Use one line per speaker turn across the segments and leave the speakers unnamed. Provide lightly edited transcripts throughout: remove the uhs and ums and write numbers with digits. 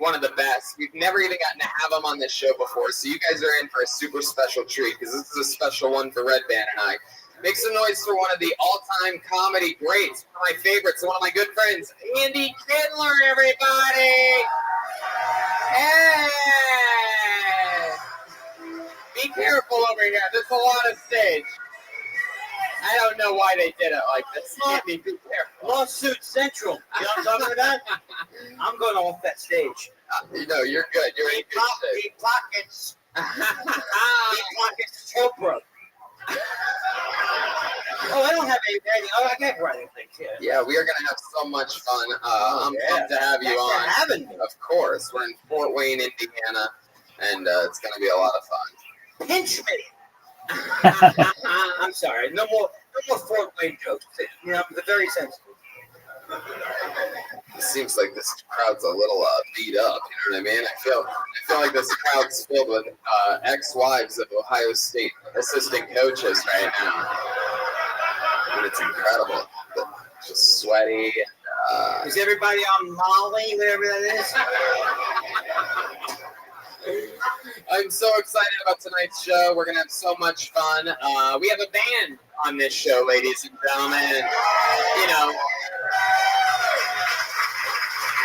one of the best. We've never even gotten to have him on this show before, so you guys are in for a super special treat because this is a special one for Red Band and I. Make some noise for one of the all-time comedy greats, one of my favorites, one of my good friends, Andy Kindler, everybody! Hey! Be careful over here. There's a lot of stage. I don't know why they did it like this. Andy, be careful.
Lawsuit Central. You know what I'm talking about? I'm going off that stage.
You know, you're good. You're in good shape.
Deep pockets. Deep pockets Chopra. Oh, I don't have anything. Oh, I can't write anything here.
Yeah, we are going to have so much fun. I'm pumped to have you on.
Having me.
Of course. We're in Fort Wayne, Indiana, and it's going to be a lot of fun.
Pinch me. I'm sorry. No more Fort Wayne jokes. You know, the very sensitive.
It seems like this crowd's a little beat up. You know what I mean? I feel like this crowd's filled with ex-wives of Ohio State assistant coaches right now. And it's incredible. Just sweaty.
Is everybody on Molly, whatever that is?
I'm so excited about tonight's show. We're going to have so much fun. We have a band on this show, ladies and gentlemen.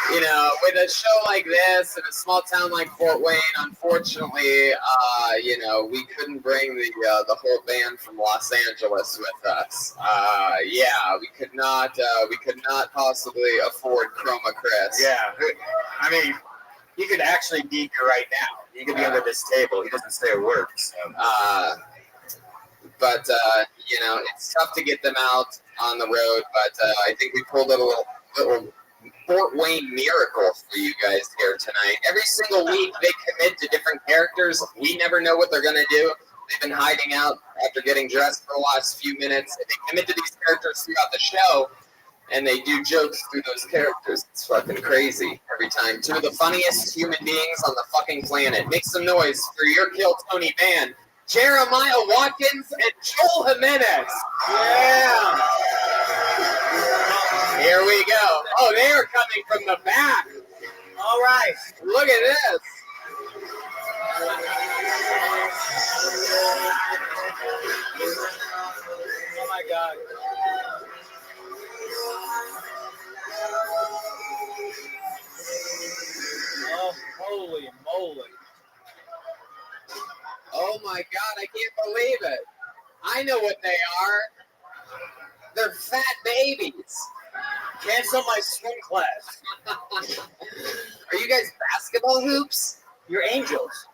You know, with a show like this in a small town like Fort Wayne, unfortunately, we couldn't bring the whole band from Los Angeles with us. We could not possibly afford Chroma Chris.
Yeah, I mean, he could actually be here right now. He could be under this table. He doesn't say a word. So.
But it's tough to get them out on the road. But I think we pulled a little Fort Wayne miracle for you guys here tonight. Every single week they commit to different characters. We never know what they're going to do. They've been hiding out after getting dressed for the last few minutes. They commit to these characters throughout the show, and they do jokes through those characters. It's fucking crazy every time. Two of the funniest human beings on the fucking planet. Make some noise for your Kill Tony band, Jeremiah Watkins and Joel Jimenez. Yeah. Here we go. Oh, they are coming from the back.
All right.
Look at this.
Oh, my God. Oh, holy moly.
Oh, my God. I can't believe it. I know what they are. They're fat babies.
Cancel my swim class.
Are you guys basketball hoops?
You're angels.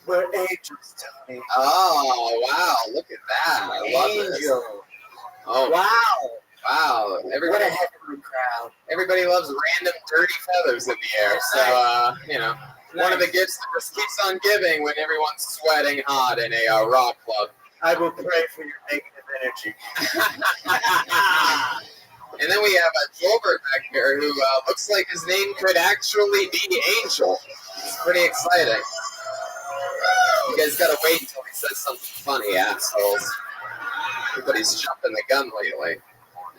We're angels, Tony.
Oh, wow. Look at that. I love this. Oh,
wow.
Wow.
What a heavenly crowd.
Everybody loves random dirty feathers in the air. So, one of the gifts that just keeps on giving when everyone's sweating hot in a rock club.
I will pray for your negative energy.
And then we have Gilbert back here who looks like his name could actually be Angel. It's pretty exciting. You guys gotta wait until he says something funny, assholes. Everybody's jumping the gun lately.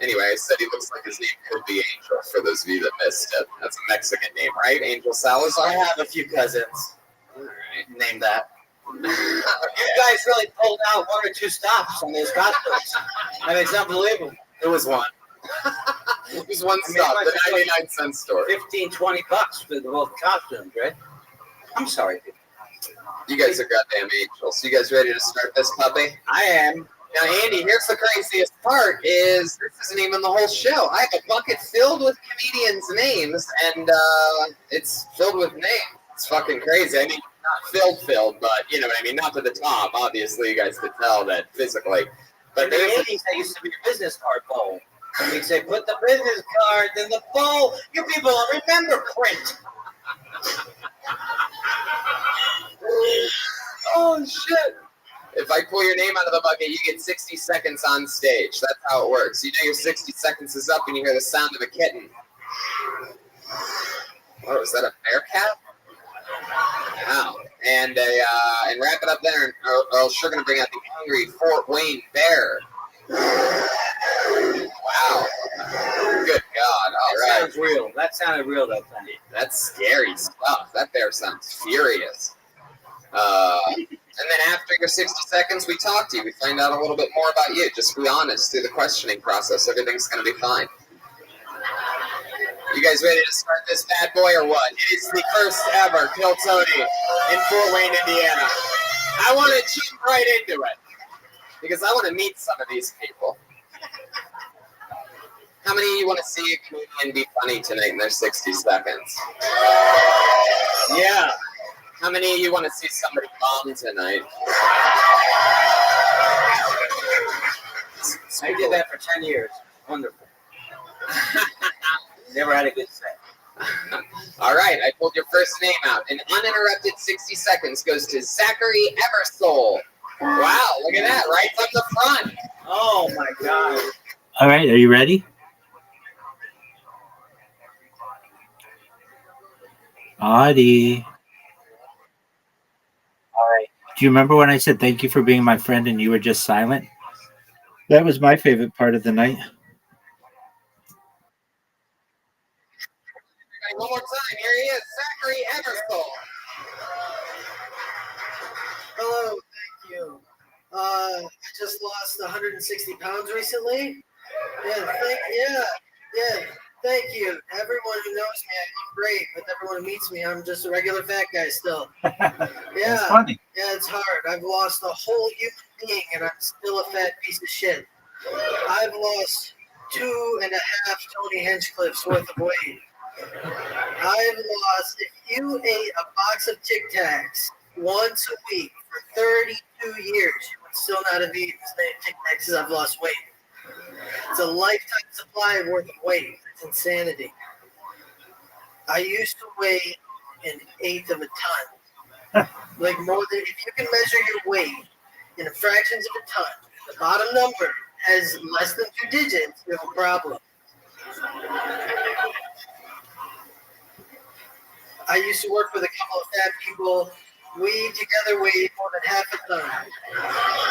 Anyway, I said he looks like his name could be Angel, for those of you that missed it. That's a Mexican name, right? Angel Salazar?
I have a few cousins.
All right.
Name that. You guys really pulled out one or two stops on those costumes. I mean, it's unbelievable.
It was one. It was one stop, the 99-cent store.
15, $20 for both costumes, right? I'm sorry, dude.
You guys are goddamn angels. You guys ready to start this puppy?
I am.
Now, Andy, here's the craziest part is this isn't even the whole show. I have a bucket filled with comedians' names, and it's filled with names. It's fucking crazy. I mean, not filled, but you know what I mean? Not to the top. Obviously, you guys could tell that physically. But
in the 80s, that used to be a business card bowl. And you'd say, put the business card in the bowl. You people don't remember print.
Oh, shit. If I pull your name out of the bucket, you get 60 seconds on stage. That's how it works. You know your 60 seconds is up and you hear the sound of a kitten. Oh, is that a bear cat? Wow. And wrap it up there, or else you're going to bring out the angry Fort Wayne bear. Wow. Good God! All
That
right,
sounds real. That sounded real, though.
that's scary stuff. That bear sounds furious. And then after your 60 seconds, we talk to you. We find out a little bit more about you. Just be honest through the questioning process. Everything's going to be fine. You guys ready to start this bad boy or what? It is the first ever Kill Tony in Fort Wayne, Indiana. I want to jump right into it because I want to meet some of these people. How many of you want to see a comedian be funny tonight in their 60 seconds?
Yeah.
How many of you want to see somebody bomb tonight?
I did that for 10 years. Wonderful. Never had a good set.
All right, I pulled your first name out. An uninterrupted 60 seconds goes to Zachary Eversole. Wow, look at that, right from the front.
Oh, my God.
All right, are you ready? Audie. All right. Do you remember when I said thank you for being my friend and you were just silent? That was my favorite part of the night.
One more time, here he is, Zachary Eversole.
Hello, thank you. I just lost 160 pounds recently. Yeah, thank you. Everyone who knows me, I look great, but everyone who meets me, I'm just a regular fat guy still.
That's
Yeah,
funny.
yeah, it's hard. I've lost a whole human being, and I'm still a fat piece of shit. I've lost 2.5 Tony Hinchcliffe's worth of weight. I've lost, if you ate a box of Tic Tacs once a week for 32 years, you would still not have eaten as many Tic Tacs as I've lost weight. It's a lifetime supply worth of weight. It's insanity. I used to weigh 1/8 of a ton. Like more than, if you can measure your weight in fractions of a ton, the bottom number has less than 2 digits, you have a problem. I used to work with a couple of fat people. We together weighed more than half a ton.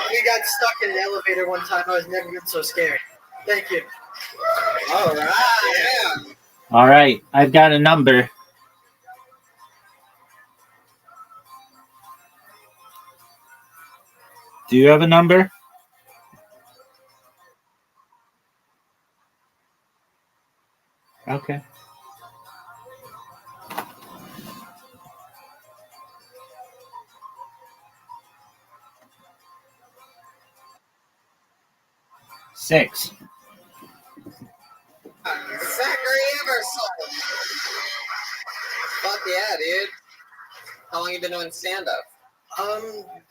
We got stuck in an elevator one time. I was never been so scared. Thank you.
All right, yeah.
All right, I've got a number. Do you have a number? Okay. Six.
Zachary Eversole. Fuck yeah, dude. How long you been doing stand-up?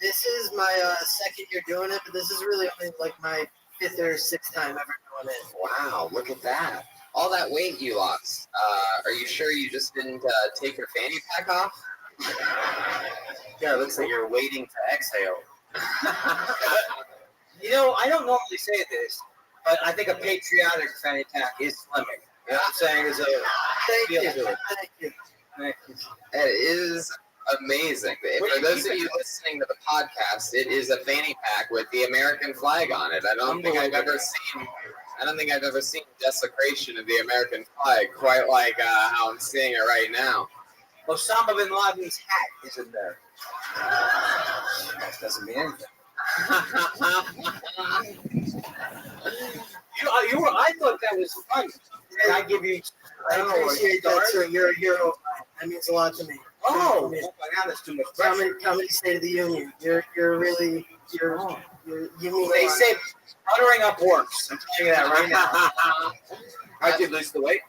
This is my second year doing it, but this is really only like my 5th or 6th time ever doing it.
Wow, look at that. All that weight you lost. Are you sure you just didn't take your fanny pack off?
Yeah, it looks like you're waiting to exhale. You know, I don't normally say this, but I think a patriotic fanny pack is slimming. You know what I'm saying? There's a
Thank
feel
you.
to it.
Thank you.
That is amazing. For those of you listening to the podcast, it is a fanny pack with the American flag on it. I don't think I've ever seen desecration of the American flag quite like how I'm seeing it right now.
Osama bin Laden's hat is in there. That doesn't mean anything. I thought that was funny. Can I give you?
I appreciate that, sir. You're a hero. That means a lot to me.
Oh, now that's too much pressure.
Comedy State of the Union. You're really you mean.
They say buttering up works. I'm telling you that right now. How'd you lose the weight?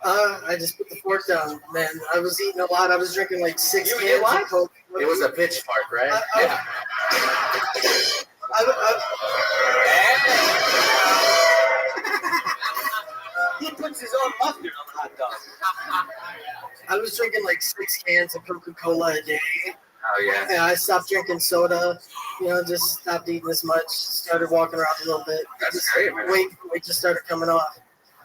I just put the fork down, man. I was eating a lot. I was drinking like 6
You
cans
did what?
of Coke.
It was a pitch park, right?
Yeah.
He puts his own mustard on the hot dog.
I was drinking like 6 cans of Coca-Cola a day.
Oh yeah.
Yeah, I stopped drinking soda. Just stopped eating as much. Started walking around a little bit.
That's great, man.
Weight just started coming off.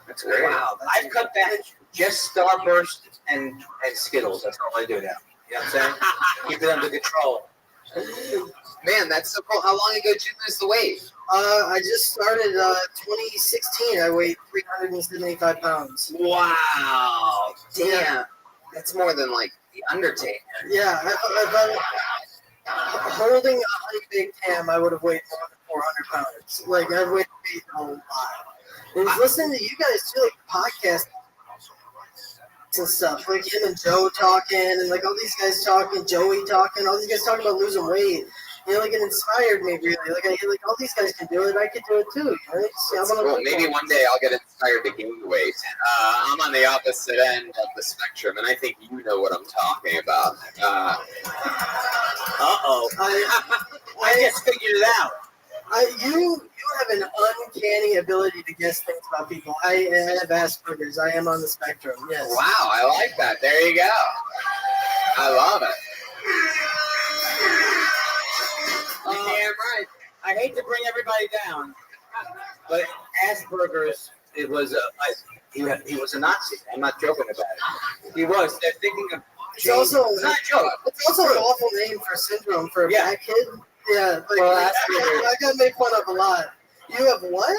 That's great.
Wow, I've cut back just Starburst and Skittles. That's all I do now. You know what I'm saying? Keep it under control.
Man, that's so cool. How long ago did you lose the weight?
I just started 2016. I weighed 375 pounds.
Wow. Damn. That's more than like the Undertaker.
Yeah, if I'm holding a honey baked ham, I would have weighed more than 400 pounds. Like I've weighed a lot. And listening to you guys too, like podcasts and stuff, like him and Joe talking, and like all these guys talking, Joey talking, all these guys talking about losing weight. You know, like it inspired me really. Like all these guys can do it, I could do it too. Right?
Cool. Maybe one day I'll get inspired to gain weight. I'm on the opposite end of the spectrum, and I think you know what I'm talking about.
I just figured it out.
You have an uncanny ability to guess things about people. I have Asperger's. I am on the spectrum. Yes.
Wow, I like that. There you go. I love it.
Damn right. I hate to bring everybody down, but Asperger's, he was a Nazi. I'm not joking about it. He was. They're thinking of.
It's also
not a joke.
It's also an awful name for syndrome for a black kid. Yeah, like,
well,
I got made fun of a lot. You have what?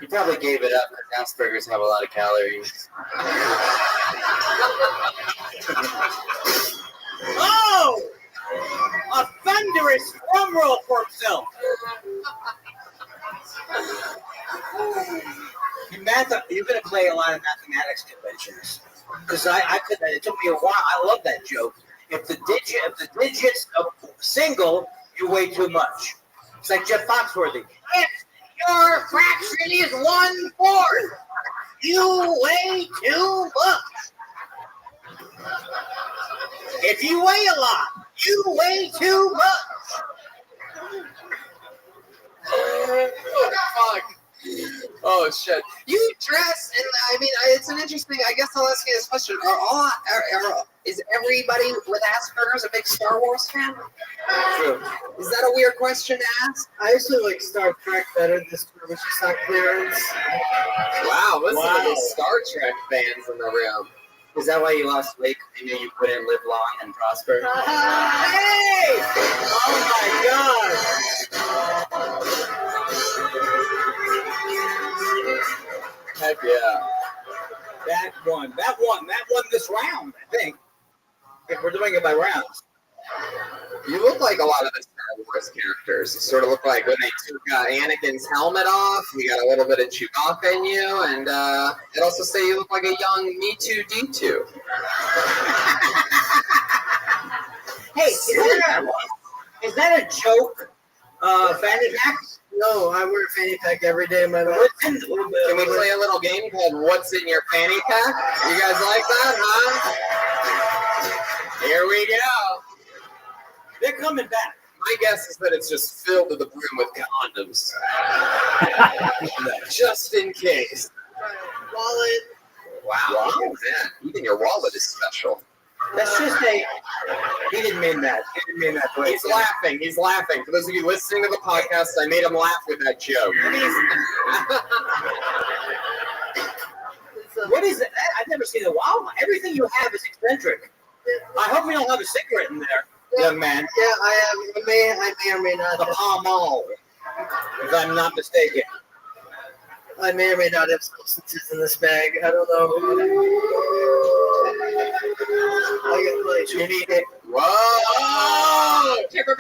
You probably gave it up because Asperger's have a lot of calories. Oh! A thunderous drum roll for himself. You're going to play a lot of mathematics conventions. Because I could. It took me a while. I love that joke. If the digits of single, you weigh too much. It's like Jeff Foxworthy. If your fraction is 1/4, you weigh too much. If you weigh a lot, you weigh too much.
Fuck. Oh shit! You dress, and I mean, it's an interesting. I guess I'll ask you this question: is everybody with Asperger's a big Star Wars fan?
True.
Is that a weird question to ask?
I actually like Star Trek better. This was just not clearance.
Wow, listen to these Star Trek fans in the room.
Is that why you lost weight? They knew you couldn't live long and prosper.
Hey!
Oh my God!
Heck yeah!
That won this round, I think. If we're doing it by rounds.
You look like a lot of the Star Wars characters. You sort of look like when they took Anakin's helmet off. You got a little bit of Chewbacca in you, and it also say you look like a young Me Too D2.
Hey, is that a joke? Fanny pack?
No, I wear a fanny pack every day of my life.
Can we play a little game called What's in Your Fanny Pack? You guys like that, huh? Here we go.
They're coming back.
My guess is that it's just filled to the brim with condoms. Just in case.
Wallet.
Wow. Man, even your wallet is special.
That's just he didn't mean that. He didn't mean that.
He's laughing. He's laughing. For those of you listening to the podcast, I made him laugh with that joke.
What is it? I've never seen it. Wow, everything you have is eccentric. I hope you don't have a cigarette in there, young man.
Yeah, I have. I may or may not.
The Pall Mall, if I'm not mistaken.
I may or may not have substances in this bag. I don't know. I got like.
You need it.
Whoa!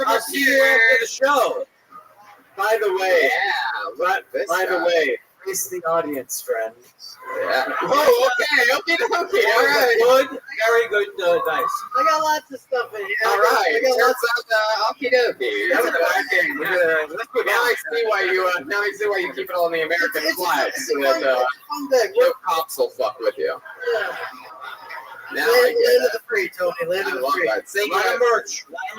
I'll see you after the show.
By the way,
By the way,
face the audience, friend.
yeah. Oh, okay. All right.
Good, very good dice.
I got lots of stuff in here.
All right.
I got
Turns
lots
out, okie dokie.
That's a bad game.
Now I see why you keep it on the American flag, so that
fun bag.
no cops will fuck with you.
Yeah.
Now
Land
I
of
get
the free, Tony. Land
I
of the
love
free.
that. Thank
A lot of
you.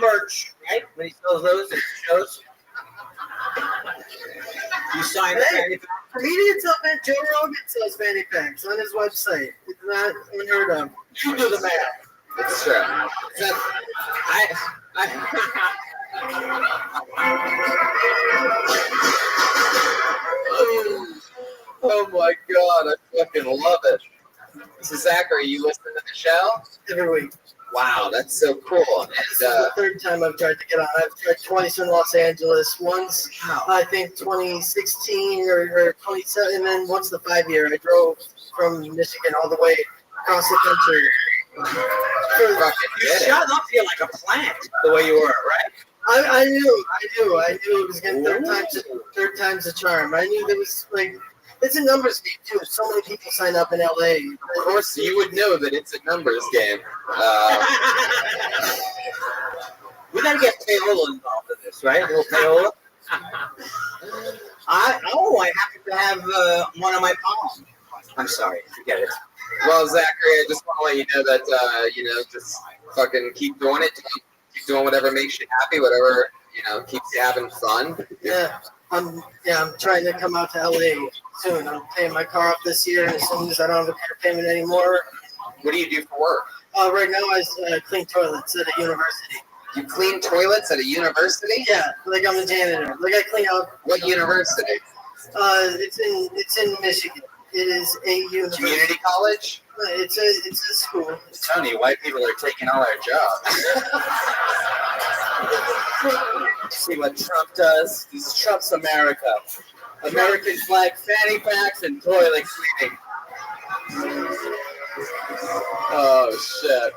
merch, right? When he sells those at shows. You sign the fanny pack.
Comedian Summit, Joe Rogan sells fanny packs on his website. It's not unheard of.
You do the math.
It's true. Oh my god, I fucking love it. So Zachary, you listen to the show?
Every week.
Wow, that's so cool.
This is
And
the third time I've tried to get on. I've tried twice in Los Angeles. Once,
Wow.
I think 2016 or 27, and then once the 5-year. I drove from Michigan all the way across the country.
fucking
You
did it.
shot up here like a plant, the way you were, right?
I knew it was getting third time's the charm. I knew there was like, it's a numbers game too. So many people sign up in LA.
Of course, you would know that it's a numbers game.
We gotta get payola involved in this, right? A little payola. I happen to have one on my palm. I'm sorry, forget it.
Well, Zachary, I just want to let you know that just fucking keep doing it. Keep doing whatever makes you happy, whatever keeps you having fun.
Yeah, I'm trying to come out to LA soon. I'm paying my car off this year, and as soon as I don't have a car payment anymore,
What do you do for work?
right now I clean toilets at a university.
You clean toilets at a university?
Yeah, like I'm a janitor. Like I clean out.
What university?
It's in Michigan. It is a university.
Community college?
It's a school.
Tony, white people are taking all our jobs. See what Trump does? This is Trump's America. American flag fanny packs and toilet cleaning.
Oh, shit.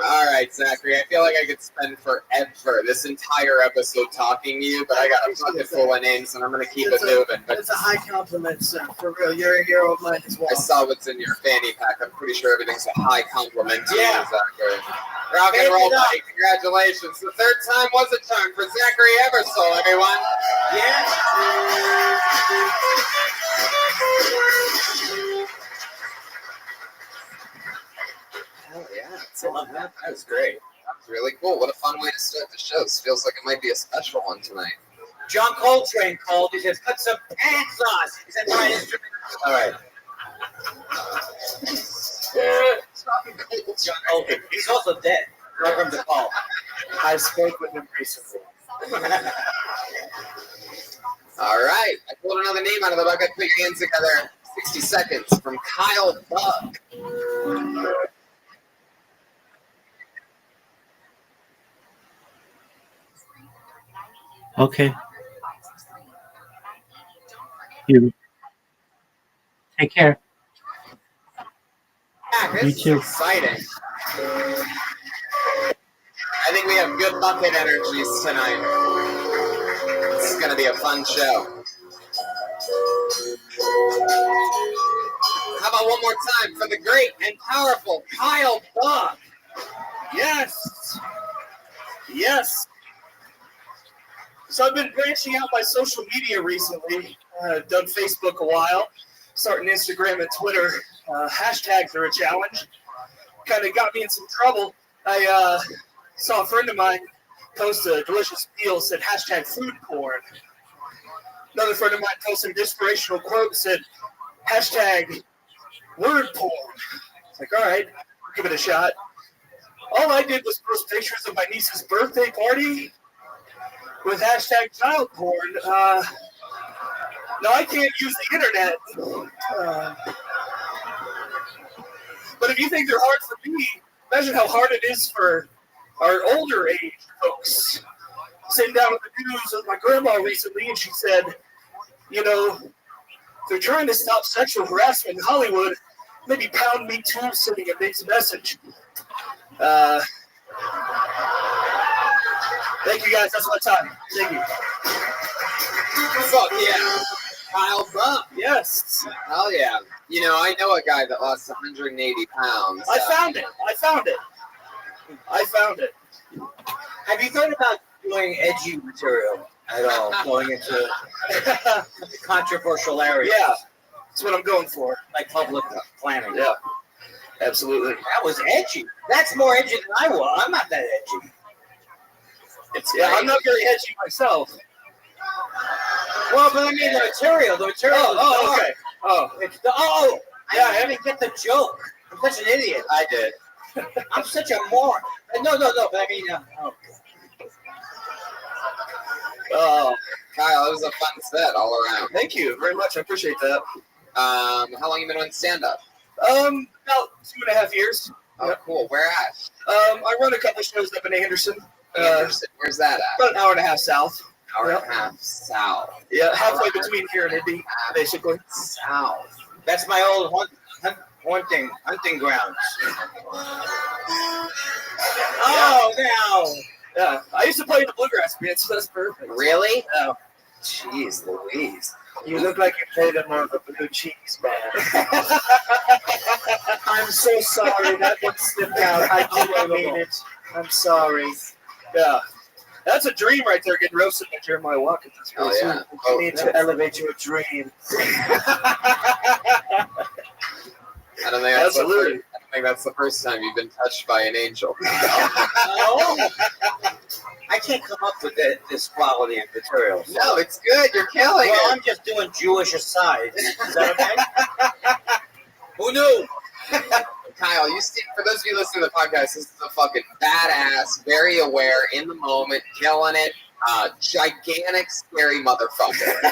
All right, Zachary. I feel like I could spend forever, this entire episode, talking to you, but I got a bucket full of names, and I'm going to keep it moving. But
It's a high compliment, sir. For real, you're a hero of mine as well.
I saw what's in your fanny pack. I'm pretty sure everything's a high compliment to
Yeah.
you, Zachary. Rock and roll, buddy. Congratulations. The third time was a charm for Zachary Eversole, everyone.
Yeah.
Hell yeah.
I love that. That was great.
That's really cool. What a fun way to start the show. This feels like it might be a special one tonight.
John Coltrane called. He says, "Cut some pants on." He said, "My instrument." All right. John Coltrane. He's also dead. Welcome to call.
I spoke with him recently.
All right. I pulled another name out of the bucket. Put your hands together. 60 seconds from Kyle Buck.
Okay. You take care.
This
You
is
too.
exciting. I think we have good bucket energies tonight. This is going to be a fun show. How about one more time for the great and powerful Kyle Buck?
Yes. Yes. So I've been branching out my social media recently. Done Facebook a while, starting Instagram and Twitter. Hashtags are a challenge. Kind of got me in some trouble. I saw a friend of mine post a delicious meal, said hashtag food porn. Another friend of mine posted an inspirational quote, said hashtag word porn. It's like, all right, I'll give it a shot. All I did was post pictures of my niece's birthday party with hashtag child porn. Now, I can't use the internet. But if you think they're hard for me, imagine how hard it is for our older age folks. Sitting down with the news with my grandma recently, and she said, they're trying to stop sexual harassment in Hollywood. Maybe pound me too, sending a mixed message. Thank you guys. That's my time. Thank you.
Fuck yeah. Kyle Buck.
Yes.
Hell yeah. I know a guy that lost 180 pounds.
I found it.
Have you thought about doing edgy material at all? Going into controversial areas?
Yeah. That's what I'm going for.
Like public planning.
Yeah. Absolutely.
That was edgy. That's more edgy than I was. I'm not that edgy.
I'm not very edgy myself.
Well, but I mean the material. The material.
Oh,
is
okay.
I didn't even get the joke. I'm such an idiot.
I did.
I'm such a moron. No. But I mean,
Oh, Kyle, it was a fun set all around.
Thank you very much. I appreciate that.
How long you been doing stand-up?
About 2.5 years.
Oh, cool. Where at?
I run a couple shows up in Anderson.
Anderson. Where's that at?
About an hour and a half south.
Hour and a half south.
Yeah, halfway between here and Indy, basically.
South.
That's my old hunting grounds. Oh, now.
Yeah, I used to play in the bluegrass band, so that's perfect.
Really?
Yeah.
Jeez Louise.
You look like you played in more of a blue cheese band. I'm so sorry. That one slipped out. I didn't mean it. I'm sorry.
Yeah. That's a dream right there, getting roasted by Jeremiah Watkins. That's
Oh,
really
yeah.
sweet.
You need to elevate your dream.
I don't think that's the first time you've been touched by an angel.
Oh. I can't come up with this quality of material. So.
No, it's good. You're killing
Well,
it.
I'm just doing Jewish asides. Is that okay? Who knew?
Kyle, you see, for those of you listening to the podcast, this is a fucking badass, very aware, in the moment, killing it, gigantic, scary motherfucker.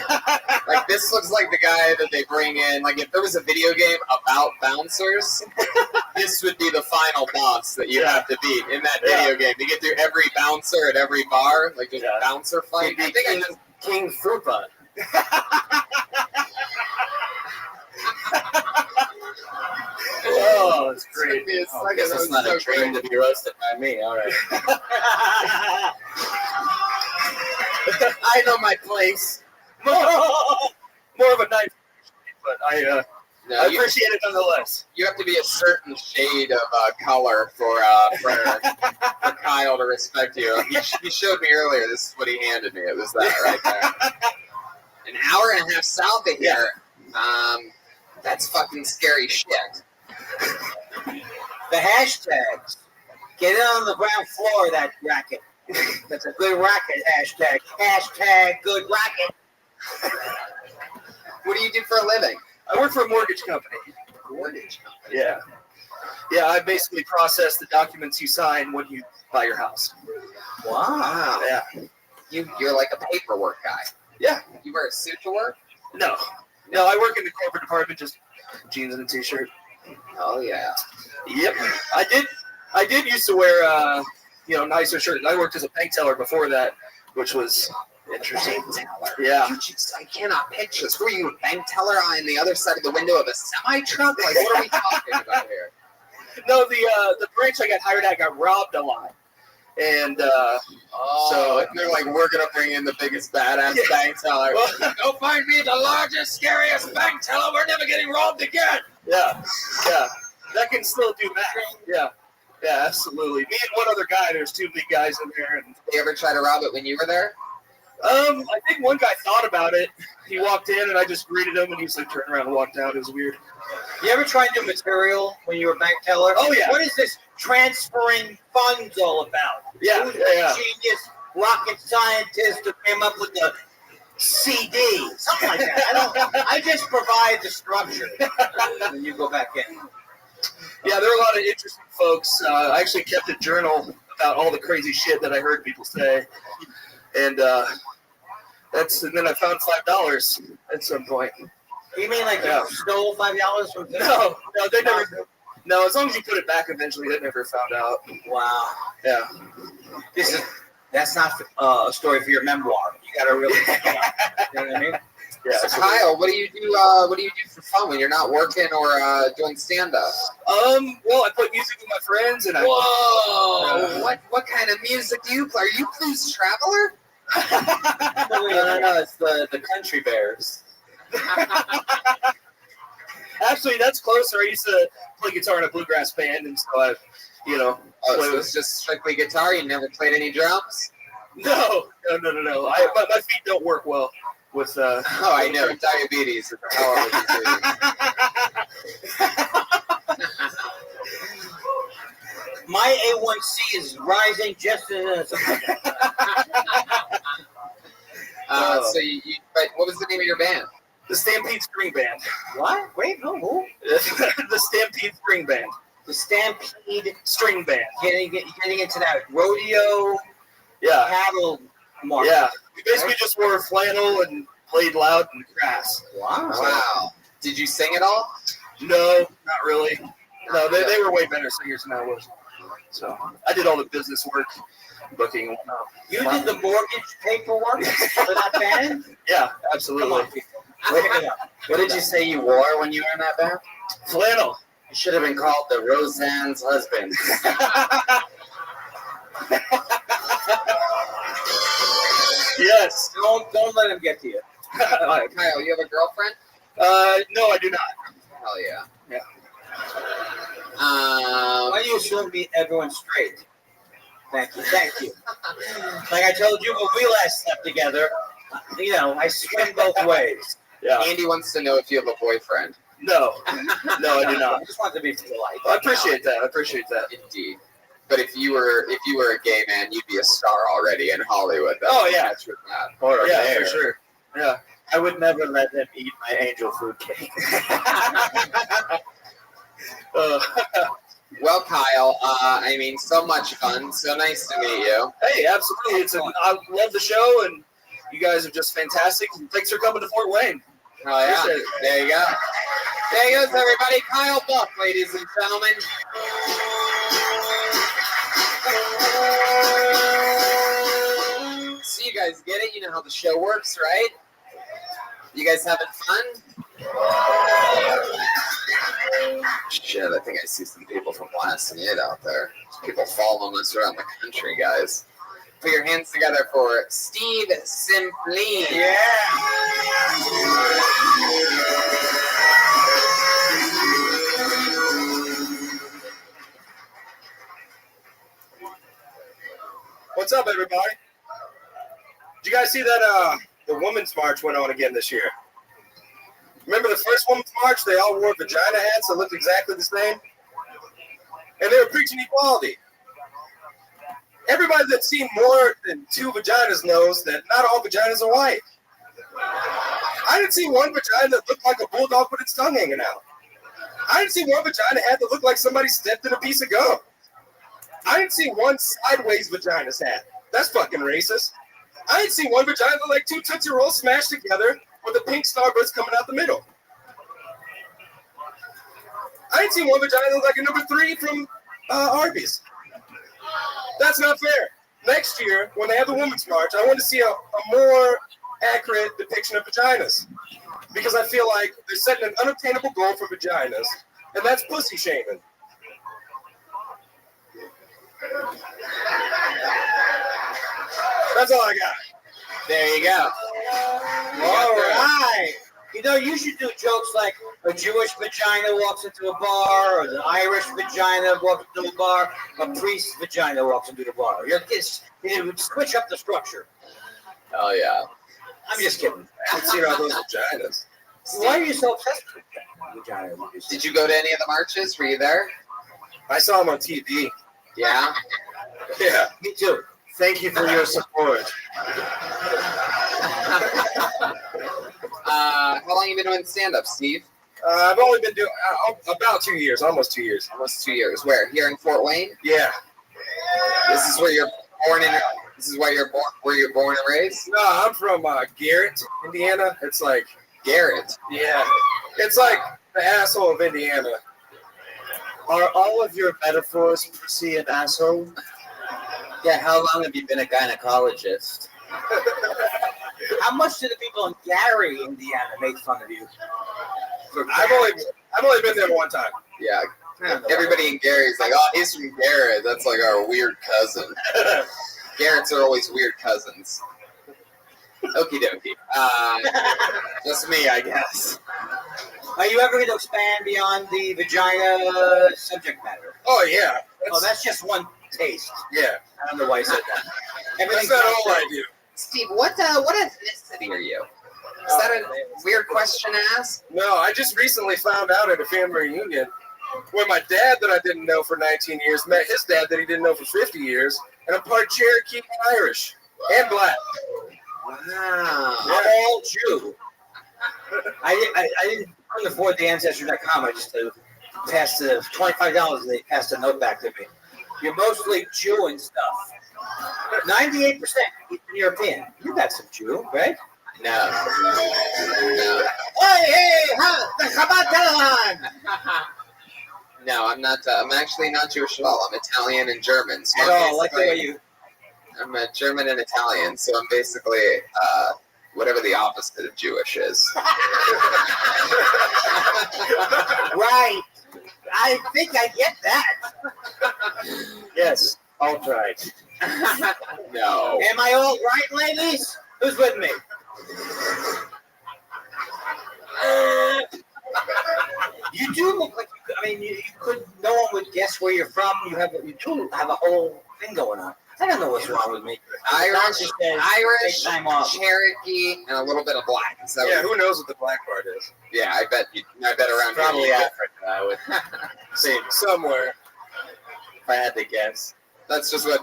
Like, this looks like the guy that they bring in. Like, if there was a video game about bouncers, this would be the final boss that you have to beat in that video game. To get through every bouncer at every bar, like just bouncer fight. I think I just
King Frupa.
Oh, it's great.
I guess it's not a dream to be roasted by me. All right.
I know my place. More of a knife, but I appreciate it nonetheless.
You have to be a certain shade of color for Kyle to respect you. He showed me earlier. This is what he handed me. It was that right there. An hour and a half south of here. That's fucking scary shit.
The hashtags. Get it on the ground floor of that racket. That's a good racket hashtag. Hashtag good racket.
What do you do for a living?
I work for a mortgage company.
Mortgage company.
Yeah. Yeah, I basically process the documents you sign when you buy your house.
Wow.
Yeah.
You're like a paperwork guy.
Yeah.
You wear a suit to work?
No, I work in the corporate department, just jeans and a t-shirt.
Oh yeah.
Yep. I did used to wear nicer shirts. I worked as a bank teller before that, which was interesting.
Bank teller.
Yeah.
I cannot picture this. Were you a bank teller on the other side of the window of a semi-truck? Like, what are we talking about here?
No, the branch I got hired at got robbed a lot. And
so they're like, we're gonna bring in the biggest badass bank teller.
Well,
go find me the largest, scariest bank teller. We're never getting robbed again.
Yeah, that can still do that. Yeah, absolutely. Me and one other guy. There's two big guys in there. And
did you ever try to rob it when you were there?
I think one guy thought about it. He walked in and I just greeted him and he's like turned around and walked out. It was weird.
You ever tried to do material when you were a bank teller?
Oh yeah.
What is this transferring funds all about?
Yeah,
Who's
yeah.
the genius rocket scientist who came up with the CD? Something like that. I just provide the structure. And you go back in.
Yeah, there are a lot of interesting folks. I actually kept a journal about all the crazy shit that I heard people say. And then I found $5 at some point.
You mean like you stole $5 from them?
No, they never. No, as long as you put it back eventually, they never found out.
Wow.
Yeah.
That's not a story for your memoir. You got to really think about it. You know what I mean?
Yeah.
So Kyle, what do you do? What do you do for fun when you're not working or doing stand-up?
Well, I play music with my friends, and
Whoa! What kind of music do you play? Are you Blues Traveler?
No, it's the Country Bears.
Actually, that's closer. I used to play guitar in a bluegrass band, and so I,
so it's just strictly guitar. You never played any drums?
No. My feet don't work well with.
Oh, I know. Diabetes.
My A1C is rising just as.
But what was the name of your band?
The Stampede String Band.
What? Wait, no, who?
The Stampede String Band.
The Stampede
String Band.
Getting into that rodeo cattle market.
Yeah. We basically just wore flannel and played loud and crass.
Wow.
Wow. Did you sing it all?
No, not really. No, they were way better singers than I was. So I did all the business work, booking.
You did the mortgage paperwork for that band?
Yeah, absolutely.
Come on, people. Pick it up.
What did you say you wore when you were in that band?
Flannel.
You should have been called the Roseanne's husband.
Yes.
Don't let him get to you.
Kyle, you have a girlfriend?
No, I do not.
Hell yeah.
Yeah.
Why do you assume everyone's straight? Thank you. Like I told you when we last slept together, I swing both ways.
Yeah.
Andy wants to know if you have a boyfriend.
No, I do not.
I just want to be polite.
I appreciate that.
Indeed. But if you were a gay man, you'd be a star already in Hollywood.
Oh, yeah.
That's with that.
Yeah, for sure. Yeah.
I would never let them eat my angel food cake.
Well, Kyle, so much fun. So nice to meet you.
Hey, absolutely. I love the show, and you guys are just fantastic. And thanks for coming to Fort Wayne.
Oh, yeah.
Appreciate it.
There you go. There goes everybody. Kyle Buck, ladies and gentlemen. So you guys get it? You know how the show works, right? You guys having fun? Shit, I think I see some people from last night out there. People following us around the country, guys. Put your hands together for Steve Simply.
Yeah.
What's up, everybody? Did you guys see that the Women's March went on again this year? Remember the first Women's March? They all wore vagina hats that looked exactly the same? And they were preaching equality. Everybody that's seen more than two vaginas knows that not all vaginas are white. I didn't see one vagina that looked like a bulldog with its tongue hanging out. I didn't see one vagina hat that looked like somebody stepped in a piece of gum. I didn't see one sideways vagina's hat. That's fucking racist. I didn't see one vagina look like two Tootsie Rolls smashed together with a pink Starburst coming out the middle. I didn't see one vagina look like a number 3 from Arby's. That's not fair. Next year, when they have the Women's March, I want to see a more accurate depiction of vaginas. Because I feel like they're setting an unobtainable goal for vaginas, and that's pussy shaming. That's all I got.
There you go.
All right. You should do jokes like a Jewish vagina walks into a bar, or the Irish vagina walks into a bar, a priest's vagina walks into the bar. You would switch up the structure.
Oh, yeah.
I'm just kidding.
Let's see all those vaginas.
Why are you so obsessed with vagina?
Did you go to any of the marches? Were you there?
I saw them on TV.
Yeah.
Yeah.
Me too.
Thank you for your support.
How long have you been doing stand-up, Steve?
I've only been doing about 2 years, almost 2 years.
Almost 2 years. Where? Here in Fort Wayne?
Yeah.
This is where you're born in. This is where you're born. Where you're born and raised?
No, I'm from Garrett, Indiana. It's like
Garrett.
Yeah. It's like the asshole of Indiana.
Are all of your metaphors pussy and asshole?
Yeah. How long have you been a gynecologist?
How much do the people in Gary, Indiana, make fun of you?
I've only been there one time.
Yeah. Everybody in Gary's like, oh, he's from Garrett. That's like our weird cousin. Garretts are always weird cousins. Okie dokie. Just me, I guess.
Are you ever going to expand beyond the vagina subject matter?
Oh yeah.
That's just one taste.
Yeah.
I don't know why I said that.
That's not all I do.
Steve, what ethnicity are you? Is that a weird question to ask?
No, I just recently found out at a family reunion where my dad that I didn't know for 19 years met his dad that he didn't know for 50 years, and I'm part Cherokee and Irish and black.
Wow.
I'm all Jew. I couldn't afford the Ancestry.com. I just passed the $25 and they passed a note back to me. You're mostly Jew and stuff. 98% Eastern European. You got some Jew, right?
No. No.
Hey, how about Telephone?
No, I'm not. I'm actually not Jewish at all. I'm Italian and German. So
At all, like the way you.
I'm a German and Italian, so I'm basically whatever the opposite of Jewish is.
Right. I think I get that.
Yes, all right.
No.
Am I all right, ladies? Who's with me? You do look like you could. No one would guess where you're from. You do have a whole thing going on. I don't know what's wrong with me.
Irish,
Take time off.
Cherokee, and a little bit of black. So
Yeah, who knows what the black part is?
yeah, I bet around
Probably
here.
Africa, I would say somewhere. If I had to guess.
That's just what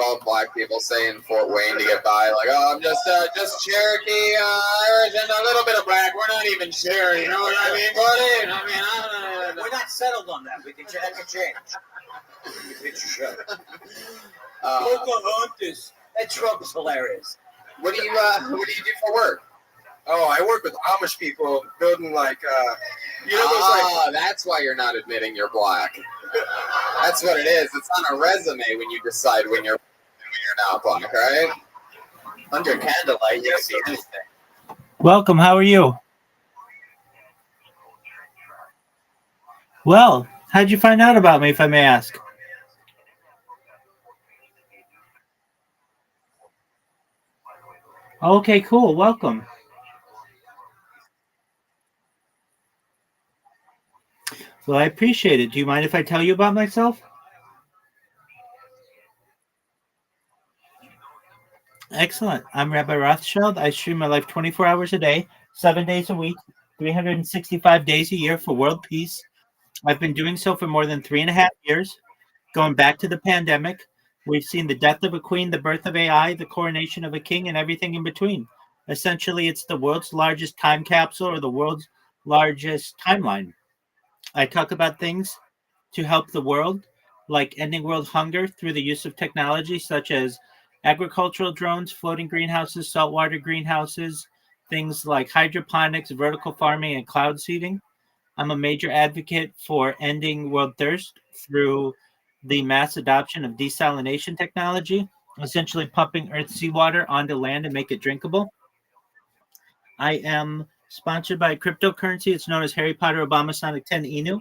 all black people say in Fort Wayne to get by. Like, oh, I'm just Cherokee, Irish, and a little bit of black. We're not even sure. You know what I mean, buddy? I mean,
We're not settled on that. That can change. Picture show. Pocahontas. That Trump is hilarious.
What do you do for work?
Oh, I work with Amish people building those
that's why you're not admitting you're black. That's what it is. It's on a resume when you decide when you're not black, right?
under candlelight, you can see anything.
Welcome. How are you? Well, how'd you find out about me, if I may ask? Okay, cool. Welcome. Well, I appreciate it. Do you mind if I tell you about myself? Excellent. I'm Rabbi Rothschild. I stream my life 24 hours a day, 7 days a week, 365 days a year for world peace. I've been doing so for more than 3.5 years. Going back to the pandemic, we've seen the death of a queen, the birth of AI, the coronation of a king, and everything in between. Essentially, it's the world's largest time capsule or the world's largest timeline. I talk about things to help the world, like ending world hunger through the use of technology such as agricultural drones, floating greenhouses, saltwater greenhouses, things like hydroponics, vertical farming, and cloud seeding. I'm a major advocate for ending world thirst through the mass adoption of desalination technology, essentially pumping Earth's seawater onto land and make it drinkable. I am sponsored by a cryptocurrency. It's known as Harry Potter Obama Sonic 10 Inu.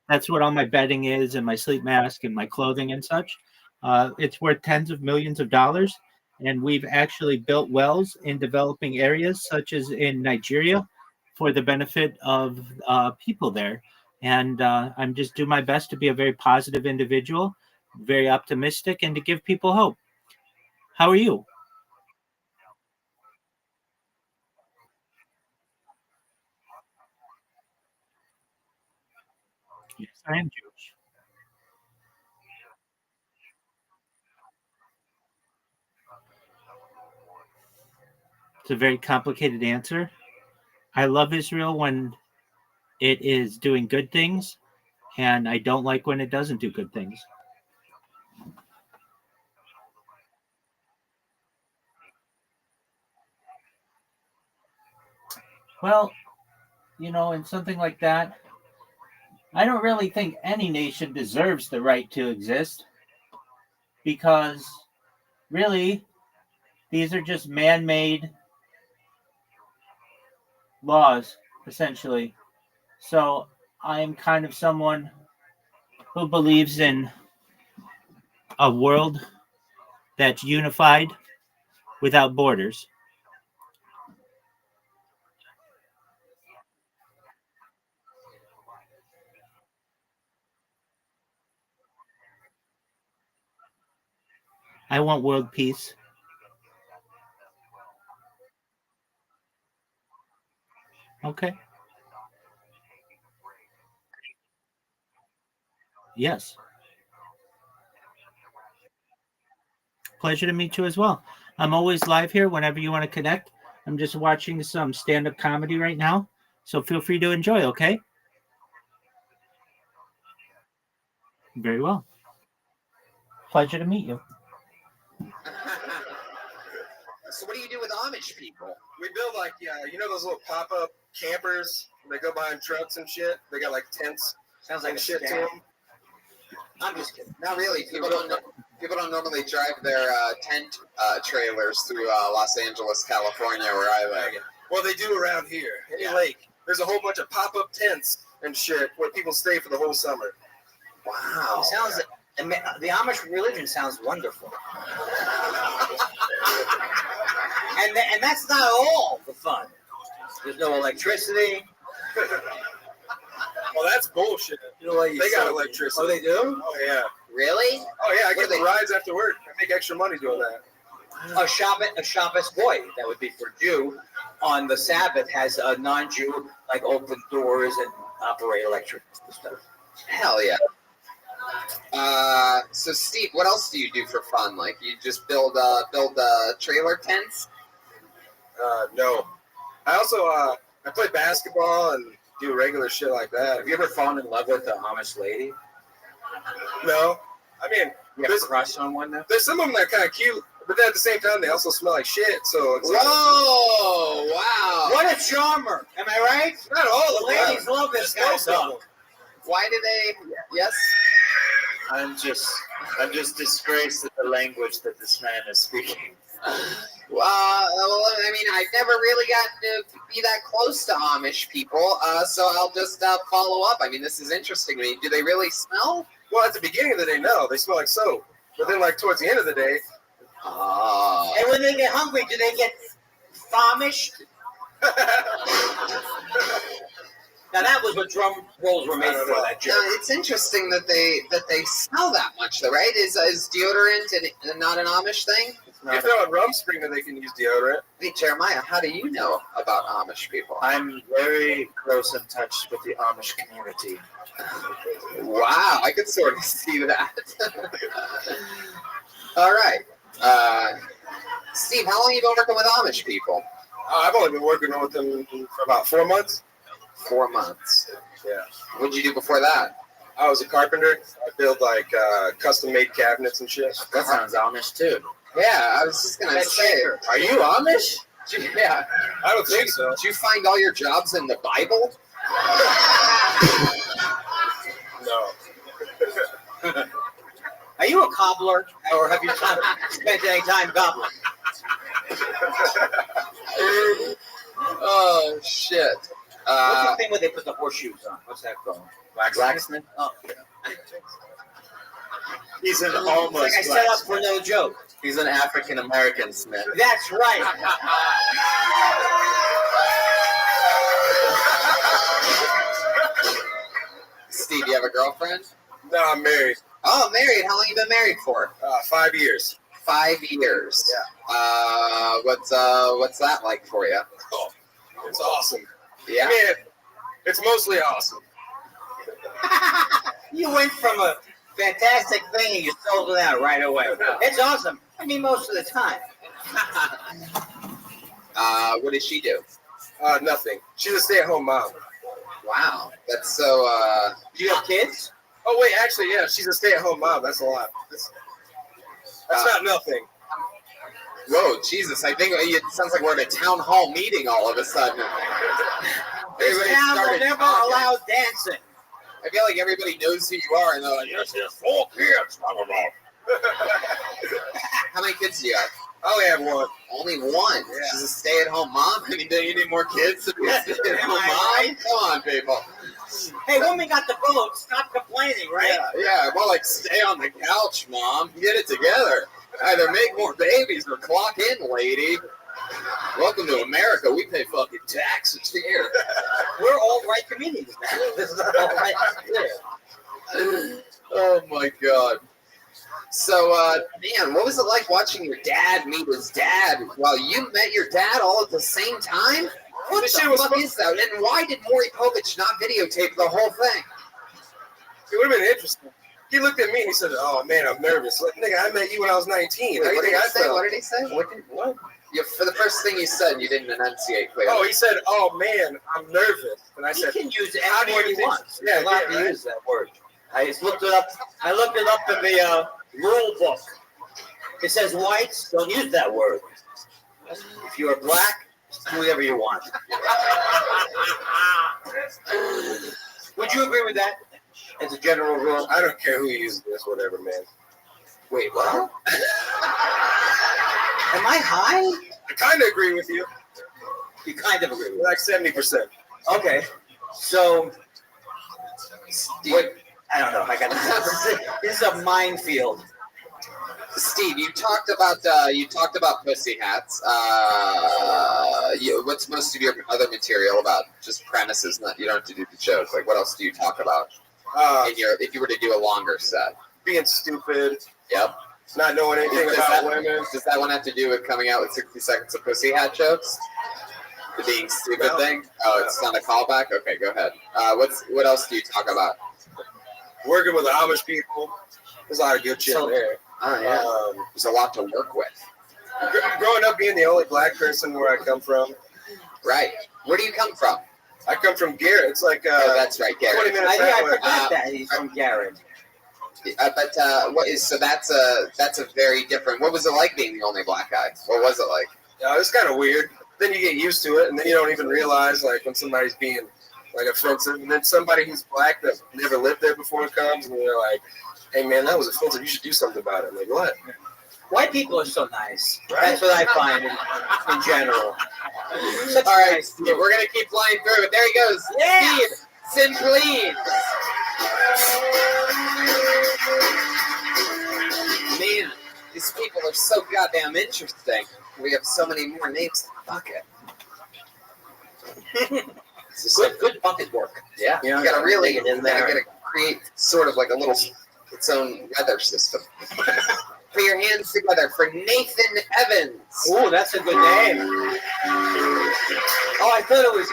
That's what all my bedding is and my sleep mask and my clothing and such. It's worth tens of millions of dollars. And we've actually built wells in developing areas, such as in Nigeria, for the benefit of people there. And I'm just doing my best to be a very positive individual, very optimistic, and to give people hope. How are you? Yes, I am Jewish. It's a very complicated answer. I love Israel when it is doing good things, and I don't like when it doesn't do good things. Well, in something like that, I don't really think any nation deserves the right to exist because really these are just man made laws, essentially. So I'm kind of someone who believes in a world that's unified without borders. I want world peace. Okay. Yes. Pleasure to meet you as well. I'm always live here whenever you want to connect. I'm just watching some stand up comedy right now. So feel free to enjoy, okay? Very well. Pleasure to meet you.
So what do you do with Amish people?
We build those little pop-up campers. They go behind trucks and shit. They got like tents.
Sounds like a
shit to
scam.
them.
I'm just kidding.
Not really. People don't normally drive their tent trailers through Los Angeles, California, where I live.
Well, they do around here. Any
Yeah.
lake. There's a whole bunch of pop-up tents and shit where people stay for the whole summer.
Wow.
It sounds the Amish religion sounds wonderful. and that's not all the fun. There's no electricity.
Well, that's bullshit.
You know what?
They got electricity.
Oh, they do?
Oh, yeah.
Really?
Oh, yeah. I
What
get
do they-
the rides after work. I make extra money doing that.
A Shabbos boy, that would be for Jew, on the Sabbath has a non-Jew like open doors and operate electric stuff.
Hell yeah. So Steve, what else do you do for fun? Like you just build trailer tents?
No. I also I play basketball and do regular shit like that.
Have you ever fallen in love with an Amish lady?
No. I mean,
You have a crush on one now?
there's some of them that are kind of cute, but then at the same time, they also smell like shit. So it's
Whoa! Wow.
What a charmer! Am I right?
not all
The
of them.
ladies love this
Just
guy.
most of them.
Why do they? Yes.
I'm just disgraced at the language that this man is speaking.
Well, I mean, I've never really gotten to be that close to Amish people, so I'll just follow up. I mean, this is interesting to me. Do they really smell?
Well, at the beginning of the day, no, they smell like soap. But then, like towards the end of the day,
Oh.
And when they get hungry, do they get famished? Now that was what drum rolls were made for. That
No,
joke.
it's interesting that they smell that much, though, right? Is deodorant and not an Amish thing?
if they're on Rumspring, then they can use deodorant.
Hey, Jeremiah, how do you know about Amish people?
I'm very close in touch with the Amish community.
Wow, I could sort of see that. All right. Steve, how long have you been working with Amish people?
I've only been working with them for about 4 months.
4 months.
Yeah.
What did you do before that?
I was a carpenter. I build like custom-made cabinets and shit.
That sounds Amish too.
Yeah, I was just going to
That's
say,
shaker.
are you Amish? Yeah.
I don't think so.
Did you find all your jobs in the Bible?
No.
Are you a cobbler, or have you spent any time cobbling?
Oh, shit.
What's the thing where they put the horseshoes on? What's that called?
Blacksmith?
Oh,
He's an
it's
almost
like I set up
blacksmith.
for no joke.
He's an African American smith.
That's right.
Steve, you have a girlfriend?
No, I'm married.
Oh, married. How long you been married for?
5 years.
5 years.
Yeah.
What's that like for you?
Oh, it's awesome.
Yeah.
I mean, it's mostly awesome.
You went from a fantastic thing and you sold it out right away. It's awesome. I mean, most of the time.
What does she do?
Nothing. She's a stay-at-home mom.
Wow, that's so.
Do you have kids?
Oh, wait, actually, yeah, she's a stay-at-home mom. That's a lot. That's not nothing.
Whoa, Jesus! I think it sounds like we're at a town hall meeting all of a sudden.
This
Everybody
town will
started
never
talking.
allow dancing.
I feel like everybody knows who you are, and they're like, "Yes, yes, 4 kids." Blah, blah, blah. How many kids do you have?
I only have one.
Only one.
Yeah.
She's a stay-at-home mom. I mean, do you need more kids to be a stay-at-home
Am I
mom? Come on, people.
Hey, women got the vote. Stop complaining, right?
Yeah. More like stay on the couch, mom. Get it together. Either make more babies or clock in, lady. Welcome to America. We pay fucking taxes here.
We're all right communities. This is all right.
Oh my god. So, man, what was it like watching your dad meet his dad while you met your dad all at the same time? What
This
the
shit was
fuck is that? And why did Maury Povich not videotape the whole thing?
It would have been interesting. He looked at me and he said, "Oh man, I'm nervous." Like, nigga, I met you when I was 19. How
Wait,
you
what did
think
he
I
say?
felt?
What did he say?
What?
Yeah, for the first thing you said, you didn't enunciate clearly.
Oh, he said, "Oh man, I'm nervous," and I
He
said,
can use
How
any
do
word
you
he
think-
wants.
Yeah,
He's allowed
yeah,
to
right.
use that word. I just looked it up. I looked it up in the rule book. It says whites don't use that word. If you are black, do whatever you want. Would you agree with that? As a general rule.
I don't care who uses this, whatever, man.
Wait, what?
Am I high?
I kind of agree with you.
You kind of agree with
Like 70%.
me. Okay. So, what? I don't know. I got this is a minefield.
Steve, you talked about pussy hats. What's most of your other material about? Just premises, not you don't have to do the joke. Like, what else do you talk about if you were to do a longer set?
Being stupid.
Yep.
Not knowing anything about women.
Does that one have to do with coming out with 60 seconds of pussy hat jokes? The being stupid thing? Oh, it's not a callback? Okay, go ahead. What else do you talk about?
Working with the Amish people. There's a lot of good shit there.
Oh, yeah. There's a lot to work with.
Growing up being the only black person where I come from.
Right. Where do you come from?
I come from Garrett. It's like
oh, that's right, Garrett.
20 minutes
I
that way.
forgot that he's from Garrett.
That's a very different. What was it like being the only black guy? What was it like?
Yeah, it's kind of weird. Then you get used to it, and then you don't even realize like when somebody's being like offensive, and then somebody who's black that never lived there before comes, and they're like, "Hey man, that was offensive. You should do something about it." I'm like, what?
White people are so nice.
Right.
That's what I find in general.
All right, Steve, we're gonna keep flying through it. There he goes.
Yeah.
Steve, sing please. Man, these people are so goddamn interesting. We have so many more names to bucket.
Good bucket work.
Yeah,
You know,
you gotta really
dig it in there.
gotta create sort of like a little its own weather system. Put your hands together for Nathan Evans.
Ooh, that's a good name. Oh, I thought it was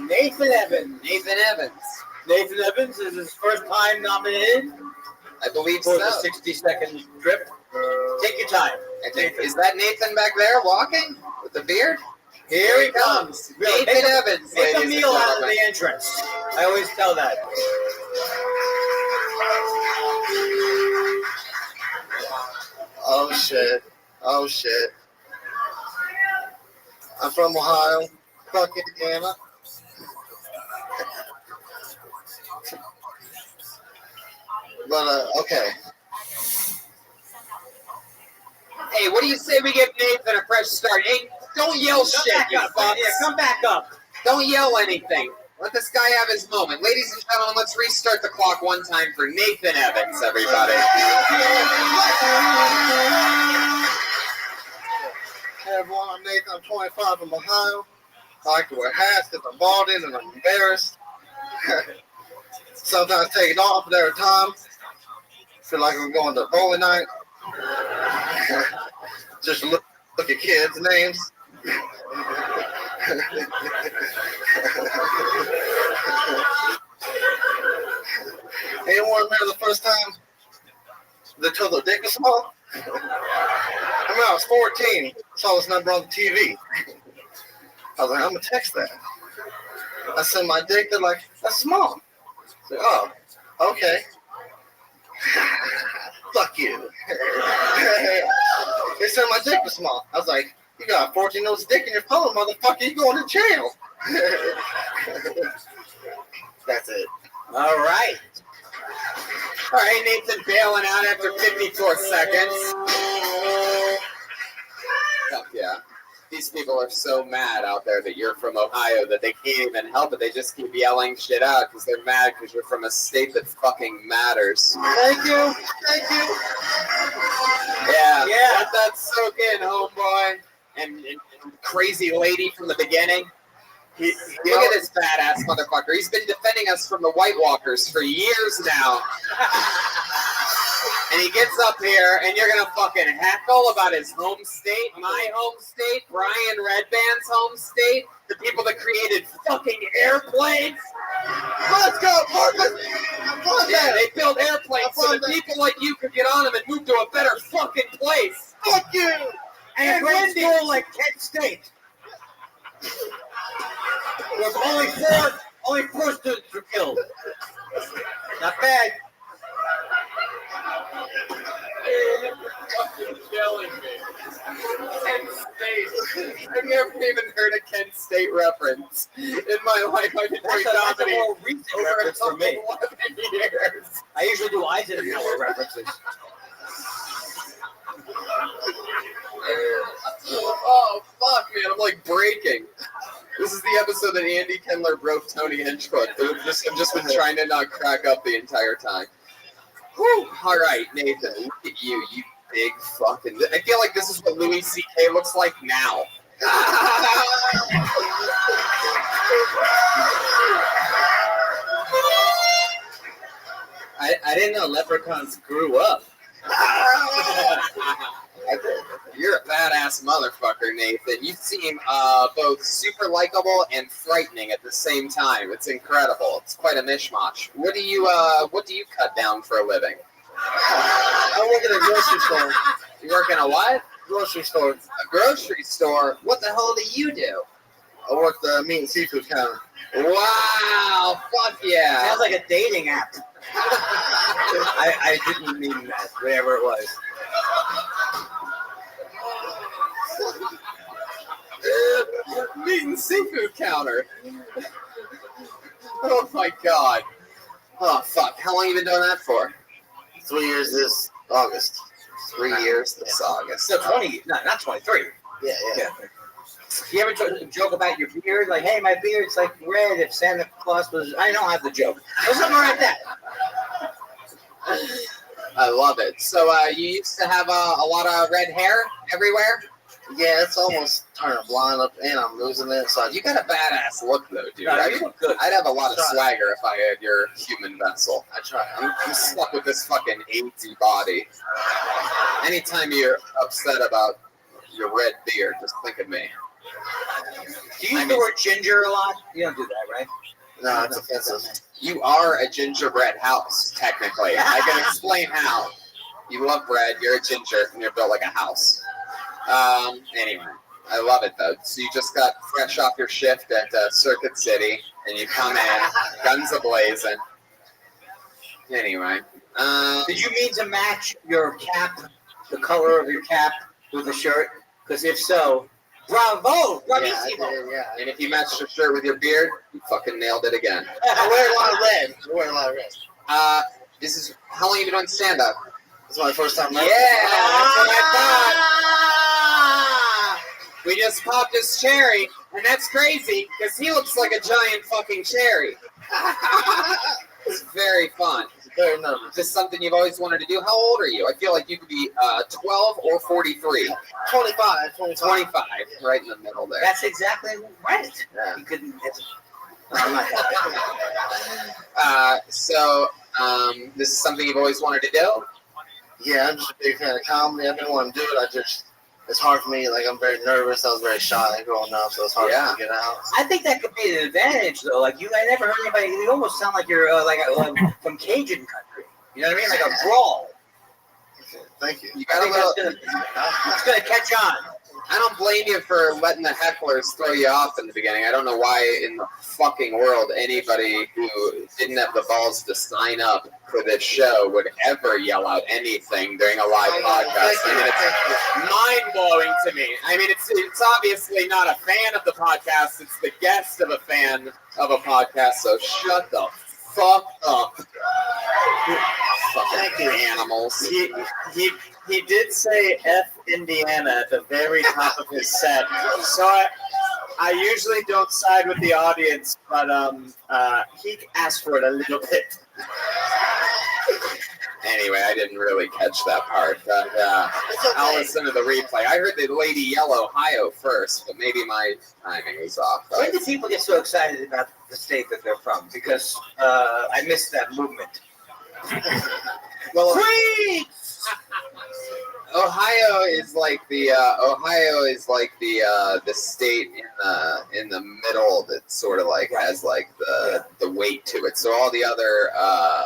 Nathan Evans.
Nathan Evans.
Nathan Evans is his first time nominated
I believe
for
so.
the 60-second trip. Take your time.
I think, is that Nathan back there walking with the beard?
Here he comes.
Nathan Evans.
Make a
ladies and
meal out of
gentlemen.
the entrance. I always tell that.
Oh shit. Oh shit. I'm from Ohio. Fuck Indiana. But okay.
Hey, what do you say we give Nathan a fresh start? Hey, don't yell
Come
shit,
back
you
up.
fucks.
Yeah, come back up.
Don't yell anything. Let this guy have his moment. Ladies and gentlemen, let's restart the clock one time for Nathan Evans, everybody.
Hey everyone, I'm Nathan. I'm 25 from Ohio. I like to wear hats because I'm balding and I'm embarrassed. Sometimes take it off at every time. Feel like I'm going to bowling night. Just look at kids' names. Anyone remember the first time they told their dick was small? I mean, I was 14, saw this number on the TV. I was like, I'm gonna text that. I sent my dick, they're like, that's small. I said, oh, okay. Fuck you. They said my dick was small. I was like, you got a 14-ounce dick in your phone, motherfucker, you going to jail. That's it.
All right.
All right, Nathan bailing out after 54 seconds. Fuck yeah. These people are so mad out there that you're from Ohio that they can't even help it. They just keep yelling shit out because they're mad because you're from a state that fucking matters.
Thank you. Thank you.
Yeah.
Yeah.
Let that soak in, homeboy. And crazy lady from the beginning. Look at this badass motherfucker. He's been defending us from the White Walkers for years now. And he gets up here, and you're going to fucking heckle about his home state, my home state, Brian Redband's home state, the people that created fucking airplanes.
Let's go, Portland.
Yeah, they built airplanes so that people like you could get on them and move to a better fucking place.
Fuck you.
And grade school like Kent State. With only four students were killed. Not bad.
killing me.
Kent State. I've never even heard a Kent State reference in my life. I've been doing
That's a
comedy
more recent
over
reference for me.
11 years.
I usually do Eisenhower references.
Oh, fuck, man. I'm like breaking. This is the episode that Andy Kindler broke Tony Hinchcliffe. I've just been trying to not crack up the entire time. Whew. All right, Nathan, look at you, you big fucking... I feel like this is what Louis C.K. looks like now.
I didn't know leprechauns grew up.
You're a badass motherfucker, Nathan. You seem both super likable and frightening at the same time. It's incredible. It's quite a mishmash. What do you cut down for a living?
I work at a grocery store.
You work in a what?
Grocery store.
A grocery store? What the hell do you do?
I work the meat and seafood counter.
Wow! Fuck yeah!
Sounds like a dating app. I didn't mean that, whatever it was.
Meat and seafood counter. Oh my god. Oh fuck. How long you been doing that for?
3 years this August.
3 years this August.
So 20, no, not 23.
Yeah.
You ever joke about your beard? Like, hey, my beard's like red if Santa Claus was... I don't have the joke. Or something like that.
I love it. So you used to have a lot of red hair everywhere?
Yeah, it's almost turning blonde up and I'm losing it. So
You got a badass look though, dude.
No, you look good.
I'd have a lot of
Try.
swagger if I had your human vessel.
I try.
I'm stuck with this fucking AIDS body. Anytime you're upset about your red beard, just think of me.
Do you use the word ginger a lot? You don't do that, right?
No, it's offensive.
You are a gingerbread house, technically. I can explain how. You love bread, you're a ginger, and you're built like a house. Anyway, I love it though. So you just got fresh off your shift at Circuit City, and you come in, guns a-blazing. Anyway.
Did you mean to match your cap, the color of your cap, with the shirt? Because if so, bravo! Bravissimo!
Yeah.
And if you matched your shirt with your beard, you fucking nailed it again.
I wear a lot of red.
This is how long you been doing stand-up?
This is my first time.
Yeah, that's what I thought. We just popped his cherry, and that's crazy because he looks like a giant fucking cherry. It's very fun.
Very nervous.
Is this something you've always wanted to do? How old are you? I feel like you could be 12 or 43.
25.
25, right in the middle there.
That's exactly right.
Yeah.
You couldn't...
This is something you've always wanted to do?
Yeah, I'm just a big fan of comedy. I've been wanting to do it. It's hard for me. Like, I'm very nervous. I was very shy growing up, so it's hard for me to get out.
I think that could be an advantage, though. Like, I never heard anybody... You almost sound like you're from Cajun country. You know what I mean? Like a brawl.
Okay, thank you.
You got a little...
It's going to catch on.
I don't blame you for letting the hecklers throw you off in the beginning. I don't know why in the fucking world anybody who didn't have the balls to sign up for this show would ever yell out anything during a live podcast. I mean, it's mind-blowing to me. I mean, it's obviously not a fan of the podcast. It's the guest of a fan of a podcast, so shut the fuck up. Fucking animals.
He did say F Indiana at the very top of his set. So I usually don't side with the audience, but he asked for it a little bit.
Anyway, I didn't really catch that part, but I'll listen to the replay. I heard the lady yell Ohio first, but maybe my timing was off.
When do people get so excited about the state that they're from? Because I missed that movement.
Well,
Free!
Ohio is like the state in the middle that sort of like has like the weight to it. So all the other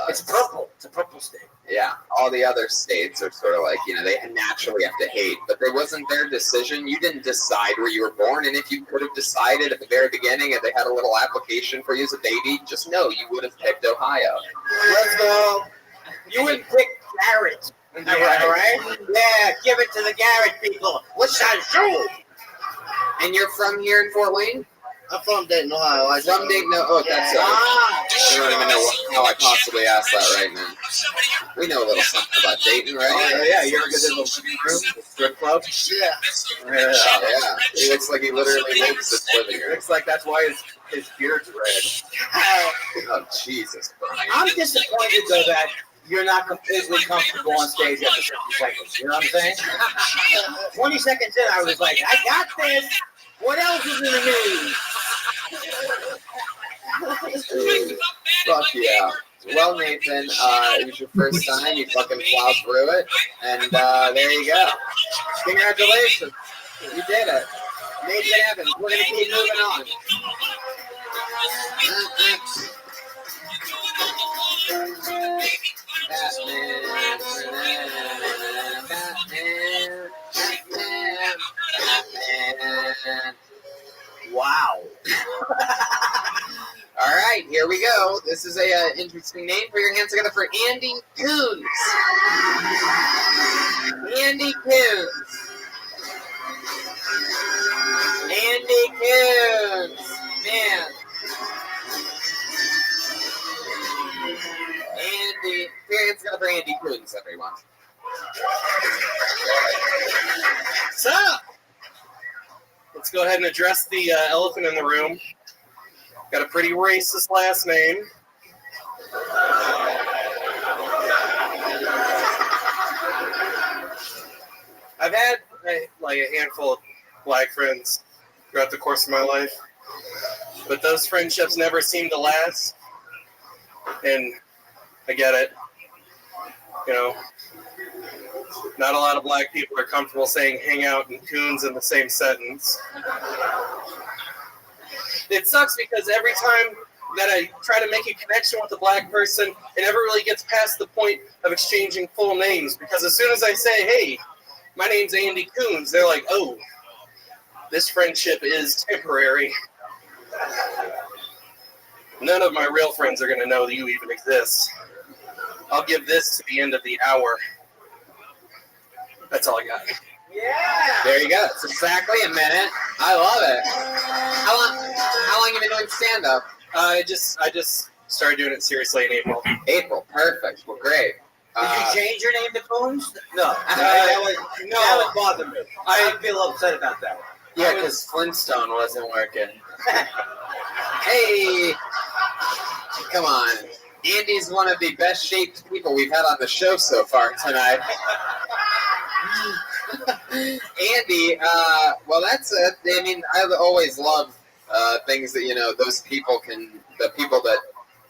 It's purple. It's a purple state.
yeah, all the other states are sort of like, you know, they naturally have to hate, but it wasn't their decision. You didn't decide where you were born, and if you could have decided at the very beginning and they had a little application for you as a baby, just know you would have picked Ohio.
Let's go. You wouldn't pick Garrett.
Right? Yeah,
Yeah, give it to the Garrett people. What's that shoe?
And you're from here in Fort Wayne?
I'm from Dayton, Ohio.
From Dayton, oh, that's it. I don't even know how I possibly asked that right now. We know a little something about Dayton, right?
Oh, yeah, you ever go to the living room, the strip club?
Yeah.
Yeah. He looks like he literally lives this living room.
Looks like that's why his beard's red.
Oh, Jesus Christ.
I'm disappointed though that you're not completely comfortable on stage after 50 seconds. You know what I'm saying? 20 seconds in, I was like, I got this. What else is in the news?
Fuck yeah. Well, Nathan, it was your first time. You fucking plowed through it. And there you go. Congratulations. You did it. Made it happen. We're going to keep moving on. Batman.
Wow.
All right, here we go. This is a interesting name. Put your hands together for Andy Coons. Andy Coons. Andy Coons. Man. Andy. Put your hands together for Andy Coons, everyone.
What's up? Let's go ahead and address the elephant in the room. Got a pretty racist last name. I've had a handful of black friends throughout the course of my life, but those friendships never seem to last. And I get it. You know, not a lot of black people are comfortable saying hang out and coons in the same sentence. It sucks because every time that I try to make a connection with a black person, it never really gets past the point of exchanging full names. Because as soon as I say, hey, my name's Andy Coons, they're like, oh, this friendship is temporary. None of my real friends are going to know that you even exist. I'll give this to the end of the hour. That's all I got.
Yeah.
There you go. It's exactly a minute. I love it. How long have you been doing stand-up?
I just started doing it seriously in April.
April. Perfect. Well, great.
Did you change your name to Coons? No.
That
That would bother me. I feel upset about that.
Yeah, because Flintstone wasn't working. Hey, come on. Andy's one of the best shaped people we've had on the show so far tonight. Andy, well, that's it. I mean, I always love things that, you know, those people the people that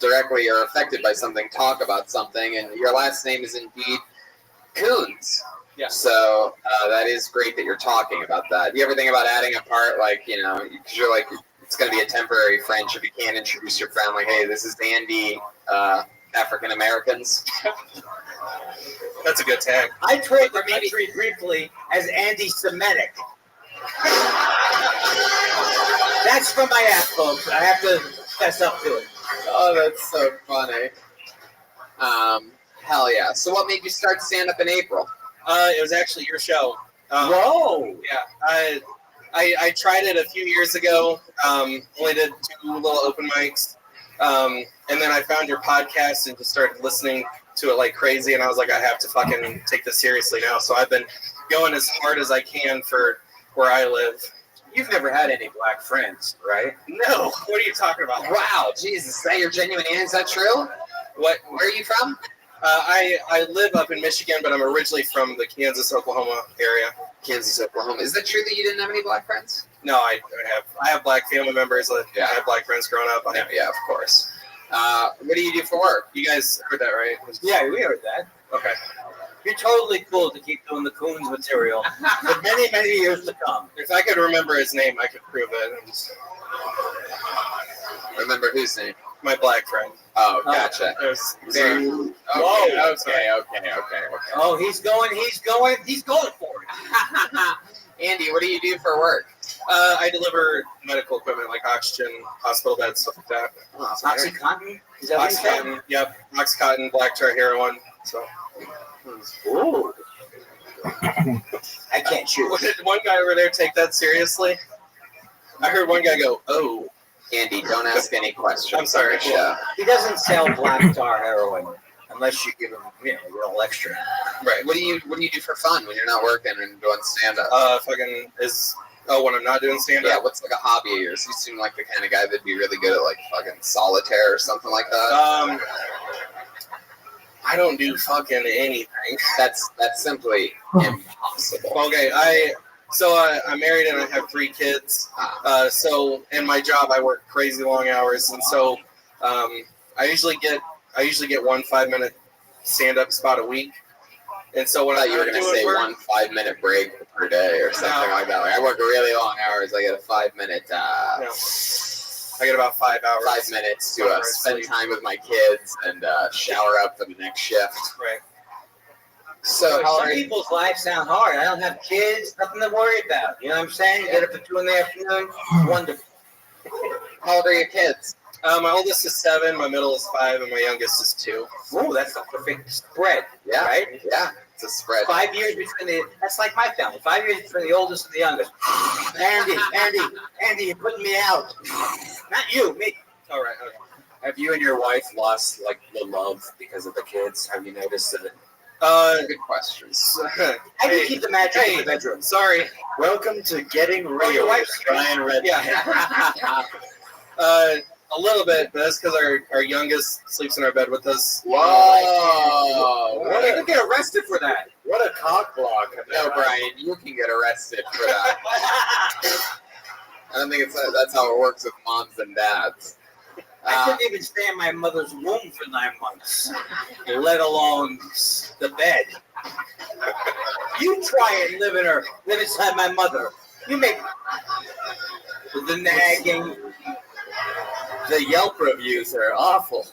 directly are affected by something talk about something, and your last name is indeed Coons.
Yeah.
So that is great that you're talking about that. You ever think about adding a part, like, you know, because you're like, it's going to be a temporary friendship. You can't introduce your friend like, hey, this is Andy, African Americans.
That's a good tag.
I tried the country briefly as anti-Semitic. That's from my app, folks. I have to fess up to it.
Oh, that's so funny. Hell yeah. So what made you start stand-up in April?
It was actually your show.
Whoa!
Yeah, I tried it a few years ago. Only did 2 little open mics, and then I found your podcast and just started listening to it like crazy. And I was like, I have to fucking take this seriously now. So I've been going as hard as I can for where I live.
You've never had any black friends, right?
No, what are you talking about?
Wow, Jesus, is that your genuine answer? Is that true?
What?
Where are you from?
I live up in Michigan, but I'm originally from the Kansas, Oklahoma area.
Kansas, Oklahoma. Is that true that you didn't have any black friends?
No, I have black family members.
Yeah.
I have black friends growing up.
Yeah, of course. What do you do for work?
You guys heard that, right?
Yeah, we heard that.
Okay.
You're totally cool to keep doing the Coons material for many, many years to come.
If I could remember his name, I could prove it.
Remember whose name?
My black friend.
Oh, gotcha.
Very.
Okay.
Oh, he's going for it.
Andy, what do you do for work?
I deliver medical equipment like oxygen, hospital beds, stuff like that.
Oh,
Oxycontin? Is that what you said?
Oxycontin, yep. Oxycontin, black tar heroin. So.
Ooh. I can't choose.
Did one guy over there take that seriously? I heard one guy go, "Oh,
Andy, don't ask any questions.
I'm sorry.
on the show.
He doesn't sell black tar heroin unless you give him, a little extra.
right."
What do you do for fun when you're not working and doing stand up?
Fucking is. Oh, when I'm not doing stand
Yeah,
up.
what's like a hobby of yours? You seem like the kind of guy that'd be really good at like fucking solitaire or something like that.
I don't do fucking anything.
That's simply impossible.
Okay, I'm married and I have 3 kids. So in my job I work crazy long hours, and so I usually get 1 5-minute stand up spot a week. And so when
I
I
thought you were going to say
work,
1 5-minute break per day or something like that. Like, I work really long hours. I get a 5-minute.
I get about 5 hours.
5 minutes to spend time with my kids and shower up for the next shift.
Right.
So how
Some
are you?
people's lives sound hard. I don't have kids, nothing to worry about. You know what I'm saying? Get up at 2 in the afternoon. Wonderful.
How old are your kids?
My oldest is 7, my middle is 5, and my youngest is 2.
Ooh, that's the perfect spread.
Yeah,
Right?
Yeah, it's a spread.
5 years between that's like my family. 5 years between the oldest and the youngest. Andy, you're putting me out. Not you, me.
All right. Okay.
Have you and your wife lost like the love because of the kids? Have you noticed that?
Good questions.
How do you keep the magic in the bedroom?
Sorry.
Welcome to Getting Real.
your wife's
with Brian Red.
Yeah. A little bit, but that's because our youngest sleeps in our bed with us.
Whoa!
You could get arrested for that. What a cock block.
No, Brian, you can get arrested for that. I don't think that's how it works with moms and dads.
I couldn't even stay in my mother's womb for 9 months, let alone the bed. You try and live inside my mother. You make the nagging.
The Yelp reviews are awful.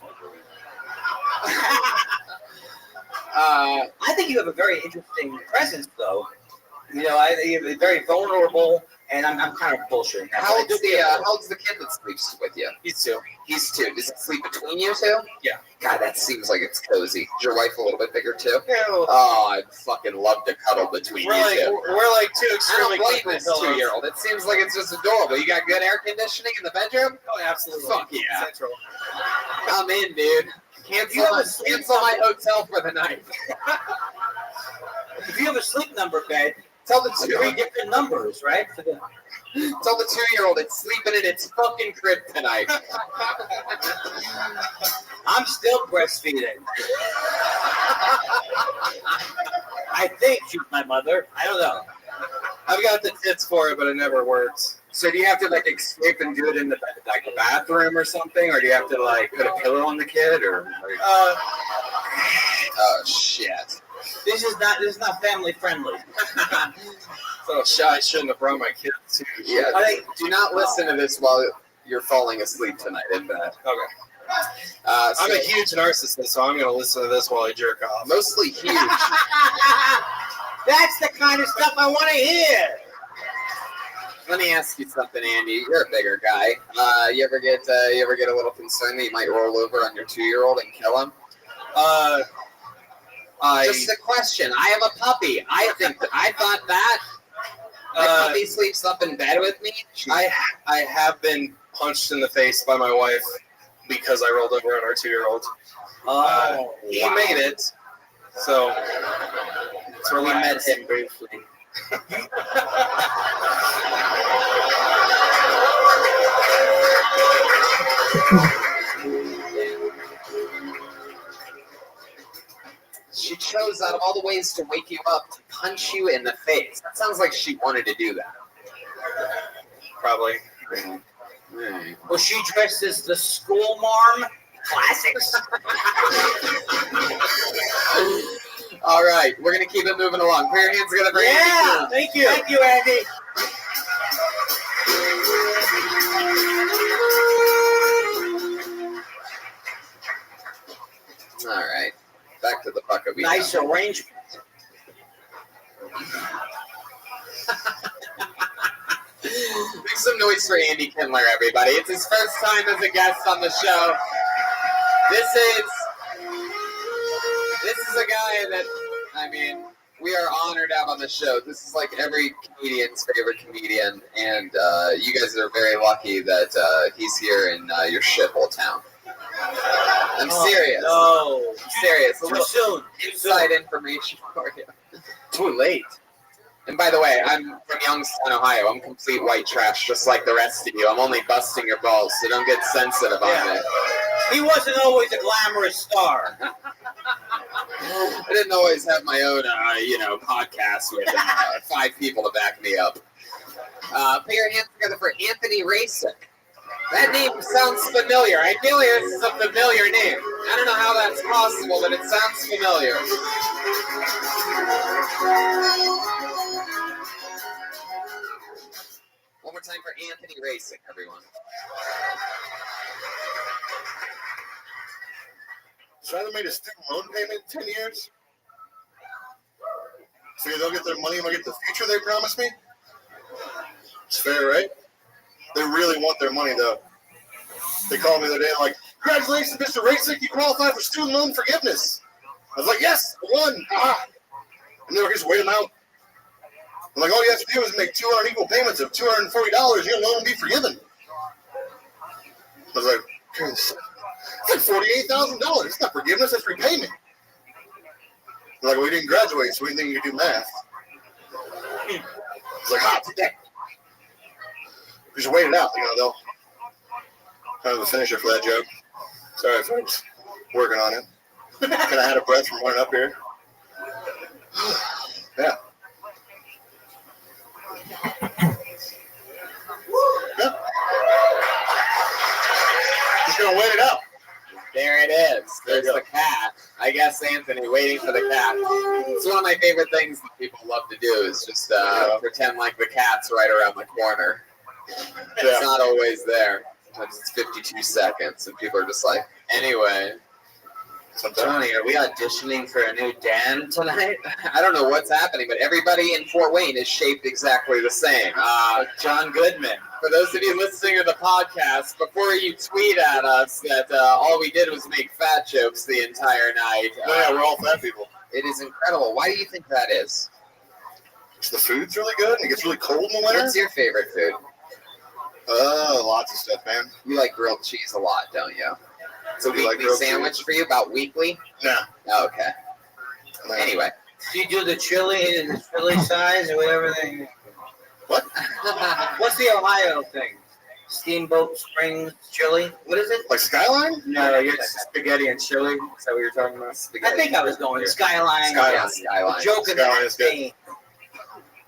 I think you have a very interesting presence, though. You're very vulnerable, and I'm kind of bullshitting.
How old's the kid that sleeps with you?
He's 2.
He's 2. Does it sleep between you two?
Yeah.
God, that seems like it's cozy. Is your wife a little bit bigger too?
Yeah, well,
Oh, I'd fucking love to cuddle between you two.
we're like 2
I
extremely
don't blame
comfortable
this
pillows.
2-year-old. It seems like it's just adorable. You got good air conditioning in the bedroom?
Oh, absolutely.
Fuck yeah.
Central.
I'm in, dude. Cancel my hotel for the night.
If you have a sleep number bed,
Tell the
3 different numbers, right?
Tell the 2-year-old it's sleeping in its fucking crib tonight.
I'm still breastfeeding. I think she's my mother. I don't know.
I've got the tits for it, but it never works.
So do you have to like escape and do it in the bathroom or something, or do you have to like put a pillow on the kid, or? Like...
Oh shit.
This is not family friendly.
So I shouldn't have brought my kids too.
Yeah. Do not listen to this while you're falling asleep tonight in bed.
Okay.
So
I'm a huge narcissist, so I'm going to listen to this while I jerk off.
mostly huge.
That's the kind of stuff I want to hear.
Let me ask you something, Andy. You're a bigger guy. You ever get a little concerned that you might roll over on your 2-year-old and kill him? Just a question. I have a puppy. I thought that. My puppy sleeps up in bed with me.
I have been punched in the face by my wife because I rolled over on our 2-year-old. He made it, so it's
We met him briefly. She chose out of all the ways to wake you up to punch you in the face. That sounds like she wanted to do that.
probably.
Was she dressed as the school marm? Classics.
All right, we're gonna keep it moving along. Put your hands together for
Yeah,
Andy.
thank you. Thank you, Andy.
All right, back to the bucket.
Nice arrangement.
Make some noise for Andy Kindler, everybody. It's his first time as a guest on the show. This is a guy that, I mean, We are honored to have on the show. This is like every comedian's favorite comedian, and you guys are very lucky that he's here in your shithole town. I'm serious.
No.
I'm serious. A
Too
little
soon.
inside information for you.
Too late.
And by the way, I'm from Youngstown, Ohio. I'm complete white trash, just like the rest of you. I'm only busting your balls, so don't get sensitive on me.
He wasn't always a glamorous star.
I didn't always have my own, podcast with 5 people to back me up. Put your hands together for Anthony Rasick. That name sounds familiar. I feel like this is a familiar name. I don't know how that's possible, but it sounds familiar. One more time for Anthony Rasick, everyone.
So I haven't made a student loan payment in 10 years. So they'll get their money and they'll get the future they promised me. It's fair, right? They really want their money, though. They called me the other day like, "Congratulations, Mr. Rasick, you qualify for student loan forgiveness." I was like, "Yes, I won." And they were just waiting out. I'm like, "All you have to do is make 200 equal payments of $240. Your loan will be forgiven." I was like, "It's like $48,000. It's not forgiveness, it's repayment." They're like, "Well, you didn't graduate, so we didn't think you could do math." It's like, today. Just wait it out, they'll kind of a finisher for that joke. Sorry, folks. Working on it. Kind of had a breath from running up here. Yeah. Just gonna wait it out.
There it is. There's the cat. I guess Anthony waiting for the cat. It's one of my favorite things that people love to do is just pretend like the cat's right around the corner. It's not always there. Sometimes it's 52 seconds, and people are just like, anyway.
Johnny, are we auditioning for a new Dan tonight?
I don't know what's happening, but everybody in Fort Wayne is shaped exactly the same.
John Goodman.
For those of you listening to the podcast, before you tweet at us that all we did was make fat jokes the entire night.
Yeah, we're all fat people.
It is incredible. Why do you think that is?
The food's really good, and it gets really cold in the winter.
What's your favorite food?
Lots of stuff, man.
You like grilled cheese a lot, don't you? It's a
You like
weekly
grilled
sandwich
cheese?
for you, about weekly?
No.
Oh, okay.
No.
Anyway.
Do you do the chili and the chili size or whatever they...
What?
What's the Ohio thing? Steamboat Springs chili? What is it?
Like Skyline?
No, you're spaghetti and chili. Is that what you're talking about?
I think I was going Skyline.
Yeah, Skyline.
Joking.
Skyline is good.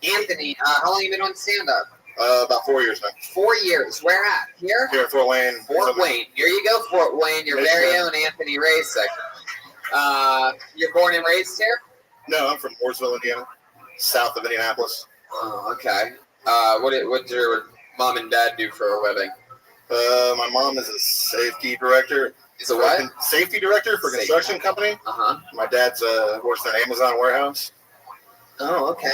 Anthony, how long have you been on stand-up?
About 4 years now.
4 years. Where at? Here?
Here in Fort Wayne.
Fort Wayne. Here you go, Fort Wayne. Your very own Anthony Rasick. You're born and raised here?
No, I'm from Mooresville, Indiana, south of Indianapolis.
Oh, okay. What did your mom and dad do for a living?
My mom is a safety director.
Is a what?
Safety director for a construction company.
Uh-huh.
My dad's works in an Amazon warehouse.
Oh, okay.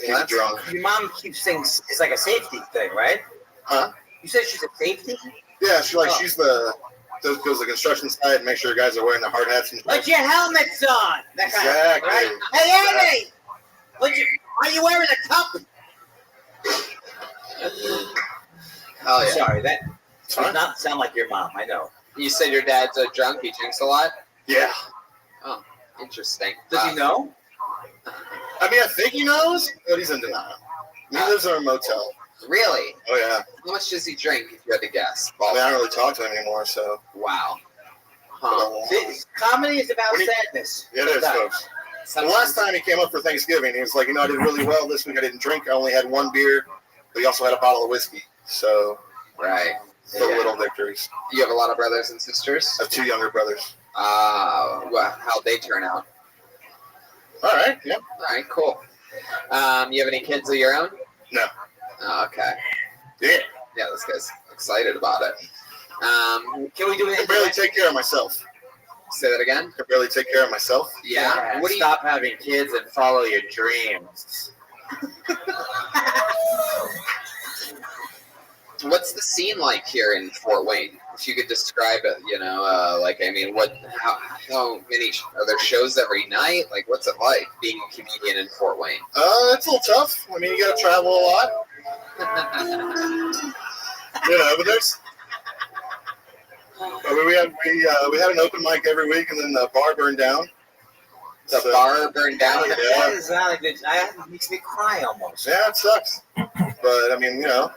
He's drunk.
Your mom keeps things, it's like a safety thing, right?
Huh?
You said she's a safety?
Yeah, she's goes to the construction site and make sure guys are wearing the hard hats and
Put your helmets on! That kind
Exactly.
of thing, right? Hey, Andy! Are you wearing a cup?
Oh, yeah.
Sorry, that
Fine.
does not sound like your mom, I know.
You said your dad's a drunk. He drinks a lot?
Yeah.
Oh, interesting.
Does he know?
I mean, I think he knows, but he's in denial. He lives in a motel.
Really?
Oh, yeah.
How much does he drink, if you had to guess?
I mean, I don't really talk to him anymore, so.
Wow. Huh.
Comedy is about
What do you-
sadness.
It is, folks. The last time he came up for Thanksgiving, he was like, I did really well this week. I didn't drink. I only had 1 beer, but he also had a bottle of whiskey. So,
Right.
the little victories.
You have a lot of brothers and sisters?
I have 2 younger brothers.
How'd they turn out?
All right, yeah.
All right, cool. You have any kids of your own?
No.
Oh, okay.
Yeah.
Yeah, this guy's excited about it.
Can we do
I
it?
can barely take care of myself.
Say that again?
I can barely take care of myself.
Yeah. What do you?
Stop having kids and follow your dreams.
What's the scene like here in Fort Wayne? If you could describe it, how many are there shows every night? Like, what's it like being a comedian in Fort Wayne?
It's a little tough. I mean, you got to travel a lot. But there's. We had an open mic every week, and then the bar burned down.
The bar burned down.
That is not a good. It makes me cry almost.
Yeah, it sucks. But I mean, we have.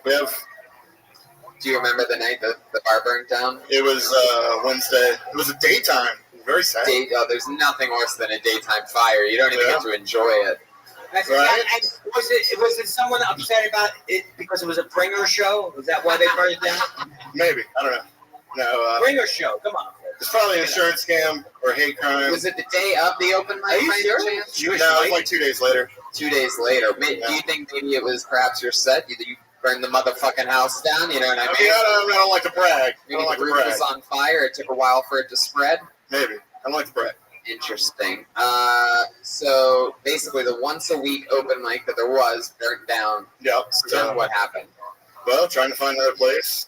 Do you remember the night that the bar burned down?
It was Wednesday. It was a daytime. Very sad.
There's nothing worse than a daytime fire. You don't even get to enjoy it.
Right? And was it someone upset about it because it was a bringer show? Was that why they burned it down?
Maybe. I don't know. No.
Bringer show. Come on.
It's probably an insurance scam or hate crime.
Was it the day of the open mic?
Are you serious?
No, it was like 2 days later.
2 days later. Do you think maybe it was perhaps your set? You burned the motherfucking house down? You know what I mean?
I don't like to brag.
Maybe the roof was on fire. It took a while for it to spread.
Maybe. I don't like to brag.
Interesting. So basically, the once a week open mic that there was burnt down.
Yep.
So then what happened?
Well, trying to find another place.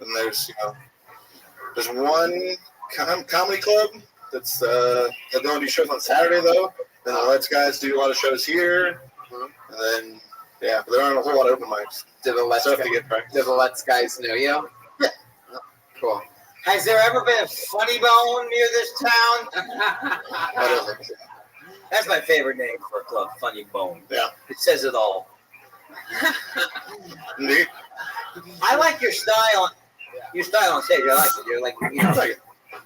And there's one comedy club that's they don't do shows on Saturday though. Then the Let's guys do a lot of shows here. And then but there aren't a whole lot of open mics.
Did the Let's guys know you?
Yeah.
Oh, cool.
Has there ever been a funny bone near this town? That's my favorite name for a club, Funny Bone.
Yeah.
It says it all.
Indeed.
I like your style. Your style on stage. I like it. You're like,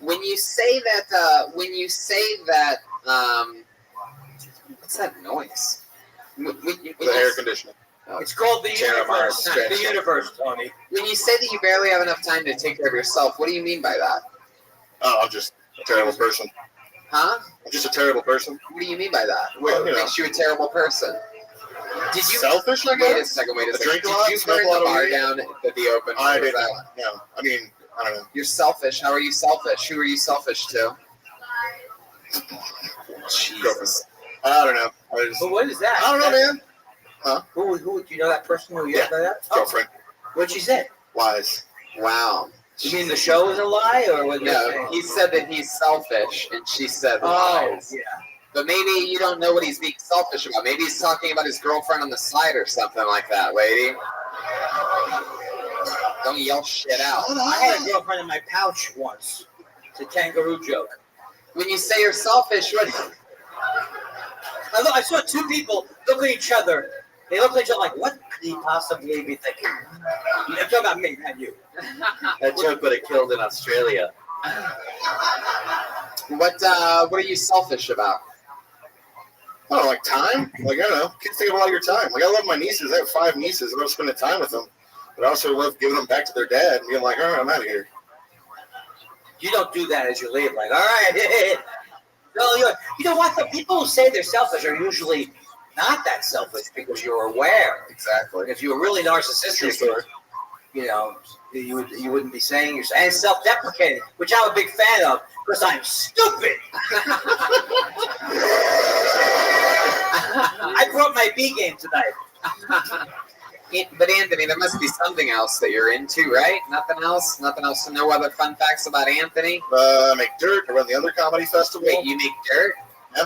When you say that, what's that noise?
The air conditioning.
it's called the universe. The universe, Tony.
When you say that you barely have enough time to take care of yourself, what do you mean by that?
Oh, I'm just a terrible person.
Huh?
I'm just a terrible person.
What do you mean by that?
Well,
What makes you a terrible person? Did you
selfish? I guess.
Wait a second.
Drink a lot,
Did you
smoke
burn
a lot
the
of
bar
weed?
down at the open?
I
Or was
did
that-
not. No. I mean, I don't know.
You're selfish. How are you selfish? Who are you selfish to? Jesus.
I don't know.
But what is that?
I don't know, man.
Who do you know that person who
Yeah.
said that?
Girlfriend.
What'd she say?
Lies.
Wow.
You mean the show is a lie, or what?
No, he said that he's selfish, and she said
Oh,
lies.
yeah.
But maybe you don't know what he's being selfish about. Maybe he's talking about his girlfriend on the side or something like that, lady. Don't yell shit out.
I had a girlfriend in my pouch once. It's a kangaroo joke.
When you say you're selfish, what?
I saw two people look at each other. They looked at each other like, what could he possibly be thinking? I'm talking about me, not you.
That joke would have killed in Australia.
What are you selfish about?
I don't know, like time. Like, I don't know. Kids think about your time. Like, I love my nieces. I have 5 nieces. I love spending time with them. But I also love giving them back to their dad and being like, all right, I'm out of here.
You don't do that as you leave. Like, all right. No, you know what? The people who say they're selfish are usually not that selfish because you're aware.
Exactly.
If you were really narcissistic, you wouldn't be saying you're and self-deprecating, which I'm a big fan of because I'm stupid. I brought my B game tonight.
But Anthony, there must be something else that you're into, right? Nothing else? Nothing else? No other fun facts about Anthony?
I make dirt. I run the other comedy festival.
Wait, you make dirt?
Yeah.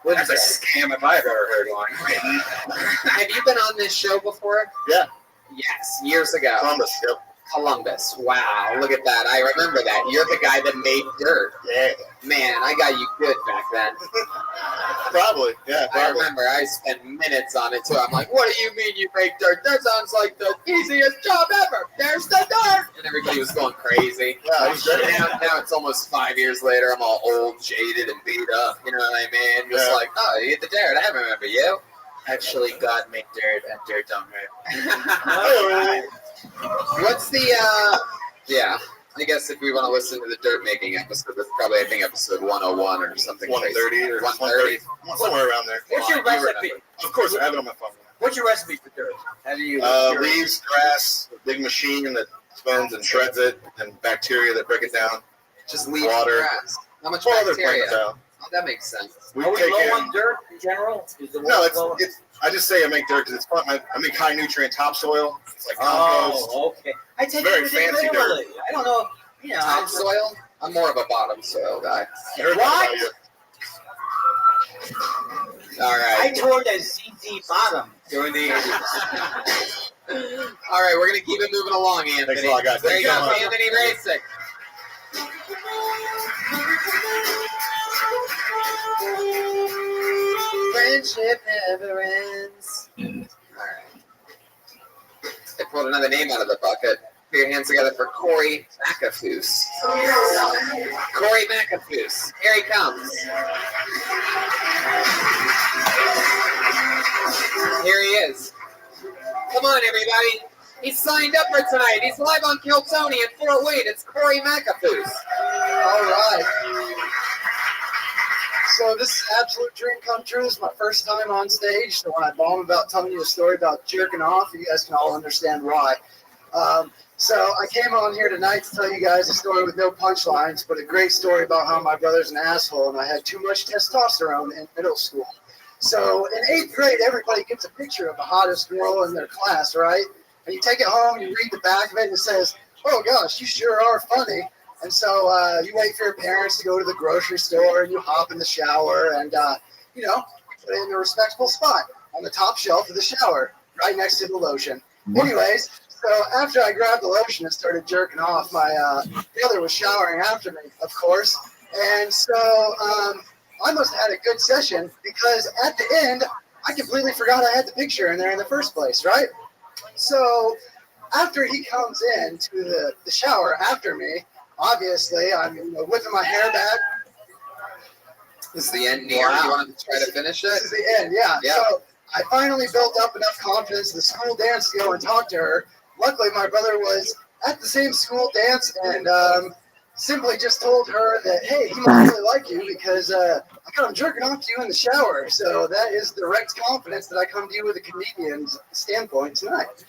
That's a scam if I've ever heard one.
Have you been on this show before?
Yeah.
Yes, years ago.
Columbus. Yep.
Columbus. Wow, look at that. I remember that. You're the guy that made dirt.
Yeah.
Man, I got you good back then.
Probably. Yeah.
I
Probably.
remember I spent minutes on it too. I'm like, what do you mean you make dirt? That sounds like the easiest job ever. There's the dirt. And everybody was going crazy.
Yeah, he's great.
Now it's almost 5 years later. I'm all old, jaded, and beat up. You know what I mean? Just like, oh, you hit the dirt. I remember you.
Actually, God made dirt and dirt don't hurt.
What's the, I guess if we want to listen to the dirt making episode, that's probably, I think, episode 101 or something.
130 or
130.
Somewhere around there.
What's your recipe?
Of course, I have it on my phone.
What's your recipe for dirt? How do you?
Leaves, grass, a big machine that spins and shreds it, and bacteria that break it down.
Just leave
Water.
grass. How much
What other
bacteria?
plants out?
Oh, that makes sense.
Are we low on dirt in general? Is the
No,
low?
it's. I just say I make dirt because it's fun. I make high nutrient topsoil. It's like compost.
Oh, okay. I take
Very
everything
fancy dirt.
literally. I don't know. You know,
Topsoil? I'm more of a bottom soil guy.
I heard that about you.
All
I
right.
toured as ZZ Bottom during the 80s.
All right, we're going to keep it moving along, Anthony.
Thanks a lot, guys.
There you
Thanks
go,
so much.
Anthony Racing. Friendship never ends. All right. I pulled another name out of the bucket. Put your hands together for Corey McAfoose. Corey McAfoose. Here he comes. Here he is. Come on, everybody. He's signed up for tonight. He's live on Kill Tony in Fort Wayne. It's Corey McAfoose.
All right. So this is an absolute dream come true. This is my first time on stage. So when I bomb about telling you a story about jerking off, you guys can all understand why. So I came on here tonight to tell you guys a story with no punchlines, but a great story about how my brother's an asshole and I had too much testosterone in middle school. So in 8th grade, everybody gets a picture of the hottest girl in their class, right? And you take it home, you read the back of it, and it says, "Oh gosh, you sure are funny." And so you wait for your parents to go to the grocery store, and you hop in the shower, and put it in a respectable spot on the top shelf of the shower, right next to the lotion. Anyways, so after I grabbed the lotion and started jerking off, my brother was showering after me, of course. And so I must have had a good session because at the end, I completely forgot I had the picture in there in the first place, right? So after he comes in to the shower after me, obviously I'm whipping my hair back.
This is the end near.
Wow.
You want to try to finish it?
This is the end, yeah. So I finally built up enough confidence in the school dance to go and talk to her. Luckily, my brother was at the same school dance and simply just told her that, hey, he must really like you because I got him jerking off to you in the shower. So that is direct confidence that I come to you with a comedian's standpoint tonight.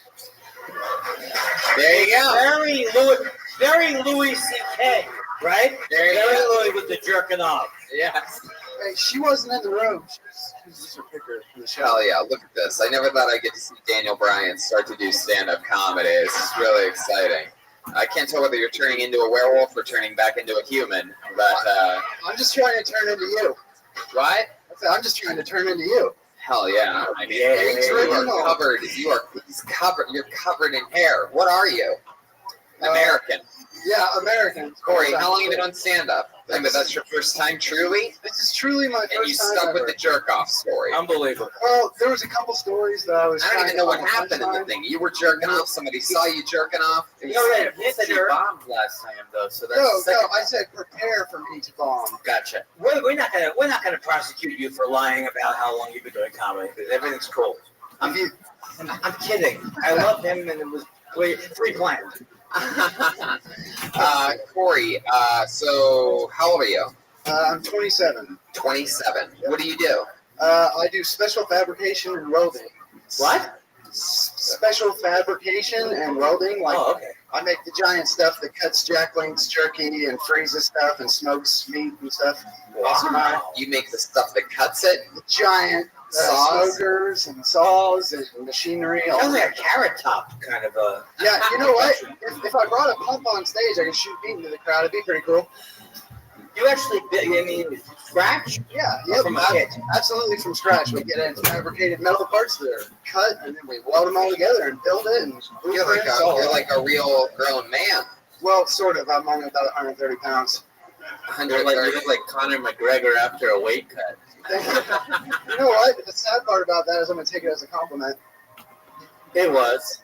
There you go.
Very Louis C.K., right?
There you
Very
go.
Louis with the jerking off.
Yes.
Hey, she wasn't in the room. She was just a picker in the shower.
Hell yeah, look at this. I never thought I'd get to see Daniel Bryan start to do stand-up comedy. This is really exciting. I can't tell whether you're turning into a werewolf or turning back into a human, but
I'm just trying to turn into you.
what?
I'm just trying to turn into you.
Hell yeah. I mean,
Yeah,
you are covered. You're covered in hair. What are you? American.
Yeah, American.
Corey, how long have you been on stand-up? I mean, that's your first time, truly?
This is truly my
And you
first time
stuck with
ever.
the jerk-off story.
Unbelievable.
Well, there was a couple stories that I was
I don't
trying
even
to
know what
find
happened in the
punchline.
thing. You were jerking off. Somebody saw you jerking off.
You already admitted
You bombed last time though, so that's the
No,
second
I said prepare for me to bomb.
Gotcha.
We're not gonna prosecute you for lying about how long you've been doing comedy. Everything's cool. I'm kidding. I love him, and it was pre-planned.
Corey, so how old are you?
I'm 27.
27. What do you do?
I do special fabrication and welding.
What?
Special fabrication and welding. Like
Oh, okay.
I make the giant stuff that cuts Jack Link's jerky and freezes stuff and smokes meat and stuff.
Wow.
You make the stuff that cuts it?
The giant
Saws?
smokers and saws and machinery. all
Sounds like
that.
a carrot top kind of a.
Yeah, you know what? If I brought a pump on stage, I could shoot meat into the crowd. It'd be pretty cool.
You actually, scratch?
Yeah, yep,
From a kit.
absolutely from scratch. We get in fabricated metal parts that are cut, and then we weld them all together and build it. And
You're like a real grown man.
well, sort of. I'm only about 130 pounds.
You look like Conor McGregor after a weight cut.
You know what? The sad part about that is I'm gonna take it as a compliment.
It was.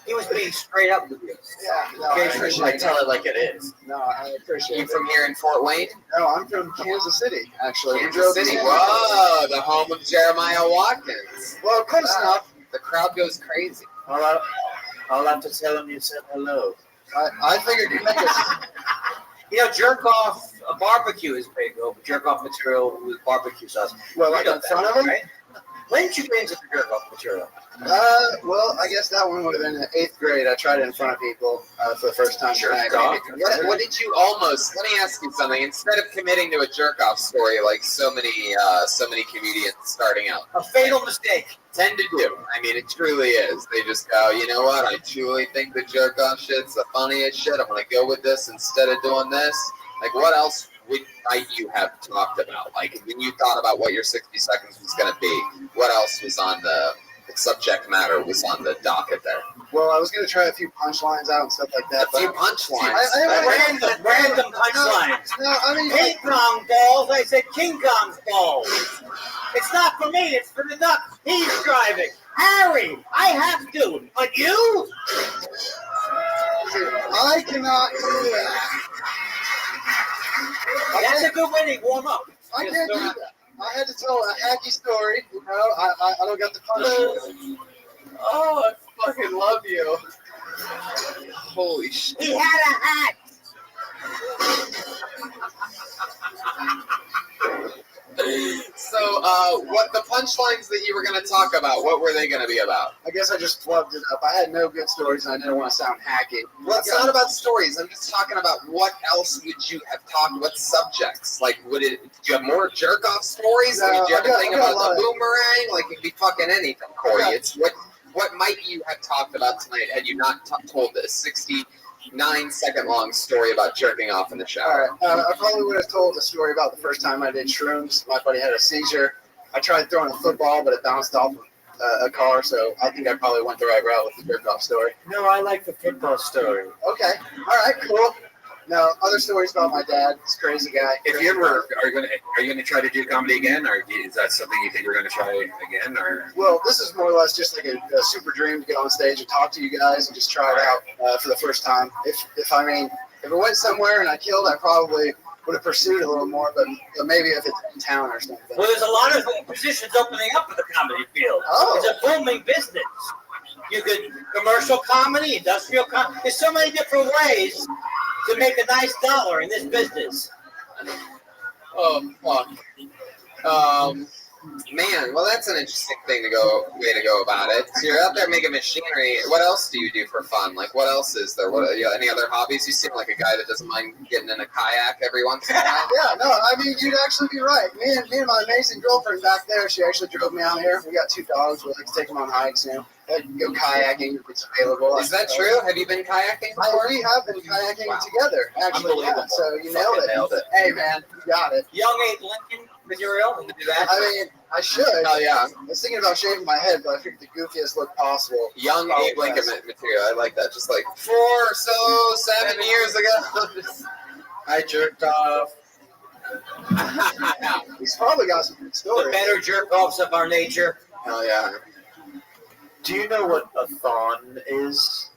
He was being straight up with you.
Yeah, no, I
Okay,
appreciate
like
it.
tell it like it is.
No, I appreciate
You
it.
from here in Fort Wayne?
No, I'm from Kansas City, actually. We
Kansas
drove
City.
to-
Whoa, the home of Jeremiah Watkins.
Well, close enough.
The crowd goes crazy.
I'll have to tell him you said hello.
I figured you'd make us.
Jerk off a barbecue is big. Jerk off material with barbecue sauce.
Well,
You
like
know
in
that,
front of him?
right? When did you get into the jerk-off material?
Well, I guess that one would have been in 8th grade. I tried it in front of people for the first time.
What did you almost? Let me ask you something. Instead of committing to a jerk off story like so many comedians starting out,
A fatal mistake.
tend to do. I mean, it truly is. They just go, you know what? I truly think the jerk off shit's the funniest shit. I'm gonna go with this instead of doing this. Like, what else might you have talked about? Like, when you thought about what your 60 seconds was gonna be, what else was on the subject matter was on the docket there?
Well, I was going to try a few punchlines out and stuff like that.
A few punchlines.
Random punchlines.
No, I mean,
King Kong balls. I said King Kong's balls. It's not for me. It's for the duck. He's driving. Harry, I have to. But you?
I cannot do that.
That's a good way to warm up.
I can't do that. I had to tell a hacky story. You know, I don't got the punch.
Oh, I fucking love you. Holy shit.
He had a hat.
So, what the punchlines that you were going to talk about, what were they going to be about?
I guess I just flubbed it up. I had no good stories and I didn't want to sound hacky.
Well, it's not about stories. I'm just talking about what else would you have talked, what subjects? Like, did you have more jerk-off stories?
No,
Or did you have a thing about the
of...
boomerang? Like, it could be fucking anything, Corey. It's what might you have talked about tonight had you not told the 69-second long story about jerking off in the shower?
All right. I probably would have told a story about the first time I did shrooms. My buddy had a seizure. I tried throwing a football, but it bounced off a car, so I think I probably went the right route with the jerk-off story.
No, I like the football story.
Okay. All right, cool. Now, other stories about my dad. This crazy guy.
If you ever are you going to try to do comedy again, or is that something you think you're going to try again, or?
Well, this is more or less just like a super dream to get on stage and talk to you guys and just try it out for the first time. If it went somewhere and I killed, I probably would have pursued it a little more. But maybe if it's in town or something.
Well, there's a lot of positions opening up in the comedy field.
Oh.
It's a booming business. You could commercial comedy, industrial comedy. There's so many different ways to make a nice dollar in this business.
Oh, fuck. Man, well, that's an interesting way to go about it. So you're out there making machinery. What else do you do for fun? Like, what else is there? Any other hobbies? You seem like a guy that doesn't mind getting in a kayak every once in a while.
Yeah, no, I mean, you'd actually be right. Me and my amazing girlfriend back there, she actually drove me out here. We got 2 dogs. We like to take them on hikes, you know. Go kayaking if it's available.
Is that true? Have you been kayaking?
We have been kayaking together, actually. Yeah, so you nailed it. Hey, man, you got it.
Young Abe Lincoln material, you can do that.
I mean, I should.
Hell yeah.
I was thinking about shaving my head, but I figured the goofiest look possible.
Young Abe Lincoln material. I like that. Just like 7 years ago.
I jerked off.
He's probably got some good
The
stories.
better jerk-offs of our nature.
Hell yeah.
Do you know what a thon is?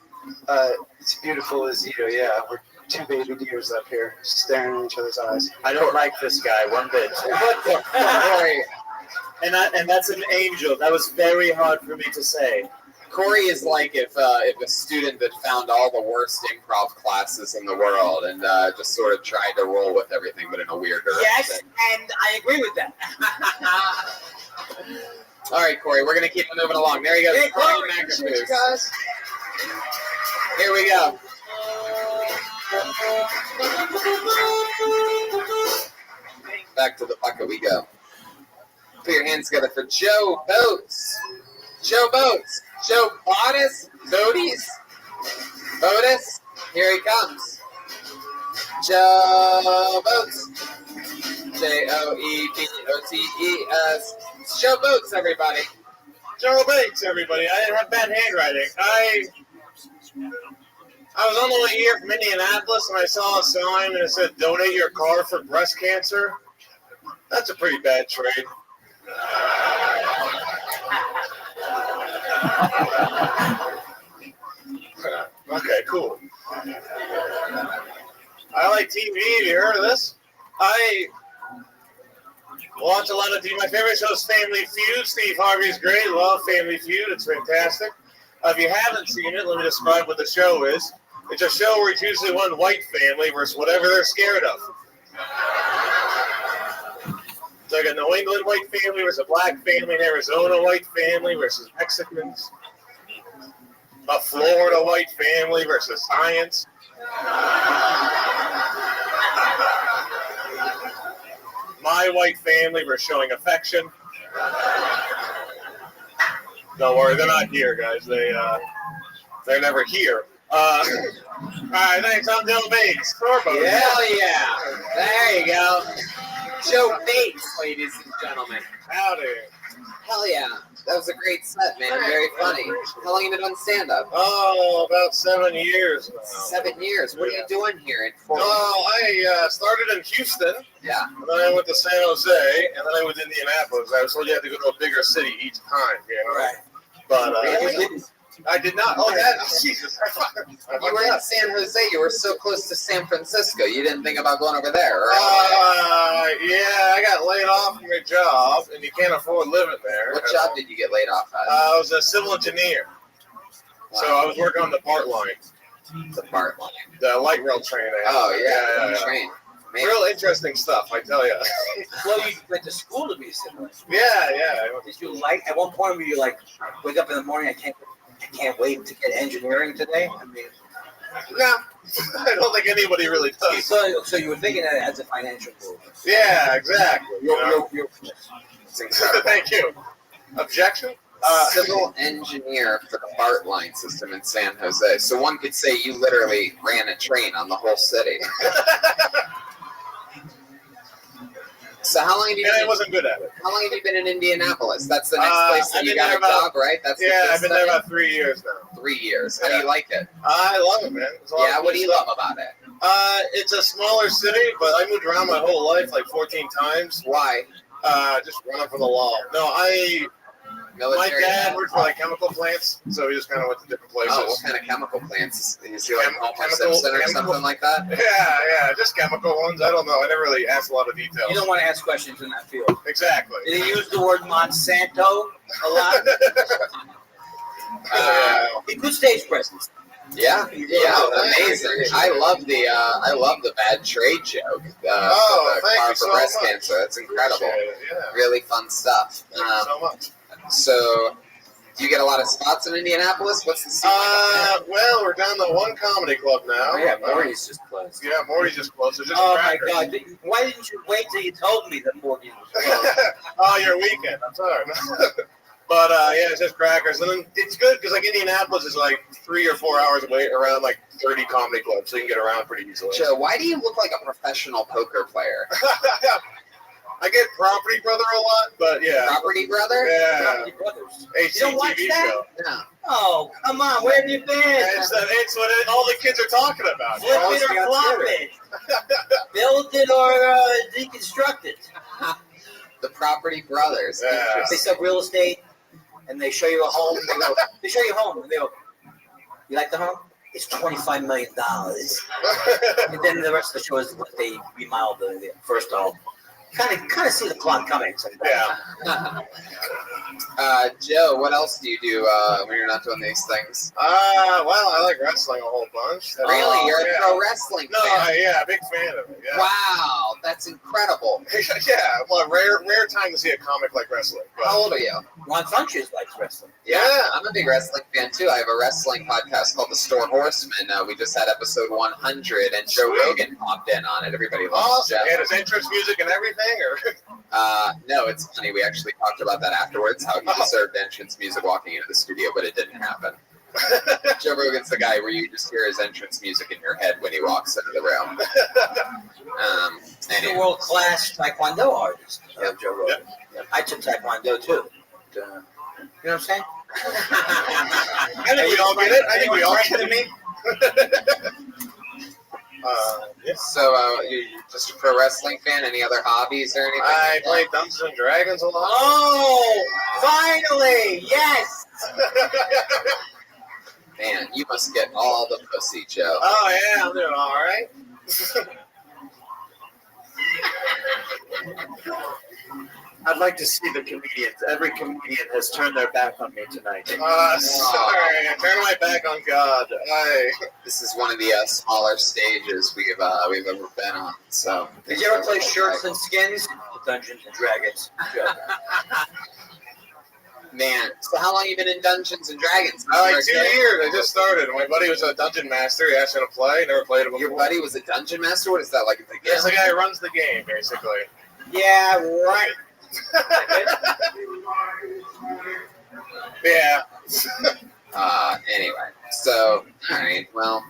It's beautiful as you. Yeah, we're 2 baby deers up here, staring in each other's eyes.
I don't like this guy one bit.
Corey,
And that's an angel. That was very hard for me to say.
Corey is like if a student that found all the worst improv classes in the world and just sort of tried to roll with everything, but in a weird direction.
Yes, and I agree with that.
All right, Corey, we're gonna keep moving along. There you go.
Hey,
Corey
Corey,
Appreciate you guys.
Here we go. Back to the bucket we go. Put your hands together for Joe Boats. Joe Boats. Joe Botis. Botis. Here he comes. Joe Boats. Joebeotes. It's Joe Boats, everybody.
Joe Bates, everybody. I didn't have bad handwriting. I was on the way here from Indianapolis and I saw a sign that said donate your car for breast cancer. That's a pretty bad trade. Okay, cool. I like TV. Have you heard of this? I watch a lot of TV. My favorite show is Family Feud. Steve Harvey's great. Love Family Feud. It's fantastic. If you haven't seen it, let me describe what the show is. It's a show where it's usually one white family versus whatever they're scared of. It's like a New England white family versus a black family, an Arizona white family versus Mexicans, a Florida white family versus science. My white family versus showing affection. Don't worry, they're not here, guys. They're never here. All right, thanks. I'm Dale Bates. Storbo.
Hell yeah. There you go. Joe Bates, ladies and gentlemen.
Howdy.
Hell yeah. That was a great set, man. Very funny. How long have you been on stand-up?
Oh, about 7 years now.
7 years. What are you doing here in Fort?
Oh, I started in Houston,
Yeah.
and then I went to San Jose, and then I went to Indianapolis. I was told you had to go to a bigger city each time, you know?
Right.
But
Really?
I did not. Oh, that, Jesus.
You were in San Jose. You were so close to San Francisco. You didn't think about going over there, or
Yeah, I got laid off from a job, and you can't afford living there.
what job did you get laid off at?
I was a civil engineer. So I was working on the BART line,
The BART line.
the light rail train.
Oh
yeah.
train. Man.
Real interesting stuff, I tell you.
Well, you went to school to be a civil engineer.
Yeah.
Did you like, at one point, were you like, wake up in the morning, I can't wait to get engineering today? I mean,
No, I don't think anybody really does.
so you were thinking of it as a financial move.
Yeah, exactly.
You're
It's incredible.
Thank you. Objection?
Civil engineer for the BART line system in San Jose. So one could say you literally ran a train on the whole city. So how long have you
And I
been?
wasn't good at it.
How long have you been in Indianapolis? That's the next place that
I've
you
been
got
there
a
about-
job, right? That's
Yeah, I've been there
study?
about 3 years now.
3 years. How do
Yeah.
you like it?
I love it, man. It's a lot
Yeah.
of
What
good
do you
stuff.
love about it?
It's a smaller city, but I moved around my whole life like 14 times.
Why?
Just running from the law. No, my
Military.
dad worked for like chemical plants, so he just kind of went to different places.
Oh, what kind of chemical plants? Is he like Homer
Chemical-
Simpson or
chemical-
something like that?
Yeah, just chemical ones. I don't know. I never really asked a lot of details.
You don't want to ask questions in that field.
Exactly.
Did he use the word Monsanto a lot? He could stage presence.
Yeah, amazing. I love the bad trade joke.
Oh,
for the
thank
car
you
for
so
breast
much.
cancer. That's incredible.
Appreciate it, yeah.
Really fun stuff.
Thank you so much.
So, do you get a lot of spots in Indianapolis? What's the scene like?
Well, we're down to one comedy club now.
Morty's just closed.
Yeah, Morty's just closed. It's just
Oh
crackers.
my God! Why didn't you wait till you told me that Morty was closed?
Oh, your weekend. I'm sorry. But yeah, it's just crackers, and then it's good because like Indianapolis is like 3 or 4 hours away, around like 30 comedy clubs, so you can get around pretty easily.
Joe, why do you look like a professional poker player?
I get Property Brother a lot, but yeah.
Property Brother?
Yeah.
Property Brothers.
HGTV
You don't watch that?
show.
No.
Oh, come on! Where have you been?
It's what all the kids are talking about.
Flip it or flop it. Build it or deconstruct it.
The Property Brothers.
Yeah.
They
Interesting.
sell real estate, and they show you a home. And they show you a home, and they go, "You like the home? It's $25 million." And then the rest of the show is what they remodeled the first home. Kind of see the clock coming. Sometimes.
Yeah.
Joe, what else do you do when you're not doing these things?
Well, I like wrestling a whole bunch.
Really? You're
yeah.
a pro wrestling
No,
fan?
yeah, big fan of it. Yeah.
Wow, that's incredible.
Yeah, well, rare time to see a comic like wrestling. But,
How old are you?
Ron Funches likes wrestling.
Yeah, I'm a big wrestling fan too. I have a wrestling podcast called The Store Horsemen. We just had episode 100, and Joe
Sweet.
Rogan popped in on it. Everybody loves
awesome.
Joe.
He had his entrance music and everything, or
No, it's funny. We actually talked about that afterwards, how he deserved entrance music walking into the studio, but it didn't happen. Joe Rogan's the guy where you just hear his entrance music in your head when he walks into the room.
He's a
Anyway.
world-class Taekwondo artist,
Yep.
Joe Rogan. I took Taekwondo too. You know what I'm saying?
I think we all get it. I think we all get it. Yeah.
So, you're just a pro wrestling fan? Any other hobbies or anything?
I play Dungeons and Dragons a lot.
Oh, finally! Yes!
Man, you must get all the pussy, Joe.
Oh yeah, I'm doing all right.
I'd like to see the comedians. Every comedian has turned their back on me tonight.
Sorry, I turned my back on God.
This is one of the smaller stages we've ever been on. So,
Did you ever play Shirts and Skins? the Dungeons and Dragons joke.
Man, so how long you been in Dungeons and Dragons?
Like 2 years. I just started. My buddy was a dungeon master. He asked me to play. Never played it before.
Your buddy was a dungeon master? What is that, like?
It's the guy who runs the game, basically.
Yeah, right.
Yeah.
Anyway, so, all right, well,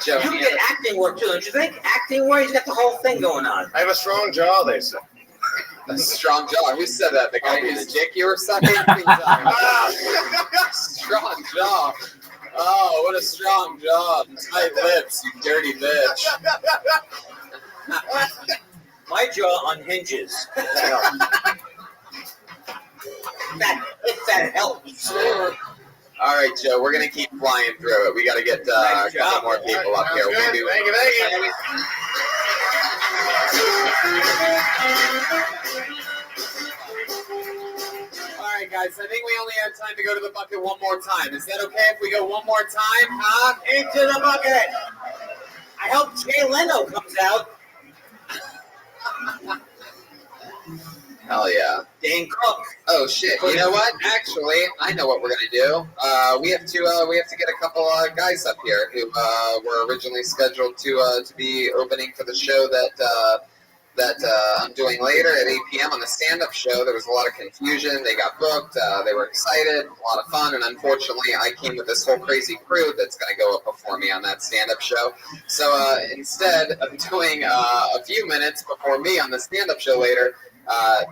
Joe.
You get acting work too, don't you think? Acting work, he's got the whole thing going on.
I have a strong jaw, they say.
A strong jaw. Who said that? The guy whose dick you were sucking? Strong jaw. Oh, what a strong jaw. Tight lips, you dirty bitch.
My jaw unhinges. That helps.
All right, Joe, we're going to keep flying through it. We got to get a couple more people up here.
Thank you.
All right, guys, I think we only have time to go to the bucket one more time. Is that okay if we go one more time, huh?
Into the bucket. I hope Jay Leno comes out.
Hell yeah.
Dane Cook.
Oh shit! You know what? Actually, I know what we're gonna do. We have to get a couple guys up here who were originally scheduled to be opening for the show that I'm doing later at 8 p.m. on the stand-up show. There was a lot of confusion. They got booked. They were excited, a lot of fun, and unfortunately, I came with this whole crazy crew that's going to go up before me on that stand-up show. So instead of doing a few minutes before me on the stand-up show later,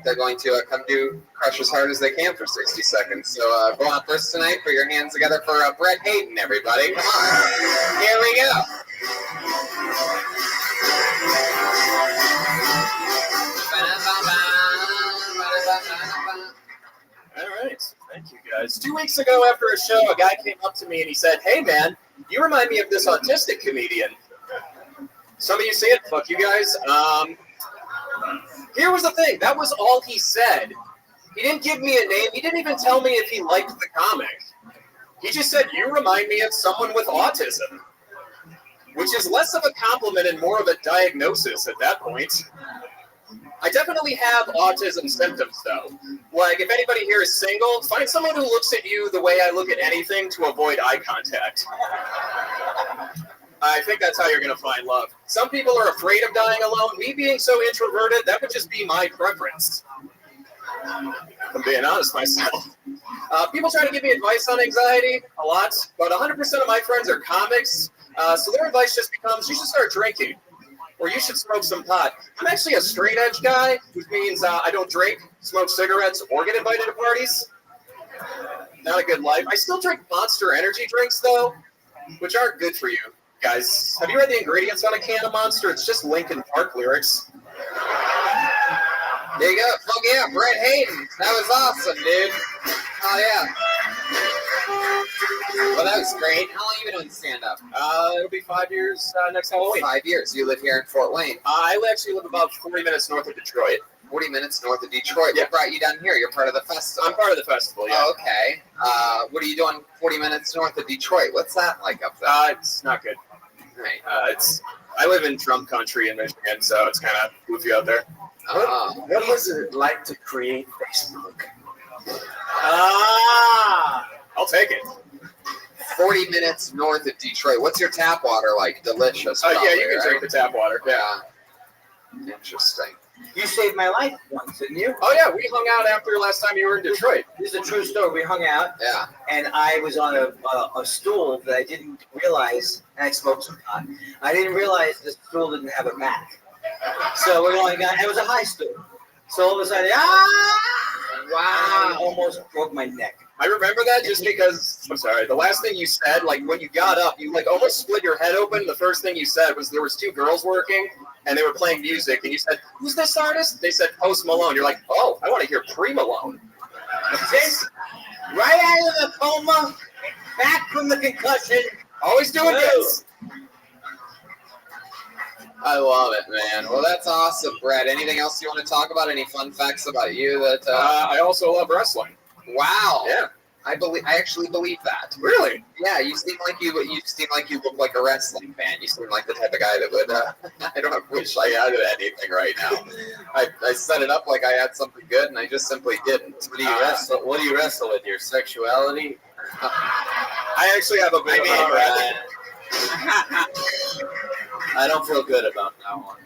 they're going to come do Crush as Hard as They Can for 60 seconds. So go on first tonight. Put your hands together for Brett Hayden, everybody. Come on. Here we go.
All right. Thank you, guys. 2 weeks ago after a show, a guy came up to me and he said, "Hey, man, you remind me of this autistic comedian." Some of you see it. Fuck you guys. Here was the thing. That was all he said. He didn't give me a name. He didn't even tell me if he liked the comic. He just said, "You remind me of someone with autism," which is less of a compliment and more of a diagnosis at that point. I definitely have autism symptoms, though. Like, if anybody here is single, find someone who looks at you the way I look at anything to avoid eye contact. I think that's how you're going to find love. Some people are afraid of dying alone. Me being so introverted, that would just be my preference. I'm being honest myself. People try to give me advice on anxiety a lot, but 100% of my friends are comics, so their advice just becomes, you should start drinking, or you should smoke some pot. I'm actually a straight edge guy, which means I don't drink, smoke cigarettes, or get invited to parties. Not a good life. I still drink Monster energy drinks, though, which aren't good for you. Guys, have you read the ingredients on a can of Monster? It's just Linkin Park lyrics.
There you go. Fuck yeah, Brett Hayden. That was awesome, dude. Oh yeah. Well, that was great. How long have you been doing stand-up?
It'll be 5 years next Halloween.
5 years. You live here in Fort Wayne.
I actually live about 40 minutes north of Detroit.
40 minutes north of Detroit.
Yeah.
What brought you down here? You're part of the festival.
I'm part of the festival, yeah.
Oh, okay. What are you doing 40 minutes north of Detroit? What's that like up there?
It's not good.
Right.
I live in Trump country in Michigan, so it's kind of goofy out there.
What was it like to create Facebook?
I'll take it.
40 minutes north of Detroit. What's your tap water like? Delicious.
Yeah,
probably,
you can
right?
drink the tap water.
Yeah. Interesting.
You saved my life once, didn't you?
Oh, yeah, we hung out after last time you were in Detroit.
This is a true story. We hung out,
Yeah.
and I was on a stool that I didn't realize, and I smoked some pot. I didn't realize the stool didn't have a back. So we only got, it was a high stool. So all of a sudden, wow, I almost broke my neck.
I remember that just because, I'm sorry, the last thing you said, like when you got up, you like almost split your head open. The first thing you said was there was two girls working and they were playing music and you said, "Who's this artist?" They said Post Malone. You're like, "Oh, I want to hear Pre-Malone."
This, right out of the coma, back from the concussion.
Always doing this.
I love it, man. Well, that's awesome, Brett. Anything else you want to talk about? Any fun facts about you that...
I also love wrestling.
Wow.
Yeah.
I actually believe that.
Really?
Yeah, you seem like you look like a wrestling fan. You seem like the type of guy that would. I don't wish I had anything right now. I set it up like I had something good, and I just simply didn't.
What do you wrestle? What do you wrestle with? Your sexuality?
I actually have a bit of a
I don't feel good about that one.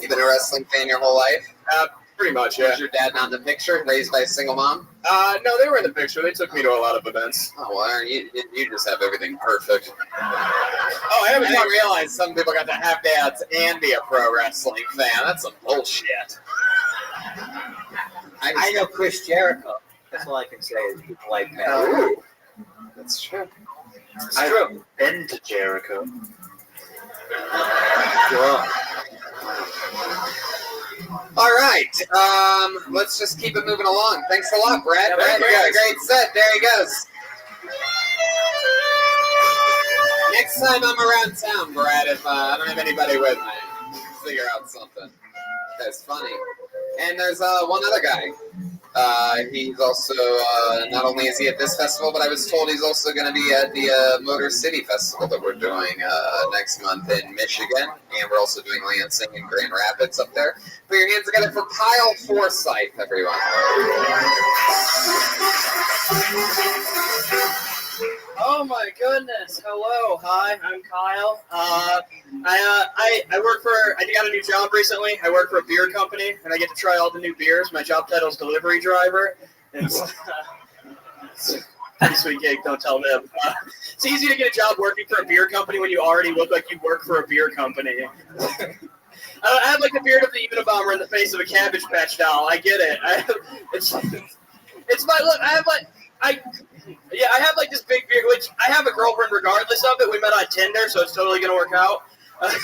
You've been a wrestling fan your whole life?
Pretty much, yeah.
Was your dad not in the picture? Raised by a single mom?
No, they were in the picture. They took me to a lot of events.
Oh, well, you just have everything perfect.
Oh, I
didn't realize some people got to have dads and be a pro wrestling fan. That's some bullshit.
I know Chris Jericho. That's all I can say is people like that.
Ooh. That's true.
I've been to Jericho. Well,
all right. Let's just keep it moving along. Thanks a lot, Brad.
Yeah,
Brad,
thank
you
you,
got a
guys.
great set. There he goes. Next time I'm around town, Brad, if I don't have anybody with me, figure out something. That's funny. And there's one other guy. He's also, not only is he at this festival, but I was told he's also going to be at the Motor City Festival that we're doing next month in Michigan. And we're also doing Lansing and Grand Rapids up there. Put your hands together for Kyle Forsyth, everyone.
Oh my goodness! Hello, hi, I'm Kyle. I work for. I got a new job recently. I work for a beer company, and I get to try all the new beers. My job title is delivery driver. It's a pretty sweet gig. Don't tell them. It's easy to get a job working for a beer company when you already look like you work for a beer company. I have like the beard of the Unabomber in the face of a Cabbage Patch doll. I get it. It's my look. I have like this big beard, which I have a girlfriend regardless of it. We met on Tinder, so it's totally gonna work out.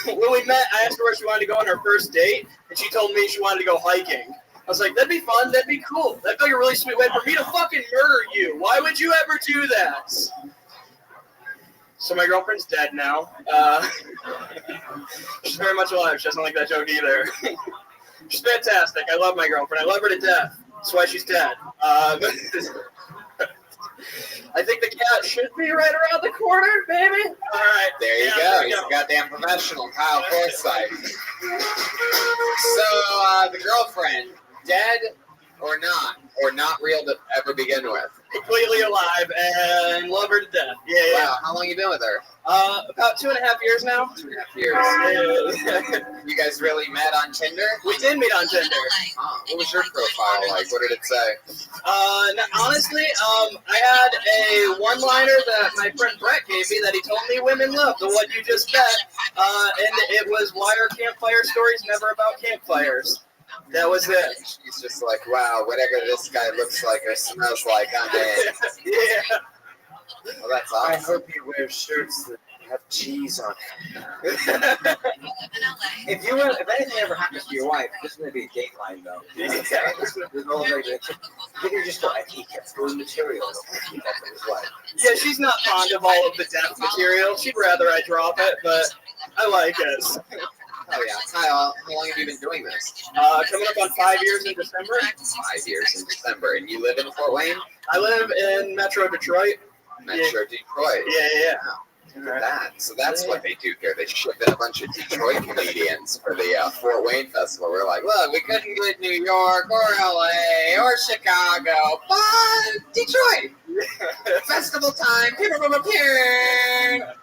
When we met, I asked her where she wanted to go on our first date, and she told me she wanted to go hiking. I was like, that'd be fun, that'd be cool. That'd be like a really sweet way for me to fucking murder you. Why would you ever do that? So my girlfriend's dead now. She's very much alive. She doesn't like that joke either. She's fantastic. I love my girlfriend. I love her to death. That's why she's dead. I think the cat should be right around the corner, baby. All right.
There you go. He's a goddamn professional, Kyle Forsyth. So, the girlfriend, dead or not real to ever begin with?
Completely alive and love her to death. Yeah.
Wow, how long you been with her?
About 2.5 years now.
2.5 years. You guys really met on Tinder?
We did meet on Tinder.
What was your profile like? What did it say?
Honestly, I had a one-liner that my friend Brett gave me that he told me women love, the one you just met, and it was, why are campfire stories never about campfires? That was it.
She's just like, wow, whatever this guy looks like or smells like, I'm in.
Yeah.
Well, that's
I
awesome.
hope you wear shirts that have cheese on it.
If anything ever happens to your wife, this is going to be a dateline, though. There's no way to you can just go, he kept throwing material. Keep that for his wife.
Yeah, she's not fond of all of the death material. She'd rather I drop it, but I like it.
Oh, yeah. Kyle, how long have you been doing this?
Coming up on 5 years in December.
5 years in December. And you live in Fort Wayne?
I live in Metro Detroit.
Metro Detroit.
Yeah.
Wow. Look at that. So that's what they do here. They ship in a bunch of Detroit comedians for the Fort Wayne Festival. We're like, look, we couldn't get New York or LA or Chicago, but Detroit. Festival time. People from up here.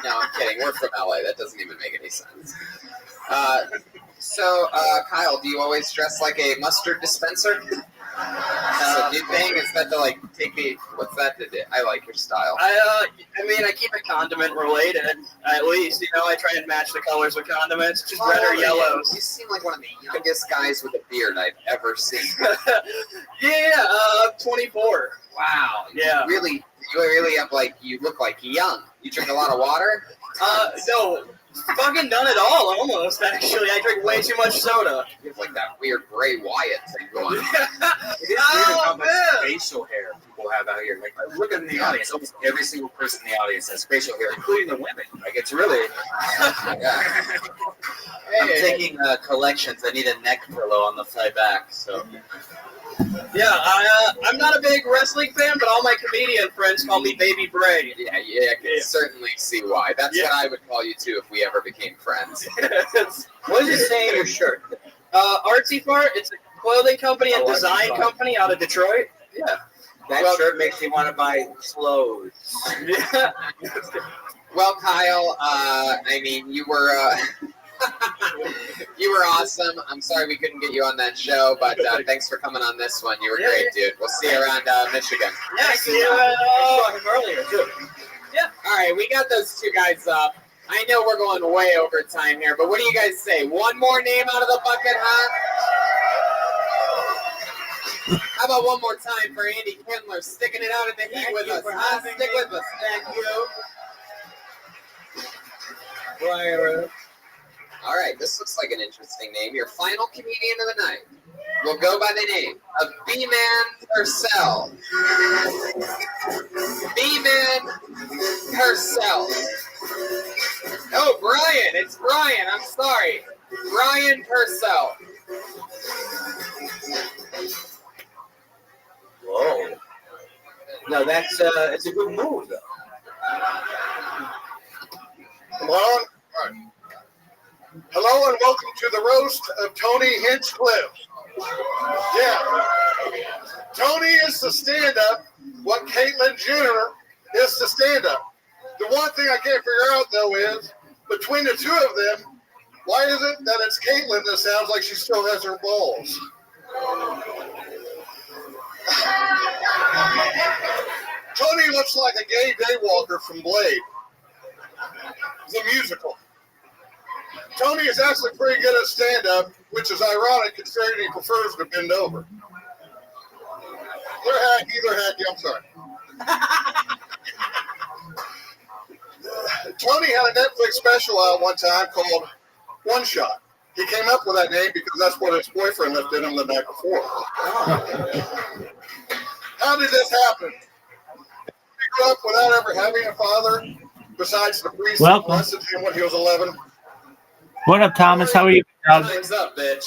No, I'm kidding. We're from LA. That doesn't even make any sense. So, Kyle, do you always dress like a mustard dispenser? That's a new thing. Is that to like take me? What's that to do? I like your style.
I mean, I keep it condiment related. At least, I try and match the colors with condiments, just red or yellows.
You seem like one of the youngest guys with a beard I've ever seen.
Yeah, 24.
Wow.
Yeah.
You really have you look like young. You drink a lot of water?
No, fucking none at all, almost, actually. I drink way too much soda.
You have like that weird Bray Wyatt thing going on.
It is weird how much facial hair people have out here. Like, look in the audience. Almost every single person in the audience has facial hair, including the women. Like, it's really...
Yeah.
I'm taking collections. I need a neck pillow on the fly back, so...
Yeah, I'm not a big wrestling fan, but all my comedian friends call me Baby Bray.
Yeah, I can certainly see why. That's what I would call you too if we ever became friends.
What does it say in your shirt?
Artsy Fart, it's a clothing company and design company out of Detroit.
Yeah. That shirt makes me want to buy clothes.
Yeah.
Well, Kyle, I mean, you were you were awesome. I'm sorry we couldn't get you on that show, but thanks for coming on this one. You were great, dude. We'll see you around Michigan.
Yeah, see you. I saw him earlier too.
Yeah. All right, we got those two guys up. I know we're going way over time here, but what do you guys say? One more name out of the bucket, huh? How about one more time for Andy Kindler sticking it out in the heat with us? Huh? Stick with us. Thank you. All right, this looks like an interesting name. Your final comedian of the night will go by the name of B-Man Purcell. B-Man Purcell. Oh, Brian. It's Brian. I'm sorry. Brian Purcell.
Whoa. No, that's it's a good move, though.
Come on. All right. Hello and welcome to the roast of Tony Hinchcliffe. Yeah. Tony is the stand-up what Caitlyn Jenner is the stand-up. The one thing I can't figure out, though, is between the two of them, why is it that it's Caitlyn that sounds like she still has her balls? Tony looks like a gay daywalker from Blade, the musical. Tony is actually pretty good at stand-up, which is ironic considering he prefers to bend over. Either hacky, I'm sorry. Tony had a Netflix special out one time called One Shot. He came up with that name because that's what his boyfriend left in him the night before. How did this happen? He grew up without ever having a father, besides the priest who molested him when he was 11.
What up, Thomas? How are you, dog?
What's up, bitch?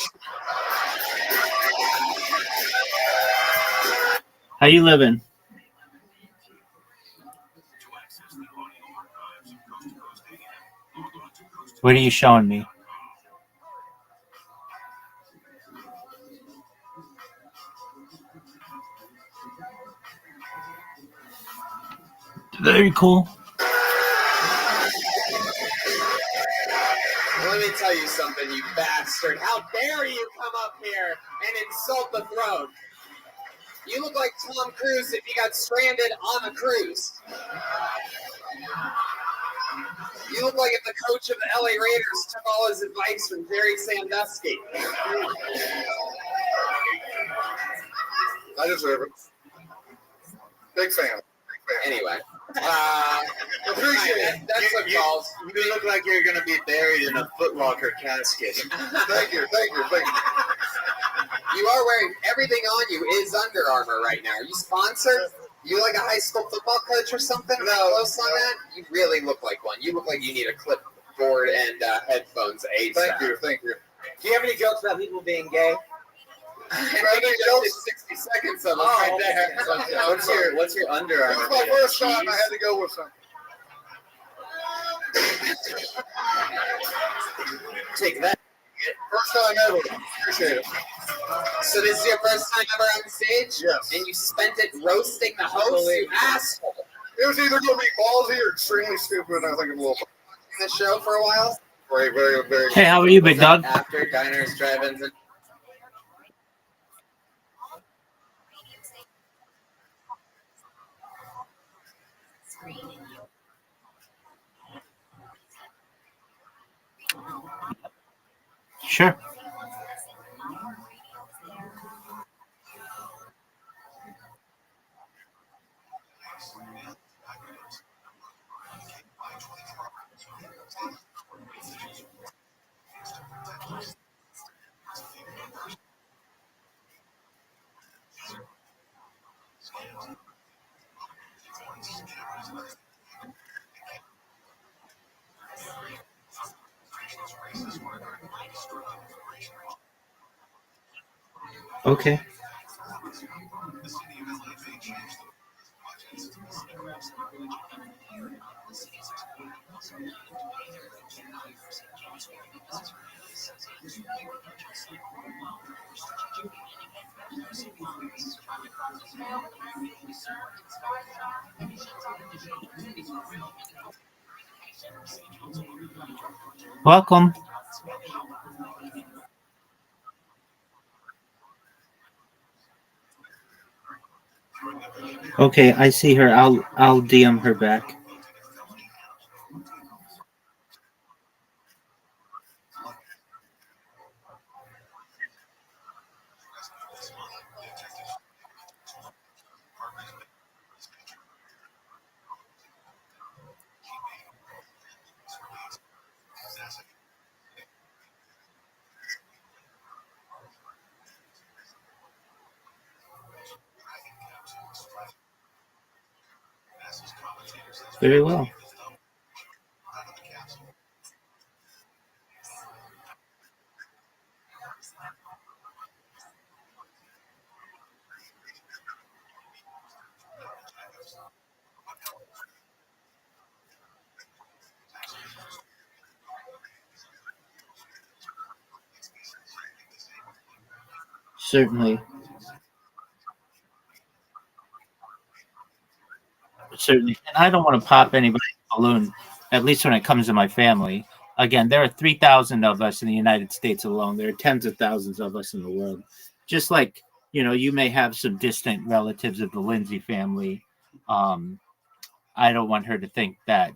How you living? What are you showing me? Very cool.
Let me tell you something, you bastard. How dare you come up here and insult the throne? You look like Tom Cruise if he got stranded on a cruise. You look like if the coach of the LA Raiders took all his advice from Jerry Sandusky.
I deserve it. Big fan.
Anyway.
Appreciate it.
That's what calls.
You look like you're going to be buried in a Foot Locker casket.
Thank you.
You are wearing everything on you is Under Armour right now. Are you sponsored? You like a high school football coach or something? No. Close on that? You really look like one. You look like you need a clipboard and headphones ASAP.
Thank you.
Do you have any jokes about people being gay?
I think you just did 60 seconds of them right there.
What's your Under Armour?
It was my first time. I had to go with something.
Take that.
First time ever. Appreciate it.
So this is your first time ever on stage?
Yes.
And you spent it roasting the host, you asshole.
It was either going to be ballsy or extremely stupid. I think it will.
In the show for a while?
Very.
Hey, how are you, big dog?
After diners, drive-ins, and
Sure. Okay. Welcome. Okay, I see her. I'll DM her back. Very well. Certainly. Certainly. And I don't want to pop anybody's balloon, at least when it comes to my family. Again, there are 3,000 of us in the United States alone. There are tens of thousands of us in the world. Just like, you may have some distant relatives of the Lindsay family. Um, I don't want her to think that,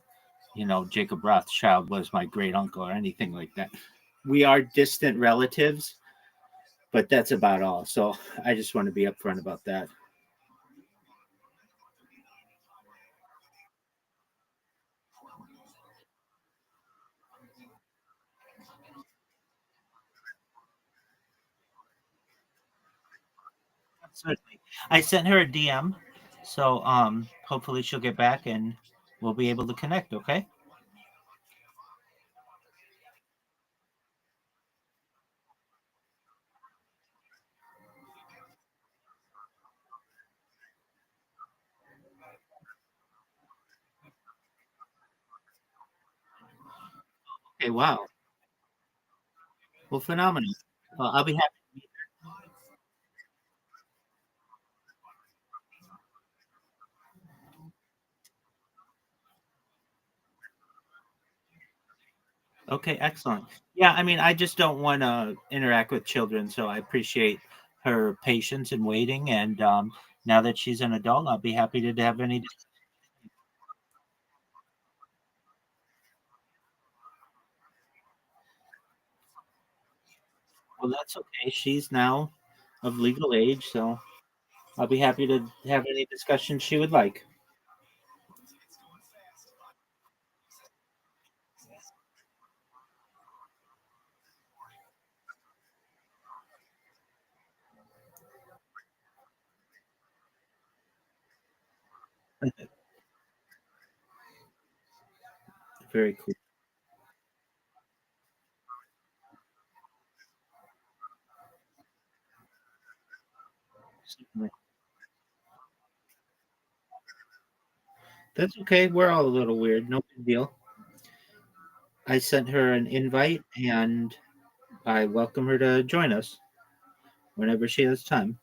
Jacob Rothschild was my great uncle or anything like that. We are distant relatives, but that's about all. So I just want to be upfront about that. Certainly. I sent her a DM, so hopefully she'll get back and we'll be able to connect, okay? Okay, wow. Well, phenomenal. Well, I'll be happy. Okay, excellent. Yeah, I mean, I just don't want to interact with children, so I appreciate her patience and waiting. And now that she's an adult, I'll be happy to have any. Well, that's okay. She's now of legal age, so I'll be happy to have any discussion she would like. Very cool. That's okay. We're all a little weird. No big deal. I sent her an invite and I welcome her to join us whenever she has time.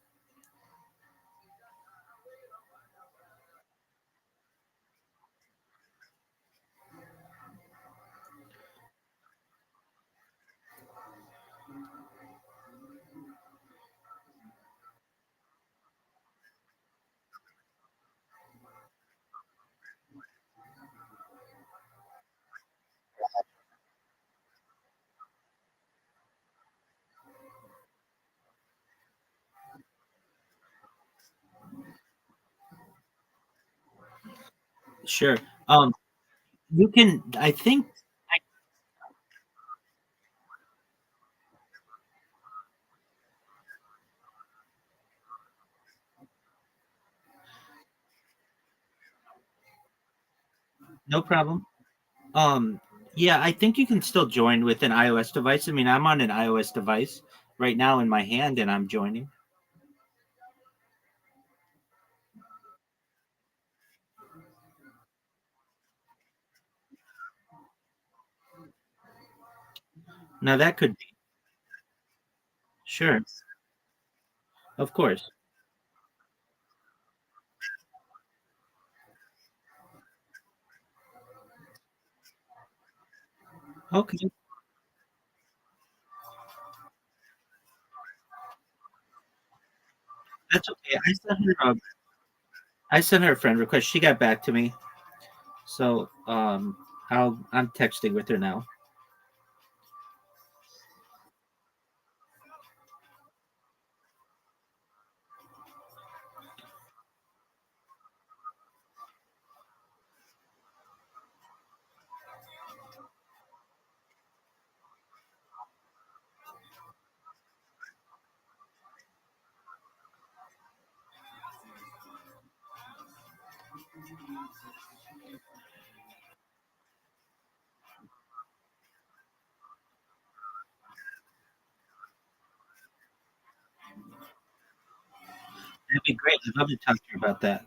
Sure. You can. I think. No problem. Yeah, I think you can still join with an iOS device. I mean, I'm on an iOS device right now in my hand, and I'm joining. Now that could be. Sure. Of course. Okay. That's okay. I sent her a friend request. She got back to me. So I'm texting with her now. That'd be great. I'd love to talk to you about that.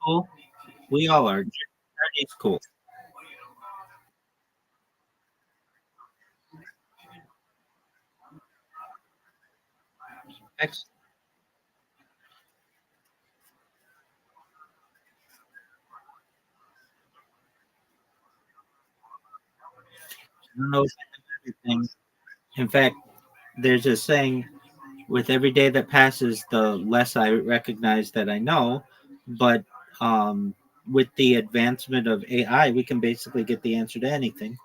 Cool. We all are. It's cool. Excellent. I don't know if I have everything. In fact, there's a saying, with every day that passes, the less I recognize that I know. But um, with the advancement of AI, we can basically get the answer to anything.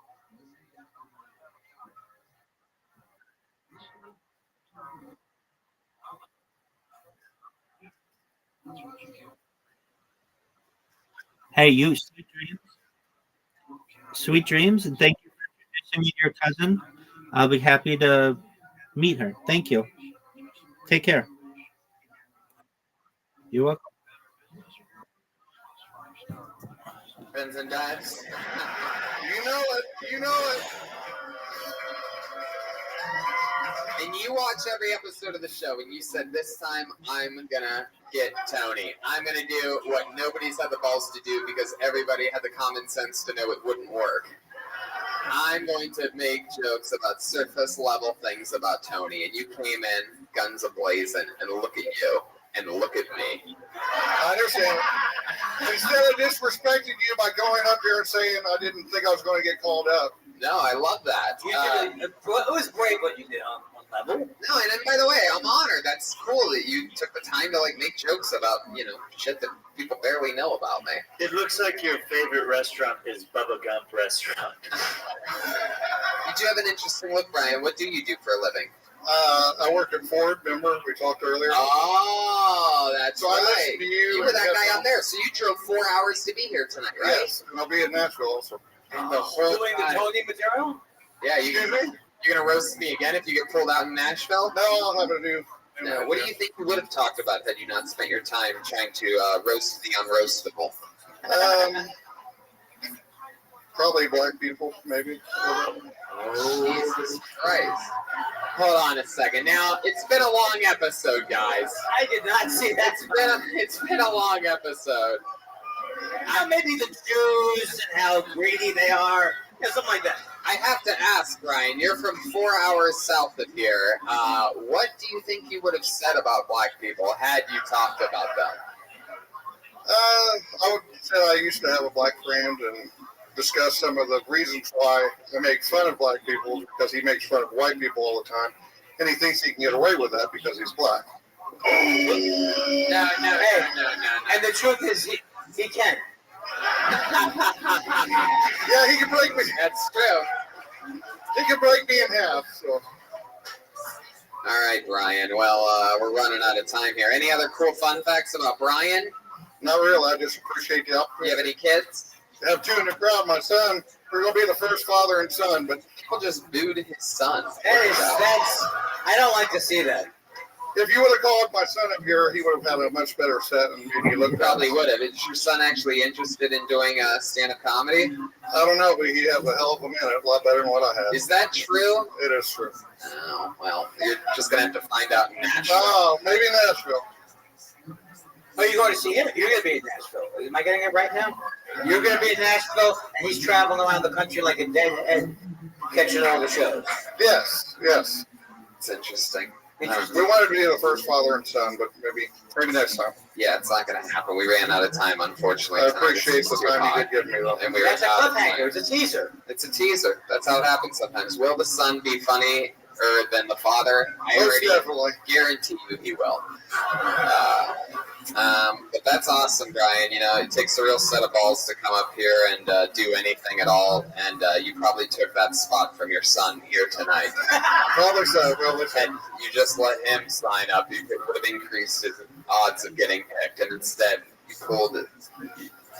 Hey, you, sweet dreams, and thank you for introducing me to your cousin. I'll be happy to meet her. Thank you. Take care. You're welcome.
Friends and dives.
You know it. You know it.
And you watch every episode of the show, and you said, this time I'm going to get Tony. I'm going to do what nobody's had the balls to do because everybody had the common sense to know it wouldn't work. I'm going to make jokes about surface level things about Tony, and you came in guns a-blazing, and look at you, and look at me.
I understand. Instead of disrespecting you by going up here and saying I didn't think I was going to get called up.
No, I love that.
It was great what you did on level.
No, and then by the way, I'm honored. That's cool that you took the time to like make jokes about, shit that people barely know about me.
It looks like your favorite restaurant is Bubba Gump Restaurant.
You do have an interesting look, Brian. What do you do for a living?
I work at Ford. Remember we talked earlier?
Oh, that's
so
right.
I listened to you.
You were that guy out there. So you drove 4 hours to be here tonight, right?
Yes, and I'll be in Nashville also.
And the whole
Doing the
time.
Tony material?
Yeah, you're gonna roast me again if you get pulled out in Nashville?
No, I'll have a new.
No. What do you think you would have talked about had you not spent your time trying to roast the unroastable?
Probably black people, maybe.
Oh, Jesus Christ. Hold on a second. Now, it's been a long episode, guys.
I did not see that.
It's been a long episode.
Maybe the Jews and how greedy they are. Yeah, something like that.
I have to ask, Ryan, you're from 4 hours south of here. What do you think you would have said about black people had you talked about them?
I would say I used to have a black friend and discuss some of the reasons why I make fun of black people because he makes fun of white people all the time, and he thinks he can get away with that because he's black.
No.
And the truth is, he can.
Yeah, he can break me.
That's true.
He can break me in half. So.
All right, Brian. Well, we're running out of time here. Any other cool fun facts about Brian?
Not really. I just appreciate the opportunity.
You have any kids?
I have two in the crowd. My son, we're going to be the first father and son, but
people just booed his son.
That's. I don't like to see that.
If you would have called my son up here, he would have had a much better set, and he looked
Probably would have. Is your son actually interested in doing stand-up comedy?
I don't know, but he has a hell of a minute, a lot better than what I have.
Is that true?
It is true.
Oh, well, you're just gonna have to find out in Nashville.
Oh, maybe Nashville.
Oh, you're going to see him? You're going to be in Nashville. Am I getting it right now? You're going to be in Nashville, and he's traveling around the country like a deadhead, catching all the shows.
Yes, yes.
It's interesting.
We wanted to be the first father and son, but maybe next time.
Yeah, it's not going to happen. We ran out of time, unfortunately.
I appreciate the time you did give me, though.
And we
That's a
out of
cliffhanger.
time.
It's a teaser.
It's a teaser. That's how it happens sometimes. Will the son be funnier than the father? I
Most
already
definitely.
guarantee you he will. But that's awesome, Brian. You know, it takes a real set of balls to come up here and do anything at all. And you probably took that spot from your son here tonight.
Probably so. Probably so.
And you just let him sign up. You would have increased his odds of getting picked. And instead, you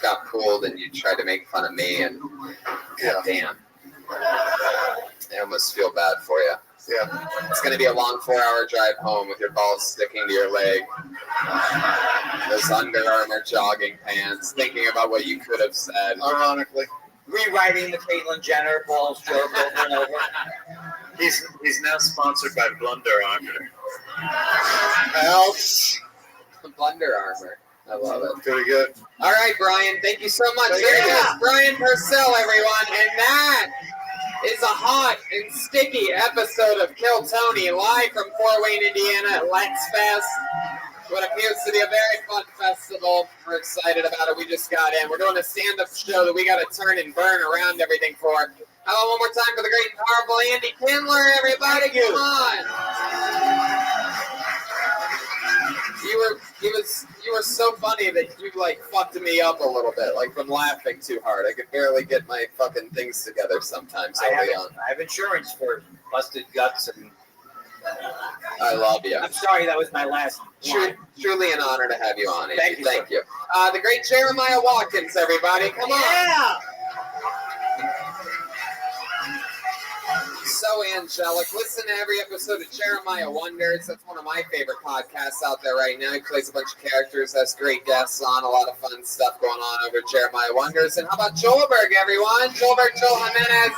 got pulled and you tried to make fun of me. And damn. I almost feel bad for you.
Yeah.
It's going to be a long 4-hour drive home with your balls sticking to your leg. Those Under Armour jogging pants, thinking about what you could have said.
Ironically.
Rewriting the Caitlyn Jenner balls joke over and over.
He's now sponsored by Blunder Armor.
Ouch.
Under Armour. I love it.
Pretty good.
All right, Brian. Thank you so much.
Thank
There
you.
it is, Brian Purcell, everyone. And that is a hot and sticky episode of Kill Tony, live from Fort Wayne, Indiana at Let's Fest. What appears to be a very fun festival. We're excited about it. We just got in. We're doing a stand-up show that we got to turn and burn around everything for. How about one more time for the great and powerful Andy Kindler, everybody? Come on. You were so funny that you like fucked me up a little bit, like from laughing too hard. I could barely get my fucking things together sometimes.
I have insurance for busted guts, and
I love you.
I'm sorry that was my last one.
Truly an honor to have you on. Andy.
Thank you,
Thank you. The great Jeremiah Watkins, everybody. Come on.
Yeah.
So angelic. Listen to every episode of Jeremiah Wonders. That's one of my favorite podcasts out there right now. He plays a bunch of characters, has great guests on, a lot of fun stuff going on over at Jeremiah Wonders. And how about Joelberg, everyone? Joel Jimenez.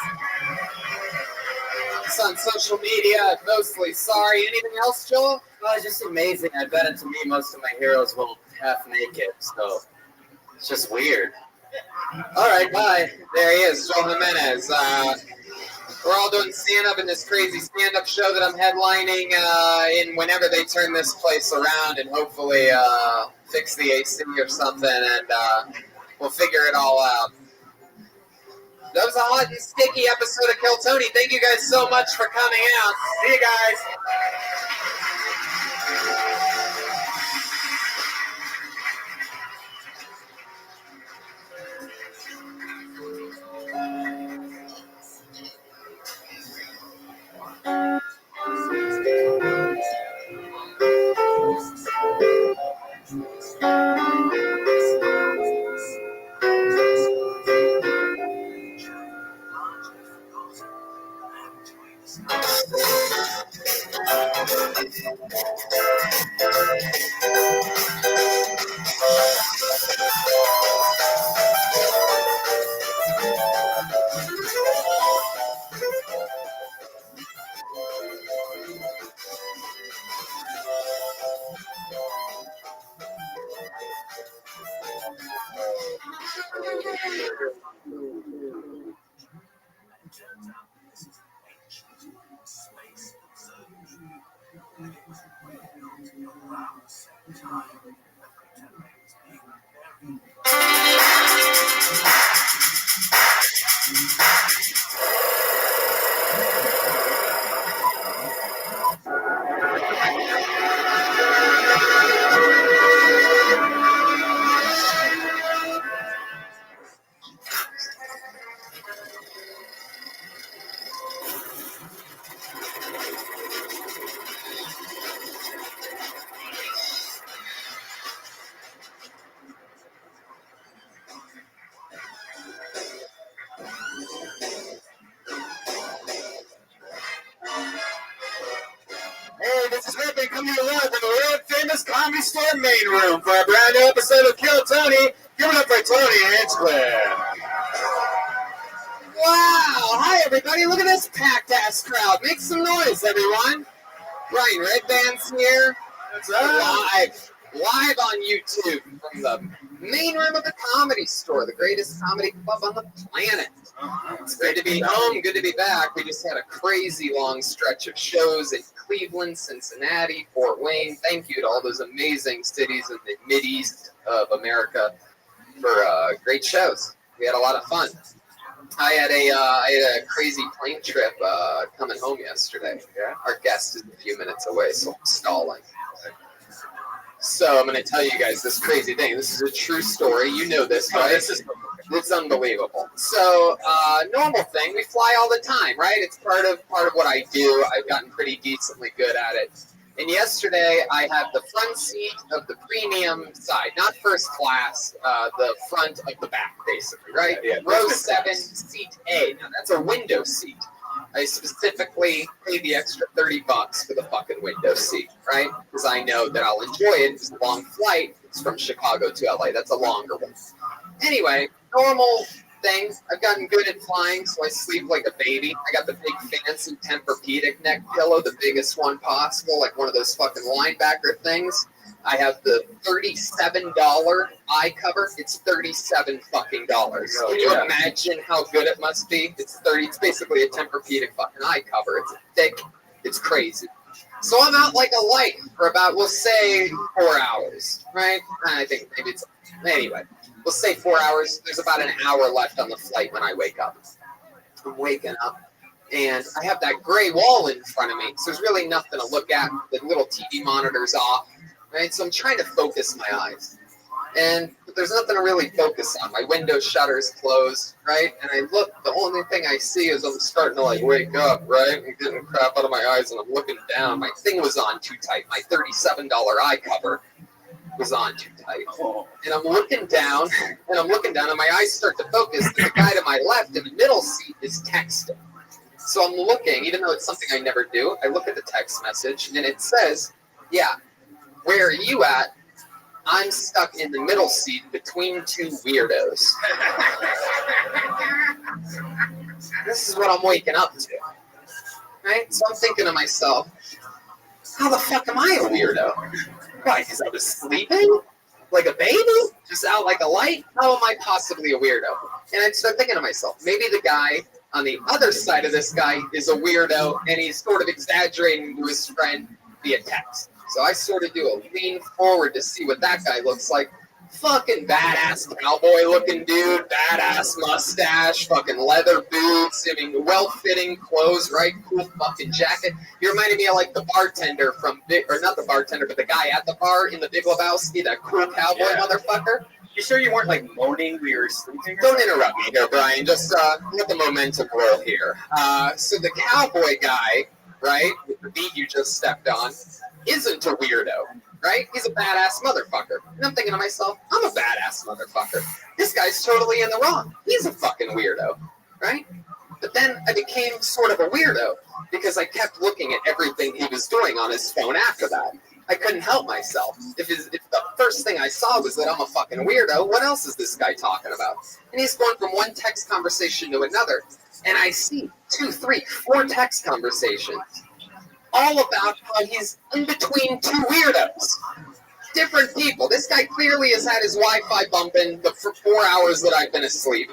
It's on social media, mostly. Sorry. Anything else, Joel?
Well, it's just amazing. I bet it to me most of my heroes will half naked, so it's just weird.
All right, bye. There he is, Joel Jimenez. We're all doing stand-up in this crazy stand-up show that I'm headlining in whenever they turn this place around and hopefully fix the AC or something, and we'll figure it all out. That was a hot and sticky episode of Kill Tony. Thank you guys so much for coming out. See you guys.
Hey, this is Rabbi coming to you live from the world famous Comedy Store main room for a brand new episode of Kill Tony. Give it up for Tony Hinchcliffe. Wow! Hi everybody! Look at this packed ass crowd. Make some noise, everyone. Ryan Redband's here.
That's right.
Live on YouTube from the main room of the Comedy Store, the greatest comedy club on the planet. It's great to be home, good to be back. We just had a crazy long stretch of shows in Cleveland, Cincinnati, Fort Wayne. Thank you to all those amazing cities in the Mideast of America for great shows. We had a lot of fun. I had a crazy plane trip coming home yesterday. Yeah. Our guest is a few minutes away, so I'm stalling. So I'm going to tell you guys this crazy thing. This is a true story. You know this, right? It's unbelievable. So normal thing. We fly all the time, right? It's part of what I do. I've gotten pretty decently good at it. And yesterday I had the front seat of the premium side, not first class, the front of the back, basically, right? Yeah. Row 7, seat A. Now that's a window seat. I specifically paid the extra $30 for the fucking window seat, right? Because I know that I'll enjoy it. It's a long flight. It's from Chicago to LA. That's a longer one. Anyway, normal thing. I've gotten good at flying, so I sleep like a baby. I got the big fancy Tempur-Pedic neck pillow, the biggest one possible, like one of those fucking linebacker things. I have the $37 eye cover. It's $37 fucking dollars. Can you imagine how good it must be? It's basically a Tempur-Pedic fucking eye cover. It's thick. It's crazy. So I'm out like a light for about, we'll say, 4 hours, right? I think maybe it's, anyway, we'll say 4 hours. There's about an hour left on the flight when I wake up. I'm waking up, and I have that gray wall in front of me, so there's really nothing to look at. The little TV monitor's off. Right, so I'm trying to focus my eyes, and there's nothing to really focus on. My window shutter's closed, right? And I look, the only thing I see is I'm starting to like wake up, right? I'm getting crap out of my eyes, and I'm looking down. My thing was on too tight. My $37 eye cover was on too tight. And I'm looking down, and my eyes start to focus. And the guy to my left in the middle seat is texting. So I'm looking, even though it's something I never do, I look at the text message, and it says, yeah, where are you at? I'm stuck in the middle seat between two weirdos. This is what I'm waking up to. Right? So I'm thinking to myself, how the fuck am I a weirdo? Why? Because I was sleeping? Like a baby? Just out like a light? How am I possibly a weirdo? And I start thinking to myself, maybe the guy on the other side of this guy is a weirdo, and he's sort of exaggerating to his friend via text. So I sort of do a lean forward to see what that guy looks like. Fucking badass cowboy looking dude, badass mustache, fucking leather boots, I mean, well-fitting clothes, right? Cool fucking jacket. You reminded me of like the bartender from, or not the bartender, but the guy at the bar in the Big Lebowski, that cool cowboy motherfucker.
You sure you weren't like moaning when you were sleeping?
Don't interrupt me here, Brian. Just let the momentum roll here. So the cowboy guy, right, with the beat you just stepped on, isn't a weirdo, right? He's a badass motherfucker. And I'm thinking to myself, I'm a badass motherfucker. This guy's totally in the wrong. He's a fucking weirdo, right? But then I became sort of a weirdo because I kept looking at everything he was doing on his phone after that. I couldn't help myself. If the first thing I saw was that I'm a fucking weirdo, what else is this guy talking about? And he's going from one text conversation to another. And I see 2, 3, 4 text conversations, all about how he's in between two weirdos. Different people. This guy clearly has had his Wi-Fi bumping for 4 hours that I've been asleep.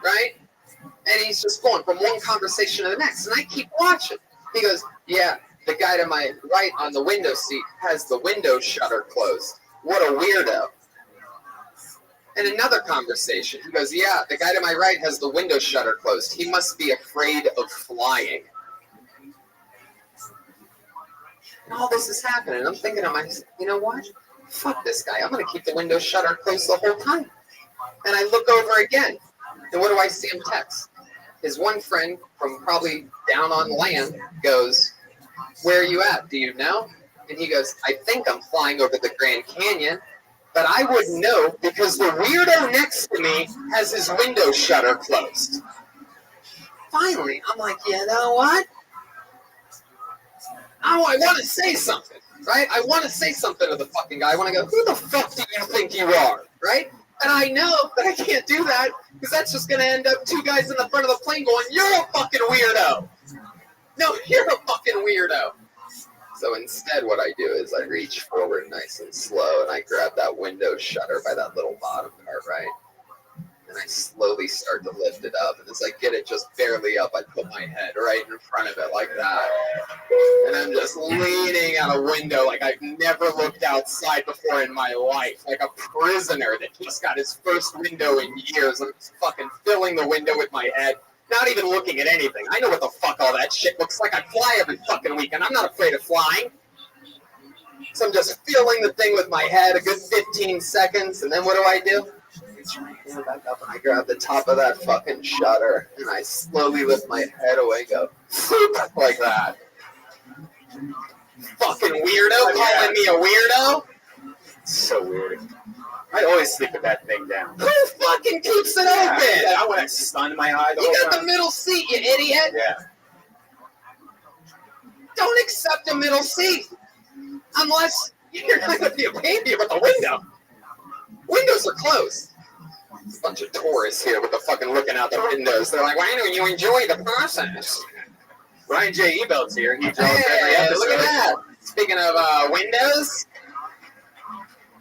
Right? And he's just going from one conversation to the next. And I keep watching. He goes, yeah, the guy to my right on the window seat has the window shutter closed. What a weirdo. And another conversation. He goes, yeah, the guy to my right has the window shutter closed. He must be afraid of flying. And all this is happening. I'm thinking to myself, you know what? Fuck this guy. I'm going to keep the window shutter closed the whole time. And I look over again. And what do I see him text? His one friend from probably down on land goes, where are you at? Do you know? And he goes, I think I'm flying over the Grand Canyon. But I wouldn't know because the weirdo next to me has his window shutter closed. Finally, I'm like, you know what? now I want to say something, right? I want to say something to the fucking guy. I want to go, who the fuck do you think you are, right? And I know that I can't do that because that's just going to end up two guys in the front of the plane going, you're a fucking weirdo. No, you're a fucking weirdo. So instead what I do is I reach forward nice and slow and I grab that window shutter by that little bottom part, right? And I slowly start to lift it up. And as I get it just barely up, I put my head right in front of it like that. And I'm just leaning out a window like I've never looked outside before in my life. Like a prisoner that just got his first window in years. I'm just fucking filling the window with my head. Not even looking at anything. I know what the fuck all that shit looks like. I fly every fucking weekend. I'm not afraid of flying. So I'm just filling the thing with my head a good 15 seconds. And then what do? I back up and I grab the top of that fucking shutter and I slowly lift my head away and go like that. Fucking weirdo calling me a weirdo?
So weird. I always sleep with that thing down.
Who fucking keeps it open?
I want to stun my eye the
You
whole
got
time.
the middle seat, you idiot.
Yeah.
Don't accept a middle seat unless you're not going to be a baby with a window. Windows are closed. There's a bunch of tourists here with the fucking looking out the windows. They're like, why don't you enjoy the process?
Ryan J. Ebelt's here. He draws every
Hey,
episode.
look at that. Speaking of windows,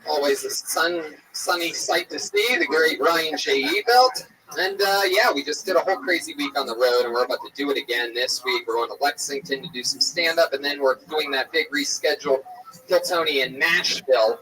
always a sunny sight to see, the great Ryan J. Ebelt. And yeah, we just did a whole crazy week on the road, and we're about to do it again this week. We're going to Lexington to do some stand-up, and then we're doing that big rescheduled Kiltony in Nashville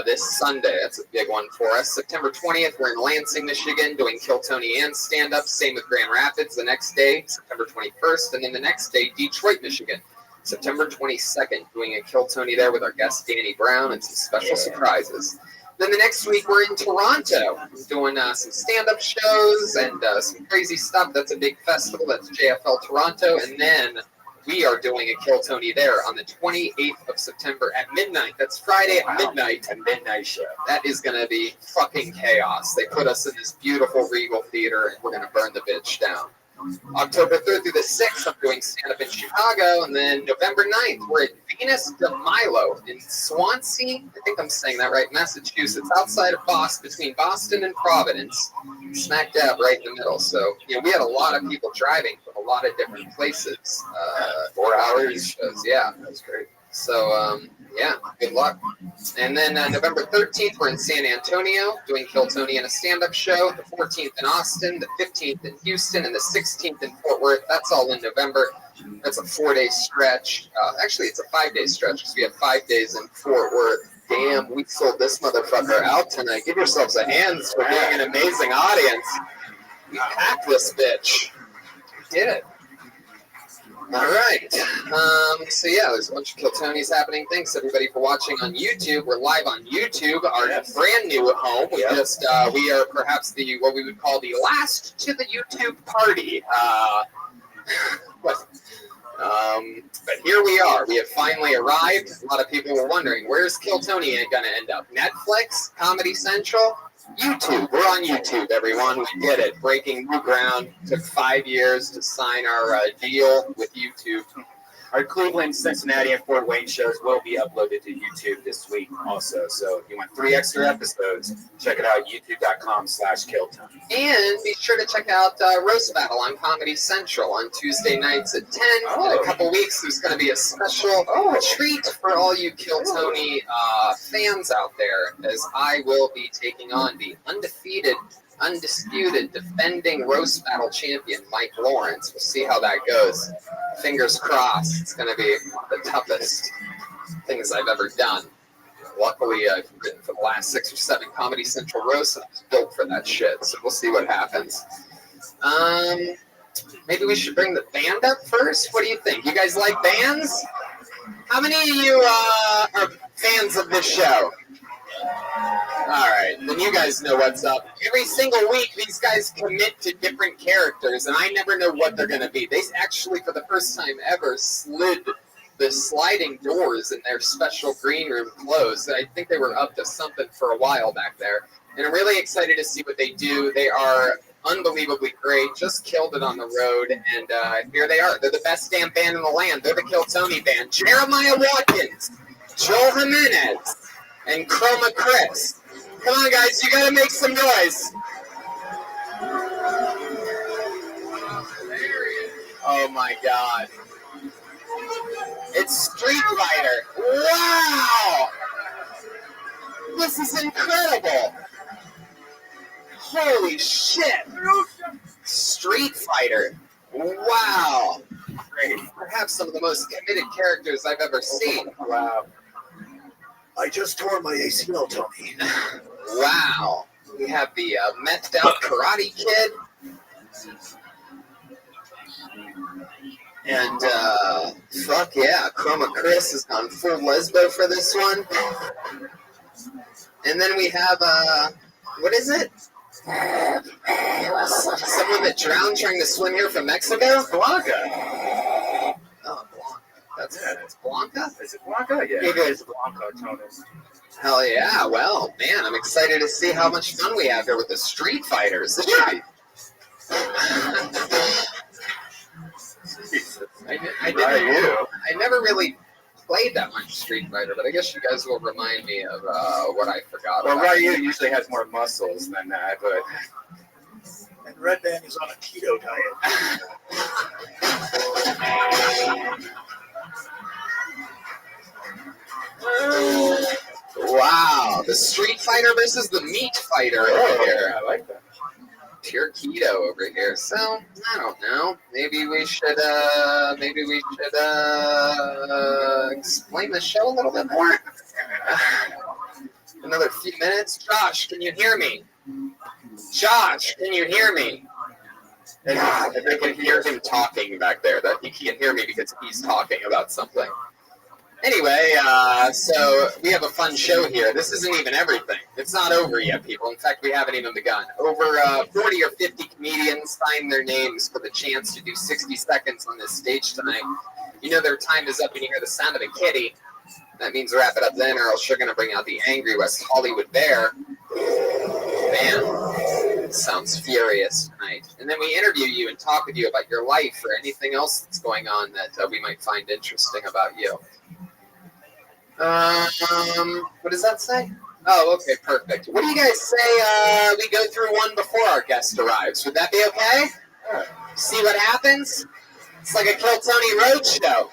this Sunday. That's a big one for us. September 20th, we're in Lansing, Michigan, doing Kiltony and stand-up. Same with Grand Rapids the next day, September 21st, and then the next day, Detroit, Michigan. September 22nd, doing a Kiltony there with our guest Danny Brown and some special surprises. Then the next week, we're in Toronto doing some stand-up shows and some crazy stuff. That's a big festival. That's JFL Toronto. And then we are doing a Kiltony there on the 28th of September at midnight. That's Friday at midnight.
A midnight show.
That is going to be fucking chaos. They put us in this beautiful Regal Theater, and we're going to burn the bitch down. October 3rd through the 6th, I'm doing stand-up in Chicago, and then November 9th, we're at Venus de Milo in Swansea, I think I'm saying that right, Massachusetts, outside of Boston, between Boston and Providence, smack dab right in the middle. So, you know, we had a lot of people driving from a lot of different places. 4 hours shows, yeah, that was great. So, yeah, good luck. And then November 13th, we're in San Antonio doing Kiltony and a stand-up show. The 14th in Austin, the 15th in Houston, and the 16th in Fort Worth. That's all in November. That's a 4-day stretch. Actually, it's a 5-day stretch because we have 5 days in Fort Worth. Damn, we sold this motherfucker out tonight. Give yourselves a hand for being an amazing audience. We packed this bitch. We did it. All right. So yeah, there's a bunch of Kiltonys happening. Thanks everybody for watching on YouTube. We're live on YouTube, our brand new home. We we are perhaps what we would call the last to the YouTube party. But here we are. We have finally arrived. A lot of people were wondering, where's Kiltony going to end up? Netflix, Comedy Central, YouTube. We're on YouTube, everyone. We did it. Breaking new ground. Took 5 years to sign our deal with YouTube.
Our Cleveland, Cincinnati, and Fort Wayne shows will be uploaded to YouTube this week also. So if you want 3 extra episodes, check it out, youtube.com/Kiltony.
And be sure to check out Roast Battle on Comedy Central on Tuesday nights at 10. In a couple weeks, there's going to be a special treat for all you Kiltony fans out there, as I will be taking on the undisputed defending Roast Battle champion, Mike Lawrence. We'll see how that goes. Fingers crossed. It's going to be the toughest things I've ever done. Luckily, I've written for the last 6 or 7 Comedy Central roasts, and I was built for that shit. So we'll see what happens. Maybe we should bring the band up first. What do you think? You guys like bands? How many of you are fans of this show? All right, then you guys know what's up. Every single week, these guys commit to different characters, and I never know what they're going to be. They actually, for the first time ever, slid the sliding doors in their special green room closed. I think they were up to something for a while back there, and I'm really excited to see what they do. They are unbelievably great. Just killed it on the road, and here they are. They're the best damn band in the land. They're the Kill Tony band. Jeremiah Watkins, Joel Jimenez, and Chroma Chris. Come on, guys, you gotta make some noise. Oh my God. It's Street Fighter. Wow! This is incredible. Holy shit. Street Fighter. Wow. Great. Perhaps some of the most committed characters I've ever seen.
Wow. I just tore my ACL, Tony.
Wow. We have the methed out Karate Kid. And, fuck yeah, Chroma Chris has gone full lesbo for this one. And then we have, what is it? Someone that drowned trying to swim here from Mexico?
Blanca.
Oh, Blanca. That's Blanca?
Is it Blanca? Yeah.
It is Blanco, Tony.
Hell yeah. Well, man, I'm excited to see how much fun we have here with the Street Fighters. This should be... I never really played that much Street Fighter, but I guess you guys will remind me of what I forgot
Well,
about.
Ryu usually has more muscles than that, but... And Red Band is on a keto diet.
Wow, the Street Fighter versus the Meat Fighter over here.
I like that.
Pure keto over here. So, I don't know. Maybe we should explain the show a little bit more. Another few minutes. Josh, can you hear me? Josh, can you hear me? And I can hear him talking back there. That he can't hear me because he's talking about something. Anyway, so we have a fun show here. This isn't even everything. It's not over yet, people. In fact, we haven't even begun. Over 40 or 50 comedians signed their names for the chance to do 60 seconds on this stage tonight. You know their time is up and you hear the sound of a kitty. That means wrap it up then, or else you're going to bring out the angry West Hollywood bear. Man, it sounds furious tonight. And then we interview you and talk with you about your life or anything else that's going on that we might find interesting about you. What does that say? Oh, okay, perfect. What do you guys say we go through one before our guest arrives? Would that be okay? See what happens? It's like a Kill Tony Road show.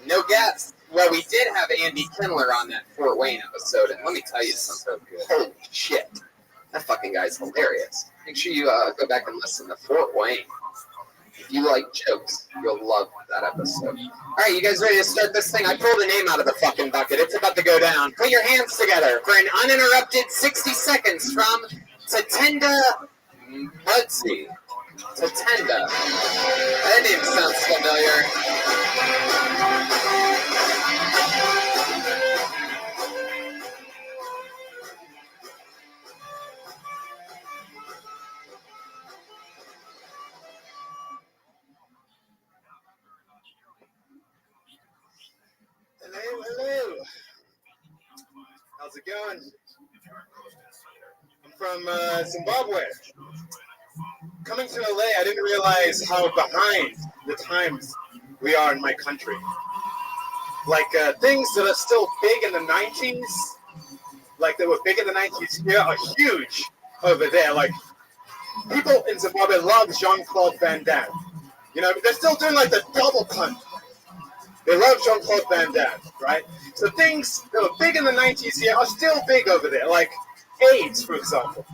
No guests. Well, we did have Andy Kindler on that Fort Wayne episode, and let me tell you something. Holy shit. That fucking guy's hilarious. Make sure you go back and listen to Fort Wayne. If you like jokes, you'll love that episode. All right, you guys ready to start this thing? I pulled a name out of the fucking bucket. It's about to go down. Put your hands together for an uninterrupted 60 seconds from Tatenda Mudzi. Tatenda. That name sounds familiar.
Hello. How's it going? I'm from Zimbabwe. Coming to LA, I didn't realize how behind the times we are in my country. Like things that are still big in the 90s, like they were big in the 90s here, are huge over there. Like people in Zimbabwe love Jean-Claude Van Damme. You know, they're still doing like the double punt. They love Jean-Claude Van Damme, right? So things that were big in the 90s here are still big over there, like AIDS, for example.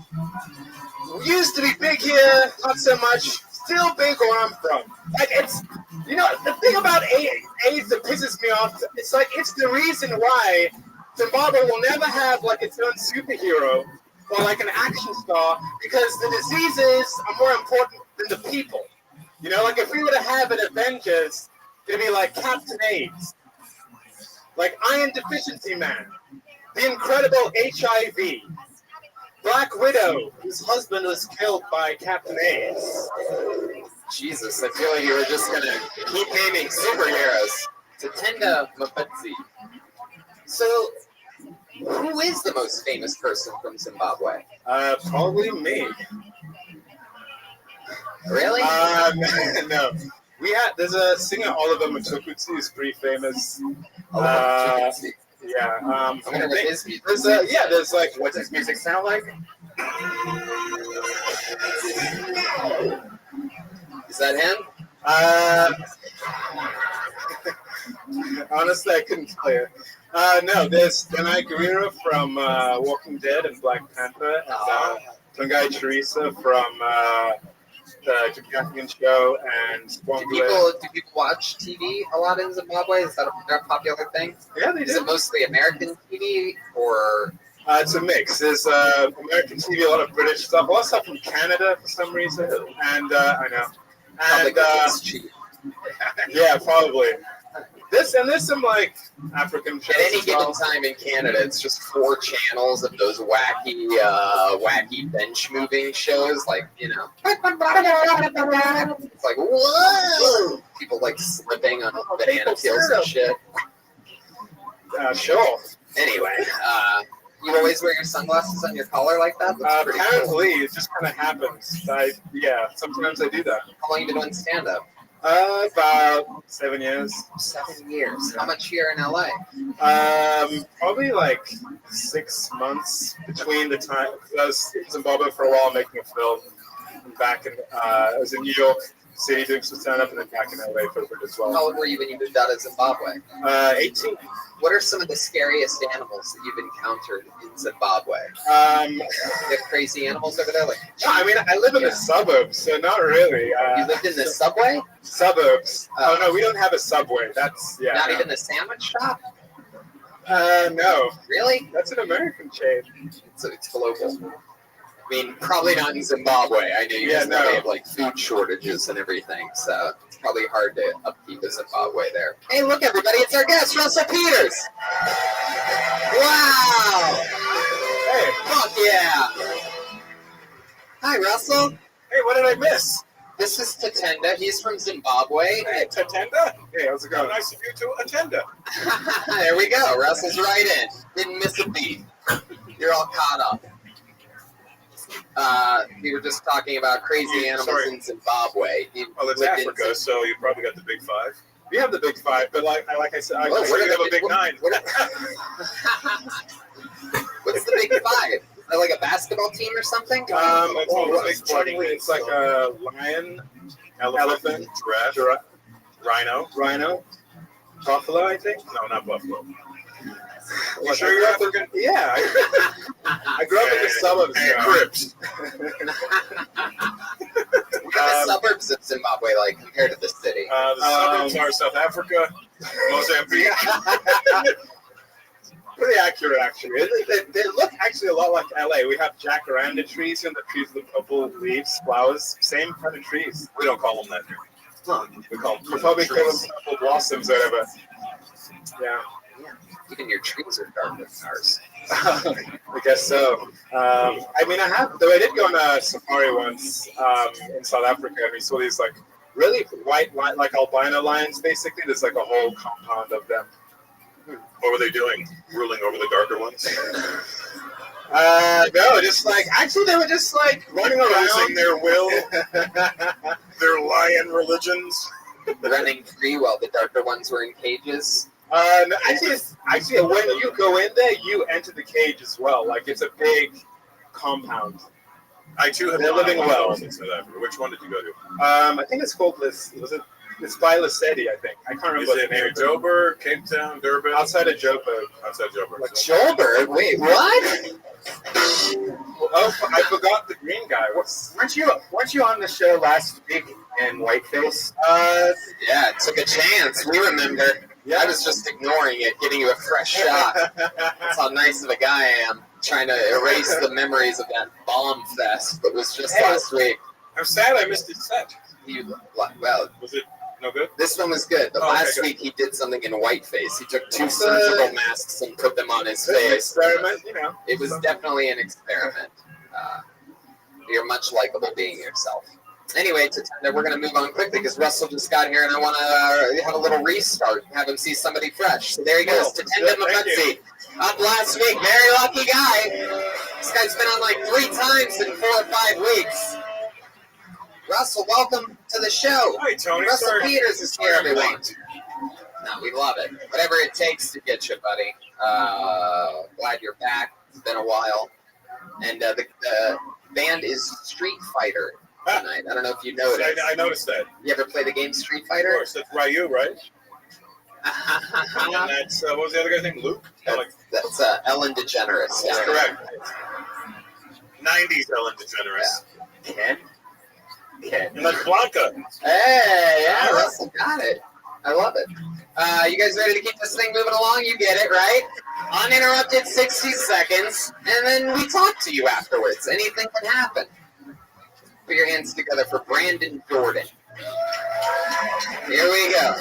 Used to be big here, not so much, still big where I'm from. Like, it's, you know, the thing about AIDS that pisses me off, it's like, it's the reason why Zimbabwe will never have, like, its own superhero or, like, an action star, because the diseases are more important than the people. You know, like, if we were to have an Avengers, it'd be like Captain AIDS, like Iron Deficiency Man, the Incredible HIV, Black Widow, whose husband was killed by Captain AIDS.
Jesus, I feel like you were just going to keep naming superheroes. Tatenda Mapetsi. So, who is the most famous person from Zimbabwe?
Probably me.
Really?
No. There's a singer, Oliver Mtukudzi, who's pretty famous. Yeah.
I wonder what his music
There's like, what's his music sound like?
Is that him?
Honestly, I couldn't tell you. No, there's Danai Gurira from Walking Dead and Black Panther, and Tongai Teresa from the Japan show, and
Do people watch TV a lot in Zimbabwe? Is that a popular thing?
Yeah, they
Is
do.
it mostly American TV or?
It's a mix. There's American TV, a lot of British stuff, a lot of stuff from Canada for some reason, and I know. And
it's cheap.
yeah, probably. There's some like African shows.
At any
as well.
given time in Canada, it's just 4 channels of those wacky bench moving shows, like it's like whoa, people like slipping on banana peels and shit.
Sure.
Anyway, you always wear your sunglasses on your collar like that? That's pretty
Apparently,
cool.
it just kind of happens. Sometimes I do that.
How long have you been doing stand-up?
About 7 years.
7 years. How much here in LA?
Probably like 6 months between the time. I was in Zimbabwe for a while making a film. And back in, I was in New York City doing some stand-up, and then back in LA for a bit as well.
How old were you when you moved out of Zimbabwe?
18.
What are some of the scariest animals that you've encountered in Zimbabwe? You have crazy animals over there?
No, I mean, I live in the suburbs, so not really.
You lived in the subway?
Suburbs. Oh, no, we don't have a subway. That's,
Not even the sandwich shop?
No.
Really?
That's an American chain.
It's global. I mean, probably not in Zimbabwe. I know you guys know they have like food shortages and everything, so it's probably hard to upkeep a Zimbabwe there. Hey, look, everybody, it's our guest, Russell Peters. Wow!
Hey,
Fuck yeah! Hi, Russell.
hey, what did I miss?
This is Tatenda. He's from Zimbabwe.
Hey, Tatenda. Hey, how's it going? Nice of you to attend.
There we go. Russell's right in. Didn't miss a beat. You're all caught up. We were just talking about crazy animals in Zimbabwe.
Well, it's Africa, so you probably got the big 5. We have the big 5, but like I said, I
what
sure
are
you have
the
a big 9.
What's the big 5? Is that like a basketball team or something?
It's like a lion, elephant, giraffe, rhino, buffalo, I think. No, not buffalo. You sure you're African? Yeah. I grew up in the suburbs. Crips.
What are the suburbs of Zimbabwe like compared to the city?
The suburbs are South Africa, Mozambique. Pretty accurate, actually. They look actually a lot like LA. We have jacaranda trees and the trees with purple leaves, flowers. Same kind of trees. We don't call them that here. We probably call them purple blossoms or whatever. Yeah.
Even your trees are darker than ours.
I guess so. I mean, I did go on a safari once in South Africa, and we saw these like really white, like albino lions. Basically, there's like a whole compound of them. What were they doing? Ruling over the darker ones? No, just like actually, they were just like running around, using their will, their lion religions,
Running free while the darker ones were in cages.
Actually, when you go in there, you enter the cage as well. Like it's a big compound. I too have. They're living well. Which one did you go to? I think it's called this. It's by Lesedi, I think. I can't remember. Is it near Joburg, Cape Town, Durban? Outside of Joburg. Outside Joburg.
Like Joburg? Wait, what?
Oh, I forgot the green guy. Weren't you on the show last week in Whiteface?
Yeah, it took a chance. We remember. Yeah. I was just ignoring it, giving you a fresh shot. That's how nice of a guy I am. Trying to erase the memories of that bomb fest that was just last week.
I'm sad I missed his set.
Well,
was it no good?
This one was good, but last week he did something in whiteface. He took 2 surgical masks and put them on his face.
Experiment, you know.
It was definitely an experiment. You're much likable being yourself. Anyway, we're going to move on quickly because Russell just got here and I want to have a little restart and have him see somebody fresh. So there he goes, Tatenda Maputsi. Up last week, very lucky guy. This guy's been on like 3 times in 4 or 5 weeks.
Russell, welcome to the show.
Hi, Tony.
Russell
Sorry.
Peters is here, everyone. No, we love it. Whatever it takes to get you, buddy. Glad you're back. It's been a while. And the band is Street Fighter tonight. I don't know if you noticed.
I noticed that.
You ever play the game Street
Of
Fighter?
course, that's Ryu, right? And that's, what was the other guy's name? Luke?
That's Ellen DeGeneres.
That's correct. 90s Ellen DeGeneres.
Ken?
And that's Blanca.
Hey, yeah, Russell got it. I love it. You guys ready to keep this thing moving along? You get it, right? Uninterrupted 60 seconds, and then we talk to you afterwards. Anything can happen. Put your hands together for Brandon Jordan. Here we go.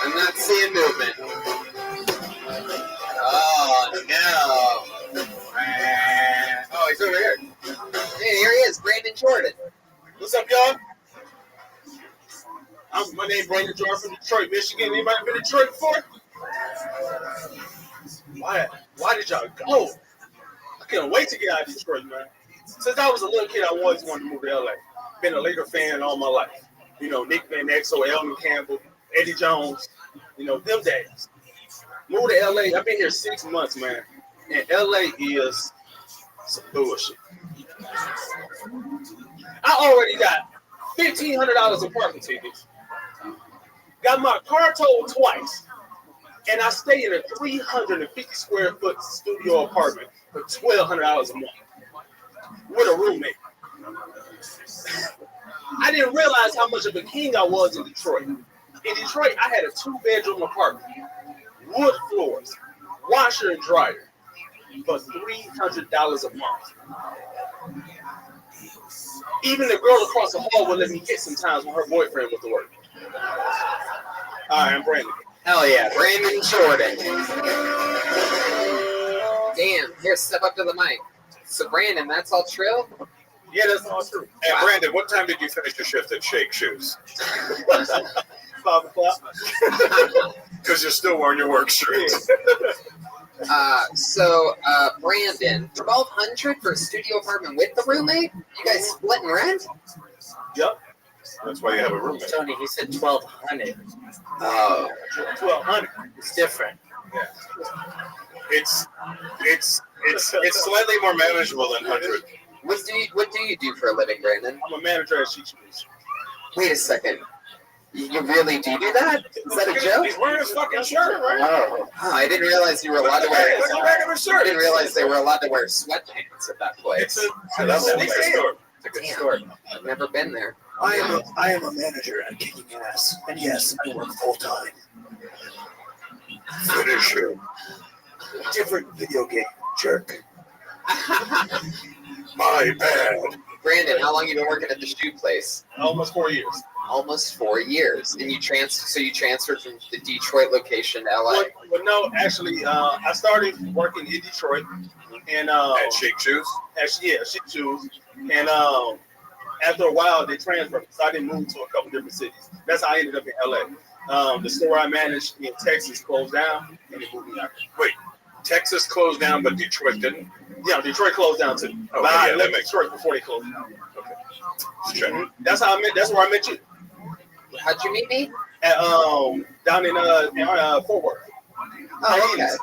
I'm not seeing movement. Oh, no. Oh, he's over here. Hey, here he is, Brandon Jordan.
What's up, y'all? My name's Brandon Jordan from Detroit, Michigan. Anybody been to Detroit before? Why did y'all go? I can't wait to get out of Detroit, man. Since I was a little kid, I always wanted to move to LA. Been a Laker fan all my life. You know, Nick Van Exel, Elton Campbell, Eddie Jones, you know, them days. Moved to LA. I've been here 6 months, man. And LA is some bullshit. I already got $1,500 in parking tickets. Got my car towed twice. And I stay in a 350 square foot studio apartment for $1,200 a month with a roommate. I didn't realize how much of a king I was in Detroit. In Detroit, I had a 2-bedroom apartment, wood floors, washer and dryer for $300 a month. Even the girl across the hall would let me hit sometimes when her boyfriend was to work. All right, I'm Brandon.
Hell yeah, Brandon Jordan. Damn, here, step up to the mic. So, Brandon, that's all true?
Yeah, that's all true. And Brandon, what time did you finish your shift at Shake Shoes?
5 o'clock.
Because you're still wearing your work shirt.
Brandon, $1,200 for a studio apartment with the roommate? You guys splitting rent?
Yep. That's why you have a roommate.
Tony, he said 1,200.
Oh.
1,200. It's different.
Yeah. It's slightly more manageable than 100.
What do you do for a living, Brandon?
I'm a manager at Shake Shoes.
Wait a second. You really do that? Is that a joke?
He's wearing his fucking shirt, right?
Oh, I didn't realize you were allowed to wear.
It's a regular shirt.
I didn't realize they were allowed to wear sweatpants at that place.
I love that store. It's a good store.
I've never been there.
I am a manager at Kicking Ass, and yes, I work full time.
Finisher.
Different video game, jerk.
My bad.
Brandon, how long you been working at the shoe place?
Almost 4 years.
Almost 4 years. And you transferred from the Detroit location to LA.
Well, no, actually, I started working in Detroit, and
At Shake Shoes?
Shake Shoes, and after a while they transferred, so I didn't move to a couple different cities. That's how I ended up in LA. The store I managed in Texas closed down, and they moved me out here.
Wait, Texas closed down, but Detroit didn't?
Yeah, Detroit closed down too.
Oh,
But I
yeah, that
left
makes
Detroit before they closed down.
Okay. Just checking.
That's how I met. That's where I met you.
How'd you meet me?
At down in Fort Worth.
Oh, okay.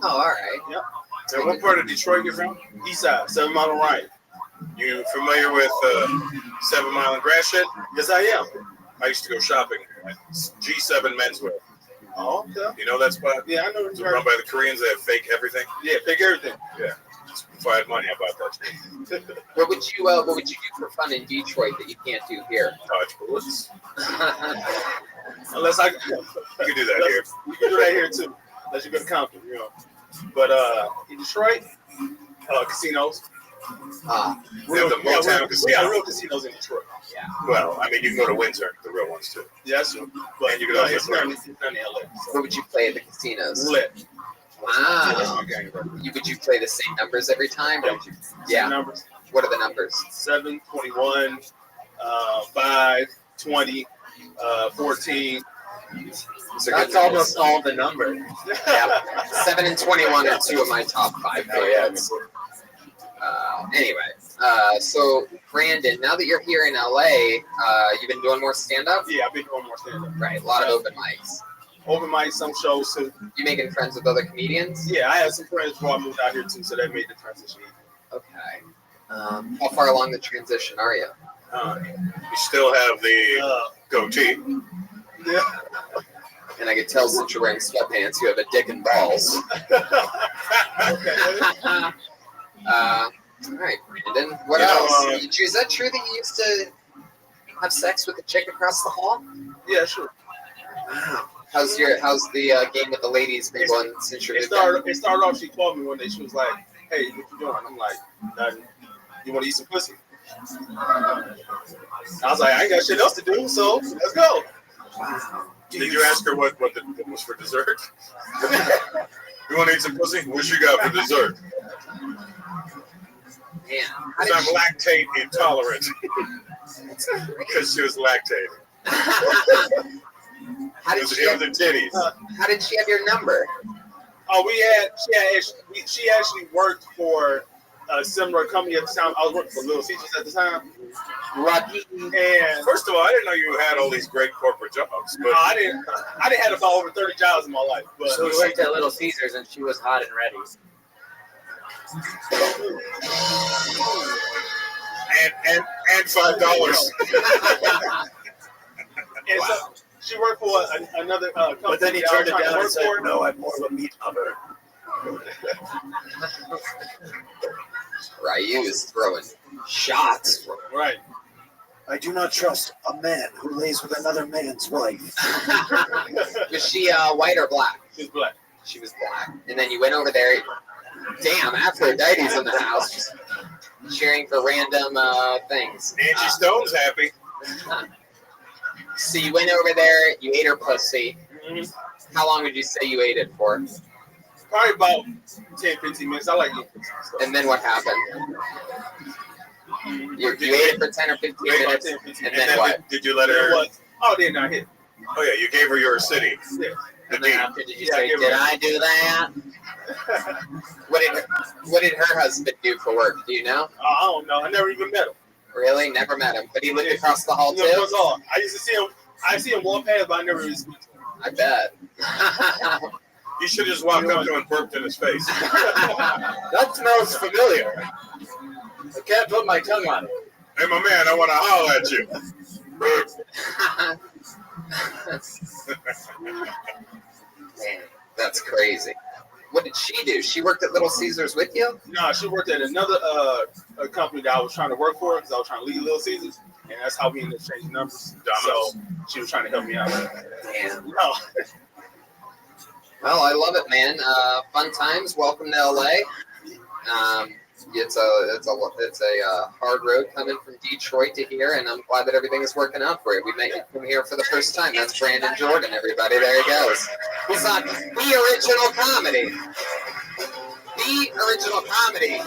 Oh, all right.
Yep.
So what part of Detroit you from?
East side, 7 Mile and Ryan.
You familiar with 7 Mile and Gratiot?
Yes, I am.
I used to go shopping at G7 Menswear.
Oh, okay.
You know that spot?
Yeah, I know.
It's run by the Koreans. They have fake everything.
Yeah, fake everything.
Yeah. If I had money, I bought that shit.
What would you do for fun in Detroit that you can't do here?
Dodge bullets.
Unless I,
You can do that here.
You can do that here too. Unless you go to Compton, you know. But in Detroit, casinos.
They have the Motown
We got
Casino.
real casinos in Detroit.
Well, I mean, you can go to Windsor, the real ones too.
Yeah, that's true. But
And you can also
it's not in LA.
What would you play at the casinos?
Roulette.
Wow. Would you play the same numbers every time? Or would you, yeah.
Numbers.
What are the numbers?
7, 21, 5, 20, 14.
So
That's almost all the numbers.
Yeah. 7 and 21 are two of my top 5 favorites. Anyway, So Brandon, now that you're here in LA, you've been doing more stand-up?
Yeah, I've been doing more stand-up.
Right, a lot of open mics.
Open mics, some shows too.
You making friends with other comedians?
Yeah, I have some friends before I moved out here too, so that made the transition easy.
Okay. How far along the transition are you?
You still have the goatee.
Yeah.
And I can tell since you're wearing sweatpants, you have a dick and balls. All right, Brandon. What else? Is that true that you used to have sex with a chick across the hall?
Yeah, sure.
Wow. How's the game with the ladies been going since you're
It started off, she called me one day. She was like, "Hey, what you doing?" I'm like, "Nothing. You want to eat some pussy?" I was like, "I ain't got shit else to do, so let's go."
Wow.
Did you ask her what was for dessert? You want to eat some pussy? What you got for dessert?
Man,
Because I'm lactate intolerant. Because she was lactating.
How did she have
the titties?
How did she have your number?
Oh, she actually worked for a similar company at the time. I was working for Little Caesars at the time.
Lucky.
And
First of all, I didn't know you had all these great corporate jobs. But
I didn't have about over 30 jobs in my life. But
So we worked at Little Caesars, and she was hot and ready.
and $5.
And so she worked for another company.
But then he
that I was
turned it
trying to
down and
work
said,
for.
"No, I'm more of a meat lover."
Ryu is throwing shots.
Right.
I do not trust a man who lays with another man's wife.
Was she white or black?
She was black.
She was black. And then you went over there. Damn, Aphrodite's in the house. Just cheering for random things.
Angie Stone's happy.
So you went over there, you ate her pussy.
Mm-hmm.
How long would you say you ate it for?
Probably about 10, 15 minutes. I like eating stuff.
And then what happened? You ate it for 10 or 15 minutes,
10, 15
and then what?
Did you let her?
Oh, then I hit.
Oh yeah, you gave her your city.
Yeah.
And then after, did you say,
give
did
her-
I do that? What did her husband do for work? Do you know?
I don't know. I never even met him.
Really? Never met him. But he lived across the hall
No, that's
too?
all. I used to see him. I see him walk past, but I never really speak to him.
I bet.
You should just walk up to him and burped in his face.
That smells familiar. I can't put my tongue on it.
Hey, my man, I want to holler at you.
Man, that's crazy. What did she do? She worked at Little Caesars with you?
No, she worked at another a company that I was trying to work for because I was trying to leave Little Caesars, and that's how we ended up changing numbers. So she was trying to help me out.
Damn.
No.
Well, I love it, man. Fun times. Welcome to LA. It's a hard road coming from Detroit to here, and I'm glad that everything is working out for you. We met you from here for the first time. That's Brandon Jordan, everybody. There he goes. He's on the original comedy. The original comedy,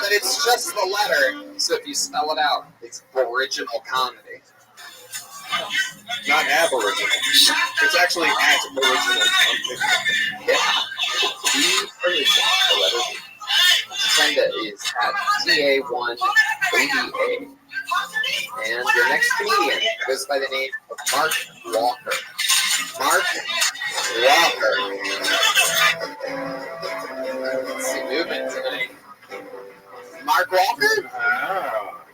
but it's just the letter. So if you spell it out, it's original comedy.
Not aboriginal. It's actually at original.
Yeah. The original. The letter B. Send it is at TA1ADA. And your next comedian goes by the name of Mark Walker. Mark Walker. Let's see movement tonight. Mark Walker?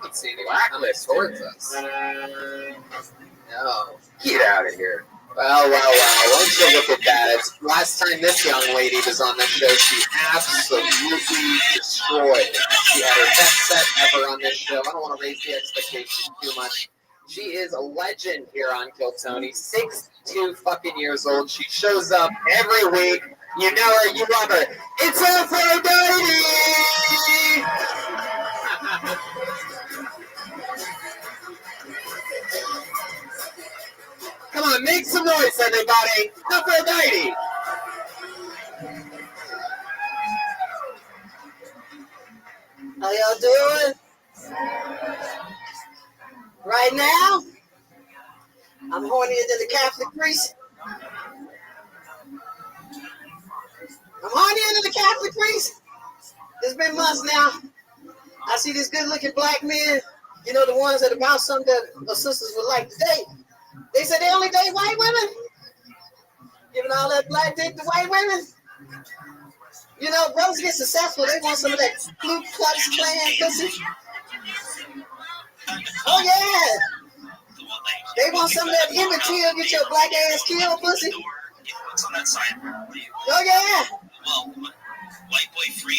Let's see anyone coming towards us. No. Get out of here. Well. Why don't you look at that? It's last time this young lady was on the show, she absolutely destroyed. She had her best set ever on this show. I don't want to raise the expectations too much. She is a legend here on Kill Tony. 62 fucking years old. She shows up every week. You know her, you love her. It's Aphrodite! Come on, make some noise, everybody. Aphrodite!
How y'all doing? Right now, I'm hornier than the Catholic priest. I'm hornier than the Catholic priest. It's been months now. I see these good-looking black men, you know, the ones that about something that the sisters would like to date. They said they only date white women. Giving all that black dick to white women. You know, brothers get successful. They want some of that Ku Klux Klan pussy. Oh, yeah. They want some of that Emmett Till, get your black ass killed pussy. Oh, yeah.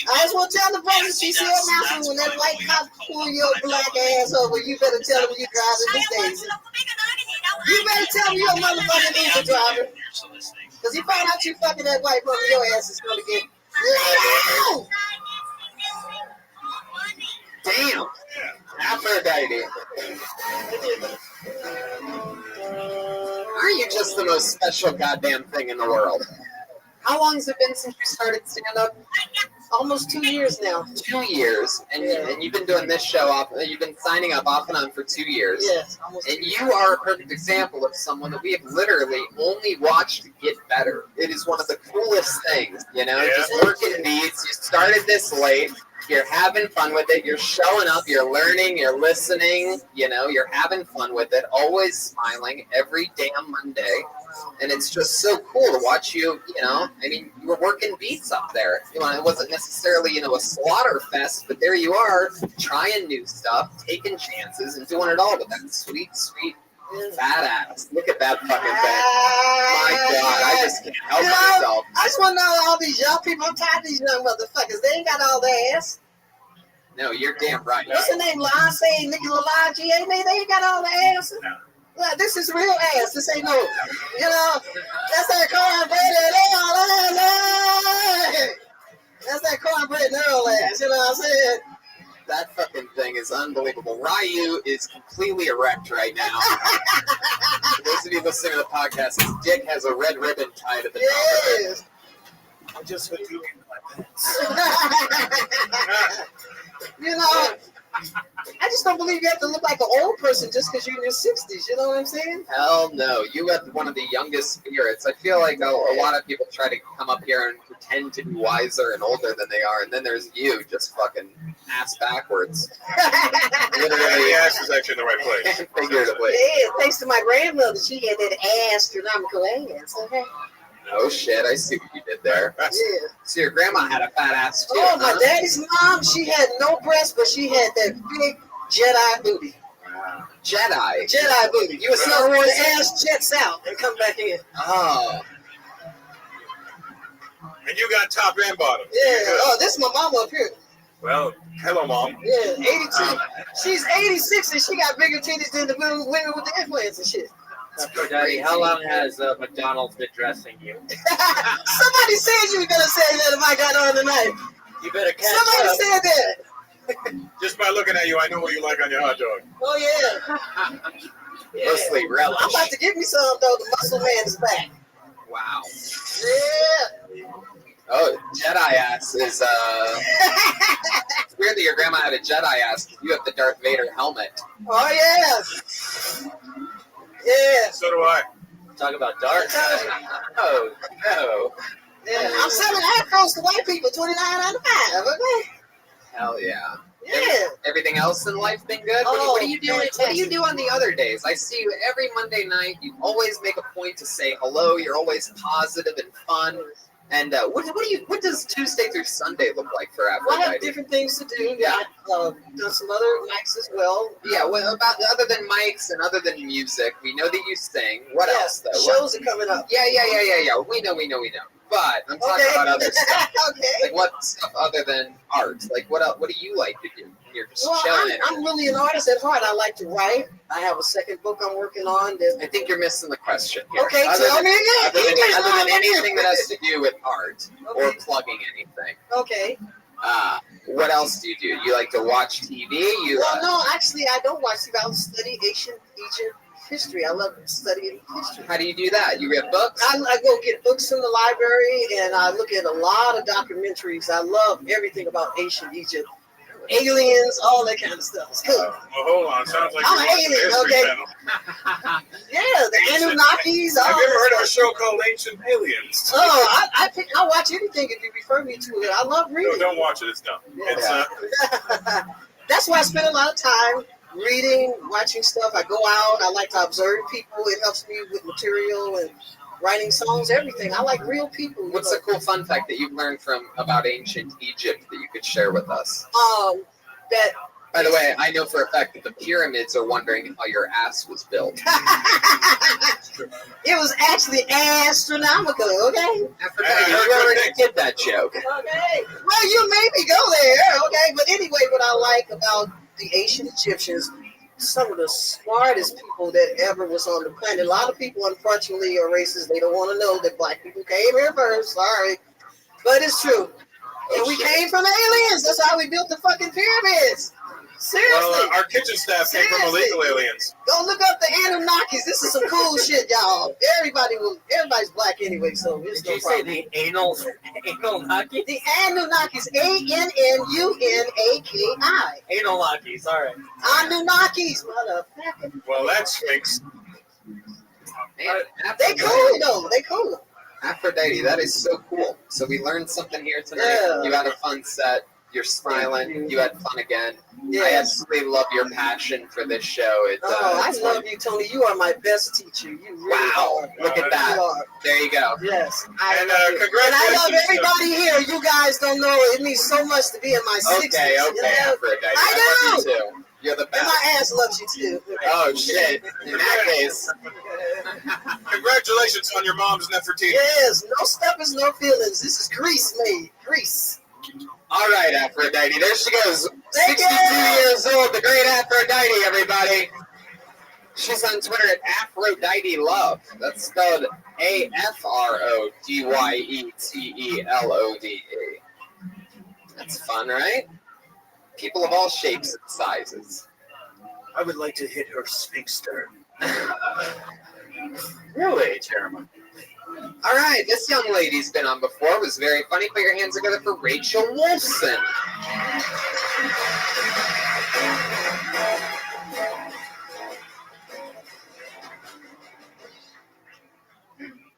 I just want to tell the brothers she said announcement when that white cop pull your black ass over, you better tell them you driving these days. You better tell them you're a motherfucking Uber driver. Because he found out you fucking that white woman, your ass is going to get laid out.
Damn. Aphrodite. Aren't you just the most special goddamn thing in the world? How long has it been since you started stand-up?
Almost 2 years now.
2 years, and you've been doing this show off. You've been signing up off and on for 2 years.
Yes,
and you are a perfect example of someone that we have literally only watched get better. It is one of the coolest things, you know. Just working beats. You started this late. You're having fun with it. You're showing up. You're learning. You're listening. You know, you're having fun with it. Always smiling every damn Monday. And it's just so cool to watch you, you know. I mean, you were working beats up there. You know, it wasn't necessarily, you know, a slaughter fest, but there you are, trying new stuff, taking chances, and doing it all with that sweet, sweet fat ass. Look at that fucking thing. My God, I just can't help myself.
I just want to know all these young people. I'm tired of these young motherfuckers. They ain't got all their ass.
No, you're damn right.
What's the name? Lonce, Nicola Lodge, they ain't got all the ass. No. Well, this is real ass. This ain't no, you know, that's that cornbread and all ass. That's that cornbread and Earl ass, you know what I'm saying?
That fucking thing is unbelievable. Ryu is completely erect right now. For those of you listening to the podcast, his dick has a red ribbon tied at the top of it.
I just went through my pants.
You know, I just don't believe you have to look like an old person just because you're in your 60s. You know what I'm saying?
Hell no. You got one of the youngest spirits. I feel like a lot of people try to come up here and pretend to be wiser and older than they are, and then there's you just fucking ass backwards.
Literally, the ass is actually in the right place.
Figuratively.
Yeah, thanks to my grandmother, she had that astronomical ass. Okay.
No shit, I see what you did there.
Yeah.
So your grandma had a fat ass too.
Oh, my daddy's mom, she had no breasts, but she had that big Jedi booty.
Jedi
booty.
You a Star Wars?
The ass jets out and come back in.
Oh.
And you got top and bottom.
Yeah. Oh, this is my mama up here.
Well, hello, Mom.
Yeah, 82. She's 86 and she got bigger titties than the women with the implants and shit.
Daddy, how long has McDonald's been dressing you?
Somebody said you were going to say that if I got on tonight.
You better catch
Somebody
up.
said that.
Just by looking at you, I know what you like on your hot dog.
Oh, yeah.
Mostly relish.
I'm about to get me some, though. The muscle man is back.
Wow.
Yeah.
Oh, Jedi ass is, it's weird that your grandma had a Jedi ass. You have the Darth Vader helmet.
Oh, yeah. Yeah.
So do I.
Talk about dark.
Oh, no.
Yeah. I'm selling afros to white people, $29.95. Okay.
Hell yeah.
Yeah.
Everything else in life been good? What do you do? What do you do on the other days? I see you every Monday night. You always make a point to say hello. You're always positive and fun. And what does Tuesday through Sunday look like for Aphrodite?
Well, I have different things to do. Yeah. I've done some other nights as well.
Yeah, well, other than mics and other than music, we know that you sing. What else, though?
Shows are coming up.
Yeah. We know. But I'm talking about other stuff.
Okay.
Like what stuff other than art? Like what do you like to do? You're just chilling.
I'm really an artist at heart. I like to write. I have a second book I'm working on.
I think you're missing the question here.
Okay, tell me again.
Other than anything that has to do with art or plugging anything.
Okay.
What else do? You like to watch TV?
No, actually, I don't watch TV. I study ancient Egypt history. I love studying history.
How do you do that? You read books?
I go get books from the library, and I look at a lot of documentaries. I love everything about ancient Egypt. Aliens, all that kind of stuff. It's good.
Well, hold on. Sounds like
I'm
you're watching
an alien,
the History
okay?
Channel.
Yeah, the Anunnakis.
Have you ever heard of a show called Ancient Aliens?
Oh, I watch anything if you refer me to it. I love reading.
No, don't watch it. It's dumb.
Yeah.
It's
that's why I spend a lot of time reading, watching stuff. I go out. I like to observe people. It helps me with material and writing songs, everything. I like real people.
What's a cool fun fact that you've learned about ancient Egypt that you could share with us?
That.
By the way, I know for a fact that the pyramids are wondering how your ass was built.
It was actually astronomical, okay?
You already did that joke.
Okay. Well, you made me go there, okay? But anyway, what I like about the ancient Egyptians, some of the smartest people that ever was on the planet. A lot of people, unfortunately, are racist. They don't want to know that black people came here first. Sorry. But it's true. And we came from aliens. That's how we built the fucking pyramids. Seriously.
Well, our kitchen staff came from illegal aliens.
Go look up the Anunnakis. This is some cool shit, y'all. Everybody's black anyway, so it's no problem.
Did you say the Anunnaki?
The Anunnakis, Anunnaki.
Anunnakis, all right.
Anunnakis, motherfucker.
Well, that stinks.
They cool though. They cool.
Aphrodite, that is so cool. So we learned something here tonight.
Yeah.
You had a fun set. You're smiling. You had fun again.
Yeah.
I absolutely love your passion for this show.
I love you, Tony. You are my best teacher. You really are.
Look at that. There you go.
Yes.
Congratulations.
And I love everybody here. You guys don't know. It means so much to be in my 60s.
Okay, Aphrodite.
I
love
do.
you too. You're the
And
best.
my ass loves you too.
Oh, shit. In that case.
Congratulations on your mom's Nefertiti.
Yes. No stuffers, no feelings. This is grease made. Grease.
All right, Aphrodite. There she goes.
Thank
62
you.
years old. The great Aphrodite, everybody. She's on Twitter at Aphrodite Love. That's spelled AFRODYETELODE. That's fun, right? People of all shapes and sizes.
I would like to hit her sphincter.
Really, Chairman? All right, this young lady's been on before. It was very funny. Put your hands together for Rachel Wolfson.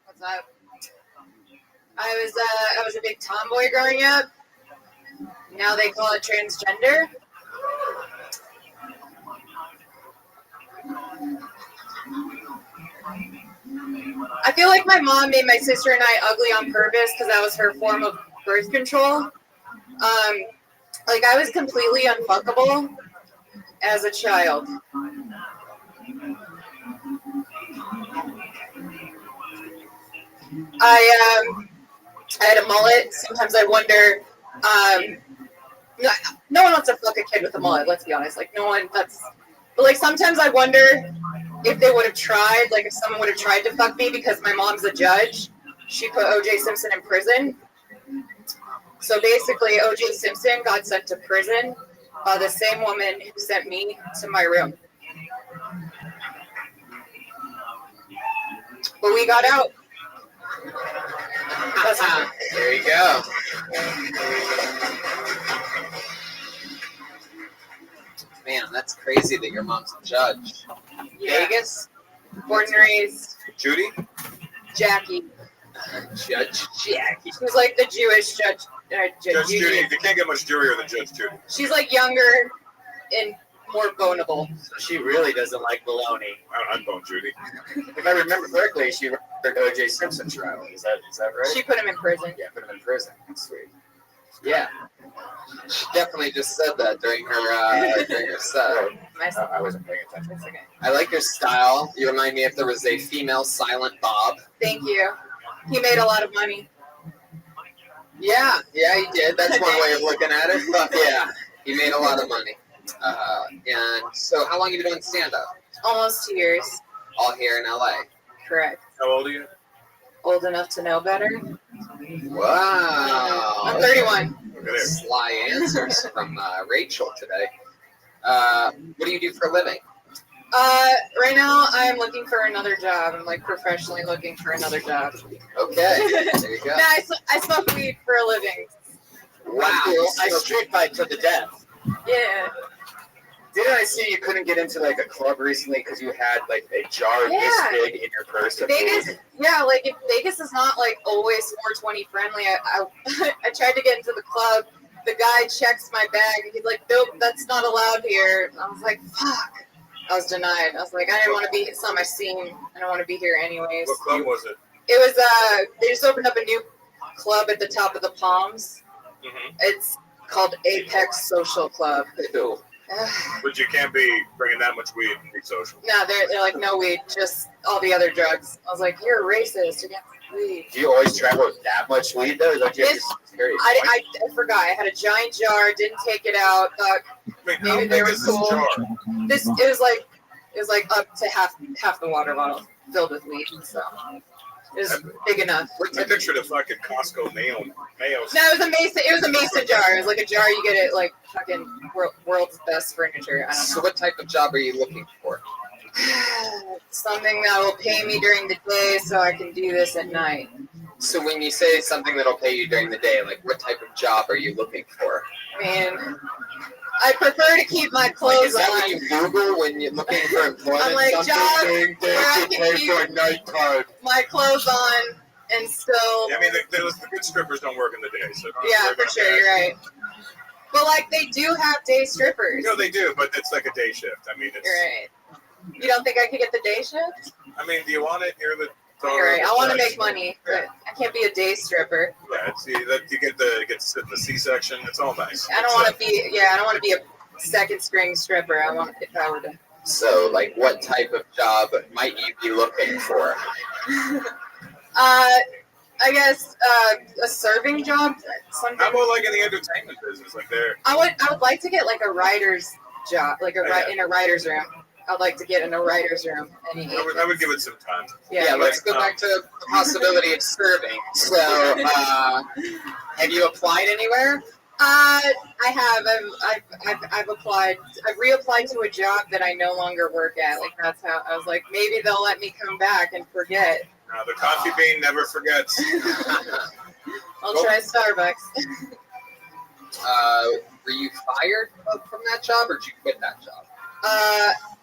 What's up? I was a big tomboy growing up. Now they call it transgender. I feel like my mom made my sister and I ugly on purpose because that was her form of birth control. Like I was completely unfuckable as a child. I had a mullet. Sometimes I wonder. No one wants to fuck a kid with a mullet. Let's be honest. Like no one. But like sometimes I wonder if they would have tried. Like if someone would have tried to fuck me because my mom's a judge. She put O.J. Simpson in prison. So basically, O.J. Simpson got sent to prison by the same woman who sent me to my room. But we got out.
There you go. Man, that's crazy that your mom's a judge.
Yeah.
Vegas?
Born and raised.
Judy?
Jackie.
Judge Jackie.
Who's like the Jewish judge.
Judge Judy. You can't get much Judier than Judge Judy.
She's like younger and more boneable.
So she really doesn't like baloney.
I'm Bone Judy.
If I remember correctly, she wrote O.J. Simpson trial. Is that right?
She put him in prison.
Yeah, put him in prison. That's sweet.
Yeah. She definitely just said that during her set.
I wasn't paying attention.
It's okay.
I like your style. You remind me if there was a female Silent Bob.
Thank you. He made a lot of money.
Yeah, he did. That's one way of looking at it. But yeah, he made a lot of money. And so how long have you been doing stand-up?
Almost 2 years.
All here in LA.
Correct.
How old are you?
Old enough to know better.
Wow.
I'm 31.
Sly answers from Rachel today. What do you do for a living?
Right now I'm looking for another job. I'm like professionally looking for another job.
Okay, there you go.
No, I smoke weed for a living.
Wow.
I street fight to the death.
Yeah.
Didn't I see you couldn't get into like a club recently because you had like a jar this big in your purse?
Vegas, yeah, like if Vegas is not like always 420 friendly. I tried to get into the club. the guy checks my bag and he's like, nope, that's not allowed here. I was like, fuck. I was denied. I was like, I didn't want to be, it's not my scene. I don't want to be here anyways.
What club was it?
It was, they just opened up a new club at the top of the Palms.
Mm-hmm.
It's called Apex Social Club.
Ew.
But you can't be bringing that much weed and be social.
No, they're like, no weed, just all the other drugs. I was like, you're a racist. You can't weed.
Do you always travel with that much weed though? Like,
I forgot. I had a giant jar, didn't take it out. Thought maybe they were cool. It was like up to half the water bottle filled with weed. So it was big enough.
I pictured a fucking Costco mayo.
No, it was a mason jar. It was like a jar you get at like fucking world's best furniture. I don't know.
So what type of job are you looking for?
Something that will pay me during the day so I can do this at night.
So when you say something that'll pay you during the day, like what type of job are you looking for?
I mean, I prefer to keep my clothes
is that
on.
what you Google when you're looking for employment?
I'm like,
Something
job
during day
where I
to
can
pay
keep
for a night card.
my clothes on and still.
Yeah, I mean, the good strippers don't work in the day, so.
Yeah, for sure, you're right. But like, they do have day strippers.
No, they do, but it's like a day shift. I mean, it's.
You're right. You don't think I could get the day shift?
I mean, do you want it? You're the.
You're right. I want to make money, but I can't be a day stripper.
Yeah, it's, you get the C-section. It's all nice.
I don't want to be. Yeah, I don't want to be a second string stripper. I want if I were to.
So, like, what type of job might you be looking for?
I guess a serving job. Something.
How about like in the entertainment business, like there?
I would like to get like a writer's job, like in a writer's room. I'd like to get in a writer's room.
I would give it some time.
Yeah,
let's go back to the possibility of serving. So, have you applied anywhere?
I have. I've applied. I've reapplied to a job that I no longer work at. Like that's how I was like, maybe they'll let me come back and forget.
The coffee bean never forgets.
I'll try Starbucks.
Were you fired from that job, or did you quit that job?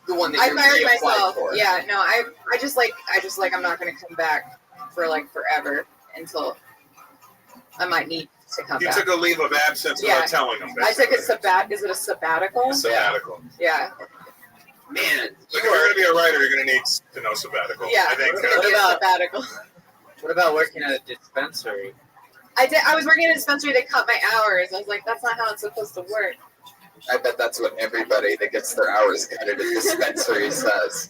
The one that
I
you
fired
reapplied
myself.
for.
Yeah, no, I just like I'm not gonna come back for like forever until I might need to come
You
back.
took a leave of absence without telling them.
I took a Is it a sabbatical?
A sabbatical.
Yeah.
Man,
if you're going to be a writer, you're going to need to know sabbatical.
Yeah.
I think.
What about sabbatical?
What about working at a dispensary?
I was working at a dispensary. They cut my hours. I was like, that's not how it's supposed to work.
I bet that's what everybody that gets their hours cut at a dispensary says.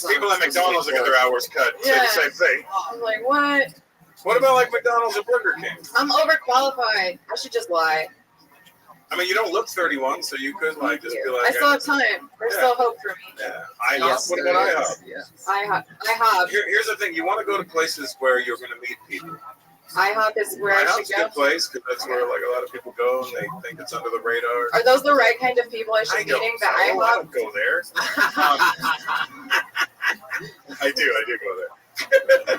People at McDonald's that get their hours cut say the same thing.
I was like, what?
What about like McDonald's or Burger King?
I'm overqualified. I should just lie.
I mean, you don't look 31, so you could like just be like.
I still have time. There's still hope for me.
Yeah, IHOP. What about IHOP?
Yes.
IHOP.
Here's the thing: you want to go to places where you're going to meet people.
IHOP is where I
IHOP's
should
a
go.
good place because that's where like a lot of people go and they think it's under the radar.
Are those the right kind of people I should be meeting? The
I
IHOP?
don't go there. I do go there.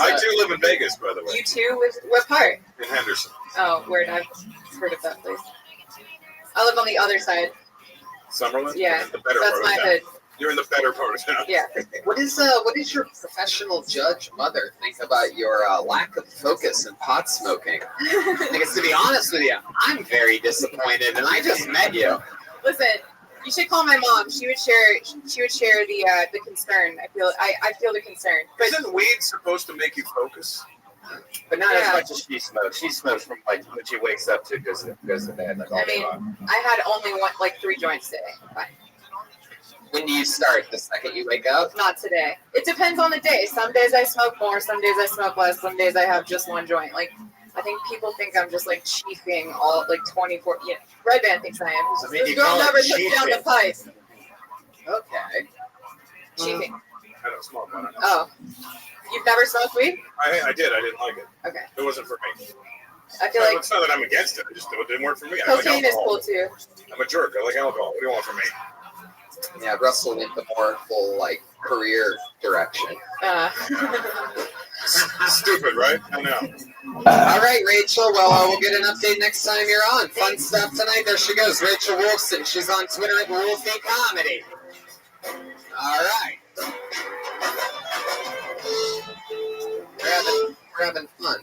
I too live in Vegas, by the way.
You too? What part?
In Henderson.
Oh, word. I've heard of that place. I live on the other side.
Summerlin?
Yeah,
The better
that's
part
my
of town.
hood.
You're in the better part of town.
Yeah.
What is your professional judge mother think about your lack of focus in pot smoking? Because to be honest with you, I'm very disappointed, and I just met you.
Listen, you should call my mom. She would share the concern. I feel the concern. But
Isn't weed supposed to make you focus?
But not
Yeah.
as much as she smokes. She smokes from like when she wakes up to goes to bed like all
I
the
mean,
time.
I had only 3 joints today. Fine.
When do you start? The second you wake up?
Not today. It depends on the day. Some days I smoke more. Some days I smoke less. Some days I have just 1 joint. Like, I think people think I'm just like chiefing all like 24. Yeah, Red Band thinks I am.
I mean,
This
you
girl
call it
never took down the
chiefing.
pipe.
Okay.
Chiefing.
I don't smoke one.
Oh, you've never smoked weed?
I did. I didn't like it.
Okay.
It wasn't for me.
I feel like
It's not that I'm against it. It didn't work for me. I like
cocaine is
alcohol.
cool too.
I'm a jerk. I like alcohol. What do you want from me?
Yeah, Russell went the more full career direction.
Stupid, right? I know.
All right, Rachel. Well, we'll get an update next time you're on. Fun stuff tonight. There she goes, Rachel Wolfson. She's on Twitter at Wolfie Comedy. All right. We're having fun.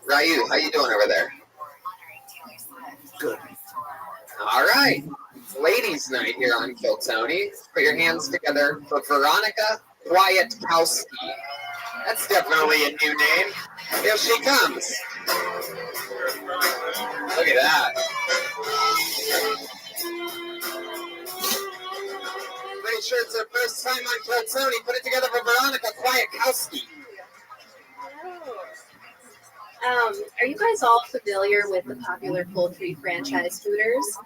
Ryu, how you doing over there?
Good.
All right. It's ladies' night here on Kill Tony. Put your hands together for Veronica Kwiatkowski. That's definitely a new name. Here she comes. Look at that. Pretty sure it's her first time on Kill Tony. Put it together for Veronica Kwiatkowski.
Are you guys all familiar with the popular poultry franchise Hooters?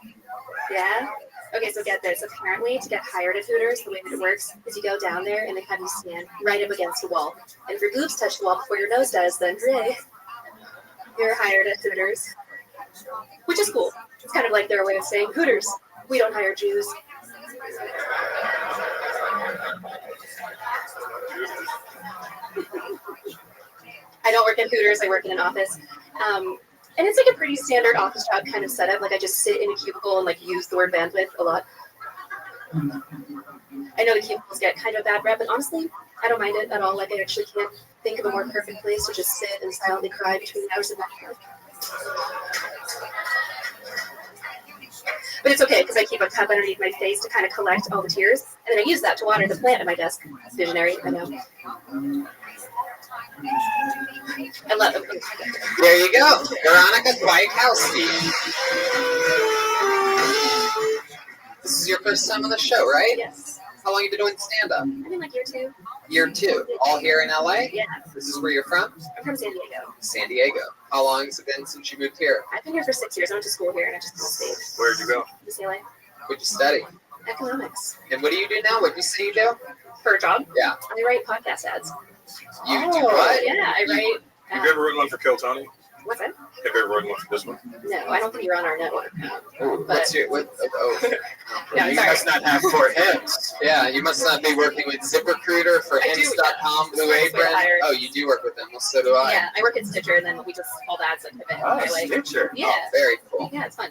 Yeah? Okay, so get this. Apparently, to get hired at Hooters, the way that it works is you go down there and they have you stand right up against a wall. And if your boobs touch the wall before your nose does, then hooray, you're hired at Hooters. Which is cool. It's kind of like their way of saying, Hooters, we don't hire Jews. I don't work in Hooters, I work in an office. And it's like a pretty standard office job kind of setup. Like I just sit in a cubicle and like use the word bandwidth a lot. I know the cubicles get kind of a bad rep, but honestly, I don't mind it at all. Like I actually can't think of a more perfect place to just sit and silently cry between the hours of that. But it's okay because I keep a cup underneath my face to kind of collect all the tears, and then I use that to water the plant at my desk. It's visionary, I know. I love them.
There you go. Veronica Kwiatkowski. This is your first time on the show, right?
Yes.
How long have you been doing stand-up?
I'm in like year 2.
Year 2. All here in LA?
Yeah.
This is where you're from?
I'm from San Diego.
San Diego. How long has it been since you moved here?
I've been here for 6 years. I went to school here and I just stayed.
Where'd you go?
UCLA.
What'd you study?
Economics.
And what do you do now? What did you say you do?
For a job?
Yeah.
I write podcast ads.
You do what?
Yeah, I write.
Have you ever written one for Kill Tony?
What's that?
Have you ever written one for this one?
No, I don't think you're on our network.
What's your what? Oh,
No,
you
sorry.
must not have 4 hits. Yeah, you must not be working with ZipRecruiter for
I do,
Hints.com,
yeah.
Blue
That's what I
Apron.
hired.
Oh, you do work with them. Well, so do I.
Yeah, I work at Stitcher, and then we just all the ads that pivot.
Oh,
I like.
Stitcher.
Yeah.
Oh, very cool.
Yeah, it's fun.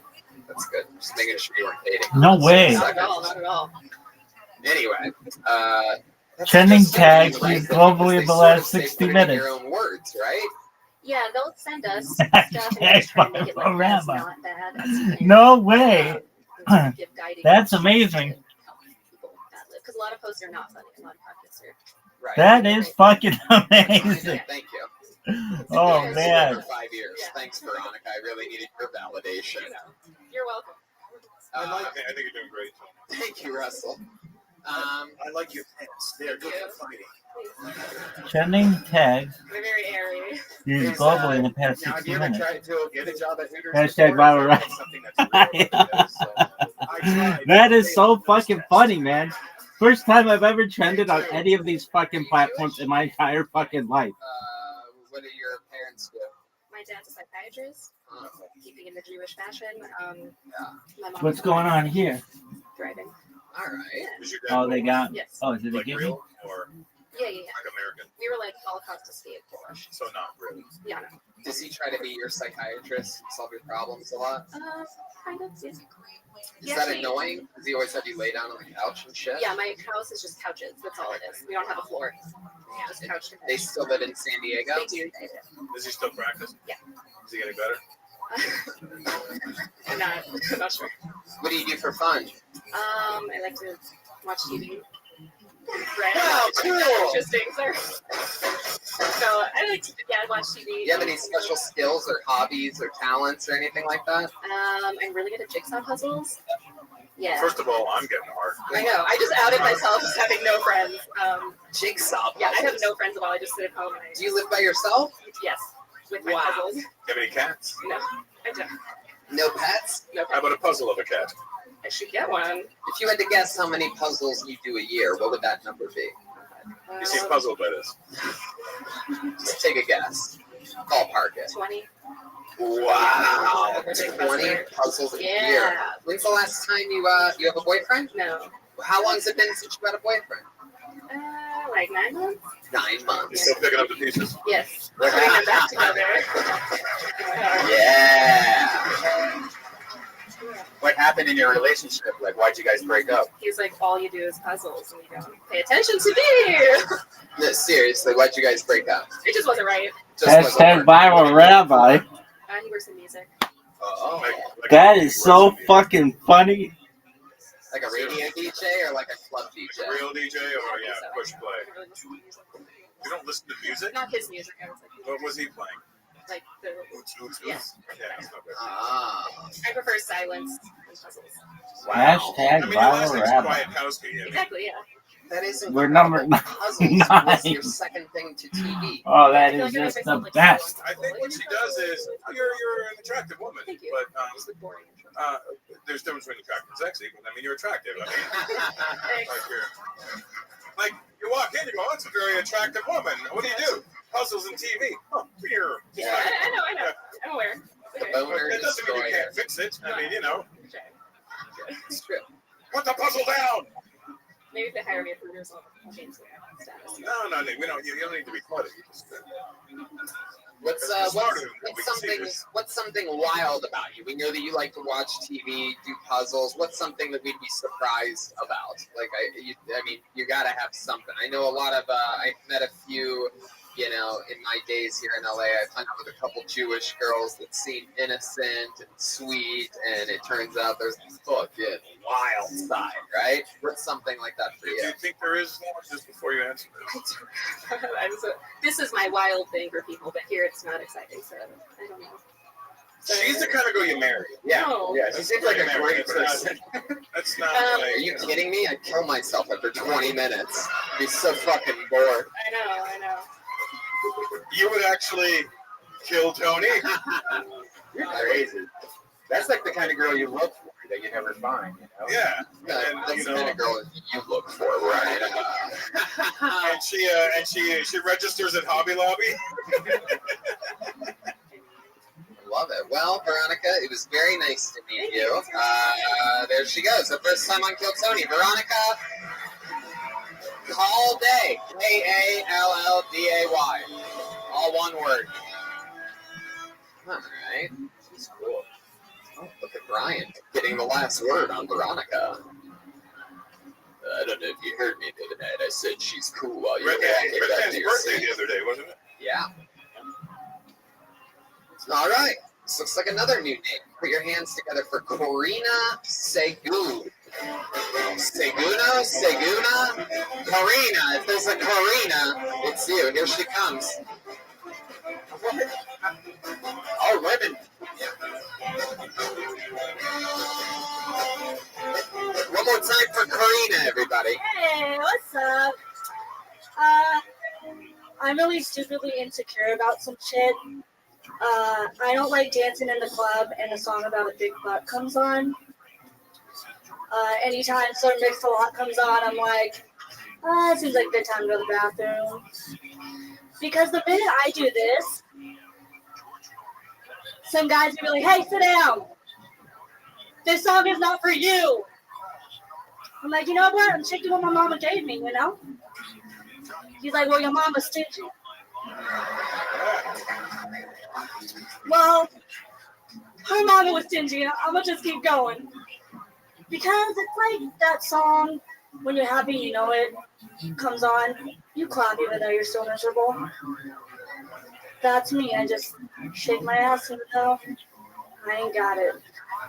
That's good. Just making sure you weren't dating.
No way.
Not at all. Not at all.
Anyway,
Trending tags used globally in the last 60 minutes.
your own words, right?
Yeah, they'll send us stuff and they just try to make it like that's not bad. That's
No way.
give guiding
That's amazing.
because a lot of posts are not funny. A lot of podcasts are.
Right.
That is fucking amazing.
Thank you.
Oh,
It's
man.
been for 5 years. Thanks, Veronica. I really needed your validation.
You're welcome.
I think you're doing great.
Thank you, Russell.
I like your pants. They're good for fighting.
Trending tags
They're very airy.
used globally in the past
Now, have
60
you ever
minutes.
tried to get a job at Hooters?
Hashtag viral right. That is so fucking funny, man. First time I've ever trended on any of these fucking platforms in my entire fucking life.
What do your parents do?
My dad's a psychiatrist, keeping in the Jewish fashion. My mom
What's going on here?
Driving.
All right.
Oh, they got.
Yes.
Oh, is it a
Like
gimme?
real or
Yeah, yeah, yeah.
like American?
We were like Holocaust escape.
So not really.
Yeah, no.
Does he try to be your psychiatrist and solve your problems a lot?
Kind of, yeah.
Is that annoying? Does he always have you lay down on the couch and shit?
Yeah, my house is just couches. That's all it is. We don't have a floor. Just couch to
They still live in San Diego?
They do.
Does he still practice?
Yeah.
Is he getting better?
I'm not sure.
What do you do for fun?
I like to watch TV. Right.
Wow, cool.
Interesting, sir. So I like to watch TV.
Do you have any special skills or hobbies or talents or anything like that?
I'm really good at jigsaw puzzles. Yeah.
First of all, I'm getting hard.
I know. I just outed myself as having no friends.
Jigsaw puzzles?
Yeah, I have no friends at all. I just sit at home. And
Do you live by yourself?
Yes. With my puzzles.
Do you have any cats?
No, I don't.
No pets?
No
How about a puzzle of a cat?
I should get one.
If you had to guess how many puzzles you do a year, what would that number be?
You seem puzzled by this.
Just take a guess. Ballpark it.
20.
Wow. 20 puzzles a year. When's the last time you have a boyfriend?
No.
How long has it been since you had a boyfriend?
Like 9 months?
9 months.
You're still picking up the pieces?
Yes. We're putting them back together.
Yeah.
What happened in your relationship? Like, why'd you guys break up?
He's like, all you do is puzzles and you don't pay attention to me.
No, seriously, why'd you guys break up?
It just wasn't right.
Just wasn't
Hashtag viral rabbi.
He works in music.
That is so fucking funny.
Like a radio DJ or like a club DJ?
Like a real DJ or push play. You don't listen to music?
Not his music. I was like,
What was he playing?
like the.
Oots.
Yeah.
Yeah, that's not bad.
I prefer silence and puzzles.
Hashtag
I mean, your last
viral
name's
rabbi.
Kwiatkowski. I mean,
Exactly. Yeah.
That is
We're number
puzzles
9.
was your second thing to TV.
Oh, that is just the best.
I think what she does is you're an attractive woman, but there's difference between attractive and sexy. But I mean, you're attractive. I mean, like you walk in, you go, "That's a very attractive woman." What do you do? Puzzles and TV. Oh, here.
Yeah, I know. I'm aware. Okay.
That doesn't mean you can't fix it. I mean,
It's true.
Put the puzzle down.
Maybe if they hire me for yours, I'll change the status.
No, we don't. You don't need to be funny.
What's something wild about you? We know that you like to watch TV, do puzzles. What's something that we'd be surprised about? Like, I mean, you got to have something. I know a lot of. I've met a few. You know, in my days here in LA, I hung out with a couple Jewish girls that seem innocent and sweet, and it turns out there's this fucking wild side, right? What's something like that for you?
Do you think there is? Just before you answer this.
This is my wild thing for people, but here it's not exciting, so I don't know.
She's the kind of girl you marry.
Yeah,
No.
yeah. She seems like a great person.
That's not.
Are you kidding me? I'd kill myself after 20 minutes. I'd be so fucking bored.
I know.
You would actually kill Tony.
You're crazy. That's like the kind of girl you look for that you never find. You know?
Yeah.
That's the kind of girl you look for, right?
And she registers at Hobby Lobby.
Love it. Well, Veronica, it was very nice to meet you. There she goes. The first time on Kill Tony. Veronica Call Day. Kallday. All one word. All right. She's cool. Oh, look at Brian getting the last word on Veronica. I don't know if you heard me the other night. I said she's cool while you were walking back to your
birthday
seat.
the other day, wasn't it?
Yeah. All right. This looks like another new name. Put your hands together for Corina Segu. Seguna? Corina. If there's a Corina, it's you. Here she comes. All women. One more time for Corina, everybody.
Hey, what's up? I'm really stupidly insecure about some shit. I don't like dancing in the club and a song about a big butt comes on. Anytime Sir Mix-a-Lot comes on, I'm like, it seems like a good time to go to the bathroom. Because the minute I do this, some guys will be like, hey, sit down. This song is not for you. I'm like, you know what? I'm taking what my mama gave me, you know? He's like, well, your mama's stingy. Well, her mama was stingy. I'm going to just keep going. Because it's like that song, when you're happy, you know it, comes on. You clap even though you're still miserable. That's me. I just shake my ass and go, I ain't got it.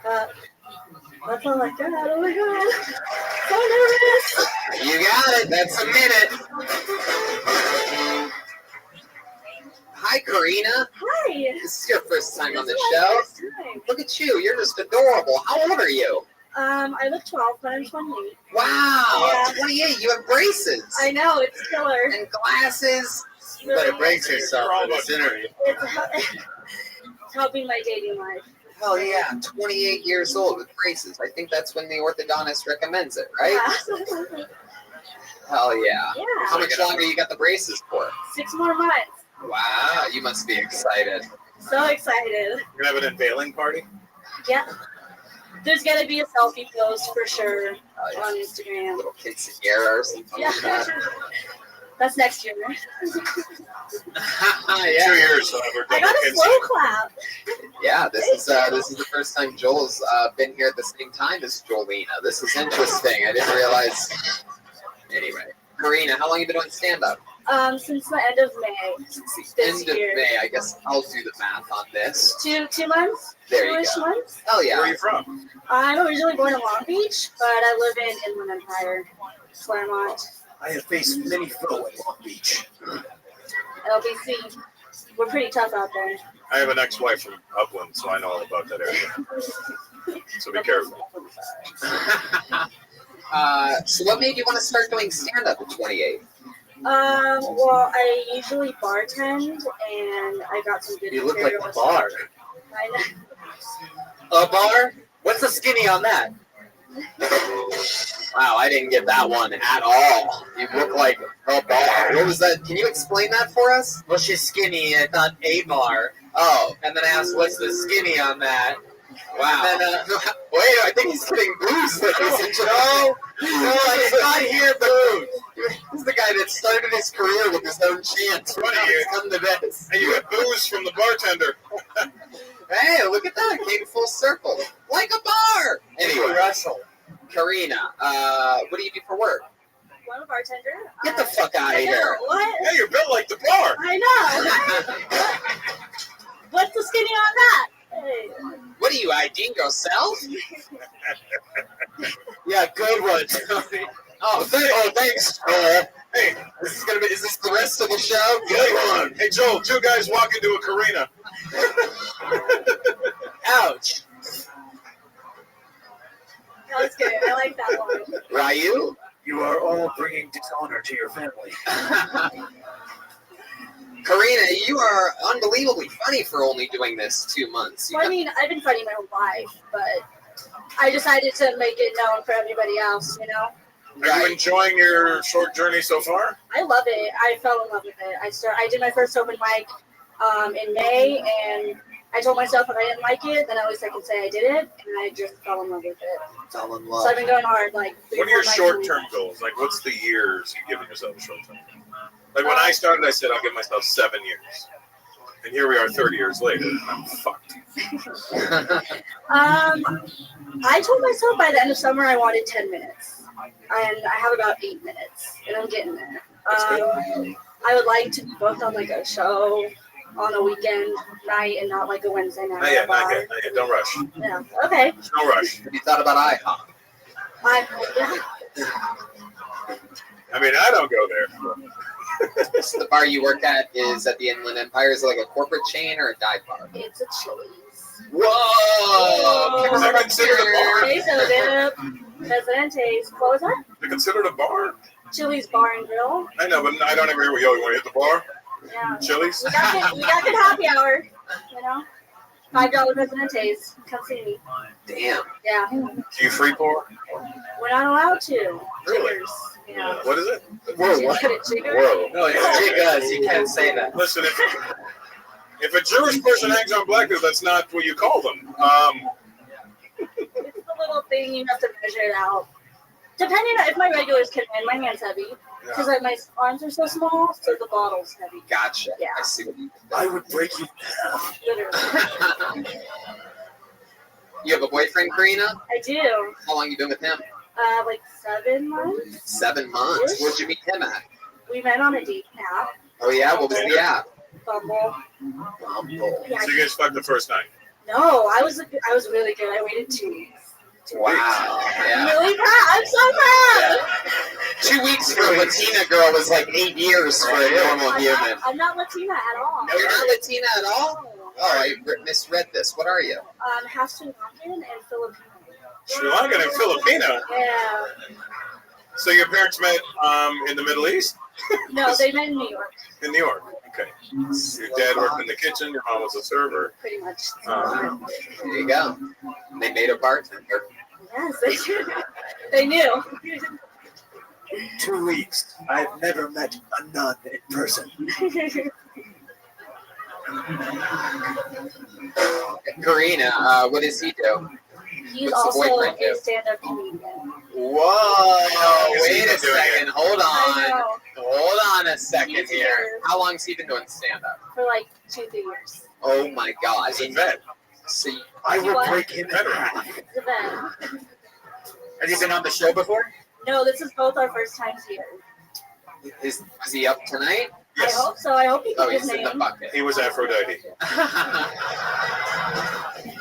That's all I got. Oh my God. So nervous.
You got it. That's a minute. Hi, Corina.
Hi.
This is your first time on the
This is
show.
my first time.
Look at you. You're just adorable. How old are you?
I look 12, but I'm 28.
Wow.
Yeah.
28. You have braces.
I know, it's killer.
And glasses.
It's really
Better brace yourself for this interview.
It's helping my dating life.
Hell yeah. 28 years old with braces. I think that's when the orthodontist recommends it, right?
Yeah.
Hell yeah.
Yeah.
How much longer you got the braces for?
6 more months.
Wow. You must be excited.
So excited.
You're gonna have an unveiling party?
Yeah. There's gonna be a selfie post for sure on Instagram.
Little quinceañera or something like that.
That's next year.
Yeah.
2 years. So
I got a slow clap.
Yeah, this is the first time Joel's been here at the same time as Jolena. This is interesting. I didn't realize. Anyway, Karina, how long have you been doing stand-up?
Since the end of May.
Since the end of May, I guess I'll do the math on this.
2 months?
There you
2-ish
go.
months?
Oh yeah.
Where are you from?
I'm originally born in Long Beach, but I live in Inland Empire, Claremont,
I have faced many foe at Long Beach.
LBC. We're pretty tough out there.
I have an ex-wife from Upland, so I know all about that area. So be careful.
So what made you want to start doing stand-up at 28?
Well, I usually bartend, and I got some good
You look like
material.
a bar.
I know.
A bar? What's the skinny on that?
Wow, I didn't get that one at all. You look like a bar. What was that? Can you explain that for us?
Well, she's skinny. I thought a bar.
Oh,
And then I asked, what's the skinny on that?
wow.
And then,
Wait, I think he's getting booze.
no, I did not hear booze.
This is the guy that started his career with his own chant.
Funny,
Now he's come to this.
Hey, you got booze from the bartender.
Hey, look at that. Came full circle. Like a bar. Anyway,
Russell.
Karina, what do you do for work?
Well, I'm a bartender.
Get the fuck out of
I know,
here.
what?
Hey, you're built like the bar.
I know. What's the skinny on that? Hey.
What are you, IDing yourself?
Yeah, good one, Tony.
Thanks. Hey, is this the rest of the show?
Good one. Hey, Joel, two guys walk into a Karina.
Ouch.
That was good. I like that one.
Ryu?
You are all bringing dishonor to your family.
Karina, you are unbelievably funny for only doing this 2 months. You
Well, I mean, I've been funny my whole life, but I decided to make it known for everybody else, you know?
Are you enjoying your short journey so far?
I love it. I fell in love with it. I did my first open mic in May, and I told myself if I didn't like it, then at least I can say I did it, and I just fell in love with it.
Fell in
So I've been going hard, like.
What are your short-term goals? Like, what's the years you've given yourself short-term? Like, when I started, I said I'll give myself 7 years. And here we are 30 years later, and I'm fucked.
I told myself by the end of summer I wanted 10 minutes. And I have about 8 minutes, and I'm getting there. I would like to be booked on like a show on a weekend night and not like a Wednesday night.
Not yet. Don't rush.
Yeah. Okay.
No rush.
Have you thought about IHOP?
I mean, I don't go there.
So the bar you work at is at the Inland Empire. Is it like a corporate chain or a dive bar?
It's a Chili's.
Whoa!
Is that considered a bar?
Queso dip, Presidentes. What was that?
Is it considered a bar?
Chili's Bar and Grill.
I know, but I don't agree with you. You want to hit the bar?
Yeah.
Chili's?
We got good happy hour, you know? $5 Presidentes. Come see me.
Damn.
Yeah.
Do you free pour?
We're not allowed to.
Really?
Jiggers. Yeah.
What is it?
Whoa,
what? Jigger?
Whoa.
No, it's Jigas. You can't say that.
Listen, if a Jewish person hangs on black people, that's not what you call them.
It's the little thing you have to measure it out. Depending on if my regulars can in, my hand's heavy. Because my arms are so small, so the bottle's heavy.
Gotcha.
Yeah.
I see what you did.
I would break you down.
Literally.
You have a boyfriend, Karina?
I do.
How long you been with him?
Like 7 months.
7 months. Where'd you meet him at?
We met on a dating app.
Oh yeah, what was the app?
Bumble.
Bumble.
Yeah.
So you guys fucked the first night?
No, I was really good. I waited 2 weeks.
Wow. Yeah.
I'm really proud. I'm so proud.
2 weeks for a Latina girl was like 8 years for a normal human.
I'm not Latina at all.
You're not Latina at all? Oh, I misread this. What are you?
Half Sri Lankan and Filipino.
Sri Lankan and Filipino?
Yeah.
So your parents met in the Middle East?
No, they met in New York.
In New York. Okay. Your dad worked in the kitchen. Your mom was a server.
Pretty much.
There you go. They made a bartender.
Yes, they did. They knew.
2 weeks. I've never met a nun in person.
Karina, what does he do?
He's
What's the
also
boyfriend do?
a stand-up comedian.
Whoa! Wait a
doing
second. Hold
I
on.
know.
Hold on a second
He's
here.
here.
How long's he been doing stand-up?
For like 2-3 years.
Oh my God.
He's a vet.
See,
I would
What?
break him in half.
He's a vet.
Have you been on the show before?
No, this is both our first times here.
Was he up tonight?
Yes.
I hope so. I hope he
Oh,
got his
he's in the
name.
bucket.
He was Aphrodite.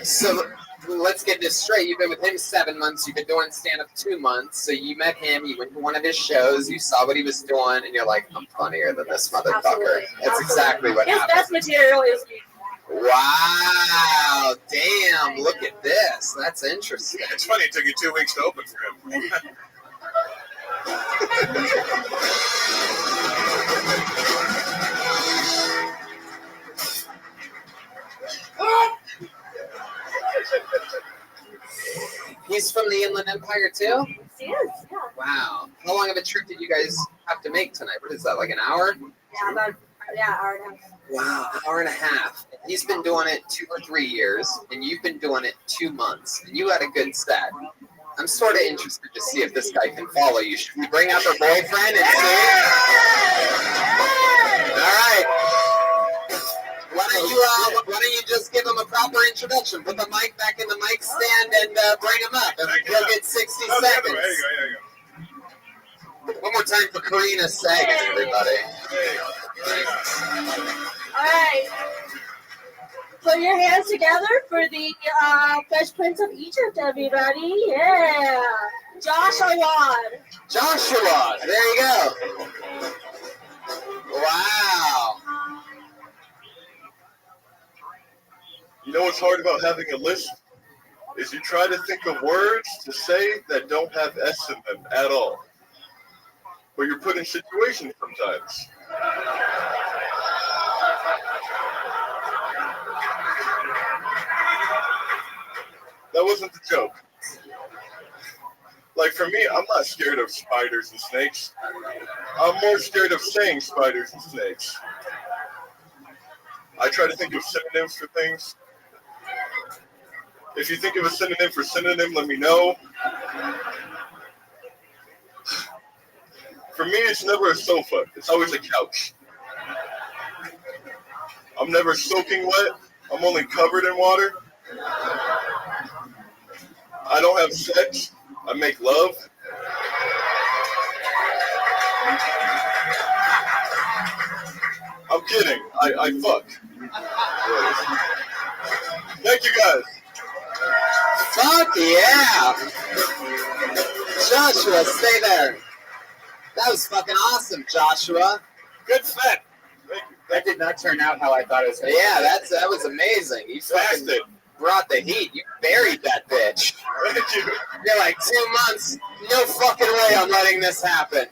So let's get this straight. You've been with him 7 months. You've been doing stand-up 2 months. So you met him. You went to one of his shows. You saw what he was doing, and you're like, I'm funnier than this motherfucker.
Absolutely.
That's exactly what
His
happened.
best material is me.
Wow. Damn. Look at this. That's interesting.
It's funny. It took you 2 weeks to open for him.
He's from the Inland Empire, too?
He is, yeah.
Wow. How long of a trip did you guys have to make tonight? What is that, like an hour?
Yeah, about hour and a half.
Wow, an hour and a half. He's been doing it 2 or 3 years, and you've been doing it 2 months, and you had a good set. I'm sort of interested to see if this guy can follow you. Should we bring out her boyfriend and see? All right. Why don't you just give him a proper introduction? Put the mic back in the mic stand and bring him up. And he'll get 60 seconds.
There you go.
One more time for Karina Sagan, everybody.
All right. Put your hands together for the Fresh Prince of Egypt, everybody. Yeah. Joshua Wad.
Joshua, there you go. Wow.
You know what's hard about having a list? Is you try to think of words to say that don't have S in them at all. But you're put in situations sometimes. That wasn't the joke. Like for me, I'm not scared of spiders and snakes. I'm more scared of saying spiders and snakes. I try to think of synonyms for things. If you think of a synonym for synonym, let me know. For me, it's never a sofa. It's always a couch. I'm never soaking wet. I'm only covered in water. I don't have sex. I make love. I'm kidding. I fuck. Thank you guys.
Fuck yeah! Joshua, stay there. That was fucking awesome, Joshua. Good set.
That did not turn out how I thought it was going to.
Yeah, that was amazing. You fucking brought the heat. You buried that bitch. You're like 2 months. No fucking way I'm letting this happen.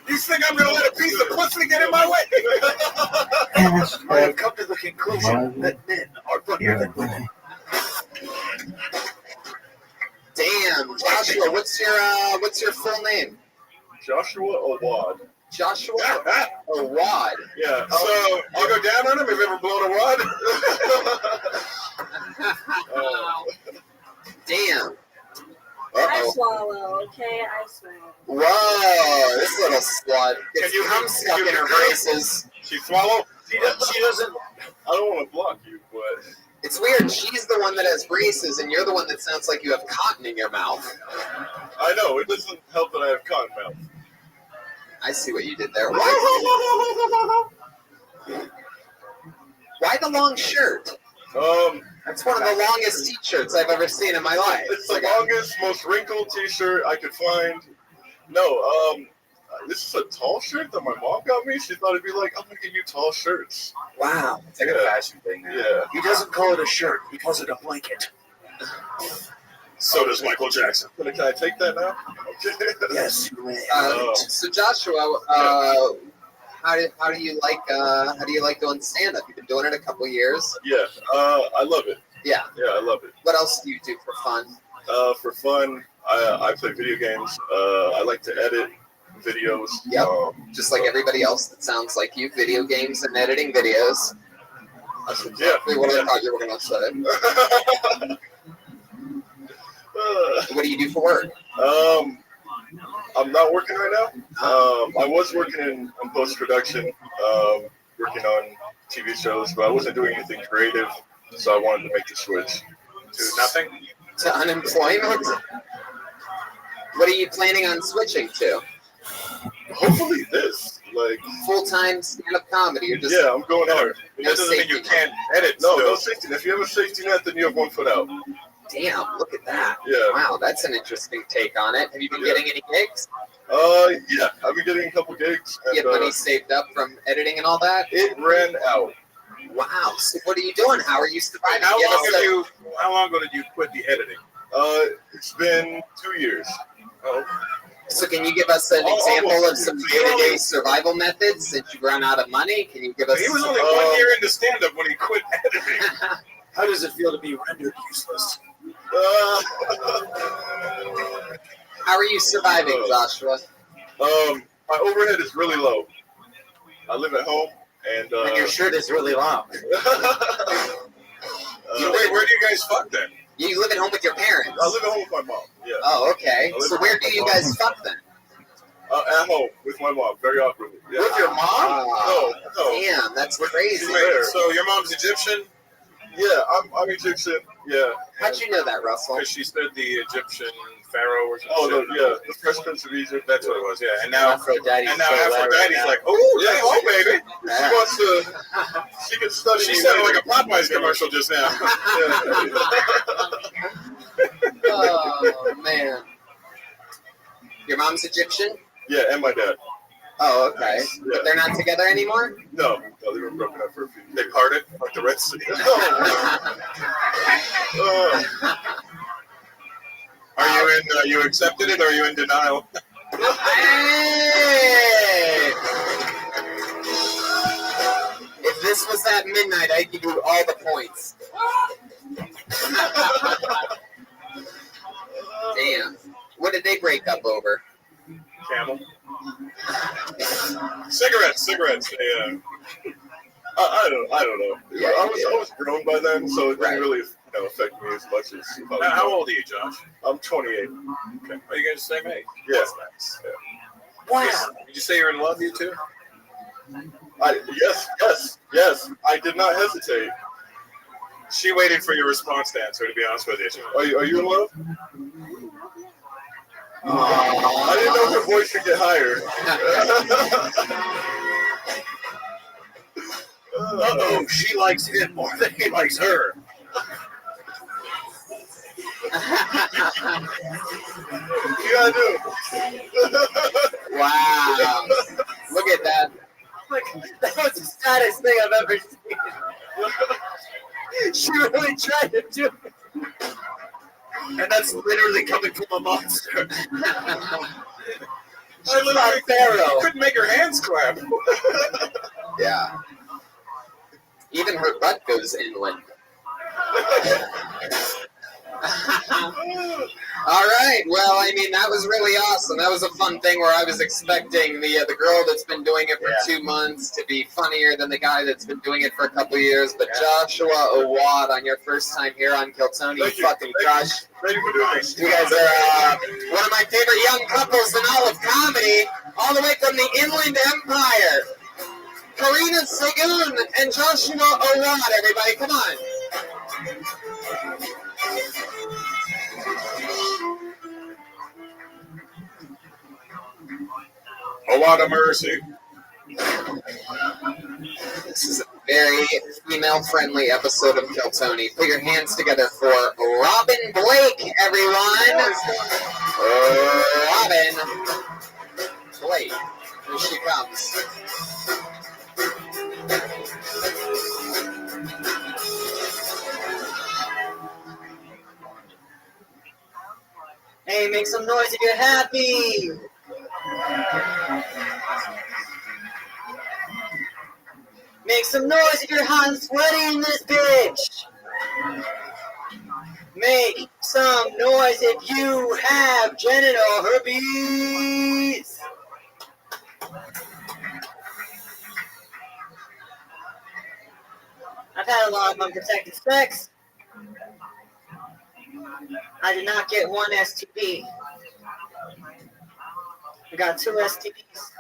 You think I'm gonna let a piece of pussy get in my way?
I have come to the conclusion that men are funnier than women.
Damn, Joshua, what's your full name?
Joshua Awad.
Joshua Awad.
Yeah. So I'll go down on him. Have you ever blown a wad?
Damn.
I swallow, okay? I swallow.
Whoa, this little slut. Can you come stuck in her braces?
She swallow? She doesn't. I don't want to block you, but.
It's weird. She's the one that has braces, and you're the one that sounds like you have cotton in your mouth.
I know. It doesn't help that I have cotton mouth.
I see what you did there. Why the long shirt? That's one of the longest t-shirts I've ever seen in my life.
It's the longest, most wrinkled t-shirt I could find. No, this is a tall shirt that my mom got me. She thought it'd be like, I'm gonna give you tall shirts.
Wow.
It's like a fashion thing now.
Yeah.
He doesn't call it a shirt. He calls it a blanket.
So does Michael Jackson. Can I take that now? Okay.
Yes, you may.
So Joshua, how do you like doing stand-up? You've been doing it a couple years.
Yeah, I love it.
Yeah.
Yeah, I love it.
What else do you do for fun?
For fun, I play video games. I like to edit videos.
Yep. Just like everybody else that sounds like you, video games and editing videos. That's exactly what I thought you were going to say. What do you do for work?
I'm not working right now. I was working in post-production, working on TV shows, but I wasn't doing anything creative, so I wanted to make the switch to nothing.
To unemployment? What are you planning on switching to?
Hopefully this, like
full-time stand-up comedy. You're just
I'm going hard.
That doesn't mean you can't edit.
No
still.
safety net. If you have a safety net, then you have 1 foot out.
Damn, look at that.
Yeah.
Wow, that's an interesting take on it. Have you been getting any gigs?
Yeah, I've been getting a couple gigs. And,
You have money saved up from editing and all that?
It ran out.
Wow. So what are you doing? How are you surviving?
How long ago did you quit the editing?
It's been 2 years.
Oh.
So can you give us an example of some day-to-day survival methods since you run out of money? Can you give us?
He was only 1 year into stand-up when he quit editing.
How does it feel to be rendered useless?
How are you surviving, Joshua?
My overhead is really low. I live at home, and
your shirt is really long.
So wait, where do you guys fuck then?
You live at home with your parents?
I live at home with my mom. Yeah.
Oh, okay. So where do you guys fuck then?
At home with my mom, very awkwardly. Yeah.
With your mom?
No.
Damn, that's crazy.
Wait, so your mom's Egyptian?
Yeah, I'm Egyptian. Yeah.
How'd you know that, Russell?
Because she stood the Egyptian pharaoh or something.
Oh, the Fresh Prince of Egypt.
That's what it was. Yeah, and now
Aphrodite's
Aphrodite's like, oh, yeah, oh, baby.
She wants to. She can study.
She sounded like a Popeyes commercial just now.
Oh man. Your mom's Egyptian?
Yeah, and my dad.
Oh, okay.
Nice. Yeah.
But they're not together anymore?
No, they were broken up for a few years.
They parted like the Red Sea. Are you accepted it or are you in denial?
Hey! If this was at midnight, I'd give you all the points. Damn. What did they break up over?
Camel. Cigarettes. They,
I don't know.
Yeah,
I was grown by then, so it didn't really affect me as much as.
How old are you, Josh?
I'm 28.
Okay. Are you guys the same age?
Yeah.
That's nice. Yeah.
Wow.
Did you say you're in love, you two?
Yes. I did not hesitate.
She waited for your response to answer, to be honest with you.
Are you in love? I didn't know her voice could get higher.
Uh-oh, she likes him more than he likes her.
You gotta do.
Wow. Look at that.
Like, that was the saddest thing I've ever seen. She really tried to do it. And that's literally coming from a monster.
She literally couldn't make her hands clap.
Yeah. Even her butt goes inland. All right. Well, I mean, that was really awesome. That was a fun thing where I was expecting the girl that's been doing it for 2 months to be funnier than the guy that's been doing it for a couple years. But Joshua Awad, on your first time here on Kiltony, fucking crush.
Thank you for doing this.
You guys are one of my favorite young couples in all of comedy, all the way from the Inland Empire. Karina Segun and Joshua Awad, everybody, come on.
A lot of mercy.
This is a very female-friendly episode of Kiltony. Put your hands together for Robin Blake, everyone. Robin Blake. Here she comes.
Hey, make some noise if you're happy. Make some noise if you're hot and sweaty in this bitch. Make some noise if you have genital herpes. I've had a lot of unprotected sex. I did not get one STD. I got 2 STDs.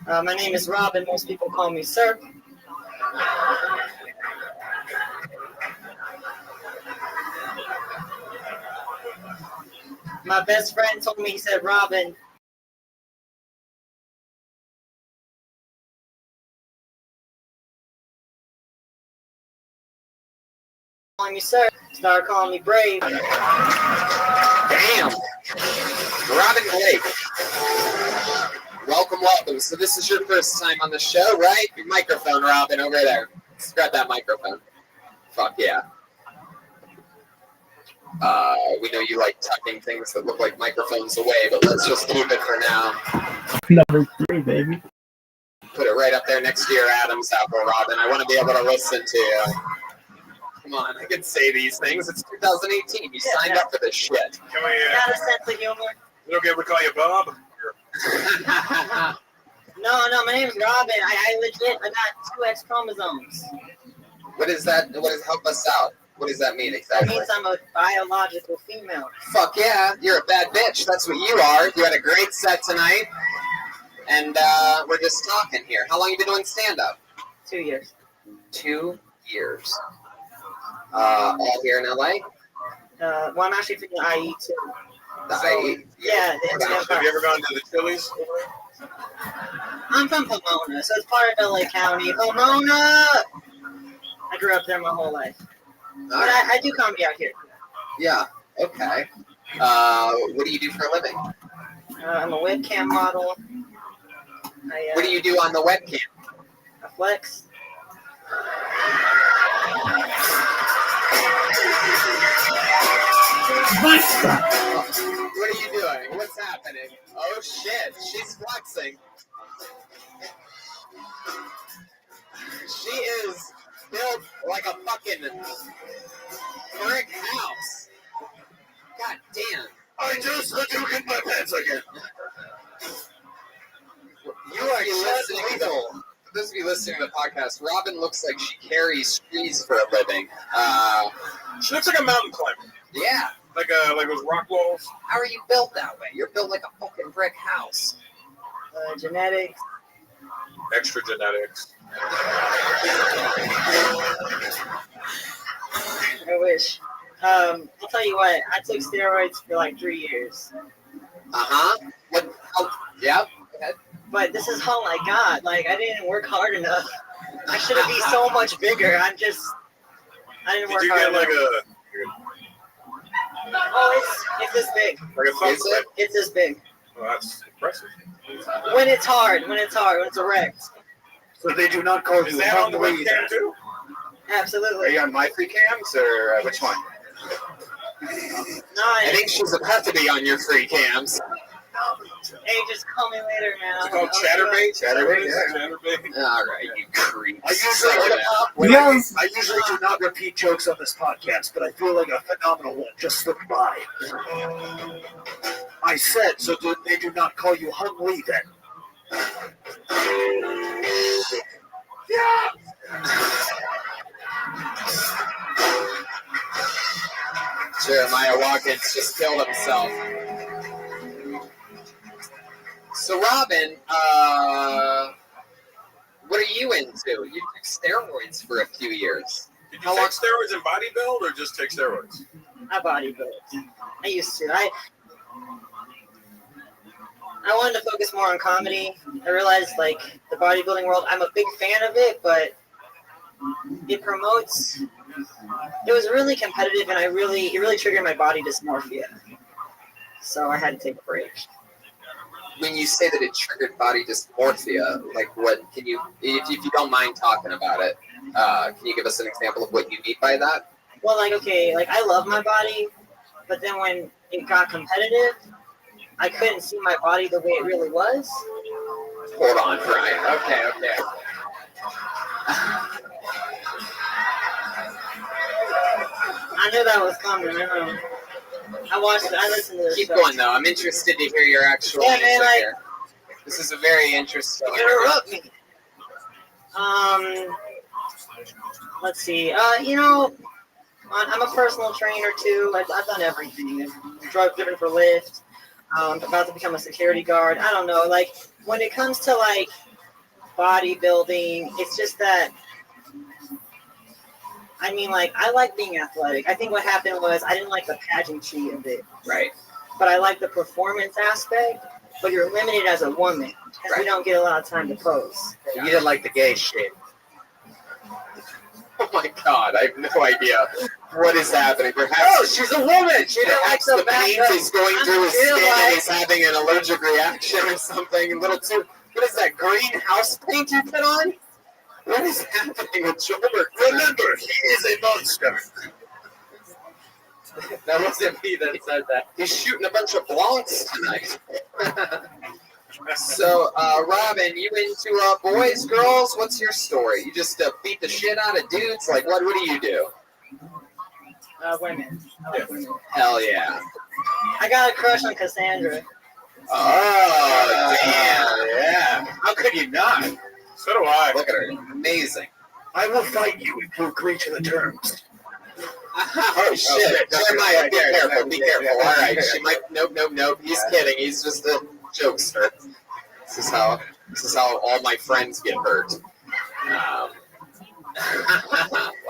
My name is Robin. Most people call me Sir.
My best friend told me, he said, Robin, calling me sir, start calling me brave.
Damn. Robin Blake. Welcome, welcome. So this is your first time on the show, right? Your microphone, Robin, over there. Let's grab that microphone. Fuck yeah. We know you like tucking things that look like microphones away, but let's just keep it for now.
Number 3, baby.
Put it right up there next to your Adam's apple, Robin. I want to be able to listen to you. Come on, I can say these things. It's 2018. You signed up for this shit.
Can we,
Got a sense of humor?
is it okay if we call you Bob?
No, my name's Robin. I legit, I got 2 X chromosomes.
What is that? Help us out. What does that mean
That
exactly?
means I'm a biological female.
Fuck yeah, you're a bad bitch. That's what you are. You had a great set tonight. And we're just talking here. How long you been doing stand-up?
2 years.
2 years. All here in LA?
Well, I'm actually from the IE too.
The
So,
IE?
Yeah.
Have you ever gone to the Chili's?
I'm from Pomona, so it's part of LA County. Pomona! I grew up there my whole life. But I do comedy out here.
Yeah, okay. What do you do for a living?
I'm a webcam model.
What do you do on the webcam?
I flex.
What are you doing? What's happening? Oh shit, she's flexing. She is built like a fucking brick house. God damn.
I just had to get my pants again.
You are listening to, for those of you listening to the podcast, Robin looks like she carries trees for a living.
She looks like a mountain climber.
Yeah.
Like those rock walls.
How are you built that way? You're built like a fucking brick house.
Genetics.
Extra genetics.
I wish. I'll tell you what, I took steroids for like 3 years.
What? Yeah.
But this is all I got. Like, I didn't work hard enough. I should have been so much bigger. I didn't work hard enough.
Did you get
Oh, it's this big.
like a thumb clip?
It's this big.
Well, that's impressive.
When it's hard, when it's erect.
So they do not call
Is
you
that on the
hungry
webcam too?
Absolutely.
Are you on my free cams or which one?
No,
I think she's about to be on your free cams.
Hey, just call me later, man.
It's called Chatterbait.
Chatterbait, yeah.
Chatterbait.
All right, you creep.
I usually do not repeat jokes on this podcast, but I feel like a phenomenal one just slipped by. I said, so they do not call you hungry then.
Jeremiah Watkins just killed himself. So, Robin, what are you into? You took steroids for a few years.
Did you take steroids in bodybuild or just take steroids?
I bodybuild. I used to. I wanted to focus more on comedy. I realized, like, the bodybuilding world, I'm a big fan of it, but it promotes. It was really competitive, and it really triggered my body dysmorphia. So I had to take a break.
When you say that it triggered body dysmorphia, like what can you, if you don't mind talking about it, can you give us an example of what you mean by that?
Well, like, okay, like, I love my body, but then when it got competitive, I couldn't see my body the way it really was.
Hold on, Brian. Okay.
I knew that was coming. I listened to this.
Keep
show.
going, though. I'm interested to hear your actual
Yeah,
answer
man, like,
here. This is a very interesting.
Interrupt me. Let's see. I'm a personal trainer too. I've done everything. I've driven for Lyft. About to become a security guard. I don't know. Like, when it comes to like bodybuilding, it's just that. I mean, like, I like being athletic. I think what happened was I didn't like the pageantry of it.
Right.
but I like the performance aspect. But you're limited as a woman because we don't get a lot of time to pose.
You didn't like the gay shit. Oh my God, I have no idea what is happening. Perhaps,
she's a woman. She didn't like
the
the
paint
back.
is going through his
She didn't
skin and
like-
he's having an allergic reaction or something. A little too. What is that green house paint you put on? What is happening with Gilbert?
Remember, he is a monster.
That wasn't me that said that.
He's shooting a bunch of blancs tonight. So, Robin, you into boys, girls? What's your story? You just beat the shit out of dudes? Like, what do you do?
Women. I like women.
Hell yeah.
I got a crush on Cassandra.
Oh, damn. Yeah. How could you not?
So do I.
Look at her. Amazing.
I will fight you if you agree to the terms.
Oh, shit. Jeremiah, be careful. Be careful. All right. She might. Nope. He's kidding. He's just a jokester. This is how all my friends get hurt.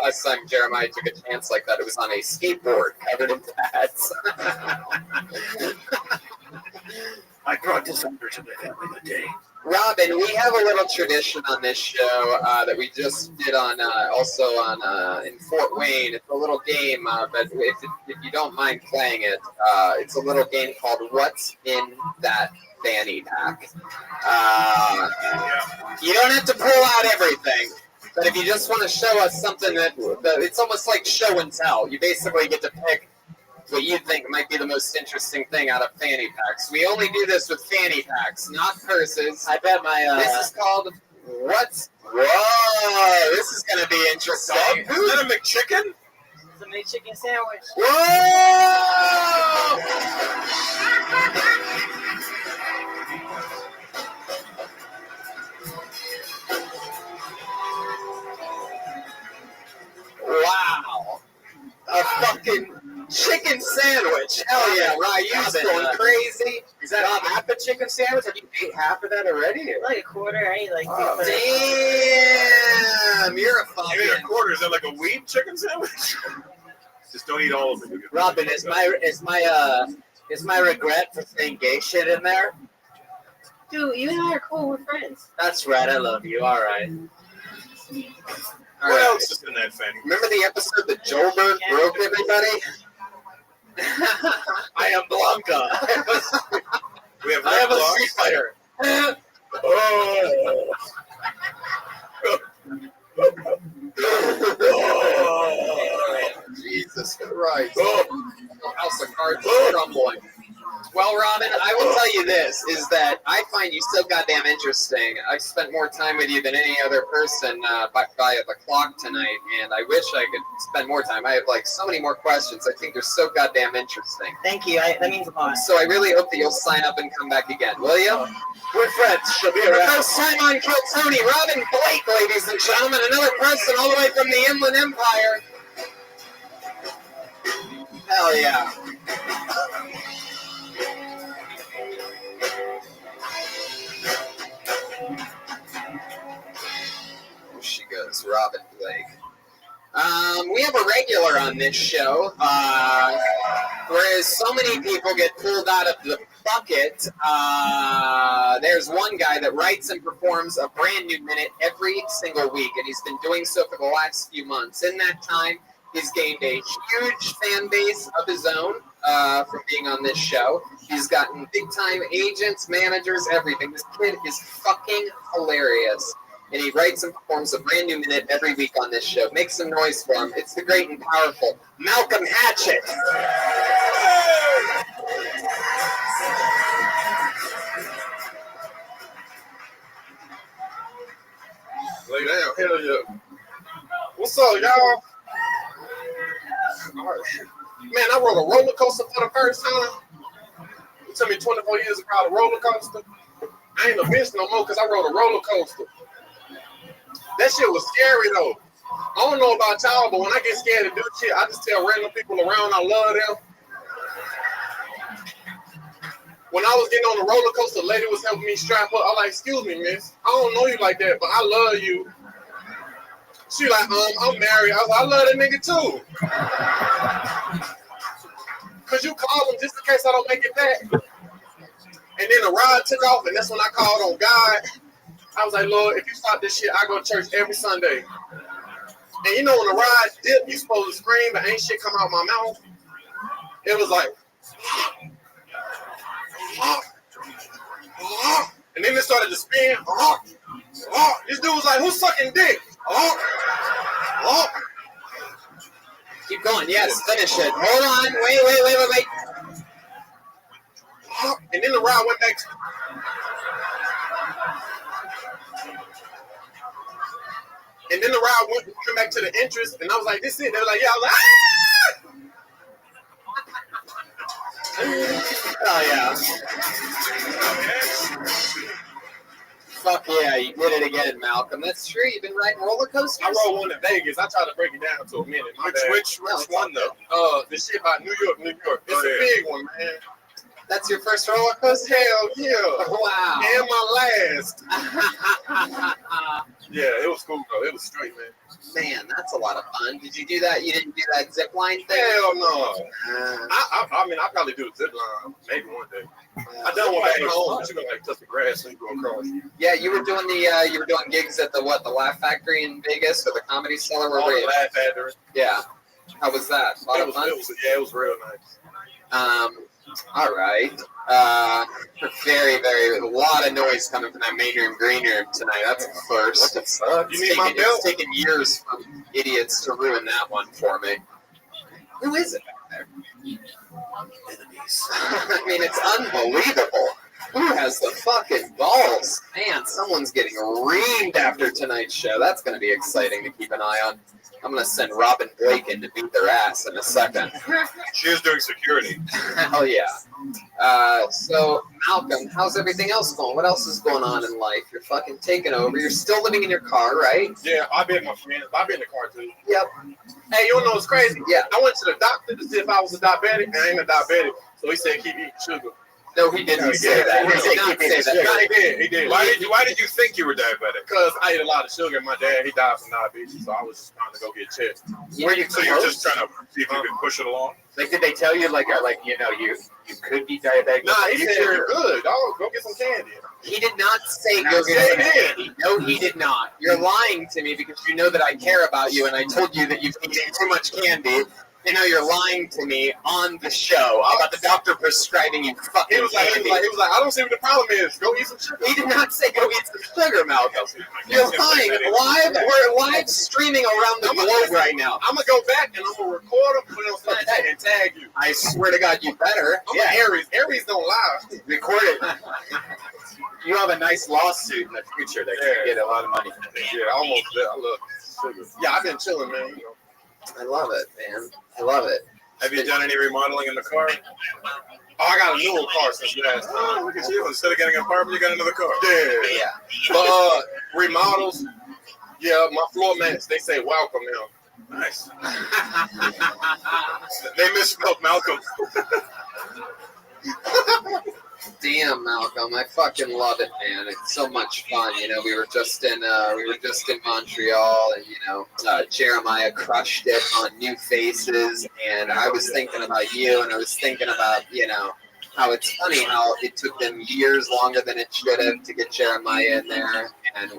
Last time Jeremiah took a chance like that, it was on a skateboard covered in pads.
I brought this under to the family today.
Robin, we have a little tradition on this show that we just did on also on in Fort Wayne. It's a little game, but if you don't mind playing it, it's a little game called What's in That Fanny Pack. You don't have to pull out everything, but if you just want to show us something that it's almost like show and tell. You basically get to pick what you think might be the most interesting thing out of fanny packs. We only do this with fanny packs, not purses.
I bet my
this is called what's. Whoa! This is gonna be interesting.
Is that a McChicken?
It's a McChicken sandwich.
Whoa! Wow! A fucking chicken sandwich. Hell yeah, Ryu's going crazy.
Is that half a chicken sandwich? Have you ate half of that already?
Like a quarter. I ate like
Damn, you're a fucking.
You ate a quarter. Is that like a wheat chicken sandwich? Just don't eat all of it.
Robin, is my regret for saying gay shit in there?
Dude, you and I are cool. We're friends.
That's right. I love you. All right.
What else is in that fanny?
Remember the episode that Joelberg broke everybody?
I am Blanca.
I
have a street fighter.
Jesus Christ. House of Cards is crumbling. Well, Robin, I will tell you this, is that I find you so goddamn interesting. I've spent more time with you than any other person by the clock tonight, and I wish I could spend more time. I have, like, so many more questions. I think they're so goddamn interesting.
Thank you. That means a lot.
So I really hope that you'll sign up and come back again, will you?
We're friends. She'll be
For the
around.
first time on Kill Tony, Robin Blake, ladies and gentlemen, another person all the way from the Inland Empire. Hell yeah. There she goes, Robin Blake. We have a regular on this show, whereas so many people get pulled out of the bucket. There's one guy that writes and performs a brand new minute every single week, and he's been doing so for the last few months. In that time, he's gained a huge fan base of his own from being on this show. He's gotten big-time agents, managers, everything. This kid is fucking hilarious. And he writes and performs a brand new minute every week on this show. Make some noise for him. It's the great and powerful Malcolm Hatchett.
Lay down. Hell yeah. What's up, y'all? Man, I rode a roller coaster for the first time. It took me 24 years to ride a roller coaster. I ain't a bitch no more because I rode a roller coaster. That shit was scary though. I don't know about y'all, but when I get scared to do shit, I just tell random people around I love them. When I was getting on the roller coaster, the lady was helping me strap up. I'm like, excuse me, miss. I don't know you like that, but I love you. She like, I'm married. I was like, I love that nigga too. Could you call them just in case I don't make it back? And then the ride took off, and that's when I called on God. I was like, Lord, if you stop this shit, I go to church every Sunday. And you know when the ride dip, you supposed to scream, but ain't shit come out my mouth. It was like, and then it started to spin. This dude was like, who's sucking dick?
Keep going. Yes, finish it. Hold on. Wait.
And then the ride went back. And then the ride went back to the entrance, and I was like, this is it. They were like, yeah. I was like,
Oh, yeah. Fuck yeah, you did it again, Malcolm. That's true. You've been riding roller coasters?
I rode one in Vegas. I tried to break it down to a minute.
Which one, though?
The shit about New York. It's a big one, man.
That's your first roller coaster?
Hell yeah.
Wow.
And my last. Yeah, it was cool, though. It was straight, man.
Man, that's a lot of fun. Did you do that? You didn't do that zip line thing?
Hell no. I mean, I probably do a zip line maybe one day. I done one back home, but you're gonna like touch the grass and you go across.
Yeah, you were doing gigs at the Laugh Factory in Vegas or the Comedy Cellar? Where were you?
Laugh Factory.
Yeah. How was that? A lot of fun?
It was real nice.
All right. Very, a lot of noise coming from that main room, green room tonight. That's a first.
What the fuck? You need my belt?
It's taken years for idiots to ruin that one for me. Who is it back there? Enemies. I mean, it's unbelievable. Who has the fucking balls? Man, someone's getting reamed after tonight's show. That's going to be exciting to keep an eye on. I'm going to send Robin Blake in to beat their ass in a second.
She is doing security.
Hell yeah. So, Malcolm, how's everything else going? What else is going on in life? You're fucking taking over. You're still living in your car, right?
Yeah, I've been my friend. I've been in the car too.
Yep.
Hey, you wanna know what's crazy?
Yeah.
I went to the doctor to see if I was a diabetic, and I ain't a diabetic. So he said keep eating sugar.
No, he didn't say that. He did not say that.
No, he did.
Why did you think you were diabetic?
Because I ate a lot of sugar. My dad, he died from diabetes, so I was just trying to go get checked.
So you're just trying to see if you can push it along?
Like, did they tell you, you could be diabetic?
Nah, he said you're good. Oh, go get some candy.
He did not say go get some candy. No, he did not. You're lying to me because you know that I care about you, and I told you that you've eaten too much candy. And now you're lying to me on the show about the doctor prescribing you fucking
he was like, I don't see what the problem is. Go eat some sugar.
He did not say go eat some sugar, Malcolm. You're lying. We're live streaming around the globe right now.
I'm going to go back and I'm going to record them, put it on Snapchat, and tag you.
I swear to God, you better.
I'm an Aries. Aries don't lie.
Record it. You have a nice lawsuit in the future that you get a lot of money.
Yeah, almost there. I love sugar. Yeah, I've been chilling, man. You know.
I love it, man. I love it.
Have you done any remodeling in the car?
Oh, I got a newer car since last time.
Oh, look at you. Instead of getting an apartment, you got another car.
Yeah. But remodels, yeah, my floor mats, they say welcome now.
Nice. They misspelled Malcolm.
Damn, Malcolm, I fucking love it, man. It's so much fun. You know, we were just in Montreal, and Jeremiah crushed it on New Faces, and I was thinking about you, and I was thinking about how it's funny how it took them years longer than it should have to get Jeremiah in there, and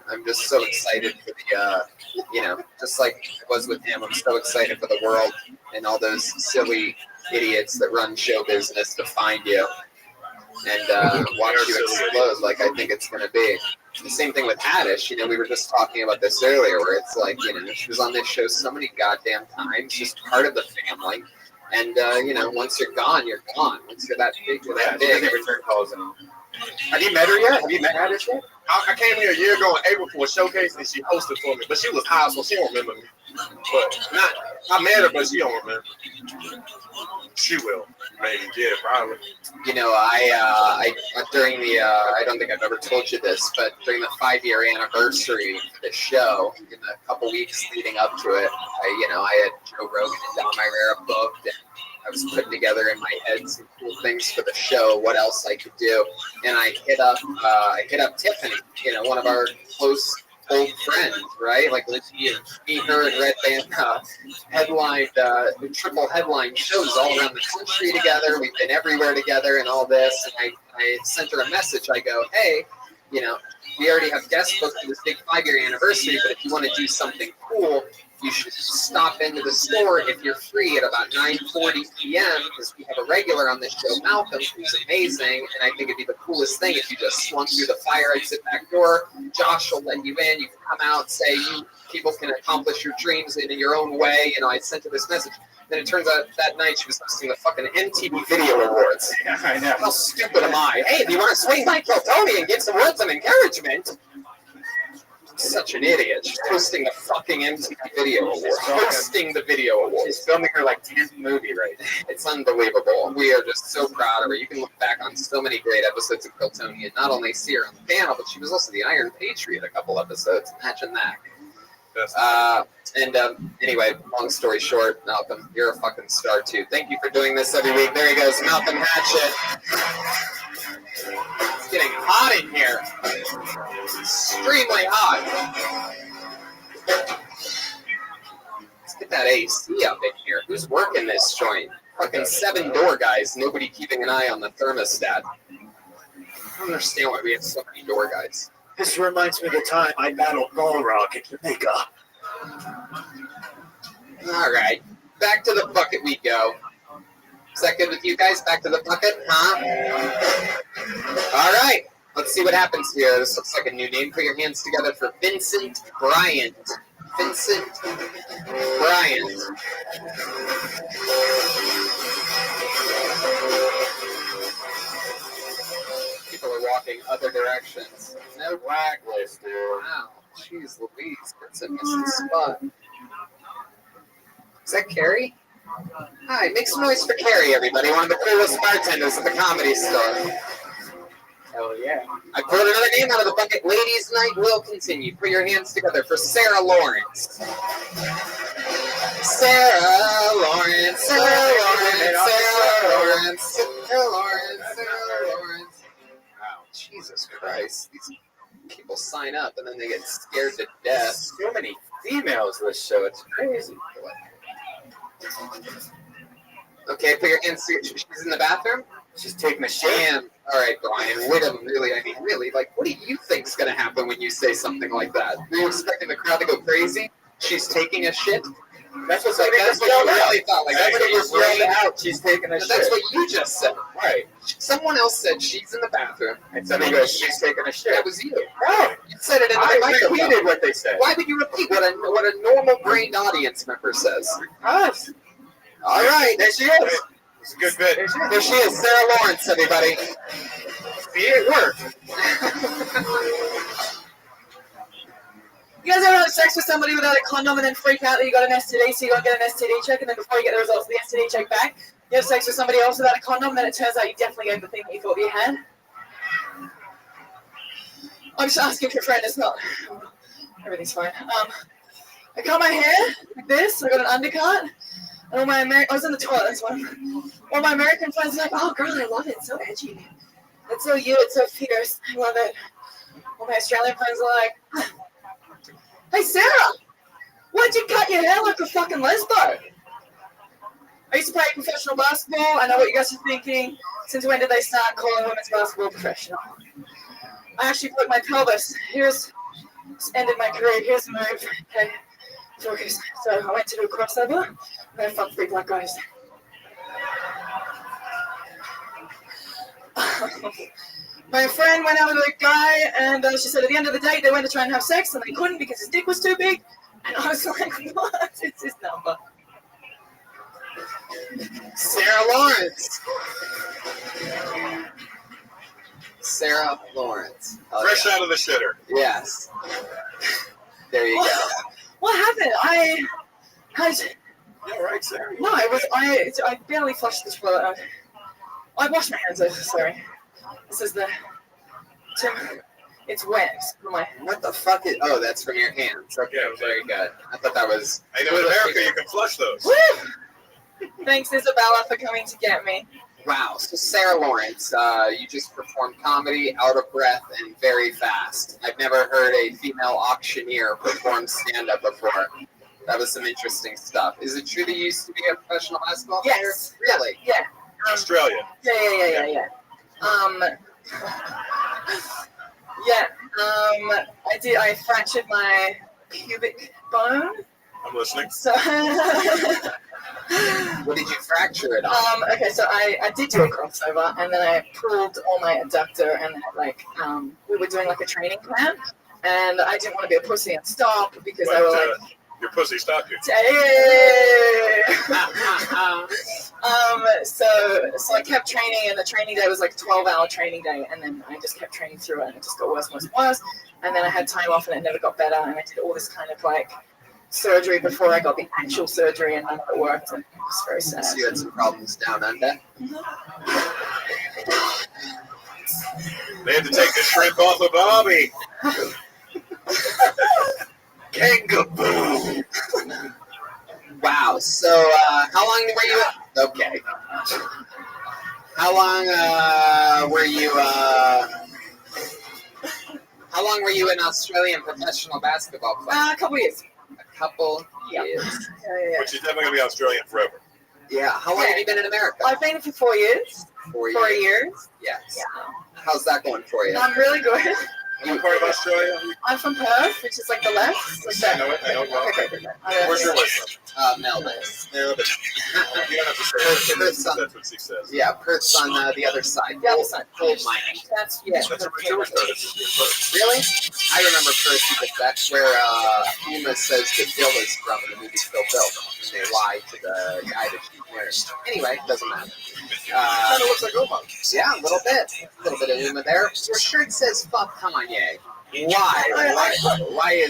I'm just so excited for the just like I was with him. I'm so excited for the world and all those silly idiots that run show business to find you and watch you explode like I think it's going to be. The same thing with Haddish. We were just talking about this earlier, where it's like, she was on this show so many goddamn times, just part of the family. And, once you're gone, you're gone. Once you're that big, you're that big.
Return calls and all. Have you met her yet? Have you met Haddish yet?
I came here a year ago in April for a showcase, and she hosted for me. But she was high, so she don't remember me. But I met her, but she don't remember.
She will. Maybe. Yeah, probably.
I during the I don't think I've ever told you this, but during the 5-year anniversary of the show, in the couple weeks leading up to it, I had Joe Rogan and Don Myra booked, and I was putting together in my head some cool things for the show, what else I could do, and I hit up Tiffany, one of our close old friend, right? Like me, her, and Red Band headlined triple headline shows all around the country together. We've been everywhere together and all this. And I sent her a message. I go, hey, you know, we already have guest booked for this big 5-year anniversary, but if you want to do something cool, you should stop into the store if you're free at about 9:40 p.m. because we have a regular on this show, Malcolm, who's amazing, and I think it'd be the coolest thing if you just swung through the fire exit back door. Josh will let you in. You can come out, say you people can accomplish your dreams in your own way. You know, I sent her this message. Then it turns out that night she was hosting the fucking MTV Video Awards.
Yeah, I know.
How stupid am I? Hey, if you want to swing by Kill Tony and give some words of encouragement. Such an idiot. She's hosting the fucking MTV Video Awards. Hosting the Video Awards.
She's filming her like 10th movie right now.
It's unbelievable. We are just so proud of her. You can look back on so many great episodes of Kill Tony and not only see her on the panel, but she was also the Iron Patriot a couple episodes. Imagine that. Anyway, long story short, Malcolm, you're a fucking star too. Thank you for doing this every week. There he goes, Malcolm Hatchett. It's getting hot in here. Extremely hot. Let's get that AC up in here. Who's working this joint? Fucking 7-door guys. Nobody keeping an eye on the thermostat. I don't understand why we have so many door guys.
This reminds me of the time I battled Balrog in Jamaica.
All right, back to the bucket we go. Is that good with you guys? Back to the bucket, huh? All right, let's see what happens here. This looks like a new name. Put your hands together for Vincent Bryant. Vincent Bryant. People are walking other directions. No blacklist, dude. Wow, jeez Louise. Vincent missed the spot. Is that Carrie? Hi, make some noise for Carrie, everybody. One of the coolest bartenders at the Comedy Store.
Hell yeah.
I pulled another name out of the bucket. Ladies' night will continue. Put your hands together for Sarah Lawrence. Sarah Lawrence, Sarah Lawrence, Sarah Lawrence, Sarah Lawrence, Sarah Lawrence. Wow, Jesus Christ. These people sign up and then they get scared to death.
So many females this show. It's crazy.
Okay, put your hands together. She's in the bathroom?
She's taking a shit.
Damn. All right, Brian. Wait a minute. Really, like, what do you think's going to happen when you say something like that? Are you expecting the crowd to go crazy? She's taking a shit? That's what you really thought. Like, that's what you yelled out.
She's taking a shit.
That's what you just said.
Right.
Someone else said she's in the bathroom.
And somebody goes, she's taking a shit.
That was you.
No.
You said it in the microphone.
I repeated what they said.
Why would you repeat what a normal-brained audience member says?
Us.
All right.
There she is.
It's a good bit.
There she is. Sarah Lawrence, everybody.
See, it worked.
You guys ever have sex with somebody without a condom and then freak out that you got an STD, so you go get an STD check, and then before you get the results of the STD check back, you have sex with somebody else without a condom, and then it turns out you definitely gave the thing that you thought you had? I'm just asking for a friend, it's not. Everything's fine. I cut my hair like this, I got an undercut, and all my I was in the toilet, that's why. All my American friends are like, oh girl, I love it, it's so edgy. It's so you, it's so fierce, I love it. All my Australian friends are like, hey Sarah, why'd you cut your hair like a fucking lesbo? I used to play professional basketball. I know what you guys are thinking. Since when did they start calling women's basketball professional? I actually broke my pelvis. Ended my career. Here's the move. Okay, focus. So I went to do a crossover, and I fucked 3 black guys. My friend went out with a guy, and she said at the end of the date they went to try and have sex, and they couldn't because his dick was too big. And I was like, what? It's his number.
Sarah Lawrence. Sarah Lawrence. Oh,
Fresh out of the shitter.
Yes. There you go.
What happened? I
Yeah, right, Sarah.
No, I barely flushed the toilet. I washed my hands. Sorry. This is the. It's wet.
What the fuck is? Oh, that's from your hands. Okay, very good. I thought that was.
I know in America you can flush those.
Woo! Thanks, Isabella, for coming to get me.
Wow. So Sarah Lawrence, you just performed comedy, out of breath, and very fast. I've never heard a female auctioneer perform stand-up before. That was some interesting stuff. Is it true that you used to be a professional basketball player?
Yes.
Really?
Yeah.
Australia.
Yeah. Yeah. I did. I fractured my pubic bone.
I'm listening.
So.
What did you fracture it on?
Okay, so I did do a crossover, and then I pulled all my adductor, and then, we were doing like a training camp, and I didn't want to be a pussy and stop because I was like.
Your pussy stopped you.
Hey! So I kept training, and the training day was like a 12-hour training day, and then I just kept training through it, and it just got worse and worse and worse. And then I had time off, and it never got better, and I did all this kind of like surgery before I got the actual surgery, and none of it worked, and it was very sad.
So you had some problems down under.
They had to take the shrimp off of Bobby.
Kangaboo! Wow. So how long were you? Okay. How long were you? How long were you an Australian professional basketball player?
A couple years.
A couple years.
Yeah.
Which is definitely going to be Australian forever.
Yeah. How long have you been in America?
I've been here for 4 years.
4 years.
4 years.
Yes.
Yeah.
How's that going for you?
I'm really good.
What part of Australia?
I'm from Perth, which is like the left. Like that.
I know it. I know it well.
Okay.
Where's your wife from?
Melbourne.
Melbourne. You don't have to say it.
Perth's on,
That's what she says.
yeah, Perth's on the other side.
The other side.
Gold mining.
That's yeah.
That's where Taylor started.
Really? I remember Perth because that's where Uma says that Bill is from in the movie Still Bill. And they lie to the guy that she's married. Anyway, doesn't matter.
Kind of looks like Uma.
Yeah, a little bit. A little bit of Uma there. Your shirt says "fuck Kanye." Why is
I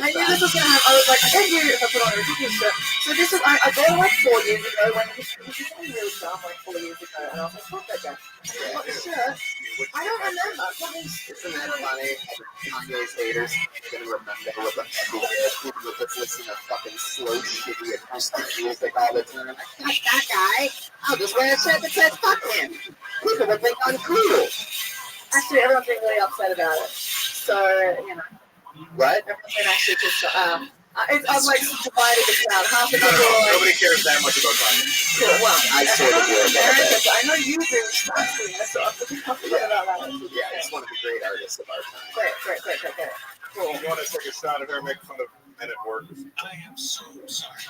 knew
that?
this was gonna happen. I was like, I can't do it if I put on a ridiculous shirt. So this was I got it like 4 years ago when he was something really dumb like 4 years ago, and I was like, fuck that guy. I got the shirt. I don't remember.
Isn't that funny? Kanye's haters are gonna remember what the fuck with this listen to fucking slow, shitty acoustic music all the time. Fuck that guy. I'll just wear a shirt that says "fuck him." People will think I'm cool.
Actually, everyone's been really upset about it. So, you know.
What?
Everyone's been actually just, I've like divided the crowd. Half the people are like,
Nobody cares that much about Kanye.
cool, well,
I sort of do a little bit.
I know you do, actually, so I'm forget about that.
Yeah, he's one of the great artists of our time.
Great. Cool.
You want to take a shot of her making fun of men at work? I am so sorry.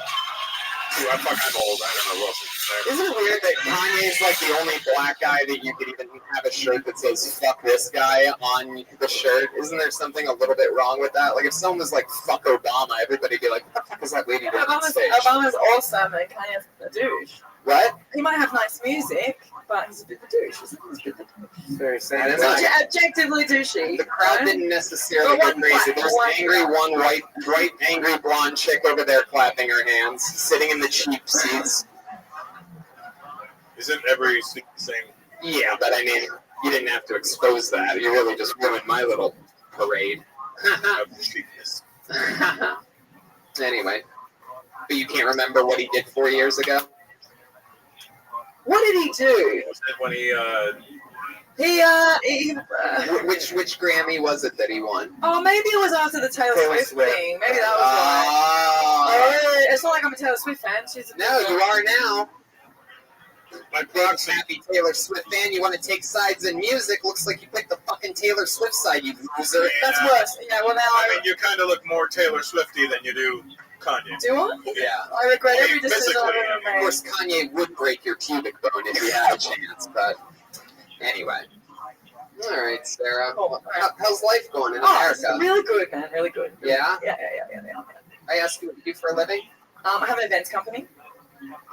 Dude, I'm old. I don't know what else to say.
Isn't it weird that Kanye is like the only black guy that you could even have a shirt that says "fuck this guy" on the shirt? Isn't there something a little bit wrong with that? Like if someone was like "fuck Obama," everybody'd be like, "What the fuck is that lady doing on stage?"
Obama's awesome and Kanye's a douche.
What?
He might have nice music, but he's a bit of a douche. He's a bit of a douche.
Very sad.
He's objectively douchey.
The crowd didn't necessarily go crazy. There's an angry white angry blonde chick over there clapping her hands, sitting in the cheap seats.
Isn't every seat the same?
Yeah, but I mean, you didn't have to expose that. You really just ruined my little parade.
Of cheapness.
Anyway, but you can't remember what he did 4 years ago?
What did he do?
Was that when he
Which Grammy was it that he won?
Oh, maybe it was after the Taylor Swift thing. Maybe that was why. It's not like I'm a Taylor Swift fan.
No, you are now. My proxy happy Taylor Swift fan. You want to take sides in music? Looks like you picked the fucking Taylor Swift side, you loser.
That's worse. Yeah, well now
I mean, you kind of look more Taylor Swifty than you do Kanye.
Do I?
Yeah.
I regret every decision I've ever made.
Of course, Kanye would break your pubic bone if he had a chance, but anyway. All right, Sarah. How's life going in America?
It's really good, man. Really good.
Yeah?
Yeah.
I ask you what you do for a living?
I have an events company.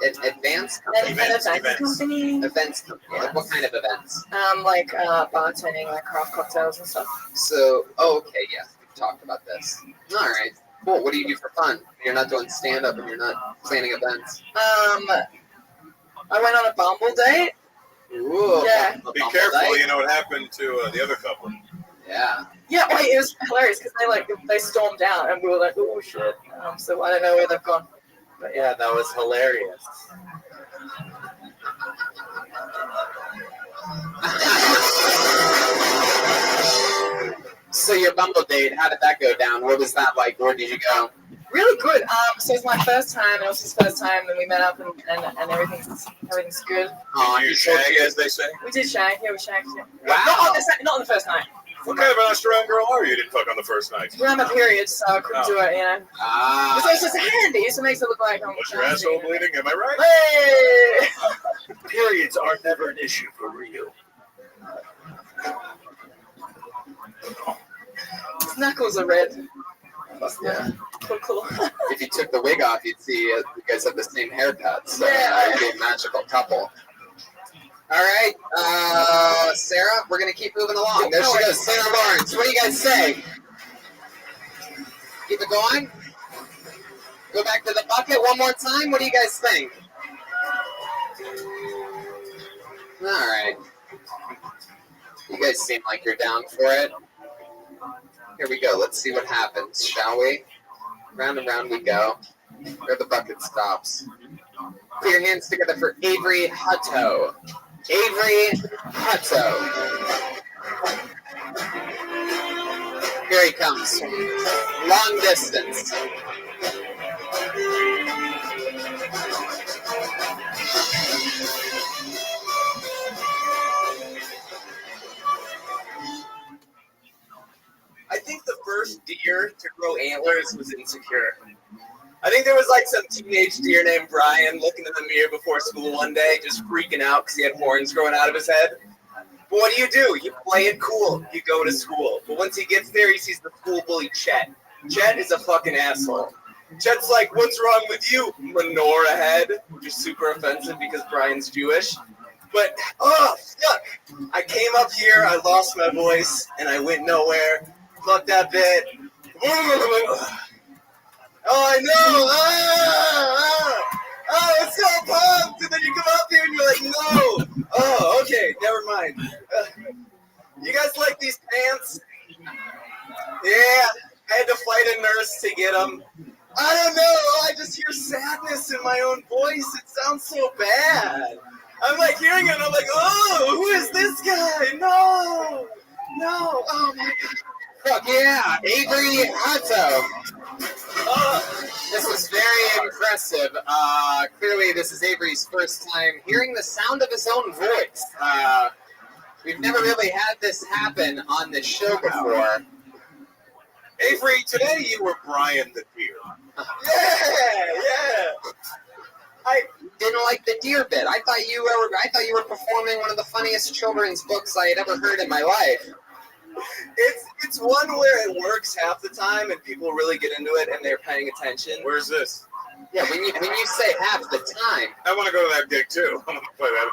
Advanced company?
Events company.
Events company.
Yeah.
Like what kind of events?
Like bartending, like craft cocktails and stuff.
So, okay, yeah. We've talked about this. All right. Cool. What do you do for fun? You're not doing stand-up and you're not planning events.
I went on a Bumble date.
Ooh,
yeah.
Be careful, you know what happened to the other couple.
Yeah.
Yeah, wait, it was hilarious because they stormed out and we were like, oh shit. So I don't know where they've gone. But
yeah, that was hilarious.
So your Bumble date, how did that go down? What was that like? Where did you go?
Really good. So it's my first time, and it was his first time, and we met up, and everything's good.
Did you shag, as they say?
We did shag. Yeah, we shagged. Yeah.
Wow.
Not on the first night.
What kind of an Australian girl are you? You didn't fuck on the first night.
We're on my period, so I couldn't do it, you know.
Ah.
So it's just handy, so it makes it look like I'm.
Was your asshole bleeding? Am I right?
Hey!
Periods are never an issue for Rio.
His knuckles are red.
Yeah.
Cool.
If you took the wig off, you'd see you guys have the same haircut. So
Yeah.
you'd be a magical couple. All right, Sarah, we're going to keep moving along. There she goes, Sarah Lawrence. What do you guys say? Keep it going? Go back to the bucket one more time? What do you guys think? All right. You guys seem like you're down for it. Here we go. Let's see what happens, shall we? Round and round we go. Where the bucket stops. Put your hands together for Avery Hutto. Avery Hutto. Here he comes. Long distance.
I think the first deer to grow antlers was insecure. I think there was like some teenage deer named Brian looking in the mirror before school one day, just freaking out because he had horns growing out of his head. But what do? You play it cool. You go to school. But once he gets there, he sees the school bully Chet. Chet is a fucking asshole. Chet's like, "What's wrong with you, menorah head?" Which is super offensive because Brian's Jewish. But, oh, fuck. I came up here, I lost my voice, and I went nowhere. Fuck that bit. Oh, I know. Oh, it's so pumped. And then you come up here and you're like, no. Oh, okay. Never mind. You guys like these pants? Yeah. I had to fight a nurse to get them. I don't know. I just hear sadness in my own voice. It sounds so bad. I'm like hearing it and I'm like, oh, who is this guy? No. Oh, my God.
Fuck yeah, Avery Hutto. This is very impressive. Clearly, this is Avery's first time hearing the sound of his own voice. We've never really had this happen on this show before.
Avery, today you were Brian the Deer.
Yeah.
I didn't like the deer bit. I thought you were performing one of the funniest children's books I had ever heard in my life.
It's one where it works half the time and people really get into it and they're paying attention.
Where's this?
Yeah, when you say half the time.
I want to go to that gig too. I want to play that.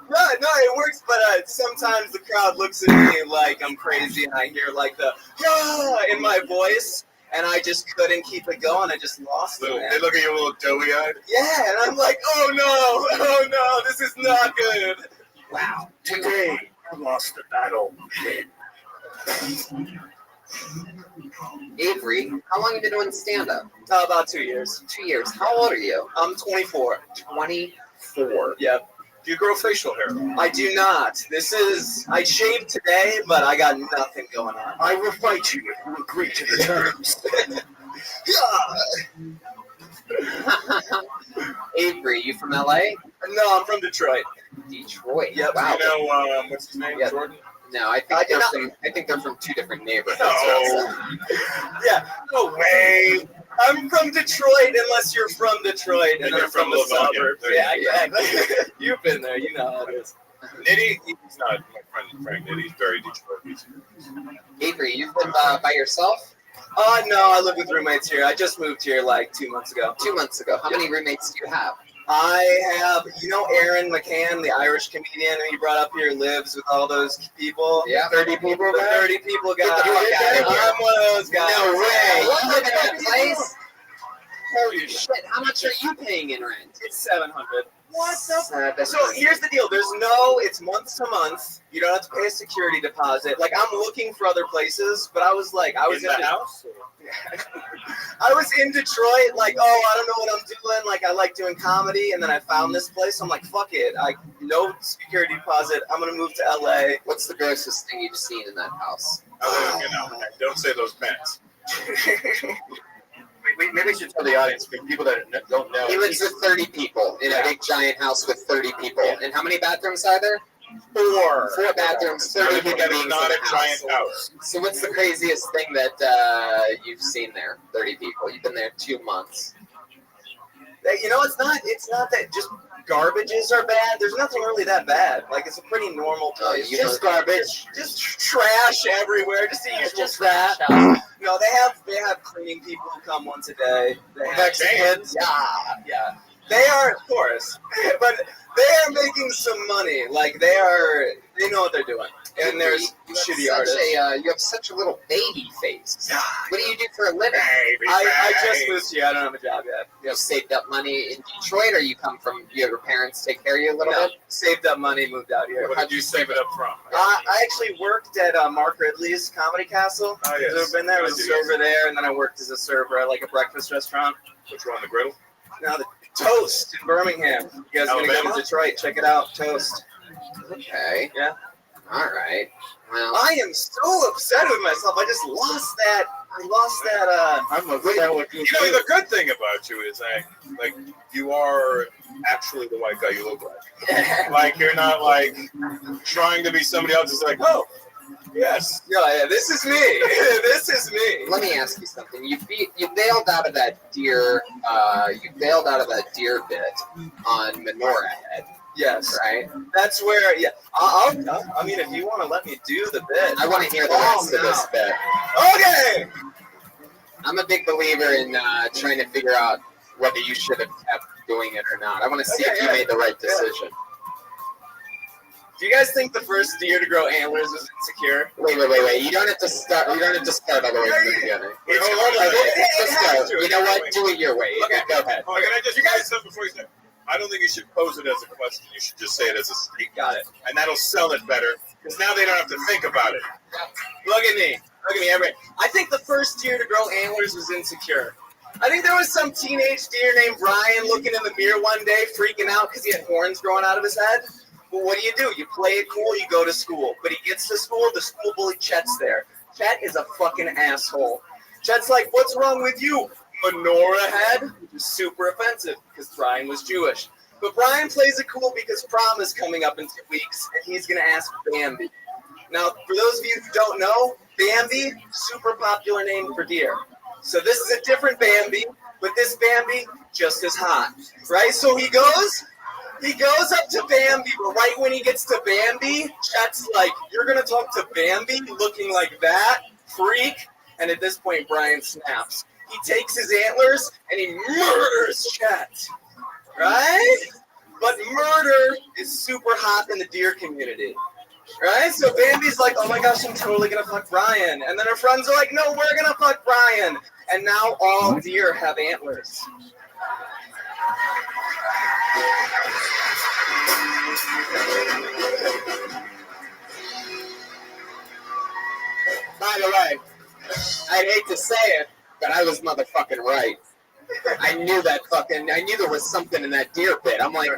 No, it works, but sometimes the crowd looks at me like I'm crazy and I hear like the in my voice and I just couldn't keep it going. I just lost it.
They look at you a little doughy-eyed.
Yeah, and I'm like, oh no, this is not good.
Wow, today I lost the battle.
Avery, how long have you been doing stand-up?
About 2 years.
2 years. How old are you?
I'm 24.
24.
Yep.
Do you grow facial hair?
I do not. I shaved today, but I got nothing going on.
I will fight you if you agree to the terms.
Avery, you from LA?
No, I'm from Detroit.
Detroit.
Yep.
Wow.
Do you know what's his name?
Yep.
Jordan?
No, I think they're from two different neighborhoods.
No.
Yeah. No way. I'm from Detroit unless you're from Detroit and I'm from the suburbs. Yeah, exactly. You've been there. You know how it is.
Nitty, he's not my friend Frank Nitty. He's very Detroit.
Avery, you've been by yourself?
No, I live with roommates here. I just moved here like 2 months ago.
2 months ago. How many roommates do you have?
I have, Aaron McCann, the Irish comedian who you brought up here, lives with all those people.
Yeah,
30 people. The 30 people guy.
Get the fuck out of here.
I'm one of those guys.
No way. You live in that place? Holy shit. How much are you paying in rent?
It's $700. What the? So here's the deal. It's month to month. You don't have to pay a security deposit. Like, I'm looking for other places, but I was in
the house?
I was in Detroit, like, I don't know what I'm doing. Like, I like doing comedy, and then I found this place. I'm like, fuck it. No security deposit. I'm gonna move to LA.
What's the grossest thing you've seen in that house?
Don't say those pants.
Maybe we should tell the audience, for people that don't know.
He lives with 30 people in a big giant house with 30 people. Yeah. And how many bathrooms are there? 4 bathrooms, 30 people.
That is not a giant house.
So what's the craziest thing that you've seen there? 30 people. You've been there 2 months.
You know, it's not that just garbages are bad. There's nothing really that bad. Like, it's a pretty normal place.
Just garbage.
Just trash everywhere. Just the usual trash. No, they have cleaning people who come once a day. They have
Mexicans.
Yeah. They are, of course, but they are making some money. Like, they know what they're doing. And there's shitty artists.
You have such a little baby face. What do you do for a living?
I just moved here. I don't have a job yet.
You have saved up money in Detroit, or you come from your parents take care of you a little bit?
Saved up money, moved out here.
What did you save it up from?
I actually worked at Mark Ridley's Comedy Castle.
Oh, yes.
I've ever been there. I was a server there, and then I worked as a server at like a breakfast restaurant.
Which one, the griddle?
No, the Toast in Birmingham. You guys are going to go to Detroit. Check it out. Toast.
Okay.
Yeah.
All right. Well,
I am so upset with myself. I just lost that.
I'm upset with you. You know, the good thing about you is like you are actually the white guy you look like. Like, you're not like trying to be somebody else. It's like, oh, yes.
Yeah, this is me. This is me.
Let me ask you something. You bailed out of that deer. Bit on Menorah Head.
Yes.
Right.
That's where. Yeah. I mean, if you want to let me do the bit,
I want to hear the rest of this bit.
Okay.
I'm a big believer in trying to figure out whether you should have kept doing it or not. I want to see if you made the right decision.
Do you guys think the first deer to grow antlers was insecure?
Wait. You don't have to start. You don't have to start all the way from the beginning. You know what? Do it your way.
Okay.
Go ahead.
Oh, can I just say something before you say? I don't think you should pose it as a question. You should just say it as a statement.
Got it.
And that'll sell it better, because now they don't have to think about it.
Look at me. Everybody. I think the first deer to grow antlers was insecure. I think there was some teenage deer named Brian looking in the mirror one day, freaking out because he had horns growing out of his head. Well, what do? You play it cool, you go to school. But he gets to school, the school bully Chet's there. Chet is a fucking asshole. Chet's like, what's wrong with you, Menorah Head? Which is super offensive because Brian was Jewish. But Brian plays it cool because prom is coming up in 2 weeks, and he's going to ask Bambi. Now, for those of you who don't know, Bambi, super popular name for deer. So this is a different Bambi, but this Bambi, just as hot, right? So he goes up to Bambi, but right when he gets to Bambi, Chet's like, you're going to talk to Bambi looking like that? Freak. And at this point, Brian snaps. He takes his antlers and he murders Chet. Right? But murder is super hot in the deer community. Right? So Bambi's like, oh my gosh, I'm totally going to fuck Brian. And then her friends are like, no, we're going to fuck Brian. And now all deer have antlers.
By the way, I'd hate to say it, but I was motherfucking right. I knew there was something in that deer pit. I'm like,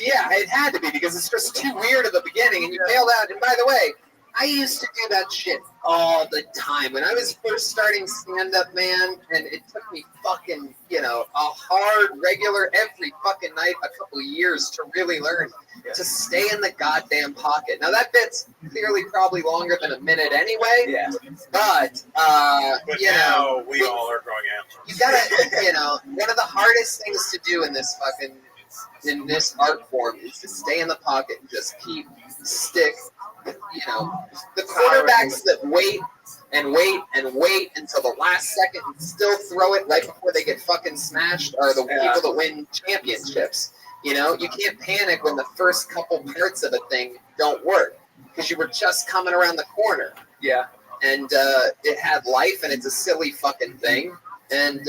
yeah, it had to be because it's just too weird at the beginning and you bailed out. And by the way, I used to do that shit all the time. When I was first starting stand-up, man, and it took me fucking, a hard, regular, every fucking night, a couple of years to really learn to stay in the goddamn pocket. Now, that bit's clearly probably longer than a minute anyway.
Yeah.
But
now we all are growing antlers.
You gotta, one of the hardest things to do in this art form is to stay in the pocket and just stick. The quarterbacks that wait until the last second and still throw it right before they get fucking smashed are the people that win championships. You can't panic when the first couple parts of a thing don't work because you were just coming around the corner.
Yeah.
And it had life and it's a silly fucking thing. And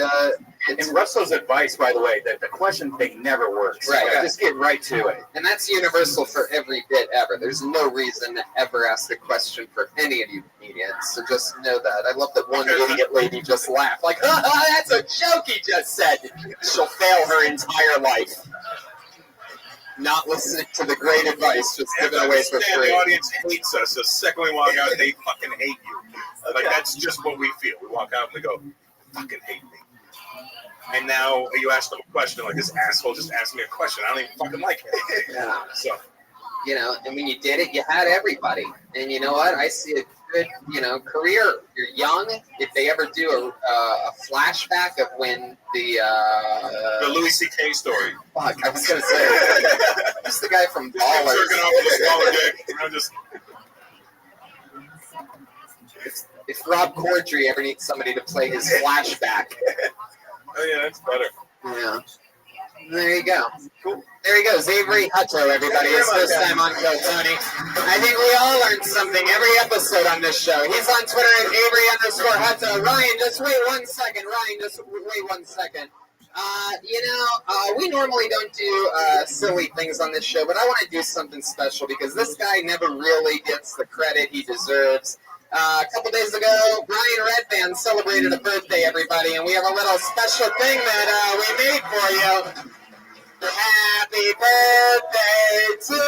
And Russell's advice, by the way, that the question thing never works.
Right.
Just get right to it.
And that's universal for every bit ever. There's no reason to ever ask a question for any of you comedians. So just know that. I love that one idiot lady just laughed. Like, that's a joke he just said.
She'll fail her entire life.
Not listening to the great advice, just giving away for
The
free.
audience hates us. The second we walk out, they fucking hate you. Like, that's just what we feel. We walk out and they go, fucking hate me. And now you ask them a question, like, this asshole just asked me a question. I don't even fucking like it.
Yeah.
So,
you know, and when you did it, you had everybody. And you know what? I see a good, you know, career. You're young. If they ever do a flashback of when the
Louis C.K. story.
Fuck, I was gonna say, he's the guy from Ballers.
Jerking off with a smaller dick. I'm just.
If Rob Corddry ever needs somebody to play his flashback.
Oh yeah, that's better.
Yeah. There you go. Cool. There he goes. Avery Hutto, everybody. His first time on Kill Tony. I think we all learned something every episode on this show. He's on Twitter at Avery_Hutto. Ryan, just wait 1 second. Ryan, just wait 1 second. We normally don't do silly things on this show, but I want to do something special because this guy never really gets the credit he deserves. A couple days ago, Brian Redband celebrated a birthday, everybody, and we have a little special thing that we made for you. Happy birthday to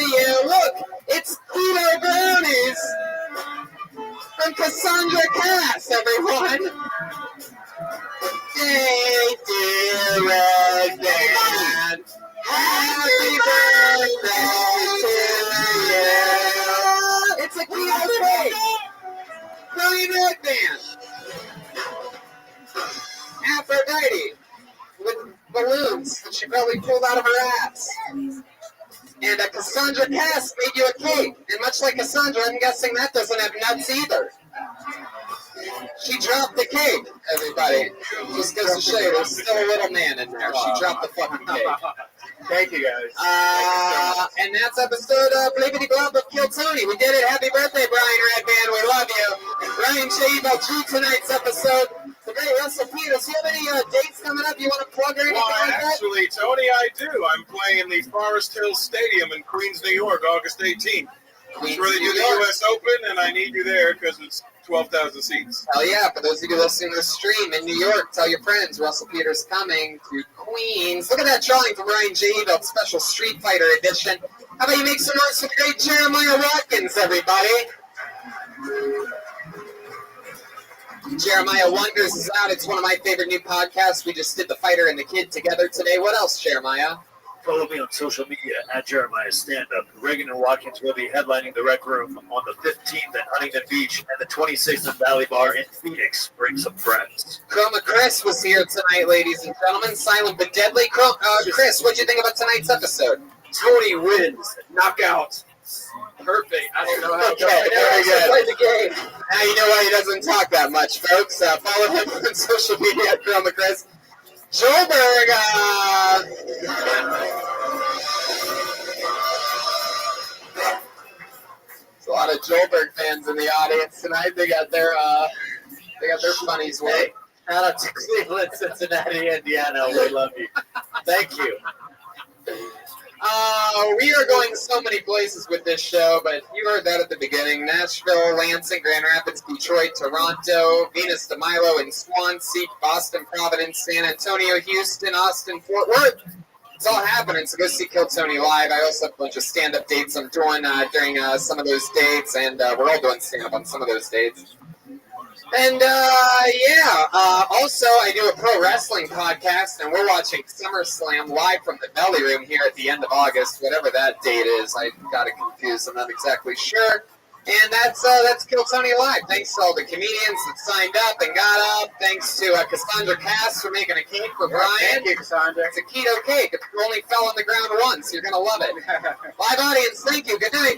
you. Look, it's keto brownies from Cassandra Cass, everyone. Hey, dear Redband. Happy birthday to you. It's a keto cake. Brian Redband. Aphrodite with balloons that she probably pulled out of her ass. And Cassandra Cass made you a cake. And much like Cassandra, I'm guessing that doesn't have nuts either. She dropped the cake, everybody. Just goes to show you, there's still a little man in there. She dropped the fucking cake.
Thank you, guys.
And that's episode Blibbity Blob of Kill Tony. We did it. Happy birthday, Brian Redband. We love you. Ryan Shea drew tonight's episode. The great Russell Peters. Do you have any dates coming up you want to plug or anything like that?
Actually, Tony, I do. I'm playing the Forest Hills Stadium in Queens, New York, August 18th. It's where they do the U.S. Open, and I need you there because it's 12,000 seats.
Hell yeah. For those of you listening to the stream in New York, tell your friends Russell Peters coming to Queens. Look at that drawing from Ryan J. Built special Street Fighter edition. How about you make some noise for the great Jeremiah Watkins, everybody? Jeremiah Wonders is out. It's one of my favorite new podcasts. We just did The Fighter and the Kid together today. What else, Jeremiah?
Follow me on social media at Jeremiah Stand Up. Reagan and Watkins will be headlining the Rec Room on the 15th at Huntington Beach and the 26th at Valley Bar in Phoenix. Bring some friends.
Chroma Chris was here tonight, ladies and gentlemen. Silent but deadly. Chris, what'd you think about tonight's episode?
Tony wins. Knockout. Perfect. I don't know how
Okay, very good. Play the game. Now you know why he doesn't talk that much, folks. Follow him on social media at Chroma Chris. Joelberg, there's a lot of Joelberg fans in the audience tonight. They got their funnies with it.
Shout out to Cleveland, Cincinnati, Indiana. We love you. Thank you.
We are going so many places with this show, but you heard that at the beginning. Nashville, Lansing, Grand Rapids, Detroit, Toronto, Venus de Milo, and Swansea, Boston, Providence, San Antonio, Houston, Austin, Fort Worth. It's all happening, so go see Kill Tony live. I also have a bunch of stand-up dates I'm doing during some of those dates, and we're all doing stand-up on some of those dates. And, also I do a pro wrestling podcast, and we're watching SummerSlam live from the Belly Room here at the end of August, whatever that date is. I got it confused. I'm not exactly sure. And that's Kill Tony Live. Thanks to all the comedians that signed up and got up. Thanks to Cassandra Cass for making a cake for Brian.
Thank you, Cassandra.
It's a keto cake. It only fell on the ground once. You're going to love it. Live audience, thank you. Good night.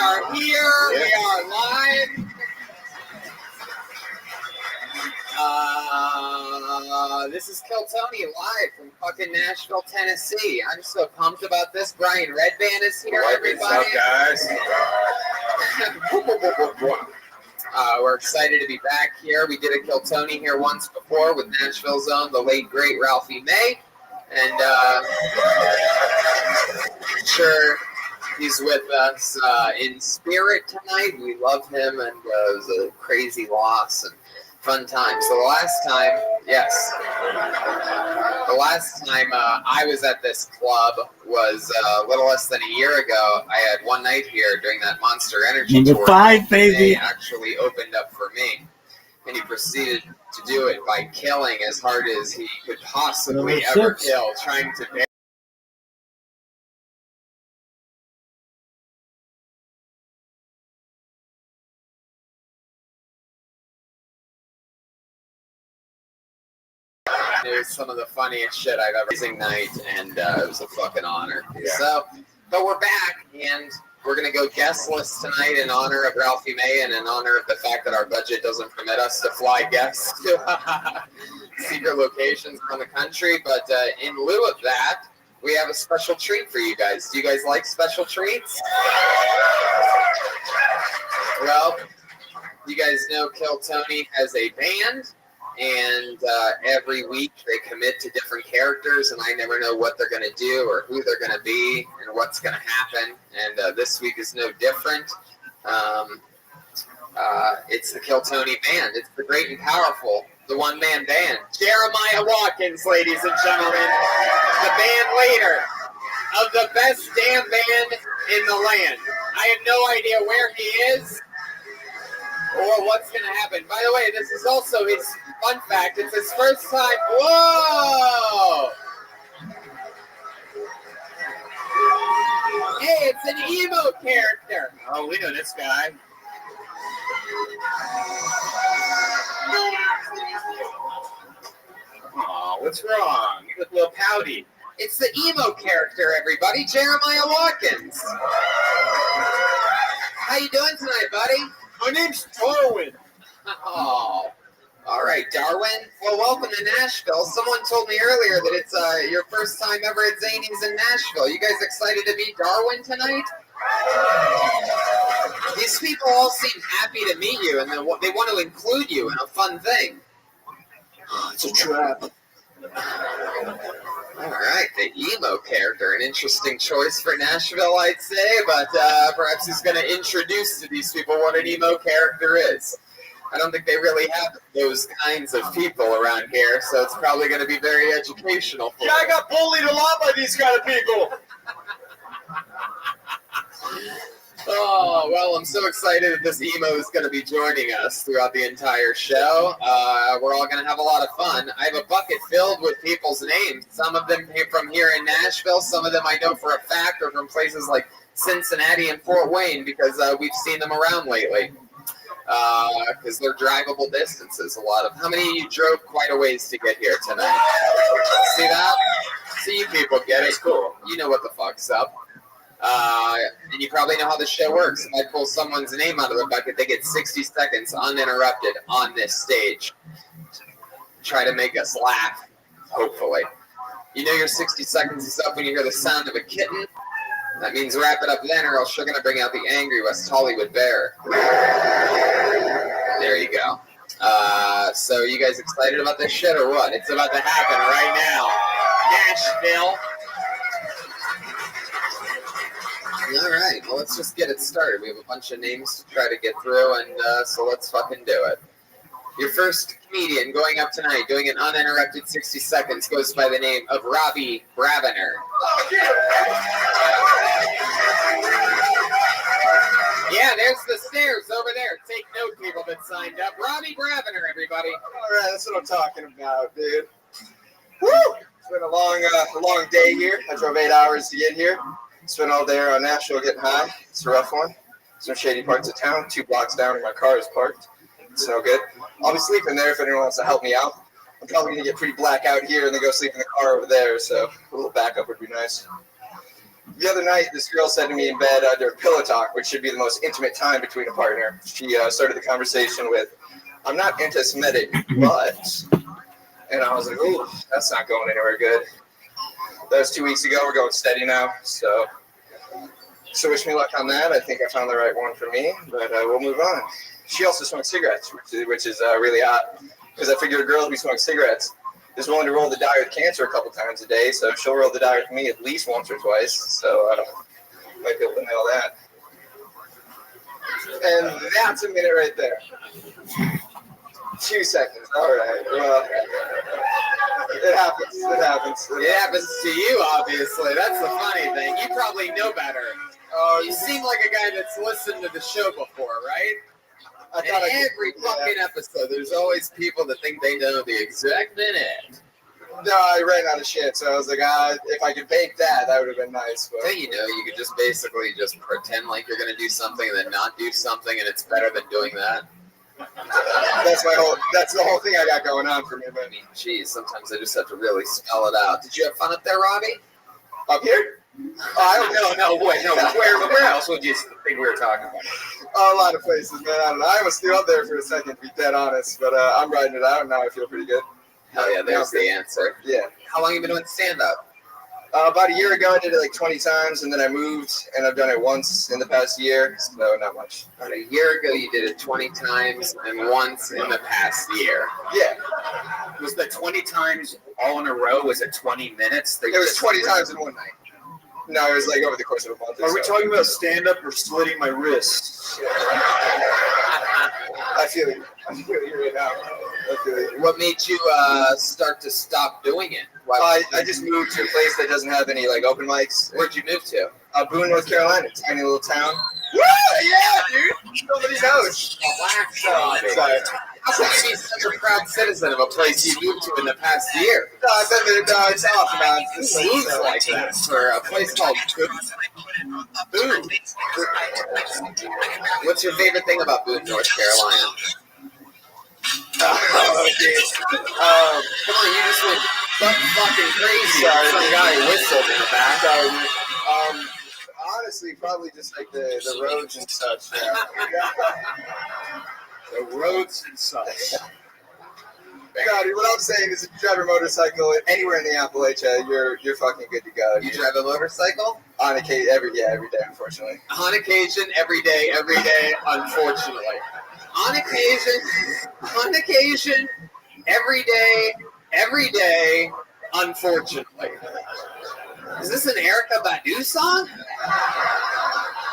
are here. We are live. This is Kill Tony live from fucking Nashville, Tennessee. I'm so pumped about this. Brian Redband is here, everybody.
What's up, guys?
We're excited to be back here. We did a Kill Tony here once before with Nashville's own, the late, great Ralphie May. And I'm sure he's with us in spirit tonight. We love him, and it was a crazy loss and fun time. So the last time I was at this club was a little less than a year ago. I had one night here during that Monster Energy
Number
tour.
5, baby.
They actually opened up for me, and he proceeded to do it by killing as hard as he could possibly
Number
ever
6.
kill, trying to. It was some of the funniest shit I've ever seen night, and it was a fucking honor.
Yeah.
So, but we're back, and we're going to go guestless tonight in honor of Ralphie May and in honor of the fact that our budget doesn't permit us to fly guests to secret locations around the country. But in lieu of that, we have a special treat for you guys. Do you guys like special treats? Well, you guys know Kill Tony has a band. And every week they commit to different characters, and I never know what they're going to do or who they're going to be and what's going to happen. And this week is no different. It's the Kill Tony band. It's the great and powerful, the one-man band. Jeremiah Watkins, ladies and gentlemen, the band leader of the best damn band in the land. I have no idea where he is or what's going to happen. By the way, this is also his fun fact. It's his first time. Whoa! Hey, it's an emo character.
Oh, we know this guy.
Aw, what's wrong? You look a little pouty. It's the emo character, everybody. Jeremiah Watkins. How you doing tonight, buddy?
My name's Darwin.
Oh, all right, Darwin. Well, welcome to Nashville. Someone told me earlier that it's your first time ever at Zany's in Nashville. You guys excited to meet Darwin tonight? These people all seem happy to meet you, and they want to include you in a fun thing.
It's a trap.
All right, the emo character, an interesting choice for Nashville, I'd say, but perhaps he's going to introduce to these people what an emo character is. I don't think they really have those kinds of people around here, so it's probably going to be very educational for
Yeah, I got bullied a lot by these kind of people.
Oh, well, I'm so excited that this emo is going to be joining us throughout the entire show. We're all going to have a lot of fun. I have a bucket filled with people's names. Some of them came from here in Nashville. Some of them I know for a fact are from places like Cincinnati and Fort Wayne because we've seen them around lately. Because they're drivable distances, a lot of. How many of you drove quite a ways to get here tonight? See that? See, you people get it. It's cool. You know what the fuck's up. And you probably know how the show works. If I pull someone's name out of the bucket, they get 60 seconds uninterrupted on this stage. Try to make us laugh, hopefully. You know your 60 seconds is up when you hear the sound of a kitten. That means wrap it up then, or else you're going to bring out the angry West Hollywood bear. There you go. So you guys excited about this shit or what? It's about to happen right now. Nashville. All right, well, let's just get it started. We have a bunch of names to try to get through, and so let's fucking do it. Your first comedian going up tonight, doing an uninterrupted 60 seconds, goes by the name of Rabbi. Yeah, there's the stairs over there. Take note, people that signed up. Rabbi, everybody.
All right, that's what I'm talking about, dude. Woo! It's been a long day here. I drove 8 hours to get here. Spent all day on Nashville getting high. It's a rough one. Some shady parts of town. 2 blocks down where my car is parked. It's no good. I'll be sleeping there if anyone wants to help me out. I'm probably going to get pretty black out here and then go sleep in the car over there, so a little backup would be nice.
The other night, this girl said to me in bed under pillow talk, which should be the most intimate time between a partner. She started the conversation with, "I'm not anti-Semitic, but," and I was like, "Ooh, that's not going anywhere good." That was 2 weeks ago. We're going steady now, so wish me luck on that. I think I found the right one for me, but we'll move on. She also smokes cigarettes, which is really odd, because I figured a girl who smokes cigarettes is willing to roll the die with cancer a couple times a day, so she'll roll the die with me at least once or twice, so might be able to nail that. And that's a minute right there. 2 seconds, all right. Well, it happens. It happens.
It happens to you, obviously. That's the funny thing. You probably know better. You seem like a guy that's listened to the show before, right? In every fucking episode, there's always people that think they know the exact minute.
No, I ran out of shit, so I was like, if I could bake that would have been nice. But
You know, you could just basically just pretend like you're going to do something and then not do something, and it's better than doing that.
That's the whole thing I got going on for me. But
I mean, geez, sometimes I just have to really spell it out. Did you have fun up there, Robbie?
Up here?
Where else would you think we were talking about?
A lot of places, man. I don't know. I almost threw up there for a second, to be dead honest, but I'm riding it out, and now I feel pretty good.
Hell yeah, there's the answer.
Yeah.
How long have you been doing stand-up?
About a year ago, I did it like 20 times, and then I moved, and I've done it once in the past year, so not much.
About a year ago, you did it 20 times, and once in the past year.
Yeah.
Was the 20 times all in a row? Was it 20 minutes?
It was 20 times in one night. No, it was like over the course of a month.
Are we talking about stand-up or slitting my wrists?
I feel you. I feel you right now. I feel you.
What made you start to stop doing it?
I just moved to a place that doesn't have any like open mics.
Where'd you move to?
Boone, North Carolina. Tiny little town. Woo! Yeah, dude. Nobody knows.
Sorry. How can you be such a proud citizen of a place you moved to in the past year?
No, I've been there. No, it's awesome, man.
It seems like that for a place called Boone. What's your favorite thing about Boone, North Carolina? Come on, you just went fucking crazy.
Sorry,
some guy whistled in the back.
Honestly, probably just like the roads and such. Yeah.
The roads and such.
God, what I'm saying is if you drive a motorcycle anywhere in the Appalachia, you're fucking good to go.
You drive a motorcycle?
On occasion, every day, unfortunately.
On occasion, every day, unfortunately. On occasion, every day, unfortunately. Is this an Erykah Badu song?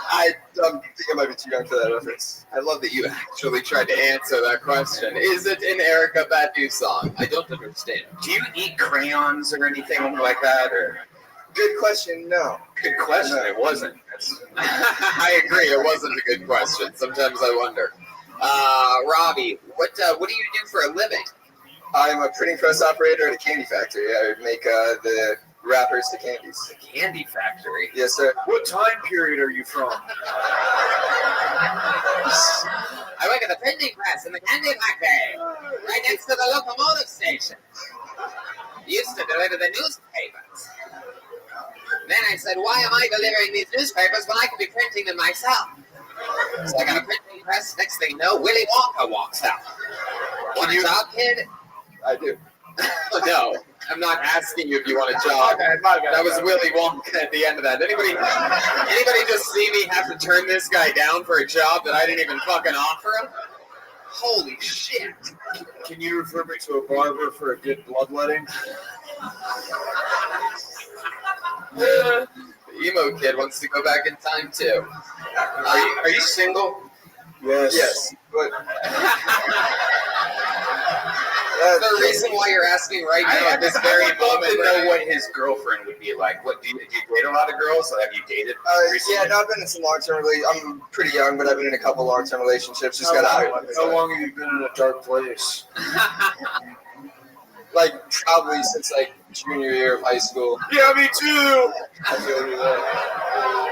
I think I might be too young for that reference.
I love that you actually tried to answer that question. Is it an Erykah Badu song? I don't understand.
Do you eat crayons or anything like that? Or
good question. No.
Good question. No. It wasn't.
I agree. It wasn't a good question. Sometimes I wonder. Robbie, what do you do for a living?
I'm a printing press operator at a candy factory. I make the wrappers to candies.
The candy factory?
Yes, sir.
What time period are you from?
I work at the printing press in the candy factory, right next to the locomotive station. Used to deliver the newspapers. Then I said, why am I delivering these newspapers when I could be printing them myself? So I got a printing press. Next thing you know, Willy Wonka walks out. Want a job, kid?
I do.
No, I'm not asking you if you want a job. That was Willy Wonka at the end of that. Anybody just see me have to turn this guy down for a job that I didn't even fucking offer him? Holy shit.
Can you refer me to a barber for a good bloodletting?
The emo kid wants to go back in time too.
Are you single?
Yes.
Yes. But
the reason why you're asking right now at this very moment.
To know what his girlfriend would be like. What do you date a lot of girls? Have you dated recently?
Yeah, no, I've been in some long-term relationships. I'm pretty young, but I've been in a couple long-term relationships. Just
How
long
have you been in a dark place?
Like probably since like junior year of high school.
Yeah, me too.
I feel you there.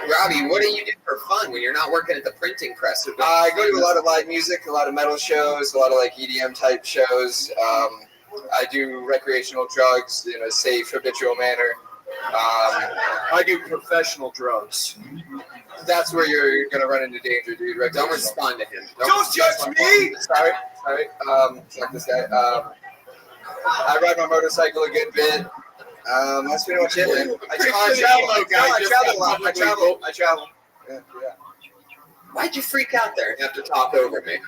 Robbie, what do you do for fun when you're not working at the printing press?
I go to a lot of live music, a lot of metal shows, a lot of like EDM type shows. I do recreational drugs in a safe, habitual manner.
I do professional drugs.
That's where you're gonna run into danger, dude. Right?
Don't respond to him.
Don't judge me!
Sorry. Fuck this guy. I ride my motorcycle a good bit. That's pretty much it, man. I travel a lot. I travel. Yeah.
Why'd you freak out there and have to talk over me?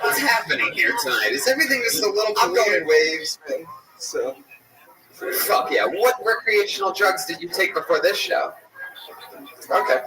What's happening here tonight? Is everything just a little
I'm going
weird?
in waves, man. So.
Fuck yeah. What recreational drugs did you take before this show?
Okay.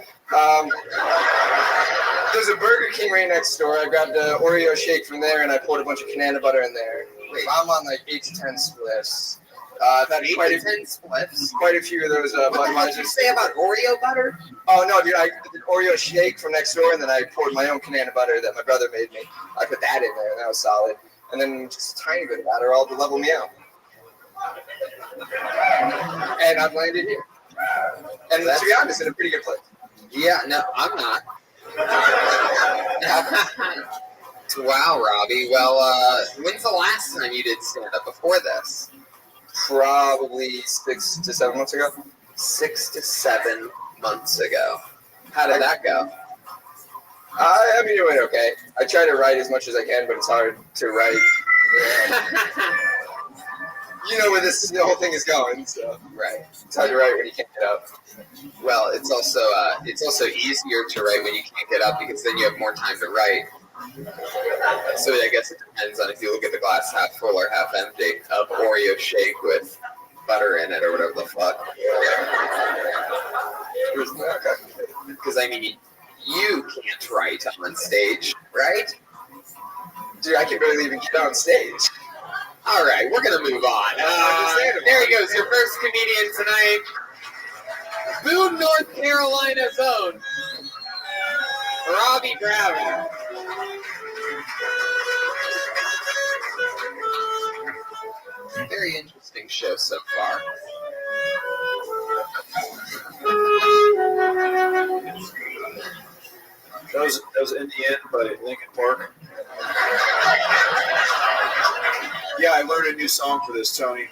There's a Burger King right next door. I grabbed an Oreo shake from there and I poured a bunch of banana butter in there. I'm on like 8 to 10 spliffs. I've had
8
quite
to
a
10 spliffs?
Quite a few of those.
What the hell did you say about Oreo butter?
Oh no, dude! I did Oreo shake from next door, and then I poured my own banana butter that my brother made me. I put that in there, and that was solid. And then just a tiny bit of Adderall to level me out. And I've landed here. And to be honest, in a pretty good place.
Yeah, no, I'm not. Wow, Robbie. Well, when's the last time you did stand-up before this?
Probably 6 to 7 months ago.
6 to 7 months ago. How did that go?
I mean, it went okay. I try to write as much as I can, but it's hard to write. You know where the whole thing is going, so
right.
It's hard to write when you can't get up.
Well, it's also easier to write when you can't get up because then you have more time to write. So I guess it depends on if you look at the glass half full or half empty of Oreo shake with butter in it or whatever the fuck. Because I mean, you can't write on stage, right?
Dude, I can barely even get on stage.
All right, we're gonna move on. There he goes, your first comedian tonight, Boone, North Carolina's own Robbie Brown. Very interesting show so far.
That was In the End by Linkin Park. Yeah, I learned a new song for this, Tony.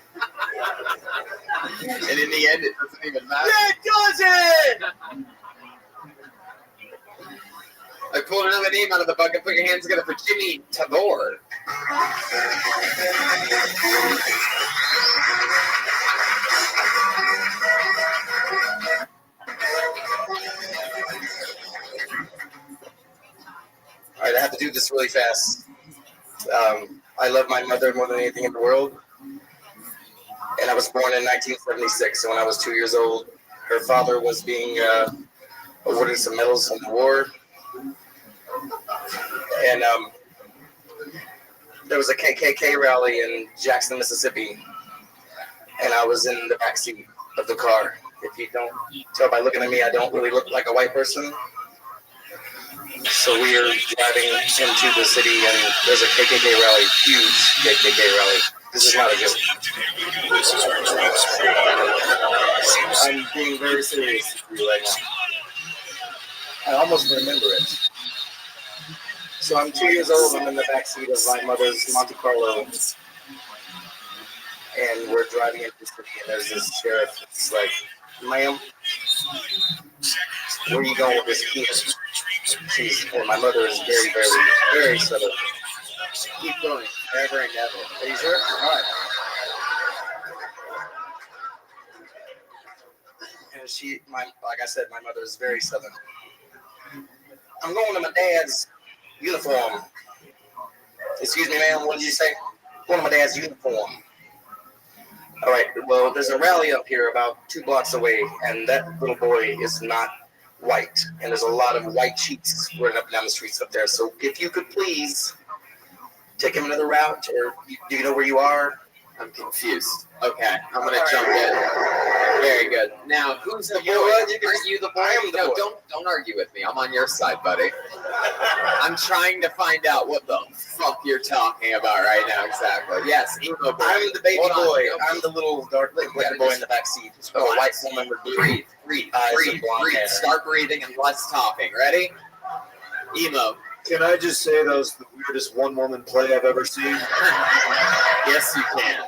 And in the end, it doesn't even matter.
It doesn't!
I pulled another name out of the bucket. Put your hands together for Jimmy Tabor.
All right, I have to do this really fast. I love my mother more than anything in the world. And I was born in 1976, so when I was 2 years old, her father was being awarded some medals in the war. And there was a KKK rally in Jackson, Mississippi, and I was in the backseat of the car. If you don't tell by looking at me, I don't really look like a white person. So we are driving into the city, and there's a KKK rally, huge KKK rally. This is not a joke. I'm being very serious with you right now. I almost remember it. So I'm 2 years old. I'm in the backseat of my mother's Monte Carlo, and we're driving into the city, and there's this sheriff. It's like, ma'am, where are you going with this kid? And my mother is very, very, very subtle. Keep going, forever and ever. Are you sure? All right. And like I said, my mother is very southern. I'm going to my dad's uniform. Excuse me, ma'am, what did you say? Going to my dad's uniform. All right, well, there's a rally up here about 2 blocks away, and that little boy is not white, and there's a lot of white cheeks running up and down the streets up there. So if you could please take him another route, or do you know where you are?
I'm confused. Okay, I'm gonna jump in. Very good. Now, who's the boy? Are you the boy?
I am the boy.
Don't argue with me. I'm on your side, buddy. I'm trying to find out what the fuck you're talking about right now exactly. Yes, emo boy.
I'm the baby
Hold
boy.
on.
I'm the little dark boy in the back seat. A white woman with blue
Breathe.
hair.
Start breathing and less talking. Ready? Emo.
Can I just say that was the weirdest one-woman play I've ever seen?
Yes, you can.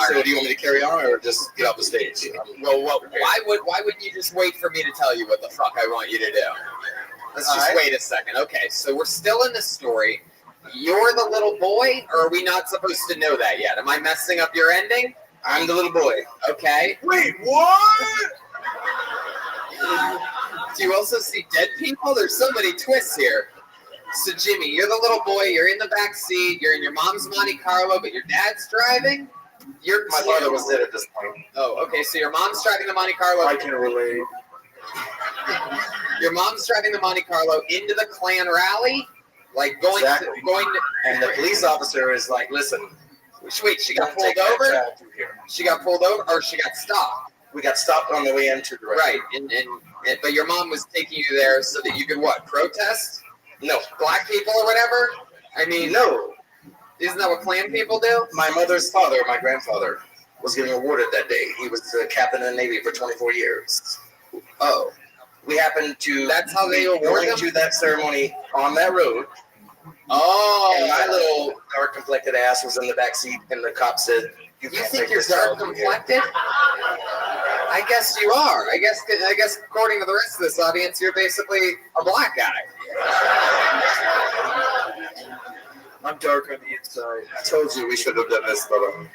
So do you want me to carry on or just get off the stage?
Well, why wouldn't you just wait for me to tell you what the fuck I want you to do? Let's just wait a second. Okay, so we're still in the story. You're the little boy, or are we not supposed to know that yet? Am I messing up your ending?
I'm the little boy.
Okay.
Wait, what?
Do you also see dead people? There's so many twists here. So Jimmy, you're the little boy. You're in the back seat. You're in your mom's Monte Carlo, but your dad's driving.
My father was dead at this point.
Oh, okay. So your mom's driving the Monte Carlo.
I can relate.
Your mom's driving the Monte Carlo into the Klan rally, like going to.
And the police officer is like, "Listen,
wait, she got pulled over. She got pulled over, or she got stopped.
We got stopped on the way into the
right. And but your mom was taking you there so that you could what? Protest?
No,
black people or whatever. I mean,
no.
Isn't that what Klan people do?
My mother's father, my grandfather, was getting awarded that day. He was the captain of the Navy for 24 years. Oh, we happened to.
That's how they award
going
them?
to that ceremony on that road.
Oh,
and my little dark-complected ass was in the back seat, and the cop said, "You
think you're dark-complected? I guess you are. I guess according to the rest of this audience, you're basically a black guy.
I'm dark on the inside. I told you we should have done this, brother."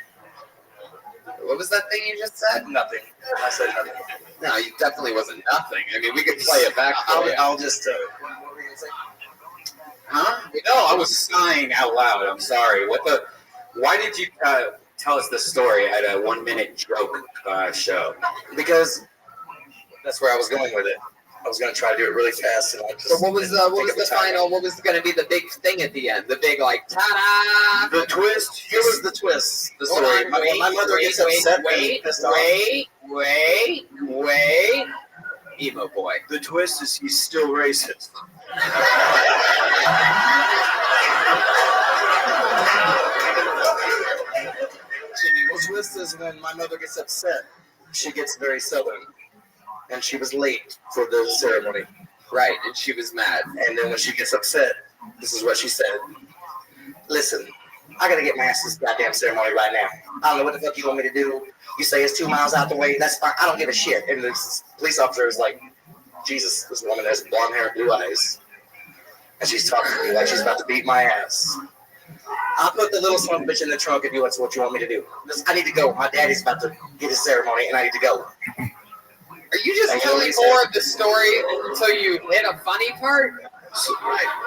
What was that thing you just said?
Nothing. I said nothing.
No, you definitely wasn't nothing. I mean, we could play it back.
I'll just.
Huh? No, I was sighing out loud. I'm sorry. Why did you tell us the story at a 1 minute joke show?
Because that's where I was going with it. I was going to try to do it really fast. And
So what was the final? What was going to be the big thing at the end? The big like ta-da!
The twist. Here was the twist. The story.
On,
my mother gets upset.
Wait. Emo boy.
The twist is he's still racist.
Jimmy, the twist is when my mother gets upset, she gets very southern. And she was late for the ceremony.
Right, and she was mad.
And then when she gets upset, this is what she said. "Listen, I gotta get my ass to this goddamn ceremony right now. I don't know what the fuck you want me to do. You say it's 2 miles out the way, that's fine. I don't give a shit." And this police officer is like, Jesus, this woman has blonde hair and blue eyes. And she's talking to me like she's about to beat my ass. "I'll put the little son of a bitch in the trunk if that's what you want me to do. I need to go. My daddy's about to get his ceremony and I need to go."
Are you just telling more of the story until you hit a funny part?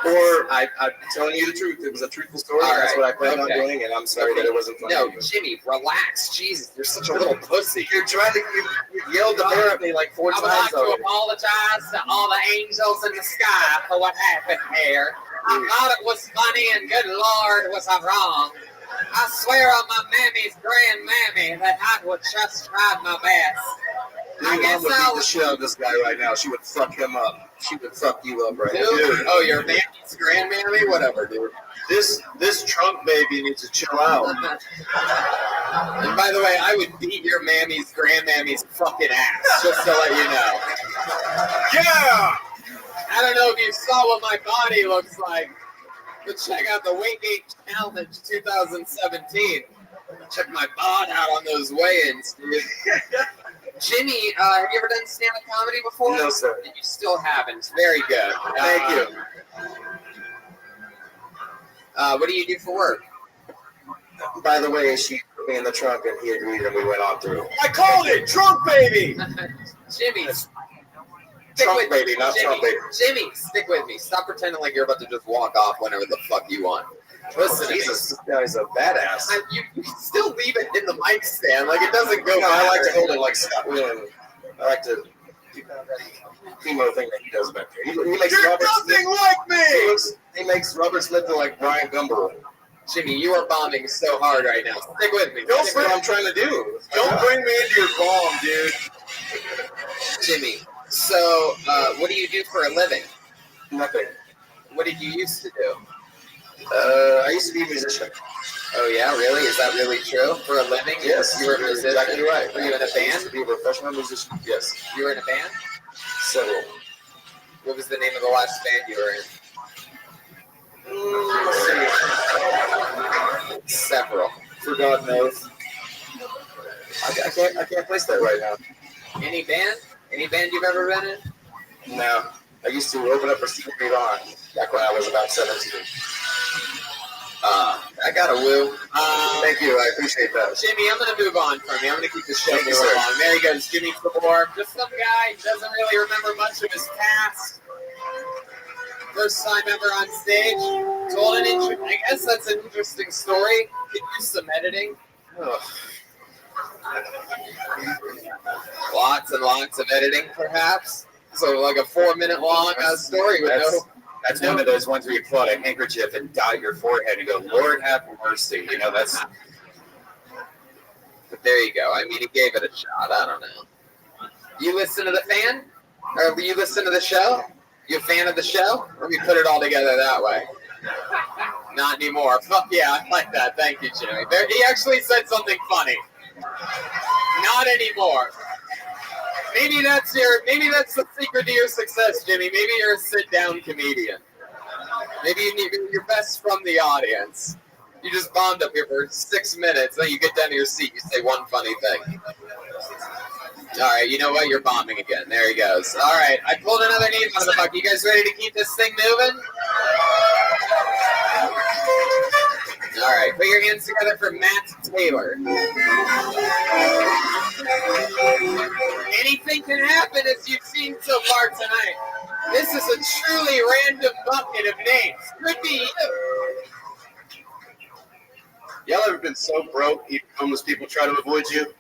Or I'm telling you the truth. It was a truthful story. And that's what I planned on doing, and I'm sorry that it wasn't funny.
No, Jimmy, relax. Jesus, you're such a little pussy.
You're trying to you yelled the hair at me like 4 times.
I would like
already.
to apologize to all the angels in the sky for what happened here. I thought it was funny, and good Lord, was I wrong. I swear on my mammy's grandmammy that I would just try my best.
I guess would beat the shit out of this guy right now. She would fuck him up. She would fuck you up right now.
Dude, oh, your mammy's grandmammy? Whatever, dude.
This trunk baby needs to chill out.
And by the way, I would beat your mammy's grandmammy's fucking ass, just to let you know.
Yeah!
I don't know if you saw what my body looks like, but check out the Weight Gain Challenge 2017. Check my bod out on those weigh-ins, dude. Jimmy, have you ever done stand-up comedy before?
No, sir.
You still haven't. Very good.
Thank you.
What do you do for work?
By the way, she put me in the trunk and he agreed and we went on through.
I called it trunk baby.
Jimmy,
Trunk baby, not trunk baby.
Jimmy, stick with me. Stop pretending like you're about to just walk off whenever the fuck you want. Listen,
Jesus, this guy's a badass.
You can still leave it in the mic stand, like it doesn't go.
No, I like to hold it like Scott Whelan. I like to do that chemo thing that he does back there. He makes
You're
Robert
nothing
Smith,
like me.
He makes Robert Smith look like Brian Gumber.
Jimmy, you are bombing so hard right now. Stick with me.
That's what I'm trying to do.
Don't bring me into your bomb, dude.
Jimmy, so what do you do for a living?
Nothing.
What did you used to do?
I used to be a musician.
Oh yeah, really? Is that really true? For a living?
Yes,
You were a musician?
exactly right.
Were you in a
I used to
band?
be a professional musician. Yes.
You were in a band?
Several.
What was the name of the last band you were in?
Let's see.
Several.
For God knows.
I can't place that right now.
Any band? Any band you've ever been in?
No. I used to open up for Stevie Ray Vaughan back when I was about 17.
I got a woo.
Thank you. I appreciate that.
Jimmy, I'm going to move on from you. I'm going to keep the show
Thank you,
moving
sir.
along. There he goes, Jimmy Kabor. Just some guy who doesn't really remember much of his past. First time ever on stage. Told I guess that's an interesting story. Could use some editing. Lots and lots of editing, perhaps. So like a 4-minute long story with
That's one of those ones where you pull out a handkerchief and dye your forehead and go, Lord have mercy. You know, that's...
But there you go. I mean, he gave it a shot. I don't know. You listen to the fan? Or you listen to the show? You a fan of the show? Or we put it all together that way? Not anymore. Fuck yeah, I like that. Thank you, Jimmy. He actually said something funny. Not anymore. Maybe that's the secret to your success, Jimmy. Maybe you're a sit-down comedian. Maybe you're best from the audience. You just bombed up here for 6 minutes, then you get down to your seat, you say one funny thing. All right, you know what? You're bombing again. There he goes. All right, I pulled another name out of the bucket. You guys ready to keep this thing moving? All right, put your hands together for Matt Taylor. Anything can happen, as you've seen so far tonight. This is a truly random bucket of names. Could be you.
Y'all ever been so broke, even homeless people try to avoid you?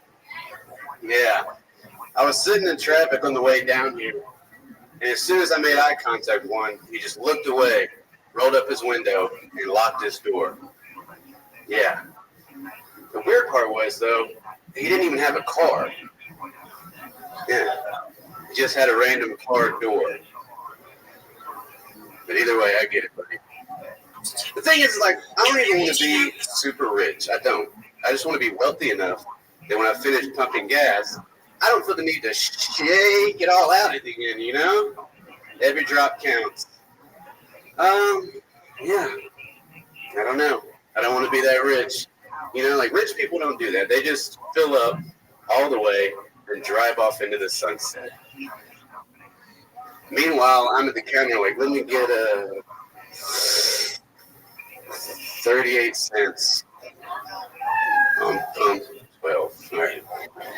Yeah. I was sitting in traffic on the way down here, and as soon as I made eye contact with one, he just looked away, rolled up his window, and locked his door. Yeah. The weird part was, though, he didn't even have a car. Yeah. He just had a random car door. But either way, I get it, buddy. The thing is, like, I don't even want to be super rich. I don't. I just want to be wealthy enough that when I finish pumping gas, I don't feel the need to shake it all out at the end, you know? Every drop counts. Yeah. I don't know. I don't want to be that rich. You know, like, rich people don't do that. They just fill up all the way and drive off into the sunset. Meanwhile, I'm at the counter like, let me get a 38 cents. 12. All right.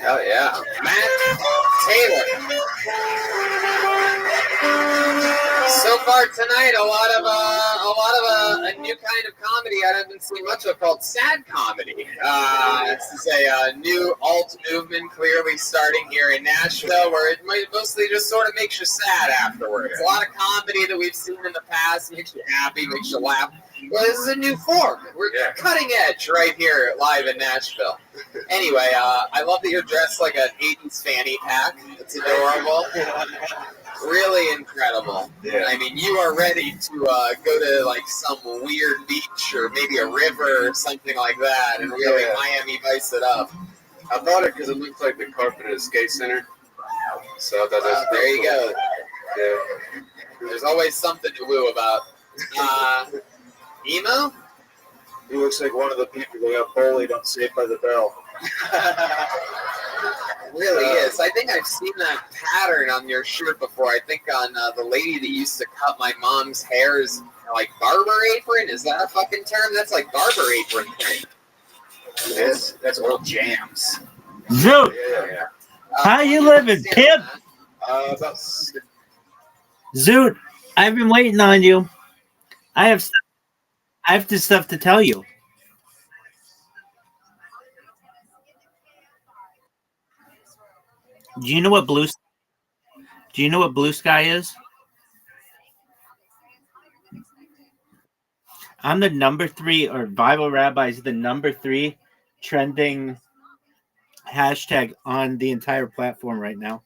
Hell yeah. Matt Taylor. So far tonight, a lot of a new kind of comedy I haven't seen much of called sad comedy. This is a new alt movement clearly starting here in Nashville where it mostly just sort of makes you sad afterwards. A lot of comedy that we've seen in the past makes you happy, makes you laugh. Well, this is a new form. We're cutting edge right here live in Nashville. Anyway, I love that you're dressed like an 80s fanny pack. It's adorable. Really incredible. Yeah. I mean, you are ready to go to like some weird beach or maybe a river or something like that and really Miami Vice it up.
I bought it because it looks like the carpet at a skate center. So I thought that's
there you
cool.
go. Yeah. There's always something to woo about. Emo?
He looks like one of the people that got bullied on Saved by the Bell.
Really is. I think I've seen that pattern on your shirt before. I think on the lady that used to cut my mom's hair's like barber apron. Is that a fucking term? That's like barber apron thing.
That's old jams.
Zoot,
Yeah.
how you living, pimp? Zoot, I've been waiting on you. I have this stuff to tell you. Do you know what blue sky is? I'm the number 3, or Bible Rabbi is the number 3 trending hashtag on the entire platform right now.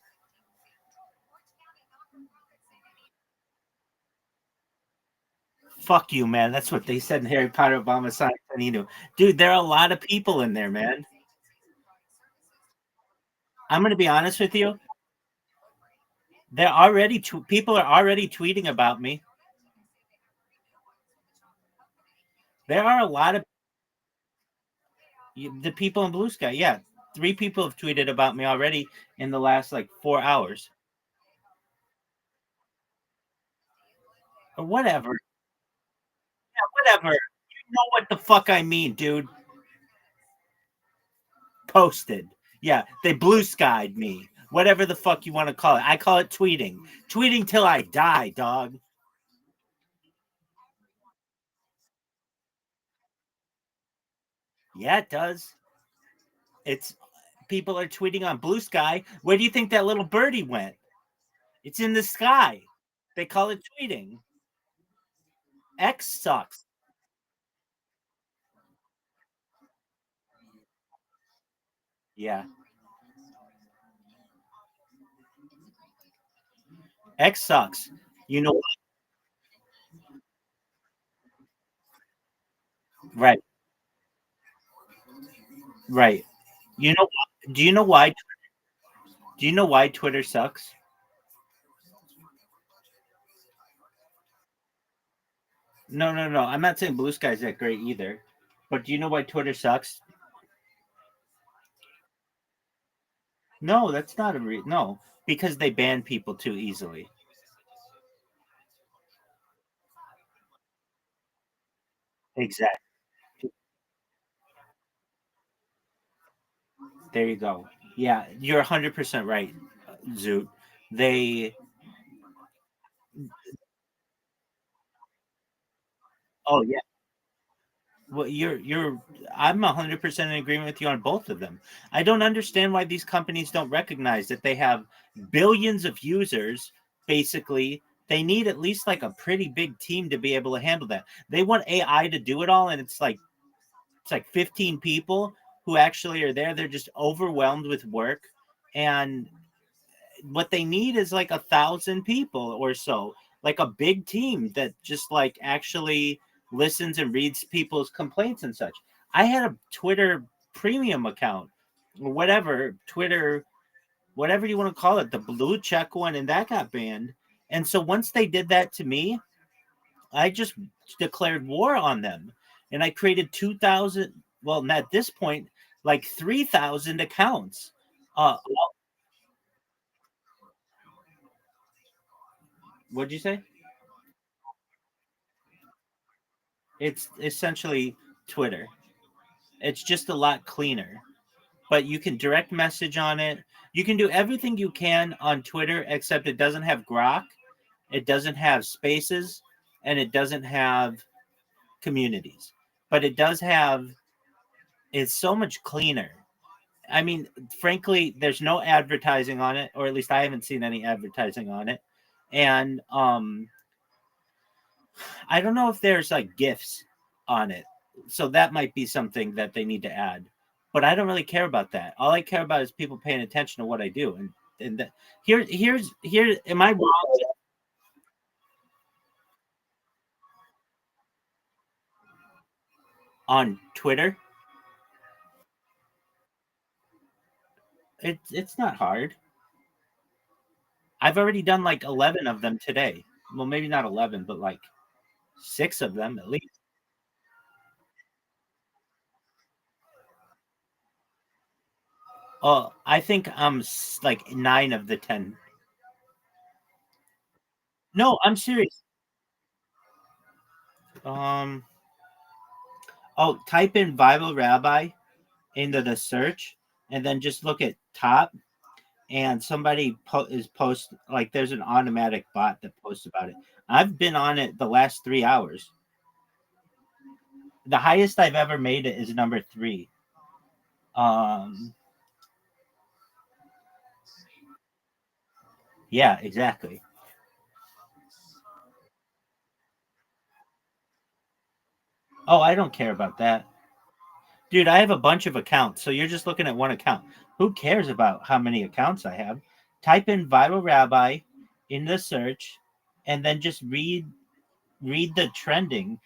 Fuck you, man. That's what they said in Harry Potter, Obama, Sonic, Nino. Dude, there are a lot of people in there, man. I'm going to be honest with you. People are already tweeting about me. There are a lot of the people in Blue Sky. Yeah, 3 people have tweeted about me already in the last like 4 hours. Or whatever. Yeah, whatever. You know what the fuck I mean, dude. Posted. Yeah, they blue skied me. Whatever the fuck you want to call it. I call it tweeting. Tweeting till I die, dog. Yeah, it does. It's people are tweeting on Blue Sky. Where do you think that little birdie went? It's in the sky. They call it tweeting. X sucks. Yeah. X sucks. You know what? Right. Right. You know do you know why do you know why Twitter sucks? No, no, no. I'm not saying Blue Sky's that great either. But do you know why Twitter sucks? No, that's not a no, because they ban people too easily. Exactly. There you go. Yeah, you're 100% right, Zoot. They Oh yeah. Well, you're I'm 100% in agreement with you on both of them. I don't understand why these companies don't recognize that they have billions of users. Basically, they need at least like a pretty big team to be able to handle that. They want AI to do it all, and it's like 15 people who actually are there. They're just overwhelmed with work, and what they need is like 1,000 people or so, like a big team that just like actually listens and reads people's complaints and such. I had a Twitter premium account or whatever, Twitter, whatever you want to call it, the blue check one, and that got banned. And so once they did that to me, I just declared war on them. And I created 2,000, well, at this point, like 3,000 accounts. Uh, what'd you say? It's essentially Twitter. It's just a lot cleaner. But you can direct message on it. You can do everything you can on Twitter, except it doesn't have Grok, it doesn't have spaces, and it doesn't have communities. But it does have, it's so much cleaner. I mean, frankly, there's no advertising on it, or at least I haven't seen any advertising on it. And I don't know if there's like GIFs on it. So that might be something that they need to add. But I don't really care about that. All I care about is people paying attention to what I do. And here am I wrong? On Twitter? It's not hard. I've already done like 11 of them today. Well, maybe not 11, but like 6 of them at least. Oh, I think I'm like 9 of the 10. No, I'm serious. Um, oh, type in Bible Rabbi into the search, and then just look at top, and somebody is post, like there's an automatic bot that posts about it. I've been on it the last 3 hours. The highest I've ever made it is number 3. Um, yeah, exactly. Oh, I don't care about that. Dude, I have a bunch of accounts, so you're just looking at one account. Who cares about how many accounts I have? Type in Viral Rabbi in the search, and then just read the trending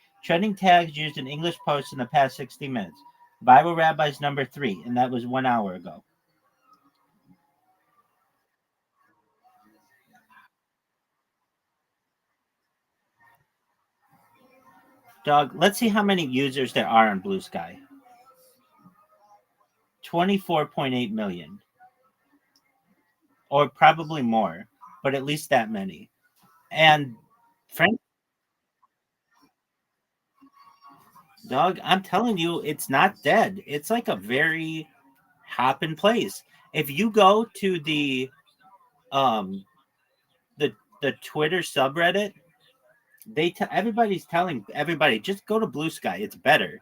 tags used in English posts in the past 60 minutes. Viral Rabbi's number 3, and that was 1 hour ago. Dog, let's see how many users there are on Blue Sky. 24.8 million, or probably more, but at least that many. And Frank, dog, I'm telling you, it's not dead. It's like a very hopping place. If you go to um the the Twitter subreddit, everybody's telling everybody just go to Blue Sky. It's better.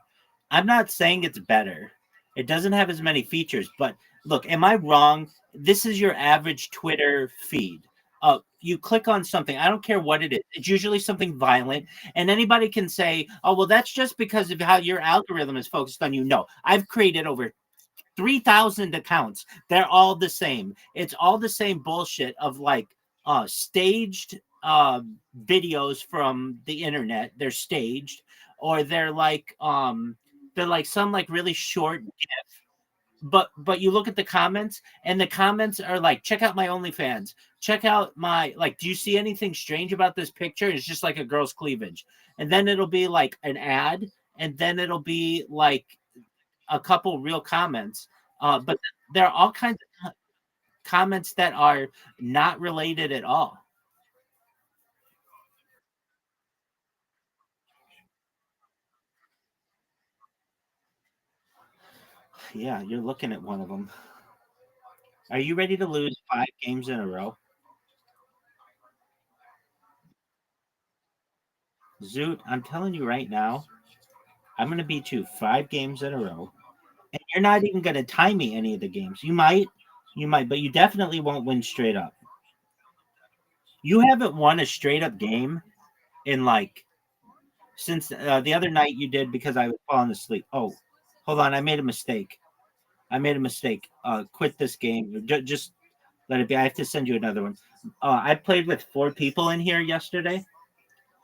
I'm not saying it's better. It doesn't have as many features, but look, am I wrong? This is your average Twitter feed. You click on something, I don't care what it is. It's usually something violent, and anybody can say, "Oh, well, that's just because of how your algorithm is focused on you." No, I've created over 3,000 accounts. They're all the same. It's all the same bullshit of like staged videos from the internet. They're staged, or they're like some like really short gif. But you look at the comments, and the comments are like, check out my OnlyFans. Check out my, like, do you see anything strange about this picture? It's just like a girl's cleavage. And then it'll be like an ad, and then it'll be like a couple real comments. But there are all kinds of comments that are not related at all. Yeah, you're looking at one of them. Are you ready to lose 5 games in a row? Zoot, I'm telling you right now, I'm going to beat you 5 games in a row. And you're not even going to tie me any of the games. You might, but you definitely won't win straight up. You haven't won a straight up game in like since the other night you did because I was falling asleep. Oh, hold on. I made a mistake. Quit this game. Just let it be. I have to send you another one. I played with 4 people in here yesterday,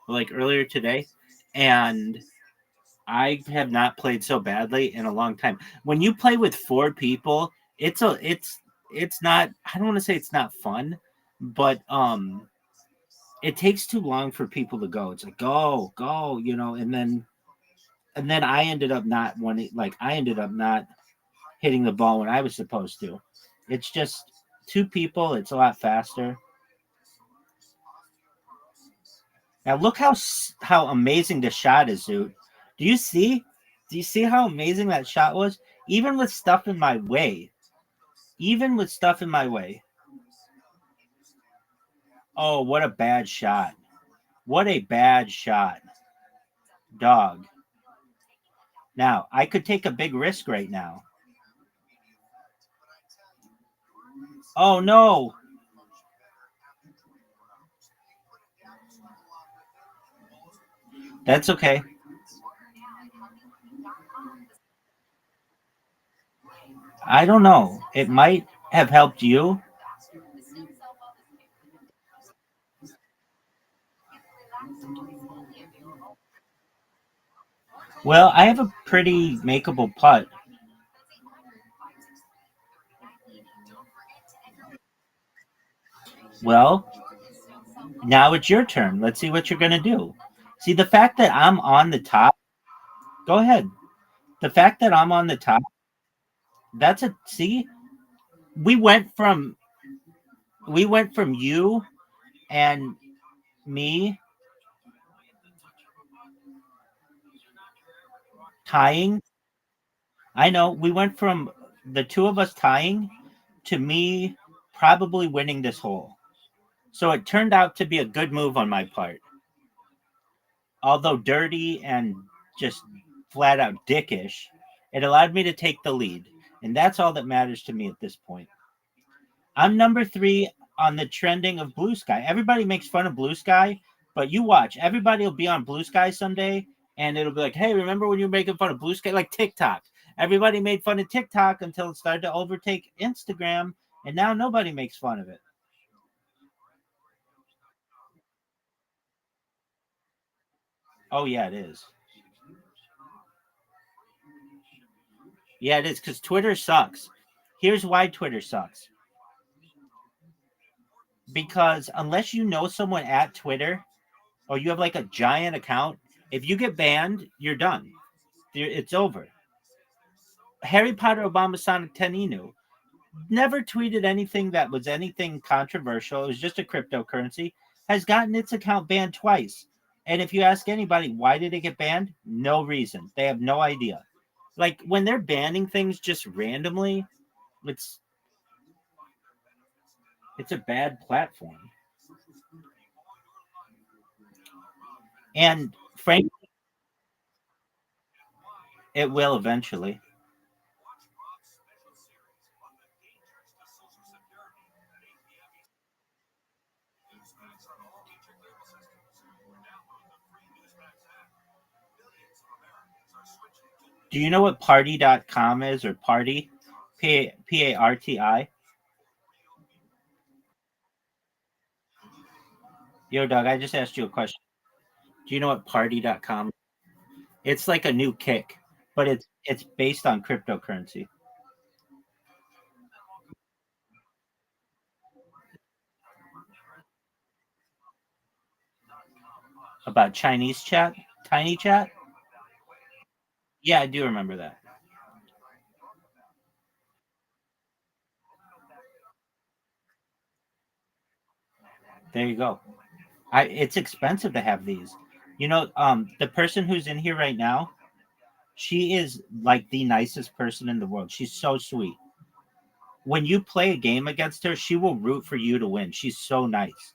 like earlier today, and I have not played so badly in a long time. When you play with 4 people, it's not. I don't want to say it's not fun, but it takes too long for people to go. It's like go, and then I ended up not wanting. Like I ended up not hitting the ball when I was supposed to. It's just 2 people. It's a lot faster. Now look how amazing the shot is, Zoot. Do you see? Do you see how amazing that shot was? Even with stuff in my way. Even with stuff in my way. Oh, what a bad shot. What a bad shot. Dog. Now, I could take a big risk right now. Oh, no. That's okay. I don't know. It might have helped you. Well, I have a pretty makeable putt. Well, now it's your turn. Let's see what you're going to do. See, the fact that I'm on the top, go ahead. The fact that I'm on the top, see, we went from you and me tying. I know we went from the 2 of us tying to me probably winning this hole. So it turned out to be a good move on my part. Although dirty and just flat out dickish, it allowed me to take the lead. And that's all that matters to me at this point. I'm number 3 on the trending of Blue Sky. Everybody makes fun of Blue Sky, but you watch. Everybody will be on Blue Sky someday, and it'll be like, hey, remember when you were making fun of Blue Sky? Like TikTok. Everybody made fun of TikTok until it started to overtake Instagram, and now nobody makes fun of it. Oh, yeah, it is. Yeah, it is, because Twitter sucks. Here's why Twitter sucks. Because unless you know someone at Twitter, or you have like a giant account, if you get banned, you're done. It's over. Harry Potter Obama Sonic Teninu never tweeted anything that was anything controversial. It was just a cryptocurrency. Has gotten its account banned twice. And if you ask anybody why did it get banned, no reason. They have no idea. Like when they're banning things just randomly, it's a bad platform. And frankly, it will eventually. Do you know what party.com is, or party? Parti? Yo, Doug, I just asked you a question. Do you know what party.com? It's like a new kick, but it's based on cryptocurrency. About Chinese chat? Tiny chat? Yeah, I do remember that. There you go. It's expensive to have these. You know, the person who's in here right now, she is like the nicest person in the world. She's so sweet. When you play a game against her, she will root for you to win. She's so nice.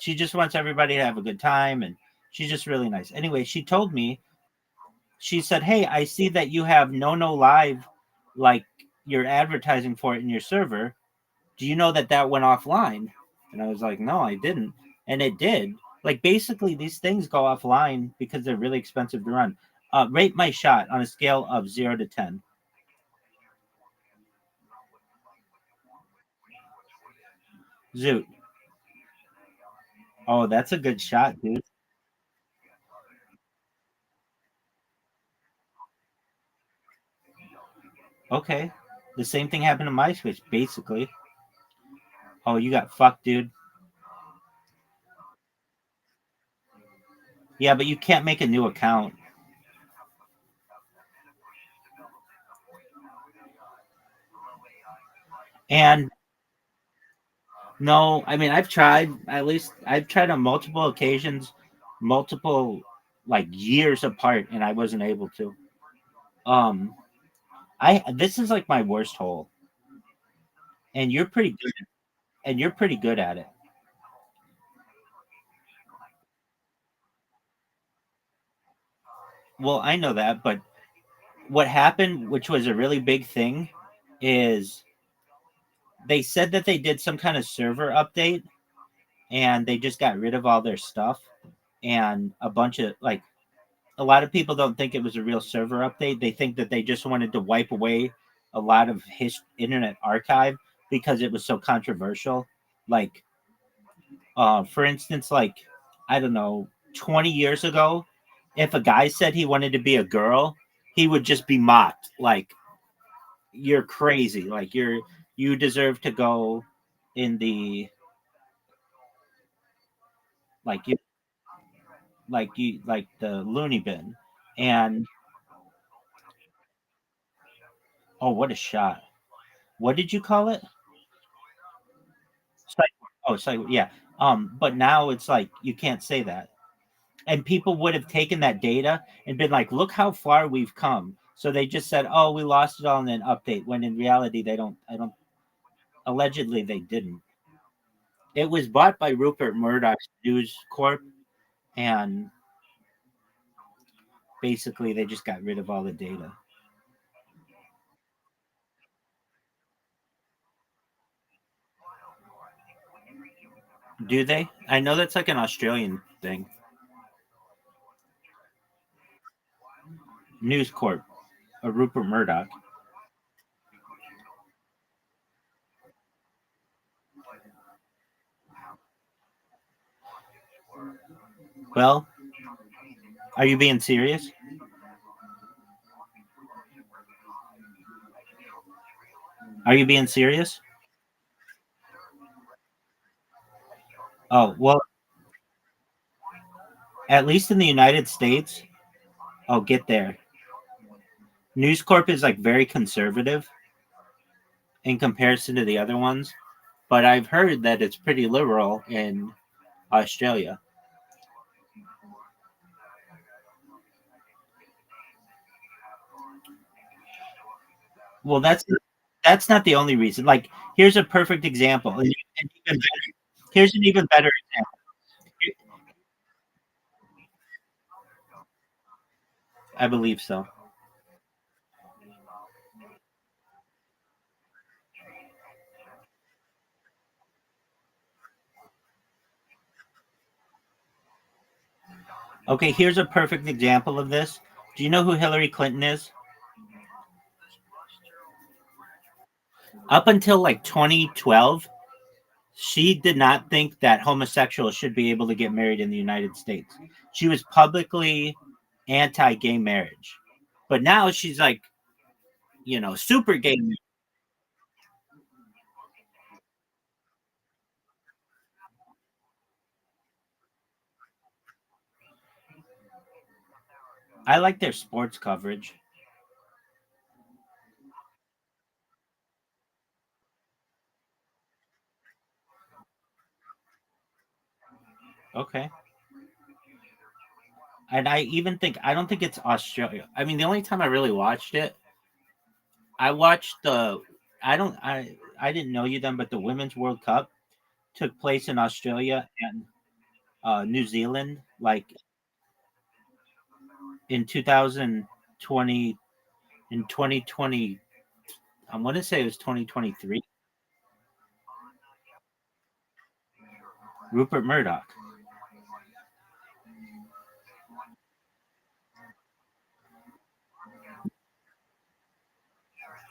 She just wants everybody to have a good time, and she's just really nice. Anyway, she told me, she said, "Hey, I see that you have No Live, like you're advertising for it in your server. Do you know that that went offline?" And I was like, "No, I didn't." And it did. Like basically, these things go offline because they're really expensive to run. Rate my shot on a scale of 0 to 10. Zoot. Oh, that's a good shot, dude. Okay. The same thing happened to MySpace, basically. Oh, you got fucked, dude. Yeah, but you can't make a new account. And no, I mean I've tried, at least I've tried on multiple occasions, multiple like years apart, and I wasn't able to. Um I This is like my worst hole. And you're pretty good at it. Well, I know that, but what happened, which was a really big thing, is they said that they did some kind of server update and they just got rid of all their stuff, and a bunch of like a lot of people don't think it was a real server update. They think that they just wanted to wipe away a lot of his internet archive because it was so controversial. Like, for instance, like I don't know, 20 years ago, if a guy said he wanted to be a girl, he would just be mocked. Like, you're crazy. Like you deserve to go in the like you like the loony bin. And oh, what a shot! What did you call it? Psych- Oh, yeah. But now it's like you can't say that, and people would have taken that data and been like, "Look how far we've come." So they just said, "Oh, we lost it all in an update," when in reality they don't. I don't. Allegedly, they didn't. It was bought by Rupert Murdoch's News Corp, and basically they just got rid of all the data. Do they? I know that's like an Australian thing. News Corp, Rupert Murdoch. Well, are you being serious? Are you being serious? Oh, well, at least in the United States, oh, get there. News Corp is like very conservative in comparison to the other ones, but I've heard that it's pretty liberal in Australia. Well, that's not the only reason. Like, here's a perfect example. And even better, here's an even better example. I believe so. Okay, here's a perfect example of this. Do you know who Hillary Clinton is? Up until like 2012, she did not think that homosexuals should be able to get married in the United States. She was publicly anti-gay marriage. But now she's like, super gay. I like their sports coverage. Okay. And I don't think it's Australia. I mean, the only time I really watched it, I watched the I didn't know you then, but the Women's World Cup took place in Australia and New Zealand, like in 2020, in 2020. I want to say it was 2023. Rupert Murdoch.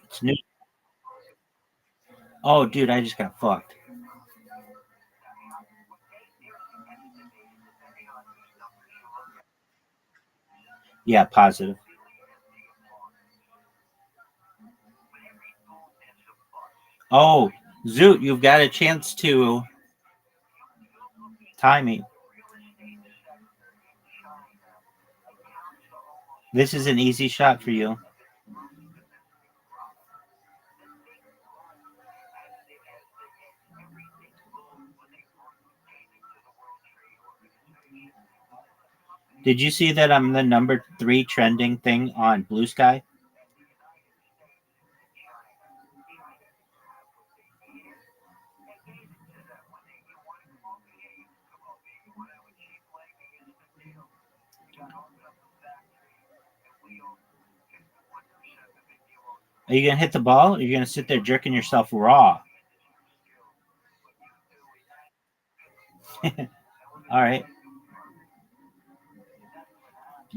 It's new. Oh, dude, I just got fucked. Yeah, positive. Oh, Zoot, you've got a chance to tie me. This is an easy shot for you. Did you see that I'm the number 3 trending thing on Blue Sky? Are you gonna hit the ball? Or are you gonna sit there jerking yourself raw? All right.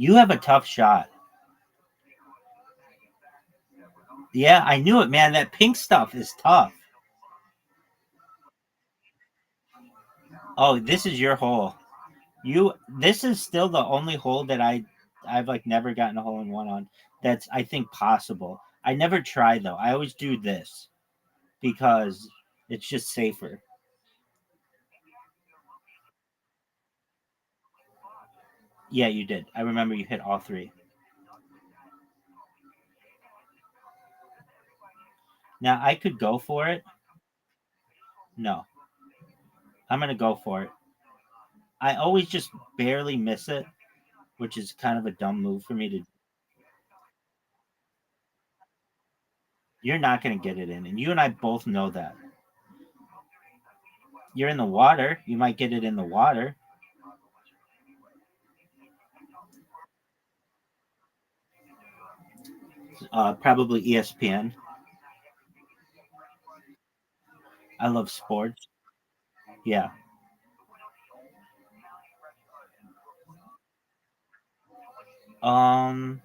You have a tough shot. Yeah, I knew it, man. That pink stuff is tough. Oh, this is your hole. This is still the only hole that I've like never gotten a hole in one on. That's I think possible. I never try though. I always do this because it's just safer. Yeah, you did. I remember you hit all 3. Now I could go for it. No, I'm gonna go for it. I always just barely miss it, which is kind of a dumb move for me to. You're not gonna get it in, and you and I both know that. You're in the water. You might get it in the water. Probably ESPN. I love sports. Yeah. Um.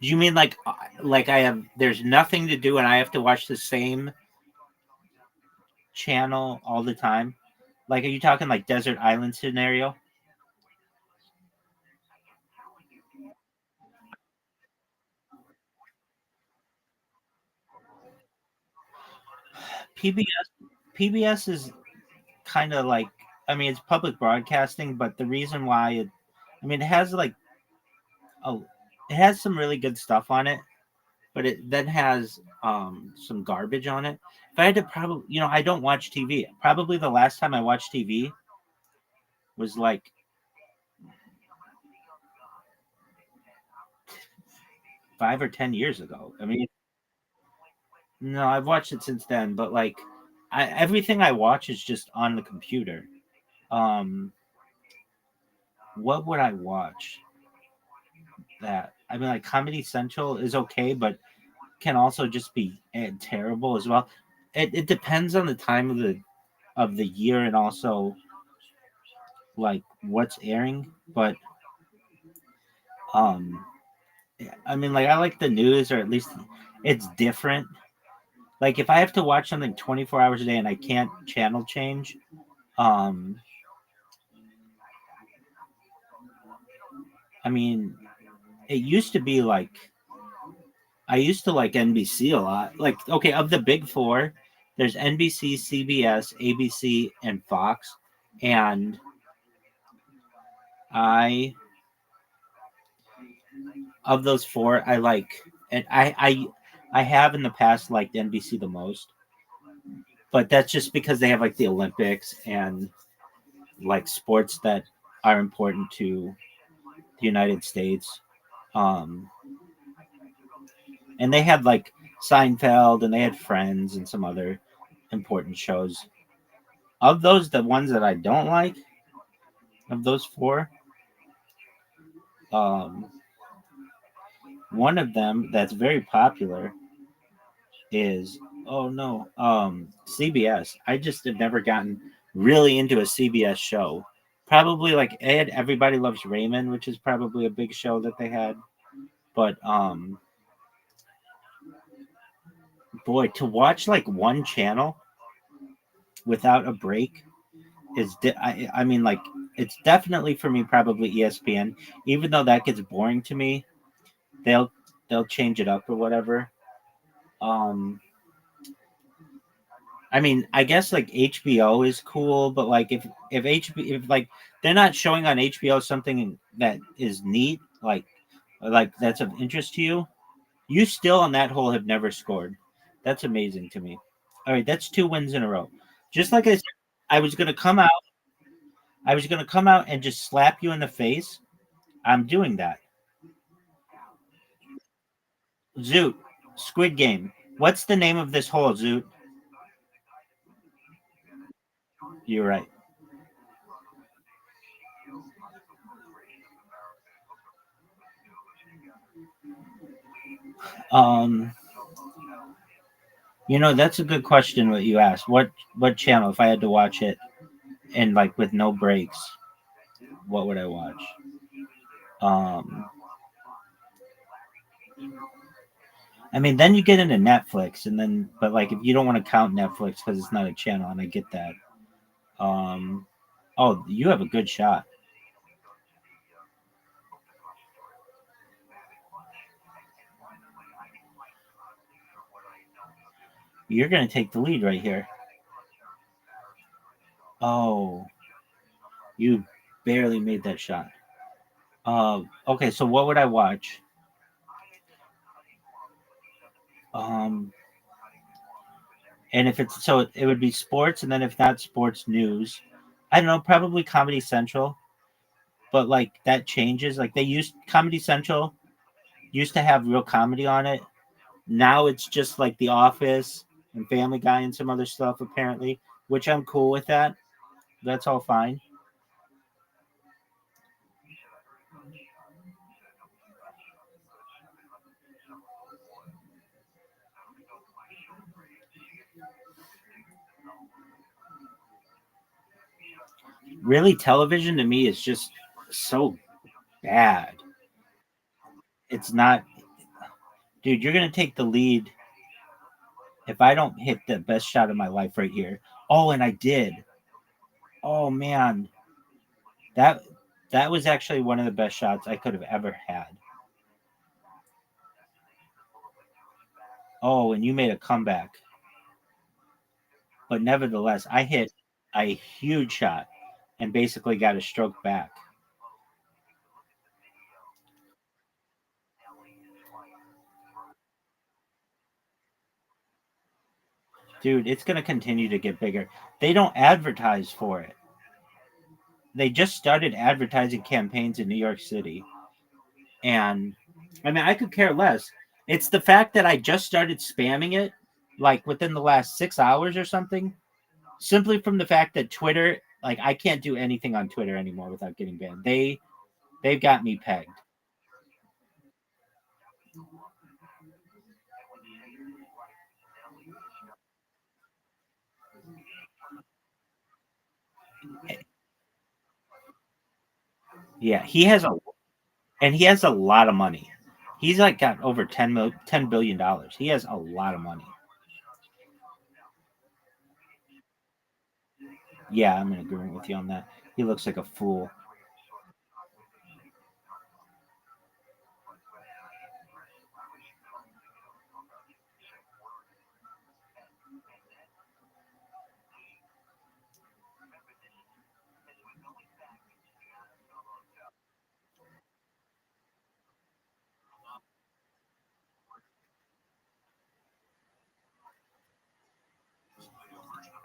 Do you mean like I have? There's nothing to do, and I have to watch the same channel all the time? Like, are you talking like desert island scenario? PBS. PBS is kind of like. I mean, it's public broadcasting, but the reason why it. I mean, it has like a it has some really good stuff on it, but it then has some garbage on it. If I had to probably, I don't watch TV. Probably the last time I watched TV was like 5 or 10 years ago. I mean, no, I've watched it since then, but like, everything I watch is just on the computer. Um, what would I watch? That I mean, like Comedy Central is okay, but can also just be terrible as well. It depends on the time of the year and also like what's airing. But um, I mean, like I like the news, or at least it's different. Like if I have to watch something 24 hours a day and I can't channel change, um, I mean, it used to be like I used to like NBC a lot. Like, okay, of the big four, there's NBC, CBS, ABC, and Fox. And I, of those four, I like, and I have in the past liked NBC the most. But that's just because they have like the Olympics and like sports that are important to the United States. Um, and they had like Seinfeld and they had Friends and some other important shows. Of those, the ones that I don't like, of those four, um, one of them that's very popular is CBS. I just have never gotten really into a CBS show. Probably like Ed, Everybody Loves Raymond, which is probably a big show that they had. But boy, to watch like one channel without a break I mean, like it's definitely for me probably ESPN. Even though that gets boring to me, they'll they'll change it up or whatever. Um, I mean, I guess like HBO is cool, but like if like they're not showing on HBO something that is neat, like that's of interest to you, you still on that whole have never scored. That's amazing to me. All right, that's 2 wins in a row. Just like I said, I was gonna come out. I was gonna come out and just slap you in the face. I'm doing that. Zoot, Squid Game. What's the name of this hole, Zoot? You're right. Um, that's a good question. What you asked. What channel? If I had to watch it and like with no breaks, what would I watch? Um, I mean, then you get into Netflix, and then but like if you don't want to count Netflix because it's not a channel, and I get that. Um, oh, you have a good shot. You're gonna take the lead right here. Oh, you barely made that shot. Okay, so what would I watch? Um, and if it's so, it would be sports, and then if not sports, news. I don't know, probably Comedy Central, but like that changes. Like they used Comedy Central used to have real comedy on it. Now it's just like The Office and Family Guy and some other stuff apparently, which I'm cool with that. That's all fine. Really, television to me is just so bad. It's not, dude. You're gonna take the lead if I don't hit the best shot of my life right here. Oh, and I did. Oh man, that that was actually one of the best shots I could have ever had. Oh, and you made a comeback. But nevertheless, I hit a huge shot and basically got a stroke back. Dude, it's going to continue to get bigger. They don't advertise for it. They just started advertising campaigns in New York City. And I mean, I could care less. It's the fact that I just started spamming it like within the last 6 hours or something, simply from the fact that Twitter, like I can't do anything on Twitter anymore without getting banned. They've got me pegged. Yeah, he has a lot of money. He's like got over $10 billion. He has a lot of money. Yeah, I'm in agreement with you on that. He looks like a fool.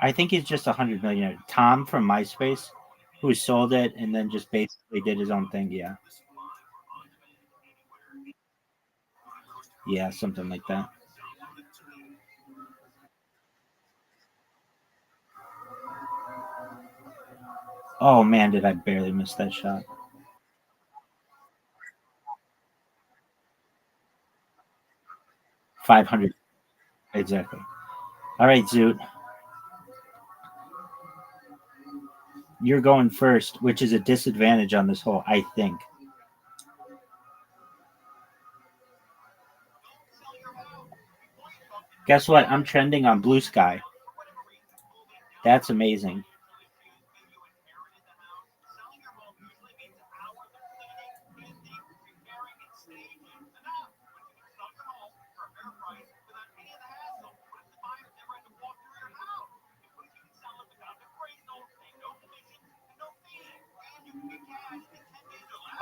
I think he's just 100 million. Tom from MySpace, who sold it and then just basically did his own thing. Yeah, yeah, something like that. Oh man, did I barely miss that shot? 500 exactly. All right, Zoot, you're going first, which is a disadvantage on this hole, I think. Guess what? I'm trending on Blue Sky. That's amazing.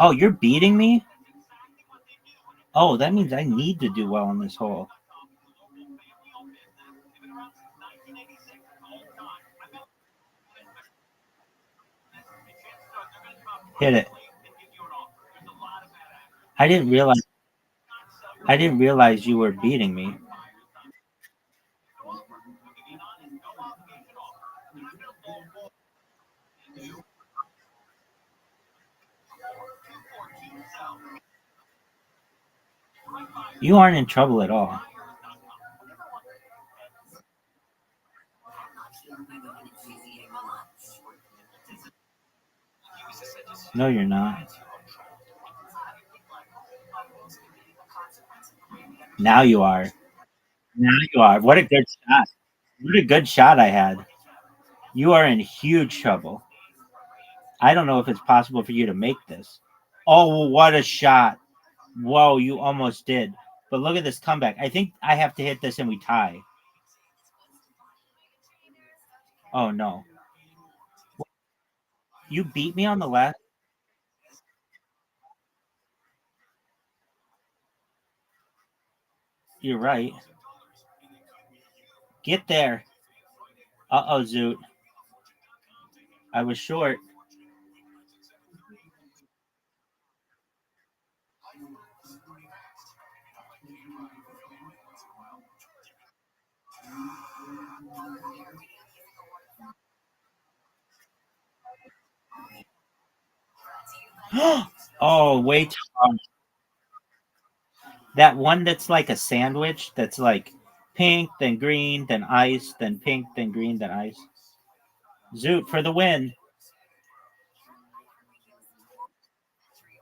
Oh, you're beating me? Oh, that means I need to do well on this hole. Hit it. I didn't realize you were beating me. You aren't in trouble at all. No, you're not. Now you are. Now you are. What a good shot. What a good shot I had. You are in huge trouble. I don't know if it's possible for you to make this. Oh, what a shot. Whoa, you almost did. But look at this comeback. I think I have to hit this and we tie. Oh, no. You beat me on the last. You're right. Get there. Uh-oh, Zoot. I was short. Oh, way too long. That one that's like a sandwich that's like pink, then green, then ice, then pink, then green, then ice. Zoot for the win.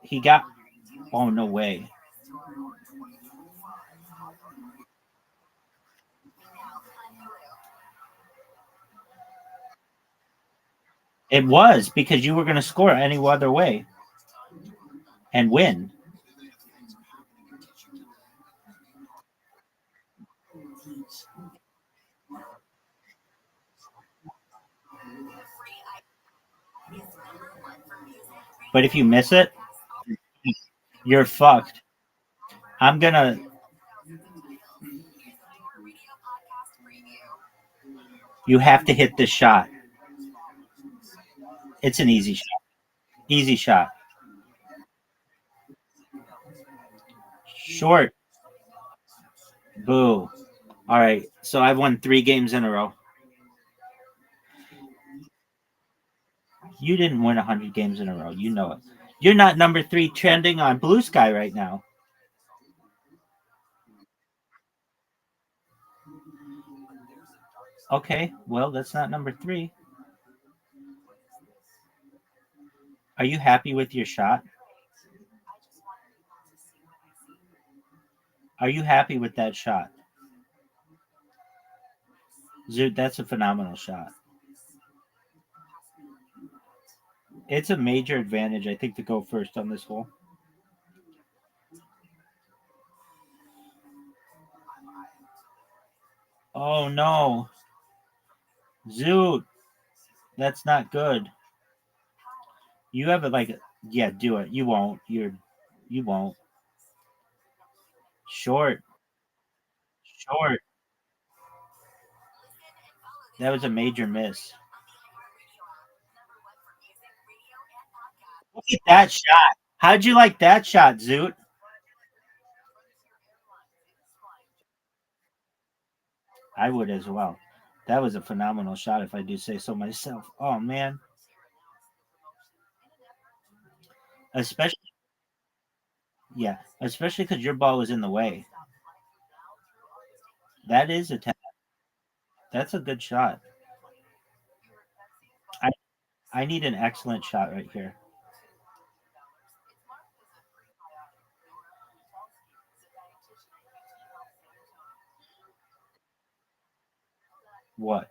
He got. Oh, no way. It was because you were going to score any other way and win. But if you miss it, you're fucked. I'm going to. You have to hit this shot. It's an easy shot. Easy shot. Short. Boo. All right. So I've won 3 games in a row. You didn't win 100 games in a row. You know it. You're not number 3 trending on Blue Sky right now. Okay. Well, that's not number 3. Are you happy with your shot? Are you happy with that shot? Zoot, that's a phenomenal shot. It's a major advantage, I think, to go first on this hole. Oh no. Zoot. That's not good. You have yeah, do it. You won't. You won't. Short. Short. That was a major miss. Look at that shot. How'd you like that shot, Zoot? I would as well. That was a phenomenal shot, if I do say so myself. Oh man. Especially especially because your ball was in the way. That is a tap. That's a good shot. I I need an excellent shot right here. What?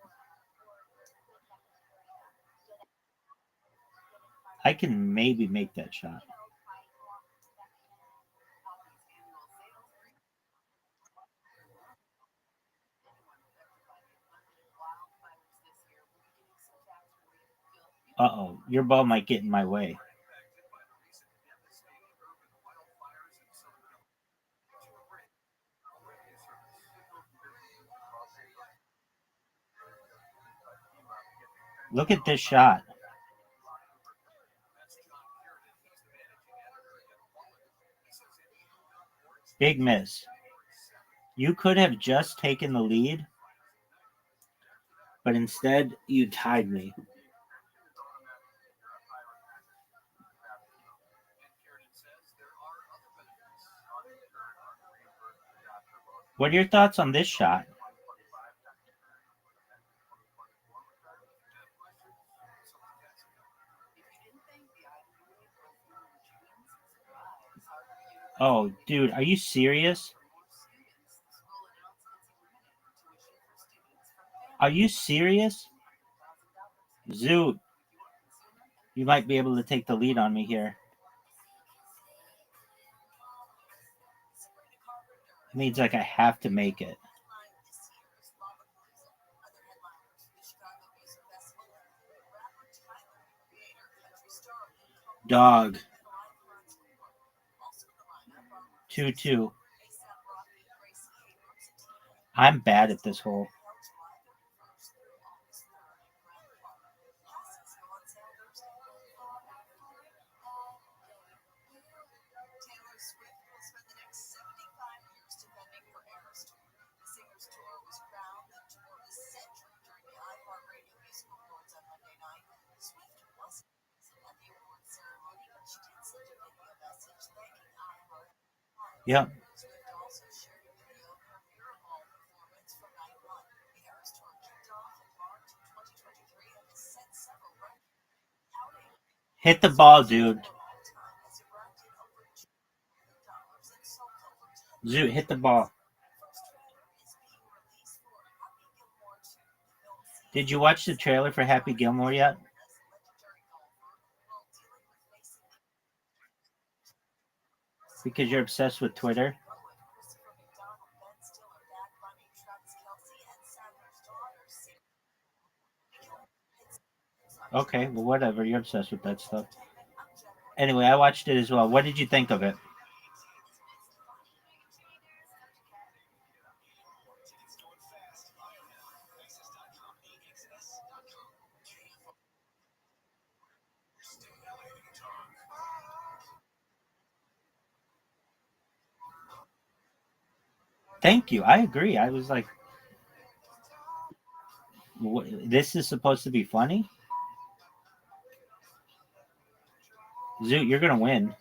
I can maybe make that shot. Uh-oh, your ball might get in my way. Look at this shot. Big miss. You could have just taken the lead, but instead you tied me. What are your thoughts on this shot? Oh, dude, are you serious? Are you serious? Zoot, you might be able to take the lead on me here. It means like I have to make it. Dog. 2-2. I'm bad at this hole. Yep. Hit the ball, dude. Zoot, hit the ball. Did you watch the trailer for Happy Gilmore yet? Because you're obsessed with Twitter? Okay, well, whatever. You're obsessed with that stuff. Anyway, I watched it as well. What did you think of it? Thank you. I agree. I was like, this is supposed to be funny. Zoo, you're gonna win.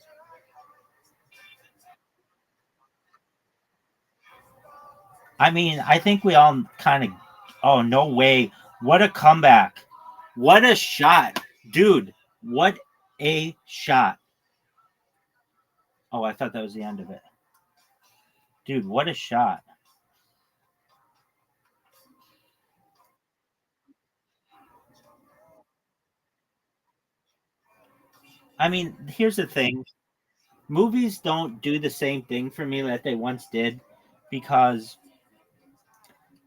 I mean, I think we all kind of. Oh no way! What a comeback! What a shot, dude! What a shot! Oh, I thought that was the end of it, dude. What a shot! I mean, here's the thing: movies don't do the same thing for me that they once did, because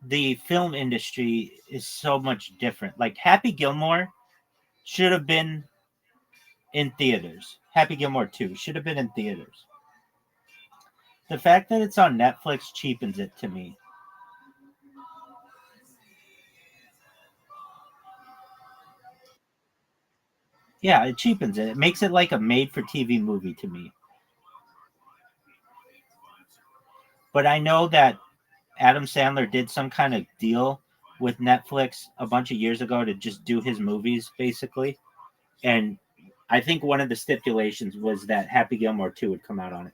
the film industry is so much different. Like Happy Gilmore should have been in theaters. Happy Gilmore 2 should have been in theaters. The fact that it's on Netflix cheapens it to me. Yeah, it cheapens it. It makes it like a made for TV movie to me. But I know that Adam Sandler did some kind of deal with Netflix a bunch of years ago to just do his movies, basically. And I think one of the stipulations was that Happy Gilmore 2 would come out on it.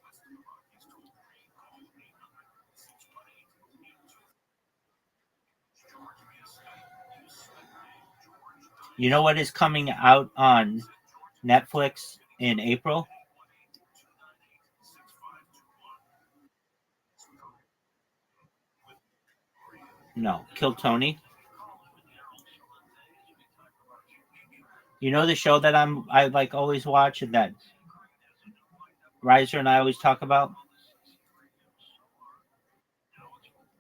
You know what is coming out on Netflix in April? No, Kill Tony. You know the show that I like always watch and that Riser and I always talk about?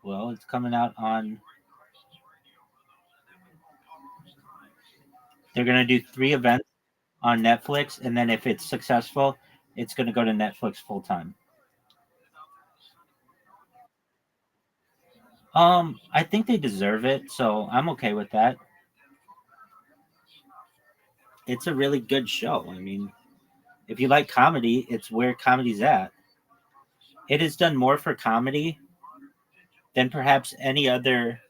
Well, it's coming out on. They're gonna do 3 events on Netflix, and then if it's successful, it's gonna go to Netflix full time. I think they deserve it, so I'm okay with that. It's a really good show. I mean, if you like comedy, it's where comedy's at. It has done more for comedy than perhaps any other.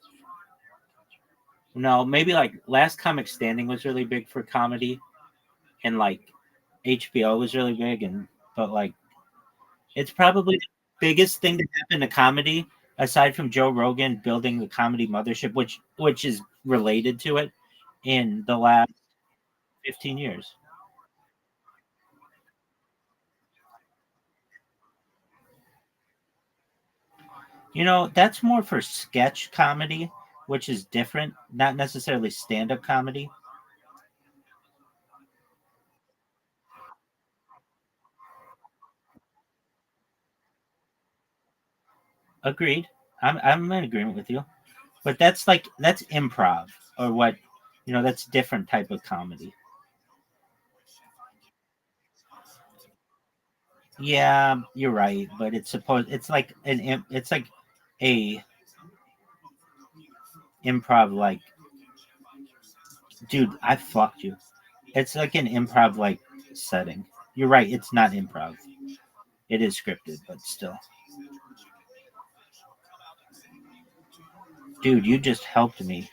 No, maybe like Last Comic Standing was really big for comedy, and like HBO was really big, and but like it's probably the biggest thing to happen to comedy aside from Joe Rogan building the comedy mothership, which is related to it in the last 15 years. You know, that's more for sketch comedy, which is different, not necessarily stand-up comedy. Agreed. I'm in agreement with you. But that's improv or what, that's different type of comedy. Yeah, you're right, but it's like it's like a improv like, dude, I fucked you. It's like an improv like setting. You're right, it's not improv. It is scripted, but still. Dude, you just helped me.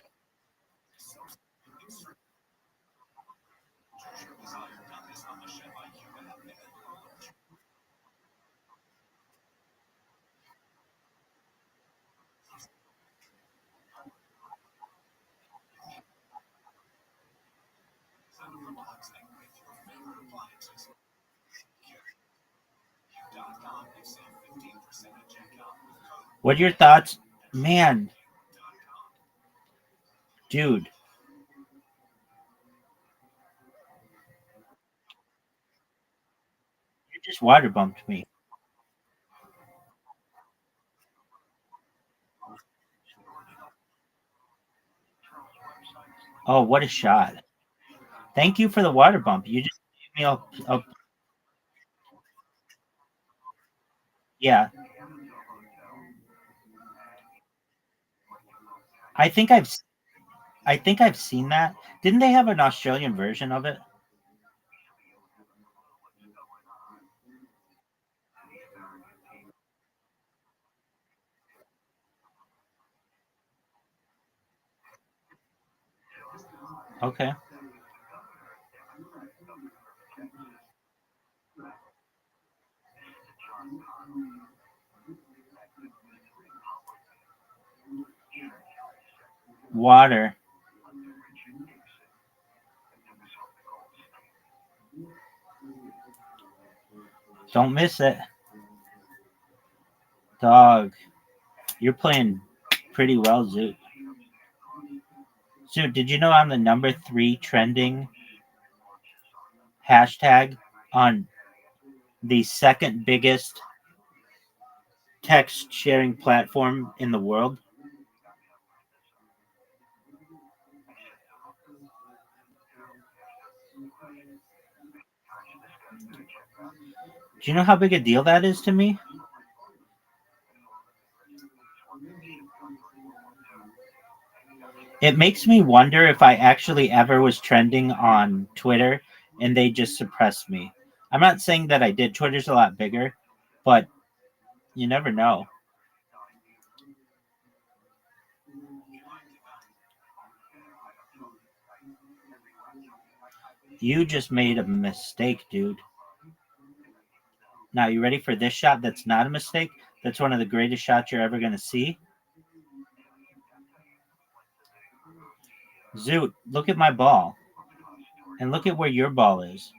What are your thoughts? Man, dude, you just water bumped me. Oh, what a shot. Thank you for the water bump. You just gave me a yeah. I think I've I think I've seen that. Didn't they have an Australian version of it? Okay. Water. Don't miss it. Dog. You're playing pretty well, Zoot. Zoot, did you know I'm the number 3 trending hashtag on the second biggest text sharing platform in the world? Do you know how big a deal that is to me? It makes me wonder if I actually ever was trending on Twitter and they just suppressed me. I'm not saying that I did. Twitter's a lot bigger, but you never know. You just made a mistake, dude. Now, you ready for this shot that's not a mistake? That's one of the greatest shots you're ever going to see. Zoot, look at my ball. And look at where your ball is.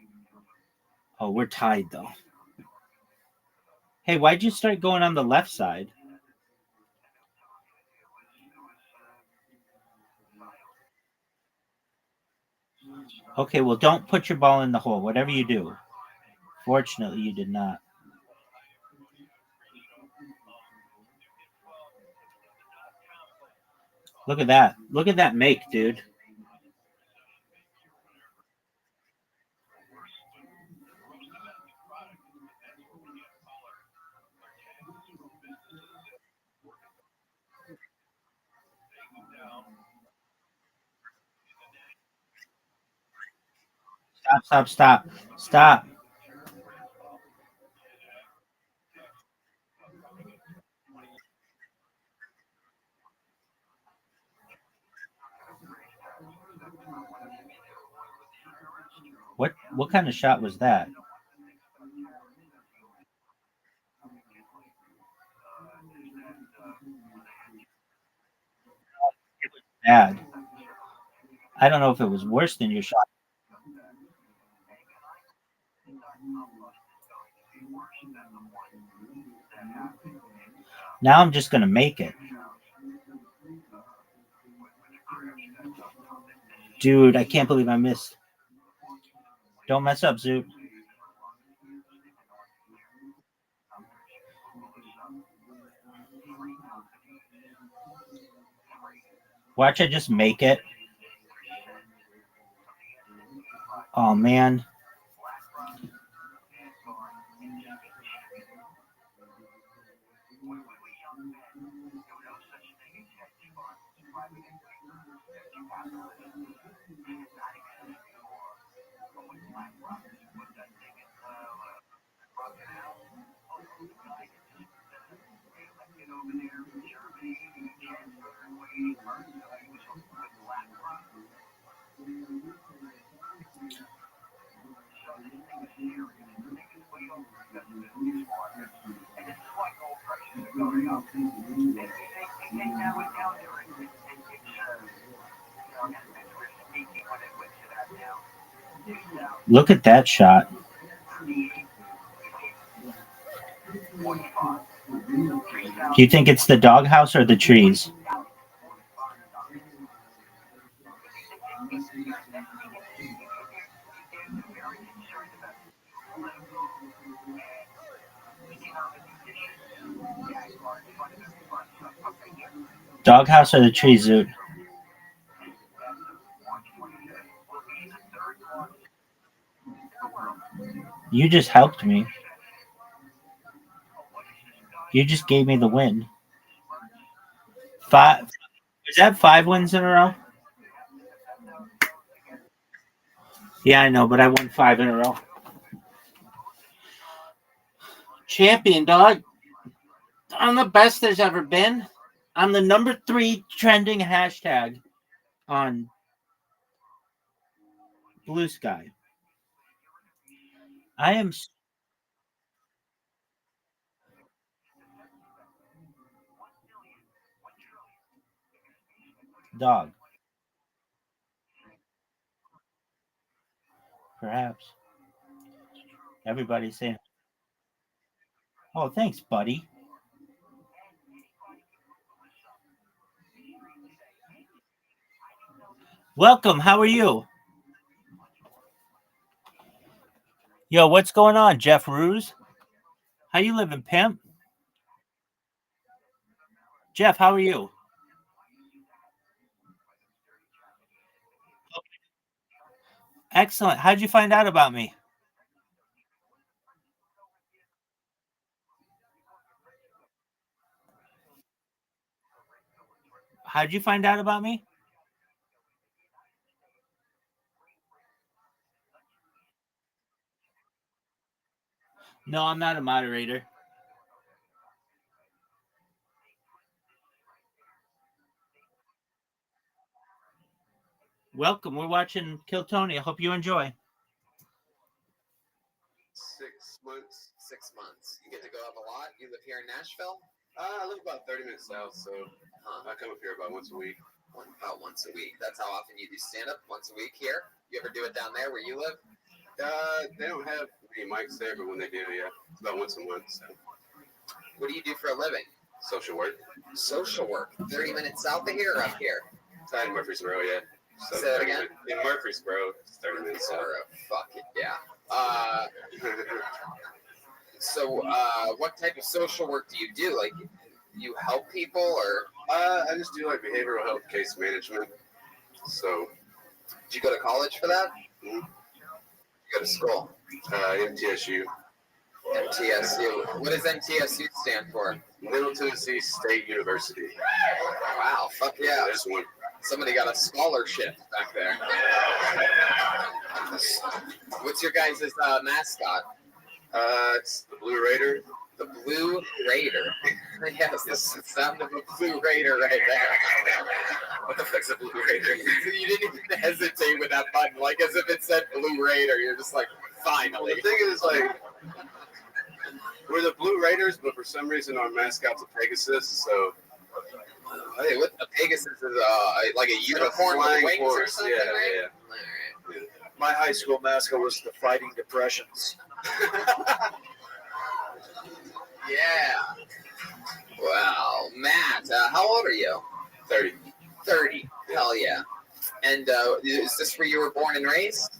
Oh, we're tied, though. Hey, why'd you start going on the left side? Okay, well, don't put your ball in the hole, whatever you do. Fortunately, you did not. Look at that. Look at that make, dude. Stop, stop, stop. Stop. What kind of shot was that? It was bad. I don't know if it was worse than your shot. Now I'm just going to make it. Dude, I can't believe I missed. Don't mess up, Zoot. Watch I just make it. Oh, man. Look at that shot. Do you think it's the doghouse or the trees? Doghouse or the trees, Zoot? You just helped me. You just gave me the win. 5. Is that 5 wins in a row? Yeah, I know, but I won 5 in a row. Champion, dog. I'm the best there's ever been. I'm the number 3 trending hashtag on Blue sky. I am dog. Perhaps. Everybody's saying, oh, thanks, buddy. Welcome. How are you? Yo, what's going on, Jeff Ruse? How you living, pimp? Jeff, how are you? Excellent. How'd you find out about me? How'd you find out about me? No, I'm not a moderator. Welcome. We're watching Kill Tony. I hope you enjoy.
6 months.
6 months. You get to go up a lot. You live here in Nashville?
I live about 30 minutes south, so I come up here about once a week.
About once a week. That's how often you do stand-up? Once a week here? You ever do it down there where you live?
They don't have any mics there, but when they do, yeah, it's about once a month. So.
What do you do for a living?
Social work.
Social work. 30 minutes south of here or up here?
It's in Murfreesboro, yeah. So
say that again?
In Murfreesboro, it's 30 minutes south.
Fuck it, yeah. So, what type of social work do you do? Like, you help people, or?
I just do like behavioral health case management. So,
did you go to college for that?
Mm-hmm.
You go to school?
MTSU.
MTSU. What does MTSU stand for?
Middle Tennessee State University.
Wow, fuck yeah.
There's one.
Somebody got a scholarship back there. What's your guys' mascot?
It's the Blue Raider.
The Blue Raider. Yes, the sound of a Blue Raider right there.
What the fuck's a Blue Raider?
You didn't even hesitate with that button, like as if it said Blue Raider. You're just like, finally.
The thing is, like, we're the Blue Raiders, but for some reason our mascot's a Pegasus, so.
Hey, what a Pegasus is like a unicorn with wings or something, right?
Yeah.
My high school mascot was the Fighting Depressions.
Yeah. Wow. Matt, how old are you?
30.
30. Hell yeah. And is this where you were born and raised?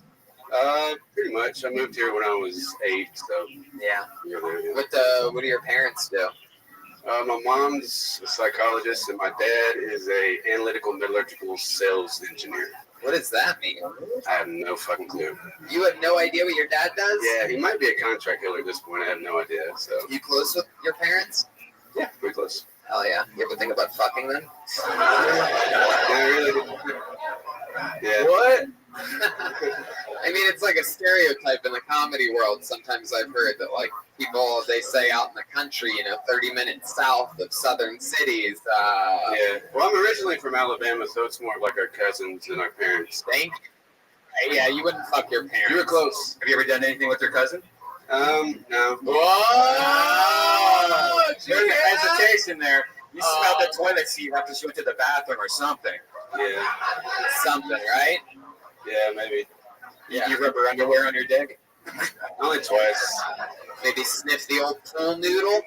Pretty much. I moved here when I was 8, so.
Yeah. What do your parents do?
My mom's a psychologist, and my dad is a analytical metallurgical sales engineer.
What does that mean?
I have no fucking clue.
You have no idea what your dad does?
Yeah, he might be a contract killer at this point. I have no idea. So.
You close with your parents?
Yeah, pretty close.
Hell yeah. You ever think about fucking them?
Yeah, really. Yeah.
What? I mean, it's like a stereotype in the comedy world. Sometimes I've heard that, like, people, they say out in the country, 30 minutes south of southern cities.
Yeah. Well, I'm originally from Alabama, so it's more like our cousins and our parents.
Thank you. Yeah, you wouldn't fuck your parents.
You were close.
Have you ever done anything with your cousin?
No.
Whoa!
There's a hesitation there. You smelled the toilet seat after she went to the bathroom or something.
Yeah.
Something, right?
Yeah, maybe.
Yeah.
You rub her underwear on your dick?
Only twice.
Maybe sniff the old pool noodle?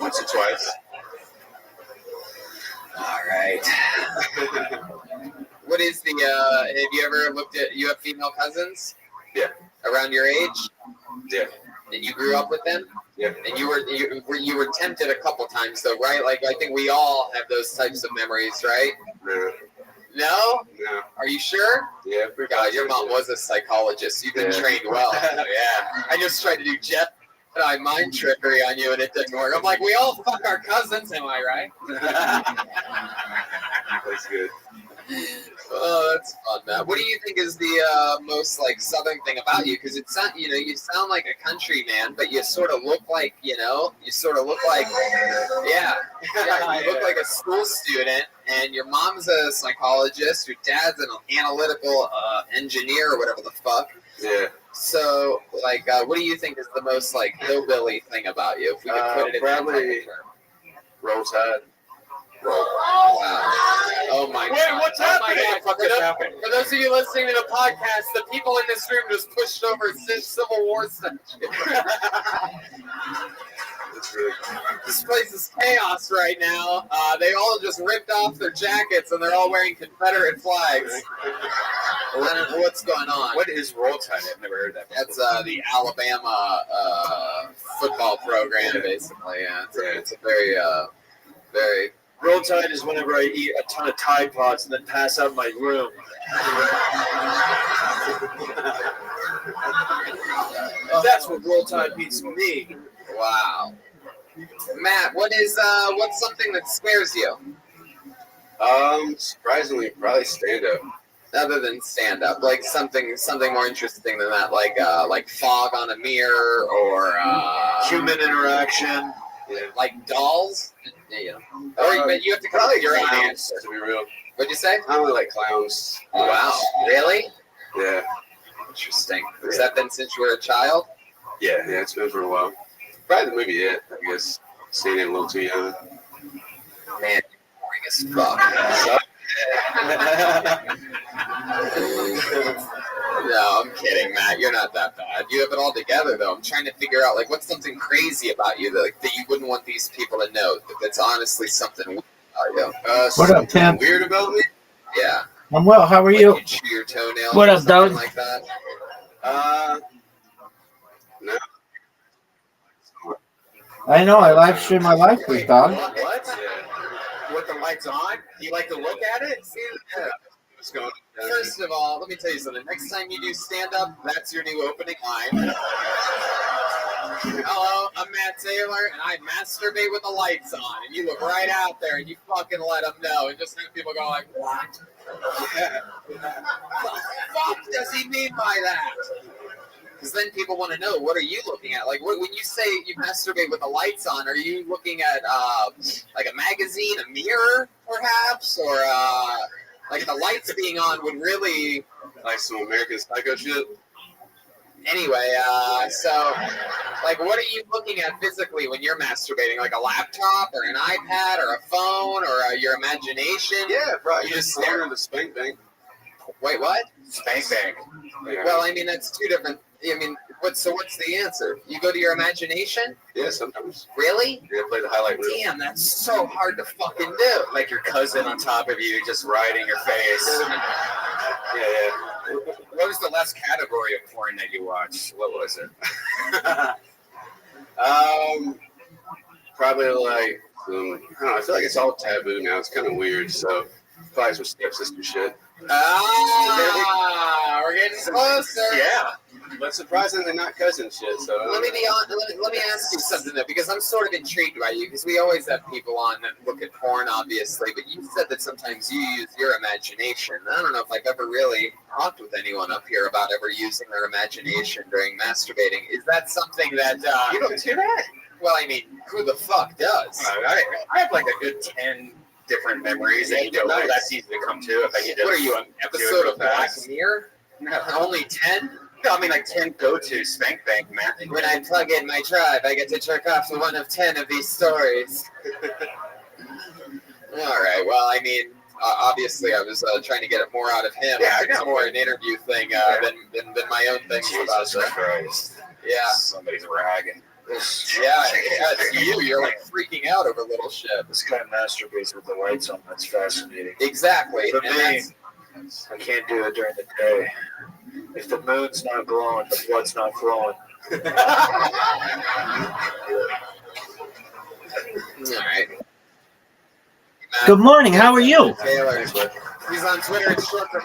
Once or twice.
All right. What is the, have you ever looked at, you have female cousins?
Yeah.
Around your age?
Yeah.
And you grew up with them?
Yeah.
And you were tempted a couple times though, right? Like, I think we all have those types of memories, right?
Yeah.
No?
No.
Are you sure?
Yeah.
God, your mom was a psychologist. You've been trained well. Yeah. I just tried to do mind trickery on you and it didn't work. I'm like, we all fuck our cousins, am I right?
That's good.
Oh, that's fun, Matt. What do you think is the most like southern thing about you? Because it's not, you sound like a country man, but you sort of look like, you sort of look like, yeah, you look like a school student, and your mom's a psychologist, your dad's an analytical engineer or whatever the fuck.
Yeah.
So, like, what do you think is the most like hillbilly thing about you? If we could put it in
probably Rothschild.
Wow. Oh my
Wait,
god.
what's
happening?
happening?
For those of you listening to the podcast, the people in this room just pushed over Civil War stuff. This place is chaos right now. They all just ripped off their jackets and they're all wearing Confederate flags. I don't know what's going on.
What is Roll Tide? I've never heard that before.
That's the Alabama football program, basically. Yeah, it's a very, very.
Roll Tide is whenever I eat a ton of Tide Pods and then pass out in my room. That's what Roll Tide means to me.
Wow. Matt, what's something that scares you?
Surprisingly, probably stand up.
Other than stand up, like something more interesting than that, like fog on a mirror or
human interaction,
like dolls. Yeah. But you have to come up with your own answer.
To be real.
What'd you say?
I really like clowns.
Wow. Really?
Yeah.
Interesting. Has that been since you were a child?
Yeah, it's been for a while. Probably the movie It, I guess. Seen it a little too young.
Man, boring as fuck. No, I'm kidding, Matt. You're not that bad. You have it all together, though. I'm trying to figure out, like, what's something crazy about you that you wouldn't want these people to know. That's honestly something weird about you.
What up, Tim?
Weird about me?
Yeah.
I'm well. How are you?
You chew your toenails.
What
or
up,
something
dog?
like that.
No.
I know. I live stream my life with dog.
What? With the lights on? You like to look at it? See?
Yeah.
What's going on?
First of all, let me tell you something. Next time you do stand-up, that's your new opening line. Hello, I'm Matt Taylor, and I masturbate with the lights on. And you look right out there, and you fucking let them know. And just have people go like, what? Yeah. What the fuck does he mean by that? Because then people want to know, what are you looking at? Like, when you say you masturbate with the lights on, are you looking at, like a magazine, a mirror, perhaps? Or, like, the lights being on would really...
Like some American Psycho shit?
Anyway, so, like, what are you looking at physically when you're masturbating? Like a laptop or an iPad or a phone or your imagination?
Yeah, right.
You just
stare at the spank bank.
Wait, what?
Spank bank.
Yeah.
Well, I mean, that's two different... I mean, what's the answer? You go to your imagination?
Yeah, sometimes.
Really?
Yeah, play the highlight reel.
Damn, that's so hard to fucking do.
Like your cousin on top of you just riding your face.
Yeah.
What was the last category of porn that you watched? What was it?
Probably like, I don't know, I feel like it's all taboo now. It's kind of weird, so probably some stepsister shit.
We're getting closer.
Yeah. But surprisingly not cousin shit, so.
Let me be on. Let me ask you something though, because I'm sort of intrigued by you, because we always have people on that look at porn, obviously, but you said that sometimes you use your imagination. I don't know if I've ever really talked with anyone up here about ever using their imagination during masturbating. Is that something that
You don't do that?
Well, I mean, who the fuck does?
I have like a good 10 different memories, and you know,
Nice.
that's easy to come to if I can just.
What are you, an
do it
episode
real
of Black
fast.
Mirror?
No.
Only 10?
No, I mean like 10 go-to spank bank, Matt.
When I plug in my tribe, I get to jerk off to one of 10 of these stories. All right. Well, I mean, obviously, I was trying to get it more out of him.
Yeah, I
It's
know.
more an interview thing than my own things about
Jesus
it.
Christ.
Yeah.
Somebody's ragging.
Yeah, it's you. You're like freaking out over little shit.
This guy masturbates with the lights on. That's fascinating.
Exactly.
For
And
me,
that's,
I can't do it during the day. If the moon's not glowing, the blood's not flowing.
all right.
Good morning. How are you?
Taylor. He's on Twitter. It's short for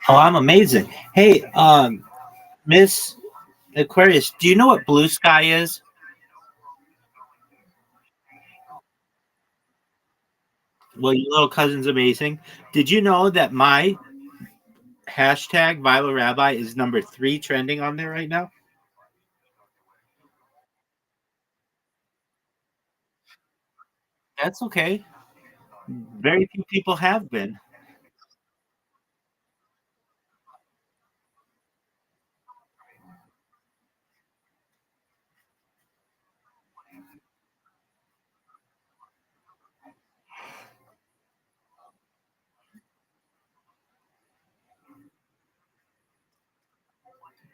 Oh, I'm amazing. Hey, Miss Aquarius, do you know what blue sky is? Well, your little cousin's amazing. Did you know that my hashtag Viola Rabbi is number 3 trending on there right now? That's okay. Very few people have been.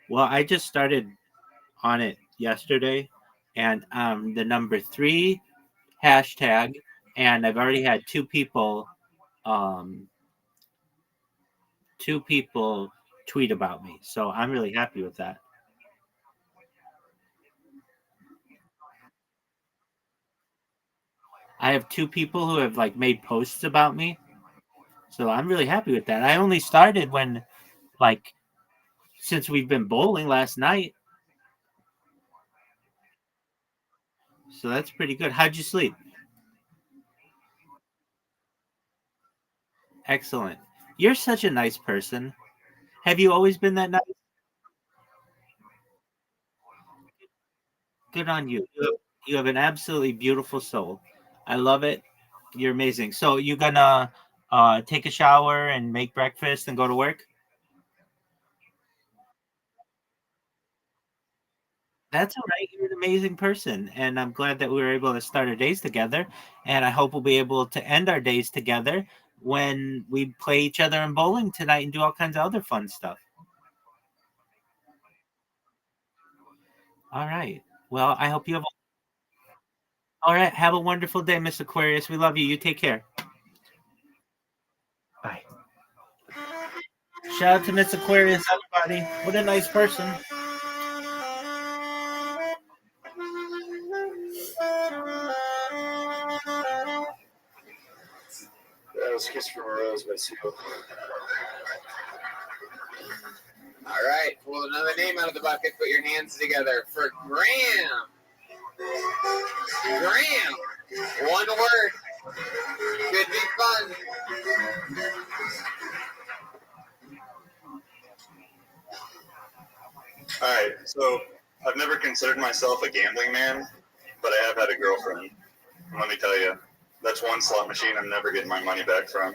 Well, I just started on it yesterday, and the number 3 hashtag, and I've already had um, two people tweet about me, so I'm really happy with that. I have 2 people who have like made posts about me, so I'm really happy with that. I only started when like since we've been bowling last night, so that's pretty good. How'd you sleep? Excellent. You're such a nice person. Have you always been that nice? Good on you. You have an absolutely beautiful soul. I love it. You're amazing. So you gonna take a shower and make breakfast and go to work? That's all right. You're an amazing person, and I'm glad that we were able to start our days together. And I hope we'll be able to end our days together when we play each other in bowling tonight and do all kinds of other fun stuff. All right. Well, I hope you have. All right. Have a wonderful day, Miss Aquarius. We love you. You take care. Bye. Shout out to Miss Aquarius, everybody. What a nice person.
That was Kiss from a Rose by Seal.
All right, pull another name out of the bucket. Put your hands together for Graham. Graham. One word. Could be fun.
All right, so I've never considered myself a gambling man, but I have had a girlfriend. And let me tell you, that's one slot machine I'm never getting my money back from.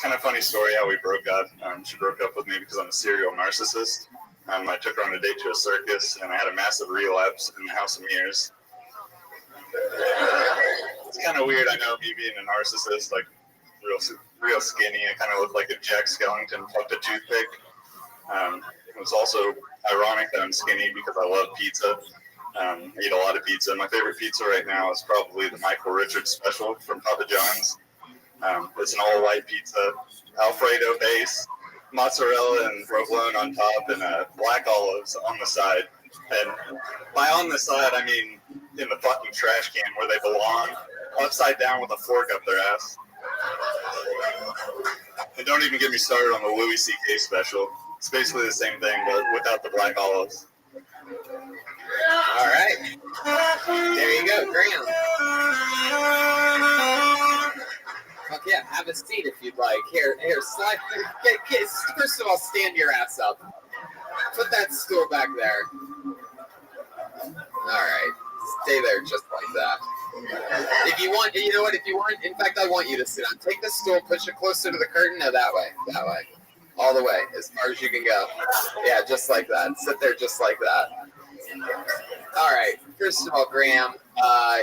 Kind of funny story how we broke up. She broke up with me because I'm a serial narcissist. I took her on a date to a circus, and I had a massive relapse in the House of Mirrors. It's kind of weird, I know, me being a narcissist, like real skinny. I kind of look like a Jack Skellington plucked a toothpick. It was also ironic that I'm skinny because I love pizza. I eat a lot of pizza. My favorite pizza right now is probably the Michael Richards special from Papa John's. It's an all-white pizza, Alfredo base, mozzarella and provolone on top, and black olives on the side. And by on the side, I mean in the fucking trash can where they belong, upside down with a fork up their ass. And don't even get me started on the Louis C.K. special. It's basically the same thing, but without the black olives.
All right. There you go, Graham. Fuck yeah, have a seat if you'd like. Here, slide. First of all, stand your ass up. Put that stool back there. All right. Stay there just like that. If you want, you know what? If you want, in fact, I want you to sit on. Take the stool, push it closer to the curtain. No, that way. That way. All the way, as far as you can go. Yeah, just like that. Sit there just like that. All right. First of all, Graham,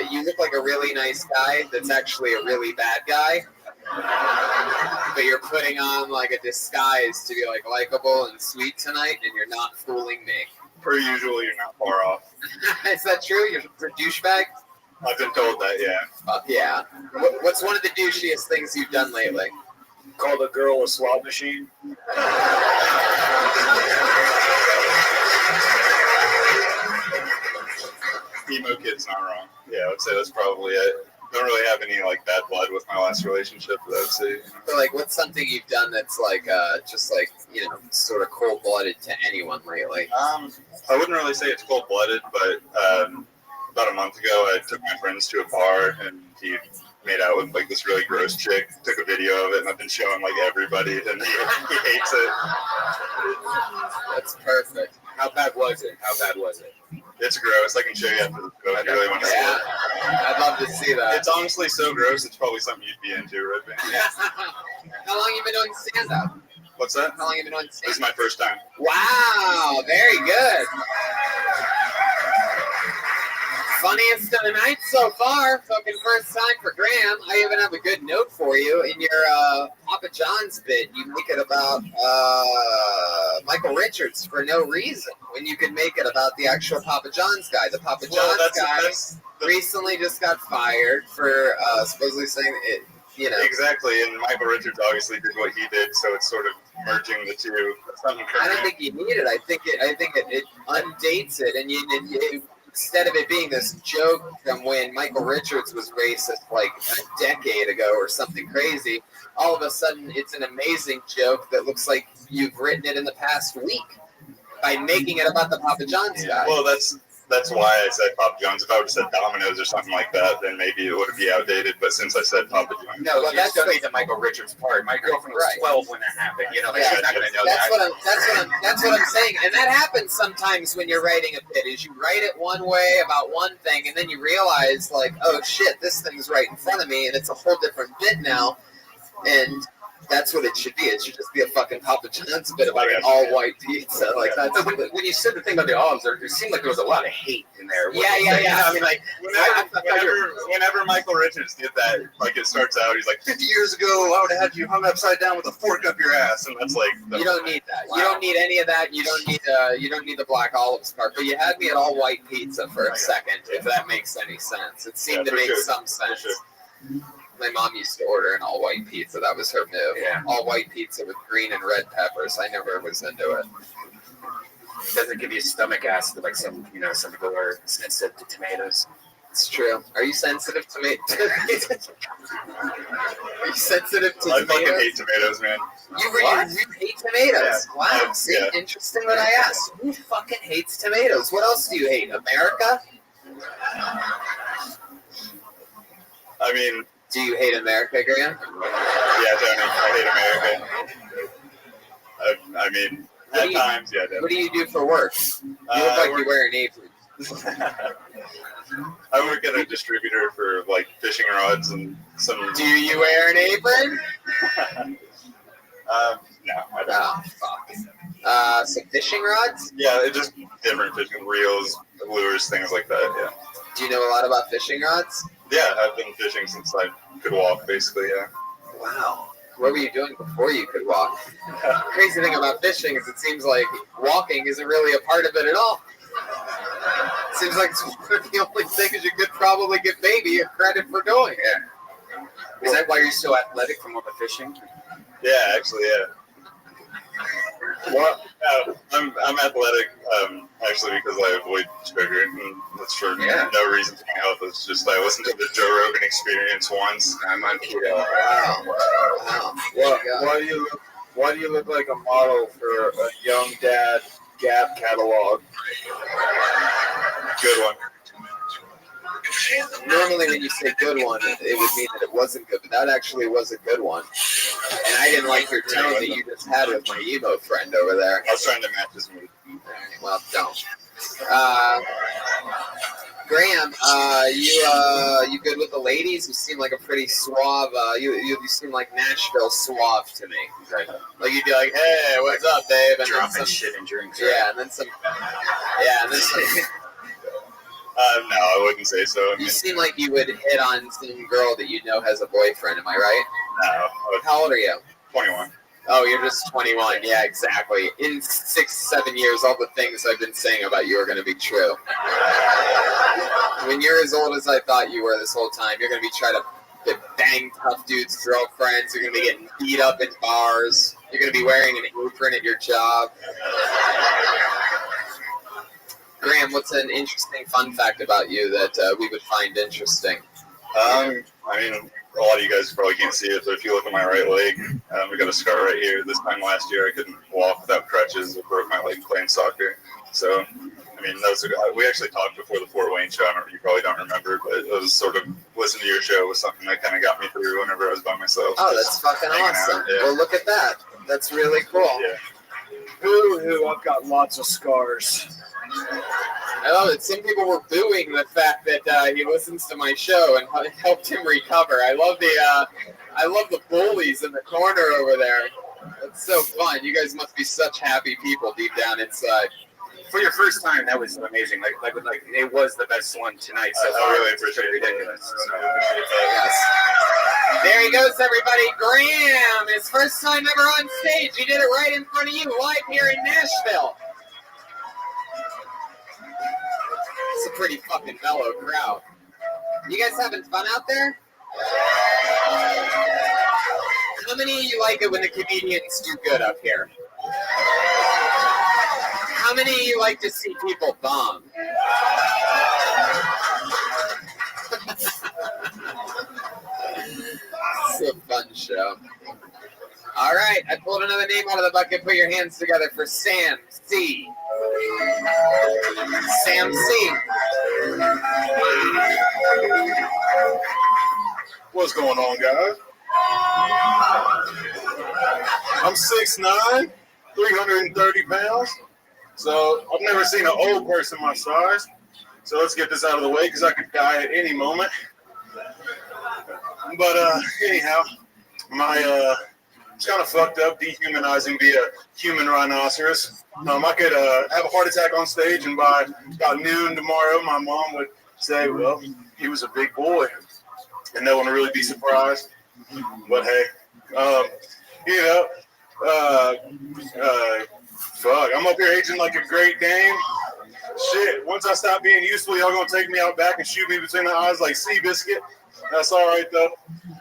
you look like a really nice guy that's actually a really bad guy. But you're putting on like a disguise to be like likable and sweet tonight, and you're not fooling me.
Per usual, you're not far off.
Is that true? You're a douchebag?
I've been told that, yeah.
Fuck yeah. What's one of the douchiest things you've done lately?
Called a girl a slot machine.
Emo kid's not wrong. Yeah, I would say that's probably it. Don't really have any like bad blood with my last relationship, but I would say.
But like, what's something you've done that's like, just like, you know, sort of cold-blooded to anyone lately?
I wouldn't really say it's cold-blooded, but about a month ago, I took my friends to a bar, and he made out with like this really gross chick. Took a video of it, and I've been showing like everybody, and he hates it.
That's perfect.
How bad was it?
It's gross. I can show you after the show if you really want to see it.
I'd love to see that.
It's honestly so gross. It's probably something you'd be into, right?
How long you been doing stand-up?
What's that?
How long you been doing stand-up?
This is my first time.
Wow, very good. Funniest of the night so far. Fucking first time for Graham. I even have a good note for you. In your Papa John's bit, you make it about Michael Richards for no reason, when you could make it about the actual Papa John's guy. The Papa John's guy recently just got fired for supposedly saying it. You know.
Exactly, and Michael Richards obviously did what he did, so it's sort of merging the two.
I don't think you need it. I think it undates it, and instead of it being this joke from when Michael Richards was racist like a decade ago or something crazy, all of a sudden it's an amazing joke that looks like you've written it in the past week by making it about the Papa John's guy.
Well, that's why I said Papa John's. If I would have said Domino's or something like that, then maybe it would be outdated. But since I said Papa John's,
no, well, that's still need the Michael Richards part. My girlfriend was 12 when that happened. You know, like, she's not going to know that.
That's what I'm saying, and that happens sometimes when you're writing a bit. Is you write it one way about one thing, and then you realize, like, oh shit, this thing's right in front of me, and it's a whole different bit now, and. That's what it should be. It should just be a fucking Papa John's bit about an all-white pizza. Like that's
when you said the thing about the olives, there seemed like there was a lot of hate in there.
Yeah.
I mean, like
whenever Michael Richards did that, like it starts out, he's like, 50 years ago, I would have had you hung upside down with a fork up your ass, and that's like.
You don't need that. Wow. You don't need any of that. You don't need the black olives part. But you had me at all-white pizza for a second, if that makes any sense. It seemed to make some sense. My mom used to order an all-white pizza. That was her move.
Yeah.
All-white pizza with green and red peppers. I never was into it.
Doesn't give you stomach acid like some people are sensitive to tomatoes.
It's true. Are you sensitive to tomatoes? Are you sensitive to
I
tomatoes?
fucking hate tomatoes, man.
You hate tomatoes?
Yeah.
Wow. See, interesting that I asked. Who fucking hates tomatoes? What else do you hate? America?
I mean...
Do you hate America, Graham?
Yeah, Tony. I hate America. I mean, at times, yeah. Definitely.
What do you do for work? You look like you wear an apron.
I work at a distributor for like fishing rods and some.
Do you wear an apron?
No, I don't.
Oh, fuck. Some fishing rods?
Yeah, it's just different fishing reels, lures, things like that. Yeah.
Do you know a lot about fishing rods?
Yeah, I've been fishing since I could walk, basically. Yeah.
Wow. What were you doing before you could walk? Crazy thing about fishing is it seems like walking isn't really a part of it at all. Seems like it's one of the only things you could probably give baby a credit for doing.
Yeah. Is that why you're so athletic from all the fishing?
Yeah, actually, yeah. Well, I'm athletic, actually, because I avoid sugar, and that's for no reason for my health. It's just I listened to the Joe Rogan Experience once. I'm on keto.
Wow.
Why do you look like a model for a young dad Gap catalog?
Good one.
Normally when you say good one, it would mean that it wasn't good, but that actually was a good one. And I didn't like your tone that you just had with my emo friend over there.
I was trying to match his mood.
Well, don't. Graham, you good with the ladies? You seem like a pretty suave. You seem like Nashville suave to me.
Right.
Like you'd be like, "Hey, what's up, babe?" And
dropping shit and drinks.
Yeah, right? and then some.
No, I wouldn't say so. I mean,
you seem like you would hit on some girl that you know has a boyfriend. Am I right?
No.
How old are you?
21.
Oh, you're just 21. Yeah, exactly. In 6-7 years, all the things I've been saying about you are going to be true. When you're as old as I thought you were this whole time, you're going to be trying to bang tough dudes' girlfriends. You're going to be getting beat up in bars. You're going to be wearing an apron at your job. Graham, what's an interesting fun fact about you that we would find interesting?
I mean, a lot of you guys probably can't see it, but if you look at my right leg, I got a scar right here. This time last year, I couldn't walk without crutches. I broke my leg playing soccer. So, I mean, we actually talked before the Fort Wayne show. You probably don't remember, but it was sort of listening to your show was something that kind of got me through whenever I was by myself.
Oh, that's fucking awesome.
Yeah.
Well, look at that. That's really cool.
Yeah.
Boo-hoo, I've got lots of scars.
I love it. Some people were booing the fact that he listens to my show and helped him recover. I love the bullies in the corner over there. That's so fun. You guys must be such happy people deep down inside.
For your first time, that was amazing. Like it was the best one tonight. So
I really appreciate it.
Ridiculous. So.
Yes. There he goes, everybody. Graham, his first time ever on stage. He did it right in front of you, live here in Nashville. It's a pretty fucking mellow crowd. You guys having fun out there? How many of you like it when the comedians do good up here? How many of you like to see people bomb? It's a fun show. All right, I pulled another name out of the bucket. Put your hands together for Sam C. Sam C.
What's going on, guys? I'm 6'9", 330 pounds. So I've never seen an old person my size. So let's get this out of the way because I could die at any moment. But anyhow, it's kind of fucked up dehumanizing via human rhinoceros. I could have a heart attack on stage, and by about noon tomorrow, my mom would say, well, he was a big boy. And no one would really be surprised. But hey, fuck, I'm up here aging like a Great Dane. Shit, once I stop being useful, y'all gonna take me out back and shoot me between the eyes like Seabiscuit. That's all right, though.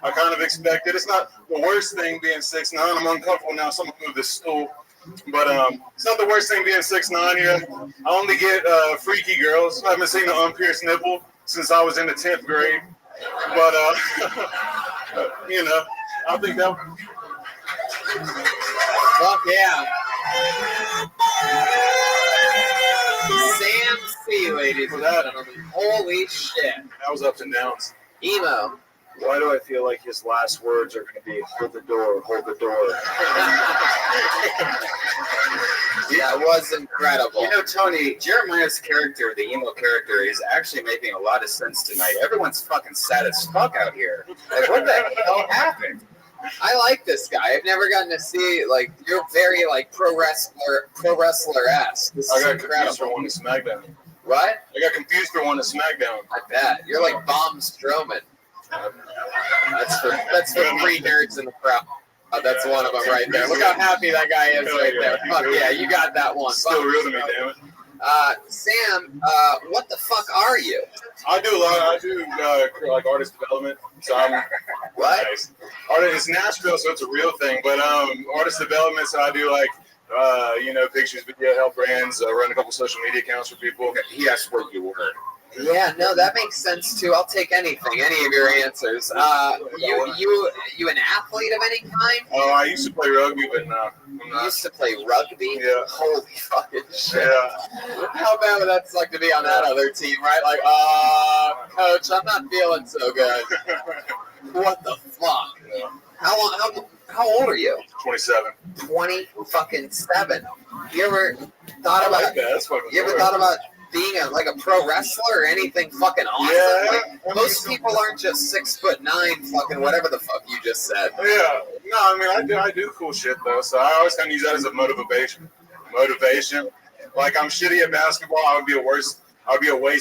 I kind of expect it. It's not the worst thing being 6'9". I'm uncomfortable now. Someone move this stool. But it's not the worst thing being 6'9" here. I only get freaky girls. I haven't seen an unpierced nipple since I was in the 10th grade. But, I think that...
Fuck yeah. Sam C, ladies and gentlemen. Holy shit.
That was ups and downs.
Emo.
Why do I feel like his last words are going to be, hold the door, hold the door?
Yeah, it was incredible.
You know, Tony, Jeremiah's character, the emo character, is actually making a lot of sense tonight. Everyone's fucking sad as fuck out here. Like, what the hell happened?
I like this guy. I've never gotten to see, like, you're very, like, pro wrestler-esque. This
I
is
got
incredible.
confused for one to SmackDown.
What?
I got confused for one to SmackDown.
I bet. You're like Bomb Strowman. That's for three nerds in the crowd. That's one of them right there. Look how happy that guy is right there. Fuck yeah, you got that one.
Still real to me, damn it.
Sam, what the fuck are you?
I do a lot. I do like artist development. So I'm
what?
Nice. It's Nashville, so it's a real thing. But artist development. So I do like pictures, video, help brands, run a couple social media accounts for people.
He asked where you were.
Yeah, no, that makes sense too. I'll take anything, any of your answers. You an athlete of any kind?
Oh, I used to play rugby, but no.
You used to play rugby?
Yeah.
Holy fucking shit.
Yeah.
How bad would that suck to be on that other team, right? Like, coach, I'm not feeling so good. What the fuck?
Yeah.
How old are you?
27.
27. You ever thought about?
That's fucking
You ever
cool.
thought about being a pro wrestler or anything fucking awesome?
Yeah.
Like, most people aren't just 6'9", fucking whatever the fuck you just said.
Yeah. No, I mean I do cool shit though. So I always kind of use that as a motivation. Like I'm shitty at basketball. I would be a waste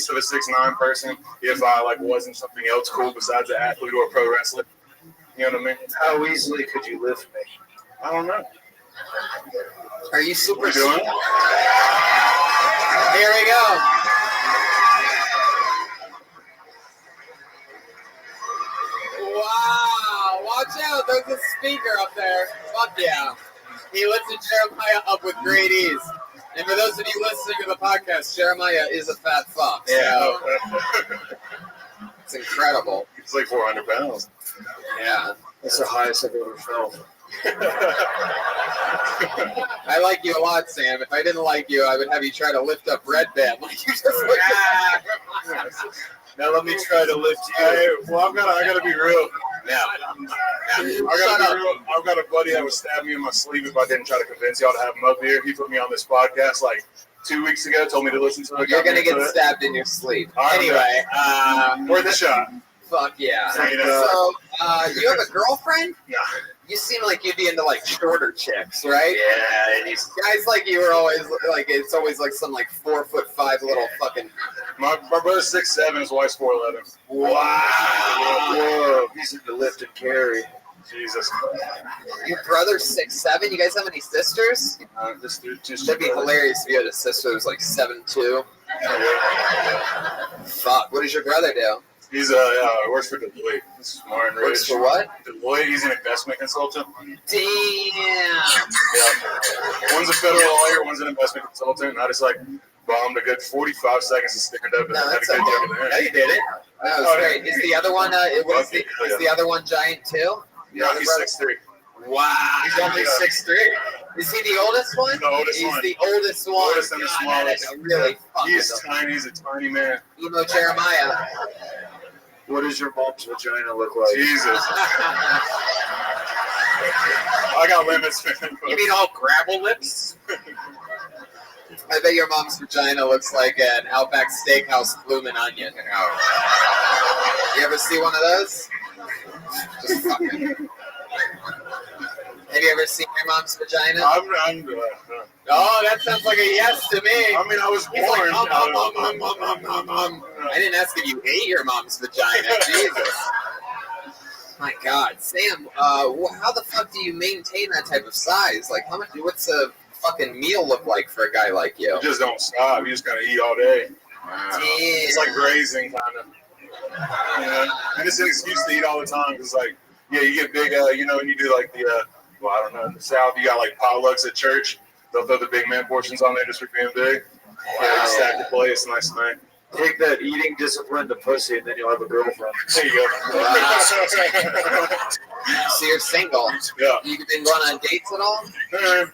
of a 6'9" person if I wasn't something else cool besides an athlete or a pro wrestler. You know what I mean?
How easily could you lift me?
I don't know.
Are you super?
What are you doing?
Here we go. Wow! Watch out! There's a speaker up there. Fuck yeah! He lifted Jeremiah up with great ease. And for those of you listening to the podcast, Jeremiah is a fat fuck.
Yeah.
So it's incredible.
It's like 400 pounds.
Yeah.
That's the highest I've ever for filth.
I like you a lot, Sam. If I didn't like you, I would have you try to lift up Red Band like you just like.
Now let me try to lift you. Hey, well, I gotta be real. Now, I've got a buddy that would stab me in my sleeve if I didn't try to convince y'all to have him up here. He put me on this podcast like 2 weeks ago. Told me to listen to it.
You're gonna get stabbed in your sleep. Anyway,
worth the shot.
Fuck yeah.
So,
you have a girlfriend?
Yeah.
You seem like you'd be into like shorter chicks, right?
Yeah.
Guys like you are always like it's always like some like 4'5" little fucking.
My brother's 6'7", his wife's 4'11".
Wow.
Whoa. He's into lift and carry.
Jesus.
Your brother's 6'7". You guys have any sisters?
This dude,
That'd be hilarious if you had a sister who's like 7'2". Fuck. What does your brother do?
He's works for Deloitte. This is Martin Ridge.
Works for what?
Deloitte. He's an investment consultant.
Damn.
Yeah. One's a federal lawyer. One's an investment consultant. And I just like bombed a good 45 seconds of stand up.
No, that's okay.
Yeah, you did it.
That was great. Is the other one? Is the other one giant too?
Yeah, he's 6'3".
Wow.
He's only 6'3".
Is he the oldest one?
The oldest
He's
one.
the oldest one.
Oldest and the smallest.
Really fucking
He's tiny. He's a tiny man.
Emo Jeremiah.
What does your mom's vagina look like?
Jesus. I got limits.
You mean all gravel lips? I bet your mom's vagina looks like an Outback Steakhouse bloomin' onion. You ever see one of those? Just fucking. Have you ever seen your mom's vagina? Oh, that sounds like a yes to me.
I mean, I was born.
I didn't ask if you ate your mom's vagina. Jesus. My God, Sam. How the fuck do you maintain that type of size? Like, how much? What's a fucking meal look like for a guy like you?
You just don't stop. You just gotta eat all day.
Damn.
It's like grazing, kind of. You know, and it's an excuse to eat all the time because, like, yeah, you get big. You know, when you do like the, well, I don't know, in the South, you got like potlucks at church. They'll throw the big man portions on there just for being big. Yeah, you stack the plate. It's a nice thing.
Take that eating discipline to pussy, and then you'll have a girlfriend.
There you go.
Wow. So you're single.
Yeah.
You been going on dates at all?
I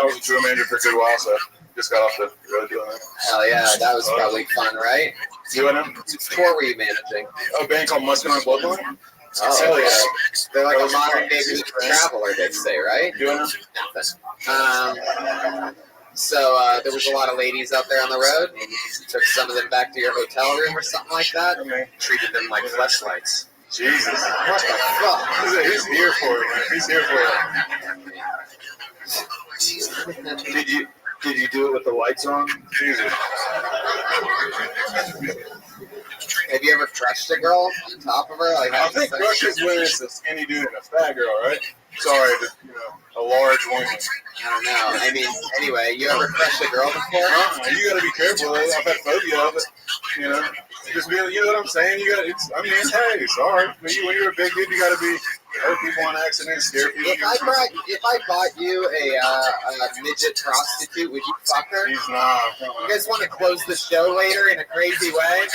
was a tour manager for a good while, so just got off the road doing that.
Hell yeah, that was probably fun, right?
Doing it?
Which tour were you managing?
A band called Muscular Bloodline.
Oh,
Hell yeah.
They're like a modern day traveler, they say, right?
Doing it?
Nothing. So there was a lot of ladies out there on the road. You took some of them back to your hotel room or something like that.
Treated them like fleshlights. Jesus. What the
fuck?
He's here for it, man. He's here for it.
Did you do it with the lights on?
Jesus.
Have you ever crushed a girl on top of her? Like,
I think crush is when it's a skinny dude and a fat girl, right? Sorry, a large woman.
I don't know. I mean, anyway, you ever crushed a girl before?
You gotta be careful. I've had phobia of it. You know, just be, you know what I'm saying? You got it's. I mean, hey, sorry. When you're a big dude, you gotta be hurt people on accident, scare people.
If I bought you a midget prostitute, would you fuck her?
He's not.
You guys want to close the show later in a crazy way?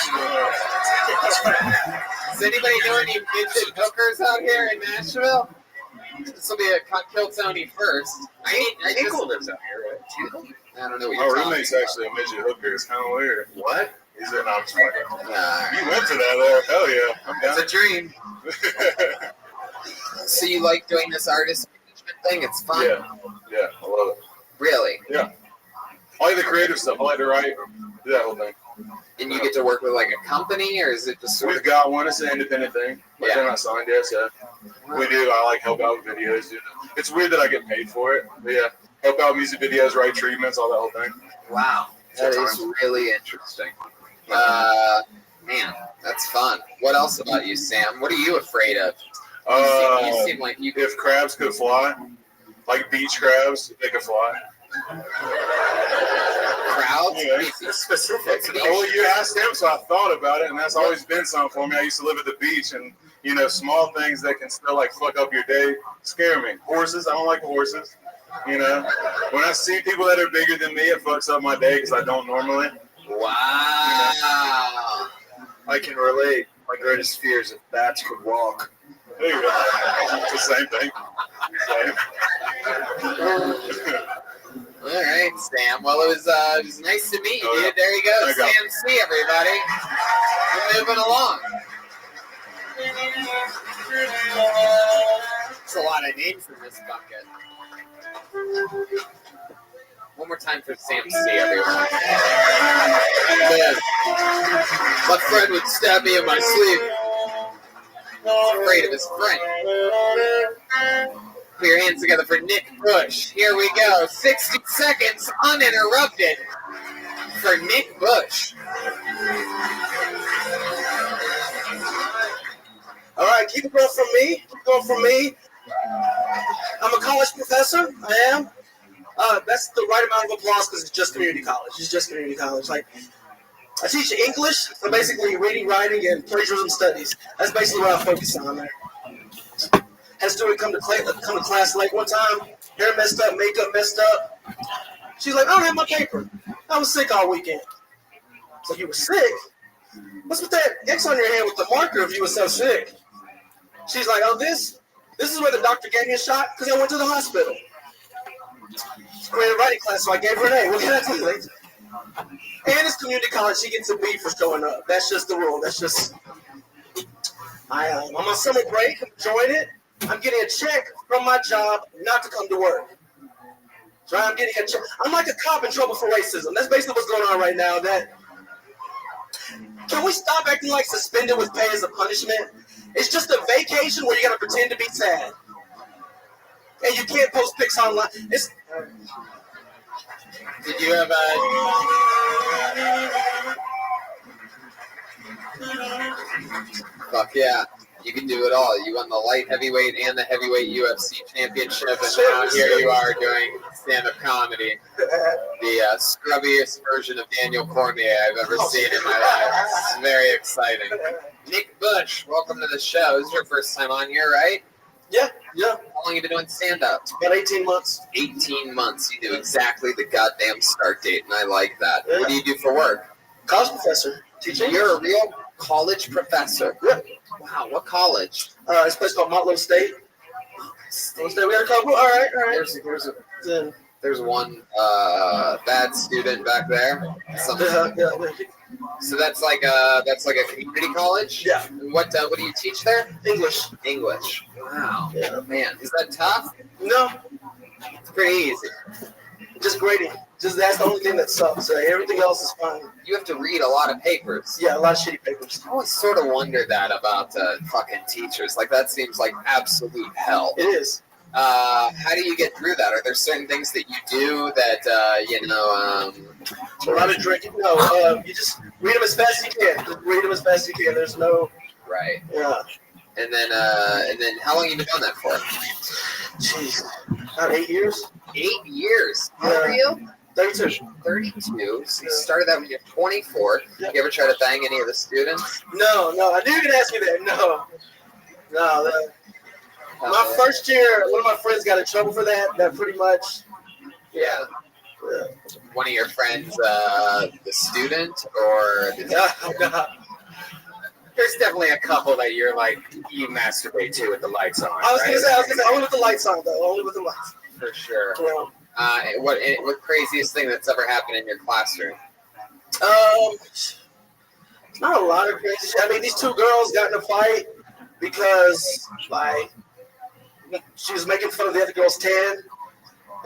Does anybody know any midget hookers out here in Nashville? This will be a kill Tony first.
Tinkle lives out here, right?
I don't know what
My
you're
roommate's actually a midget hooker. It's kind of weird.
What?
He's in. I'm just like, you went to that there. Hell yeah. I'm down.
It's a dream. So you like doing this artist management thing? It's fun.
Yeah, I love it.
Really?
Yeah. I like the creative stuff. I like to write. Do that whole thing.
And you get to work with like a company, or is it just sort
We've got one. It's an independent thing. But they're not signed yet, so we do. I like help out with videos. It's weird that I get paid for it. But yeah, help out with music videos, write treatments, all that whole thing.
Wow. That is really interesting. Man, that's fun. What else about you, Sam? What are you afraid of? You seem like you could.
If crabs could fly, like beach crabs, they could fly.
Crowds?
Yeah.
Specific.
Well, you asked him, so I thought about it, and that's always been something for me. I used to live at the beach, and small things that can still like fuck up your day scare me. Horses, I don't like horses. When I see people that are bigger than me, it fucks up my day because I don't normally.
Wow.
I can relate. My greatest fear is if bats could walk.
There you go. It's the same thing. Same.
All right, Sam. Well, it was nice to meet you,
Oh, yeah.
dude. There you go.
There you go.
Sam C, everybody. We're moving along. It's a lot of names in this bucket. One more time for Sam C, everyone. Man, my friend would stab me in my sleep. He's afraid of his friend. Put your hands together for Nick Bush. Here we go. 60 seconds uninterrupted for Nick Bush.
All right, keep it going from me. Keep it going from me. I'm a college professor. I am. That's the right amount of applause because it's just community college. It's just community college. Like, I teach English, so basically reading, writing, and plagiarism studies. That's basically what I focus on there. Had a student come to class late one time, hair messed up, makeup messed up. She's like, I don't have my paper. I was sick all weekend. So you were sick? What's with that X on your hand with the marker if you were so sick? She's like, oh, this is where the doctor gave me a shot because I went to the hospital. It's a creative writing class, so I gave her an A. What can I tell you? And it's community college. She gets a B for showing up. That's just the rule. That's just... I'm on summer break. I'm enjoying it. I'm getting a check from my job not to come to work. So I'm getting a check. I'm like a cop in trouble for racism. That's basically what's going on right now. Can we stop acting like suspended with pay as a punishment? It's just a vacation where you got to pretend to be sad. And you can't post pics online.
Did you have Fuck yeah. You can do it all. You won the light heavyweight and the heavyweight UFC championship, and now here you are doing stand-up comedy. The scrubbiest version of Daniel Cormier I've ever seen in my life. It's very exciting. Nick Bush, welcome to the show. This is your first time on here, right?
Yeah.
How long have you been doing stand-up?
About 18 months.
18 months. You do exactly the goddamn start date, and I like that. Yeah. What do you do for work?
College professor. Teaching.
You're a real college professor.
Yeah.
Wow, what college?
It's a place called Montlow State. We got a couple. All right.
There's one bad student back there. So that's like a community college.
Yeah.
What do you teach there?
English.
Wow. Yeah. Man, is that tough?
No.
It's pretty easy.
Just grading. That's the only thing that sucks. Everything else is fine.
You have to read a lot of papers.
Yeah, a lot of shitty papers.
I always sort of wonder that about fucking teachers. Like, that seems like absolute hell.
It is.
How do you get through that? Are there certain things that you do that,
a lot of drinking? No, you just read them as fast as you can. There's no...
Right.
Yeah.
And then how long have you been doing that for?
Jeez. About 8 years.
8 years? How old are you?
32.
32. So you started that when you're 24.
Yep.
You ever try to bang any of the students?
No. I knew you were going to ask me that. No. My first year, one of my friends got in trouble for that. That pretty much.
Yeah. One of your friends, the student, or
No.
There's definitely a couple that you're like, you masturbate to with the lights on.
I was gonna say, only with the lights on, though. Only with the lights.
For sure.
Yeah.
What craziest thing that's ever happened in your classroom?
Not a lot of crazy shit. I mean, these two girls got in a fight because, she was making fun of the other girl's tan,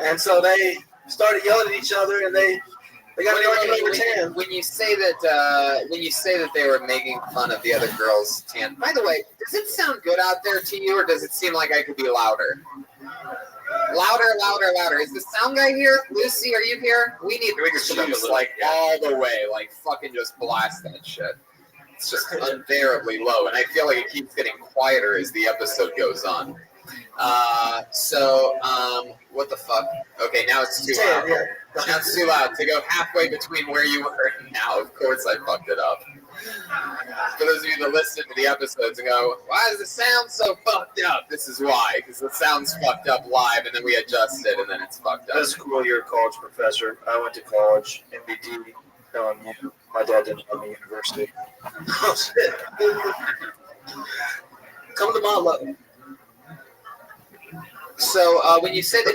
and so they started yelling at each other, and they got an argument over tan.
When you say that they were making fun of the other girl's tan, by the way, does it sound good out there to you, or does it seem like I could be louder? Louder. Is the sound guy here? Lucy, are you here? We need juice, like, all the way. Like, fucking just blast that shit. It's just unbearably low, and I feel like it keeps getting quieter as the episode goes on. What the fuck? Okay, now it's too loud. Now it's too loud to go halfway between where you were and now. Of course I fucked it up. For those of you that listen to the episodes and go, why does the sound so fucked up? This is why, because the sound's fucked up live, and then we adjust it, and then it's fucked up.
That's cool. You're a college professor. I went to college, MBD, LMU. My dad didn't go to university.
Oh, shit. Come to Montlow.
So when you said the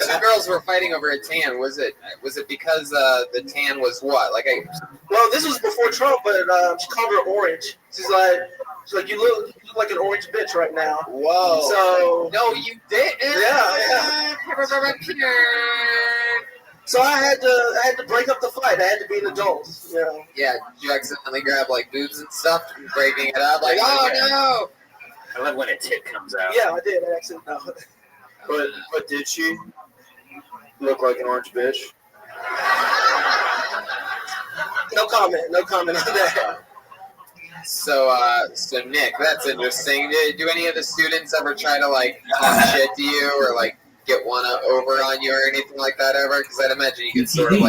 two girls were fighting over a tan, was it because the tan was what?
Well, this was before Trump, but she called her orange. She's like, you look like an orange bitch right now.
Whoa.
So
no, you didn't.
Yeah. So I had to break up the fight. I had to be an adult. You know.
Yeah. Did you accidentally grab boobs and stuff, and breaking it up? Like, oh no.
I love when a tit comes out.
Yeah, I did. I accidentally. No.
But did she look like an orange bitch?
No comment. No comment on that.
So Nick, that's interesting. Do any of the students ever try to talk shit to you or get one over on you or anything like that ever? Because I'd imagine you get sort of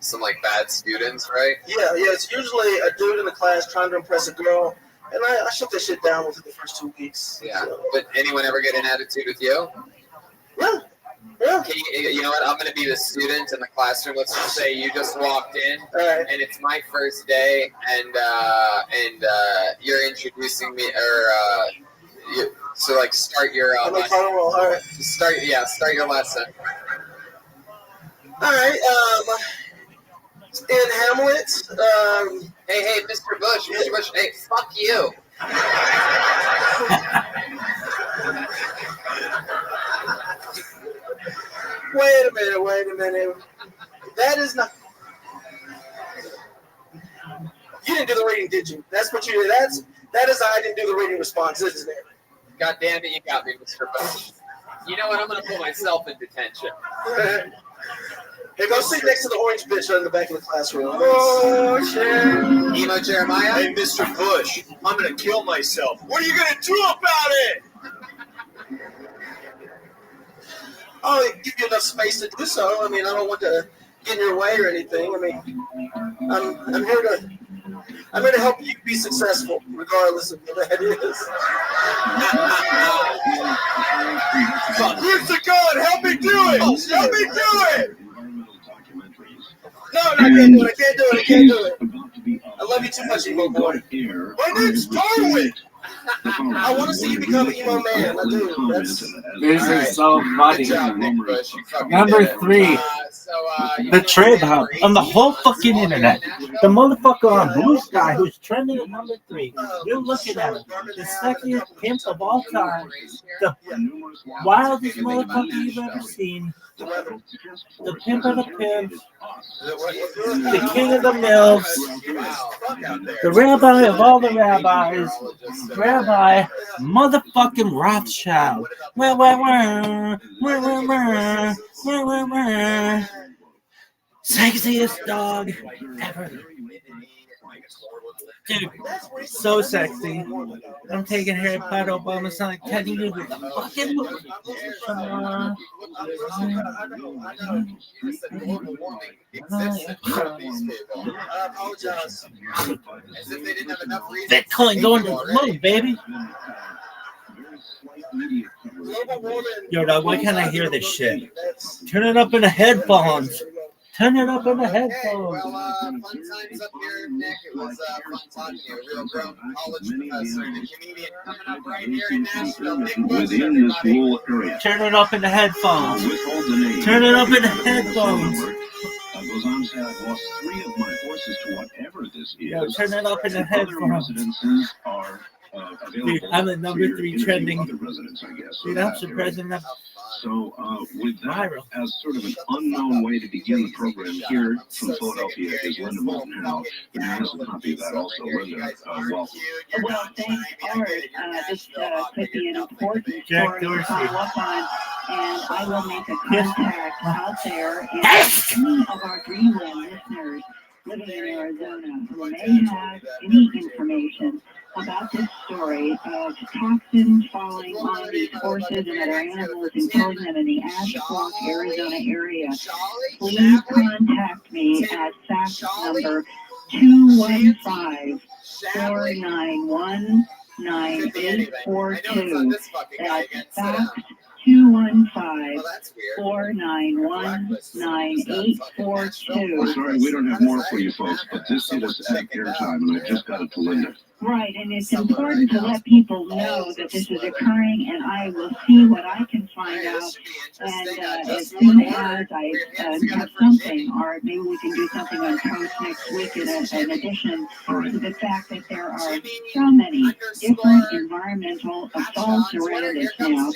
some bad students, right?
Yeah. It's usually a dude in the class trying to impress a girl, and I shut that shit down within the first 2 weeks.
Yeah.
So.
But anyone ever get an attitude with you?
Yeah. Yeah.
Can you know what? I'm going to be the student in the classroom. Let's just say you just walked in,
right.
and it's my first day, and you're introducing me, or start your start your lesson.
All right. In Hamlet.
Hey, Mr. Bush. Hey, fuck you.
Wait a minute. That is not. You didn't do the reading, did you? That's what you did. That is I didn't do the reading response, isn't it?
God damn it, you got me, Mr. Bush. You know what? I'm going to put myself in detention.
Hey, go sit next to the orange bitch in the back of the classroom.
Oh, shit.
Emo Jeremiah?
Hey, Mr. Bush, I'm going to kill myself. What are you going to do about it?
I'll give you enough space to do so. I mean, I don't want to get in your way or anything. I mean, I'm here to help you be successful, regardless of what that is.
Where's the gun? Help me do it! Help me do it!
No, I can't do it. I love you too much, emo boy.
My name's Darwin!
I want to see you become an emo man. I do.
This is so funny.
Number
3. The Trib Hub on the whole fucking internet. The motherfucker on Blue Sky who's trending at number 3. You're looking at him. The sexiest pimp of all time. The wildest motherfucker you've ever seen. The pimp of the pimps. The king of the mills. The rabbi of all the rabbis. Rabbi motherfucking Rothschild. Sexiest dog ever. Dude, so sexy. I'm taking Harry Potter Obama Sonic Teddy with the fucking
I apologize.
Bitcoin
going to the moon, baby. Yo, dog, why can't I hear this shit? Turn it up in the headphones. Turn it up in the headphones.
Fun times up here, Nick. It was fun talking to you. A real grown college professor and a comedian coming up right here in Nashville. Nick Bush, everybody.
Turn it up in the headphones. Turn it up in the headphones. Yo, turn it up in the headphones. Dude, I'm the number 3 trending. Dude, I'm the president of.
So with that as sort of an unknown way to begin the program here from Philadelphia is Linda Moulton House. But there is a copy of that also. Linda, welcome.
Well, thanks, Art. This could be an important
Jack
story to
Dorsey.
follow up on, and I will make a contact out there. And any of our Greenland listeners living in Arizona who may have any information about this story of toxins falling on these horses and other animals and killing them in the Ashbrook, Arizona area, please contact me at fax number 215-491-9842. That's fax 215-491-9842.
Sorry, we don't have more for you folks, but this hit us at airtime, and I just got it to Linda.
Right, and it's important to let people know that this is occurring, and I will see what I can find out. And as soon as I have something, or maybe we can do something on Coast next week in addition to the fact that there are so many different environmental assaults around us now.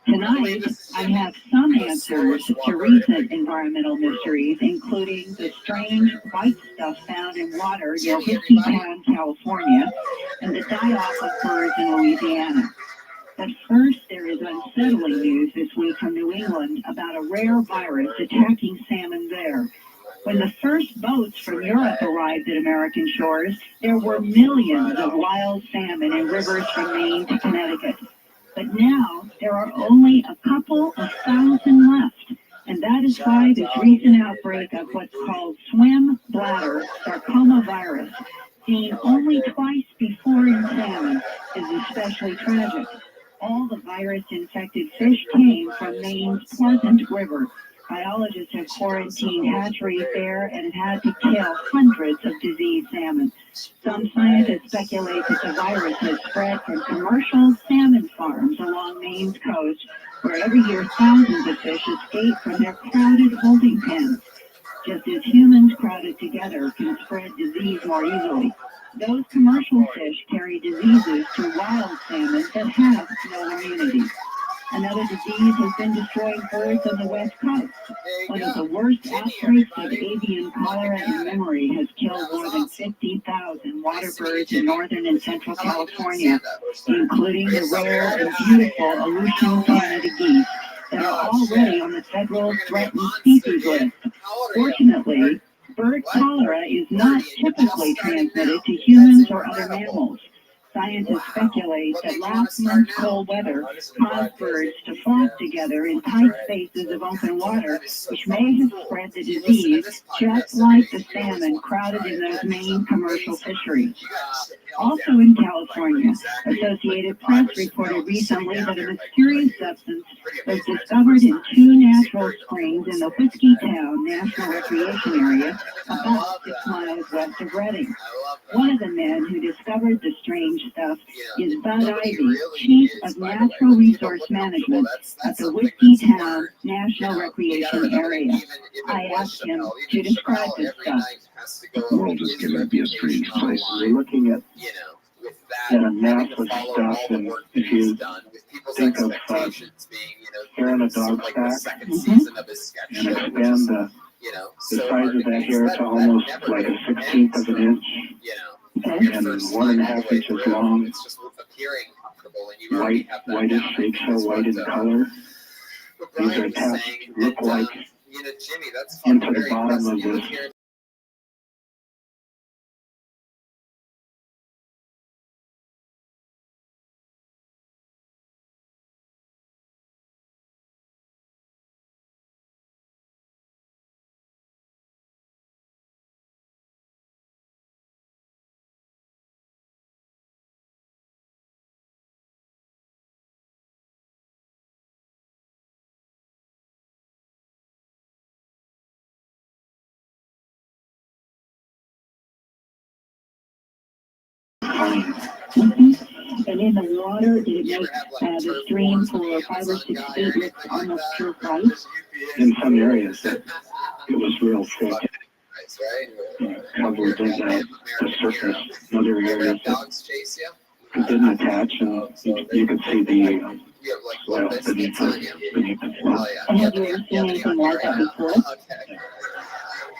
Tonight, I have some answers to recent environmental mysteries, including the strange white stuff found in water near Whiskey Town, California, and the die-off of birds in Louisiana. But first, there is unsettling news this week from New England about a rare virus attacking salmon there. When the first boats from Europe arrived at American shores, there were millions of wild salmon in rivers from Maine to Connecticut. But now, there are only a couple of thousand left, and that is why this recent outbreak of what's called swim bladder sarcoma virus, seen only twice before in salmon, is especially tragic. All the virus-infected fish came from Maine's Pleasant River. Biologists have quarantined hatcheries there and had to kill hundreds of diseased salmon. Some scientists speculate that the virus has spread from commercial salmon farms along Maine's coast, where every year thousands of fish escape from their crowded holding pens. Just as humans crowded together can spread disease more easily, those commercial fish carry diseases to wild salmon that have no immunity. Another disease has been destroying birds on the West Coast. One of the worst outbreaks of avian cholera in memory has killed more than 50,000 water birds in northern and central California, including the rare and beautiful Aleutian Canada geese that are already on the federal threatened species list. Fortunately, bird cholera is not typically transmitted to humans or other mammals. Scientists speculate that last month's cold weather caused birds to flock together in tight spaces of open water, which may have spread the disease, just like the salmon crowded in those Maine commercial fisheries. Also in California, Associated Press reported recently that a mysterious substance was discovered in two natural springs in the Whiskey Town National Recreation Area, about 6 miles west of Redding. One of the men who discovered the strange stuff is Bud Ivy, Chief of Natural Resource Management at the Whiskey Town National Recreation Area. I asked him to describe this stuff.
The world is getting to be a strange place.
We're looking at,
a mass of stuff, and if you think of hair in a dog's back, and expand the size of that hair to almost like a 1/16 of an inch, and 1.5 inches long, whitish, eggshell white in color. These are attached, look like, into the bottom of this
And in the water, did it make the stream for 5 or 6 feet look almost purified?
in some areas that it was real thick, covered in the surface. In other areas that didn't attach, and you could see the soil beneath the floor.
And have you ever seen anything like that before?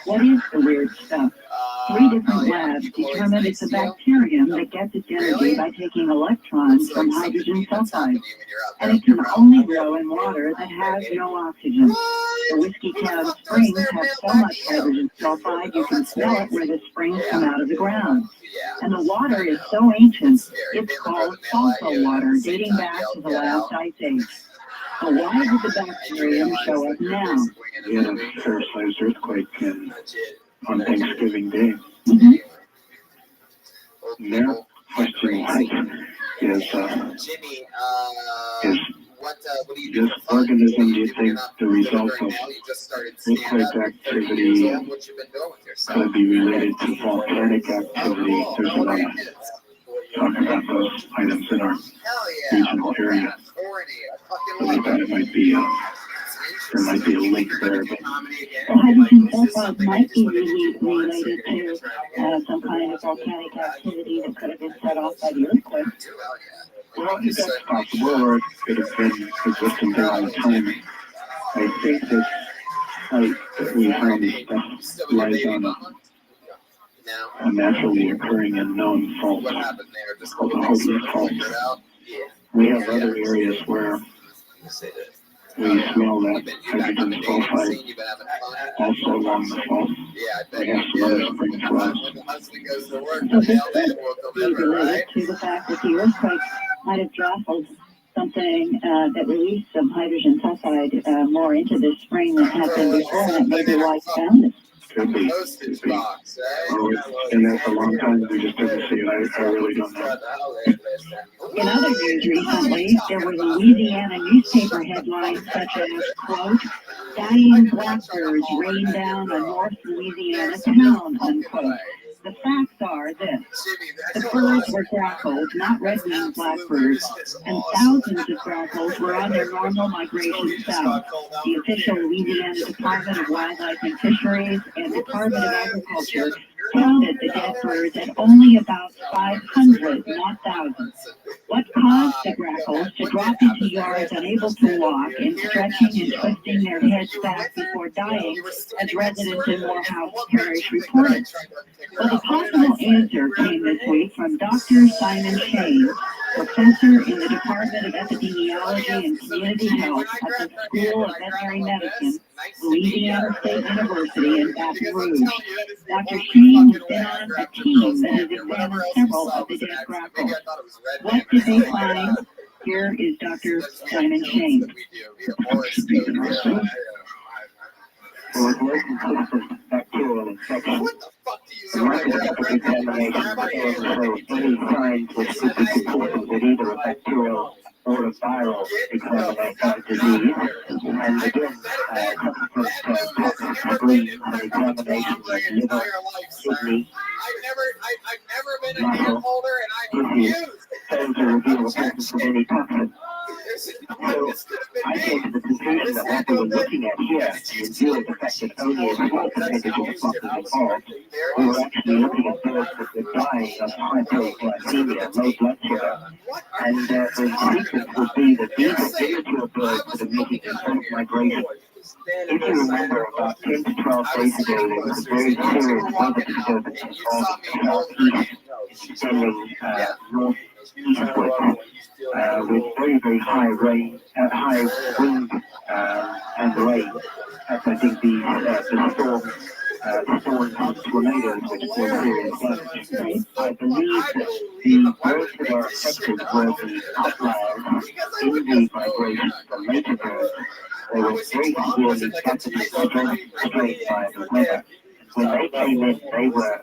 What is the weird stuff? 3 different labs determined it's a bacterium that gets its energy by taking electrons from hydrogen sulfide. And it can only grow in water that has no oxygen. The Whiskey Town springs have so much hydrogen sulfide you can smell it where the springs come out of the ground. And the water is so ancient, it's called fossil water, dating back to the last ice age. So why did the bacterium show up now?
We had a fair-sized earthquake on Thanksgiving Day. Their question is
What do you do?
Just organism, do you think the result of
Now you just started stand
earthquake
up. 30 years
activity
old. What you been doing with yourself?
could be related to volcanic activity? There's a lot of talk about those items in our regional area. So we thought it might be there might be a link there. But
The hydrogen sulfide might be related to some kind of volcanic activity that could have been set off by the earthquake.
well, if that's possible, or it could have been existing there all the time. I think that we found that lies on a naturally occurring and known fault called the Hogan fault. We have other areas where we smell that hydrogen sulfide also along the fault. We have some other springs wells.
So this could be related to the fact that the earthquake might have dropped something that released some hydrogen sulfide more into this spring than had been before, and that may be why it's found it.
Could be. Could be. Well, it's been there for a long time. We just didn't see it. I really don't know.
In other news recently, there were Louisiana newspaper headlines such as, quote, dying blackbirds rain down a North Louisiana town, unquote. The facts are this. The birds were grackles, not red-winged blackbirds, and thousands of grackles were on their normal migration south. The official Louisiana Department of Wildlife and Fisheries and Department of Agriculture counted the dead birds at only about 500, not thousands. What caused the grackles to drop into yards unable to walk and stretching and twisting their heads back before dying, as residents in Morehouse Parish reported? Well, the possible answer came this week from Dr. Simon Shane, professor in the Department of Epidemiology and Community Health at the School of Veterinary Medicine, Louisiana State University in Baton Rouge. Dr. Shane has been on a team that has examined several of the dead grackles. What did they find? Here is Dr. Simon Shane.
Well, it's very consistent bacterial infection. The microscopic examination fails to show any signs which could be consistent with either a bacterial or a viral disease. And again, subsequent screen and examination of liver, kidney, muscle, tissue, failed to reveal the presence of any toxin. So I came to the conclusion that what we were looking at here, in view of the fact that only a small percentage of the crop was involved, we were actually looking at birds that were dying of hypoglycemia, low blood sugar. And the sequence would be that these are immature birds that are making controlled migration. If you remember, about 10 to 12 days ago, there was a very serious weather disturbance involving southeast, sending northeastward. With very, very high rain, high wind and rain. As I think the storms and tornadoes which were serious damage. I believe that the birds that are affected were the outliers in the migration, the later birds. They were very severely affected and strained by the weather. When they came in, they were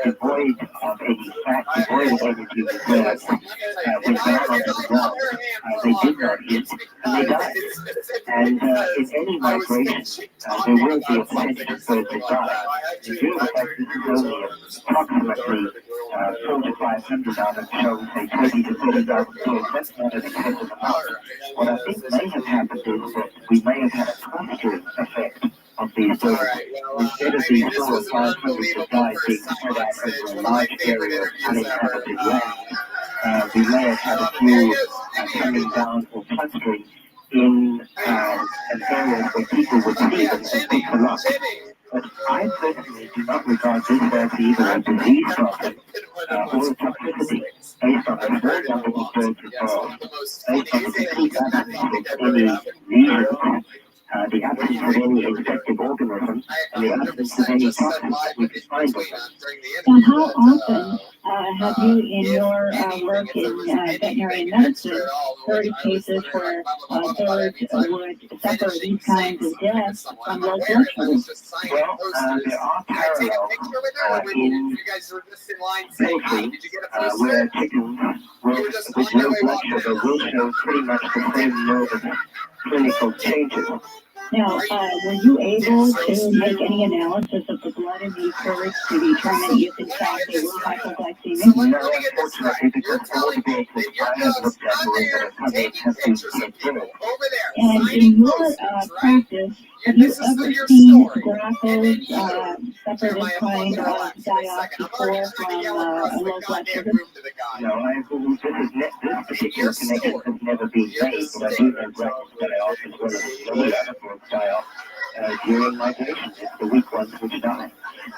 devoid of any fat, devoid of energy reserves. When down onto the ground, they did not eat, and they died. And in any migration, there will be a percentage of birds that die. In view of the fact this is only approximately 400 to 500 out of, shall we say, 20 to 30,000 birds, that's not an excessive amount. What I think may have happened is that we may have had a clustering effect of these birds. Instead of these 400 or 500 that died being spread out over a large area of uninhabited land, we may have had a few coming down or clustering in an area where people would see them and pick them up. But I personally do not regard this as either a disease problem or a toxicity based on the small number of birds involved, based on the complete absence of any lesions, the absence of any infective organism, and the absence of any toxins that we could find in them.
Now, how often have you in your work in veterinary medicine heard of cases where birds would suffer these kinds of deaths from low blood sugar?
Well, there are parallels in poultry where chickens with low blood sugar will show pretty much the same mode of clinical changes.
Now, were you able to make any analysis of the blood in these birds to determine if in fact they were hypoglycemic?
No, unfortunately, because I wouldn't be able to. I have looked at the way that a couple of testing observed.
And in your practice, have you ever seen grackles suffer this kind of die-off before from a low blood sugar?
No, this particular connection has never been made, but I do know grackles die off as well as low animals die off during migration. It's the weak ones which die.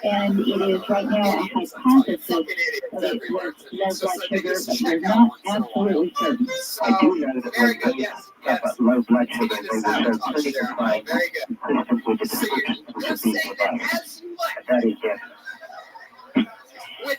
And it is right now a hypothesis that it was low blood sugar, but you're not absolutely certain.
I do know that when they have low blood sugar, they will show clinical signs consistent with the descriptions which have been provided. That is definite.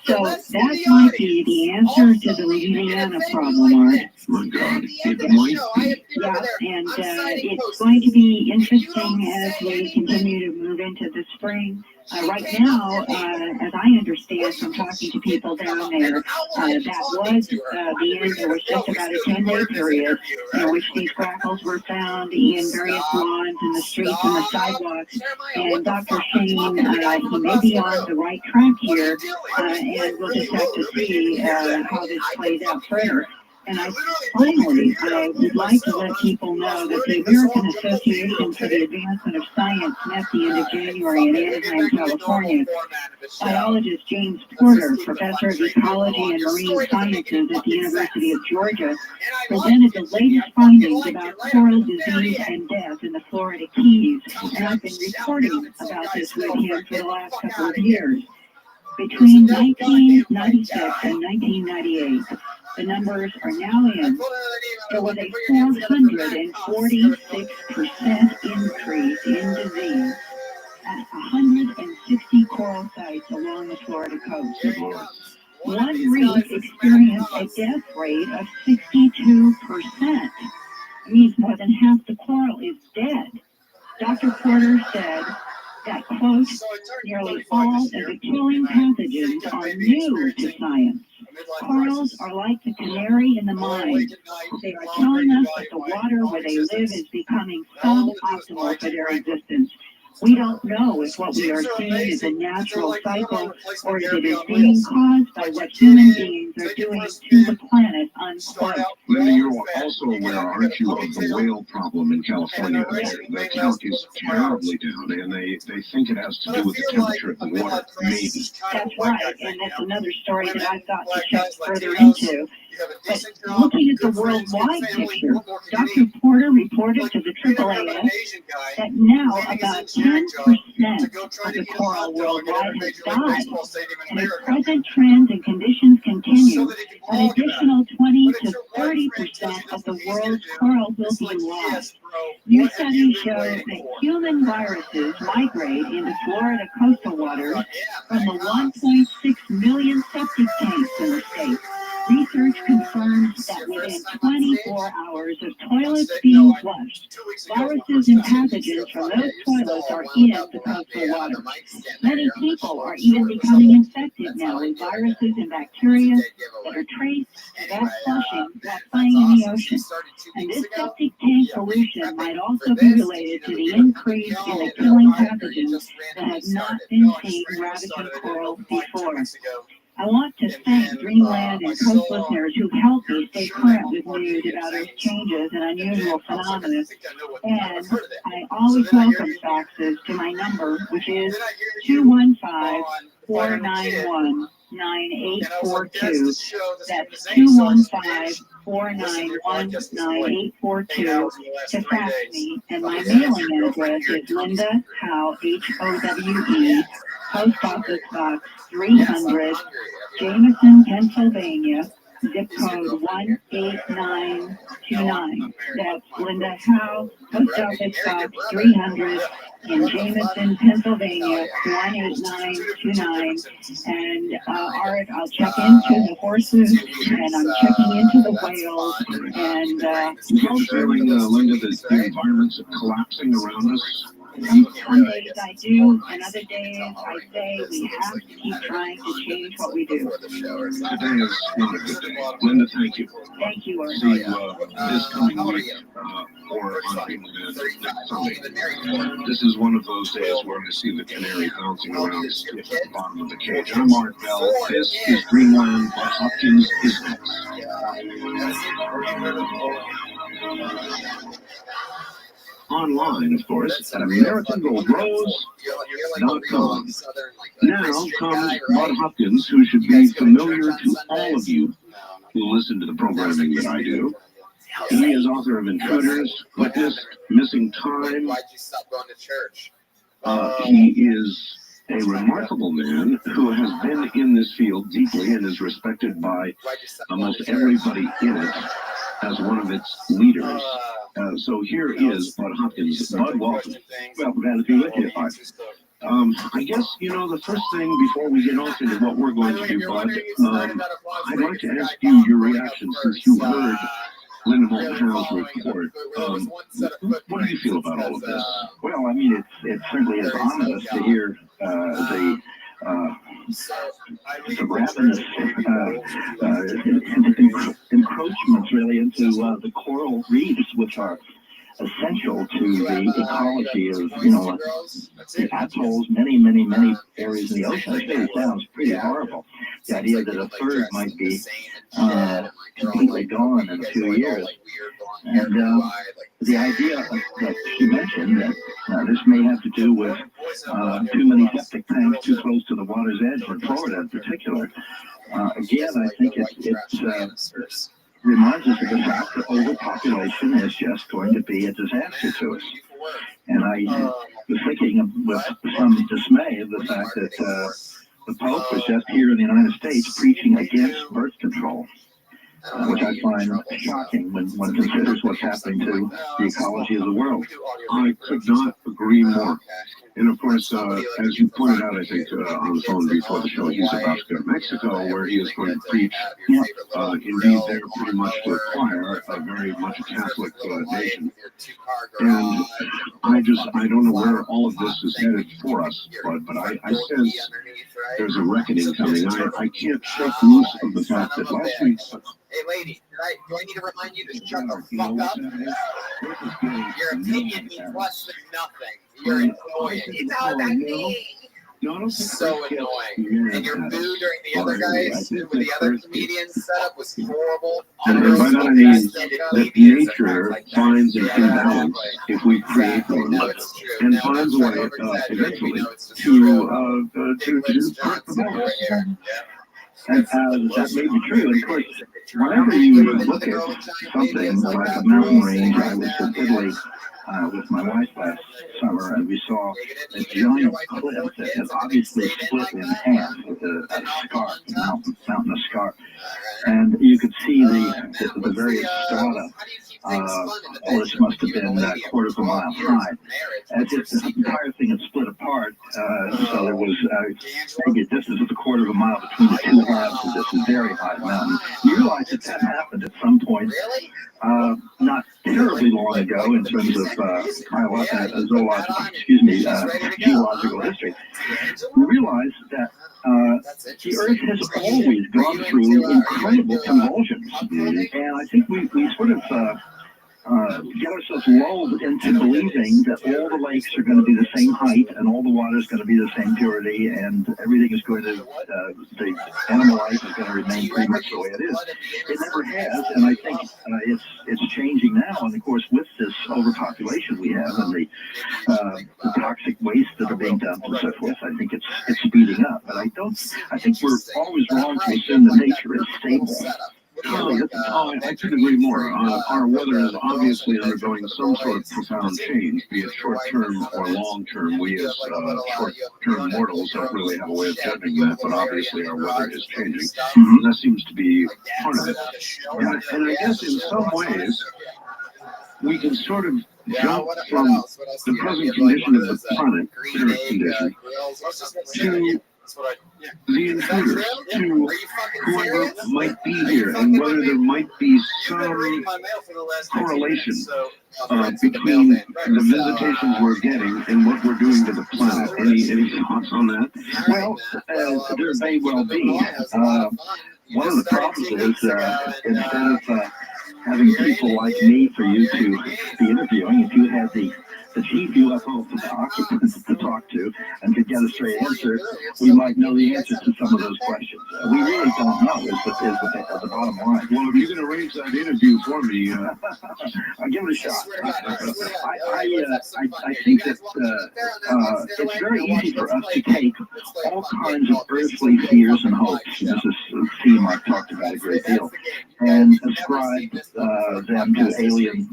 So that might be the answer to the Louisiana problem, Art.
My God, it might be.
Yeah, and it's going to be interesting as we continue to move into the spring. Right now, as I understand from talking to people down there, that was the end. There was just about a 10-day period in which these grackles were found in various lawns and the streets and the sidewalks. And Dr. Shane, he may be on the right track here, and we'll just have to see how this plays out further. And finally, I would like to let people know that the American Association for the Advancement of Science met the end of January in Anaheim, California. Biologist James Porter, professor of ecology and marine sciences at the University of Georgia, presented the latest findings about coral disease and death in the Florida Keys. And I've been reporting about this with him for the last couple of years. Between 1996 and 1998, the numbers are now in. There was a 446% increase in disease at 160 coral sites along the Florida coast. One reef experienced a death rate of 62%. It means more than half the coral is dead. Dr. Porter said that, quote, nearly all of the killing pathogens are new to science. Corals are like the canary in the mine. They are telling us that the water where they live is becoming suboptimal for their existence. We don't know if what we are seeing is a natural cycle or if it is being caused by what human beings are doing to the planet, unquote.
Linda, you're also aware, aren't you, of the whale problem in California? The count is terribly down, and they think it has to do with the temperature of the water, maybe.
That's right, and that's another story that I've got to check further into. But looking at the worldwide picture, Dr. Porter reported to the AAAS that now about 10% of the coral worldwide has died. And if present trends and conditions continue, an additional 20 to 30% of the world's coral will be lost. New studies show that human viruses migrate into Florida coastal waters from the 1.6 million septic tanks in the state. Research confirms that within 24 hours of toilets being flushed, viruses and pathogens from those toilets are in the coastal water. Many people are even becoming infected now with viruses and bacteria that are traced without flushing while playing in the ocean. And this septic tank pollution might also be related to the increase in the killing pathogens that have not been seen ravaging coral before. I want to thank Dreamland and Coast listeners who helped me stay current with news about these changes and unusual phenomena. And I always welcome faxes to my number, which is 215-491-9842. That's 215-491-9842 to fax me. And my mailing address is Linda Howe, Howe, Post Office Box 300, Jameson, Pennsylvania, zip code 18929. That's Linda Howe, Post Office Box 300 in Jameson, Pennsylvania, 18929. And Art, I'll check into the horses, and I'm checking into the whales, and
feeling, Linda, that the environment's collapsing around us?
Some days I do, and other days I say we have to keep trying to change what we do.
Today is not a good day. Linda, thank you.
Thank you, Art.
See you this coming week or on next Sunday. This is one of those days where I see the canary bouncing around at the bottom of the cage. I'm Art Bell. This is Dreamland, but Hopkins is next. Online, of course, at AmericanGoldRose.com. Now comes Bud Hopkins, who should be familiar to all of you who listen to the programming that I do. He is author of Intruders, Witness, Missing Time.
Why'd you stop going to church?
He is a remarkable man who has been in this field deeply and is respected by almost everybody in it as one of its leaders. So here is Bud Hopkins. Bud, welcome. Well, glad to be with you. I guess, the first thing before we get off into what we're going to do, Bud, I'd like to ask you your reaction since you heard Linda Moulton-Howe's report. What do you feel about all of this?
Well, I mean, it certainly is ominous to hear the ravenous encroachments really into the coral reefs, which are essential to the ecology of, the atolls, many areas in the ocean. It really sounds pretty horrible. The idea that a third might be completely gone in a few years. And the idea that she mentioned that this may have to do with too many septic tanks too close to the water's edge in Florida in particular. Again, I think it reminds us of the fact that overpopulation is just going to be a disaster to us. And I was thinking with some dismay of the fact that the Pope was just here in the United States preaching against birth control, which I find shocking when one considers what's happening to the ecology of the world.
I could not agree more. And of course, as you pointed out, I think on the phone before the show, he's about to go to Mexico, where he is going to preach. Indeed, they're pretty much to acquire a very much a Catholic nation. And I don't know where all of this is headed for us, but I sense there's a reckoning coming. I can't shake loose of the fact that last week.
Hey, lady, do I need to remind you to shut the fuck up? Your opinion means less than nothing. You're annoying. No, that's me. So annoying. And your boo during the other guys, with the other comedians setup was horrible.
And by that I mean that nature finds an imbalance if we create one, and finds a way eventually to break the balance.
And that may be true. And of course, whenever you look at something like a mountain range, I was in Italy with my wife last summer, and we saw a giant cliff that had obviously split in half with a scarp, mountain scarp. And you could see the various strata. This must have been a quarter of a mile high. And the entire thing had split apart, so there was maybe a distance of a quarter of a mile between the two halves of this very high mountain. You realize that happened at some point, not terribly long ago in terms of geological history. We realize that the Earth has always gone through incredible convulsions, and I think we sort of get ourselves lulled into believing that all the lakes are going to be the same height and all the water is going to be the same purity and everything is going to, the animal life is going to remain pretty much the way it is. It never has, and I think it's changing now. And of course, with this overpopulation we have and the toxic waste that are being dumped and so forth, I think it's speeding up. But I think we're always wrong to assume that nature is stable. Surely this
Oh, I couldn't agree more. Our weather is obviously undergoing some sort of profound change, be it short-term or long-term. We as short-term mortals don't really have a way of judging that, but obviously our weather is changing. That seems to be part of it. And I guess in some ways, we can sort of jump from the present condition of the planet, Earth condition, to the intruders, to whoever might be here, and whether there might be some correlation between the visitations we're getting and what we're doing to the planet. Any thoughts on that? Well, there may well be. One of the problems is instead of having people like me for you to be interviewing, if you had the chief UFO occupants to talk to and could get a straight answer, we might know the answers to some of those questions. We really don't know is the bottom line. Well, if you can arrange that interview for me, I'll give it a shot. I think that it's very easy for us to take all kinds of earthly fears and hopes, this is a theme I've talked about a great deal, and ascribe them to alien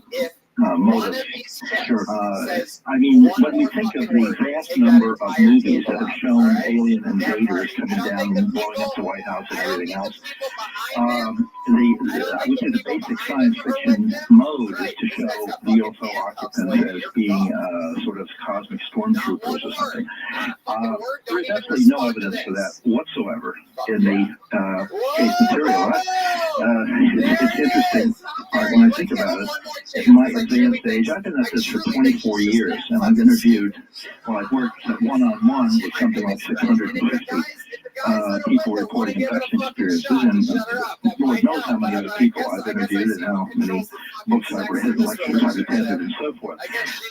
motives. Sure. I mean, when we think of the vast number of movies that have shown alien invaders coming down and blowing up the White House and everything else, I would say the basic science fiction mode is to show the UFO occupants as being sort of cosmic stormtroopers or something. There's absolutely no evidence for that whatsoever in the case material. It's interesting when I think about it. In my advanced age, I've been at this for 24 years, and I've interviewed, I've worked one-on-one with something like 650 people reporting infection experiences, and Lord knows how many other people I've interviewed and how many books I've read and lectures I've attended and so forth.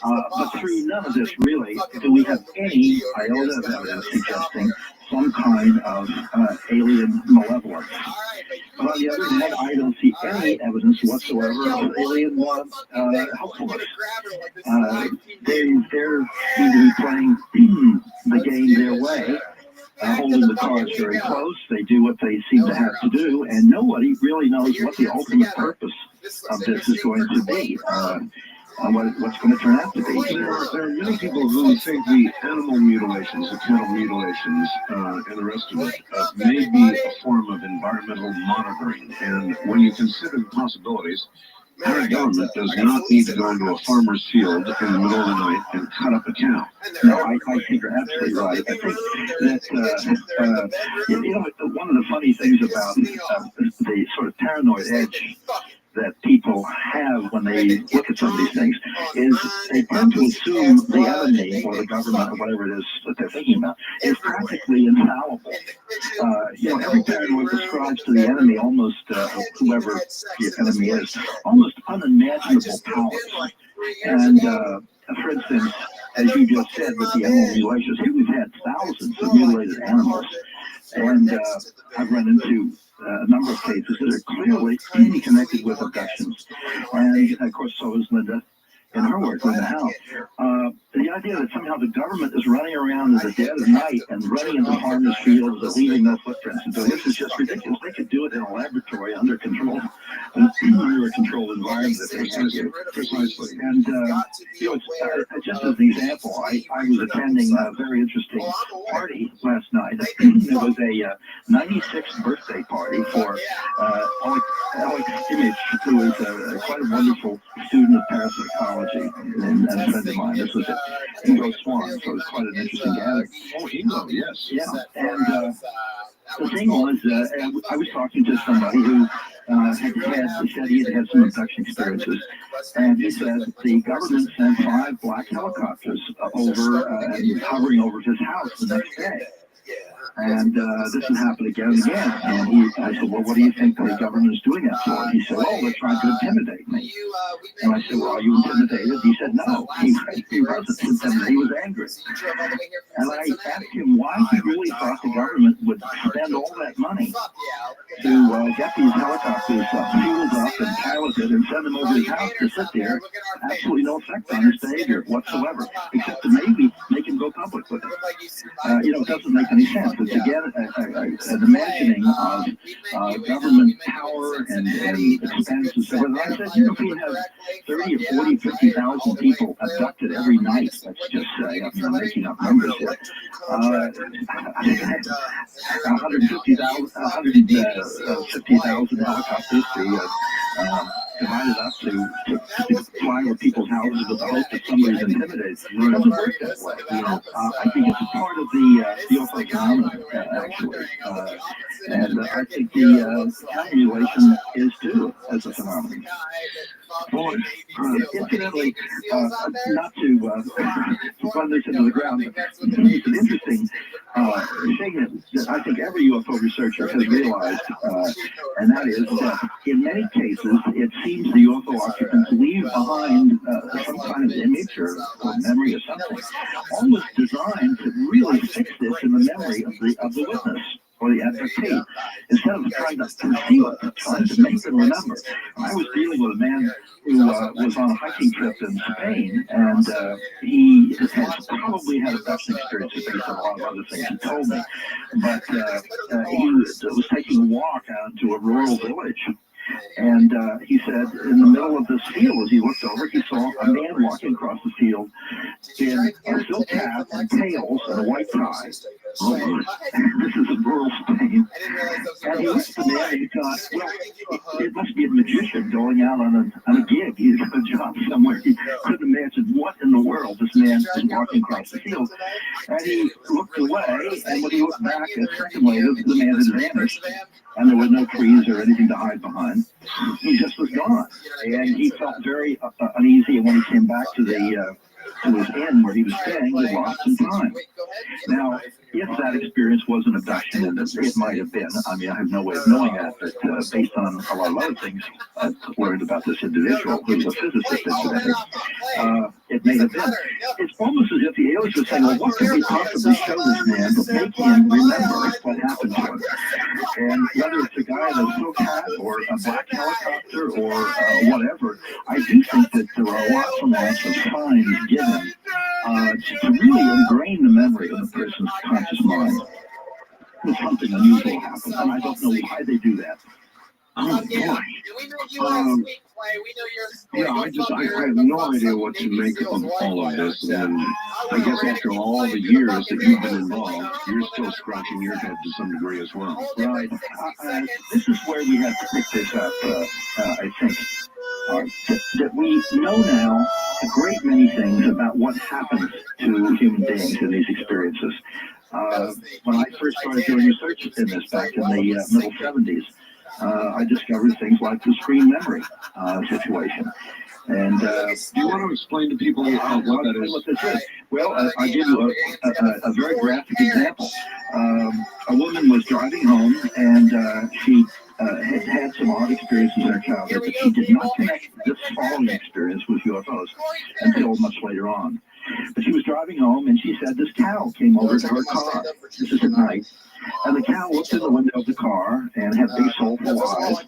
But through none of this, really, do we have any iota of evidence suggesting some kind of alien malevolence. But on the other hand, I don't see any evidence whatsoever of alien helpfulness. They're seem to be playing the game their way, holding the cards very close. They do what they seem to have to do, and nobody really knows what the ultimate purpose of this is going to be. What's going to turn out to be. There are many people who think the animal mutilations, the cattle mutilations, and the rest of it may be a form of environmental monitoring. And when you consider the possibilities, our government does not need to go into a farmer's field in the middle of the night and cut up a cow. No, I think you're absolutely right. I think that, one of the funny things about the sort of paranoid edge that people have when they look at some of these things is they tend to assume the enemy or the government or whatever it is that they're thinking about is practically infallible. Every paranoid ascribes to the enemy almost, whoever the enemy is, almost unimaginable powers. And for instance, as you just said with the animal mutilations, here we've had thousands of mutilated animals. And I've run into a number of cases that are clearly connected with abductions. And of course, so is Linda in her work, Linda Howe. The idea that somehow the government is running around in the dead of night and running into farmers' fields and leaving no footprints. And so this is just ridiculous. They could do it in a laboratory under control, under a controlled environment. Precisely. And just as an example, I was attending a very interesting party last night. It was a 96th birthday party for Alex Image, who is quite a wonderful student of parapsychology and a friend of mine. This was at Ingo Swan, so it was quite an interesting gathering. Oh, Ingo, yes. Yeah, and the thing was, I was talking to somebody who said he had had some abduction experiences, and he said the government sent 5 black helicopters over and hovering over his house the next day. And this had happened again and again. And I said, well, what do you think the government is doing that for? And he said, oh, they're trying to intimidate me. And I said, well, are you intimidated? He said, no, he wasn't intimidated. He was angry. And I asked him why he really thought the government would spend all that money to get these helicopters fueled up and piloted and send them over his house to sit there. Absolutely no effect on his behavior whatsoever, except to maybe make him go public with it. It doesn't make any sense. was again an imagining of government power and expense and so on. And I said, you know, if we have 30 or 40, 50,000 people abducted every night, let's just say, I mean, I'm making up numbers here, 150,000 helicopters divided up to fly over people's houses with the hope that somebody's intimidated. It doesn't work that way. You know, I think it's a part of the UFO phenomenon, actually. And I think the simulation is too, as a phenomenon. Well, incidentally, not to run this into the ground, but it's an interesting thing that I think every UFO researcher has realized, and that is that in many cases, it seems the UFO occupants leave behind some kind of image or memory or something, almost designed to really fix this in the memory of the witness or the abductee, instead of trying to conceal it, trying to make them remember. I was dealing with a man who was on a hiking trip in Spain, and he has probably had abduction experiences based on a lot of other things he told me, but he was taking a walk out to a rural village. And he said in the middle of this field, as he looked over, he saw a man walking across the field in a silk hat and tails and a white tie. Oh, this is a rural Spain. And he looked at the man and he thought, well, it must be a magician going out on a gig. He's got a job somewhere. He couldn't imagine what in the world this man was walking across the field. And he looked away, and when he looked back a second later, the man had vanished. And there were no trees or anything to hide behind. He just was gone. And he felt very uneasy. And when he came back to his inn where he was staying, he lost some time. Now, if that experience was an abduction, and it might have been, I mean, I have no way of knowing that, but based on a lot of other things I've learned about this individual, who's a physicist, incidentally, it may have been. It's almost as if the aliens were saying, well, what could we possibly show this man to make him remember what happened to him? And whether it's a guy in a silk hat or a black helicopter or whatever, I do think that there are lots and lots of signs given to really ingrain the memory of the person's conscious mind. When something unusual happens, and I don't know why they do that. Oh, boy.
Yeah,
I have no idea what to make of all of this, and I guess after all the years that you've been involved, you're still scratching your head to some degree as well.
Right. This is where we have to pick this up, I think. That we know now a great many things about what happens to human beings in these experiences. When I first started doing research in this back in the middle 70s, I discovered things like the screen memory situation. And
do you want to explain to people what that is?
What this is? Well, I'll give you a very graphic example. A woman was driving home, and she had had some odd experiences in her childhood, but she did not connect this following experience with UFOs until much later on. But she was driving home, and she said this cow came over to her car. This is at night. And the cow looked in the window of the car and had big soulful eyes.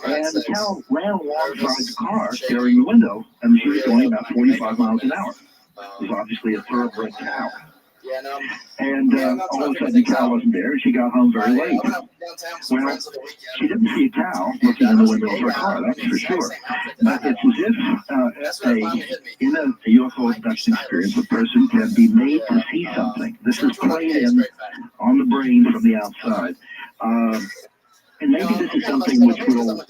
And the cow ran alongside the car, carrying the window, and she was going about 45 miles an hour. It was obviously a thoroughbred cow. And all of a sudden the cow wasn't there, and she got home very late. Well, she didn't see a cow looking in the window of her car, that's for sure. But it's as if in a UFO abduction experience, a person can be made to see something. This is played in on the brain from the outside. And maybe this is something which will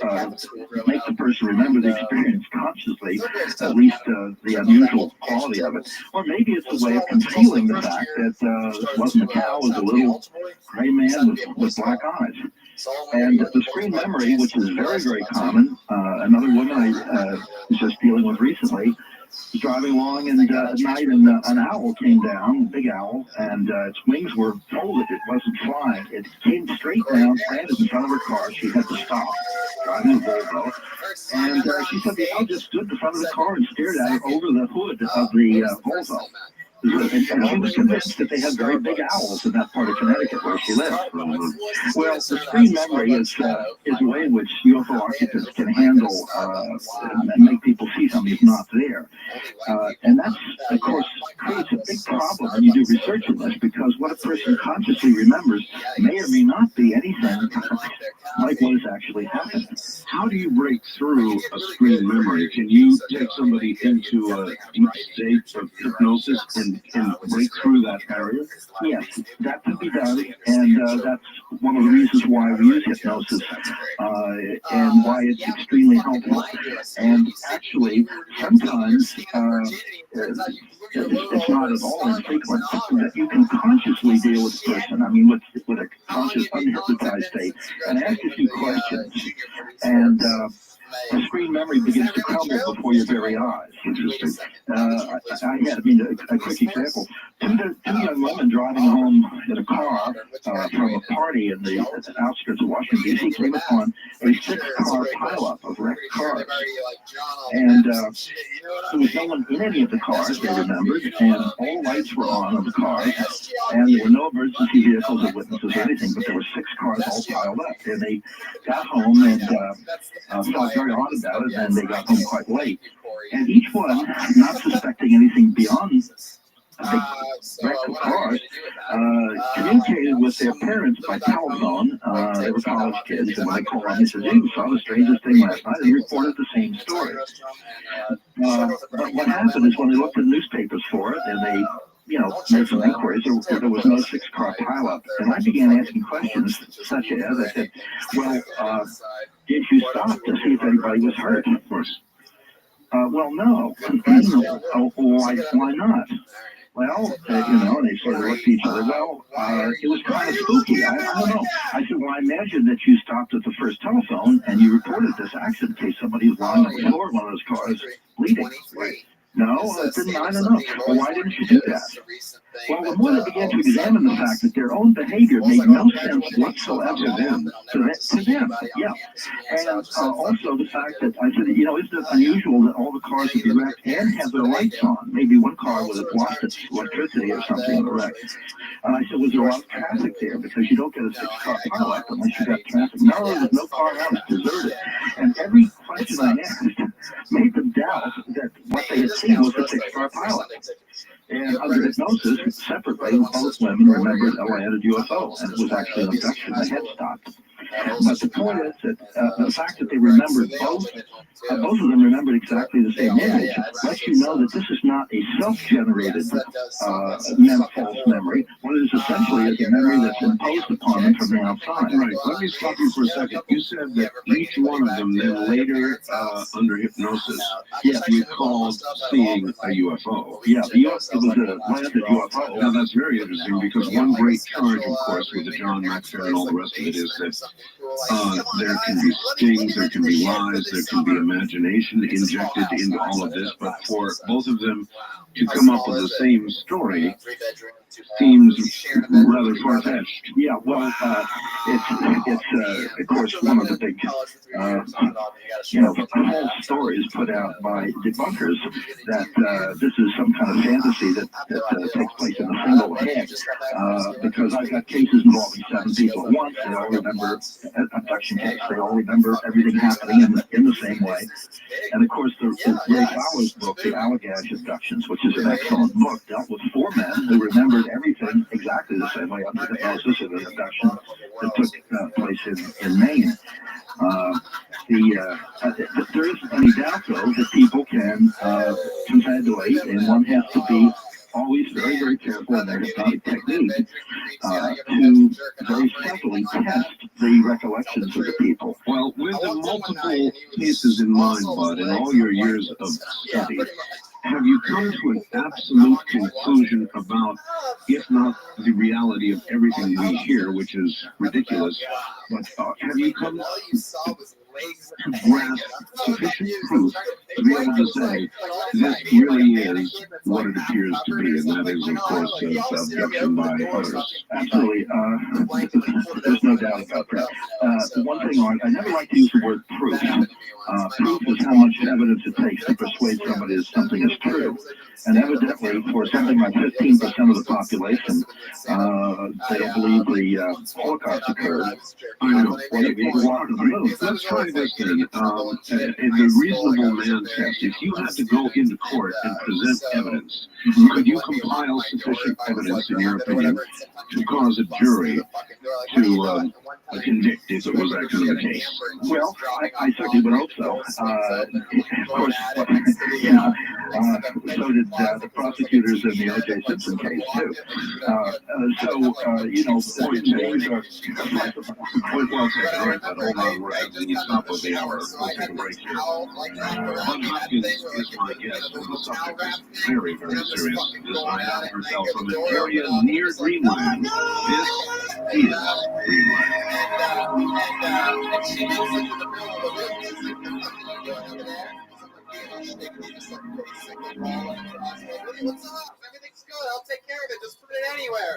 make the person remember the experience consciously, at least the unusual quality of it. Or maybe it's a way of concealing the fact that this wasn't a cow, it was a little gray man with black eyes. And the screen memory, which is very, very common, another woman I was just dealing with recently, was driving along, and at night an owl came down, a big owl, and its wings were folded. It wasn't flying. It came straight down, landed in front of her car. She had to stop, driving a Volvo. And she said the owl just stood in front of the car and stared at her over the hood of the Volvo. And she was convinced that they had very big owls in that part of Connecticut where she lived. Well, the screen memory is a way in which UFO occupants can handle and make people see something that's not there. And that's, of course, creates a big problem when you do research in this, because what a person consciously remembers may or may not be anything like what is actually happening.
How do you break through a screen memory? Can you take somebody into a deep state of hypnosis and break through that barrier?
Yes, that can be done, and that's one of the reasons why we use hypnosis and why it's extremely helpful. And actually, sometimes it's not at all infrequent that you can consciously deal with a person, I mean, with a conscious, unhypnotized state, and ask a few questions. And the screen memory begins to crumble before your very eyes. I had, a quick example. Two young women driving home in a car from a party in the outskirts of Washington, D.C. came upon a 6-car pileup of wrecked cars. And there was no one in any of the cars, they remembered, and all lights were on the cars, and there were no emergency vehicles or witnesses or anything, but there were 6 cars all piled up. And they got home and felt very odd about it, and they got home quite late. And each one, not suspecting anything beyond a big wreck of cars, communicated with their parents by telephone. They were college kids, and when I called them, they said, "You saw the strangest thing last night," and reported the same story. But what happened is when they looked in newspapers for it, and they made some inquiries, there was no 6-car pileup. And I began asking questions such as, I said, well, did you stop to see if anybody was hurt? Of course. Well, no. Why not? Well, they sort of looked at each other. Well, it was kind of spooky. I don't know. I said, well, I imagine that you stopped at the first telephone and you reported this accident in case somebody was lying on the floor of one of those cars bleeding. No, I don't know. Well, why didn't you do that? Well, the more they began to examine the fact that their own behavior made no sense whatsoever to them, yeah. And also the fact that I said, isn't it unusual that all the cars would be wrecked and have their lights on? Maybe one car would have lost its electricity or something in the wreck. And I said, was there a lot of traffic there? Because you don't get a 6-car pileup unless you got traffic. No, there was no car out, it's deserted. And every question I asked made them doubt that what they had seen was a 6-car pileup. And under hypnosis, separately, both women remembered, I had a UFO, and it was actually an abduction. The head stopped. But the point is that the fact that they remembered both of them remembered exactly the same image lets you know that this is not a self-generated false memory. What it is essentially is a memory that's imposed upon them from the outside.
Right. Let me stop you for a second. You said that each one of them then later, under hypnosis, recalled seeing a UFO.
Yeah, it was a landed UFO.
Now that's very interesting because one great charge, of course, with the John McFerrin and all the rest of it is that there can be stings, there can be lies, there can be imagination injected into all of this, but for both of them to come up with the same story seems rather far-fetched.
Yeah, well, it's of course one of the big, false stories put out by debunkers that this is some kind of fantasy that takes place in a single head. Because I've got cases involving 7 people at once. They all remember abduction case. They all remember everything happening in the same way. And of course, the Ray Fowler's book, The Allagash Abductions, which is an excellent book, dealt with 4 men who remembered everything exactly the same way under hypnosis of an abduction that took place in Maine. There isn't any doubt, though, that people can confabulate, and one has to be always very, very careful in their hypnotic technique to very subtly test the recollections of the people.
Well, with the multiple cases in mind, Bud, and all your years of study, have you come to an absolute conclusion about, if not the reality of everything we hear, which is ridiculous, but have you come to grasp sufficient proof to be able to say this really is what it appears to be, and that is, of course, abduction by others. Absolutely. There's no doubt about that. One thing I never like to use the word proof. Proof is how much evidence it takes to persuade somebody that something is true. And evidently, for something like 15% of the population, they don't believe the Holocaust occurred. I know. Let's try this thing. In the reasonable man test, if you had to go into court and present evidence, could you compile sufficient evidence, in your opinion, to cause a jury to convict if it was that kind of a case?
Well, I certainly would hope so. Of course, so did the prosecutors in the O.J. Simpson case, too.
Well said. All right, but hold on, we're at the top of the hour. We'll take a break here. Bud Hopkins is my guest, and the subject is very, very serious. This night out herself from an area near Dreamland. This is Dreamland.
And she makes it to the middle of the room. She's like, what's up? Everything's good. I'll take care of it. Just put it anywhere.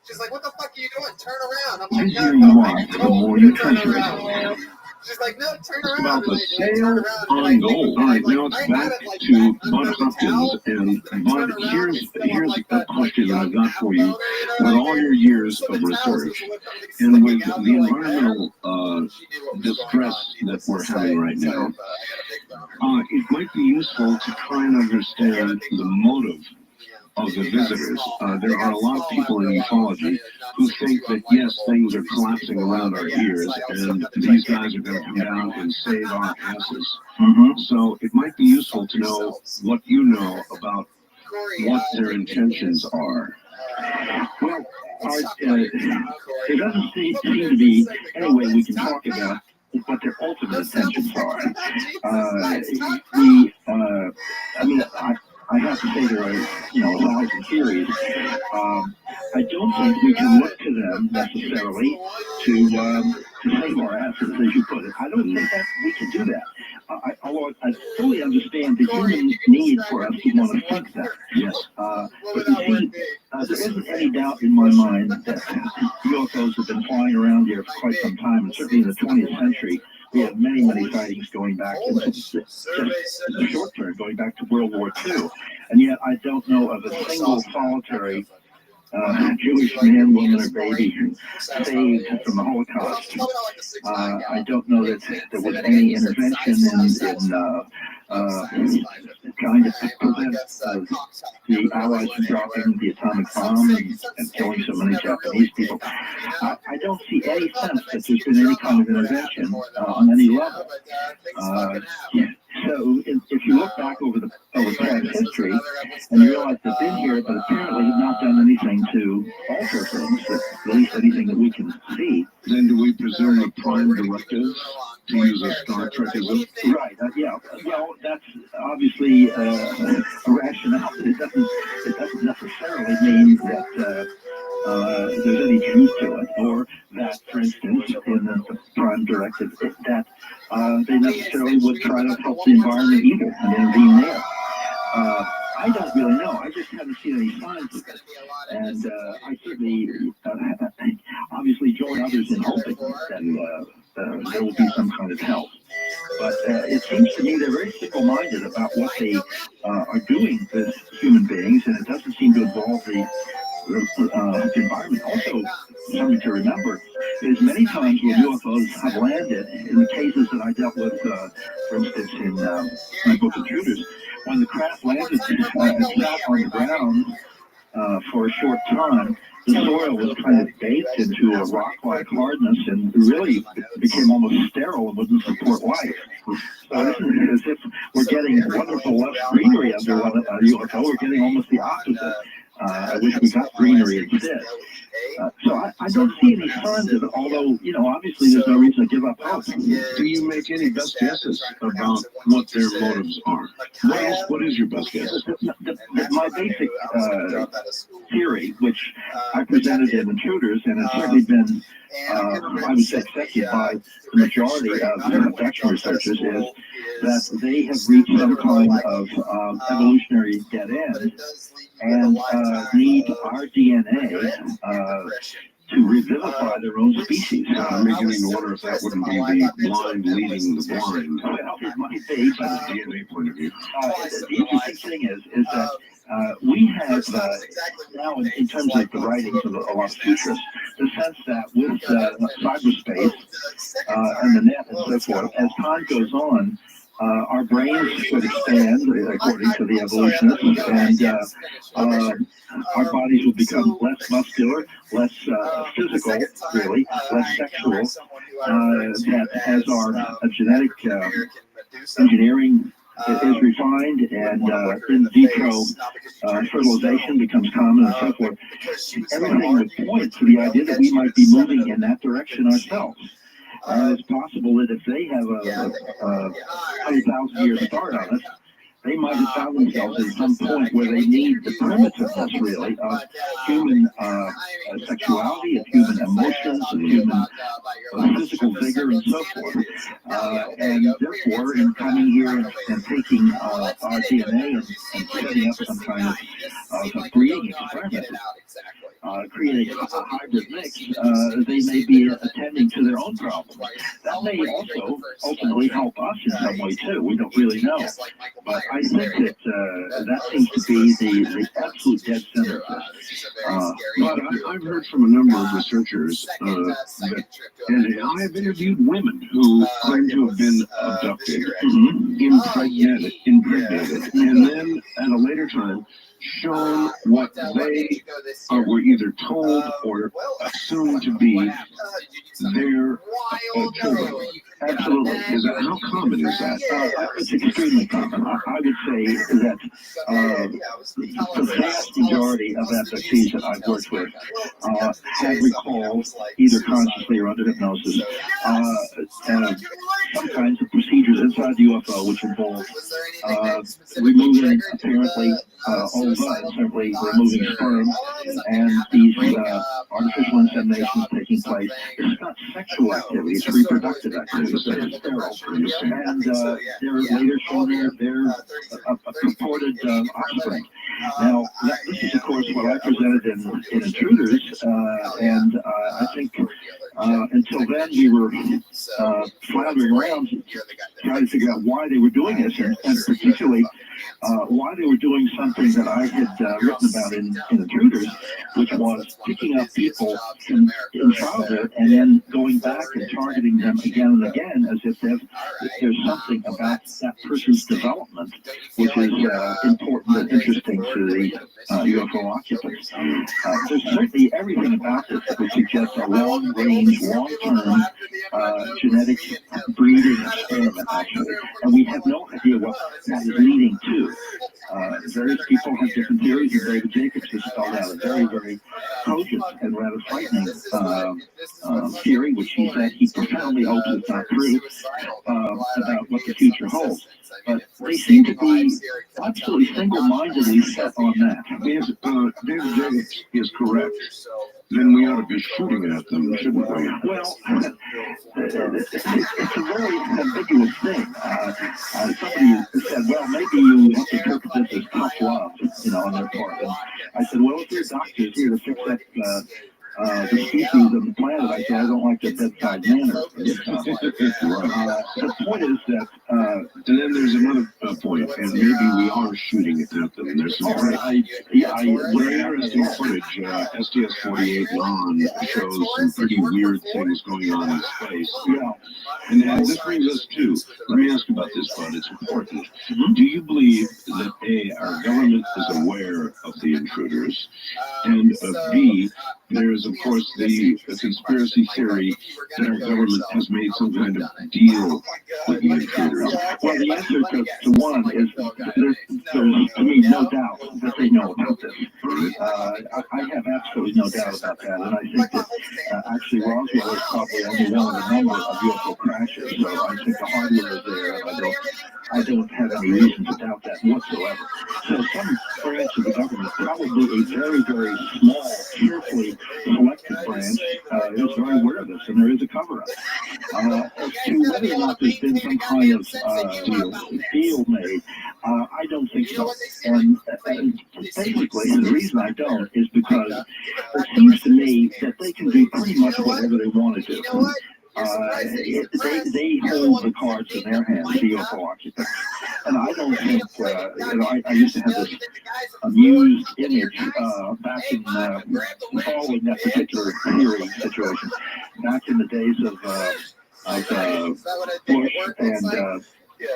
She's like, what the fuck are you doing? Turn around. I'm like, no, I told you to turn around. She's like, no, turn around.
About the sale on gold. All right, now it's back to Bud Hopkins. And Bud, here's a question that I've got for you. With all your years of research, and with the environmental distress that we're having right now, it might be useful to try and understand the motive of the visitors. There are a lot of people in ufology who think that, yes, things are collapsing around our ears, and these guys are going to come down and save our asses. So it might be useful to know what you know about what their intentions are.
Well, there doesn't seem to be any way we can talk about what their ultimate intentions are. I have to say there are, a thousand theories. I don't think we can look to them necessarily to save our asses, as you put it. I don't think that we can do that. Although I fully understand the human need for us to want to think that. Yes. But you see, there isn't any doubt in my mind that UFOs have been flying around here for quite some time, and certainly in the 20th century. We have many, many sightings going back in the short term, going back to World War II. And yet I don't know of a single solitary Jewish man, woman, or baby saved from the Holocaust. I don't know that there was any intervention in trying to prevent the Allies from dropping the atomic bomb and killing so many Japanese people. I don't see any sense that there's been any kind of intervention on any level. So if you look back over past history and you realize they've been here, but apparently have not done anything to alter things, at least anything that we can see.
Then do we presume a prime directive to use a Star Trekism?
Right. Well, that's obviously a rationale. It doesn't necessarily mean that there's any truth to it, or that, for instance, in the prime directive, that they necessarily would try to help the environment either and intervene there. I don't really know. I just haven't seen any signs of it. And I certainly, obviously, join others in hoping that there will be some kind of help. But it seems to me they're very simple-minded about what they are doing with human beings, and it doesn't seem to involve the environment. Also, something to remember is many times when UFOs have landed, in the cases that I dealt with, for instance, in my book Intruders, when the craft landed and sat on the ground for a short time, the soil was kind of baked into a rock-like hardness and really became almost sterile and wouldn't support life. So this is as if we're getting wonderful lush greenery under a UFO. We're getting almost the opposite. I wish we got greenery instead. So I don't see any signs of it, although, obviously there's no reason to give up hope.
Do you make any best guesses about what their motives are? What is your best guess?
My basic theory, which I presented in Intruders, and has certainly been I would say accepted by the majority of abduction researchers, is that they have reached some kind of evolutionary dead end and need our DNA to revivify their own species.
I'm beginning to wonder if that wouldn't be the blind leading the blind.
Well, it might be,
From
but
a DNA point of view.
the interesting thing is that we have now, in terms of the writings of a lot of futurists, the sense that with cyberspace and the net and so forth, as time goes on, our brains should expand according to the evolutionists, and our bodies will become less muscular, less physical, really, less sexual, that as our genetic engineering is refined and in vitro fertilization becomes common and so forth, everything would point to the idea that we might be moving in that direction ourselves. And it's possible that if they have a 100,000 year start on us, they might have found themselves at some point where they need the primitiveness, really, of human sexuality, of human emotions, of human physical vigor, and so forth. And therefore, in coming here and taking our DNA and setting up some kind of breeding experiment, creating a hybrid mix, they may be attending to their own problems. That may also ultimately help us in some way, too. We don't really know. But I think that that seems to be the absolute dead center of this.
But I've heard from a number of researchers that, and I've interviewed women who claim to have been abducted, impregnated, and then at a later time shown what they were either told or assumed to be their children.
Absolutely.
How common is that?
It's extremely common. I would say that the vast majority of abductees that I've worked with have recalled, either consciously or under hypnosis, some kinds of procedures inside the UFO which involve removing, apparently, ova, and simply removing sperm, and these artificial inseminations taking place. It's not sexual activity, it's reproductive activity. And they're later shown their purported offspring. Now, this is, of course, what I presented in Intruders, and I think until then we were floundering around trying to figure out why they were doing this, and particularly why they were doing something that I had written about in Intruders, which was picking up people in childhood and then going back and targeting them again and again as if there's something about that person's development which is important and interesting to the UFO occupants. There's certainly everything about this that would suggest a long-range, long-term genetic breeding experiment, actually, and we have no idea what that is leading to. Various people have different theories, and David Jacobs has spelled out a very, very cogent and rather frightening theory, which he said he profoundly hopes is not true, about what the future holds. But they seem to be absolutely single-mindedly set on that.
If David Jacobs is correct, then we ought to be shooting at them, shouldn't we?
Well, it's a very ambiguous thing. Somebody said, well, maybe you have to interpret this as tough love, on their part. And I said, well, if your doctor is here to fix that the species of the planet, I said, I don't like the bedside manner. The point is that,
and then there's another point, and maybe we are shooting at them. There's some very interesting footage. STS-48 LON shows some pretty weird things going on in space. And this brings us to, let me ask about this, Bud, it's important. Do you believe that A, our government is aware of the intruders, and B, there's, of course, the conspiracy theory that our government has made some kind of deal with the intruders?
Well, the answer to one is there's to me no doubt that they know about this. I have absolutely no doubt about that, and I think that actually Roswell is probably only one of a number of UFO crashes, so I think the hardware is there, and I don't have any reason to doubt that whatsoever. So some branch of the government, probably a very, very small, carefully selected branch, is very aware of this, and there is a cover-up. As to whether or not there's been some kind of deal made, I don't think so. And basically, and the reason I don't is because it seems to me that they can do pretty much whatever they want to do. They hold the cards in their hands, the UFO architects. And I don't think, I used to have this amused image back in following that particular theory situation, back in the days of Bush and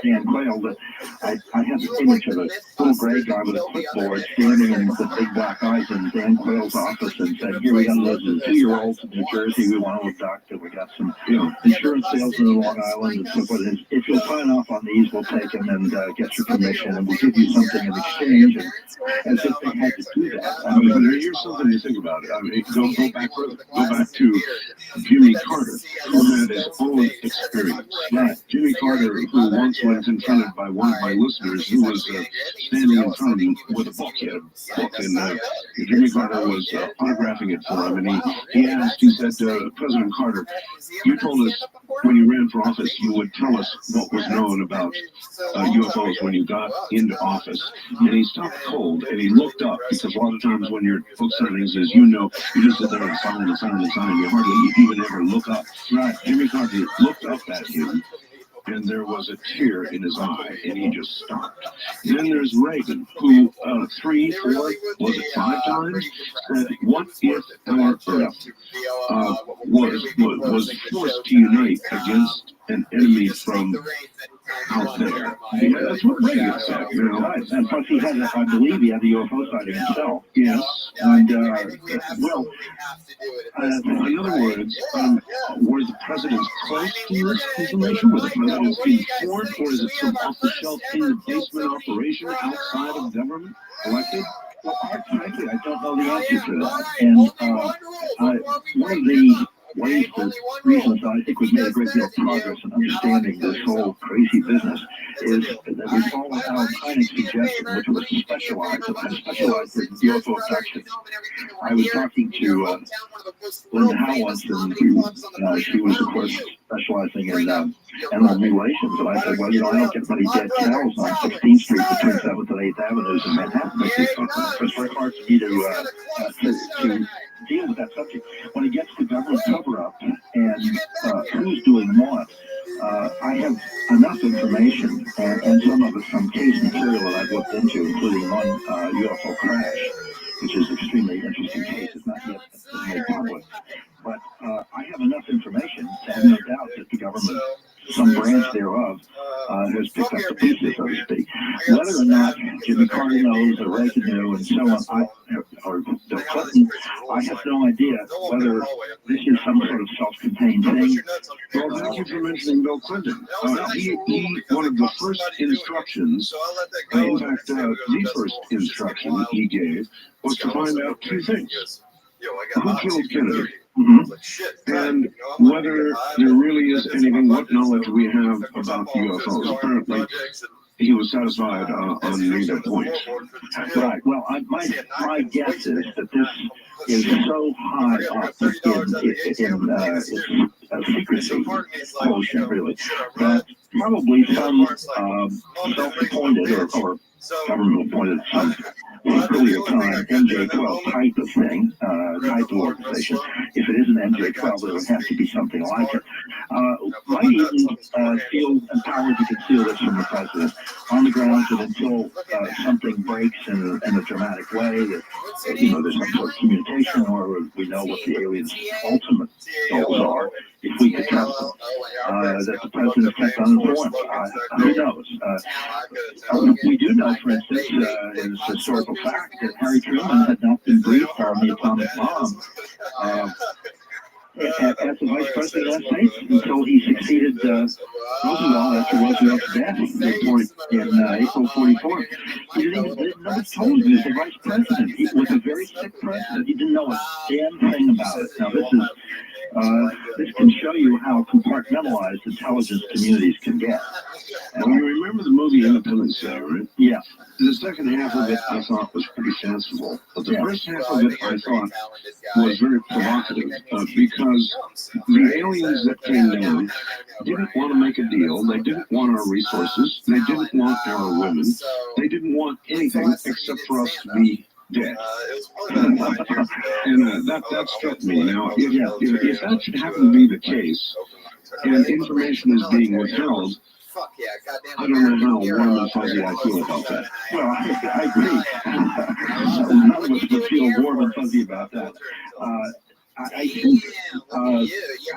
Dan Quayle, that I had this image of a little gray guy with a clipboard standing in the big black eyes in Dan Quayle's office and said, here we got a 2-year-old from New Jersey, we want to abduct, and we got some insurance sales in Long Island and so forth. If you'll sign off on these, we'll take them and get your commission, and we'll give you something in exchange. And as if they had to do that.
I mean, but here's something to think about. I mean, go back further. Go back to Jimmy Carter, who had his own experience. Right. Jimmy Carter, who once was confronted by one of my listeners who was standing in front of him with a book. He had a book, and Jimmy Carter was autographing it for him. And he asked, he said, President Carter, you told us when you ran for office, you would tell us what was known about UFOs when you got into office. And he stopped cold and he looked up, because a lot of times when you're book signings, as you know, you just sit there and sign and sign and sign, and you hardly even ever look up. Right. Jimmy Carter looked up at him, and there was a tear in his eye, and he just stopped. And then there's Reagan, who 3, 4, was it 5 times said, what if our Earth was forced to unite against an enemy from out there? Yeah, that's what Reagan said, you know.
Right. And plus he had, I believe he had the UFO sighting himself. Yes. And, well,
in other words, were the presidents close to this information? Were the presidents informed, or is it some off-the-shelf in the basement operation outside of government elected?
Well, frankly, I don't know the answer to that. And one of the ways, the reasons I think we've made a great deal of progress in understanding this whole crazy business is that we follow Alan Hynek's suggestion, which was specialized in UFO abductions. I was talking to Linda Howe once, and she was, of course, specializing in animal mutilations. And I said, well, you know, I don't get many dead cows on 16th Street between 7th and 8th Avenues in Manhattan. It's very hard for me to deal with that subject. When it gets to government cover-up and who's doing what, I have enough information, and some of it from case material that I've looked into, including one UFO crash, which is an extremely interesting case. It's not yet made public. But I have enough information to have no doubt that the government, some branch thereof, has picked up the pieces, so to speak. Whether or not Jimmy Carter knows, or Reagan knew, and so on, or Bill Clinton, I have no idea whether this is some sort of self-contained thing.
Well, thank you for mentioning Bill Clinton. He one of the first instructions, in fact, the first instruction he gave was to find out 2 things. Who killed Kennedy? Mm-hmm. And whether there really is anything, what knowledge we have about the UFOs. Apparently, he was satisfied on neither point.
Right. Well, my guess is that this is so high up in secrecy quotient, really, that probably some self-appointed or government-appointed some earlier time MJ-12 type of thing, type of organization. If it isn't MJ-12, there would have to be something like it. Might even feel empowered to conceal this from the president on the grounds that until something breaks in a dramatic way, that there's some sort of communication, or we know what the aliens' ultimate goals are, if we could trust them, that the president kept uninformed. Who knows? We do know, for instance, is historical fact that Harry Truman had not been briefed on the atomic bomb as the vice president of the United States until he succeeded Roosevelt after Roosevelt's death in April '44. He nobody told him he was the vice president. He was a very sick president. He didn't know a damn thing about it. Now, this is This can show you how compartmentalized intelligence communities can get.
And you remember the movie Independence Day, right?
Yeah.
The second half of it I thought was pretty sensible, but the first half of it I thought was very provocative because the aliens that came down didn't want to make a deal. They didn't want our resources. They didn't want our women. They didn't want anything except for us to be dead. And that struck me. Now, if that should happen to be the case, and information is being withheld, I don't know how warm and fuzzy I feel about that.
Well, I agree. None of us would feel warm and fuzzy about that. I think,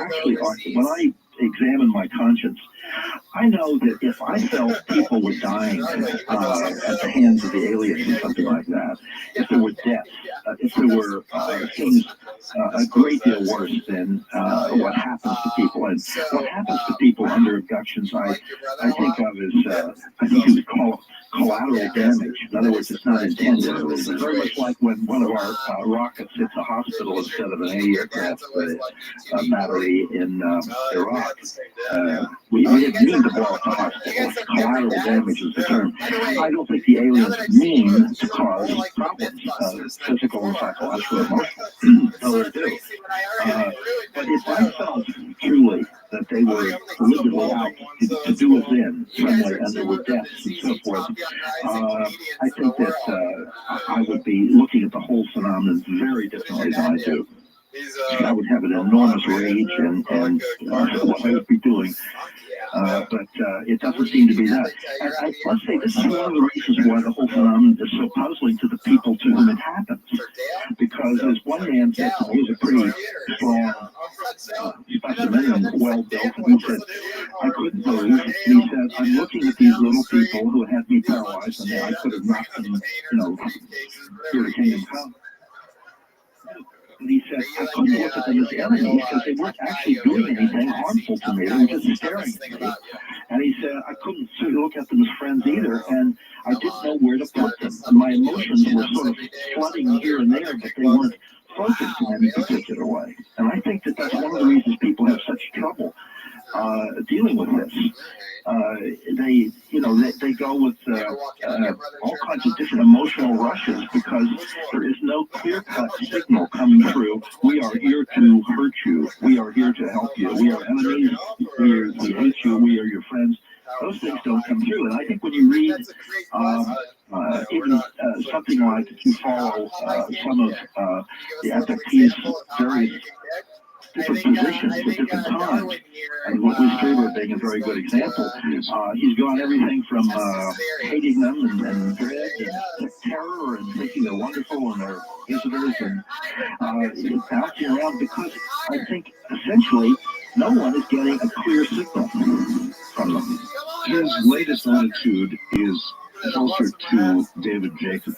actually, when I examine my conscience, I know that if I felt people were dying at the hands of the aliens or something like that, if there were deaths, if there were things a great deal worse than what happens to people, and what happens to people under abductions, I think of as I think is called collateral damage. In other words, it's not intended. It's very much like when one of our rockets hits a hospital instead of an aircraft battery in Iraq. We didn't mean to blow up the hospital. Collateral damage is the term. I don't think the aliens mean to cause problems, physical and psychological, emotional. So they do. But if I felt truly that they were deliberately out to do us in some way, and there were deaths and so forth, I think that I would be looking at the whole phenomenon very differently than I do. I would have an enormous rage and what I would be doing. But it doesn't seem to be that. And let's say this is one of the reasons why the whole phenomenon is so puzzling to the people to whom it happens. Because as one man said, he was a pretty strong specimen and well-built, and he said, I couldn't believe it. He said, I'm looking at these little people who had me paralyzed, and I could have knocked them, here to kingdom come. And he said, I couldn't look at them as enemies because they weren't actually doing anything harmful to me. They were just staring at me. And he said, I couldn't look at them as friends either, and I didn't know where to put them. And my emotions were sort of flooding here and there, but they weren't focused in any particular way. And I think that that's one of the reasons people have such trouble dealing with this. They go with all kinds of different emotional rushes because there is no clear-cut signal coming through. We are here to hurt you. We are here to help you. We are enemies. We hate you. We are your friends. Those things don't come through. And I think when you read even something like, if you follow some of the abductees' various different positions at different times. And Louis Traber being a very good example. He's gone everything from hating them and dread and terror and thinking they're wonderful and they're visitors and bouncing around because I think essentially no one is getting a clear signal from them.
His latest attitude is closer to David Jacobs,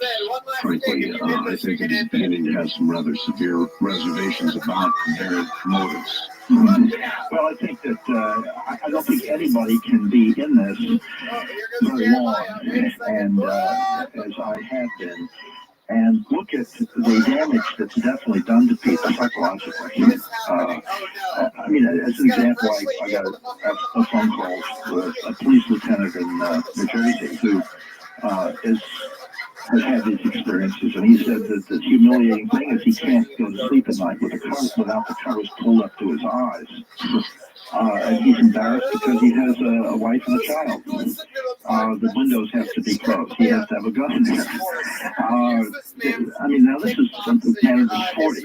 frankly. I think in his beginning he has some rather severe reservations about their motives.
Well, I think that I don't think anybody can be in this very long, and as I have been, and look at the damage that's definitely done to people psychologically. I mean, as an example, I got a phone call with a police lieutenant in New Jersey who has had these experiences, and he said that the humiliating thing is he can't go to sleep at night with without the covers pulled up to his eyes. And he's embarrassed because he has a wife and a child. The windows have to be closed. He has to have a gun there. I mean, now this is something Canada's 40,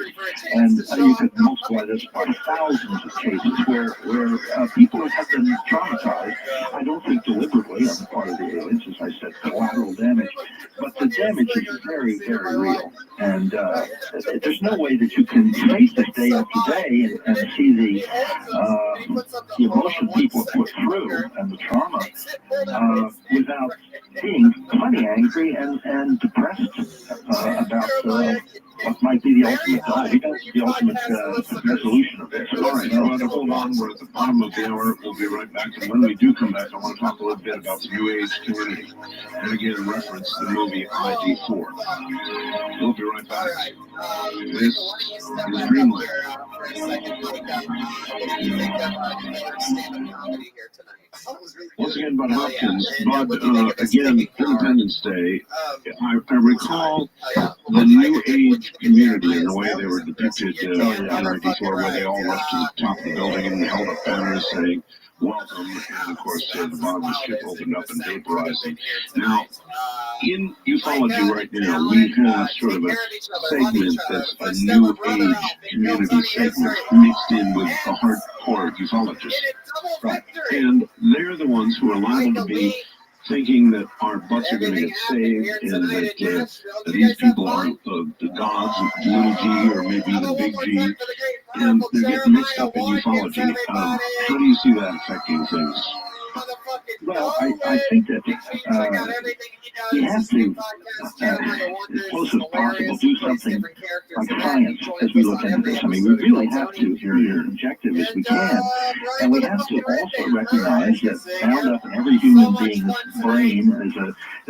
and you could multiply this by thousands of cases where people have been traumatized. I don't think deliberately on the part of the aliens, as I said, collateral damage, but the damage is very, very real. And there's no way that you can face this day after day and see the emotion people put through and the trauma without being plenty angry and depressed about what might be the ultimate goal. We don't see the ultimate resolution of this.
All right, now, hold on. We're at the bottom of the hour. We'll be right back. And when we do come back, I want to talk a little bit about the New Age community. And again, reference the movie ID4. We'll be right back. This is Dreamland.
For a second, Mike, what do you think of stand-up comedy here tonight?
Once again, Bud Hopkins, Bud, again, Independence Day, I recall the New Age community and the way they were depicted in ID4, where they all rushed to the top of the building and held up banners saying, welcome, and of course, the bottom of the ship opened up and vaporizing. Now, in ufology right now, we have sort of a segment that's a New Age community segment mixed in with the hardcore ufologists. Right. And they're the ones who are liable to be thinking that our butts are going to get saved and that these people are the gods, little g or maybe even big G, and they're getting mixed up in ufology. How do you see that affecting things?
Well, I think that we have to, as close as possible, do something like science as we look into this. I mean, we really have to, as objective as we can. And we have to also recognize that bound up in every human being's brain is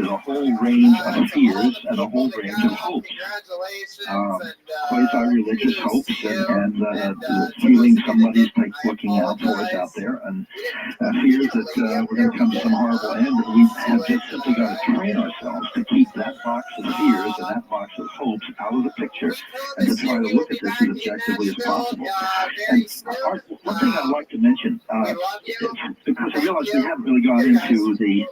a whole range of fears and a whole range of hopes. Quasi-religious hopes and feeling somebody's like looking out for us out there, and fears that we're going to come to some horrible end. We have just simply got to train ourselves to keep that box of fears and that box of hopes out of the picture and to try to look at this as objectively as possible. And one thing I'd like to mention, because I realize we haven't really gone into the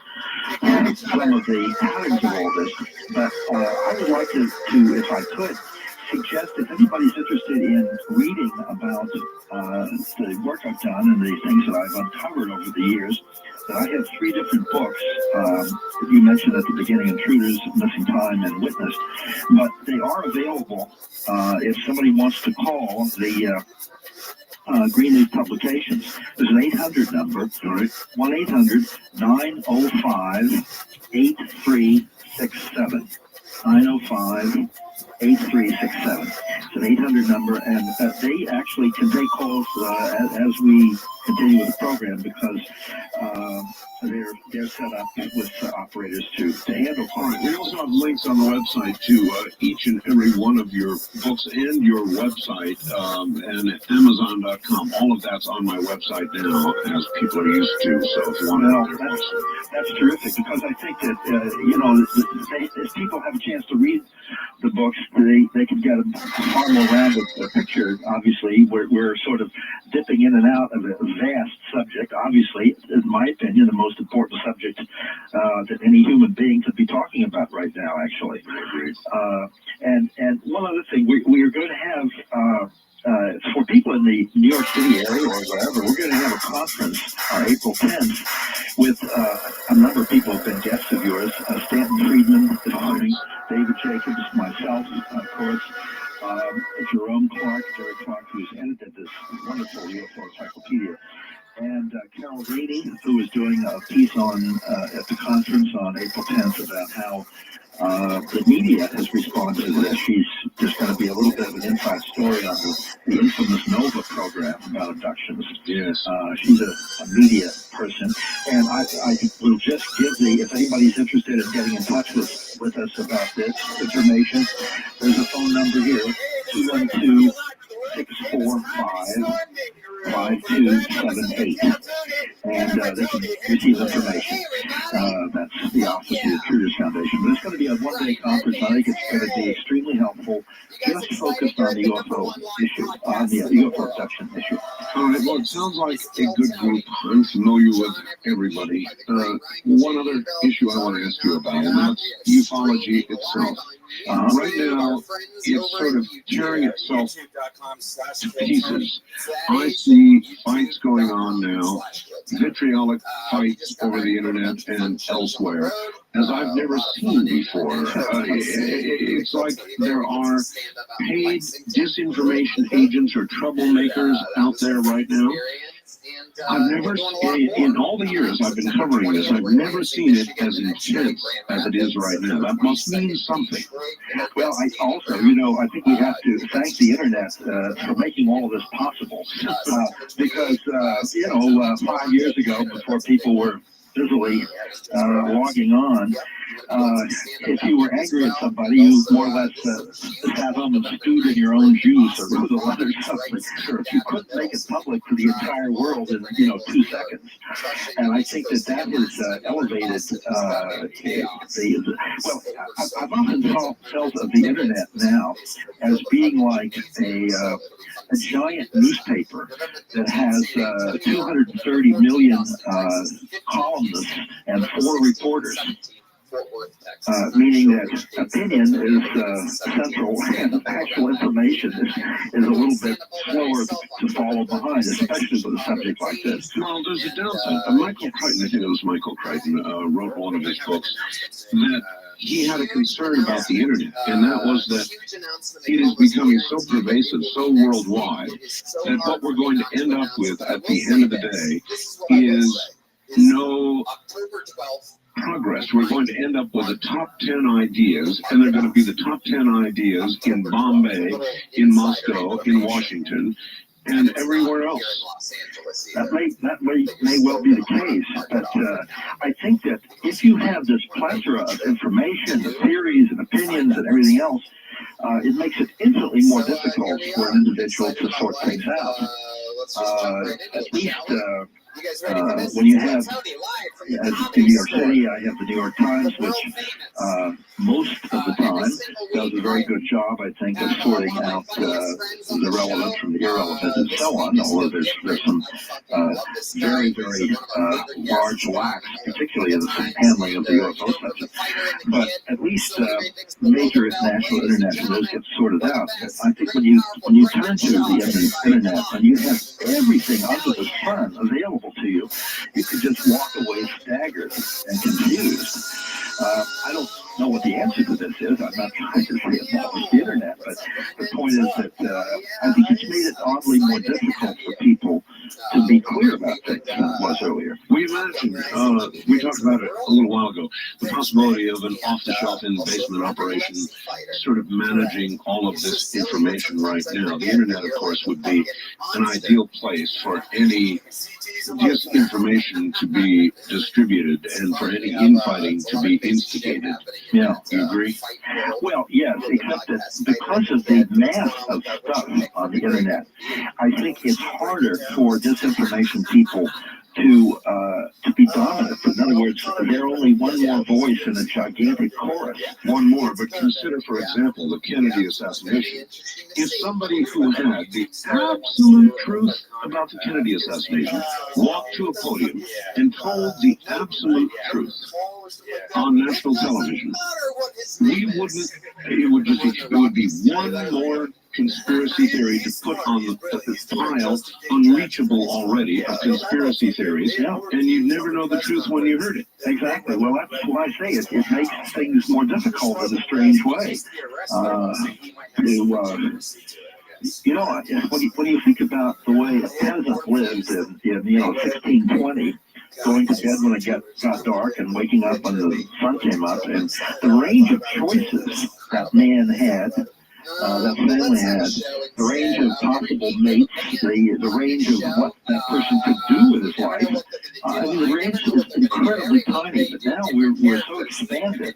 some of the patterns of all this, but I would like to, if I could, suggest if anybody's interested in reading about the work I've done and the things that I've uncovered over the years, that I have 3 different books that you mentioned at the beginning: Intruders, Missing Time, and Witnessed. But they are available if somebody wants to call the Greenleaf Publications. There's an 800 number, 1-800-905-8367. 905-8367. It's an 800 number, and they actually can take calls as we continue with the program, because they're set up with operators to handle calls.
We also have links on the website to each and every one of your books and your website and Amazon.com. All of that's on my website now, as people are used to. So if you want to,
that's terrific, because I think that if people have a chance to read the books, they can get a far more rounded picture. Obviously, we're sort of dipping in and out of a vast subject. Obviously, in my opinion, the most important subject that any human being could be talking about right now, actually. And one other thing, we are going to have, for people in the New York City area or wherever, we're going to have a conference on April 10th with a number of people who have been guests of yours. Stanton Friedman is coming, David Jacobs, myself, of course, Jerome Clark, Jerry Clark, who's edited this wonderful UFO encyclopedia, and Carol Rainey, who is doing a piece on at the conference on April 10th about how the media has responded to this. She's just going to be a little bit of an inside story on the infamous NOVA program about abductions.
Yes.
She's a media person, and I will just give if anybody's interested in getting in touch with us about this information, there's a phone number here, 212-645-5278, and they can receive information. That's the Office of the Intruders Foundation. But it's going to be a one-day conference. I think it's going to be extremely helpful, just focused on the UFO issue, on the UFO abduction issue.
All right, well, it sounds like a good group. I'm familiar with everybody. One other issue I want to ask you about, and that's ufology itself. Right now, it's sort of tearing itself to pieces. I see fights going on now, vitriolic fights over the internet and elsewhere, as I've never seen before. It's like there are paid disinformation agents or troublemakers out there right now. I've never, in all the years I've been covering this, I've never seen it as intense as it is right now. That must mean something.
Well, I also, I think we have to thank the internet for making all of this possible. Because, 5 years ago, before people were busily logging on, if you were angry at somebody, you more or less sat home and stewed in your own juice or wrote a letter something. Sure, you couldn't make it public to the entire world in 2 seconds. And I think that has elevated I've often felt of the internet now as being like a giant newspaper that has 230 million columnists and 4 reporters. Meaning that opinion is central and actual information is a little bit slower to follow behind, especially with a subject like this.
Well, there's a downside. Michael Crichton, I think it was Michael Crichton, wrote one of his books that he had a concern about the internet, and that was that it is becoming so pervasive, so worldwide, that what we're going to end up with at the end of the day is no progress. We're going to end up with the top 10 ideas, and they're going to be the top 10 ideas in Bombay, in Moscow, in Washington, and everywhere else.
That may well be the case, but I think that if you have this plethora of information, theories, and opinions, and everything else, it makes it infinitely more difficult for an individual to sort things out. At least when you have, in New York City, I have the New York Times, which most of the time does a very good job, I think, of sorting out the relevant from the irrelevant and so on, although there's some very, very large lacks, particularly in the handling of the UFO subject. But at least major national international news gets sorted out. I think when you turn to the internet and you have everything under the sun available to you, you could just walk away staggered and confused. I don't know what the answer to this is. I'm not trying to say it's the internet, but the point is that I think it's made it oddly more difficult for people to be clear about things than it was earlier.
We imagine, we talked about it a little while ago, the possibility of an off-the-shelf in-basement operation sort of managing all of this information right now. The internet, of course, would be an ideal place for any disinformation to be distributed and for any infighting to be instigated.
Yeah.
You agree?
Well, yes, except that because of the mass of stuff on the internet, I think it's harder for disinformation people to be dominant. In other words, they're only one more voice in a gigantic chorus.
One more, but consider, for example, the Kennedy assassination. If somebody who had the absolute truth about the Kennedy assassination walked to a podium and told the absolute truth on national television, it would be one more conspiracy theory to put on the pile, unreachable already, of conspiracy theories, and you'd never know the truth when you heard it.
Exactly. Well, that's what I say. It makes things more difficult in a strange way. When you think about the way a peasant lived in 1620, going to bed when it got dark and waking up when the sun came up, and the range of choices that man had, that family had, the range of possible mates, the range of what that person could do with his life. The range is incredibly tiny, but now we're so expanded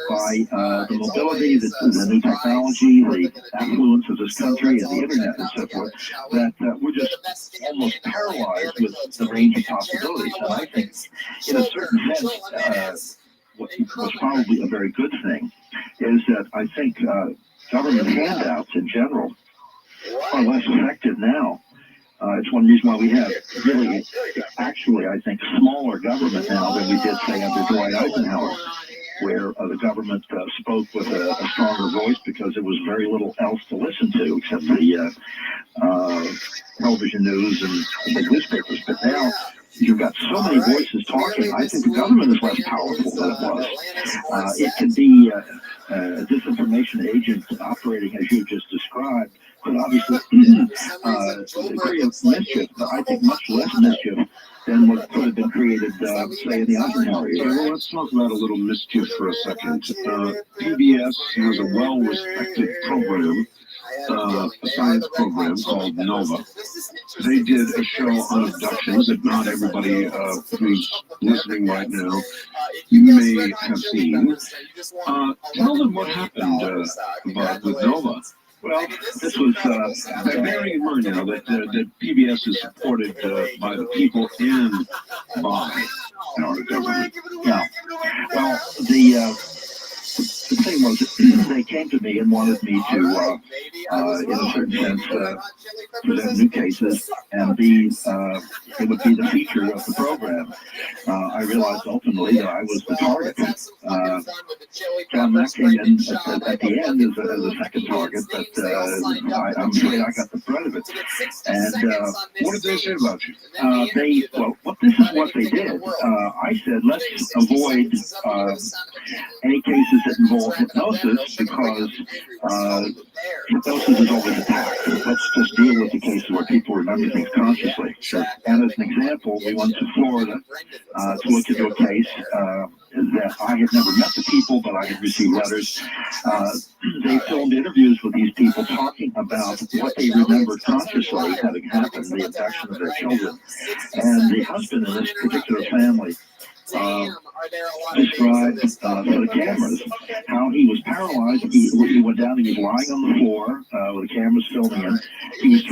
by the mobility, the new technology, the affluence of this country, and the internet and so forth, that we're just almost paralyzed with the range of possibilities. And I think, in a certain sense, what was probably a very good thing is that I think government handouts in general are less effective now. It's one reason why we have really, actually, I think, smaller government now than we did, say, under Dwight Eisenhower, where the government spoke with a stronger voice because there was very little else to listen to except the television news and the newspapers. But now you've got so many voices talking. I think the government is less powerful than it was. It can be a disinformation agent operating as you just described could obviously create mischief, but I think much less mischief than what could have been created, say, in the Eisenhower era.
Well, let's talk about a little mischief for a second. PBS was a well-respected program, a science program called Nova. They did a show on abductions that not everybody who's listening right now may have seen. Tell them what happened with Nova.
Well, this was,
bearing in mind now that PBS is supported by the people and by our government.
Yeah. Well, the thing was, they came to me and wanted me to, in a certain sense, present new cases and it would be the feature of the program. I realized ultimately that I was the target. John Mack came in at the end as a second target, but I'm afraid I got the brunt of it. And
what did they say about you?
This is what they did. I said, let's avoid any cases that involve hypnosis because hypnosis is always attacked. Let's just deal with the cases where people remember things consciously. And as an example, we went to Florida to look into a case that I had never met the people, but I had received letters. They filmed interviews with these people talking about what they remembered consciously having happened, the abduction of their children. And the husband in this particular family described to the cameras how he was paralyzed. He went down and he was lying on the floor with the cameras filming him. He was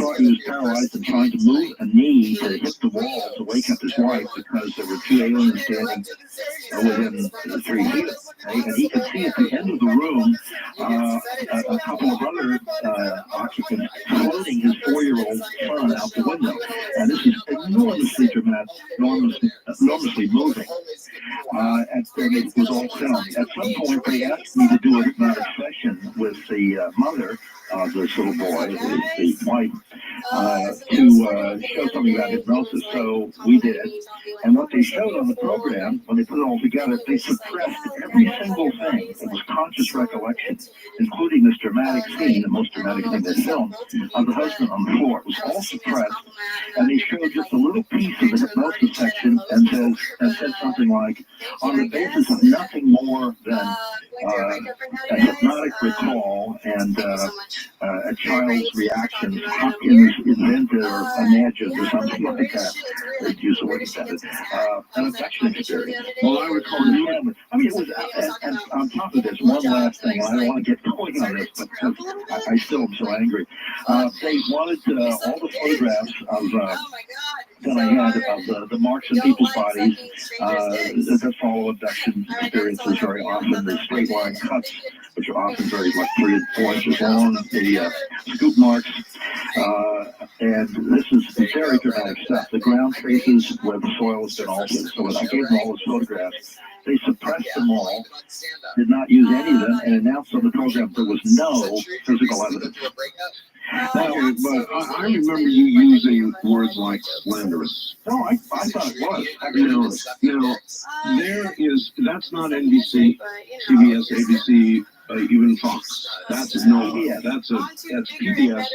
paralyzed and trying to move a knee to hit the wall to wake up his wife because there were two aliens standing within 3 feet. And he could see at the end of the room a couple of other occupants floating his 4-year-old son out the window. And this is enormously dramatic, enormously moving. And it was all filmed. At some point, they asked me to do a hypnotic session with the mother of this little boy, the wife, to show something about hypnosis. So we did. And what they showed on the program, when they put it all together, they suppressed every single thing. It was conscious recollection, including this dramatic scene, the most dramatic thing they filmed, of the husband on the floor. It was all suppressed. And they showed just a little piece of the hypnosis section and said something like, on the basis of nothing more than a hypnotic recall and a child's reaction, Hopkins invented or imagined or something like that. They'd use the word invented. An affection experience.
Well, I recall that.
I mean, it was, and on top of this, one last thing, and I don't want to get going on this, but I still am so angry. They wanted all the photographs of that I had of the marks on people's bodies that follow abduction experiences very often, the straight line cuts, which are often very like 3 and 4 inches long, the scoop marks, and this is very dramatic stuff. The ground traces where the soil has been altered. So when I gave them all those photographs, they suppressed them all, did not use any of them, and announced on the program there was no physical evidence.
But I remember you using words like slanderous.
No, I thought it was.
That's not NBC, CBS, ABC, even Fox. That's PBS.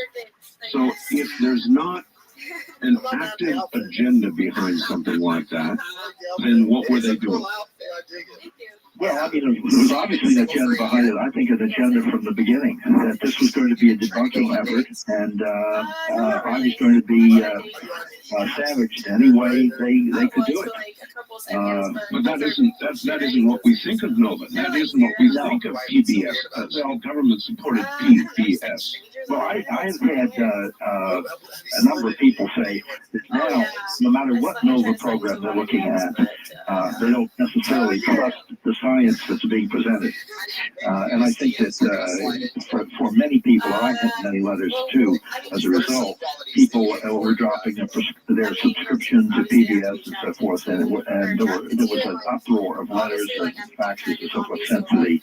So if there's not an active agenda behind something like that, then what were they doing?
Well, I mean, there was obviously an agenda behind it. I think an agenda from the beginning that this was going to be a debunking effort, and I was going to be savaged any way they could do it.
But that isn't what we think of Nova. That isn't what we think of PBS. That's all government-supported PBS.
Well, I've had a number of people say that now, no matter what Nova program they're looking at, they don't necessarily trust the science that's being presented. And I think that for many people, and I've had many letters too, as a result, people were dropping their subscription to PBS and so forth, and there was an uproar of letters and faxes and so forth sent to the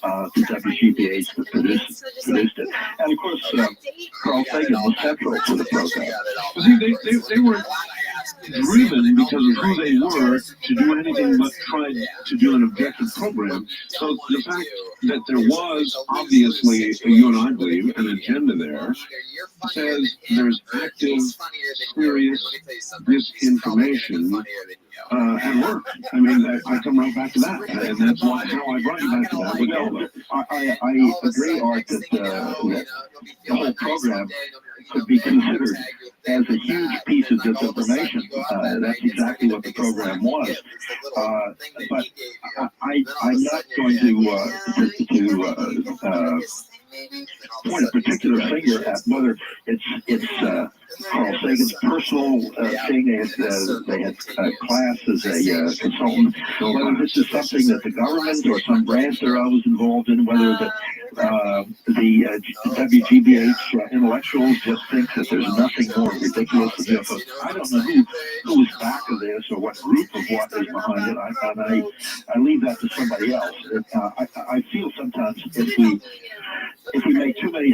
WGBH that produced it. And of course, Carl Sagan was central to the program.
driven because of who they were to do anything but try to do an objective program. So the fact that there was obviously, you and I believe, an agenda there says there's active, serious disinformation at work. I mean, I come right back to that, and that's how I brought you back to that with Elba. I agree, Art, that the whole program could be considered as a huge piece of disinformation. That's exactly what the program was. But I'm not going to point a particular finger at whether it's Carl Sagan's personal thing. They had class as a consultant. Whether this is something that the government or some branch thereof was involved in, whether the WGBH intellectuals just think that there's nothing more ridiculous than this. I don't know who was back of this or what group of what is behind it. I leave that to somebody else. I feel sometimes if we make too many,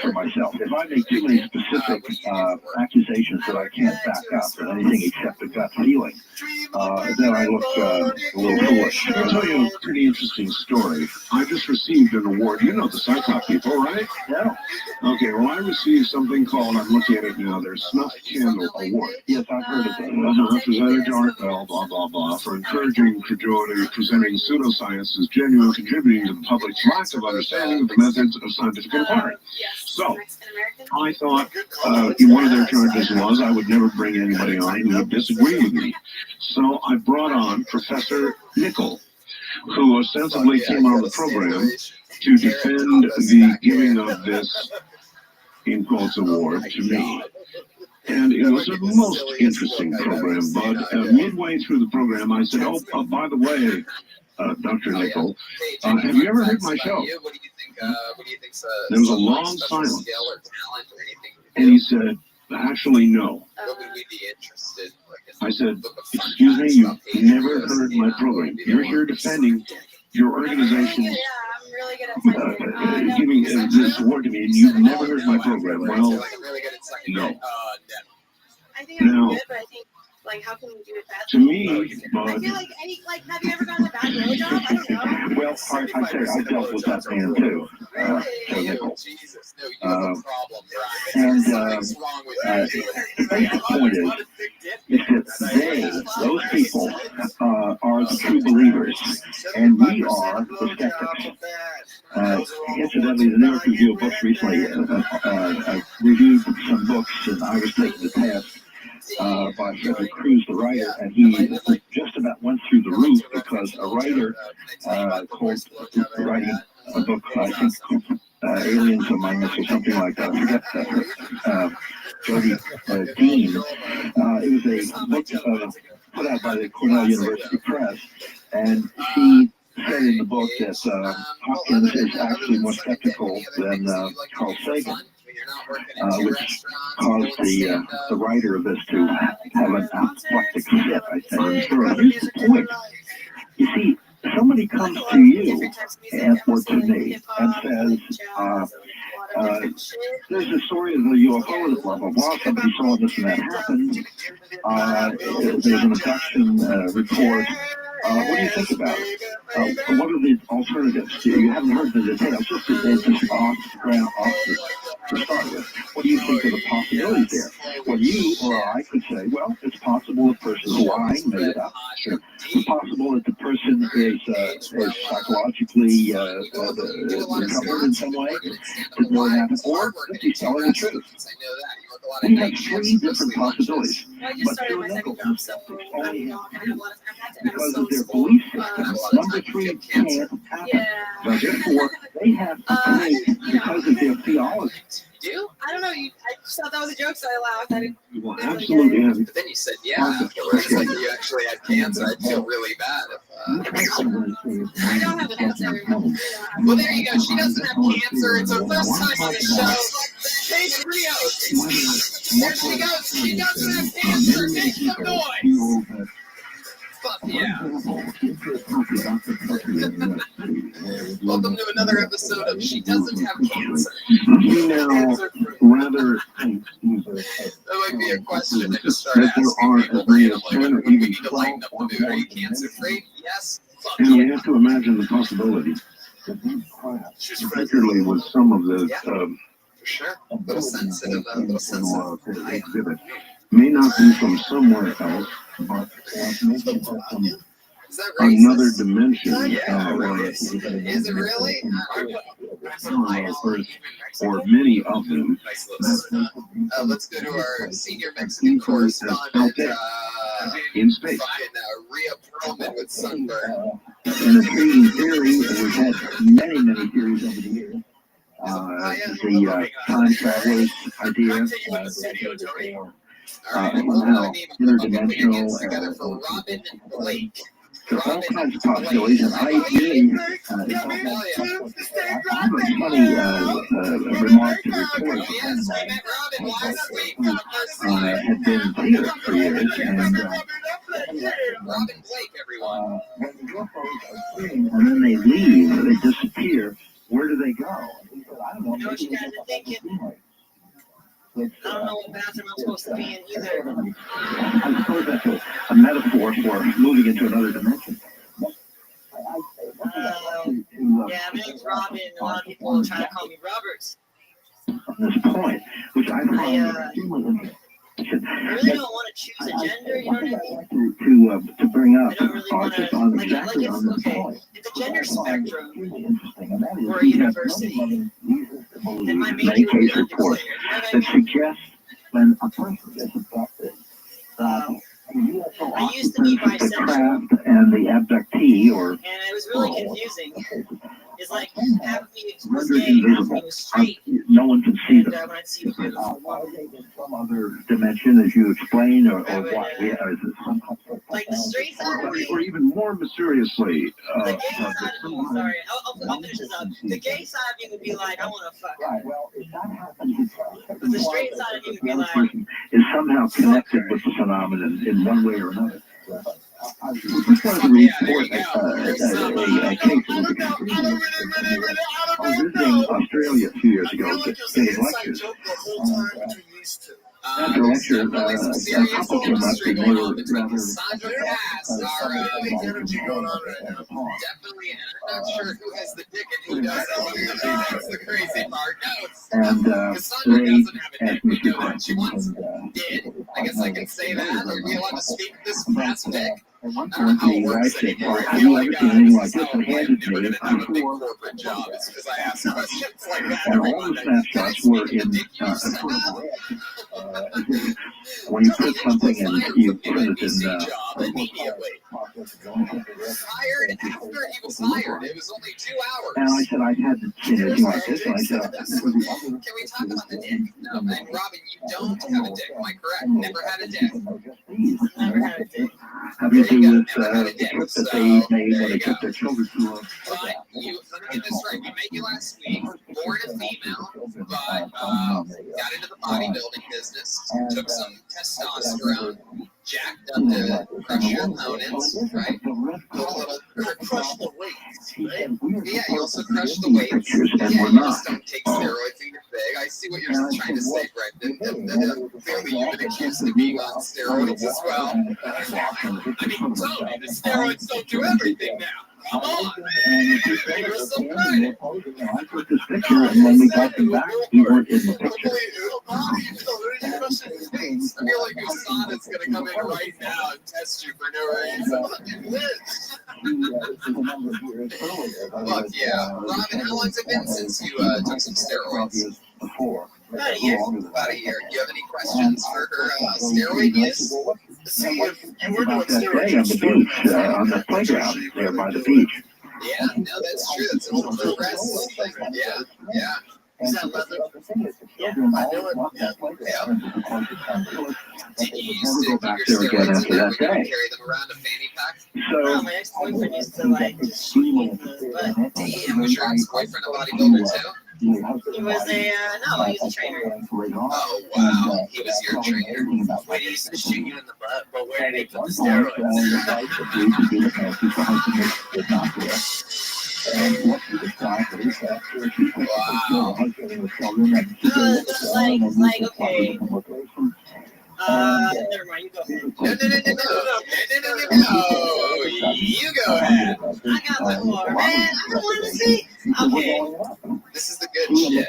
for myself, if I make too many specific accusations that I can't back up with anything except a gut feeling, then I look a little foolish. I'll tell you a pretty interesting story. I just received an award. You know the Cyclops people, right?
Yeah.
Okay, well, I received something called, I'm looking at it now, their Snuff Candle Award.
Yes, I've heard of that.
Representative Dartwell, blah, blah, blah, for encouraging credulity, presenting pseudoscience as genuine, contributing to the public's lack of understanding of the methods of scientific inquiry. So, I thought one of their charges was I would never bring anybody on who would disagree with me. So I brought on Professor Nickel, who ostensibly came on the program to defend the giving of this, in quotes, award to me. And it was a most interesting program, Bud. Midway through the program, I said, oh, by the way, Dr. Nickel, have you ever heard my show? There was a long silence. And he said, actually, no. I said, excuse me, you've never heard my program. You're here defending your organization giving this award to me, and you've never heard my program. Well, no. Now,
how can we do it better?
to me,
I feel like have you ever gotten a bad blowjob? I don't know.
Well, I dealt with that man too. Joe Nickel. And the point is that those people, are the true believers, and we are the skeptics. Incidentally, the New York Review of Books recently reviewed some books, and I was taking the test by Frederick Cruz, the writer, and he just about went through the roof because a writer writing a book, I think, Aliens Among Us or something like that. I forget Jody Dean. It was a book put out by the Cornell University Press, and she said in the book that Hopkins is actually more skeptical than Carl Sagan. Which caused the writer of this to have an apoplectic fit, I think. Here's the point. You see, somebody comes to you or to me and says, there's a story of the UFO, blah, blah, blah. Somebody saw this and that happened. There's an abduction report. What do you think about it? What are the alternatives? You haven't heard the details, just off to start with. What do you think of the possibilities there? Well, you or I could say, well, it's possible the person is lying, made it up. Sure. It's possible that the person is psychologically recovered in some way, didn't know what happened, or that he's telling the truth. We have three different possibilities. But Joe Nickel only has two because of their belief system. Number three can't happen. So therefore, they have to pay because of their theology.
I don't know. I just thought that was a joke, so I laughed. I didn't.
Well, absolutely.
But then you said, yeah, afterwards, like you actually had cancer. I'd feel really bad if.
I don't have cancer.
Well, there you go. She doesn't have cancer. It's her first time on the show. Hey, Rio. There she goes. She doesn't have cancer. Make some noise. Fuck yeah. Welcome to another episode of She Doesn't Have Cancer.
You now rather think
might be a question to just start
that there
asking
are
people
as many as
randomly.
10 or
When we
even
need to
12
lighten up the mood. Are you cancer free? Yes. Fuck
And we
yeah.
have to imagine the possibility that these crafts, particularly with some of the
For sure. A little sensitive.
exhibit, may not be from somewhere else, but maybe it has some
Is that
another
racist?
dimension.
Is it really?
Or many of them.
Nice little. Let's go to our senior Mexican correspondent,
in space.
fucking Rhea Perlman with sunburn.
An intriguing theory, and we've had many theories over the years. The time travelers idea. Somehow interdimensional.
Robin Blake.
There's all kinds of possibilities, and I really have a funny remark to report. Had been in theater for years, and
Robin Blake, everyone.
when the UFOs are seen and then they leave, they disappear, where do they go? I don't know.
You know what you guys are thinking? I don't know what bathroom I'm supposed to be in either.
I suppose that's a metaphor for moving into another dimension.
Yeah, my name's Robin. A lot of people try to call me Roberts.
This point, which I find extremely interesting.
I really don't want to choose a gender, you know what I mean?
To bring up
I don't really want
just
to,
on
like
exactly
it's,
on this
okay,
point.
it's a gender spectrum for a
We have
university. Then my
many
major would be
case reports
undeclared,
that suggest when a person is abducted,
I used to be
the
bisexual,
craft and the abductee, or
and it was really confusing. It's like half of me was
rendered
gay, half of
invisible.
me was straight.
No one can see
And
them.
when I'd see a beautiful woman,
In some other dimension, as you explained, or what? Yeah, is it some
like the straight side of me,
Or even more mysteriously,
the gay side of me, sorry, I'll finish this up. The gay side of me would be like, I want to fuck. But the straight side of me would be like,
is somehow connected with the phenomenon in one way or another. I just wanted to report a case that I was visiting Australia a few years ago, giving lectures. After lecture, a couple came up and they were rather
Sandra Cass, our energy going on right now. Definitely, and I'm not sure who has the dick and who doesn't. That's the crazy part. No, it's
and
Cassandra
they
doesn't have a dick.
asked me
We
a few
know that. She
questions.
once did. I guess I can say that. Are we allowed to speak this past dick?
At one
I don't know
point,
how it
the
works
wife said,
anymore.
"Well,
I
have
feel
you
like
ever seen anything like
this
this?"
is how
And
I'm
handed
never
me
going to have a big
before.
corporate job. It's because I ask questions like that
And
every
all the
Monday.
snapshots were in a sort of when you put something in, you put it in.
Job immediately. Hired after he was hired. It was only 2 hours.
And I said, I had to see anything like this, and I said,
Can we talk about the dick? No, and Robin, you don't have a dick. Am I correct? Never had a dick. Never had a dick.
having to do with the trip that they made when they took their children to
But you, let me get this right. You met you last week, born a female, but got into the bodybuilding business, took some testosterone, jacked up to crush your opponents, right? Crush the weights, right? Yeah, you also crush the weights. Yeah, you just don't take steroids and get big. I see what you're trying to say, Brendan. Clearly, you've been accused of being on steroids as well. I mean, Tony, the steroids don't do everything now. Come on. Give us some credit.
I put this picture, and when we got them back, we weren't in the picture.
I feel like Usada's going to come in right now and test you for no reason. Look, yeah. Robin, how long's it been since you took some steroids? About a year. About a year. Do you have any questions for her steroid use?
See, if you were doing steroids on the beach, on the playground there by the beach.
Yeah, no, that's true. That's an old press thing. Yeah, yeah. Is that leather? Yeah, I know it. Yeah. Did you used to
Go back there again after that day.
carry them around a fanny pack?
So,
my ex-boyfriend used to like just shoot me in the butt.
Damn, was your ex-boyfriend a bodybuilder too?
He was a no, he was a trainer.
Oh wow, he was your trainer.
Wait, he used to shoot you in the butt, but where did he put the steroids?
Like okay.
Never mind. You go ahead.
No. You go ahead.
I got my more, man. I don't want to see. Okay.
This is the good shit.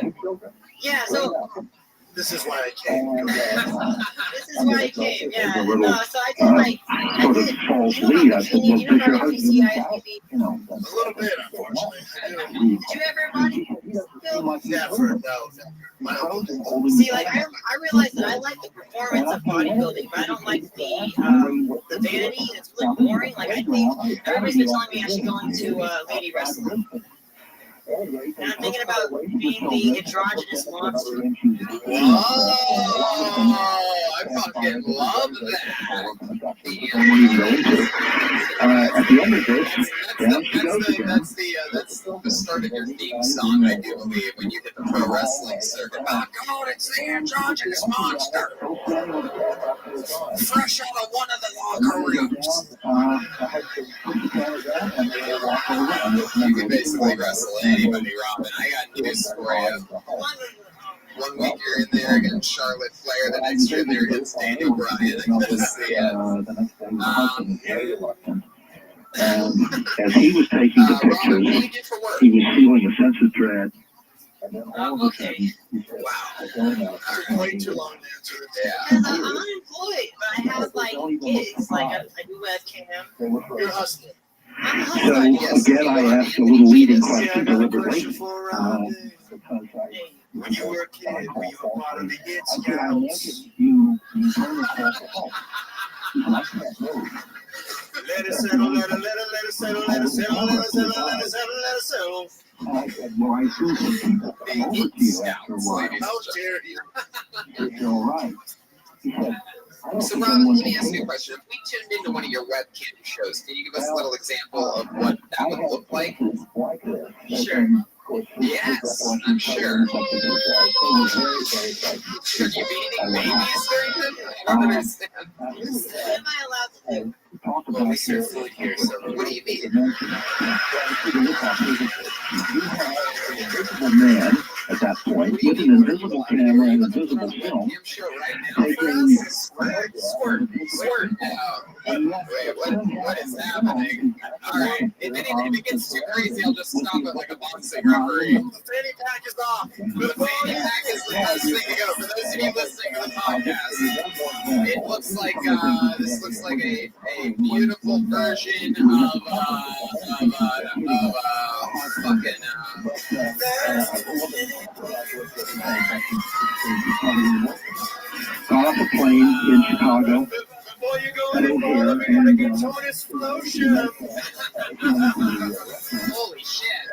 Yeah. So.
This is why I came.
This is why I came. Yeah. So I did
sort of false lead. I said, well, does your husband
A little bit, unfortunately.
Did you ever, buddy?
Never, no.
See, like I realized that I like the performance of bodybuilding, but I don't like the vanity. It's really boring. Like I think everybody's been telling me I should go into lady wrestling. And I'm thinking about being the androgynous monster.
Oh, I fucking love that.
At the end of this, down she goes again.
That's the start of your theme song, I do believe, when you hit the pro wrestling circuit. Oh, come on, it's the androgynous monster. Fresh out of one of the locker rooms. You can basically wrestle anybody, Robin. I got news for you. 1 week you're in there against Charlotte Flair, the next you're in there against Daniel Bryan. I can just see it.
As he was taking the pictures, he was feeling a sense of dread.
Okay.
Wow.
Way too long to answer it.
Yeah.
I'm unemployed, but I have like gigs. Like I do webcam.
You're hustling.
I'm
So
hustling.
again, I asked a little leading question deliberately.
When you were a kid, were you a part of the Kid Scouts? Let it settle, let it settle, let it settle, let it settle, let it settle, let it settle.
Well, I threw some people over to you after a while.
How dare you?
It's all right. He said,
So, Robin, let me ask you a question. If we tuned into one of your webcam shows, can you give us a little example of what that would look like?
Sure.
Yes, I'm sure. Sure, you beating babies during them? I don't understand.
What am I allowed to do?
Well, we serve food here, so what do you mean?
The man at that point with an invisible camera and invisible film taking
Squirt. Wait, what is happening? All right, if it gets too crazy, I'll just stop it like a boxing referee.
The fanny pack is off.
The fanny pack is the best thing to go. For those of you listening to the podcast, it looks like this looks like a beautiful version of fucking
got off a plane in Chicago.
Before you go any further, we gotta get Tony's flow.
Holy shit.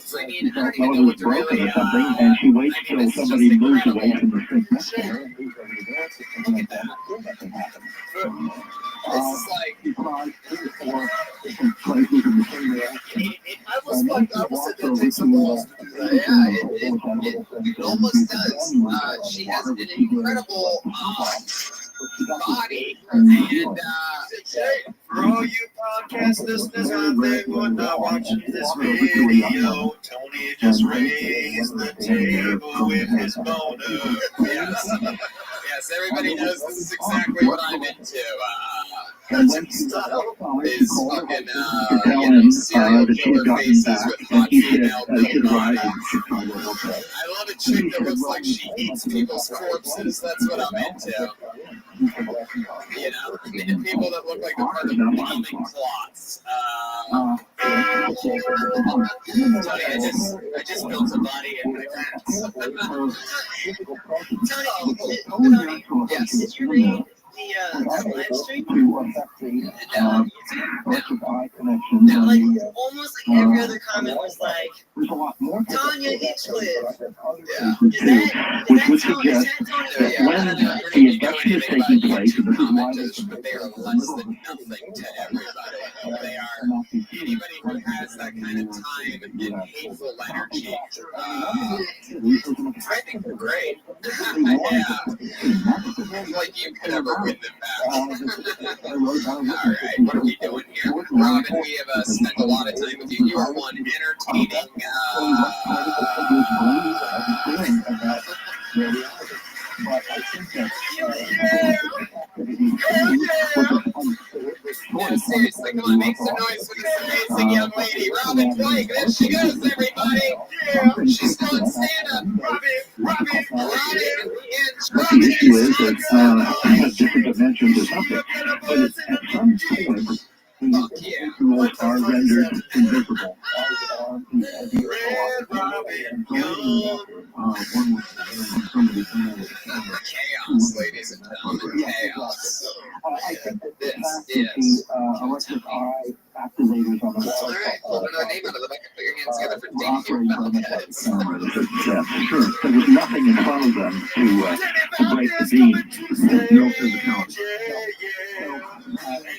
So I mean, I don't even know what to really,
or something, and she waits till somebody moves away from the thing.
Look at that. This is like,
I was like, I was sitting there take some balls to do that.
yeah, it almost does. She has an incredible body, and
for all you podcast listeners out there who are not watching this video, Tony just raised the table with his boner.
Yes, everybody knows this is exactly what I'm into. Is fucking, serial killer faces with hot female built bodies. I love a chick that looks like she eats people's corpses. That's what I'm into. You know, and people that look like they're part of bombing plots. Tony, I just built a body in my pants.
Tony,
yes.
Did you read the live stream? No, like almost like every other comment was like Tanya Hinchcliffe.
Yeah.
Which would suggest that when the induction is taking place, and this is why
but they are less than nothing to everybody. They are anybody who has that kind of time and hateful energy. I think they're great. Like you could ever win them back. All right, what are we doing here? Robin, we have spent a lot of time with you. You are one entertaining.
But I think that
yeah, seriously, come on, make some noise for this amazing young lady, Robin Blake. There she goes, everybody. Yeah, she's doing stand-up. Robin,
the issue is that it has different dimensions or something. But at some point, individuals are rendered invisible.
Chaos, ladies and gentlemen, chaos.
I think that this is electric eye activators on the wall.
All right, pull another name out of the bucket. Put your hands together for Dave Melkheads.
Yeah, sure. There was nothing in front of them to break the beam. No physicality.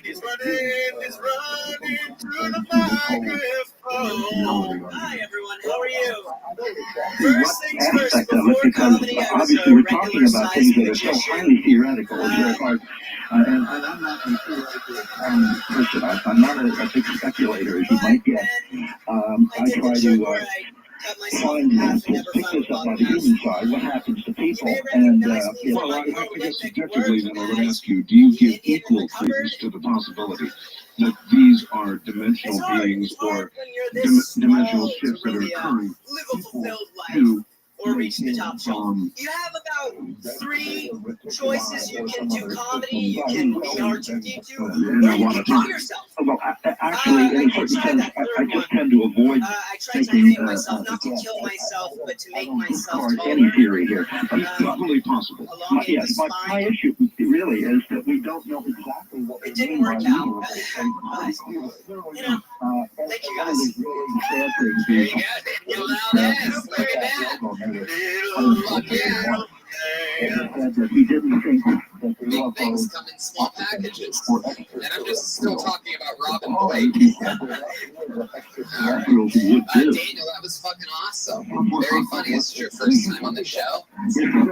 He's running through the microphone. Hi, everyone. How are you? First things first, before comedy, I was a
obviously we're talking about things that are so
magician.
highly theoretical. It's very hard. And I'm not a theoretical person. I'm not a big speculator, as you might guess. I try to find pick this up on the human side, what happens to people, and
Well, I guess subjectively, then I would ask you, do you give equal credence to the possibility that these are dimensional beings or dimensional shifts that are occurring? People
Or reach the top shelf. You have about 3 choices. You can do comedy, you can be R2D2, or you can kill yourself.
Well, actually, in a certain sense, I just tend to avoid
I tried to make myself, not to kill myself, but to make myself
any theory here.
Equally possible.
Yes, my issue really is that we don't know exactly what
it didn't work out. Thank you guys.
There you go. Daniel Valdez. Look at that. Fuck yeah.
He didn't think that the
Big things come in small packages. And I'm just still talking about Robin Blake. Daniel, that was fucking awesome. Very funny. This is your first time on the show.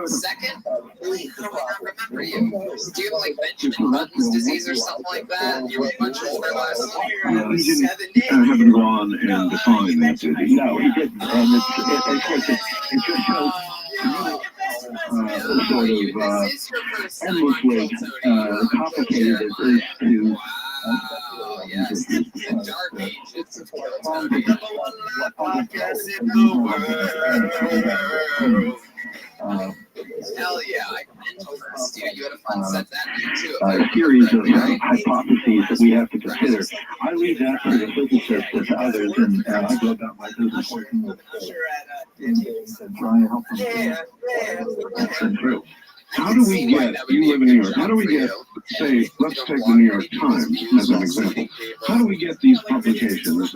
Second, wait, how do I not remember you? Do you have like Benjamin Button's disease or something like that? You were much older last year.
I haven't gone and defined that.
No, he didn't. And it just shows sort of endlessly complicated it is to
yes, the dark ages of hell yeah, I mental first. You had a fun set that night too.
A series of hypotheses that we have to consider. I leave that to the physicists and others, and I go about my business working with and try and help them think through.
How do we get, you live in New York, how do we get, say, let's take the New York Times as an example. How do we get these publications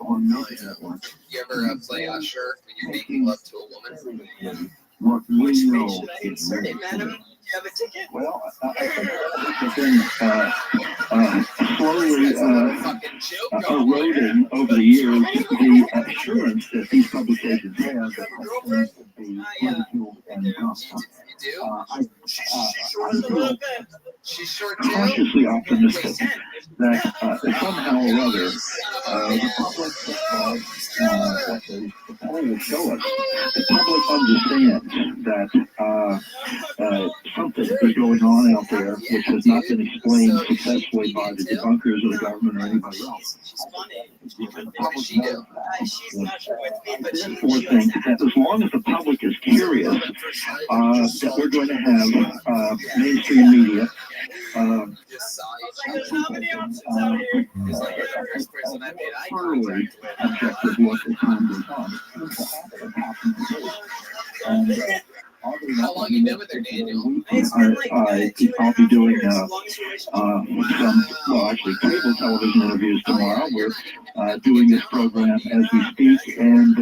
on media networks?
You ever play Usher when you're making love to a woman?
What we know is
Madam, do you have a ticket?
Well, I've been slowly eroding over the years the assurance that these publications have that things would be ridiculed and
She's short too.
cautiously optimistic that somehow or other the public will show us. The public understands that something is going on out there which has not been explained successfully by the debunkers of the government or anybody else.
What does she do?
She's not sure with me, but she
Think that as long as the public is curious, that we're going to have mainstream media. Thoroughly objective look at time goes on.
How long long you been with her, Daniel?
I'll be doing actually cable television interviews tomorrow. We're doing this program as we speak, and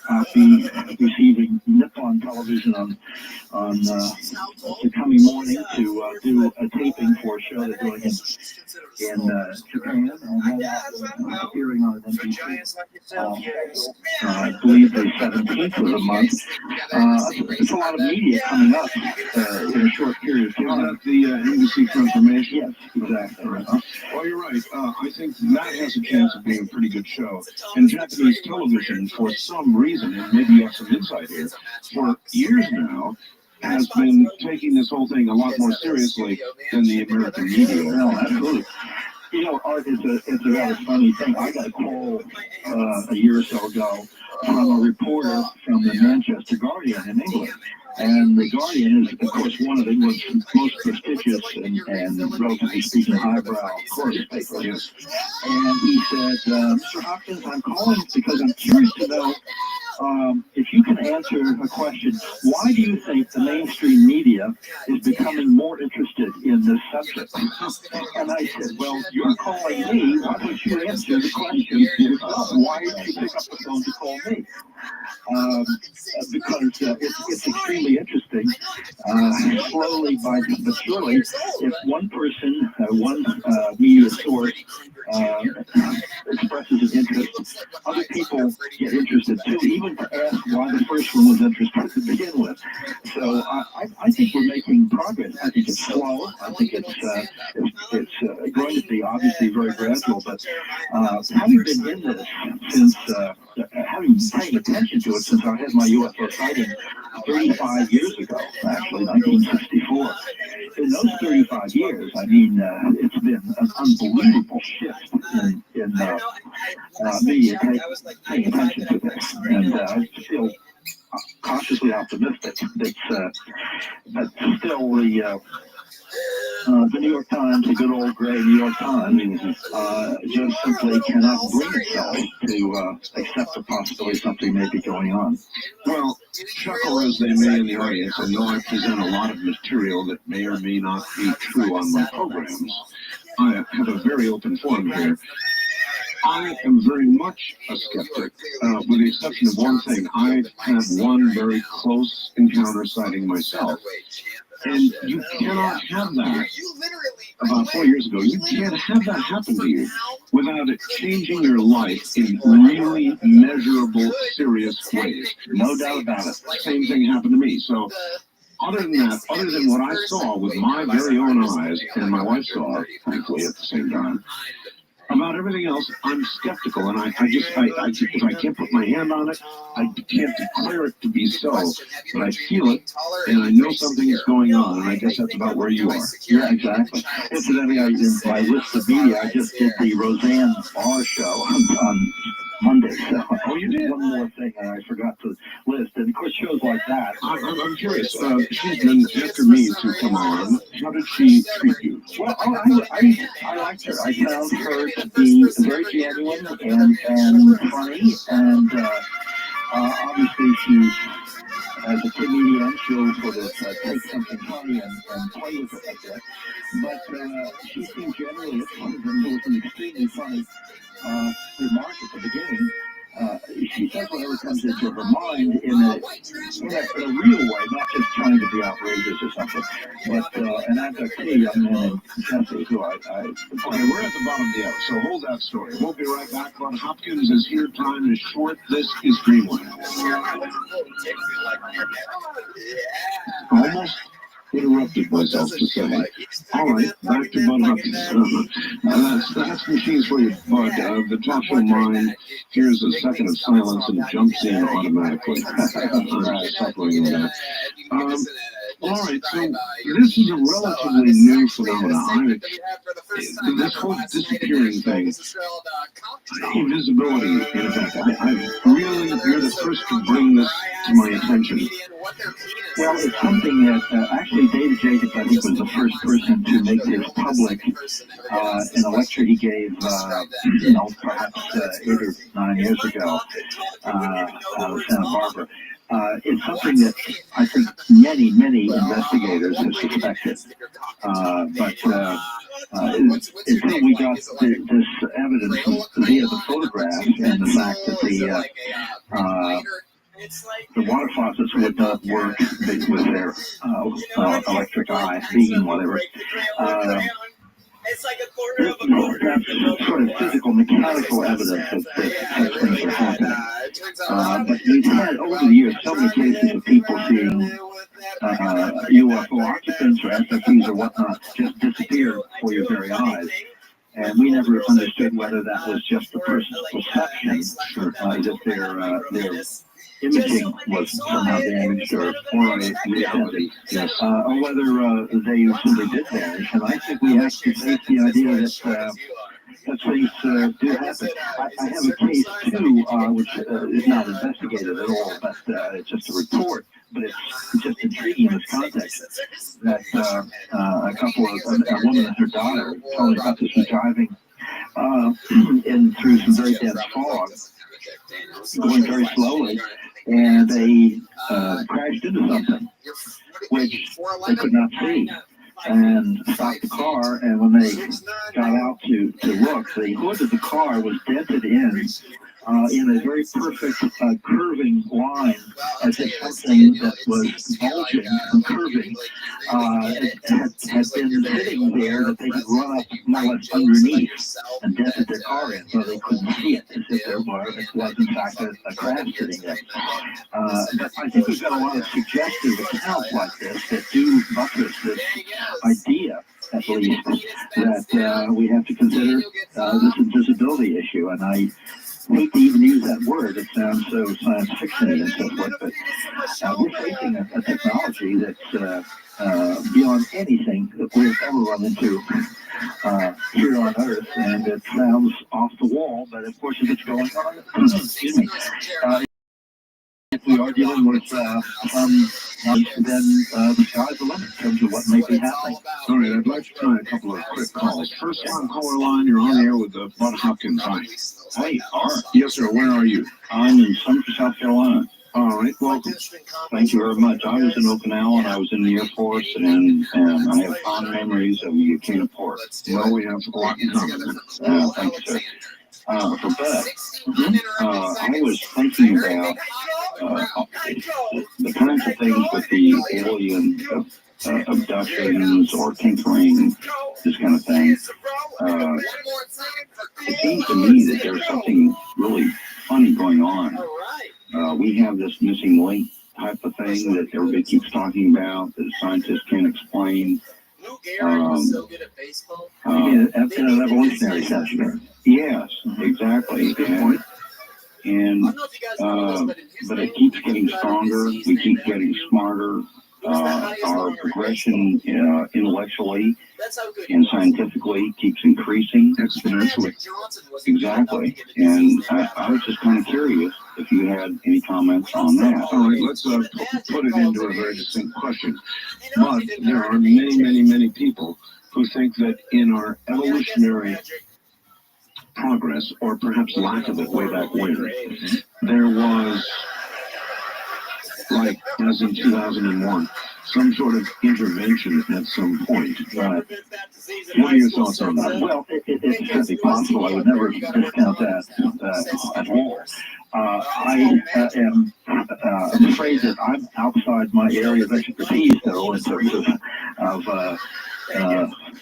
I'll be receiving Nippon television on the coming morning to do a taping for a show they're doing in Japan, and then appearing on an NBC. I believe the 17th of the month. It's a lot of media coming up in a short period of time.
Is that the NBC confirmation?
Yes, exactly.
Well, you're right. I think that has a chance of being a pretty good show. And Japanese television, for some reason, and maybe you have some insight here, for years now, has been taking this whole thing a lot more seriously than the American media.
No, absolutely. You know, Art, it's a rather funny thing. I got a call a year or so ago from a reporter from the Manchester Guardian in England. And the Guardian is, of course, one of England's most prestigious and relatively speaking, highbrow course papers. And he said, Mr. Hopkins, I'm calling because I'm curious to know if you can answer a question. Why do you think the mainstream media is becoming more interested in this subject? And I said, well, you're calling me. Why don't you answer the question yourself? Why didn't you pick up the phone to call me? Because it's extremely interesting. Slowly but surely, if one person, one media source expresses an interest, other people get interested too, even to ask why the first one was interested to begin with. So I think we're making progress. I think it's slow. I think it's going to be obviously very gradual, but having been in this since, having been paying attention to it since I had my UFO sighting 35 years ago, actually 1964. In those 35 years, I mean, it's been an unbelievable shift in media paying attention to this, and I feel cautiously optimistic that still the New York Times, the good old gray New York Times, just simply cannot bring itself to accept the possibility something may be going on.
Well, chuckle as they may in the audience, and though I present a lot of material that may or may not be true on my programs, I have a very open forum here. I am very much a skeptic, with the exception of one thing. I had one very close encounter sighting myself. And you cannot have that. About 4 years ago, you can't have that happen to you without it changing your life in really measurable, serious ways.
No doubt about it.
Same thing happened to me. So, other than that, other than what I saw with my very own eyes, and my wife saw, thankfully, at the same time, about everything else, I'm skeptical, and I just, if I can't put my hand on it, I can't declare it to be so, but I feel it, and I know something is going on, and I guess that's about where you are.
Yeah, exactly. Incidentally, in my list of media, I just did the Roseanne Barr show on Monday. So,
you did?
One more thing I forgot to list, and of course, shows like that.
I'm curious. She's been after me to come on. How did she treat you?
Well, I liked her. I found her to be very genuine and funny, and obviously she's, as a comedian, she'll sort of take something funny and play with it like that. But she seemed generally, it was an extremely funny remark at the beginning. She says whatever comes into her mind in a real way, not just trying to be outrageous or something. But and that's a key young man in Tennessee who I
Okay, we're at the bottom of the hour, so hold that story. We'll be right back. Ron Hopkins is here. Time is short. This is Dreamland. Almost interrupted myself to say, all right, back to Bud Hopkins. That's machines for you, Bud. The top show mind hears a second of silence and jumps in automatically. All right, so this is a relatively new phenomenon. This whole disappearing thing, invisibility, in fact, you're the first to bring this to my attention.
Well, it's something that actually David Jacobs, I think, was the first person to make this public in a lecture he gave, perhaps 8 or 9 years ago out of Santa Barbara. it's something that I think many investigators have suspected. Until we got this evidence via the photographs and the fact that the water faucets would not work with their electric eye, beam, whatever.
It's like a quarter of a quarter.
That's sort of physical, mechanical evidence that such things are happening. But we've had over the years so many cases of people seeing UFO occupants or SFEs or whatnot just disappear before your very eyes. And we never understood whether that was just the person's perception, that their imaging was somehow damaged or identity, or whether they simply did vanish. And I think we have to face the idea that things do happen. I have a case too, which is not investigated at all, but it's just a report. But it's just intriguing in this context that a woman and her daughter told me about this was driving through some very dense fog, going very slowly, and they crashed into something which they could not see, and stopped the car. And when they got out to look, the hood of the car was dented in a very perfect curving line, as if something that was bulging and curving had been sitting there that they could run up more or less underneath and dented their car in so they couldn't see it, as if it was in fact a crash sitting there. But I think we've got a lot of suggestive accounts like this that do buttress this idea, at least, that we have to consider this invisibility issue. And I hate to even use that word. It sounds so science fiction and so forth, but we're facing a technology that's beyond anything that we've ever run into here on Earth, and it sounds off the wall, but of course if it's going on, excuse me, if we are dealing with then the sky's the limit in terms of what may be happening.
All right, I'd like to try a couple of quick calls. First on caller line, you're on air with the Bud Hopkins. Hi.
Hey, Art.
Yes, sir. Where are you?
I'm in Sumter, South Carolina.
All right, welcome.
Thank you very much. I was in Okinawa, and I was in the Air Force, and I have fond memories of the Ukiah Port.
Well, we have a lot in common.
Thank you, sir. For Beth, I was thinking about the kinds of things with the alien abductions or tinkering, this kind of thing. It seems to me that there's something really funny going on. We have this missing link type of thing that everybody keeps talking about that scientists can't explain. An evolutionary session. Yes, exactly. And but it keeps getting stronger. We keep getting smarter. Our progression intellectually and scientifically keeps increasing exponentially. Exactly. And I was just kind of curious if you had any comments on that.
All right, let's put it into a very distinct question. But there are many people who think that in our evolutionary progress, or perhaps lack of it way back when, there was, like as in 2001, some sort of intervention at some point. What are your thoughts on that?
Well, it's certainly possible. I would never discount that at all. I am afraid that I'm outside my area of expertise, though, in terms of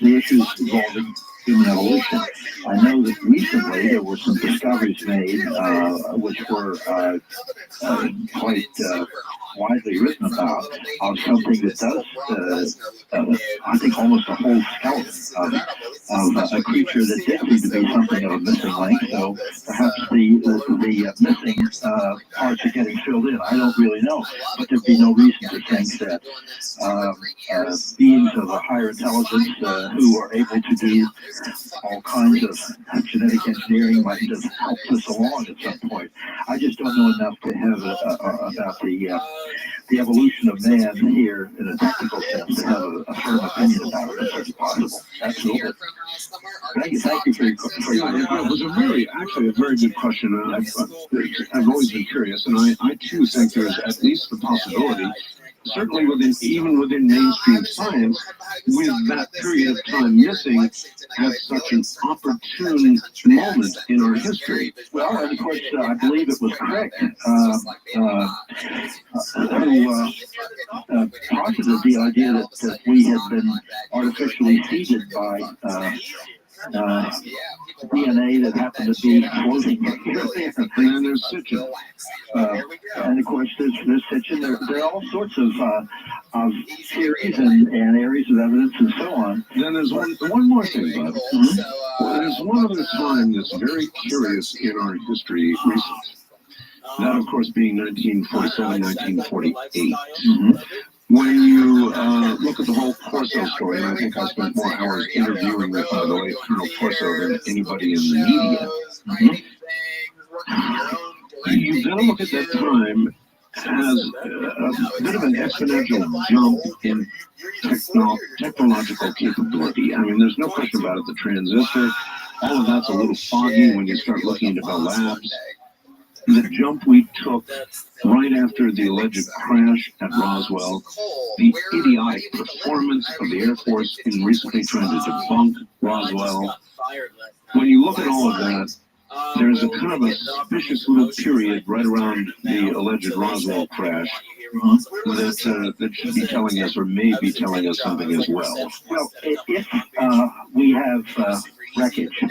the issues involving human evolution. I know that recently there were some discoveries made which were quite widely written about, of something that does, I think, almost a whole skeleton of a creature that did seem to be something of a missing link. So perhaps the missing parts are getting filled in. I don't really know, but there'd be no reason to think that beings of a higher intelligence who are able to do all kinds of genetic engineering might just help us along at some point. I just don't know enough to have about the evolution of man here in a technical sense to have a firm opinion about it. It's possible. Absolutely. Thank you for your question.
It was actually a very good question. I've always been curious, and I too think there's at least the possibility, certainly even within mainstream science, with that period of time missing at such an opportune moment in our history.
Well, and of course, I believe it was Crick who posited the idea that we had been artificially seeded by DNA that happened to be floating.
And there's Sitchin.
And of course, there's Sitchin. There are all sorts of theories and areas of evidence and so on.
Then there's one more thing, Bob. Well, there's one other time that's very curious in our history recent. That, of course, being 1947, 1948. When you look at the whole Corso story, and I think I spent more hours interviewing with, by the way, Colonel Corso than anybody in the media. You've got to look at that time as a bit of an exponential jump in technological capability. I mean, there's no question about it. The transistor, all of that's a little foggy when you start looking into the labs. The jump we took right after the alleged crash at Roswell, the idiotic performance of the Air Force in recently trying to debunk Roswell. When you look at all of that, there's a kind of a suspicious little period right around the alleged Roswell crash that should be telling us, or may be telling us, something as well.
Well, if we have wreckage,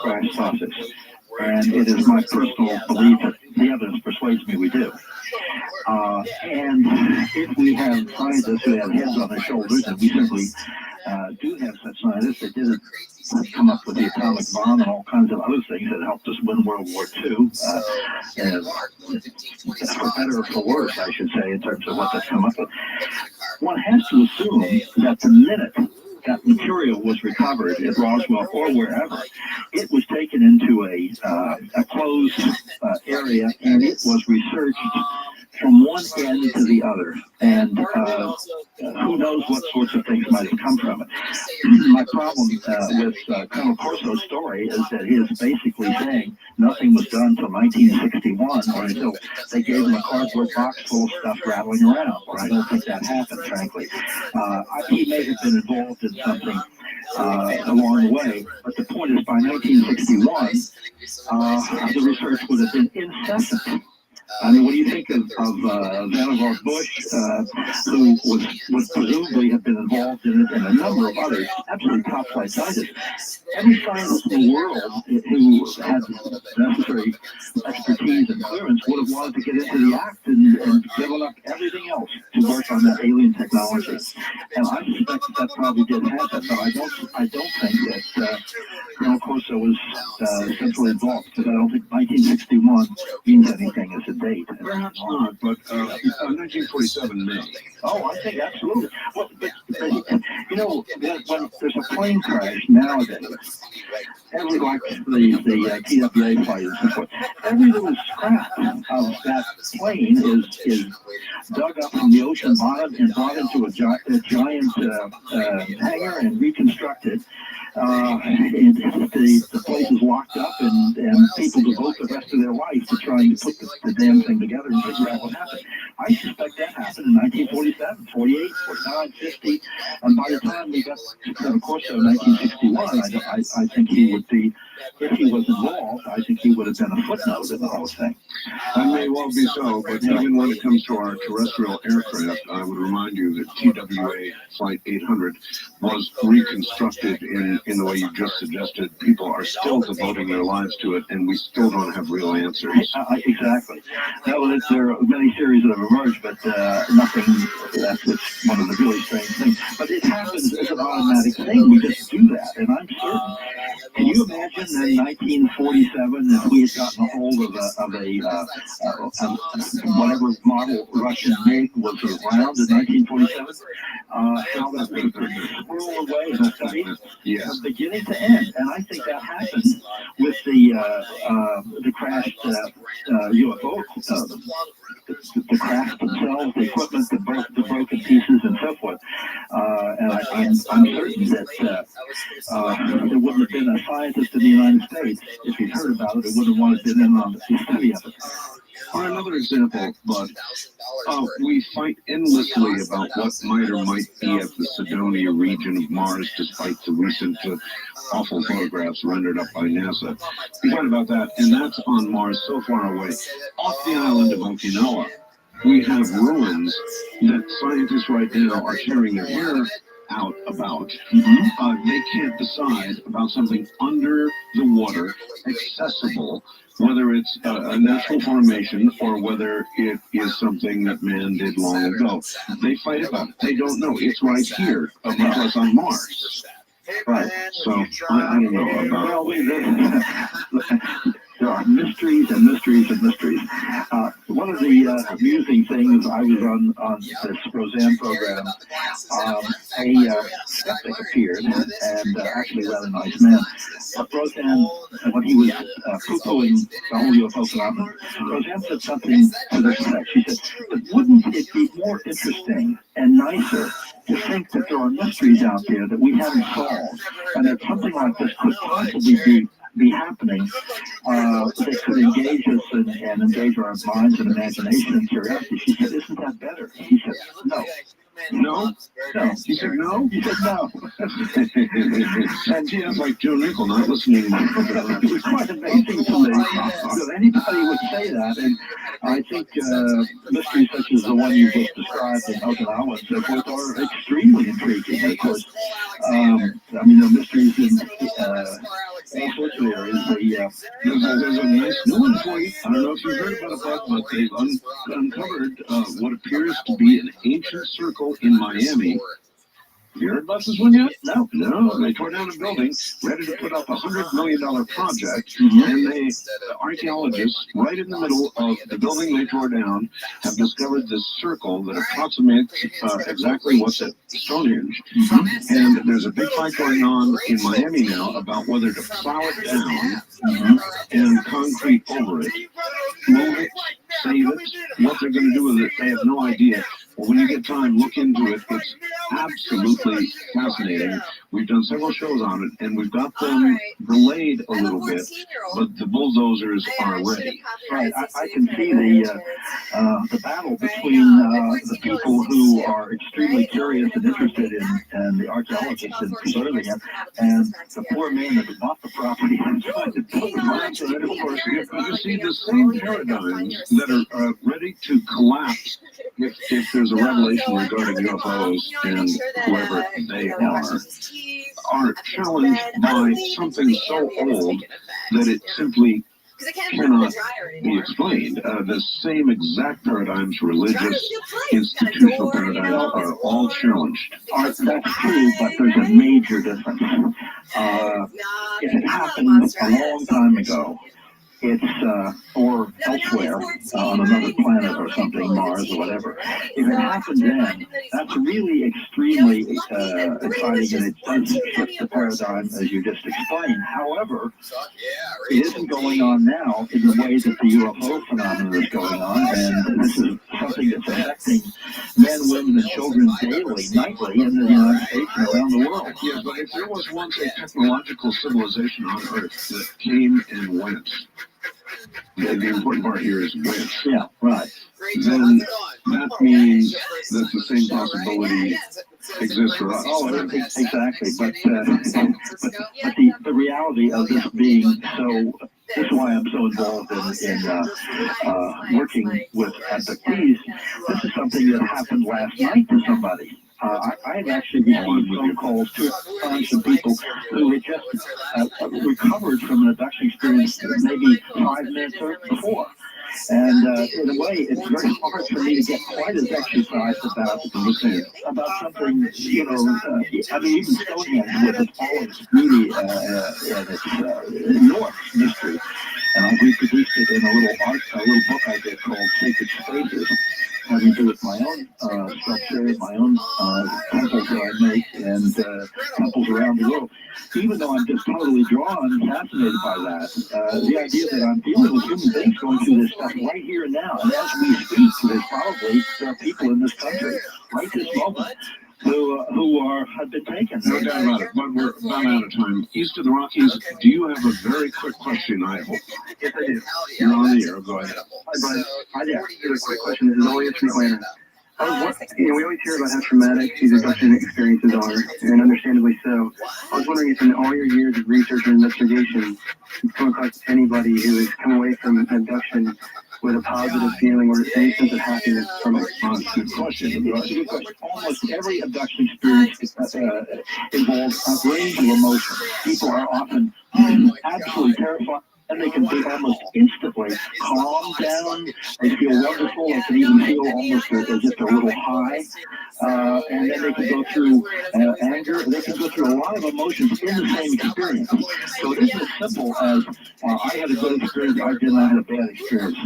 crash sausage, and it is my personal belief that the evidence persuades me we do. And if we have scientists who have heads on their shoulders, and we simply do have such scientists that didn't come up with the atomic bomb and all kinds of other things that helped us win World War II, and for better or for worse, I should say, in terms of what they've come up with, one has to assume that the minute that material was recovered at Roswell or wherever, it was taken into a closed area, and it was researched from one end to the other, and who knows what sorts of things might have come from it. My problem with Colonel Corso's story is that he is basically saying nothing was done until 1961, or until they gave him a cardboard box full of stuff rattling around. Or I don't think that happened, frankly. He may have been involved in something along the way, but the point is, by 1961, the research would have been incessant. I mean, what do you think of Vannevar Bush, who would presumably have been involved in it, and a number of others, absolutely top-flight scientists? Every scientist in the world who had necessary expertise and clearance would have wanted to get into the act and given up everything else to work on that alien technology. And I suspect that probably did happen, but I don't think that Colonel Corso was centrally involved, because I don't think 1961 means anything as a date.
Perhaps not, but 1947 may.
Oh, I think absolutely. Well, but you know, when there's a plane crash nowadays, every like the TWA flight and so forth, every little scrap of that plane is dug up from the ocean bottom and brought into a giant hangar and reconstructed. The place is locked up, and people devote the rest of their life to trying to put the damn thing together and figure out what happened. I suspect that happened in 1947, 48, 49, 50, and by the time we got to, of course, in 1961, I think he would be, if he was involved, I think he would have been a footnote in the whole thing.
That may well be so, but even when it comes to our terrestrial aircraft, I would remind you that TWA Flight 800 was reconstructed in the way you just suggested. People are still devoting their lives to it, and we still don't have real answers.
Exactly. Now, there are many theories that have emerged, but nothing, that's one of the really strange things. But it happens as an automatic thing. We just do that, and I'm certain. Can you imagine in 1947 if we had gotten a hold of whatever model Russian MiG was around in 1947? How that would have swirled away in a second, from beginning to end. And I think that happened with the crashed UFO, the crash themselves, the equipment, the broken pieces, and so forth. And I'm certain that there wouldn't have been a scientist in the United States if he'd heard about it. It wouldn't have wanted to been in on the study of it.
Or another example, but we fight endlessly about what might or might be at the Cydonia region of Mars, despite the recent awful photographs rendered up by NASA. We fight about that, and that's on Mars so far away. Off the island of Okinawa, we have ruins that scientists right now are tearing their hair out about. They can't decide about something under the water, accessible, whether it's a natural formation or whether it is something that man did long ago. They fight about it. They don't know. It's right here, above us on Mars.
Right.
So, I don't know about
there are mysteries and mysteries and mysteries. One of the amusing things, I was on this Roseanne program, a skeptic appeared, and actually a rather nice man. But Roseanne, when he was poo-pooing the whole UFO phenomenon, Roseanne said something to this effect. She said, "But wouldn't it be more interesting and nicer to think that there are mysteries out there that we haven't solved, and that something like this could possibly be happening that could engage us and engage our minds and imagination and curiosity?" She said, "Isn't that better?" He said, "No."
No?
No.
He said no?
He said no.
And gee, that's like Joe Nickel not listening to my program.
It was quite amazing to me that anybody would say that, and I think mysteries such as the one you just described in Okinawa and so forth are extremely intriguing. Of course, I mean, the mysteries in all sorts of areas.
There's a nice new one for you. I don't know if you've heard about it, but they've uncovered what appears to be an ancient circle in Miami. You heard about this one yet? No. They tore down a building, ready to put up a $100 million project, and they, archaeologists, right in the middle of the building they tore down, have discovered this circle that approximates exactly what's at Stonehenge. And there's a big fight going on in Miami now about whether to plow it down and concrete over it, move it, save it. What they're going to do with it, they have no idea. But when you get time, look into it. It's absolutely fascinating. We've done several shows on it, and we've got them delayed a little bit, but the bulldozers are ready.
Right, I can see the battle between the people who are extremely curious and interested in the archaeologists in preserving it, and the poor man that bought the property and tried to build it.
And of course, you see the same paradigms that are ready to collapse if there's a revelation regarding UFOs and whoever they are challenged by something so old that it simply cannot be explained. The same exact paradigms, religious, institutional paradigms, are all challenged.
That's true, but there's a major difference. If it happened a long time ago, it's or elsewhere on another planet or something, Mars or whatever. If it happened then, that's really extremely exciting, and it does shift the paradigm as you just explained. However, it isn't going on now in the way that the UFO phenomenon is going on, and this is something that's affecting men, women, and children daily, nightly in the United States and around the world.
Yeah, but if there was once a technological civilization on Earth that came and went, the important part here is went.
Yeah, right.
Then that means that the same possibility exists for us.
Oh, exactly. But the reality of this being so, this is why I'm so involved in working with abductees. This is something that happened last night to somebody. I had actually received phone calls to a bunch of people who had just recovered from an abduction experience maybe 5 minutes before. And in a way, it's very hard for me to get quite as exercised about something, you know, I mean, even Stonehenge with its all its beauty and its enormous mystery. And I reproduced it in a little book I did called Sacred Spaces, having to do with my own structure, my own temples that I make, and temples around the world. Even though I'm just totally drawn and fascinated by that, the idea that I'm dealing with human beings going through this stuff right here and now, and as we speak, there are people in this country right this moment who have been taken.
No doubt about it, but we're about out of time. East of the Rockies, do you have a very quick question? I hope.
Yes, I do.
You're on the air. Go ahead.
Hi, Brian. Hi there. Here's a quick question. This is only a 3-pointer. We always hear about how traumatic these abduction experiences are, and understandably so. I was wondering if in all your years of research and investigation, you've come across anybody who has come away from abduction with a positive feeling or any sense of happiness from it.
Good question.
Almost every abduction experience involves a range of emotions. People are often absolutely terrified. And they can be almost instantly calm down. They feel wonderful. They can even feel almost as if a little high. And then they can go through anger. They can go through a lot of emotions in the same experience. So it isn't as simple as I had a good experience, I did not have a bad experience.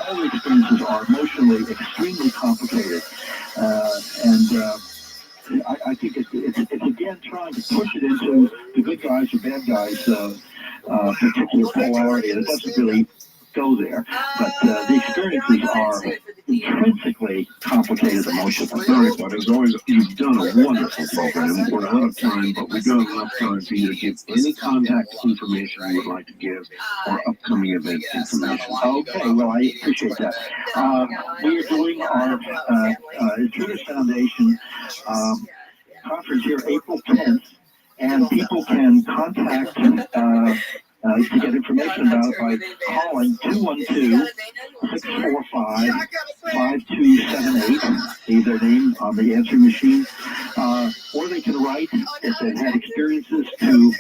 All the experiences are emotionally extremely complicated. I think it's again trying to push it into the good guys or bad guys particular polarity, and it doesn't really go there. But the experiences are intrinsically complicated emotionally.
Very good. As always, you've done a wonderful program. We're out of time, but we've got enough time for you to give any contact information you would like to give or upcoming event information.
Okay, well, I appreciate that. We are doing our Intruders Foundation conference here April 10th. And people can contact to get information about it by calling 212-645-5278, leave their name on the answering machine, or they can write if they've had experiences to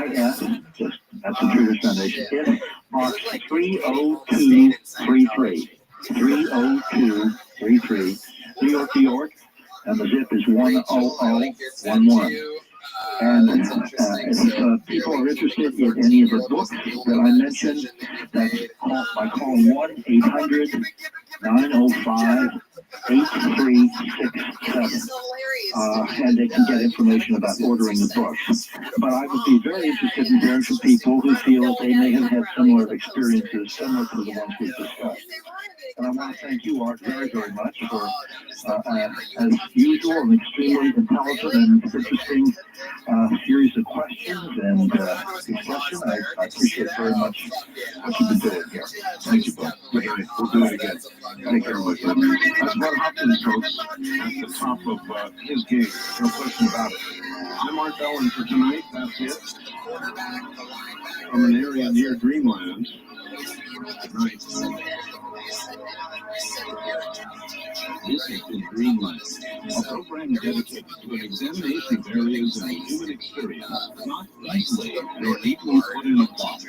IS, that's Intruders Foundation, in box 30233, 30233, New York, New York, and the zip is 10011. And if people are interested in any of the books that I mentioned, that's by calling 1-800-905-8367. And they can get information about ordering the books. But I would be very interested in hearing from people who feel that they may have had similar experiences, similar to the ones we've discussed. And I want to thank you, Art, very, very much for, as usual, an extremely intelligent and interesting series of questions and discussion. I appreciate very much what you've been doing here.
Thank you, Bob. Good night. We'll do it again. Take care, my friend. That's Bud Hopkins, folks, at the top of his game. No question about it. I'm Art Bellin for tonight. That's it. From an area near Dreamland. Good night. This has been Dreamland, a program dedicated to an examination of areas in the human experience not easily nor neatly put in a box.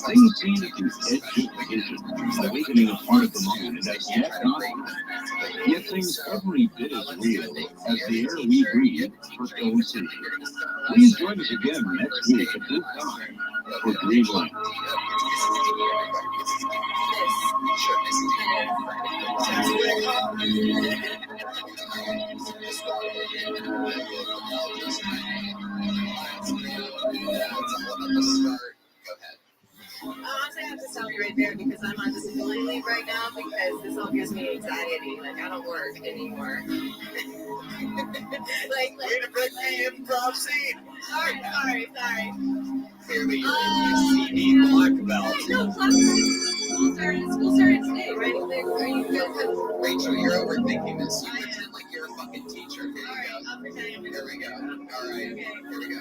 Things seen at the edge of vision, awakening a part of the mind that yet not, yet things every bit as real as the air we breathe for don't see. Please join us again next week at this time for Dreamland.
Honestly, I have to stop you right there because I'm on disability leave right now because this all gives me anxiety. Like, I don't work anymore. like, way to break the improv scene. Sorry.
Clearly, you're a CD black belt.
No, school started today, right? Are you good?
Rachel, you're overthinking this. You pretend like you're a fucking teacher. Here
I'll
you go. Here we go. All right.
Okay.
Here we go.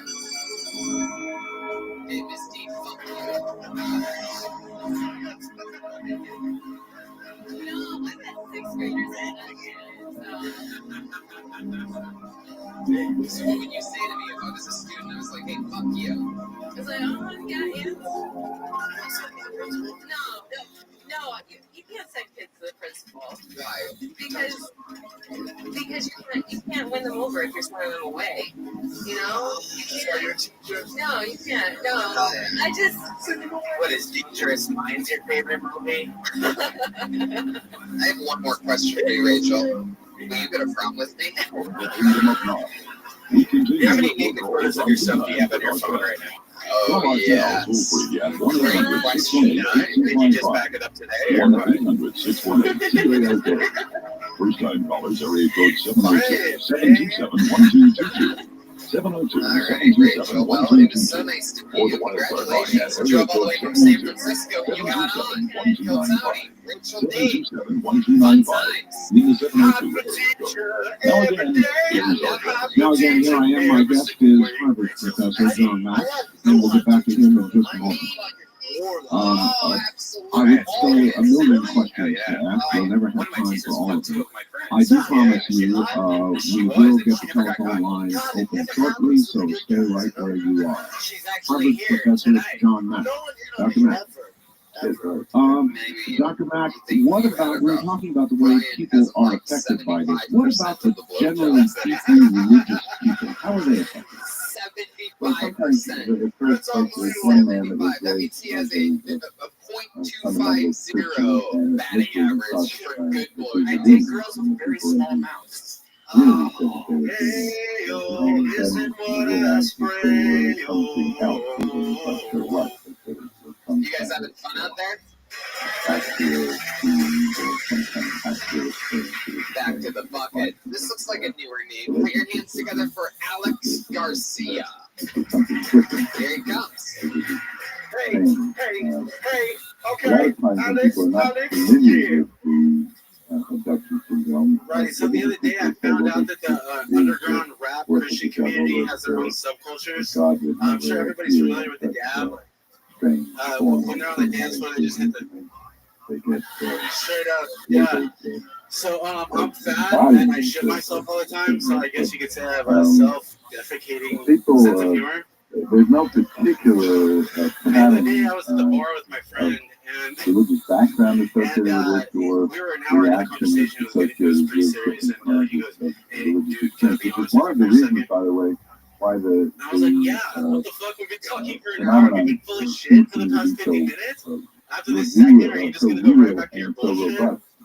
Hey, Miss D, fuck you.
No, I've had 6 graders
So what would you say to me if I was a student? I was like, hey, fuck you.
I was like, oh, yeah, you. No, you can't send kids to the principal.
Why?
Because you can't win them over if you're sending them away. You know? No, you can't. No. I just.
What is Dangerous Minds your favorite movie?
I have one more question for you, Rachel. Will you go to prom with me?
How many naked photos of yourself do you have on your phone right now?
Oh, yeah.
Great question. Did you just back it up today? Or what?
First time callers, area code 702-727-1222. 702-727-1222. Or the wildcard line at area
Drove all the
code
way from San Francisco. You got on. Hill
727-1295.
County. Rachel Dave.
727-1295. Leave the 702 area code. Now again, here I am. My guest is Harvard Professor John Mack, and we'll get back to him in just a moment. I would say a million questions to ask. We'll never have time for all of them. I do promise you, we will get the telephone line open shortly, so stay right where you are. Harvard Professor John Mack. Dr. Mack. Dr. Mack, what about, we were talking about the way people are affected by this. What about the generally deeply religious people? How are they affected?
75%. That means he has a .250 batting average for good boys. I date girls with very small mouths.
Isn't what I spray.
You guys having fun out there? Back to the bucket. This looks like a newer name. Put your hands together for Alex Garcia. Here he comes.
Hey, okay, Alex, yeah.
Right, so the other day I found out that the underground rap Christian community has their own subcultures. I'm sure everybody's familiar with the dab. When they're on the dance floor, they just hit the straight up, yeah. So I'm fat and I shit myself all the time, so I guess you could say I have a self-defecating sense of humor.
There's no particular
The other day I was at the bar with my friend, and
religious background associated with it, or
we were an hour in the
reaction
conversation. It was pretty serious, and he goes, "Hey, dude, can I be honest
one
with
of the
you for a
reasons,
second?"
by the way, why the
And I was like, "Yeah, what the fuck? We've been talking for an hour. We've been full of shit for the past 50 minutes. After this second, are you just gonna go right back to your bullshit?"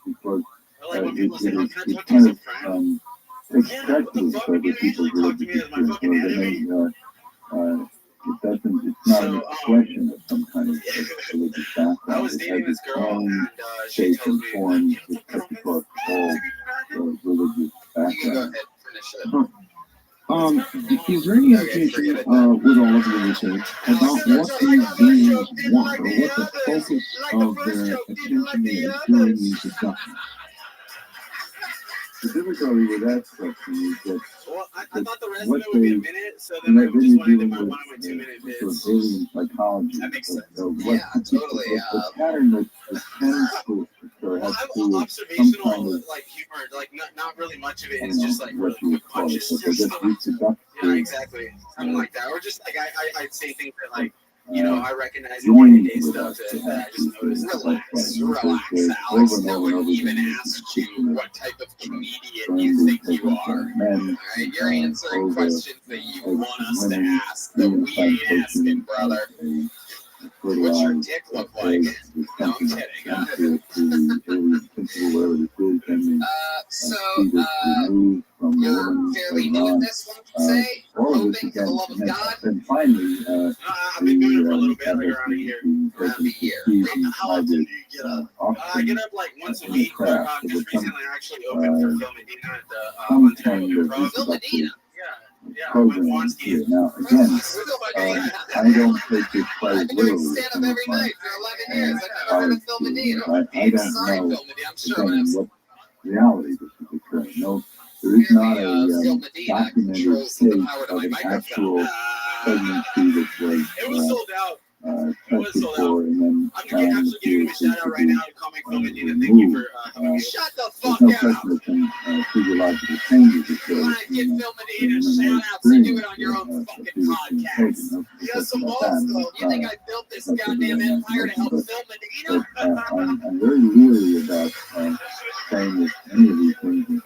Because
Or like when people say, "Oh, can I talk to you
kind
as a
of
friend?"
expected for the people who are
Talk to me as my fucking enemy.
it's not an expression of some kind of religious background.
I was dating this girl, and she
tells me across all religious backgrounds. Is there any indication with all of your research about what these beings want, or what the focus of their attention is during these abductions? The difficulty with that question is that
well, I thought the rest of it would be a minute, so then I just wanted to one of my 2-minute bits.
Alien psychology.
That makes sense.
Yeah,
totally.
The pattern that tends to occur has to do with
Observational,
some kind of,
like humor, like not really much of it is just like really
what you would
quick
call it,
punches.
but they just reproductive.
Yeah, exactly. Something like that. Or just like I'd say things that like, you know, I recognize in
joining
day-to-day
with
stuff
us
that I just noticed.
Relax, Alex. No one even asked you what type of comedian you think you are. Alright, you're answering questions that you want us to ask that we ain't asking, brother. What's your dick look like? No, I'm kidding. You're fairly new at this, one could say? Hoping for the love of God?
And finally,
I've been doing it for a little bit, like around a year.
Around a year.
How often do you get up? I get up like once a week, but just recently I actually opened for Phil Medina at the Ontario Improv.
Phil Medina?
Yeah, with Wonsky.
Now, again, I don't take this quite
I've been doing
literally.
stand-up every night for 11 years. I've never heard of Phil Medina.
I don't
Sorry,
know
Phil Medina. I'm sure I'm gonna have
what reality this is occurring. No, there is not a documented case of an actual pregnancy that
It was sold out.
tested for and then
I'm actually giving him a shout out right now to Comic Phil Medina. Thank you for having me. Shut the fuck
there's no
up.
question that some physiological changes occur.
You want to give Phil Medina shout outs, you do it on your own fucking podcast. You got some balls, though. You think I built this goddamn empire to help Phil Medina?
I'm very leery about saying that any of these things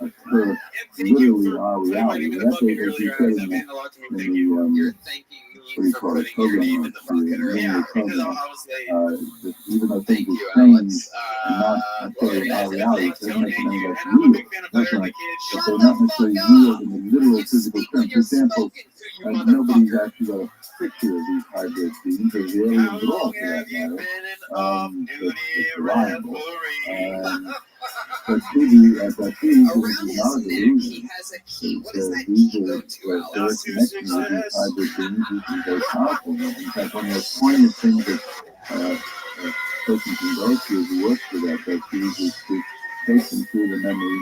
occur literally in our reality. That's what you say in the
You're thanking me for putting your name in the bucket earlier.
Yeah, because I was late.
even though things
you,
have changed,
Alex.
not necessarily in our reality, it doesn't make any less
And I'm a
real.
big fan of
That's
Fire the
right.
Kid.
But
Shut
they're
the
not
fuck
necessarily
up.
real in the literal
You
physical
speak when
sense. For
you're
example,
spoken to, you
nobody's
motherfucker.
actually got a
picture of these hybrid beings, or the aliens at all for that matter. It's reliable. But
Around his neck, he has a key. What does that key go to, Alex?
Their connection with these hybrid beings is very powerful. In fact, one of the poignant things that a person can go through who works for that piece is to take them through the memory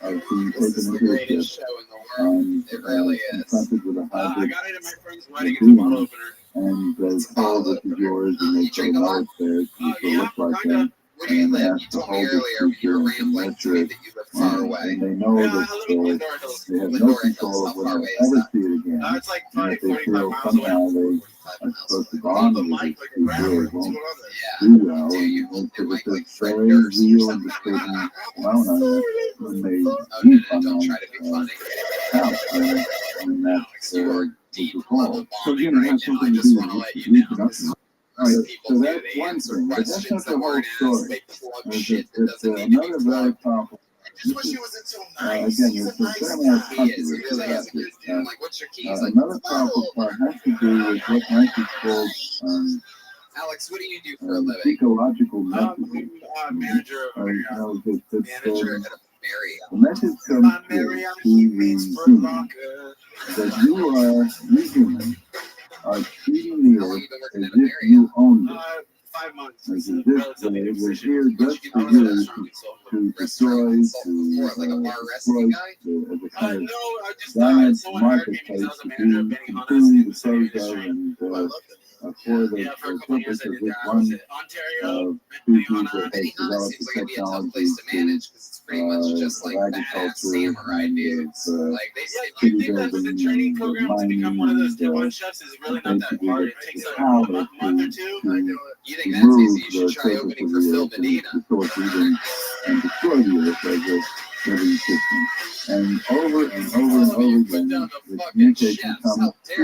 of being taken into a ship and confronted with a hybrid being, and told this is yours, and they say no, it's theirs, you will look like them. And ask to hold this creature and nurture it, and they know that they have no control of when they'll ever see it again, and that they feel somehow they are supposed to bond with this creature, it won't do well, and so it's a very real and disturbing phenomenon when they do come out, and that's the fall. So again, it has something to do with reproduction. Right, so that's one thing, but that's not the whole story. It's another very powerful. Again, there's a certain amount of controversy about this. Another powerful part has to do with what might be called
Alex, what do you do for a living?
ecological messages.
Manager of
the message comes to the human that you humans are treating the earth as if you own it.
5 months.
As if we're here just for you to destroy, to as a kind of giant marketplace to be consumed, disposed of, and for the purpose of this one species that has developed the technology to agriculture, city building, mining, basically the power to
you think that's easy? You should try opening for Phil Medina.
And destroy the earth as a living system. And over and over and over again, the communication comes to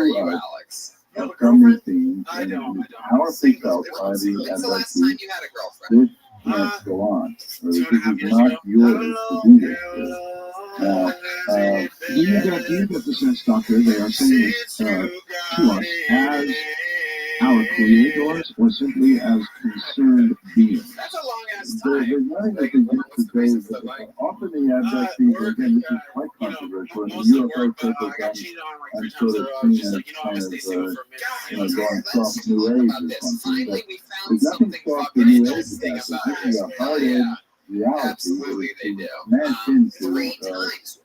us from these beings, and powerfully felt by the abductees. This can't go on. This is not yours to do this. Now,
do you get the sense, Doctor, they are saying this to us as our creators, or simply as concerned beings?
There's nothing that can get to say that often the abductees, again, this is quite controversial, and the UFO circles I'm sort of seen as kind of going soft new age or something, but there's nothing soft in new age about it. This is a hard-edged reality that is smashed into the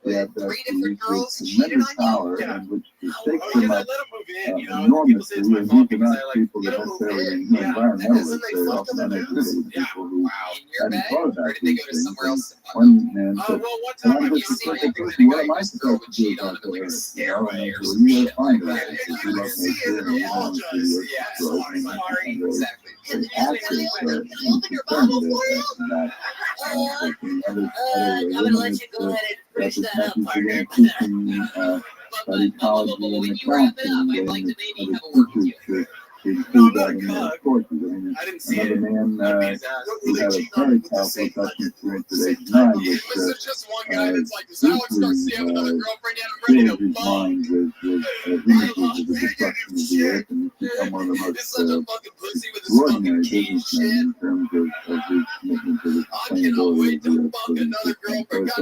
abductees with tremendous power, and which takes them up enormously, and these are not people that necessarily environmentalists, they're often uneducated people who haven't thought about these things. And one man said, and I'm just a simple person, what am I supposed to do about the earth? You know, and I said, well, you will find out, because you love nature and you want to see it grow, and the actors are concerned with it, and that
I'm going to let you go ahead and finish that up, partner.
But ecology and the classroom, and other teachers to include that in their courses. I mean, another man who had a very powerful abduction experience at age 9, which deeply filled his mind with images of the destruction of the earth, and he's become one of the most extraordinary businessmen in terms of his commitment to the sustainability of the earth. So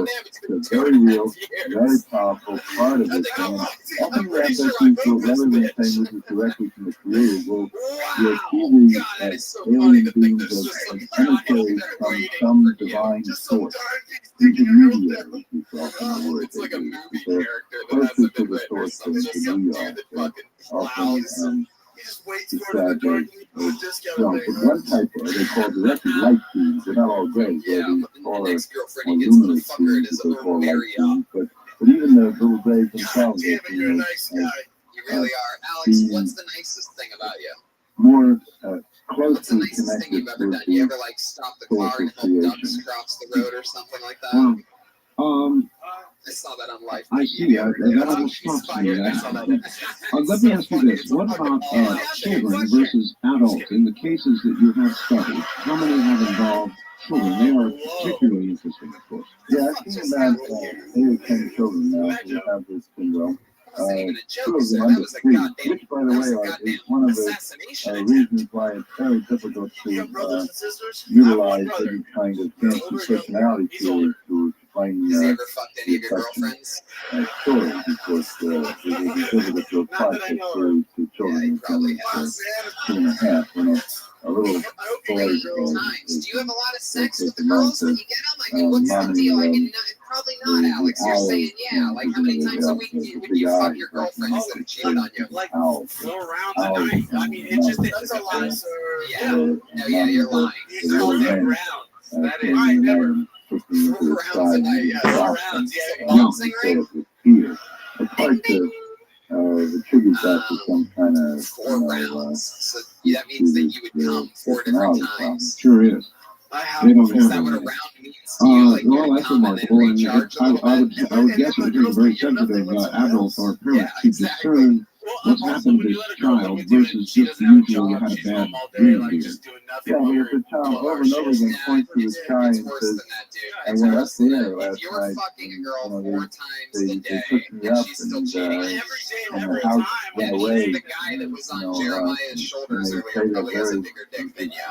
it's a very real, very powerful part of it. And often the abductees will, rather than saying this is directly from the creator, will see these alien beings as emissaries from some divine source. Intermediaries, we often the word.
It's like a movie
so
character that
closer to the source than to New York. Often exaggerated. So, one type of, they call directed light beams. They're not all great. They're these taller, more luminous beams that they call light beams. But even the little grays themselves,
you're a nice guy. You really are. Alex, what's the nicest thing about you?
More
What's the
closely
nicest thing you've
connected
ever
to
done? You ever
the
like stop the car and help ducks cross the road or something like that? I saw that on Life.
I see. That almost stops me. Let me ask you this. What about children versus adults? In the cases that you have studied, how many have involved children? They are particularly interesting, of course.
Yeah, I've seen about 8 or 10 children now who have this syndrome.
wasn't even a joke,
two of
sir.
them
That
under
was a
three,
goddamn,
which, by the way, is one of the reasons why it's very difficult to utilize any kind of fancy personality to explain
has he ever fucked any of your
question
girlfriends?
story, because it would be difficult to apply that theory to children who
Probably
come
has.
2.5, you know. A little boy
Times. Do you have a lot of sex with the girls when you get them? I mean, what's the deal? I mean, probably not, Alex. You're saying yeah. Like, how many times a week would you fuck your girlfriends that have cheated on you?
Like 4 rounds a night. I mean, that's a lot, sir.
Yeah. No, yeah, you're lying.
You call that rounds. That is. I never.
4 rounds a night. Yeah, 4 rounds. Yeah. Boxing ring?
The tribute that to some kind of
4 rounds. So that means that you would come 4 different times.
Sure is. They don't
Is that what a round means to you? Like,
well, that's remarkable, and I would guess it would be very sensitive adult or parents to discern what's happened to this child versus just the usual you had a bad dream. Yeah, but if the child over and over again points to the sky and says, I went up there last night, and, they took me up, and the house went away,
the guy that was on Jeremiah's shoulders earlier probably has a bigger dick than you.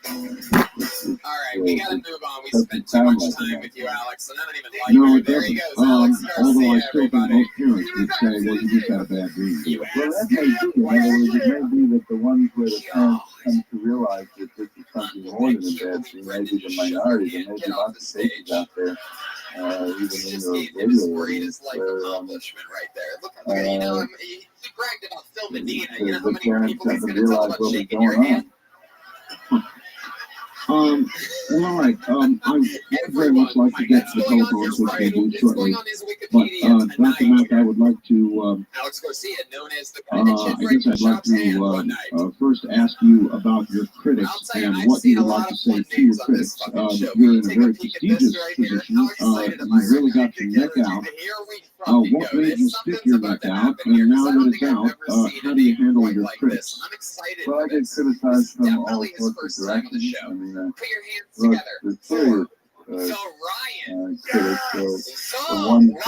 All right, we gotta move on. We spent too much time with you, Alex, and I don't even like you. There he goes, Alex
although I
Garcia,
still think
everybody.
most parents would say, well, you just had a bad dream. Well, that may be. In other words, it may be that the ones where the parents come to realize that this is something more than a bad dream, maybe the minority, there may be lots of cases out there, even in the radio
greatest life accomplishment right there. Look, you know, you bragged about Phil Medina. You know how many people he's gonna tell about shaking your hand?
All right. I very much like to get to the telephone switch shortly. But Dr. Mack, I would like to.
Alex Garcia, known as the
I guess I'd like to first ask you about your critics and what you would like to say to your critics. You're in a very prestigious position. You really got your neck out. What made you stick your neck out? And now that it's out, how do you handle your critics? Well, I get criticized from all sorts of directions. I mean,
put your hands together.
The serious critics, the ones that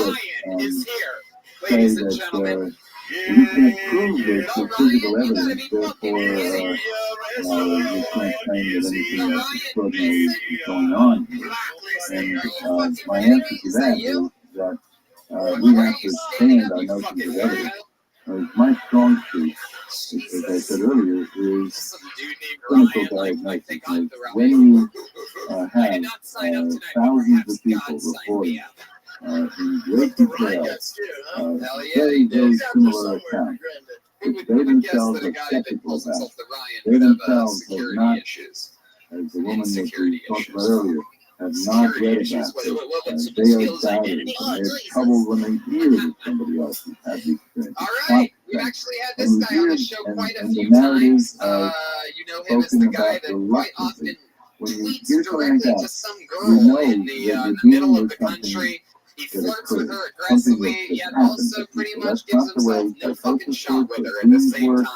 say that you can't prove this with physical evidence, therefore you can't claim that anything else extraordinary is going on. And my answer to that is that we have to stand on notions of evidence. My strong suit, as I said earlier, is clinical diagnosis. When you have thousands of people reporting in great detail very, very similar accounts, which they themselves are skeptical about. They themselves have not, as the woman that we talked about earlier, have not read about this. They are doubters, and they have trouble when they hear that somebody else has had the experience.
All right, we've actually had this guy on the show quite a few times. You know him as the guy that quite often tweets directly to some girl in the middle of the country. He flirts with her aggressively, yet also pretty much gives himself no fucking shot with her at the same time.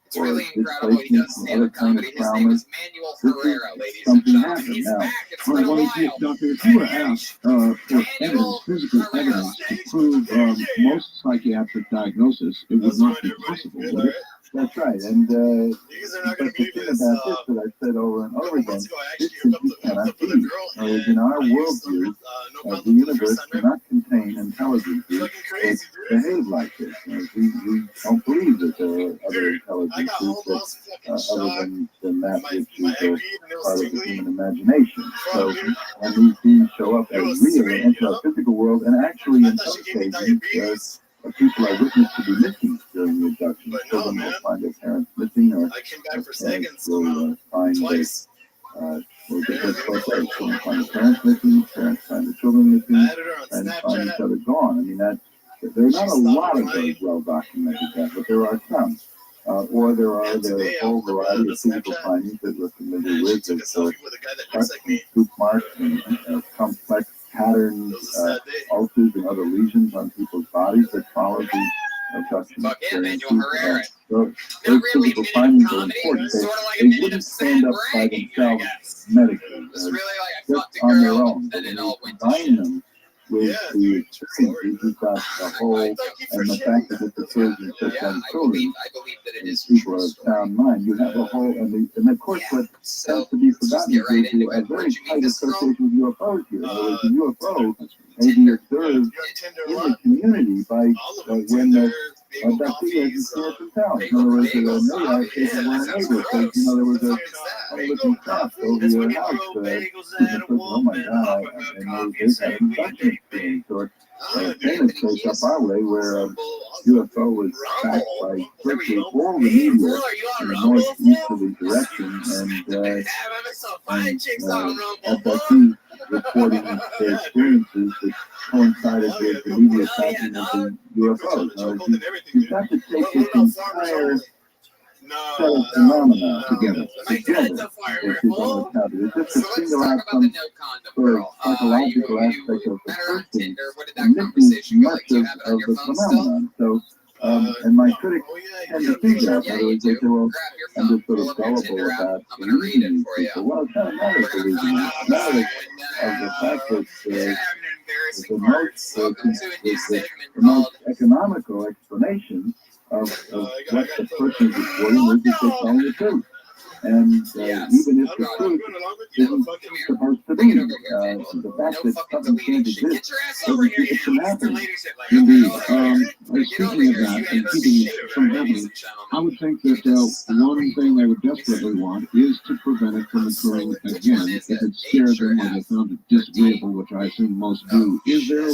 It's really incredible. He does stand-up comedy. His name is Manuel Herrera, ladies and gentlemen. He's back. It's been a while.
Doctor, if you were asked for evidence, physical evidence to prove most psychiatric diagnosis, it would not be possible, would it? That's right, and but the thing about this that I've said over and over again, this simply cannot be. In our worldview, the universe cannot contain intelligences that behave like this. We don't believe that there are other intelligences other than that which is part of the human imagination. So when these beings show up as real and enter our physical world, and actually in some cases, people are witnessed to be missing during the abduction. Children will find their parents missing, or parents will find we'll get this close out. Children find their parents missing, parents find their children missing, and find each other gone. I mean, there are not a lot of those well documented that, but there are some. Or there are the whole variety of physical findings that we're familiar with, that cuts and scoop marks and complex patterns, ulcers and other lesions on people's bodies that follow the abduction experiences. Those physical findings are important. They wouldn't stand up by themselves medically, just on their own. But when you combine them with the experiences. You've got the whole, and the fact that it's occurs in such young children, and people are of sound mind. You have a whole, and of course, what has to be forgotten is there's a very tight association with UFOs here. In other words, the UFO may be observed in the community by when the abductees can see it themselves. In other words, maybe I think one neighbor says, there was a looking craft over your house. Oh my God, and they've had an abduction experience. Or famous place up our way where a UFO was tracked by virtually all the media in the northeasterly direction, and abductees reporting their experiences that coincided with the media tracking of the UFOs. You've got to take this entire set of phenomena together. It's just to single out some sort of psychological aspect of the person and missing much of the phenomenon. So, and my critics tend to think that. In other words, they say, well, I'm just sort of gullible about believing these people. Well, it's not a matter of believing. It's a matter of the fact that the most economical explanation of what the person is reporting is that they're telling the truth. And even if the truth isn't supposed to be, the fact that something can't exist doesn't mean it can happen.
Indeed. Speaking of that and keeping it from happening, I would think that one thing they would desperately want is to prevent it from occurring again. If it scared them or they found it disagreeable, which I assume most do, is there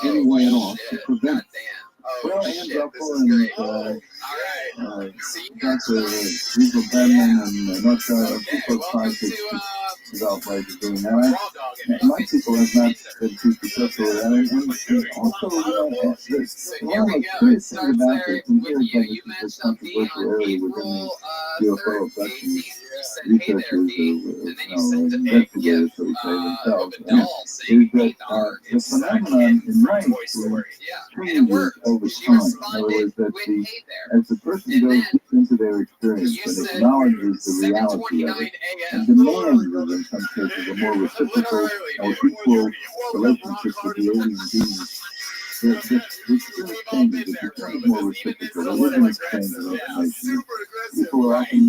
any way at all to prevent it?
Well, Ann Ruffle and Dr. Rico Benman and Rothschild, people tried to develop ways of doing that. My people have not been too successful with that. And also, there's a lot of curious thing about this, and here again, this is a controversial area within the UFO abduction researchers or investigators, so we say themselves, is that the phenomenon in my experience changes over time. In other words, that as the person goes deep into their experience and acknowledges the reality of it, and demands in some cases a more reciprocal or equal relationship with the alien beings, the experience changes. It becomes more reciprocal. There is an exchange of information. People are often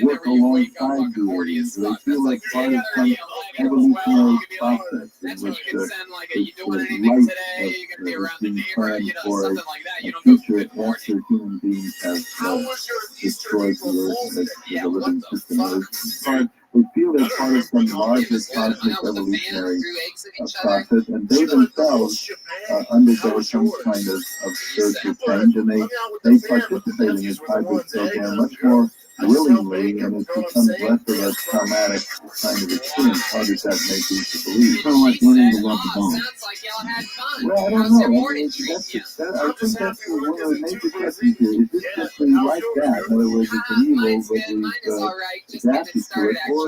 work alongside the aliens. They feel like part of some evolutionary process in which the life is being planned for a future after human beings have destroyed the Earth as a living system. They feel they're part of some larger cosmic evolutionary process, and they themselves undergo some kind of spiritual change, and they participate in this hybrid program much more willingly, and it becomes less of a traumatic kind of experience. How does that make you to believe?
Kind of like learning to love the bomb.
Well, I don't know. I think that's one of the major questions here. Is this simply like that? In other words, it's an evil, but we've adapted to it, or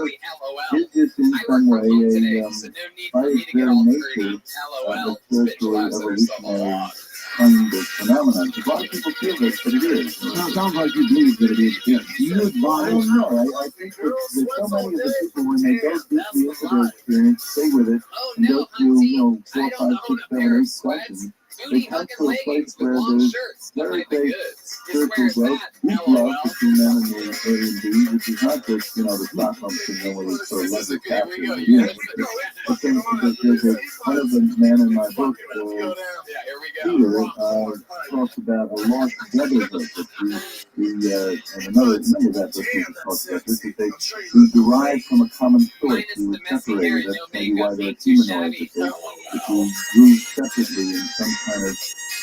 is this in some way by its very nature, a spiritual evolutionary kind of phenomenon? A lot of people feel this, but it is.
Sounds like you believe that it is. Yeah. Do you advise?
I don't know. I think that there's so many of the people, when they go deeply into their experience, stay with it, and go through, 4, 5, 6, 7, 8 questions, they come to a place where there's very big spiritual growth, deep love between them and the alien beings, which is not just, the Stockholm syndrome where they sort of love the capture and the universe. But then there's one of the man in my book, Peter, talks about a lost brotherhood, and another of that book he talks about this, is we derive from a common source. We were separated. That's maybe why they're humanoids, if we grew separately in some kind of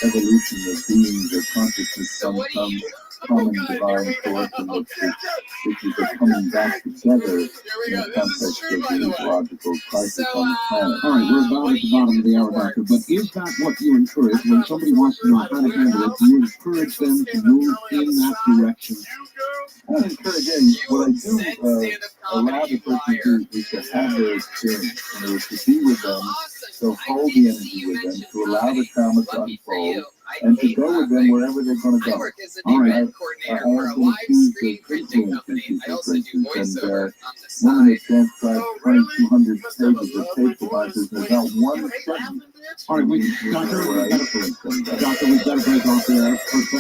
evolution of beings or consciousness from some common divine source, and which is a coming back together in the context of the ecological crisis on the planet.
All right, we're about at the bottom of the hour, Doctor, but is that what you encourage when somebody wants to know how to handle it? Do you encourage them to move in that direction?
I don't encourage any. What I do allow the person to have their experience, in other words, to be with them, to hold the energy with them, to allow the trauma to unfold, and to go with them wherever they're going to go. All right. I have been accused of influencing people, for instance, and woman that transcribed 2,200 pages of tape devices without one sentence.
All right, we've got to break off there.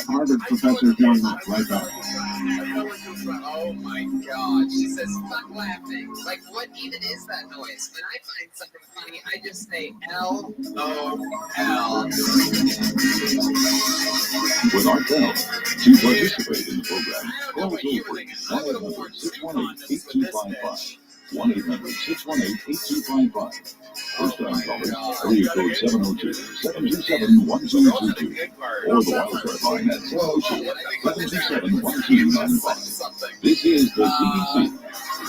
Harvard professor John Mack, right back.
Oh my God. She says, stop laughing. Like, what even is that noise? When I find something funny, I just say LOL.
With Artel, to participate in the program, call toll-free 1-800-618-8255. 1-800-618-8255. First time callers, area code 702-727-1222. Or the wildcard line at 702-727-1295. This is the CBC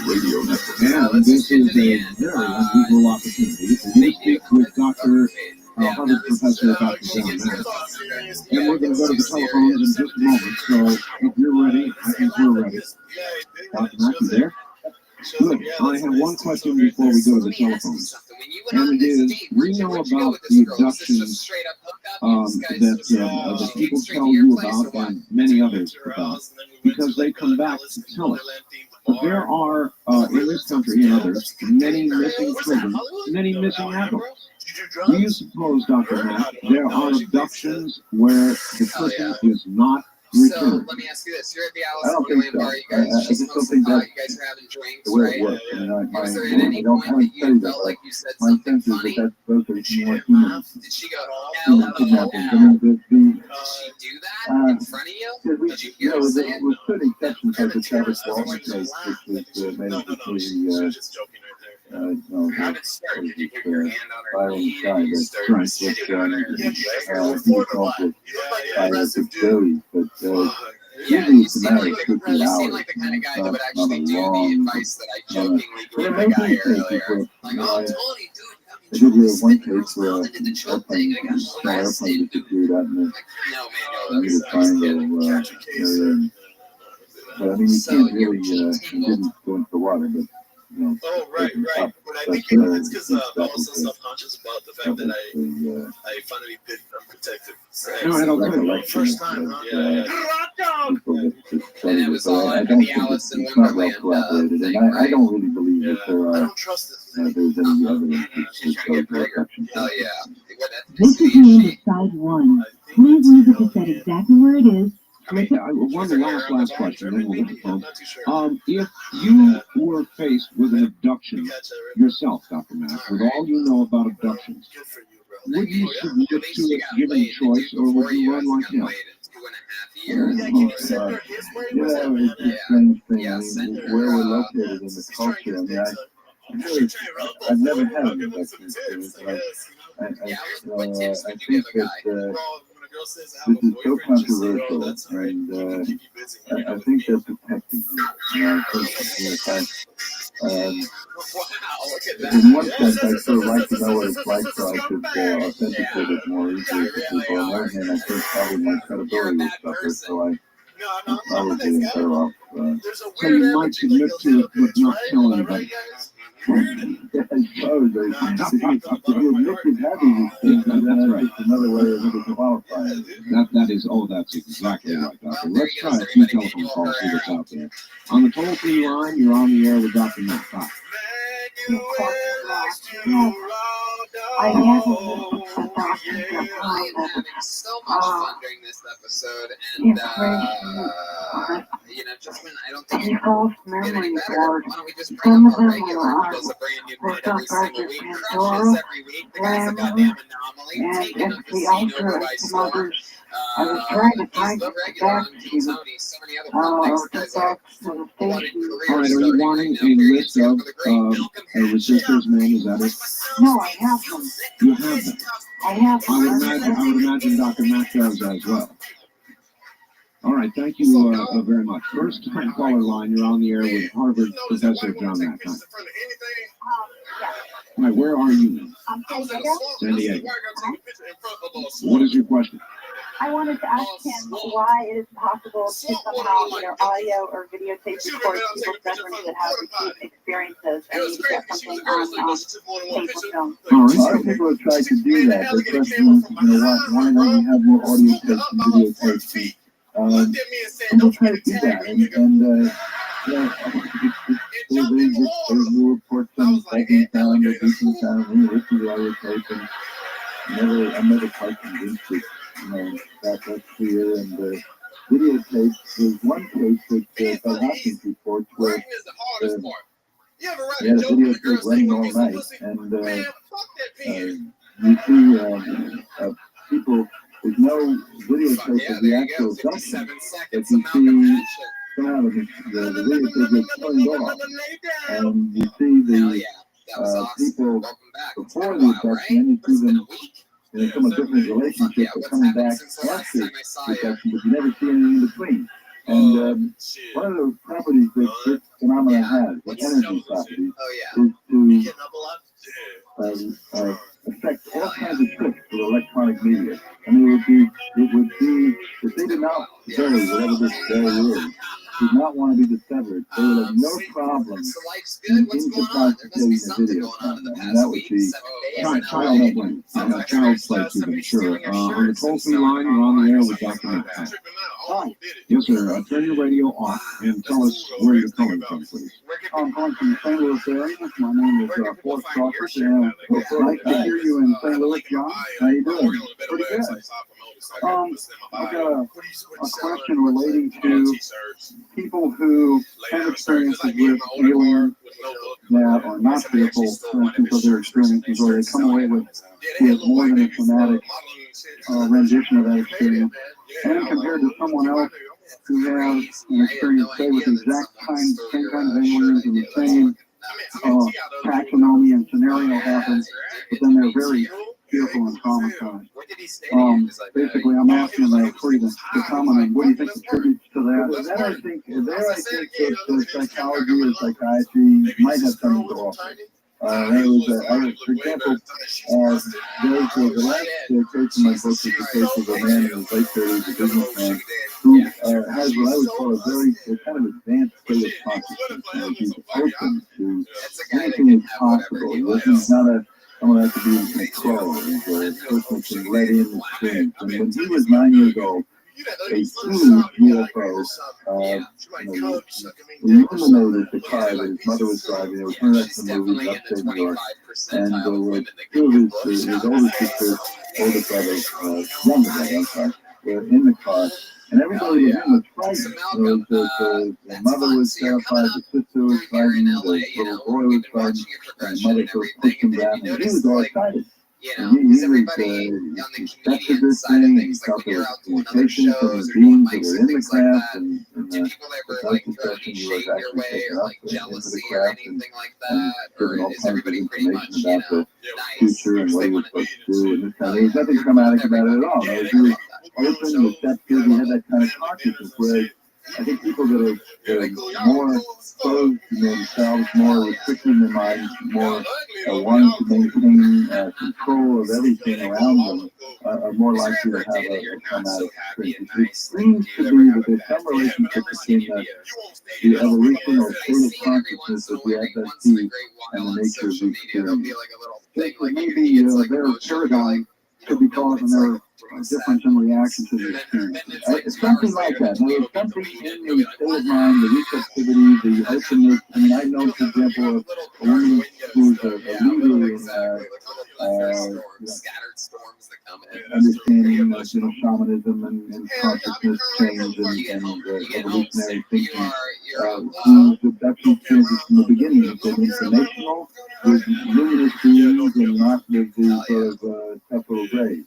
Radio Network.
And this is a very unusual opportunity for you to speak with Dr. Harvard professor Dr. John Mack. And we're going to go to the telephones in just a moment. So if you're ready, I think we're ready. Dr. Mack, you there? Good. I have one question before we go to the telephones. And it is, we know about the abductions that the people tell you about and many others about, because they come back to tell us. But there are, in this country and others, many missing children, many missing adults. Do you suppose, Dr. Mack, there are abductions where the person is not
So
returned?
let me ask you this: you're at the
I
Alice
don't think so.
Bar. You
I
guys
just
just
don't think that's
you guys are having drinks,
the way
right?
it works. I mean,
Was there
I
at any
don't
point
have
that
to
you
tell you
felt
that,
like you said
my
something
sense is
funny?
that those are more human.
Did she go,
Human kidnappings. I mean,
Did she do that in front of you? Did you hear her
it
say it?
was pretty exceptions like the Travis Walton case, which was made it between
How did it start? Did you put your hand on her
Byron
knee?
Sky,
Did you
that's
start
right,
sitting on her
he was called
leg?
with Joey, but
Yeah,
usually
you
it's a
seem
matter
like
of
the,
strictly
you seem
hours.
like the kind of guy that
Not-
would actually
not a
do the
long-
advice that I jokingly
But
gave
in
the
most
guy
cases
earlier.
where,
Like,
you
oh,
know,
Tony, dude,
I did hear one case where an airplane, small airplane that could do that in
no,
the triangle area. But I mean, you can't really, you didn't go into the water, but, you know.
Oh, right. But I think it's because I'm also self-conscious about the fact that I finally did unprotected sex.
No, I don't think
like
First time, huh?
And
it was all
I
under
don't
the
think
Alice in
it's not well
Wonderland
corroborated,
thing,
and I
right?
don't really believe that there
I
are,
don't trust this.
there's any evidence that shows no abduction.
Oh, yeah. What
This is
ethnicity
the
is
end
she?
of side one. Please leave it to set exactly where it is.
one last question, then we'll get to the phone. If you were faced with an abduction yourself, Dr. Mack, with all you know about abductions, would you submit to it given choice, or would you run like hell?
It's a strange thing. I mean, where we're located in the culture, I mean, I've never had an abduction experience. I think that this is so controversial, and I think they're protecting me. I think, in one sense, I sort of like to know what it's like, so I could authenticate it more easily for people. On the other hand, I think probably my credibility would suffer, so I probably am better off.
So you might submit to it, but not tell anybody.
I suppose if you admit you've had these things, then that's just another way of qualifying.
That's exactly right, Doctor. Let's try a few telephone calls, see what's out there. On the toll-free line, you're on the air with Dr. Mack. Hi.
I have a
I am having so much fun during this episode, and you know, just when I don't think it
false
can get any
memory
better,
board.
why don't we just bring
Some
up
of
a
them
regular who
are
does a brand new
for
bit every
some
single week,
purpose
crushes
and
every week. The guy's a goddamn anomaly, taking up the
the
scene over
ultra
by storm.
others. I was trying to
He's
find
the
it
regular
back
on
to
Kill Tony. So many other
get
comics.
back
Guys
to
are
the
wanted
station.
careers
All right, are you
starting
wanting
right now.
a
Period.
list
Here
of
for the great Malcolm
resistors, man? Is that it?
No, I have them.
You have them.
I have them.
I would imagine Dr. Mack does as well. All right, thank you very much. First time caller line, you're on the air with Harvard Professor John Mack. Hi. All right, where are you? San Diego. What is your question?
I wanted to ask him why it is possible to somehow either audio or videotape record people's veterans that have repeat experiences and maybe get something on tape or film.
A lot of people have tried to do that. The question is, why don't we have more audio tapes and videotapes? And we'll try to do that. And you know,
they new reports and taking sound or decent sound, and this is what I was taking. I'm never quite convinced that, that's clear. And videotape, there's one case that Hopkins reports where they had a videotape running all night, and you see people, there's no videotape of the actual abduction, but you see somehow the videotape gets turned off, and you see the people before the abduction, and you see them in a somewhat different relationship, but coming back after the abduction, but you never see anything in between. And one of the properties that this phenomena has, the energy properties, is to affect all kinds of tricks with electronic media. I mean, it would be, if they did not bury whatever this bury is, did not want to be discovered, they would have no problem in incapacitating a video camera. And that would be
child's play TV, sure. On the toll-free line, you're on the air with Dr. Matt.
Hi.
Yes, sir. Turn your radio off and tell us where you're calling from, please.
I'm calling from the St. Louis area. My name is Forrest Crawford, and it's nice to hear you in St. Louis, John. How you doing? Pretty good. I've got a question relating to people who have experiences with aliens that are not fearful, for instance, of their experiences, or they come away with more than a traumatic rendition of that experience, and compared to someone else who has an experience, say, with the same kind of aliens and the same taxonomy and scenario happens, but then they're very fearful and traumatized. Basically, I'm asking for you to comment on what do you think contributes to that. I think that psychology or psychiatry might have something to offer. For example, the last case in my book is the case of a man in his late 30s, a businessman, who has what I would call a very kind of advanced state of consciousness. He's open to anything is possible. He's not someone has to be in control. He's a person can let in the things. And when he was 9 years old, a huge UFO illuminated the car that his mother was driving. They were turning up some movies upstate New York, and there were two of his older sister, older brother, younger brother, I'm sorry, were in the car. And everybody was in was frightened. The mother was terrified, the sister was frightened, the little boy was frightened, and the mother sort of pushed him down, and he was all excited. And he accepted this thing, he felt there was communication from the beings that were in the craft, and the self-perception he was actually taken up into the craft, and given all kinds of information about the future and what he was supposed to do, and this kind of, there was nothing traumatic about it at all. He was open, receptive, he had that kind of consciousness, whereas I think people that are more closed to themselves, more restricted in their minds, more wanting to maintain control of everything around them, are more likely to have a traumatic experience. It seems to be that there's some relationship between the evolution or state of consciousness of the FSD and the nature of the experience. It may be their paradigm could be causing their difference in reaction to the experience. It's something like that. Now, there's something in the state of mind, the receptivity, the openness. I mean, I know, for example, a woman who's a leader in understanding, shamanism and consciousness change and evolutionary thinking, whose abduction experiences from the beginning have been informational, with luminous beings and not with the sort of capital rays.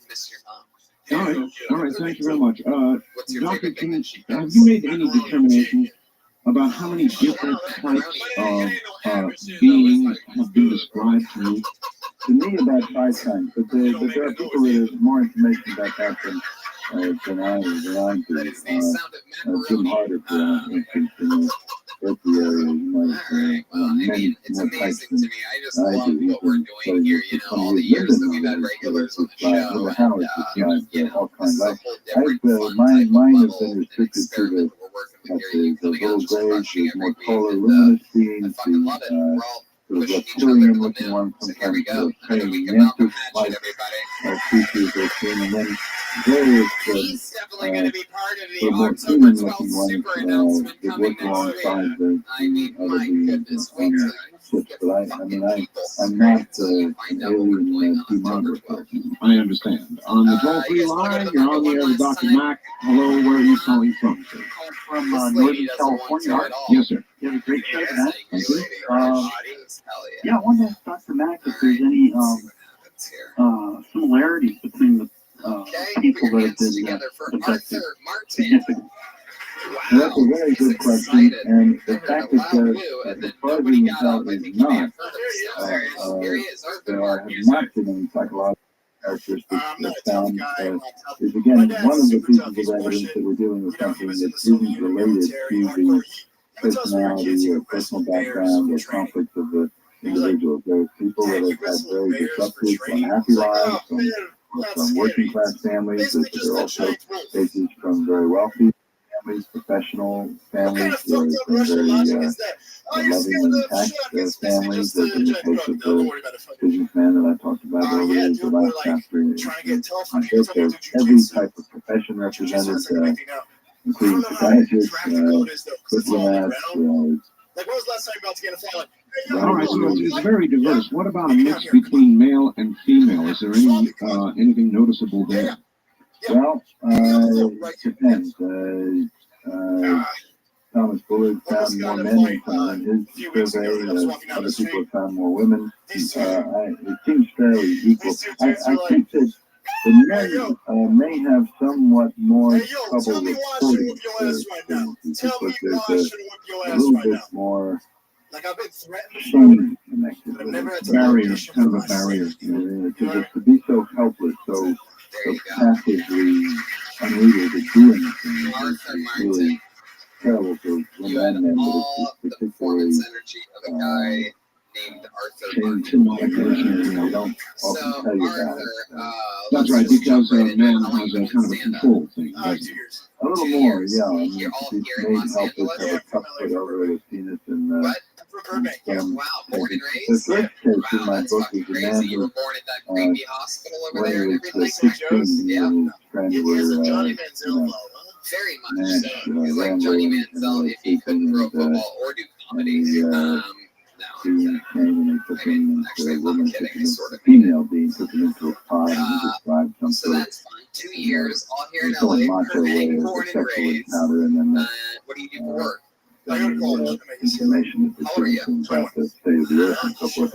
All right, thank you very much. Dr. King, have you made any determinations about how many different types of beings have been described to you?
To me, about 5 times, but there are people with more information about that than I do. Jim Harder, for instance, in the Berkeley area, many more types than I do. What we're doing here, all the years that we've had regulars on the show, all kinds of. Mine has been restricted to the little grays, the more polar luminous beings, reptilian looking ones, sometimes praying mantis-like creatures are seen, and then various the more human looking ones that work alongside the other beings on the ships. But I'm not an alien demographer.
I understand. On the toll-free line, you're on the air with Dr. Mack. Hello, where are you calling from, sir?
From Northern California.
Yes, sir.
You have a great show tonight.
Thank you.
Yeah, I wanted to ask Dr. Mack if there's any similarities between the people that have been abducted. Significant.
Well, that's a very good question, and the fact is that as far as we can tell is not, there have not been any psychological characteristics that found, is again, one of the pieces of evidence that we're dealing with something that isn't related to the personality or personal background or conflicts of the individuals. There's people that have had very disruptive, unhappy lives from working class families, but there are also cases from very wealthy families, professional families, from very loving and taxed families. There's in the case of the businessman that I talked about earlier, the last chapter. There's every type of profession represented, including psychiatrists, diplomats.
Like, when was the last time you about to get a flight?
All right, so it's very diverse. What about a mix between male and female? Is there anything noticeable there?
Well, it depends. Thomas Bullard found more men in his survey. Other people have found more women. It seems fairly equal. I think that the men may have somewhat more trouble reporting their experiences because there's a little bit more shame connected with it.
Barrier, kind of a barrier.
Because to be so helpless, so passively unable to do anything is really terrible for women and men, but it's particularly
named
Arthur. Don't often tell you about it.
That's right, because a man has a kind of a control thing.
A little more, yeah. I mean, he's made helpless, have a cup put over his penis, and the first case in my book is a man who, when he was 16, he and his friend were,
very much so. He's like Johnny Manziel if he couldn't throw a football or do comedy.
He came and took him into a woman, took him into a female being, took him into a pod, and he described some sort of
2 years, all here in
sort
LA,
of macho way of sexual encounter, and then
what do you do for work?
information that was given about the state of the earth and so forth.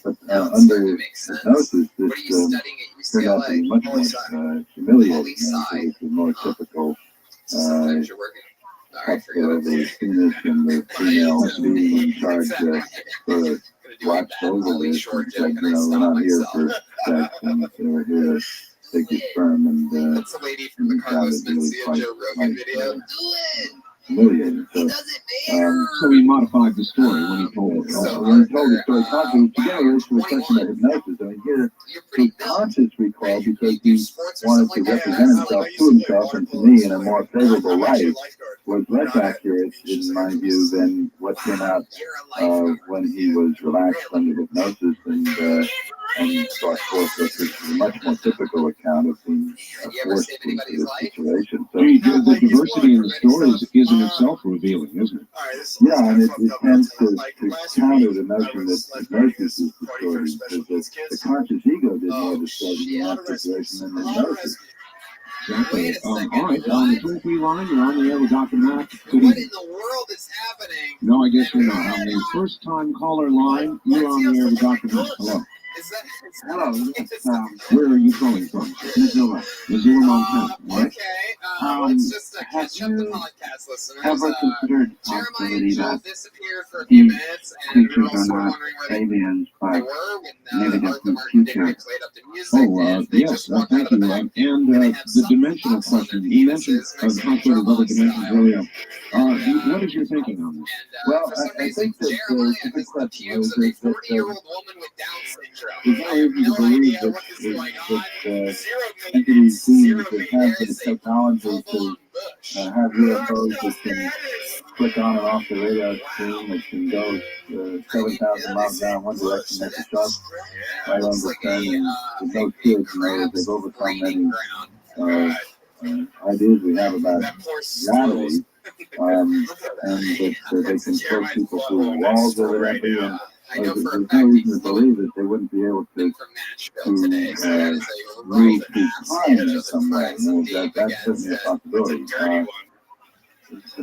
But under hypnosis, this turned out to be much more humiliating, it's more typical the penis and the female being in charge sort of watched over this. It's like, we're not here for sex, and we're here to take your sperm, and
that's a lady from the Carlos Mencia Joe Rogan video.
Humiliating.
So he modified the story when he told it.
When he told the story, talking together, it's a question of hypnosis. I mean, here, his conscious recall, because he wanted to represent himself to himself and to me in a more favorable light, was less accurate, in my view, than what came out when he was relaxed under hypnosis and brought forth this is a much more typical account of being forced into this situation. So,
the diversity in the stories is in itself revealing, isn't it?
Yeah, and it tends to counter the notion that hypnosis is distorting, because the conscious ego did more distorting in that situation than hypnosis.
Exactly. All right, on the toll-free line, you're on the air with Dr. Mack.
What in the world is happening?
No, I guess you're not. On the first-time caller line, you're on the air with Dr. Mack. Hello.
Hello.
Where are you calling from? Missoula, Montana. Right?
Okay, let's just catch up the podcast listeners.
Ever considered the
Jeremiah
possibility
and Joel
that
disappeared for a few
these
minutes, and we were
creatures are
also
not
wondering where
aliens,
they
but
were when
maybe
Arthur
different
Martin Dick
future?
played up the music,
Oh,
and they
yes,
just walked out
thank
of the
you.
band.
And the dimensional question. You mentioned conflict of other dimensions earlier. What is your thinking on this?
Well, I think that the big question is that it's very easy to believe that entities, beings that have the technology to have UFOs that can click on and off the radar screen. It can go 7,000 miles down one direction, make a sharp right angle turn, and with no kids, they've overcome many ideas we have about gravity, and that they can push people through walls evidently, and there's no reason to believe that they wouldn't be able to move through time in some way. That's certainly a possibility.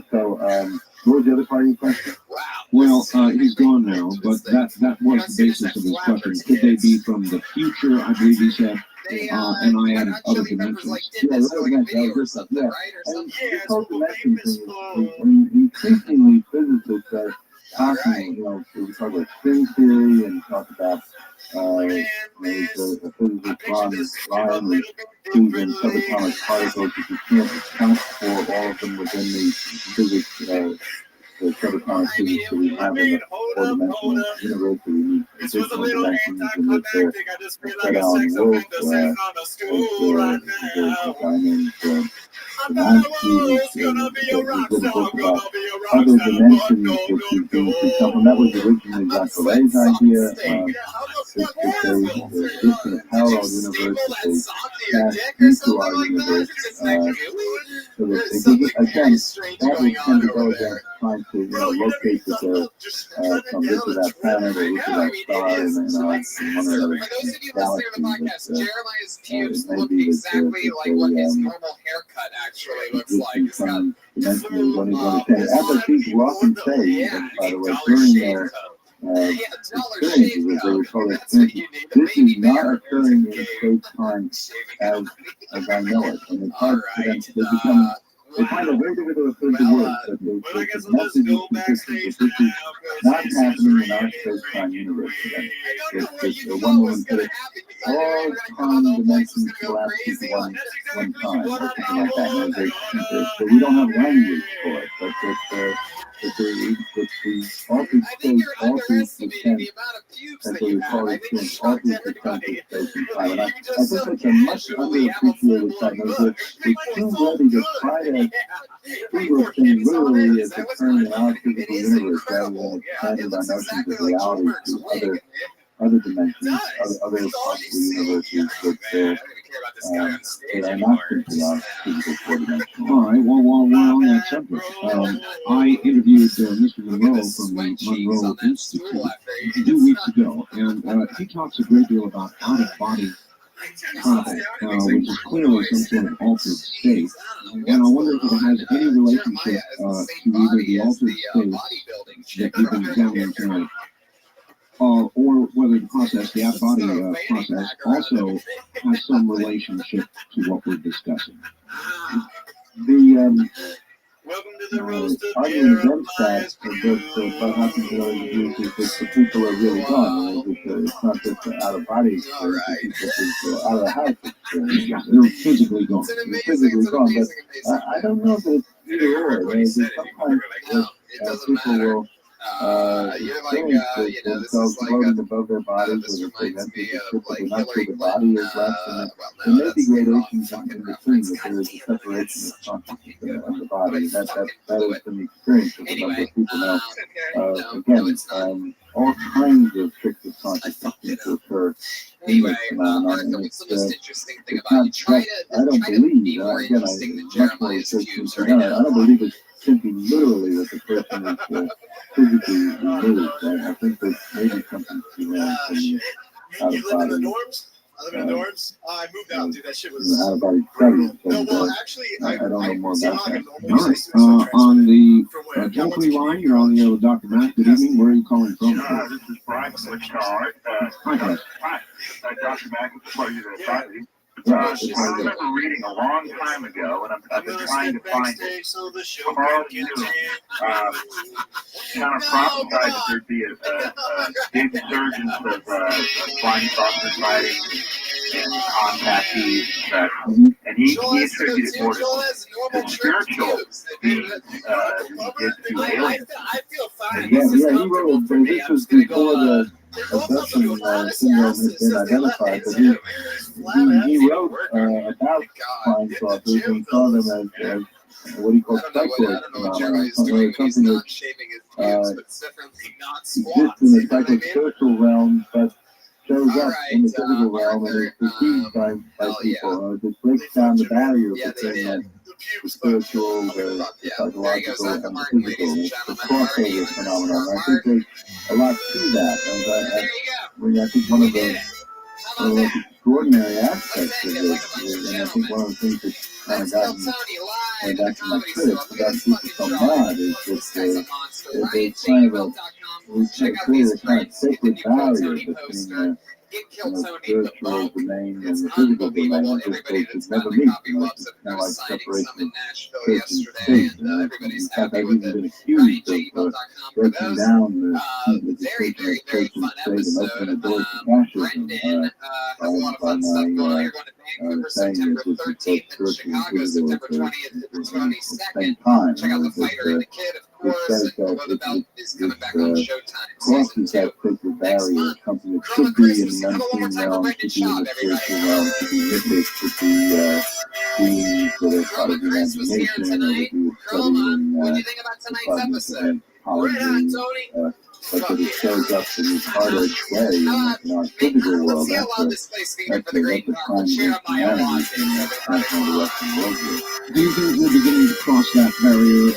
So, what was the other part of your question?
Well, he's gone now, but that was the basis of his question. Could they be from the future? I believe he said. And I added other dimensions.
Yeah, and this whole dimension thing is increasingly physicists are talking, we talk about string theory and talk about there's a physicist, Ryan, who's choosing subatomic particles that you can't account for all of them within the physics, the subatomic physics that we have in the four-dimensional universe. We need additional dimensions in which they're spread out in worlds, the non-physics, and talk about other dimensions that you can come from. That was originally Dr. Ray's idea. There's just in a parallel universe that they pass into our universe. So that again, that would tend to go against trying to locate that they're from this or that planet or this or that star in one of those galaxies.
Jeremiah's pubes look exactly like what his normal haircut actually looks like. It's got
as I think Rothschild say, by the way, during their experiences, they would call it, this is not occurring in space-time as I know it. And it's hard for them, they find a very difficult to put into words, but the message is consistent that this is not happening in our space-time universe. It's one woman put it, all time dimensions collapse into one time, or something like that. So we don't have language for it, but the altered space alters the sense, as they call it, alters the sense of space and time. And I think it's a much underappreciated fact. It's too ready to try to figure things literally as occurring in our physical universe rather than expanding our notions of reality to other dimensions, other possible universes that are not simply our physical four-dimensional.
All right, well, on that subject, I interviewed Mr. Monroe from the Monroe Institute 2 weeks ago, and he talks a great deal about out-of-body travel, which is clearly some sort of altered state. And I wonder if it has any relationship to either the altered state that we've been examining tonight, or whether the process, the out-of-body process, also has some relationship to what we're discussing.
The argument against that is what happens in other diseases is the people are really gone. It's not just the out-of-body experience, it's just out of the house experience.
They're physically gone.
They're physically gone, but I don't know that it's either or. Sometimes people will themselves floating above their bodies, or they present the not sure the body is left, and there may be gradations in between, but there is a separation of consciousness of the body. That has been the experience of a number of people now. Again, all kinds of tricks of consciousness seem to occur in this phenomenon, and it's not just, I don't believe, again, much more research needs to be done. I don't believe it's simply literally that the person is physically removed. I think there's maybe something to out of body.
I live in the dorms. I moved out, dude. That shit was
out of body studies.
No, well, actually,
I don't know more about that.
All right. On the toll-free line, you're on the air with Dr. Matt. Good evening. Where are you calling from?
This is Brian Switchtar.
Hi,
Dr. Mack, it's a pleasure to talk to you. I remember reading a long time ago, and I've been trying to find it. Carl Jung kind of prophesied that there'd be a big resurgence of flying saucer sightings and contactees and and he attributed more to spiritual beings to aliens.
Yeah, he wrote, this was before the abduction syndrome has been identified, but he wrote about flying saucers and saw them as what he calls
I don't
psychoid
know what Jeremiah's
phenomenon,
doing
or
when he's
something
not
that
shaving his pubes, but it's definitely not squats.
exists in
You
the
know what I mean?
psychospiritual realm, but shows
All
up in the
right,
physical realm and is perceived by people. It just breaks down the barrier between the spiritual, the psychological, and the physical. It's the crossover phenomenon. I think there's a lot to that. And I think one of the most extraordinary aspects of this, and I think one of the things that's kind of gotten back to my critics about people so mad is that there's kind of a clear kind of sacred barrier between the spiritual domain and the physical domain, and just they should never meet. It's kind of like separation of church and state. In fact, I've even been accused of breaking down the distinction of church and state and opening the doors to fascism by my saying that this is both spiritual and physical at the same time. Check out the fighter and the kid, of course, and below the belt is coming back on Showtime. Crosses that sacred barrier, something that should be in the unseen realm, should be in the spiritual realm, should be mythic, should be beings that are part of the imagination, or that we would study in the Hollywood, but that it shows up in this hard-edged way in our physical world. That's a crime against humanity and national the Western world here.
Do you think we're beginning to cross that barrier,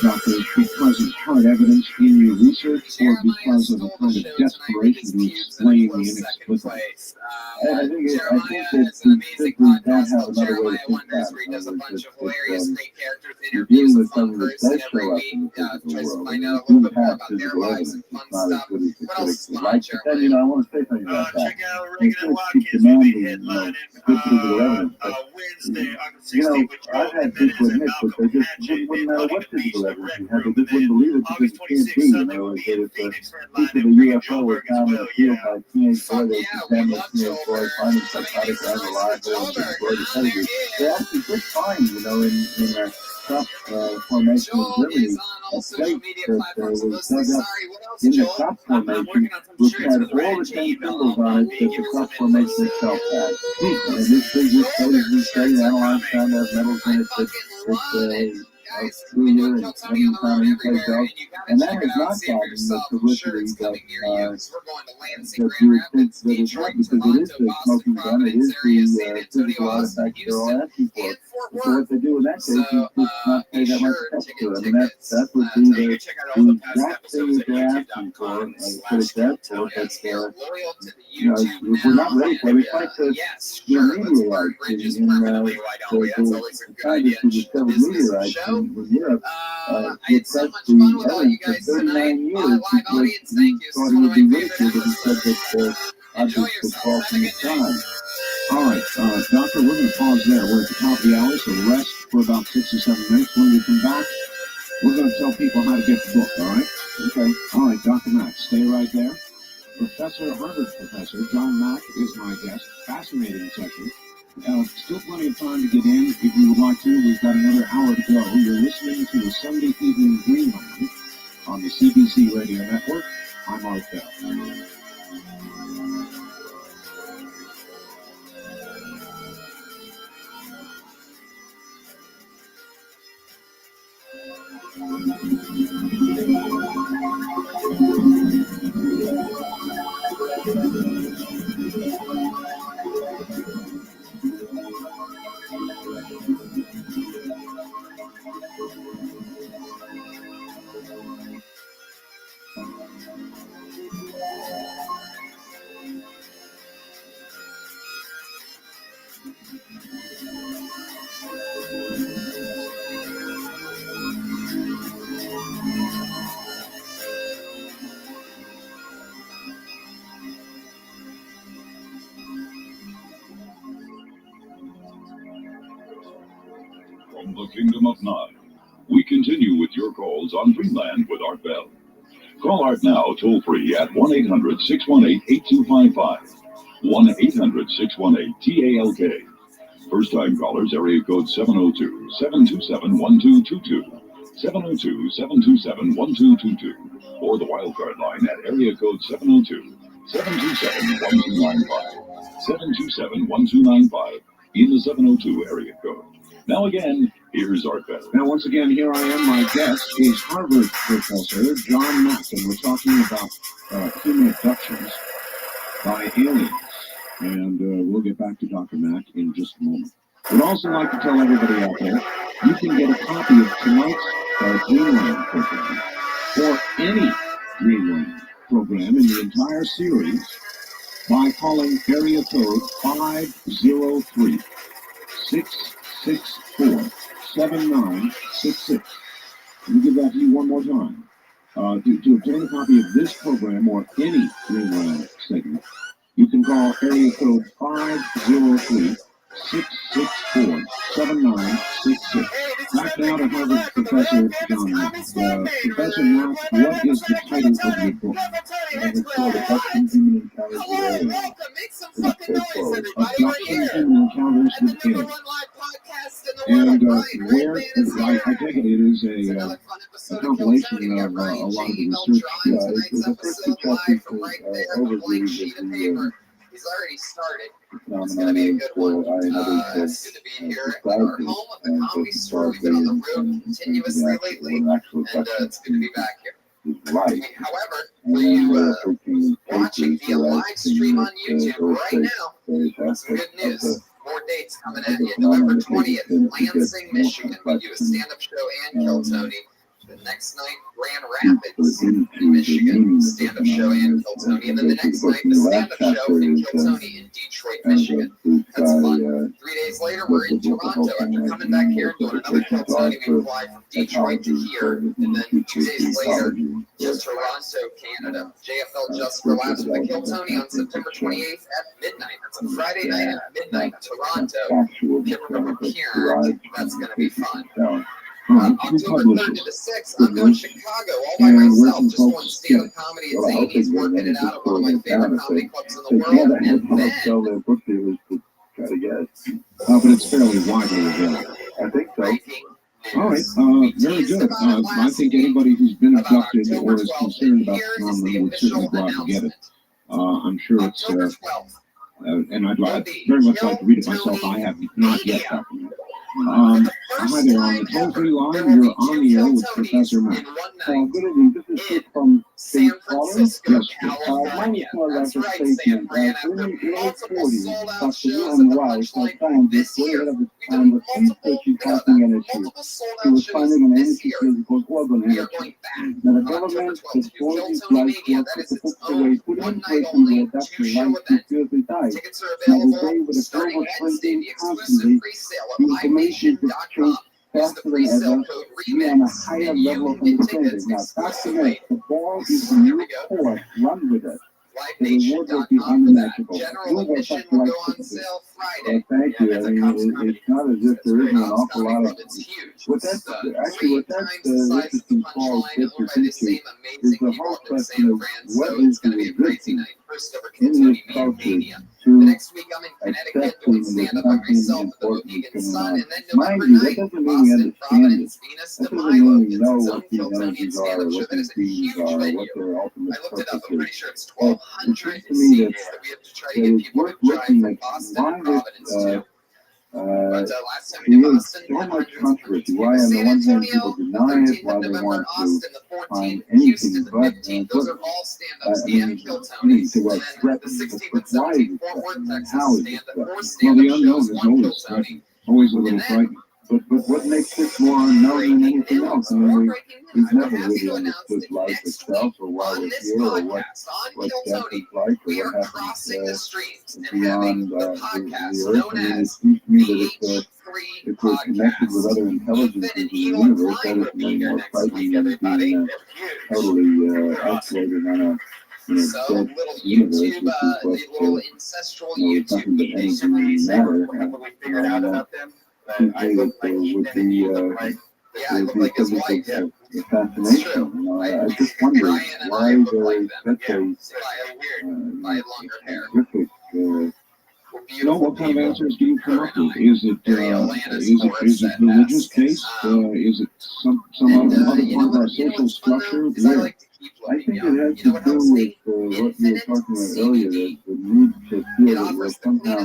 Doctor, because of hard evidence in your research, or because of a kind of desperation to explain the inexplicable?
I think that we simply don't have another way to think about it. You're dealing with something that does show up in the physical world. And we do have physical evidence. It's not as good as the critics would like. But then, I want to say something about that. The critics keep demanding, good physical evidence. But, I've had people admit that they just wouldn't matter what physical evidence you had. They just wouldn't believe it because it can't be. In other words, that if a piece of a UFO was found in the field by a teenage boy, they examine the teenage boy, find him psychotic and unreliable, and destroy the pedigree. They actually did find, in a crop formation in Germany, a plate that was dug up in the crop formation, which had all the same symbols on it that the crop formation itself had. And this thing was studied, analyzed, found out metals in it that Junior and Kevin Conning played golf, and that has not gotten the publicity that you would think that it had, because it is the smoking gun, it is the physical artifact they're all asking for. So what they do in that case is just not pay that much attention to it. I mean, that would be the exact thing that they're asking for, put it that for, but if we're not ready for it, it's like the meteorites in the scientists who discovered meteorites in Europe, repressed the evidence for 39 years because he thought he would be ridiculed if he said that objects would fall from the sky.
All right, Doctor, we're going to pause there. We're at the top of the hour, so rest for about 6 or 7 minutes. When we come back, we're going to tell people how to get the book, all right? Okay. All right, Dr. Mack, stay right there. Harvard professor John Mack is my guest. Fascinating session. Still plenty of time to get in if you would like to. We've got another hour to go. You're listening to the Sunday Evening Dreamland on the CBC Radio Network. I'm Art Bell.
From the Kingdom of Nod, we continue with your calls on Dreamland with Art Bell. Call Art now toll-free at 1-800-618-8255. 1-800-618-TALK. First-time callers, area code 702-727-1222. 702-727-1222. Or the wildcard line at area code 702-727-1295. 727-1295 in the 702 area code. Now again, Here's Art Bell.
Now, once again, here I am. My guest is Harvard professor John Mack, and we're talking about human abductions by aliens. And we'll get back to Dr. Mack in just a moment. We'd also like to tell everybody out there, you can get a copy of tonight's Dreamland program, or any Dreamland program in the entire series, by calling area code 503-664-7966. Let me give that to you one more time. To obtain a copy of this program or any Dreamland segment, you can call area code 503-664-7966. Back now to Harvard Professor John Mack. Professor Mack, what is the title of your book?
It's called Abduction Human Encounters with Aliens.
Abduction Human Encounters with Aliens. And where, I take it is a compilation of a lot of the research. The first two chapters overview of the
He's already started.
It's going to be a good one.
It's good to be here at our home at the Comedy Store. We've been on the road continuously lately, and it's good to be back here.
Right.
However, for you watching via live stream on YouTube right now, some good news. More dates coming at you. November 20th, Lansing, Michigan. We do a stand-up show and Kill Tony. The next night, Grand Rapids, Michigan, stand-up show and Kill Tony. And then the next night, the stand-up show and Kill Tony in Detroit, Michigan. That's fun. 3 days later, we're in Toronto. After coming back here and doing another Kill Tony, we fly from Detroit to here. And then 2 days later, to Toronto, Canada. JFL Just for Laughs with the Kill Tony on September 28th at midnight. That's a Friday night at midnight, Toronto. Can't remember Kieran. That's going to be fun. October 3rd to the 6th, I'm doing Chicago all by myself, just doing stand-up comedy at Zany's, working it out at one of my favorite comedy clubs in the world, and then...
but it's fairly widely available.
I think so.
All right, very good. I think anybody who's been abducted or is concerned about the phenomenon would certainly go out and get it. I'm sure it's... and I'd very much like to read it myself. I have not yet gotten it. Hi there, on the toll-free line, you're on the air with Professor Mack.
Good evening, this is Chris from
San Francisco,
Yes,
California.
That's
right, Sam Fran. After multiple sold-out shows at the Punchline this year, we did multiple sold-out shows this year. We are going back on October 12th to do Kill Tony Mania. That is its own one-night-only two-show event. Tickets are available starting Wednesday. The exclusive pre-sale at MyNation.com. Use the pre-sale code REMIX and you can get tickets exclusively. Here we go. LiveNation.com for that. General admission will go on sale Friday.
Thank you. I mean, it's not as if there isn't an awful lot of...
It's huge.
What that's interesting, Paul, is the whole question of what is the resistance in this culture
the next week I'm in Connecticut doing stand-up by myself at the Mohegan Sun, and then November 9th, Boston, Providence, Venus de Milo gets its own Kill Tony and stand-up show. That is a huge venue. I looked it up. I'm pretty sure it's 1,200 seats that we have to try to get people to drive from Boston and Providence to. But last time we did Boston,
so much controversy. Why on the one hand people deny it, why they want to find anything but
those are all stand-ups and Kill Tonys. And then the 16th and 17th Fort Worth, Texas stand-up or stand-up shows, one Kill Tony.
Always a little frightening.
But what makes this more unknown than anything else? I mean, we've never really understood life itself, or why we're here, or what death is like, or what happens beyond the earth. I mean, it seems to me that if we're connected with other intelligences in the universe, that is many more frightening than being totally isolated on a
little YouTube, little ancestral YouTube meetings
matter.
Figured out about them.
I look like would be
I look like his wife.
Fascination. I just wonder why there's such a
longer hair.
terrific.
What kind of answers do you come up with? Is it religious based? Is it some other part of our social structure?
I think it has to do with what you were talking about earlier, the need to feel that we're somehow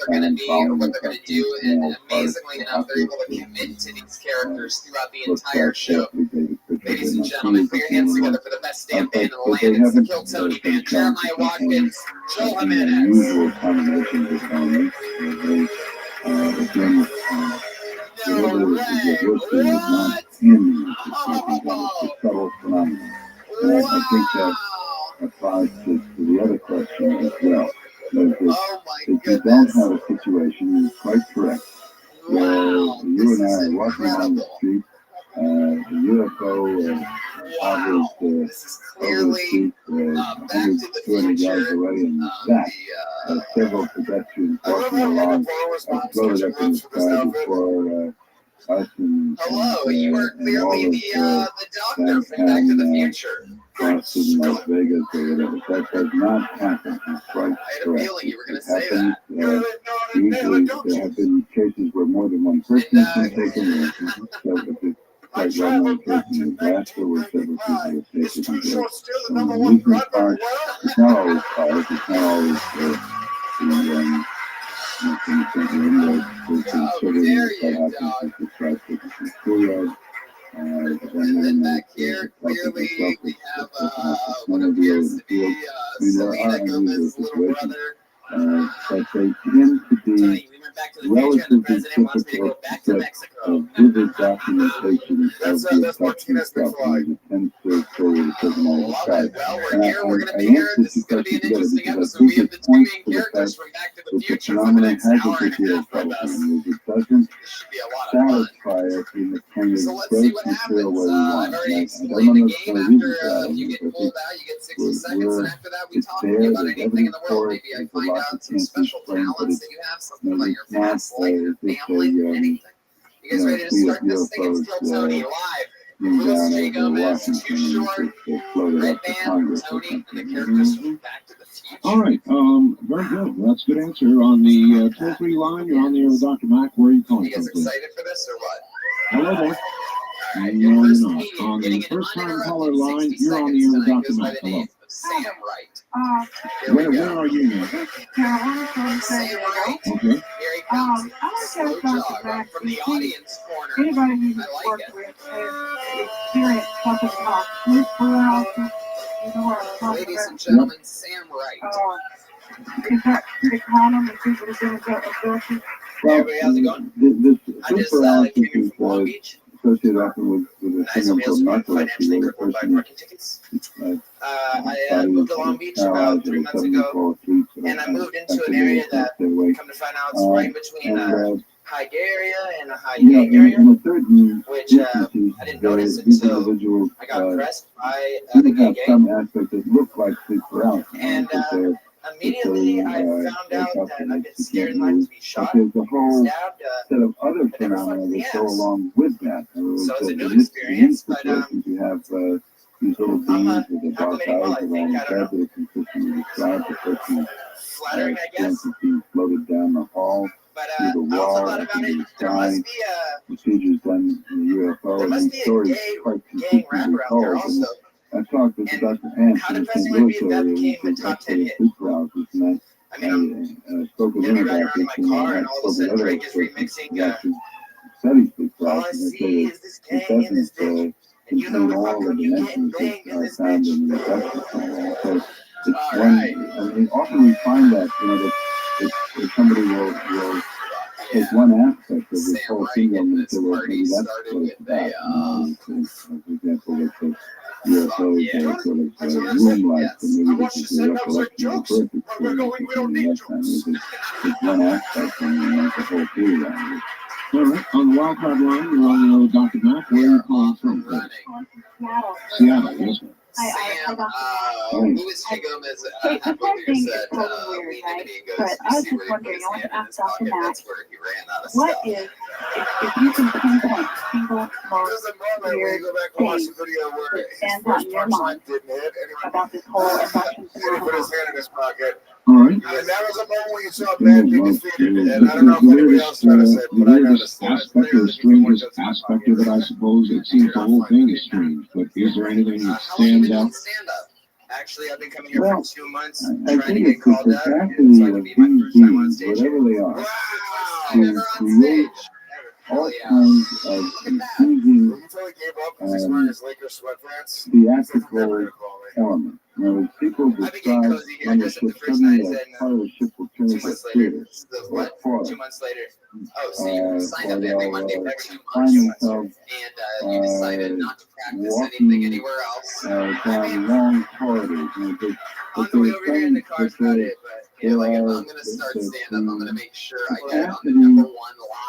they're going to be or what they're going to do. And amazingly enough, they're
able to commit to these characters throughout the entire show. Ladies and gentlemen, put your hands together for the best damn band in the land. It's the Kill Tony Band. Jeremiah Watkins, Joel Jimenez.
Unusual combination of sounds. Again, whatever is listed is not in the it's a subtle phenomenon. I think that applies to the other question as well. If you don't have a situation, you're quite correct, where you and I are walking along the street, the UFO hovers over the street, 100, 200 yards away, and that several pedestrians walking along floated up in the sky before us and
hello, you are clearly the doctor from Back to the Future.
Boston, Las Vegas, or whatever. That does not happen. It's quite
I had a
correct.
feeling you were going to
It
say that.
usually there have been cases where more than one person has been taken. Quite well known case in Nebraska where several people were taken. So the amusement park, it's not always cars, it's not always the and then back here, clearly we have what appears to be Selena Gomez's little brother. But they tend to be relatively typical of vivid documentation of the affection stuff, and it tends to go with a certain amount of pride. And I asked this question together because I think it points to the fact that the phenomenon has a good deal of troublesome, it doesn't satisfy us in the kind of gross material way we want. I don't know the kind of reason for that,
you get pulled out, you get 60 seconds, and after that we
it's
talk
there,
about
there's
anything in the
evidence
world.
for it,
Maybe I
there's a
find
lot
out
that
some
can't be
special
explained, but
talents
it's
that you have, something about your
not,
past life, your
just
family,
a,
anything. You guys ready to start this thing? It's Kill Tony live. Louis J. Gomez, Too Short, Red Band, Tony, and the characters from Back to the Future.
All right, very good. That's a good answer. On the toll-free line, you're on the air with Dr. Mac. Where are you calling
You guys
from, please?
excited for this or what?
Hello there.
Alright,
No,
your first
you're not.
comedian
On
getting
the
an
first-time caller
uninterrupted
line,
60
you're on the
seconds
air with
tonight
Dr.
goes by
Mac.
the
Hello.
name of Sam Wright. Here we
Where
go.
are you now?
Sam Wright.
Okay.
Here he comes.
I want to
Slow
ask Dr.
jog
Mac,
from the audience corner.
anybody who's
I like
worked
it.
with has experienced something called sleep paralysis. You know what I'm talking
Ladies
about?
and gentlemen, Sam Wright.
Is that pretty common with people who've been abducted?
Well,
Everybody, how's it going?
this
I just
paralysis
came in
is
from Long Beach.
associated often with a
Nice
syndrome
meals
called
for
narcolepsy,
financially
where the
crippled by
person
parking tickets. I moved to Long Beach about 3 months ago, and I moved into an area that, come to find out, it's right between a high gay area and a high gang area, which I didn't notice until I got pressed by the gay gang.
Some aspect that look like sleep paralysis.
And immediately I found out that I've been scared in life to be shot,
there's a whole
stabbed.
set of other phenomena that go along with that.
So it's a new experience, but
you have these little beings with the dark eyes around the head that are consistently described. The person
flattering, I guess.
being floated down the hall through the wall
about
into
it.
the
There must
sky.
be
Procedures done in the UFO.
there must
and
be
these
a
stories
gay
quite
gang rapper out there
told.
also.
I talked with Dr. Hansen
How
in
depressing
St.
would it be
Louis
if that
earlier
became a
with
top 10 hit?
sleep paralysis, and
I mean,
I spoke with
I'm
him
riding
about
around
this,
in my car, and all of a sudden Drake is remixing.
Study sleep
All I
paralysis.
see is this gang in this bitch, and you know if I come, you getting banged in this
found
bitch.
in the assessment. So it's
All
one,
right.
I mean, often we find that, that if somebody will take one aspect of this whole syndrome and say, well, maybe that's what it's about. For example, with the UFOs, sort of moonlight, and maybe this is the recollection of birth experience. It's one aspect, and not the whole theory on it.
All right. On the wildcard line, you're on the air with Dr. Mac. Where are you calling from? Seattle, yes, sir.
Sam, Louis J. Gomez, I both of you said, lean in and he goes,
But I was just wondering, I want to ask Dr. Mac, what is, if you can pinpoint a single most weird thing that stands out in your mind about this whole abduction phenomenon?
All right.
And that was a moment when you saw bad being defeated. And I don't know if anybody else
The
tried to say it, but I
weirdest
understand.
aspect, or the strangest aspect of it, I suppose. It seems the whole thing is strange, but is there anything that stands out?
Actually, I've been coming here
Well,
for 2 months,
I
trying to
think
get
it's the
called up,
capacity
so I can
of
be my
these
first time on
beings,
stage.
whatever they are,
Never
to
on
create
stage.
all kinds of confusing theatrical elements. In other words, people describe when the ship suddenly a part of the ship will turn into a theater or a forest.
2 months later. Oh, so you signed up every Monday for 2
find
months,
themselves
and you decided not to practice anything
walking
anywhere else.
down long corridors. You know,
On the way over here in the car's about it, but you know, like if I'm gonna start stand up, I'm gonna make sure I get on the #1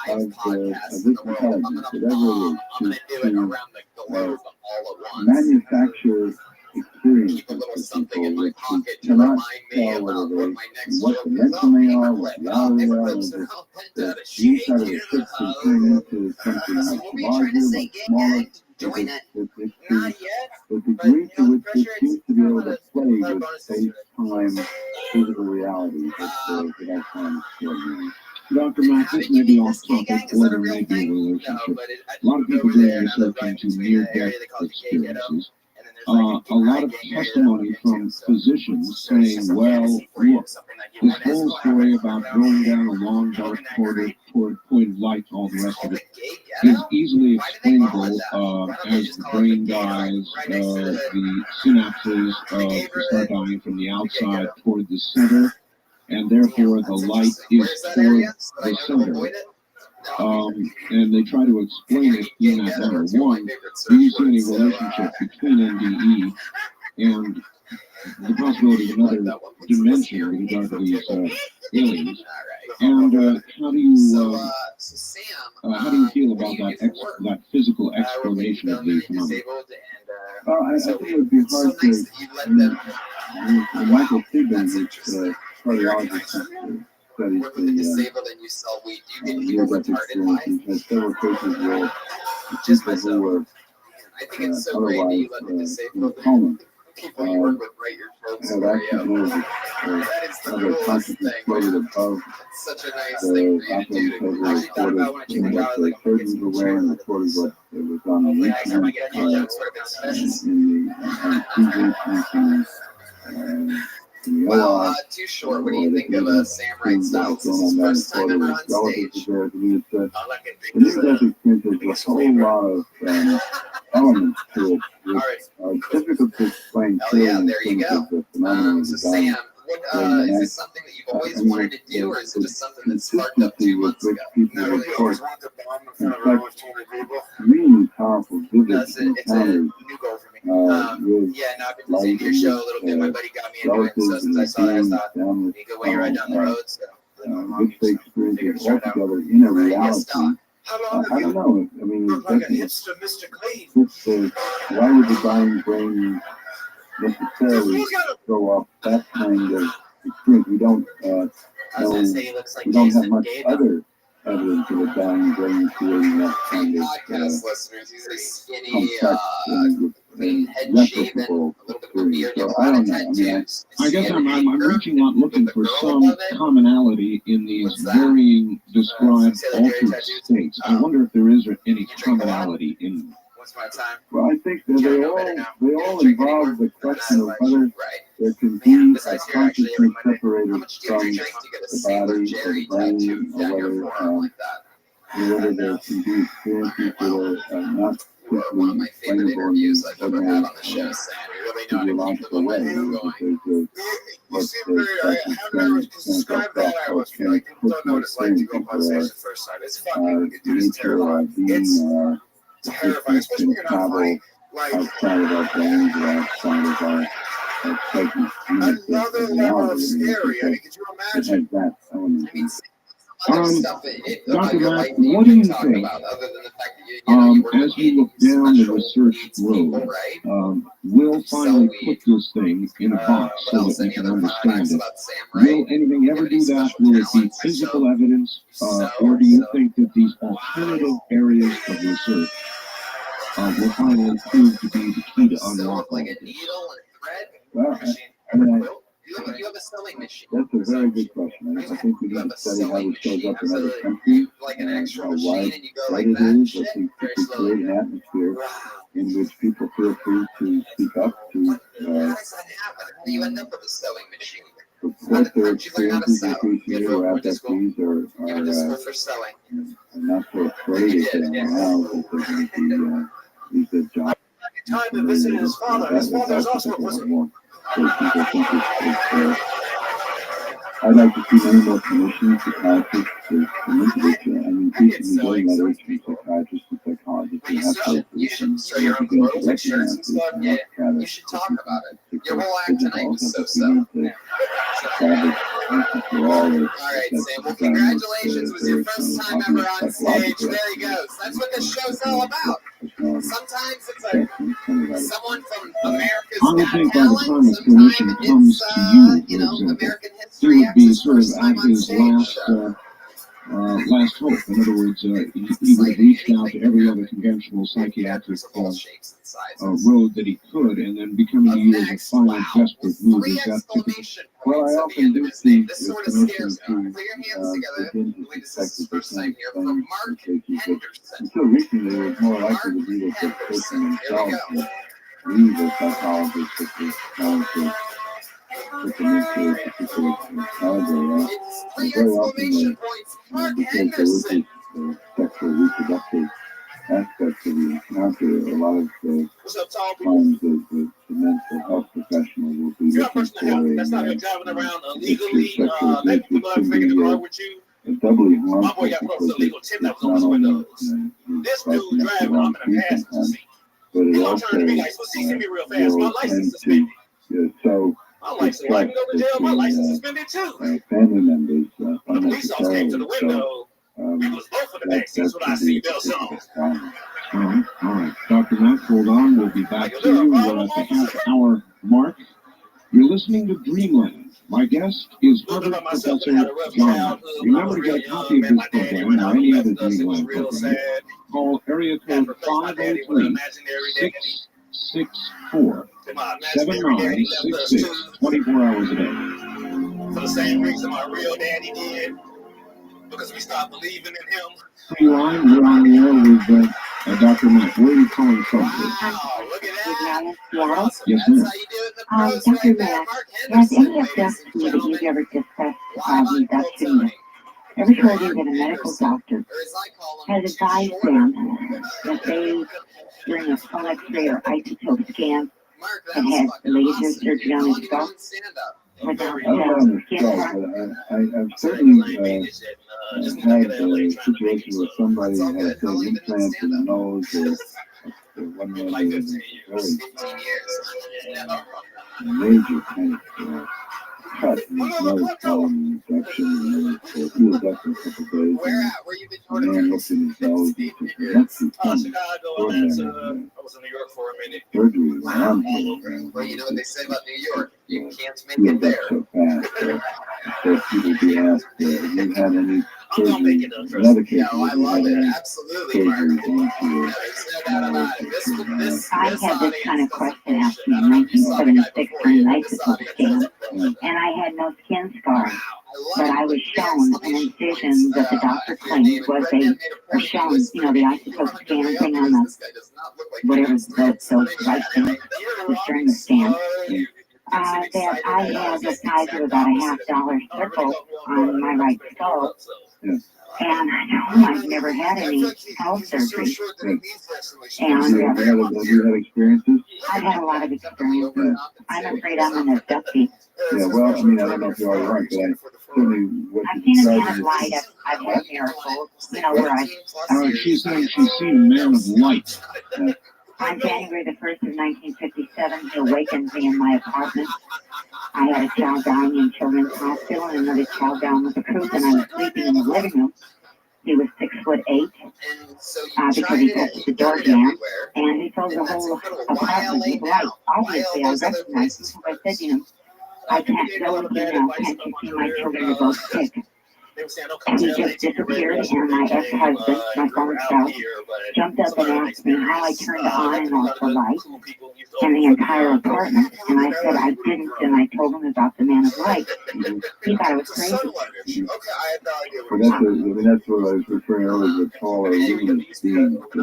live podcast in the world. If I'm gonna bomb, I'm gonna do it around the globe all at once.
manufacture experiences
Keep a little
for
something in
people
my
which
pocket to
cannot
remind me
tell
about
whether
what my next
what
joke is.
dimension they are, what reality they are,
Everybody's
the
all bent out of
each
shape
side of the
here.
ship can turn into something much
What were you trying to
larger,
say,
much
gang
smaller.
gang? Join it?
Not yet. The degree to which it seems to be able to play with space-time physical reality that I find extraordinary. Dr. Mack, this may be off topic, or there may be a relationship. A lot of people doing research into near-death experiences. A lot of testimony from physicians saying, well, look, this whole story about going down a long dark corridor toward point of light and all the rest of it is easily explainable as the brain dies, the synapses start dying from the outside toward the center, and therefore the light is toward the center. And they try to explain it in that number. One, do you see any relationship between NDE and the possibility of another dimension with regard to these aliens? And how do you feel about that physical explanation of the phenomenon? I think it would be hard to. Michael Friedman, who's cardiologist, studies the
disabled and you sell weed. Do you get people retarded life?
has several cases where people who were
I think it's so great that you let the disabled people you work with write your jokes
have
for
actually
you.
noticed
That is the
how their
coolest
consciousness
thing.
floated above
It's such a nice thing for you to do.
operating
I actually thought about when I checked it out, I was like, I'm gonna get
surgeons
some
were wearing, recorded what it was on the
next time I get a new joke, sort of in special. Well, too short. What do you think of Sam Wright Styles? This is his first time ever on stage.
The near-death experience has a whole lot of elements to it, which are difficult to explain clearly in terms of the phenomenon.
So Sam, is this something that you've always wanted to do, or is it just something that sparked up 2 months ago?
Really powerful, vivid
It's a
encounters
new goal for me.
with
Yeah, no, I've been listening to your show a little bit. My buddy got me into it, so since I saw that, I thought it'd be a good way right down the road. So,
which they experience altogether in a reality. I don't know. I mean, why would the dying brain necessarily throw up that kind of experience? We don't know. We don't have much other evidence of a dying brain creating that kind of
podcast listeners, he's a skinny,
complex
clean, head shaven, a little bit of a beard,
so I don't know. I mean,
I guess I'm reaching out looking for some commonality in these varying described altered states. I wonder if there is any commonality in them.
Once upon a time.
Well, I think that they all involve the question of whether there can be a consciousness separated from the body or the brain, or whether there can be experiences that are not
One of my favorite interviews I've ever had on the show, Sam. You really know how to keep the momentum going.
You seem very, I have never described that. I was like, people don't know what it's like to go up on stage the first time. It's fucking, dude, it's terrifying. It's terrifying, especially when you're not funny. Like,
outside of our brains or outside of our
another level of scary. I mean, could you imagine?
That element.
Other stuff about your life that
what
you
do you
can talk
think?
about, other than the fact that you work
As
with
we look down the research road, we'll finally put this thing in a box so that we can understand it. Will anything ever do that? Will it be physical evidence? Or do you think that these alternative areas of research will finally prove to be the key to unlock all of this?
Well, I mean,
You have a sewing machine.
that's a very good question. I think we need to study how it shows up in other countries,
like an extra
how
machine,
wide
and you go
it
like
is.
that.
I think we can create an atmosphere in which people feel free to speak up, to
How does that happen? How do you end up with a sewing machine?
report their experiences, appreciate or abductees
Give it to school for sewing.
and not so afraid of them now that they're going to be lose their job.
Time to visit his father. His father is also a wizard.
So people think I'd like to see many more clinicians, psychiatrists, increasingly getting letters from psychiatrists and psychologists who have solutions to begin to recognize this and not try to
You should talk about it. Your whole act tonight was so-so. All right, Sam. Well, congratulations. It was your first time ever on stage. There he goes. That's what this show's all about. Sometimes it's like someone from America's Got Talent. Sometimes it's, you know, American History X's first time on stage.
Last hope. In other words, he would have reached out to every other conventional psychiatric road that he could, and then becoming used as a final desperate move. Is that typical? Well, I often do see clinicians who begin to suspect that they can't explain cases, but until recently, it was more likely to be that the person themselves would leave a psychologist that was trying to put them into a particular category. And very often, because there is this sexual reproductive aspect of the encounter, a lot of times the mental health professional will be looking for a sexual abuse, which can be doubly harmful because it's not only causing the wrong treatment, but it also will tend to so distress family members unnecessarily. So that's all right. Dr. Matt, hold on. We'll be back to you at the half-hour mark. You're listening to Dreamland. My guest is Harvard Professor John. Remember to get a copy of this program or any other Dreamland program. Call area code 503-664-7966, 24 hours a day.
For the same reason my real daddy did. Because we stopped believing in him.
You're on the air with Dr. Matt. Where are you calling from?
Wow, look at that.
Yes, ma'am.
Dr. Matt, has any of those two that you've ever discussed reduction ever told you that a medical doctor has advised them that they, during a full X-ray or isotope scan, had had laser surgery on his skull?
I've certainly had a situation where somebody had say implants in the nose, or one man had a very major kind of cut in his nose following an infection, and he was up for a couple of days, and the man looked in his nose and said, "There must be some extraordinary surgery around here."
Well, you know what they say about New York. You can't make it there.
So fast, so people be asked, have you had any surgery? In other cases,
I love it. Absolutely, Mark. There's no doubt about it.
I had this kind of question asked me in 1976 on an isotope scan, and I had no skin scarring. But I was shown an incision that the doctor claimed was shown, you know, the isotope scan thing on the, whatever the right thing was during the scan. That I had the size of about a $50 circle on my right skull. And I know I've never had any skull surgery. And
have you had experiences?
I've had a lot of experiences. I'm afraid I'm an abductee.
Yeah, well, I mean, I don't know if you already right, but
I've seen a man of light. I've had miracles, you know, where
she's saying she's seen a man of light.
On January the 1st of 1957, he awakened me in my apartment. I had a child dying in Children's Hospital and another child down with the croup, and I was sleeping in the living room. He was 6'8", because he opened the door down, and he filled the whole apartment with light. Obviously, I recognized him, so I said to him, "I can't go with you now. Can't you see my children are both sick?" And he just disappeared, and my ex-husband, my former spouse, jumped up and asked me how I turned on and off the light and the entire apartment. And I said I didn't, and I told him about the man of light. He thought I was crazy.
Well, that's what I was referring earlier to taller, luminous beings. I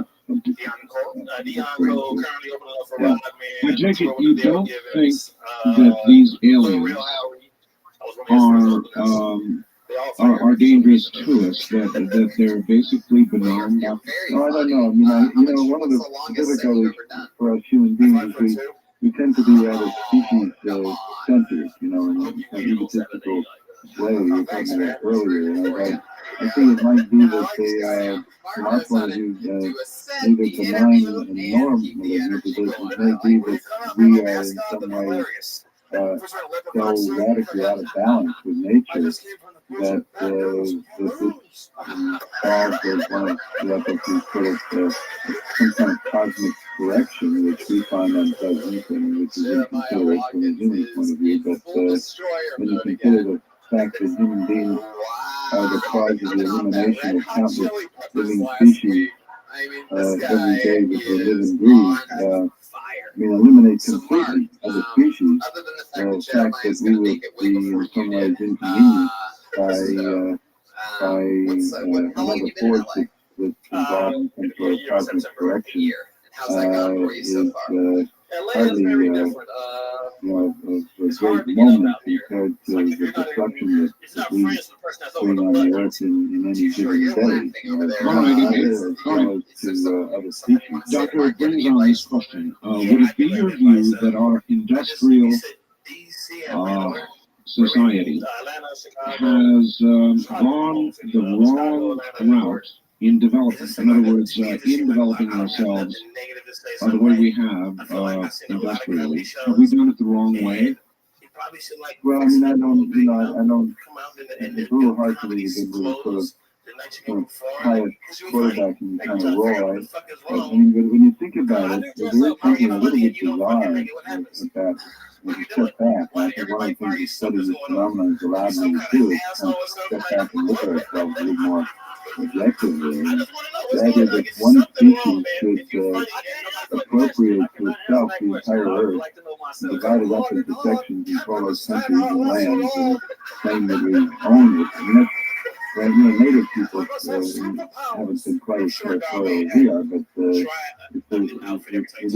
take it you don't think that these aliens are
dangerous to us, that they're basically benign?
No, I don't know. One of the difficulties for us human beings is we tend to be rather species centered, in an egotistical way you were talking about earlier. I think it might be that they, from our point of view, neither benign and norm malignant, because it may be that we are in some way so radically out of balance with nature that this solves as one of the sort of some kind of cosmic correction, which we find unpleasant and which is inconsiderate from a human point of view. But when you consider the fact that human beings are the cause of the elimination of countless living species every day that they live and breathe, eliminate completely other species, the fact that we would be in some ways inconvenienced by another force that's involved in some sort of cosmic correction is hardly a great moment compared to the destruction that we bring on the earth in any given day.
Dr. It brings on this question. Would it be your view that our industrial society has gone the wrong route in development? In other words, in developing ourselves the way we have industrially, have we done it the wrong way?
Well, I don't. It's a little hard for me to do sort of highest quarterbacking kind of role. But when you think about it, there is something a little bit bizarre about when you step back. I think one of the things that studies this phenomenon has allowed me to do is kind of step back and look at ourselves a little more objectively. And that is that one species should appropriate to itself the entire Earth, and divide it up into sections and call those countries and lands, and claim that we own it. And that's, native people haven't been quite as territorial as we are, but it is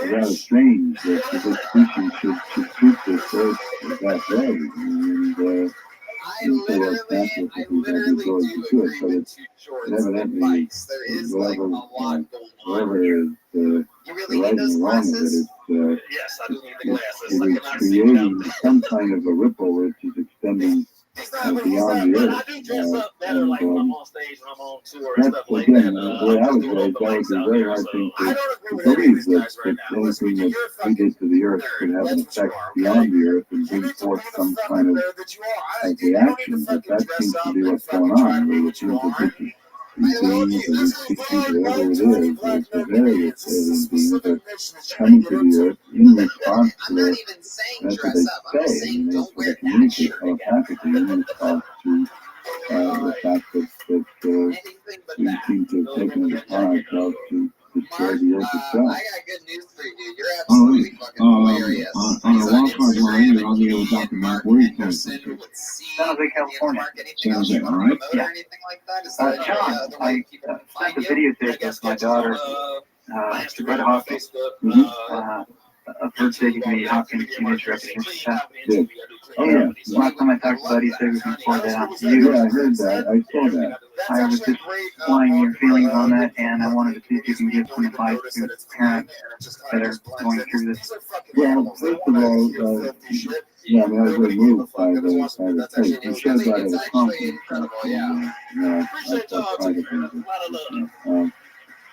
rather strange that this species should treat this Earth that way. And whatever is the right and wrong of it, it is creating some kind of a ripple which is extending beyond the Earth. That's, again, the way I was raised, that was a very hard thing to believe, that anything that we did to the Earth could have an effect beyond the Earth and bring forth some kind of reaction. But that seems to be what's going on. It seems that these beings or these species, whatever it is, the various alien beings are coming to the Earth in response to their, that's what they say, they communicate telepathically in response to the fact that we seem to have taken it upon ourselves to destroy the Earth itself.
I got good news for you. You're absolutely fucking hilarious.
On a wildcard line, you're on the old Dr. Mark. Where are you from?
San Jose, California.
San Jose, all right?
Yeah. John, I sent a video of my daughter, Red Hawkins, a birthday to me, Hawkins teenage recognition test.
Oh, yeah.
Last time I talked to Buddy, he said we can forward that out to you.
Yeah, I heard that. I saw that.
I was just wanting your feelings on that, and I wanted to see if you can give some advice to parents that are going through this.
Well, first of all, yeah, I was very moved by the tape. You showed that at a conference.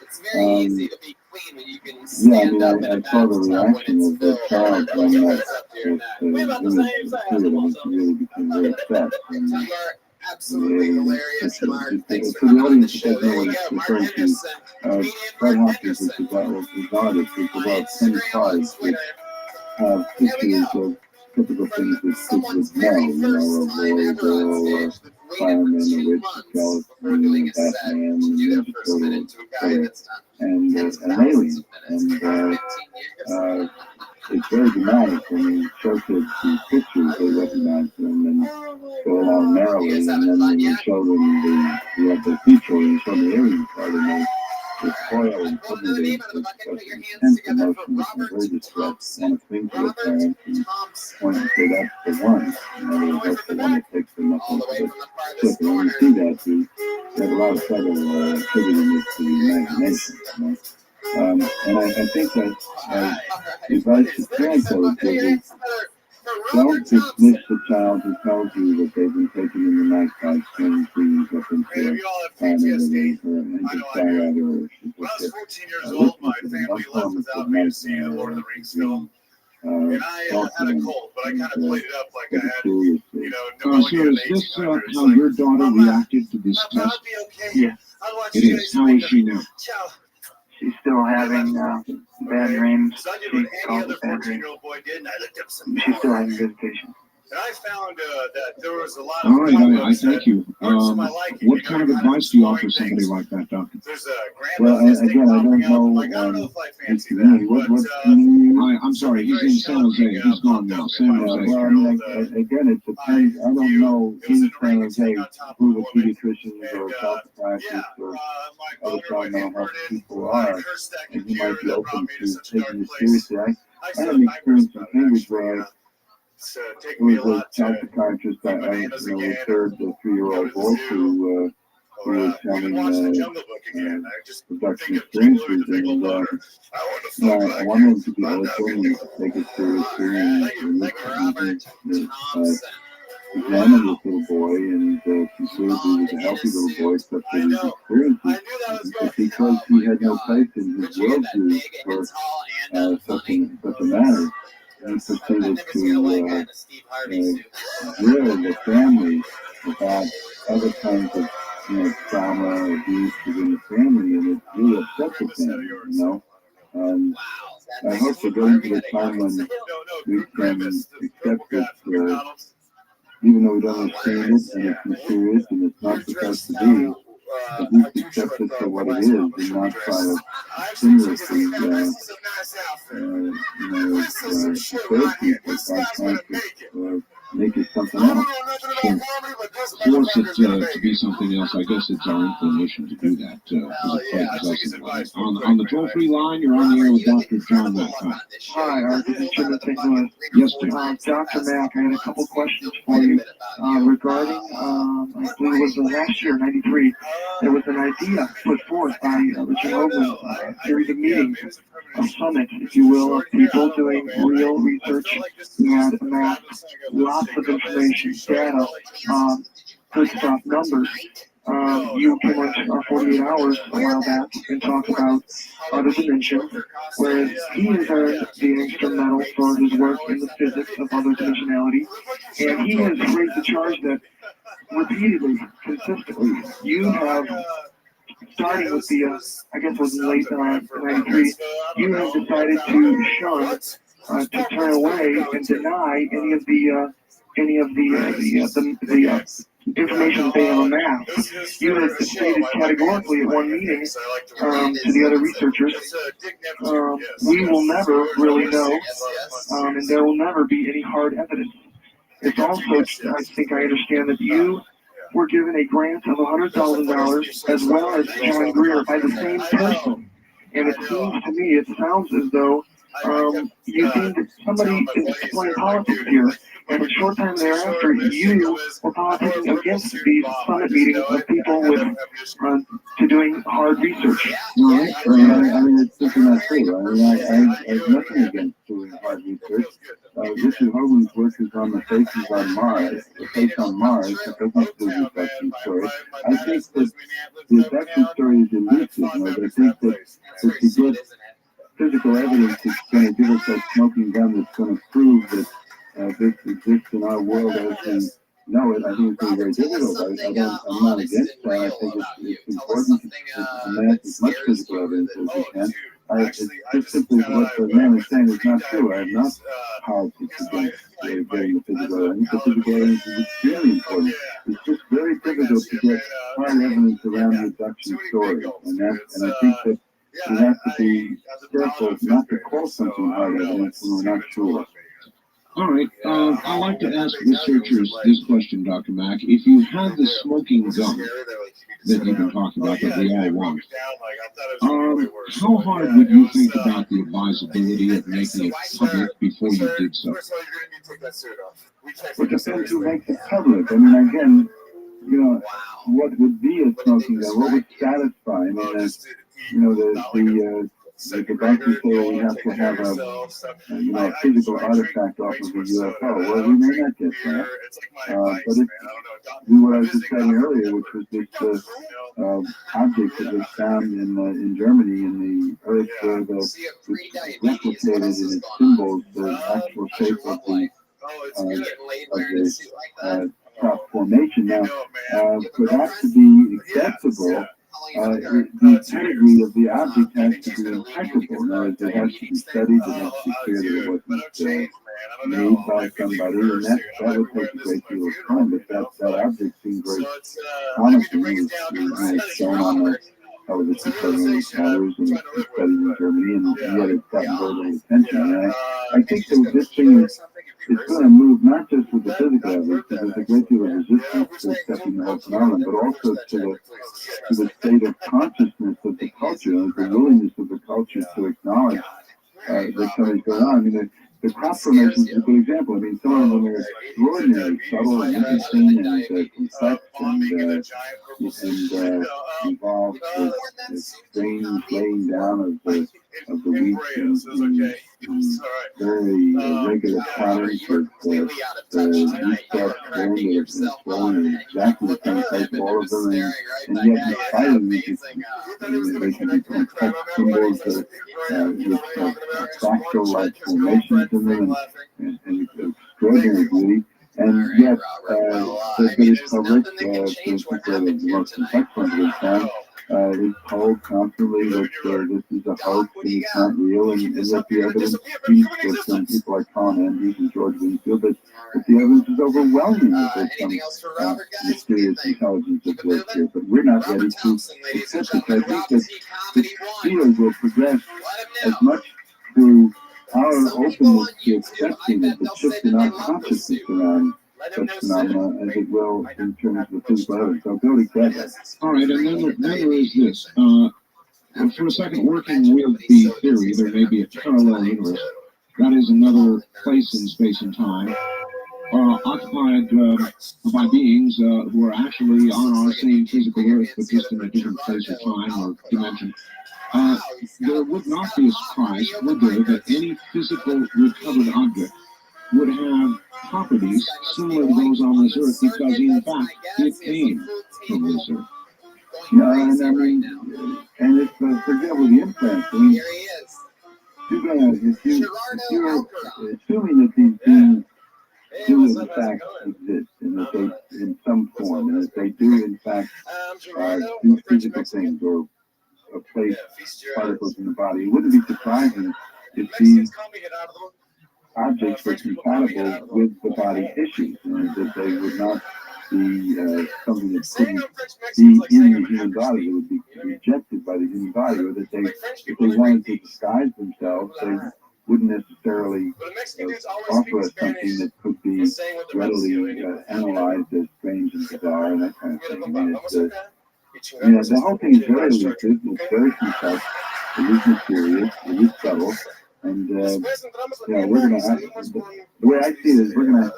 It's very easy to be clean when you can
Yeah,
stand up in a
I saw the reaction of the child when that really became very upset.
You are absolutely hilarious, Mark. Thanks for
for the
coming on the
audience
show.
that
There
know
you
what
go.
it's
Mark
referring to,
Anderson.
Fred Hopkins was regarded for about 10 cards which have histories of typical things that kids would know, a boy, a girl, a fireman, a witch, a skeleton, a Batman, and an alien. And it's very dramatic when you show kids these pictures, they recognize them and go along merrily, and then when you show them the feature and you show them the alien card, and
the toil and suddenly intense emotions and very distressed, want to cling to their parents and want to say that's the one. That's the one that takes them up into the ship. And when you see that, you have a lot of trouble attributing it to the imagination. And I think that advice to parents that would give is don't dismiss the child who tells you that they've been taken in the night by strange beings up into a planet or anti-skyrider or ship.
When I was 14 years old, my family left without me to see the Lord of the Rings film. And I had a cold, but I kind of played it up like I had,
So
no
is this how your daughter reacted to this test?
Yeah,
it is. How is she now?
she's still having bad dreams.
So I did
She
what any
calls
other
it bad dreams.
14-year-old boy did, and I looked up some.
She's still having visitation.
And I found that there was a lot of.
All right, I thank you. What kind of advice do you offer somebody like that, Doctor?
Well,
again, I don't know. It's me. I'm sorry, he's in San Jose. He's gone now. San Jose. Again, it depends. I don't know in San Jose who the pediatricians or chiropractors or other child mental health people are, and who might be open to taking it seriously. I had an experience in Cambridge where it was a child psychiatrist that referred the 3-year-old boy who was having production experiences, and I wanted him to be open and take it seriously and examine this little boy and conclude he was a healthy little boy, except for his experiences, because he had no place in his worldview for such a matter. He proceeded to drill the family about other kinds of trauma, abuse within the family, and it really upset the family, I hope we're going to the time when we can accept that, even though we don't understand it, and it's mysterious, and it's not supposed to be, at least accept it for what it is, and not try to continuously, make it something else. Force it to be something else. I guess it's our inclination to do that. On the toll-free line, you're on the air with Dr. John Mack.
Hi, Archbishop Jim in St. Louis.
Yes, sir.
Dr. Mack, I had a couple questions for you regarding, I believe it was last year, 93, there was an idea put forth by the Jehovah's, a series of meetings, a summit, if you will, of people doing real research who had amassed lots of information, data, good stuff, numbers. You came on 48 Hours a while back and talked about other dimensions, whereas he has earned the instrumental for his work in the physics of other dimensionality, and he has raised the charge that repeatedly, consistently, you have, starting with the, I guess it was in late 93, you have decided to shun, to turn away and deny any of the information they have amassed. You have stated categorically at one meeting to the other researchers, we will never really know, and there will never be any hard evidence. It's also, I think I understand that you were given a grant of $100,000 as well as John Greer by the same person. And it seems to me, it sounds as though you think that somebody is playing politics here. And a short time thereafter, you were politicking against these summit meetings of people with to doing hard research.
Right. I mean, it's simply not true. I have nothing against doing hard research. Richard Hoagland's work is on the faces on Mars. The face on Mars, it doesn't do the abduction story. I think that the abduction story is elusive. I think that to get physical evidence is going to give us that smoking gun that's going to prove that this exists in our world as we know it. I think it's going to be very difficult. I'm not against that. I think it's important to amass as much physical evidence as we can. It's just simply what the man is saying is not true. I have not politics against getting the physical evidence. The physical evidence is extremely important. It's just very difficult to get hard evidence around the abduction story. And I think that we have to be careful not to call something hard evidence when we're not sure.
All right. I'd like to ask researchers this question, Dr. Mack. If you had the smoking gun that you've been talking about that we all want, how hard would you think about the advisability of making it public before you did so?
It depends who makes it public. I mean, again, you know, what would be a smoking gun? What would satisfy? I mean, you know, the doctors say we have to have a physical artifact off of a UFO. Well, we may not get that, but if do what I was just saying earlier, which was this object that was found in Germany in the Earth, where it's replicated in its symbols the actual shape of the top formation. Now, for that to be acceptable, the pedigree of the object has to be impeccable. Now, it has to be studied, it has to be clear that it wasn't made by somebody, and that would take a great deal of time, but that object seemed very promising. It was shown on the television program matters and studied in Germany, and yet it's gotten very little attention. And I think that this thing is going to move not just with the physical evidence, because there's a great deal of resistance to accepting the whole phenomenon, but also to the state of consciousness of the culture, and the willingness of the culture to acknowledge that something's going on. I mean, the crop formation is a good example. I mean, some of them are extraordinarily subtle and interesting and complex and involved with strange laying down of the wheat and very irregular patterns of the wheat stuff growing that have been growing in exactly the same place, all of them, and yet in spite of these, they can be complex symbols with fractal-like formations in them and extraordinary beauty. And yet, the British public, for instance, where the most complex ones have been found, is told constantly that this is a hoax and it's not real, and yet the evidence speaks with some people like Tom Andrews and George Winfield that the evidence is overwhelming that there's some mysterious intelligence at work here. But we're not ready to accept it. I think that the field will progress as much through our openness to accepting that the shift in our consciousness around such phenomena as it will in terms of the physical evidence. So go together.
All right, and then there is this. For a second, working with the theory, there may be a parallel universe. That is another place in space and time, occupied by beings who are actually on our same physical Earth, but just in a different place or time or dimension. There would not be a surprise, would there, that any physical recovered object would have properties similar to those on this Earth, because in fact it came from this Earth.
Yeah, and I mean, and it's for example the implants. I mean, if you're assuming that these beings do in fact exist, and that they in some form, and that they do in fact do physical things or place particles in the body, it wouldn't be surprising if these objects were compatible with the body tissues, and that they would not be something that couldn't be in the human body, that would be rejected by the human body, or that if they wanted to disguise themselves, they wouldn't necessarily offer us something that could be readily analyzed as strange and bizarre and that kind of thing. I mean, the whole thing is very elusive, it's very complex, it is mysterious, it is subtle, and we're going to have, the way I see it is we're going to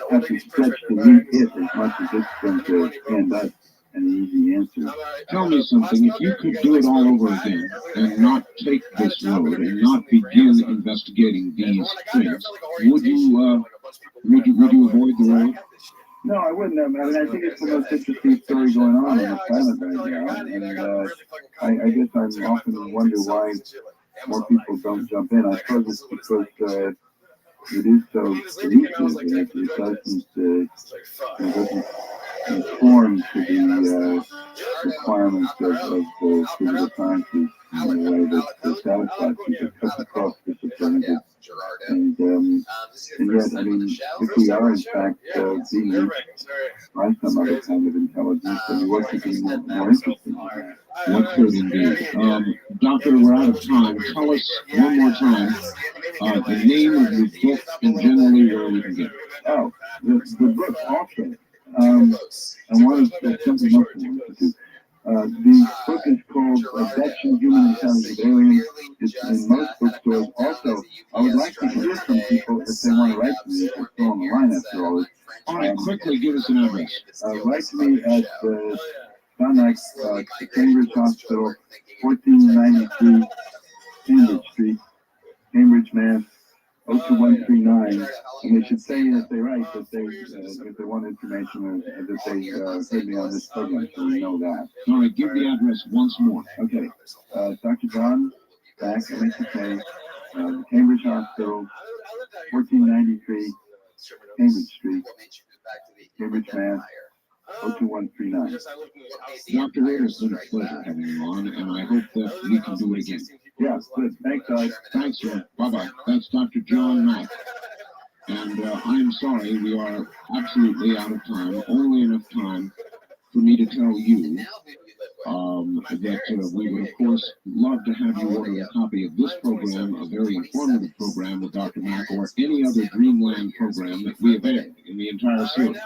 have to stretch to meet it as much as it's going to stand us an easy answer.
Tell me something, if you could do it all over again and not take this road and not begin investigating these things, would you avoid the road?
No, I wouldn't. I mean, I think it's the most interesting story going on the planet right now, and I guess I often wonder why more people don't jump in. I suppose it's because it is so elusive, and it doesn't conform to the requirements of the physical sciences in a way that satisfies people. It cuts across disciplines, and yet, I mean, if we are in fact being reached by some other kind of intelligence, then what could be more interesting than that?
What's good indeed. Doctor, we're out of time. Tell us one more time the name of your book and generally where we can get it.
Oh, the book also. I wanted to say something else. The book is called Abduction, Human Encounters with Aliens. It's in most bookstores. Also, I would like to hear from people if they want to write to me. It's still on the line after all.
All right, quickly give us an address.
Write to me at Sonic, Cambridge Hospital, 1493 Cambridge Street, Cambridge, Mass. 02139, and they should say if they write that they if they want information or that they heard me on this program, so we know that.
All right, give the address once more.
Okay, Dr. John Back, MHK, Cambridge Hospital, 1493 Cambridge Street, Cambridge, Mass. 02139.
Dr. Ray, it's been a pleasure having you on, and I hope that we can do it again.
Yeah, good. Thanks, guys.
Thanks, sir. Bye-bye. That's Dr. John Mack. And I'm sorry, we are absolutely out of time. Only enough time for me to tell you that we would, of course, love to have you order a copy of this program, a very informative program with Dr. Mack, or any other Dreamland program that we have aired in the entire series.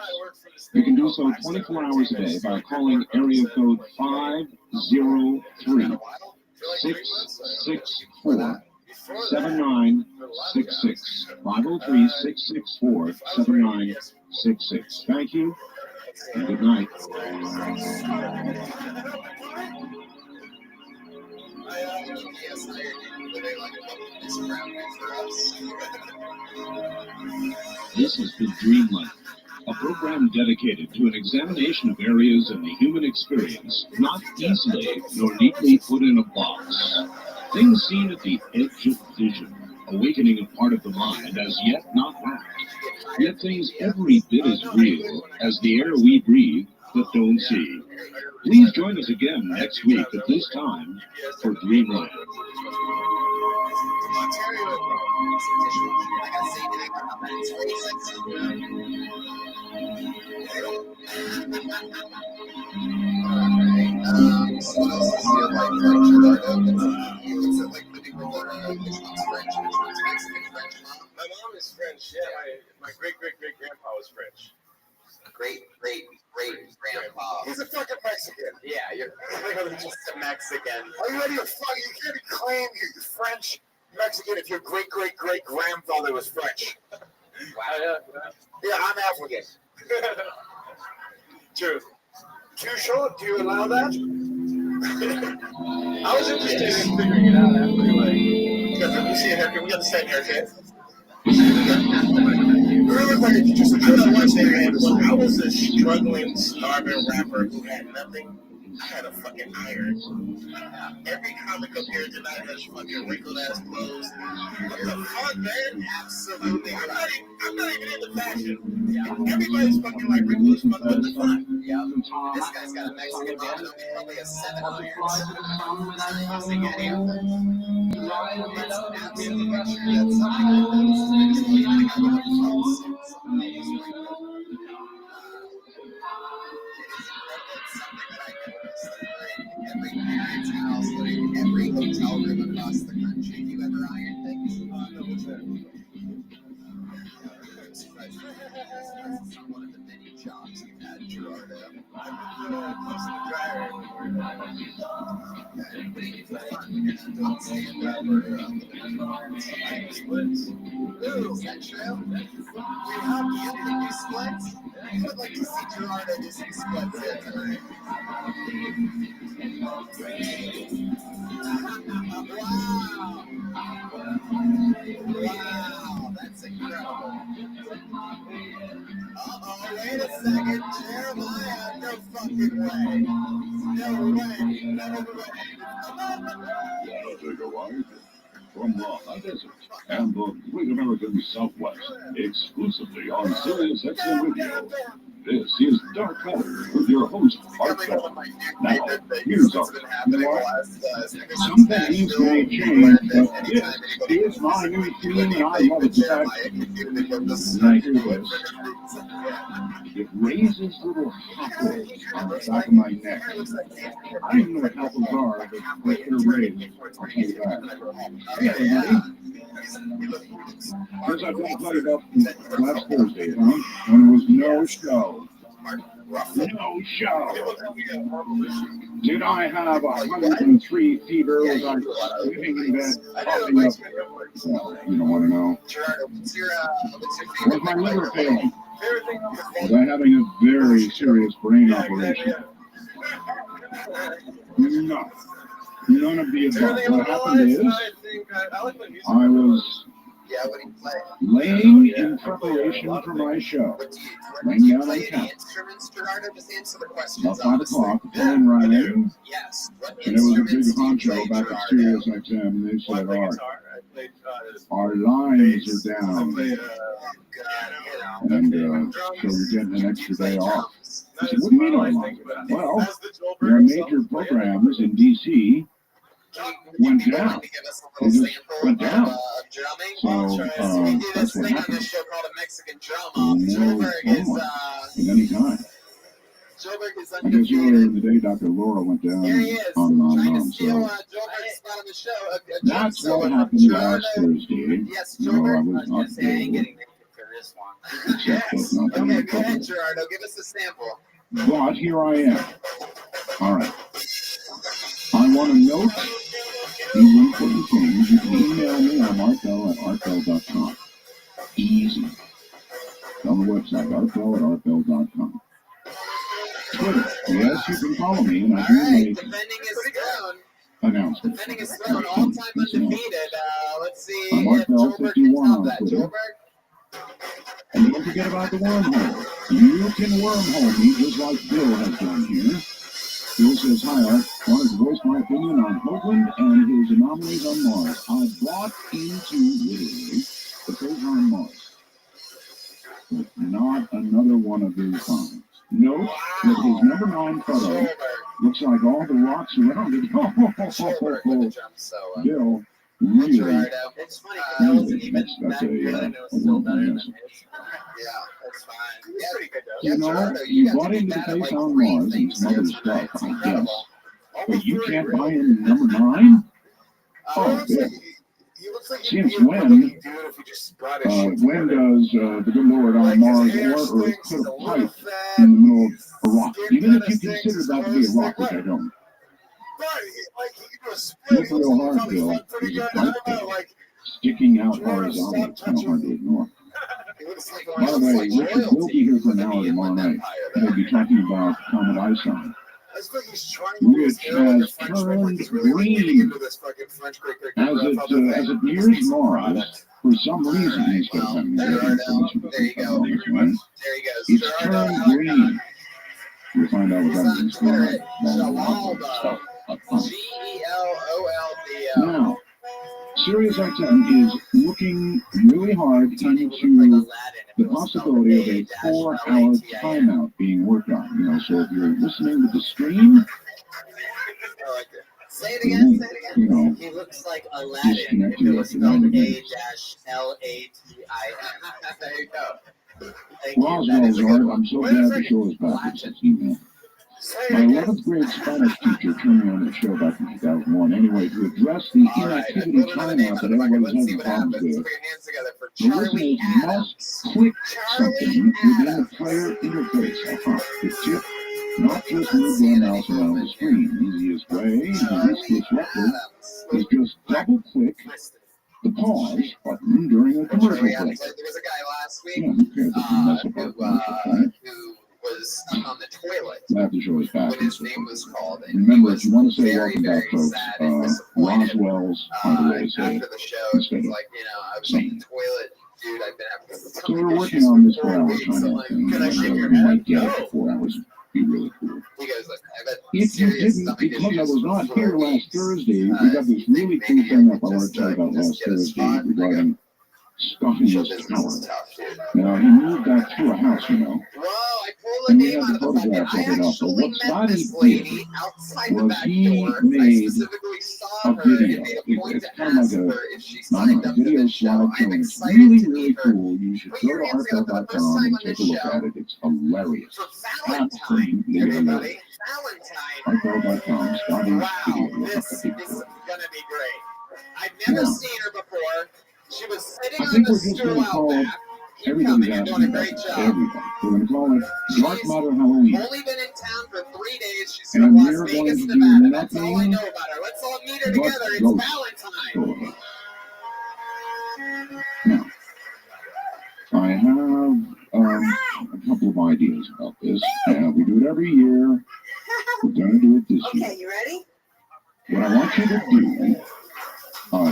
You can do so 24 hours a day by calling area code 503-664-7966. 503-664-7966. Thank you, and good night. This has been Dreamland, a program dedicated to an examination of areas in the human experience not easily nor neatly put in a box. Things seen at the edge of vision, awakening a part of the mind as yet not wrapped. Yet things every bit as real as the air we breathe but don't see. Please join us again next week at this time for Dreamland.
So what else is your life like, Gerardo? What's it like living with which one's French, which one's Mexican, French mom?
My mom is French, yeah. My great-great-great-grandpa was French.
Great-great-great-grandpa.
He's a fucking Mexican.
Yeah, you're literally just a Mexican.
Are you ready to fuck? You can't claim you're French Mexican if your great-great-great-grandfather was French.
Wow.
Yeah, I'm African.
True.
Too short? Do you allow that?
I was interested in figuring it out after, like, you see a haircut, we got the same haircut.
I was a struggling, starving rapper who had nothing. I had a fucking iron. Every comic up here tonight has fucking wrinkled ass clothes. What the fuck, man? Absolutely. I'm not even into fashion. Yeah. Everybody's fucking like wrinkled as fuck. What the fuck?
Yeah. This guy's got a Mexican man and probably a 7 irons. Using a hand. That's absolutely true. That's every parent's house, like every hotel room across the country. You ever iron things? No, what's that? One of the many jobs you've had, Gerardo.
I've been close to the dryer.
Don't stand up or splits. Ooh, is that true? You think you splits? I would like to see Gerardo do some splits here tonight. Wow, that's incredible. Uh-oh, wait a second, Jeremiah, no fucking way. No way, no way.
Take a ride from the high desert and the Great American Southwest, exclusively on Sirius XM Radio.
This is Dark Color with your host, Heartfelt. Now, here's our some things may change, but this is my new theme, and I love it. When I hear this, it raises little hackles on the back of my neck. I don't know what hackles are, but they're raised. I'll tell you that. Hey, everybody. Here's what I played up last Thursday, huh? When there was no show. No show. Did I have 103 fever? Was I sleeping in bed, popping up? Well, you don't want to know. Was my liver failing? Was I having a very serious brain operation? No. None of the above. What happened is, I was laying in preparation for my show. Laying down on the couch. About 5 o'clock, the phone rang, and it was a big honcho back at Sirius XM, and they said, our lines are down. And so you're getting an extra day off. I said, what do you mean our lines are down? Well, there are major programs in D.C. went down. They just went down. So that's what happened. No phone at any time. I guess earlier in the day, Dr. Laura went down on. So that's what happened last Thursday. No, I was not there. Except that's not going to be trouble.
Gerardo, give us a sample.
But here I am. All right. I want to note these important things. You can email me on artbell@artbell.com. Easy. On the website, artbell@artbell.com. Twitter. Yes, you can follow me, and I do make announcements.
Defending his throne, all-time undefeated. Let's see.
I'm artbell51 on Twitter. And don't forget about the wormhole. You can wormhole me just like Bill has done here. Bill says, hi, Art. Wanted to voice my opinion on Hoagland and his anomalies on Mars. I bought into, literally, the things on Mars. But not another one of his finds. Note that his number 9 photo looks like all the rocks around it. Bill, really,
it's funny,
that's a wormhole.
Yeah, that's fine. Yeah, pretty good though.
You know, you bought into the case on Mars and some other stuff, I guess. But you can't buy into number 9? Oh, Bill. Since when does the good Lord on Mars or Earth put a pipe in the middle of a rock? Even if you consider that to be a rock, which I don't. Look real hard, Bill. There's a pipe there, sticking out horizontally. It's kind of hard to ignore. By the way, Richard will be here for an hour tomorrow night. We'll be talking about Comet Ison, which has turned green as it nears Mars. For some reason, instead of having information, it's turned green. We'll find out what that means. Now, Sirius XM is looking really hard into the possibility of a 4-hour timeout being worked on. You know, so if you're listening to the stream,
say it again.
You know,
he looks like Aladdin if it was spelled A-L-A-T-I-N. There you go.
Roswell's Art, I'm so glad the show is back. It's an email. My 11th grade Spanish teacher turned me on the show back in 2001. Anyway, to address the inactivity timeout that everyone is having problems with, the listeners must click something within the player interface. The tip, not just move your mouse around the screen. The easiest way, and least disruptive, is just double-click the pause button during a commercial break.
There was a guy last week
Who cares if you mess up our commercial, right?
who was stuck on the toilet
I have to show his back.
when his name was called. And
Remember, if you want to say
very,
welcome back,
very
folks,
sad and disappointed.
Roswell's are the way to say
After the show, he was like, I was on the toilet. Dude, I've been having
So
some
we're working
issues
on
for
this
4
4-hour
weeks. I'm like,
timeout thing.
can I shake your
We
hand?
might get it for 4 hours. Be really cool.
He goes, like, I've had
If you
serious
didn't,
stomach
because I
issues
was
for
not
4
here last
weeks.
Thursday, we got this really cool thing up I want to tell you about last Thursday regarding Scotty's tower. Now, he moved that to a house, you know.
Whoa, I pulled a
and we
name
had
out
the
of the bucket.
photographs
I
of it up. But
actually
what
met
Scotty
this
did
lady outside the
was
back
he
door. I
made
specifically saw
a
her
video.
and made a point
It's
to
kind of
ask
like
her if she
a
signed up for
video
this show.
slideshow,
I'm
and it's
excited
really,
to
really
meet her.
cool. You should
Put
go
your
to
hands together for the first
archive.com
time
and
on
take
this
a look
show
at it. It's hilarious.
for Valentine,
Absolutely
everybody.
hilarious.
Valentine.
Archive.com, Scotty's
Wow,
video. You'll have
this
to
is
dig for it.
gonna be great. I've never
Yeah.
seen her before. She was sitting
I
on
think
the
we're just
stool
going to
out
call
back. Keep
everybody's
coming, you're
asking
doing a
about
great job.
everything. We're going to call it Dark Matter Halloween.
Only been in town for 3 days. She's
And
from Las
we're going
Vegas,
to do
Nevada. That's all I
nothing
know about her. Let's all meet her
but
together. It's
ghost
Valentine.
stories. Now, I have a couple of ideas about this. We do it every year. We're going to do it this year.
Okay, you ready?
What I want you to do,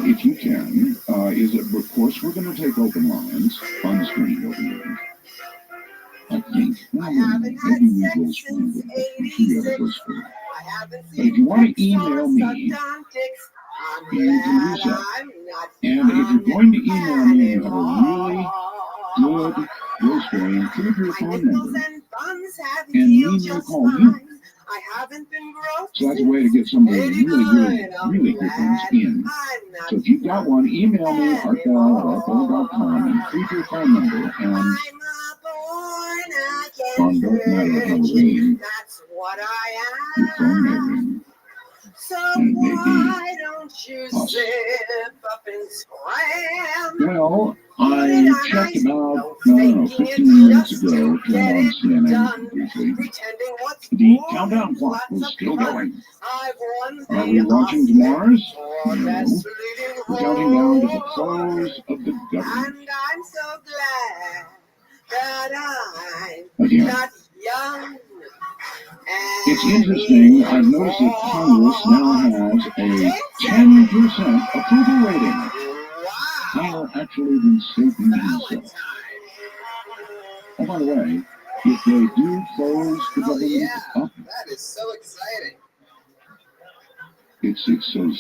if you can, is that, of course, we're going to take open lines on the screen over here. I think. Well, maybe we go screen with it. We should be able to go screen. But if you want to email me, you can do so. And if you're going to email me and you have a really good ghost story, include your phone number and email call you. So that's a way to get some of those really good ones in. So if you've got one, email me, artbell@artbell.com, and include your phone number, and on Dark Matter Halloween, your phone may ring. And it may be us. Well, I checked about, 15 minutes ago, turned on CNN briefly. The countdown clock was still going. Are we launching to Mars? No. We're counting down to the close of the government.
And I'm so glad that I'm
Again.
not young.
It's interesting, I've noticed that Congress now has a 10% approval rating. Higher actually than Satan himself. Oh, by the way, if they do close the government up,
That is so exciting.
it's so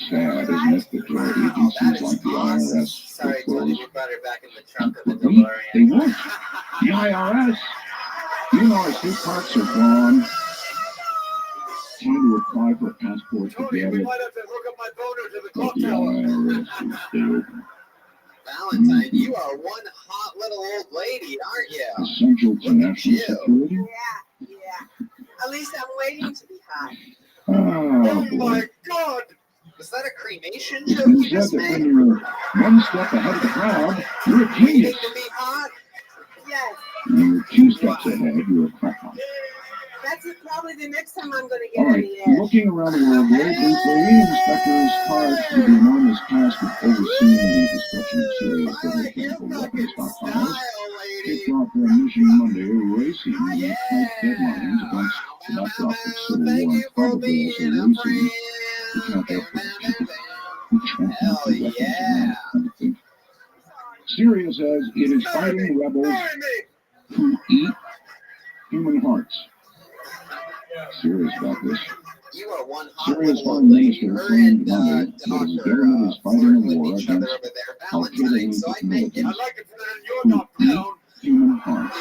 sad, isn't it, that there are agencies like the IRS
Sorry,
that
Tony,
close.
we brought her back in the trunk of the
But we, they
DeLorean.
won't. The IRS, you know, our state parks are gone. Trying to apply for a passport to get it. But the IRS will stay open.
Valentine, you are one hot little old lady, aren't you?
Essential to national security?
Yeah. At least I'm waiting to be hot.
Oh, boy.
God! Was that a cremation
It's
joke
been
you
said
just
that
made?
when you're one step ahead of the crowd, you're a
Waiting
genius.
to be hot?
Yes.
When you're 2 steps ahead, you're a crackpot.
That's probably the next time I'm going to
All
get
right,
any air.
looking around the world very briefly, inspectors charged with the enormous task of overseeing the destruction of serious chemical weapons stockpiles. They brought their mission Monday racing with tight deadlines against the backdrop of civil war and probably also racing to catch up with who champions the weapons around the country. Syria says it is fighting rebels who eat human hearts. Serious about this.
You are one hot
Syria's
little old
foreign
lady.
minister
Her
claimed
and
Monday that his
Dr.
government is fighting a
flirting
war
with each other
against
over there.
Al-Qaeda
Valentine, so I met you.
militants who eat human hearts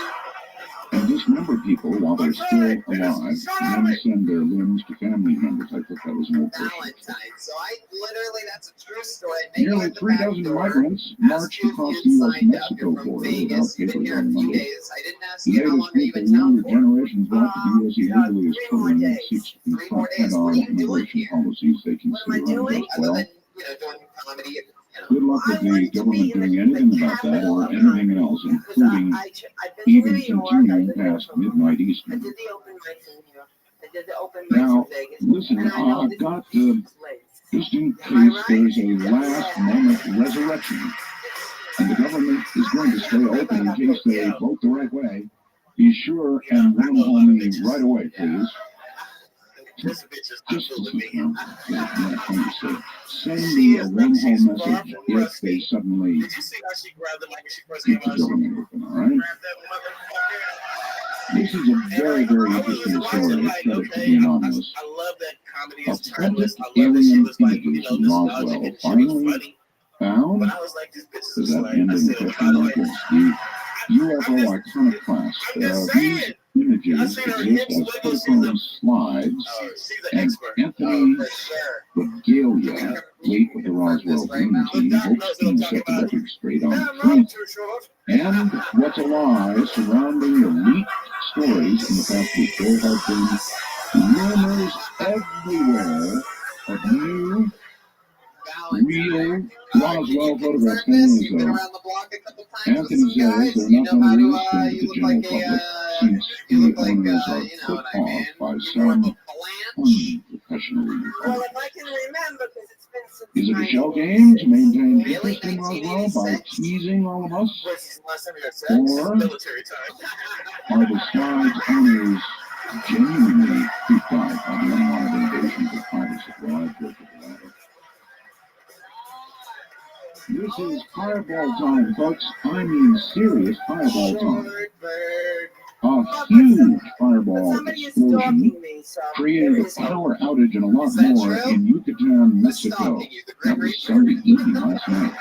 and dismember people while they're still alive, and then send their limbs to family members. I thought that was an old question.
Valentine, so I literally, that's a true story. I met you
Nearly
at the
3
back
dozen
door.
migrants
Asked
marched
you if
across
you
the
had signed up.
U.S.-Mexico
You're from
border without
Vegas. You've been
papers
here a
on
few
Monday.
days. I didn't ask
The
you how
latest
long are you
group
in
of
town
younger
for.
generations brought to the U.S. illegally as children and seeks to
3 more
confront
days. What
head-on
are you doing
immigration
here?
policies they
What am I
consider
doing?
unjust.
Other
Well,
than, doing comedy.
good luck with the government doing anything about that or anything else, including
I've been to
even
New York.
continuing past midnight
I
Eastern.
did the open mics in New York. I did the open mics
Now,
in Vegas.
listen,
And I know
I've
this
got
is a place.
just in
Am I
case
right?
there's a last moment resurrection, and the government is going to stay open in case they vote the right way, be sure and run home me right away, please. Just send me a run home message if they suddenly
Did you see how she grabbed the mic when she first
keep
came
the
out?
government open, all right? This is a very, very interesting story. Credit to the anonymous.
I love that comedy is
Authentic
timeless. I love that she
alien
was like,
images from
nostalgic
Roswell
and she was
finally
funny.
found.
But I was like, this bitch
Does
is
that
like,
end
I
in
said,
question mark? Yes, the UFO iconoclast. These images
images exist as photochromic slides, and Anthony Regalia, late of the Roswell Green Team, hopes to set the record straight on the truth and what's a lie surrounding the leaked stories in the past week. There have been rumors everywhere of new, real Roswell photographs taken. Anthony says they're not going to release them to the general public since the owners are put off by some unprofessional reports.
Well, if I can remember, because it's been since.
Is it a shell game to maintain interest in Roswell by teasing all of us? Or are the slide's owners genuinely freaked out by the unwanted invasions of privacy? Well, I've looked at the latter. This is fireball time, folks. I mean serious fireball time. A huge fireball explosion created a power outage and a lot more in Yucatan, Mexico. That was Sunday evening last night.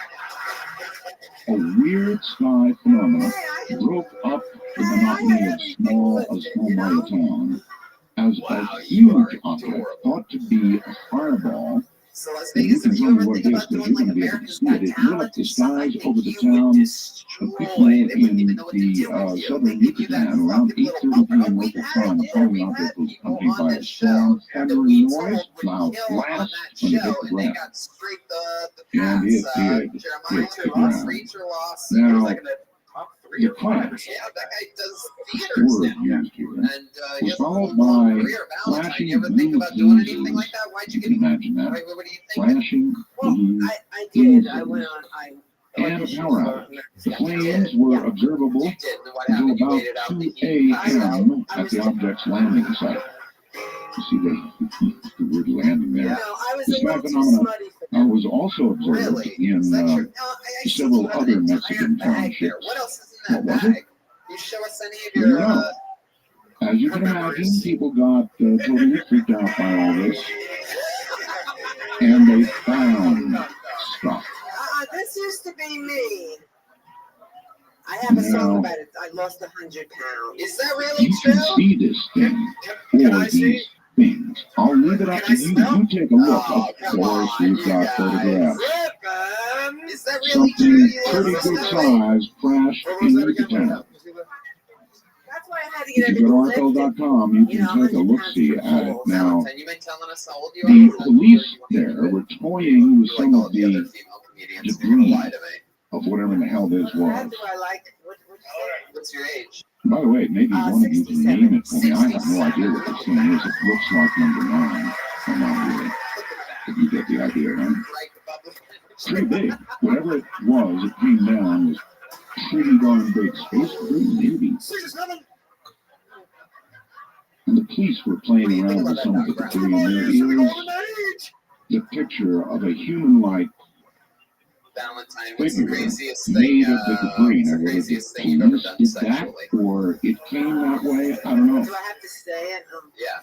A weird sky phenomenon broke up the monotony of a small Maya town as a huge object thought to be a fireball. And you can tell me what it is because you're going to be able to see it. It lit up the skies over the town of people in the southern Yucatan around 8:30 p.m. local time. The falling object was accompanied by a strong thundering noise, loud blast when it hit the ground. And it did hit the ground. Now, the clash, the word used here, was followed by flashing blue fuses. You can imagine that. Flashing blue fuses. And a power outage. The flames were observable until about 2 a.m. at the object's landing site. You see the word landing there. The sky phenomenon was also observed in several other Mexican townships. What was it?
You show us any of your.
As you can imagine, people got totally freaked out by all this, and they found stuff.
This used to be me. I have a song about it. I lost 100 pounds.
Is that really
you
true?
You can see this thing, or these things. I'll leave it up to you. You take a look. Of course, we've got photographs.
Is that really true?
Something pretty good size crashed in Yucatan.
That's why I had to
If
get
you go to arco.com, you can take a look-see at it. Now, the police there were toying with some of the debris of whatever the hell this was.
What's your age?
By the way, maybe one of you can name it for me. I have no idea what this thing is. It looks like number 9. Well, not really. If you get the idea, right? It's pretty big. Whatever it was, it came down was pretty darn big. Space Green, maybe. And the police were playing around with some of the debris, and there is the picture of a human-like
Valentine was the craziest
made
thing.
of the debris. Now, whether the police did that or it came that way, I don't know.
Do I have to say it?
Yeah.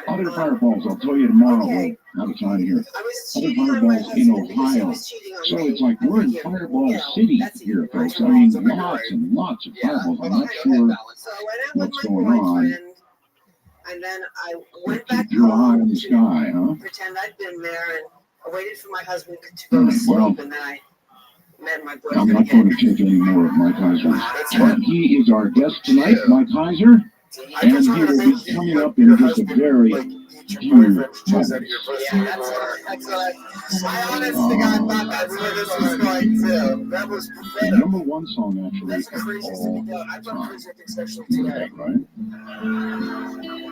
Other fireballs, I'll tell you tomorrow.
Okay.
We'll have a time here.
Other
fireballs in Ohio. So it's like we're in Fireball City here, folks. I mean, lots and lots of fireballs. I'm not sure what's going on.
And then I went back
You're high
home
in the sky, huh?
pretend I'd been there, and I waited for my husband to go to sleep, and then I met my boyfriend
I'm not
again.
going to take any more of Mike Heiser's. But he is our guest tonight, Mike Heiser, and he will be coming up in just a very few moments.
Yeah, that's what I honest to God thought that's where this was going to. That was
The number one song, actually, of all time. Right?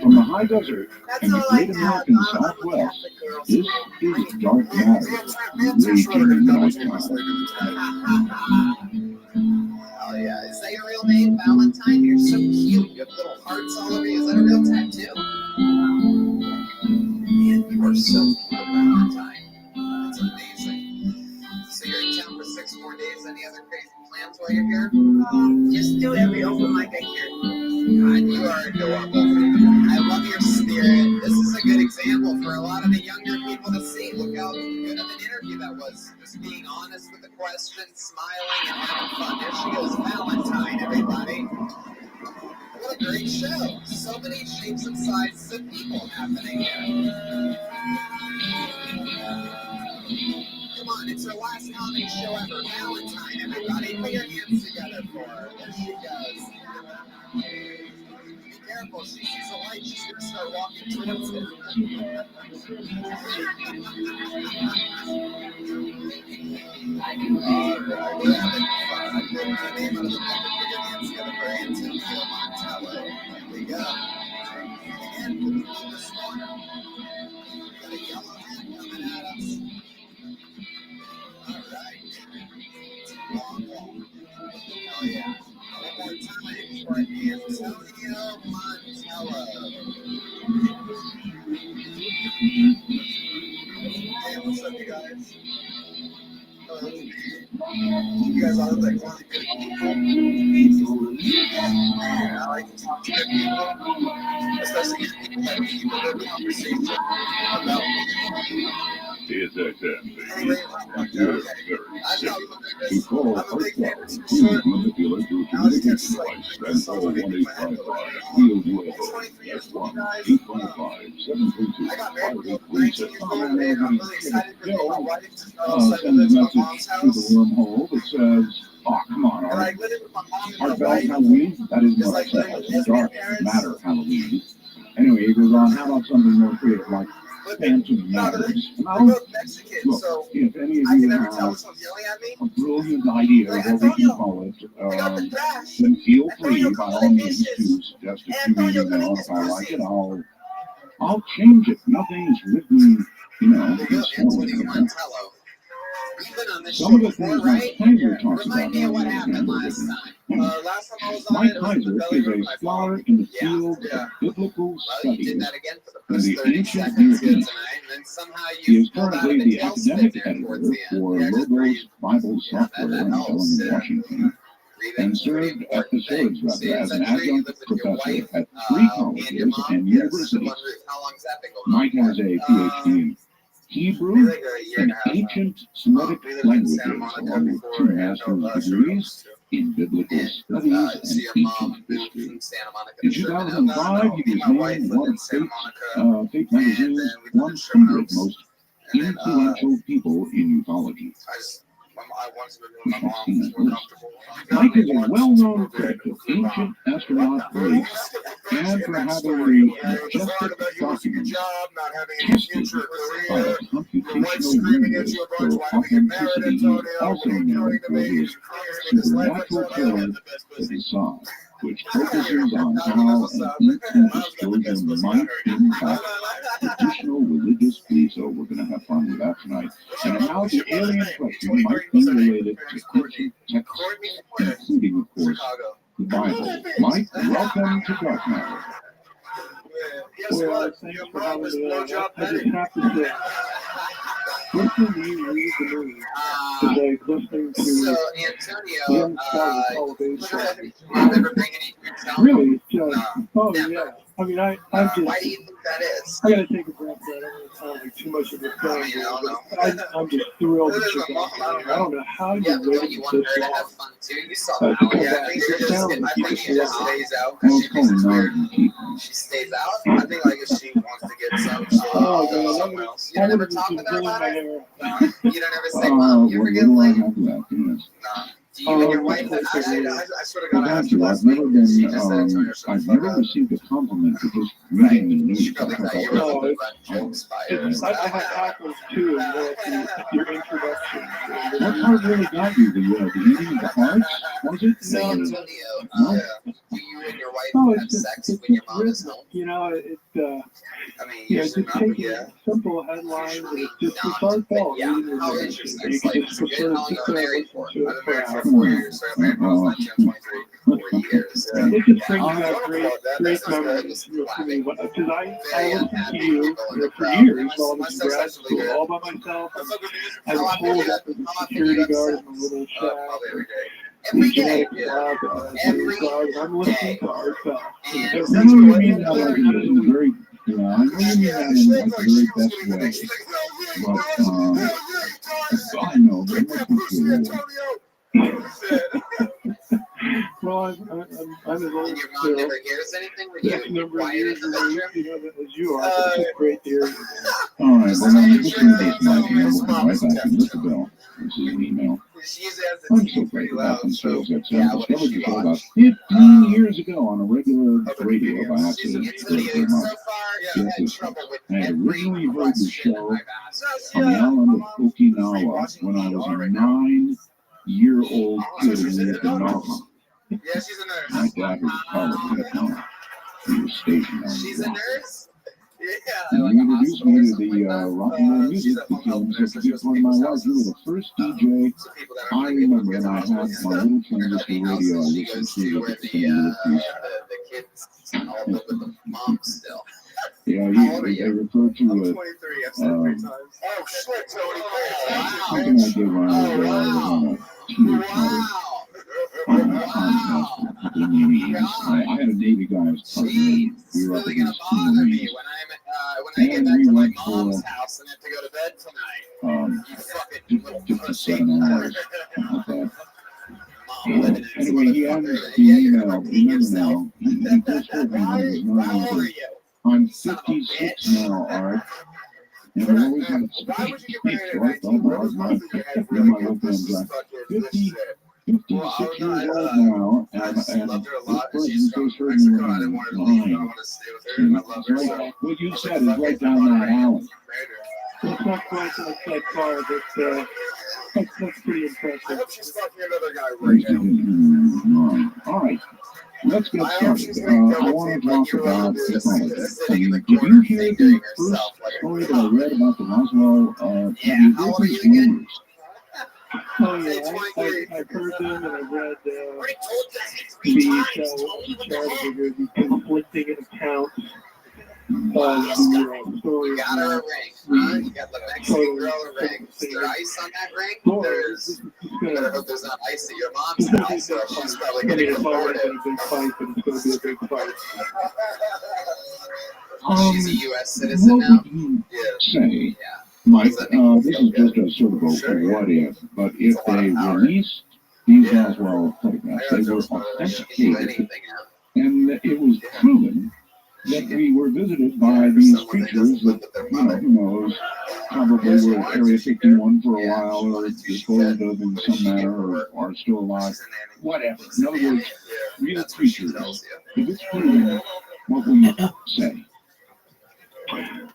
From the high desert and the great American Southwest, this is Dark Matter, raging in nighttime.
Oh yeah, is that your real name, Valentine? You're so cute. You have little hearts all over you. Is that a real tattoo? Man, you are so cute, Valentine. That's amazing. So you're in town for 6 more days. Any other crazy plans while you're here?
Just do every open mic I can.
God, you are adorable. I love your spirit. This is a good example for a lot of the younger people to see. Look how good of an interview that was. Just being honest with the questions, smiling, and having fun. There she goes, Valentine, everybody. What a great show. so many shapes and sizes of people happening here. Come on, it's her last comedy show ever. Valentine, everybody. Put your hands together for her. There she goes. Be careful. She sees a light. She's going to start walking towards it. All right, we're having fun. Put your name out of the bucket. Put your hands together for Antonio Montello. Here we go. And we'll move this corner. Got a yellow hat coming at us. All right. Long walk. Oh, yeah. One more time for Antonio Montello. Hey, what's up, you guys? You guys all look like really good people. Man, I like to talk to good people, especially good people that keep a good conversation about
Anyway, I'm a big fan of too short. Now it's just like this song will make my head go like, it's 23 years old, guys. I got married when I was 19 years old, and I'm really excited for my wife to live in my mom's house.
Oh, come on, Art.
Like living with my mom and
Art
my
Bell
wife.
Halloween? That is what I said. It's dark matter Halloween. Anyway, he goes on, how about something more creative, like Phantom Matters?
They're both Mexican, so
if any of
I can
you
never
have
tell which one's yelling at me.
a brilliant idea of what we can call it, then feel free, by all means, to suggest it to me. If I like it, I'll change it. Nothing's written, in stone. Some of the things Mike Kaiser talks about
happened last time.
Last time I was on
Mike
it, it was the
Kaiser
belly
is
room of
a
my
scholar
phone.
in the field of biblical
Well, you
studies
did that again for the
in
first
the
30
ancient
seconds
Near
here
East.
tonight, and then somehow
He
you
is
pulled out of
currently
a
the
tailspin
academic
there
editor
towards the end.
for
Yeah, just
Logos Bible
Yeah,
Software
that
in
helps.
Washington, and served at the Swords
See,
as an
I'm sure you
adjunct
live with your
professor
wife
at 3
and your
colleges
mom.
and
Yes.
universities.
How long's that been going on?
Mike has a PhD in Hebrew
Like a year and
and
a half now.
ancient Semitic
We lived in Santa
languages,
Monica
along with 2
before, and
master's
Sherman
degrees
Oaks, too.
in biblical studies
You
and
see your mom
ancient
moved
history.
from Santa Monica
In
to Sherman Oaks.
2005, he was
My wife
named
lived
one
in
of
Santa Monica,
Fate
and
magazine's
then we lived in Sherman
100
Oaks.
most
And then
influential people in ufology.
I wanted to move with my mom because we're comfortable.
Mike is a well-known critic of ancient astronaut beliefs and for having the majestic document tested by a computational universe for authenticity, also known for his supernatural theory the design, which focuses on how an instant disclosure might impact traditional religious beliefs. So we're going to have fun with that tonight. And how the alien question might be related to ancient texts, including, of course, the Bible. Mike, welcome to Dark Matter.
Guess what? Your mom is blowjob
I just
Betty.
have to say, listening to you read the news is like listening to
So, Antonio,
Jim Spartan call baseball.
never bring any fruits out?
Really, it's just, oh yeah. I mean, I'm just,
Why do you think that is?
I gotta take a breath. I don't want to sound like too much of a fan. I'm just thrilled that you're back. I don't know how you waited
You
this
want her to have
long
fun too? You saw
to
that.
come
Yeah,
back.
I think
It
she
sounds
just,
like
I
you
think
just
she just
left.
stays out
And
because
it's
she
called
thinks it's weird.
non-keeping.
She stays out.
I think like if she wants to get some, she
Oh,
goes
man,
somewhere else.
You don't ever
just
talk
been
with her
pulling
about
my
it?
hair.
You don't ever say, Mom, you ever
What
get
do I
laid?
have left? Yes.
No. Do you and your wife have
I
sex?
sort of
Well,
got
thank
asked her
you.
last
I've never
night.
been,
She just said Antonio should
I've
fuck
never
up.
received a compliment for just reading the news.
She probably thought you were a
No,
little jokes by her.
I had tacos too as well to your introduction.
What part really got you? The eating of the hearts? Was it?
So,
No,
Antonio,
No?
do you and your wife
Oh,
have
it's just,
sex
it's
when your
just
mom is
rhythmic.
home?
You know,
I mean,
yeah,
usually
just
not, but
taking
yeah.
simple headlines and it's just
Not,
it's heartfelt.
yeah.
Reading
How
your
is your
news.
sex
You can
life?
just
Is it good?
sort
How
of
long
sit
you been
there and
married for?
listen to
I've
it
been married
for
for
hours.
4 years. So I got married when I was 19, 23.
4 years.
It just brings
Yeah.
back great
That's not
memories for me. Because I
Very
listened to
unhappy
you
people in the
for
crowd.
years while I
My
was in
sex
grad
life's really
school,
good.
all by myself.
I fuck with music.
I was
How often
holed
do
up as
you
a
have
security guard
sex?
in a little shack.
Probably every day.
Every
The
day.
genetic lab,
Every
guard, and I'm listening to Artfelt.
And
You know you mean that like in the very, I know you mean that in like the very best way. But, I know, but it makes me feel old.
Well,
Well, I'm as old,
And your mom never hears anything when
that
you
number of
quiet
years
in the bedroom?
as you are, but it's great to hear you.
All right, well, now this is just my email. We'll be right back in just a bit. This is an email.
She usually has the
I'm
TV
so
pretty
grateful
loud.
that
So,
that
yeah,
Sam
what does
discovered
she
the show about
watch?
15 years ago on a regular radio by accident.
It's video so far. She had trouble with
I had
every
originally heard the
question
show
I've asked.
on the island of Okinawa when I was a 9-year-old kid who lived in Naha.
Yeah, she's a nurse.
My dad was a pilot at Naha. He was stationed on
She's
the
a
block.
nurse? Yeah.
And he introduced me to the rock and roll music that became such a big part of my life. You were the first DJ I remember, and I had my little transistor radio I listened to at the beginning of the
The kids all live with the mom still.
Yeah, they referred to it.
23. I've said 3 times. Oh, shit, Tony.
Something I did when I was on a teenage I had a Navy guy as partner. We were up against two Marines.
When I get back
And we
to my
went
mom's
for
house and have to go to bed tonight. You fucking little
57 hours. Anyway, he added the email. Remember now, he first heard me when I was 9 years old. I'm 56 now, Art. And I always had a special speech, so I thought, well, my old friend John, 56 years old now, and this person just heard me when I was 9. What you said is right down that alley.
It's not quite that far, but that's pretty impressive.
I hope she's fucking another guy right now.
All right. Let's get started. I want to talk about technology. Did you hear the first story that I read about the Roswell rumors?
Oh yeah, I've heard them, and I've read the conflicting accounts of the story.
You got her a ring. You got the Mexican girl a ring. Is there ice on that ring? There's. You better hope there's not ice at your mom's house, so she's probably going to get bored.
It's a big fight, but it's going to be a big fight.
She's a U.S. citizen now.
What would you say, Mike? This is just a sort of a what if, but if they released these Roswell photographs, they were authenticated, and it was proven that we were visited by these creatures that, who knows, probably were Area 51 for a while, or disposed of in some manner, or are still alive, whatever. In other words, real creatures. If it's proven, what will you say?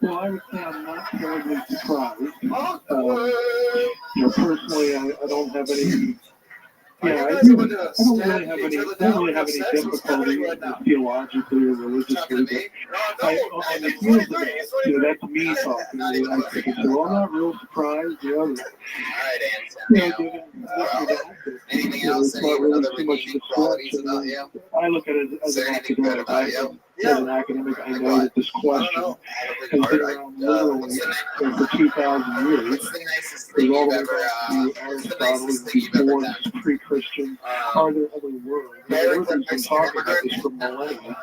Well, I would say I'm not terribly surprised. Personally, I don't have any. Yeah, I don't really have any difficulty theologically or religiously. On the heels of that, that's me talking. I think it's, well, I'm not real surprised.
Anything else? Any other redeeming qualities about you?
I look at it as an academic. As an academic, I know that this question has been around literally for 2,000 years.
What's the nicest thing you've ever done?
Pre-Christian, are there other worlds? We've been talking about this for millennia.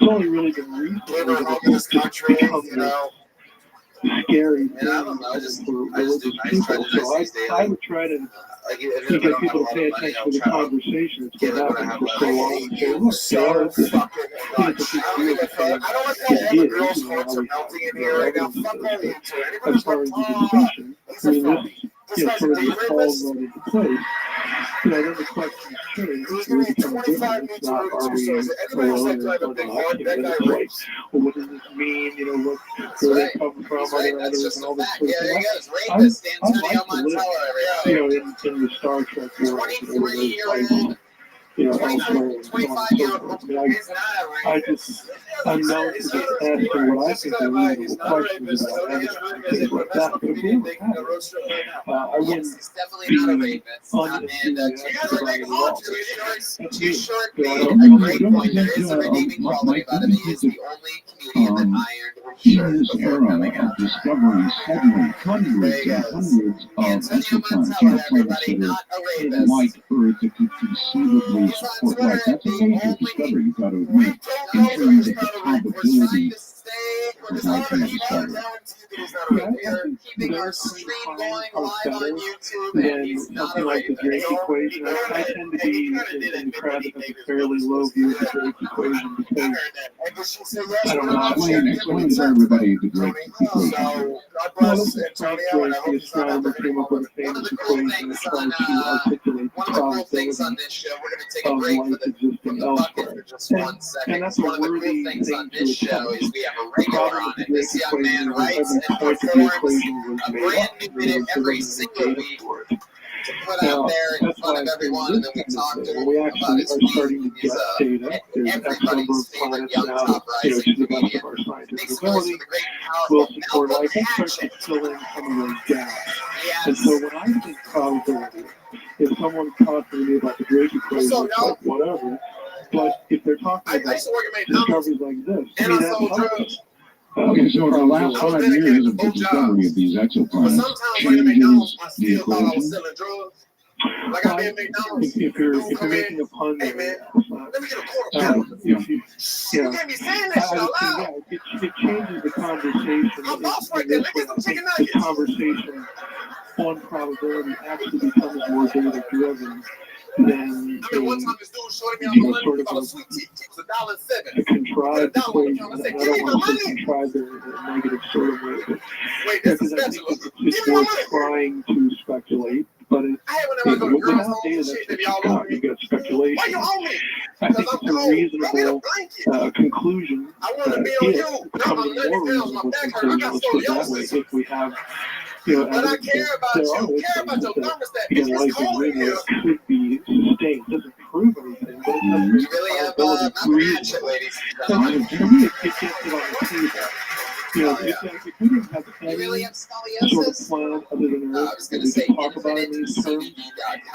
It's only really been recently that it's become scary for religious people. So I would try to get people to pay attention to the conversation that's been happening for so long.
I don't like how all the girls' hearts are melting in here right now. Fuck all you two.
As far as the discussion, I mean, this sort of falls right into place. Then the question changes. It's become different. It's not, are we alone or not? It's like, well, what does this mean? Where they come from, are there others, and all this sort of stuff. I like to live, in the Star Trek world, elsewhere. I'm known for just asking what I think are reasonable questions about things like that. But again, I wouldn't be unnecessary at all.
Too short, a great point. There is a redeeming quality about him. He is the only comedian that ironed
in this era of discovering suddenly hundreds and hundreds of exoplanets that like Earth that could conceivably support life. That's a major discovery, you've got to admit, in terms of the probability of life being discovered.
keeping our stream going live on YouTube, and
Then
he's not
something like the Drake equation. I tend to be in the crowd that has a fairly low view of the Drake equation because I don't know.
Explain to everybody the Drake equation.
So, God
Well,
bless
this is
Antonio, and I hope
the
he's not
astronomer
having
came up with a famous equation that tries to articulate the
one of the cool things on
probability
this show, we're going to take a
of
break
life
from
existing
the bucket
elsewhere.
for just 1 second.
And that's a
One of the cool
worthy
things
thing
on
to
this show
attempt.
is we have a
The
regular
problem
on
with
it.
the
This
Drake
young man
equation is
writes
every
and
point of the
performs
equation was
a
made
brand
up.
new
There
minute
was
every
no
single
data
week
for it.
to put
Now,
out there in
that's
front
why
of
I
everyone,
think
and then we
this
talk
kind
to
of
him
thing, we
about
actually
his
are
week.
starting to
He's
get data. There's X number
everybody's
of
favorite
planets
young
now
top
that,
rising
to the best
comedian.
of our scientific
Makes noise
ability,
for the great
will
powerful
support
Malcolm
life and start to
Hatchett.
fill in some of those gaps.
Yes.
And so when I think probability, if someone's talking to me about the Drake equation, it's like whatever. But if they're talking about discoveries like this, to me that's helpful.
Okay, so the last 5 years of the discovery of these exoplanets changes the equation.
Like I did McDonald's.
If you're making a pun,
hey man, let me get a quarter pounder.
you
can't be saying that shit out loud.
It changes the conversation.
I'm boss right there. Let me get some chicken
The
nuggets.
conversation on probability actually becomes more data driven than
one time this dude showed me on the
sort of
a sweet tea. It was $1.07.
a contrived equation.
I
I
said,
don't
give me my
want to
money.
say contrived in a negative sort of way, but
Wait, this is
because I think
spatula.
it's worth trying to speculate. But
whenever I go to girls'
without data,
homes,
that's
they
what
be
you've
all
got.
over me.
You've got speculation.
Why you on me?
I think it's a reasonable conclusion
I want to be on you. No,
becoming
I'm
more
90 pounds. My
reasonable
back hurt. I got
conclusion that way
scoliosis.
if we have
But I care about you. Care about your thermostat. It's cold in here.
Could be sustained. It doesn't prove anything, but it has
You really have Malcolm Hatchett, ladies and gentlemen.
to me, it gets it on the table. If we didn't have
You really
any
have
sort of
scoliosis?
plan other than
I
Earth,
was
that
going
we
to say
could talk about in these terms,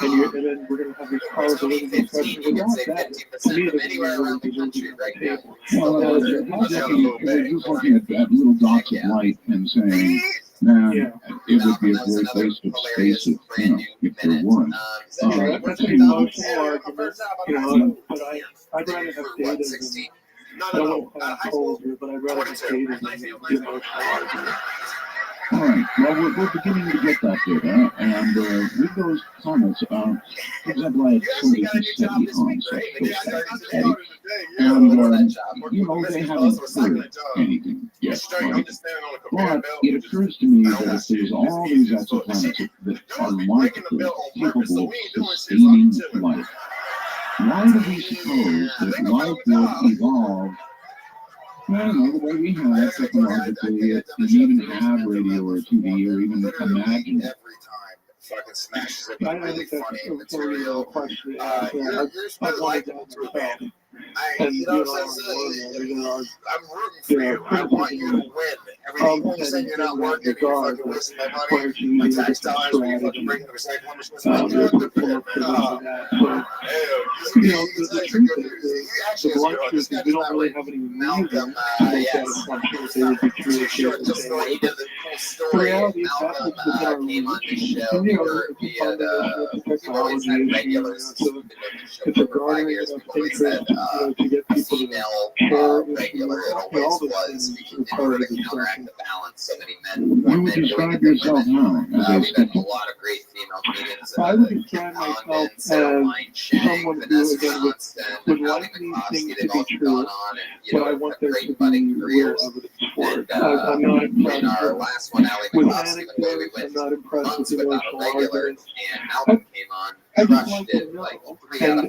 infinitecdcbd.com.
and then we're going to have this
Tony
probability
15,
discussion
you can
without
save
that.
15%
To me,
from
it
anywhere
doesn't
around the
really
country
deserve
right
to be on
now.
the table.
Well, you're just looking at little dots of light and saying, man, it would be a great waste of space if there weren't.
That's an emotional argument, but I'd rather have data than, I don't want to hold here, but I'd rather have data than the emotional argument.
All right. Well, we're beginning to get that data, and with those comments, for example, I had somebody who studied on such things, and they haven't heard anything yet. Right? But it occurs to me that if there's all these exoplanets that are like this, capable of sustaining life, why do we suppose that life would evolve? Well, the way we have it technologically, and even have radio or TV or even imagine it.
Fucking smashes it
I
with really
think
funny
that's a really
material.
question.
You're really likable to a man. You know what I'm saying? I'm rooting for you. I want you to win. Everything you say you're not working, you're fucking wasting my money. My tax dollars, where you fucking bring the recycling machines.
The truth is, the blunt truth is we don't really have any reason to make that assumption that they would be communicating the same way. The reality is that's what's within our reach. And, it's a combination of the technology issue, it's a garnering of interest, to get people to share issues, all those things are part of the discussion.
You would describe yourself now as a skeptic.
I would describe myself as someone who, again, would like these things to be true, but I want there to be real evidence for it. I'm not impressed with anecdotes, I'm not impressed with emotional arguments. I just like to know,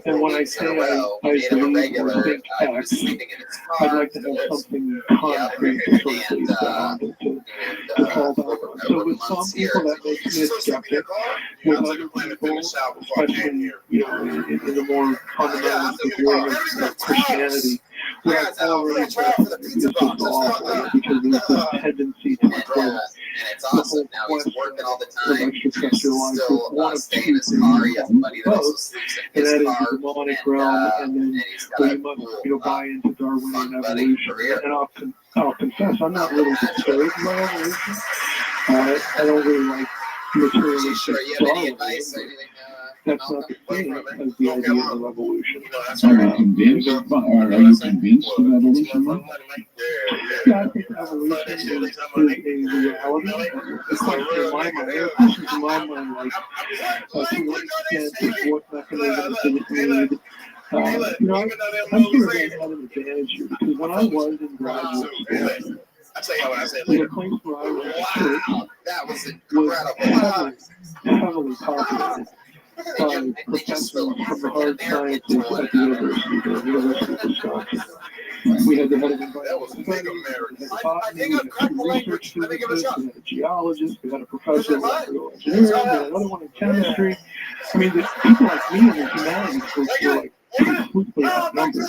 and when I say I believe or think X, I'd like to have something concrete to sort of base that on, to fall back on. So with some people that makes me a skeptic, with other people, especially in the more fundamentalist awareness of Christianity, where I've already said this is awful because there's this tendency to equate the whole question of extraterrestrial life with one of two things both, and that is the demonic realm, and then we must buy into Darwinian evolution. And I'll confess, I'm not really disturbed by evolution. I don't really like materialistic Darwinism. That's not the same as the idea of evolution.
Are you convinced of evolution?
Yeah, I think evolution is a reality. It's like in my mind, there are questions in my mind like to what extent is what mechanisms do we need? You know, I'm sure they had an advantage here because when I was in graduate school, the place where I was at church
That was
was heavily populated by professors from the hard sciences at the University of Wisconsin. We had the head of environmental studies, botany, we had two research physicists, we had a geologist, we had a professor of electrical engineering, we had another one in chemistry. I mean, the people like me in the humanities groups were like completely outnumbered.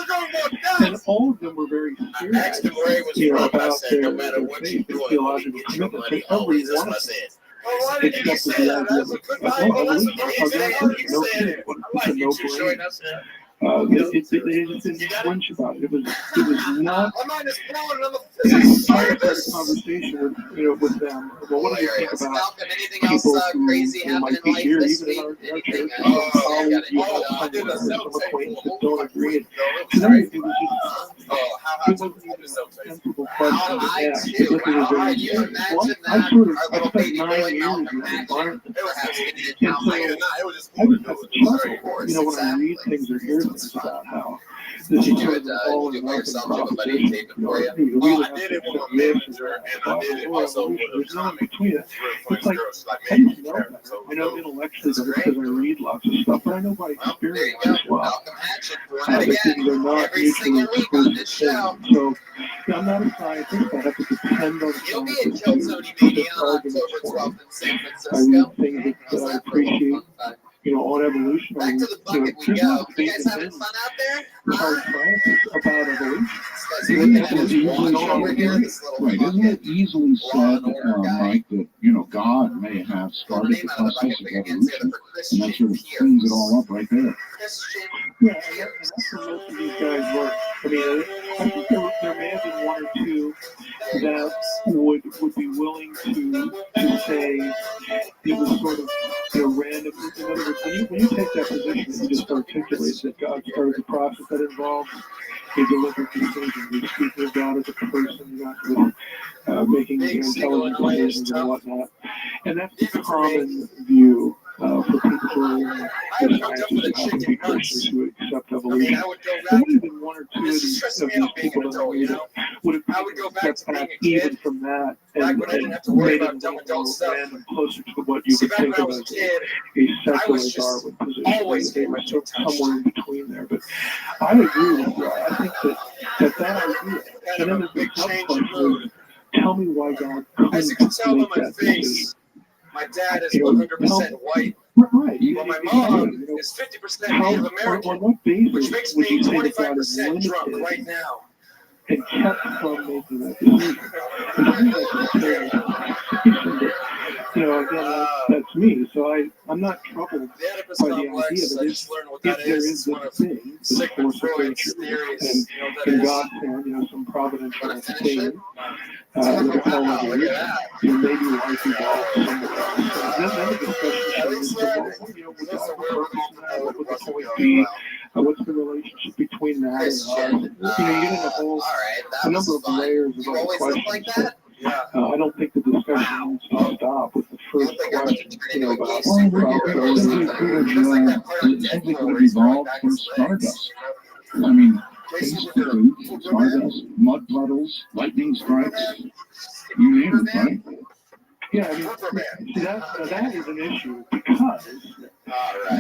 And all of them were very serious, about their faith and theological commitment. And every one of them accepted the idea of no kid, no brain. They just didn't flinch about it. It was not. I had a conversation with them. Well, what do you think about people who might be here, even in our church, colleagues, some acquaintances that don't agree? Tonight, it was just, it wasn't even a sensible question to ask. It was very serious. Well, I spent 9 years in that environment. And so I just have to chuckle, when I read things or hear things about how this is sort of all in one proposition. I did it with my manager, and I did it also with a comic. It's like, I didn't know that. I know intellectually because I read lots of stuff, but I know by experience as well. They're not mutually exclusive. So, I'm not a scientist. I have to depend on scientists to get arguments for me. I read things that I appreciate. On evolution, there's not debate in the hard sciences about evolution.
Isn't it easily said, Mike, that God may have started the process of evolution, and that sort of cleans it all up right there.
Yeah, and that's where most of these guys work. I mean, I think there may have been one or two that would be willing to say it was sort of random. In other words, when you take that position and you just articulate that God started the process that involves a deliberate decision, you speak of God as a person, not with making intelligent decisions and whatnot. And that's the common view for people who are in the sciences and happen to be Christians who accept evolution. There would have been one or two of these people that would have stepped back even from that and made it a little more random, closer to what you would think of as a secular Darwin position. They were somewhere in between there. But I agree with you. I think that idea, and then there's the sub-question, tell me why God couldn't make that decision.
My dad is 100% white.
Right.
Well, my mom is 50% Native American, which makes me 25% drunk right now.
And kept from making that decision. Again, that's me. So I'm not troubled by the idea that if there is this thing, this force of nature, and God's hand, some providential thing, that fall under it, maybe life evolves somewhere else. And then the discussion is, what would the point be? What's the relationship between that and us? You get in a number of layers of other questions. I don't think the discussion needs to stop with the first question, about
everything would evolve from stardust. I mean, stardust, mud puddles, lightning strikes, you name it, right?
Yeah, I mean, that is an issue because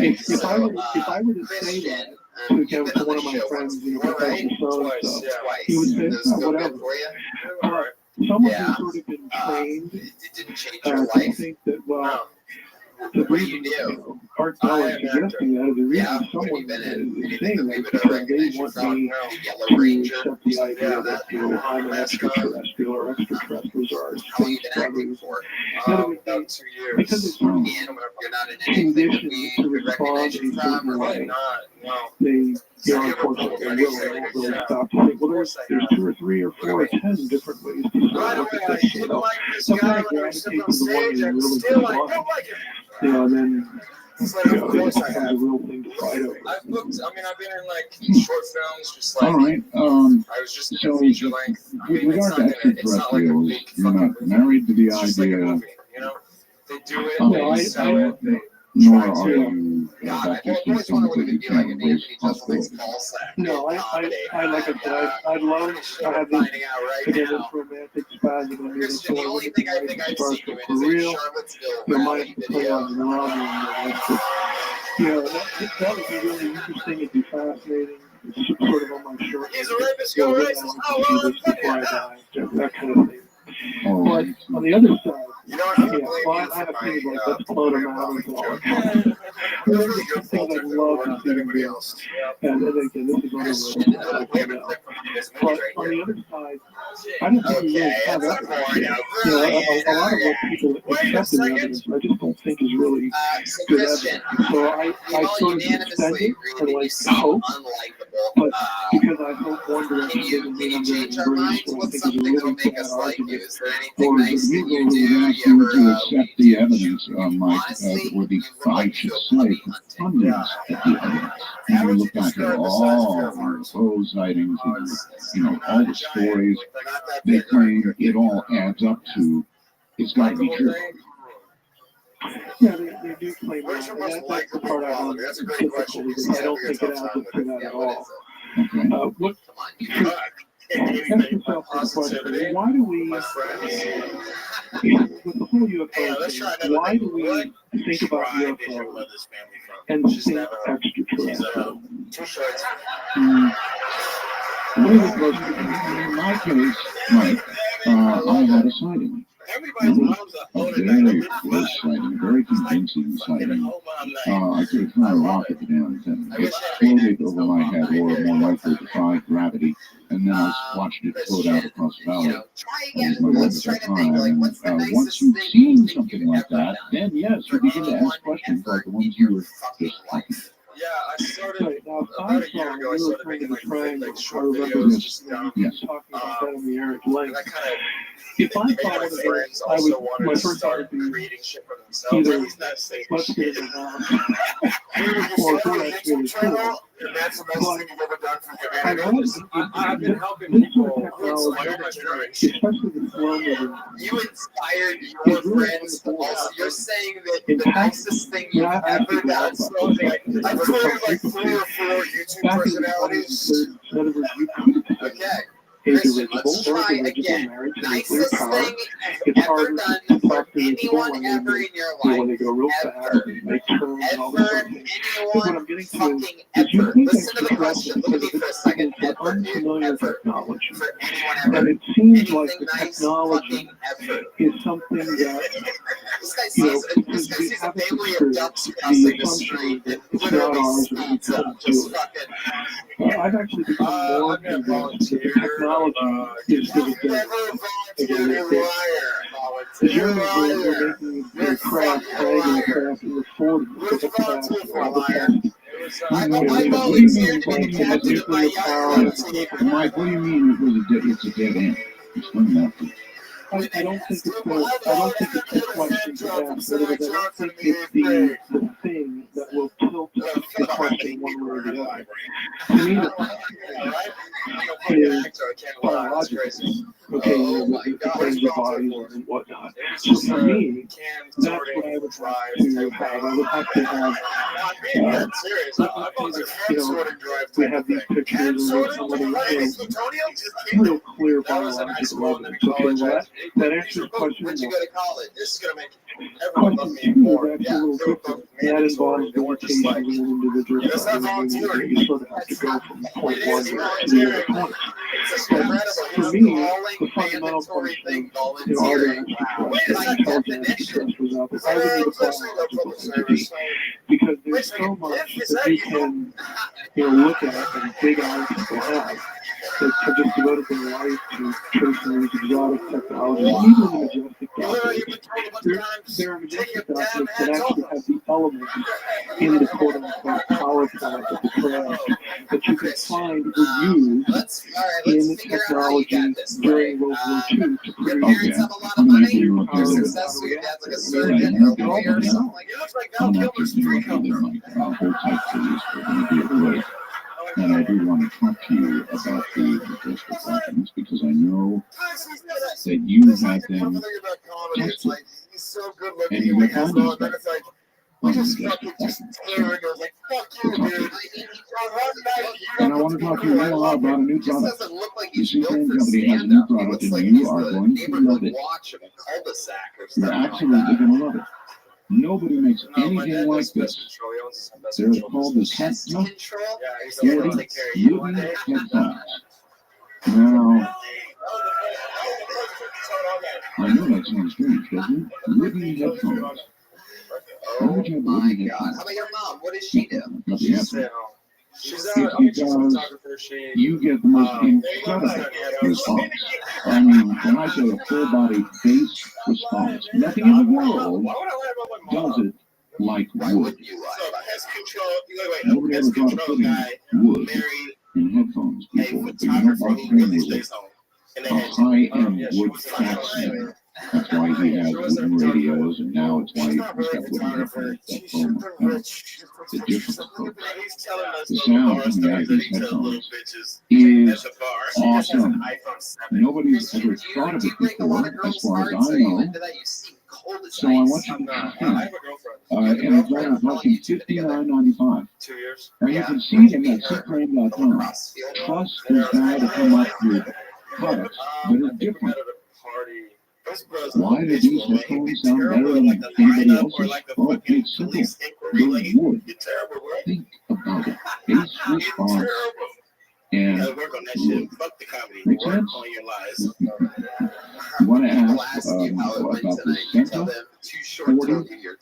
if I were to say that to one of my friends, Professor so-and-so, he would say, whatever. Someone who's sort of been trained to think that, well, the reason Art Bell is suggesting that, the reason someone is saying that is because they want me to accept the idea that, I'm an extraterrestrial or extraterrestrials are space brothers. Because it's sort of conditioned to respond in a certain way. They, unfortunately, they won't really stop to think, well, there's 2 or 3 or 4 or 10 different ways to look at this. So some kind of gravitate to the one you really don't want. And then
It's like, of course I
a
have.
real thing to fight over.
I've booked. I mean, I've been in like short films, just like
All right.
I was just in
So,
a feature length. I
with
mean, it's
regard
not
to
gonna. It's not like a
extraterrestrials,
big
you're
fucking
not
movie.
married to the
It's just like a
idea,
movie, you know. They do it.
Okay,
They sell it. They
nor
try
are
to.
you that distant things that you can't embrace possibilities.
No, I like I said, I'd love to have this, again, this romantic spasm. I mean, it's
Christian, the only thing I think I've seen you in
for
is a
real.
Charlottesville
You know,
rally
minus the
video.
play on the line, you know, that would be really interesting. It'd be fascinating. It's sort of on my short.
He's a rapist. You're a racist. Oh, well, I'm
before I die, that kind of thing.
All
But
right.
on the other side,
you know, I'm
yeah,
gonna blame
well,
you
I
for
have
my
things like let's float them out and all that kind of stuff.
It was really your fault.
Things I love to see them do. And then again, this is one of the But on the other side, I don't think we really have evidence. You know, a lot of what people accept in evidence, I just don't think is really
So
good
Christian,
evidence. So I
we all
sort of suspend
unanimously
it
agree
and
that you
like
seem
hope,
unlikable.
but because I hope one direction
Can you
doesn't mean I'm going
change
to
our
embrace
minds?
what I
What's
think is a
something that'll
really
make
bad
us like you?
argument.
Is there anything
Or
nice that
we
you
would
do?
ask
You
you
ever
to accept the evidence, Mike,
honestly,
or the,
you
I should say, hundreds of the evidence. And we look back at all the UFO sightings and, you know, all the stories, they claim it all adds up to, it's got to be true.
Yeah, they do claim
Where's
that.
your
And
most
that's the
likable
part I
quality?
find
That's a great
difficult
question.
because I don't think it adds up to that at all.
Okay.
What? Ask yourself the question: why do we, with the whole UFO thing, why do we think about UFOs and think extraterrestrial?
In my case, Mike, I had a sighting. A very close sighting, very convincing sighting. I could have thrown a rocket down and it exploded over my head, or more likely defied gravity, and then I watched it float out across the valley. That was my wonderful time. And once you've seen something like that, then yes, you begin to ask questions like the ones you were just talking about.
Yeah, I started
Right, now,
about a year ago. I started making like short videos, just
Yes.
talking about that in the Eric Lake.
and I kind of.
If I
My
thought of it,
friends
I
also
would,
wanted
my
to
first thought
start
would be
creating shit for themselves.
either
He's not saying
let's get
shit.
it around,
Or
or if we're actually really cool.
and that's the best thing you've ever done for
I
humanity.
love
I've been helping
this
people.
sort of technology, especially the flow of it.
You inspired your friends to also. You're saying that the nicest thing you've ever done.
I've created like 3 or 4 YouTube personalities.
Okay. Christian, let's try again. Nicest thing you've ever done for anyone ever in your life.
When they go real fast, they turn and all this
Ever,
sort of thing.
anyone, fucking ever. Listen to the question. Look at me for a second. Ever, dude.
Unfamiliar
Ever.
technology.
For anyone ever.
And it seems like
Anything
the
nice,
technology
fucking ever.
is something that,
This guy
you know,
sees,
because
this guy
we
sees a
haven't
family of
experienced
ducks
the
crossing the
assumption
street
that
and
it's not
literally
ours and we
speeds up.
couldn't
Just
do it.
fucking.
I've actually become more convinced that the technology is going to get the Germans were making their craft, dragging craft in the 40s with the craft all the time.
Mike, what do you mean it was it's a dead end? Explain that to me.
I don't think it's a question to ask, but I don't think it's the thing that will tilt the question one way or the other. To me, the is biological. Okay, the things of bodies and whatnot. So for me, that's what I would have to have. I would have to have, you know, we have these pictures of real clear biological evidence. Okay, well, that answers the question.
Where'd you go to college? This is gonna make
Question two is actually a little different. That involves limitations of an individual. You sort of have to go from point one to the other point. But for me, the fundamental question of, you know, are there extraterrestrial intelligent extraterrestrials out there? I would need a biological entity, because there's so much that you can, you know, look at and big eyes people have that have just devoted their life to chasing these exotic technologies, and even the majestic doctors. There are majestic doctors that actually have the elements in the quote-unquote power plant of the craft that you can find were used in technology during World War II to produce
success, so your dad's like a surgeon or a lawyer or something like that.
It looks like Val Kilmer's free
And I do want to talk to you about the majestic documents because I know that you had them tested. And you got findings back on the majestic documents. And I want to talk to you now about a new product. The Superman Company has a new product and you are going to love it. You're absolutely going to love it. Nobody makes anything like this. They're called the Sentinel 40 wooden headphones. Now, I know that sounds strange, doesn't it? Wooden headphones.
Oh my God. How about your mom? What does she do?
She's you get the most incredible response. I mean, when I say a full body bass response, nothing in the world does it like wood. Nobody ever thought of putting wood in headphones before, but you know Mark Twain was a high-end wood craftsman. That's why he had wooden radios, and now it's why he's got wooden headphones. The difference. The sound coming out of these headphones is awesome. Nobody's ever thought of it before, as far as I know. So I want you to try it. And it's only costing $59.95. And you can see them at SitFrame.com. Trust this guy to come up with products that are different. Why do these headphones sound better than anybody else's? Oh, it's simple. They're wood. Think about it. Bass response and wood. Make sense? You want to ask about the Sentinel 40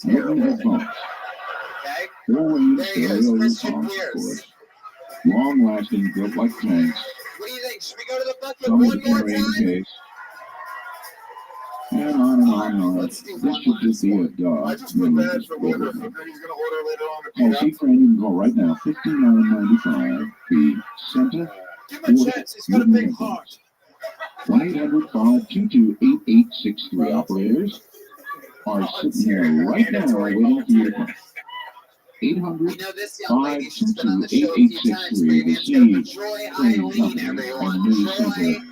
wooden headphones. 4-way stereo response, of course. Long-lasting, built like tanks.
What do you think? Should we go to the bucket
Some
one more
carrying
time?
case. And on and on and on. This should just be a dog. Oh, see, friend, you can call right now. $59.95. The Senta 40 wooden headphones. 1-800-522-8863 operators are sitting here right now waiting for you to call. 800-522-8863 to see Joy Eileen, everyone. Joy Eileen.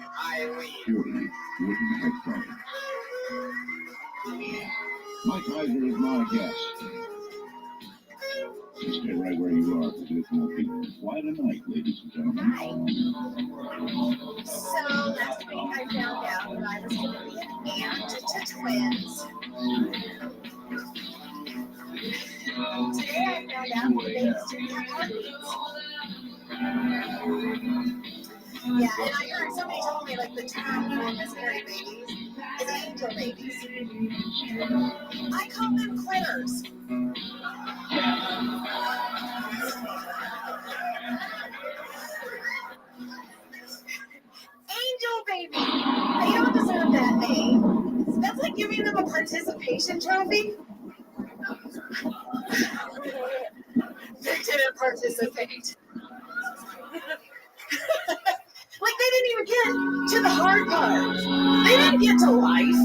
40 wooden headphones. Mike Heiser is my guest. Just stay right where you are because it will be quite a night, ladies and gentlemen.
So last week I found out that I was going to be an aunt to twins. Today I found out that they still have heartbeats. Yeah, and I heard somebody told me like the term for miscarried babies is angel babies. I call them quitters. Angel babies. They don't deserve that name. That's like giving them a participation trophy. They didn't participate. Like they didn't even get to the hard part. They didn't get to life.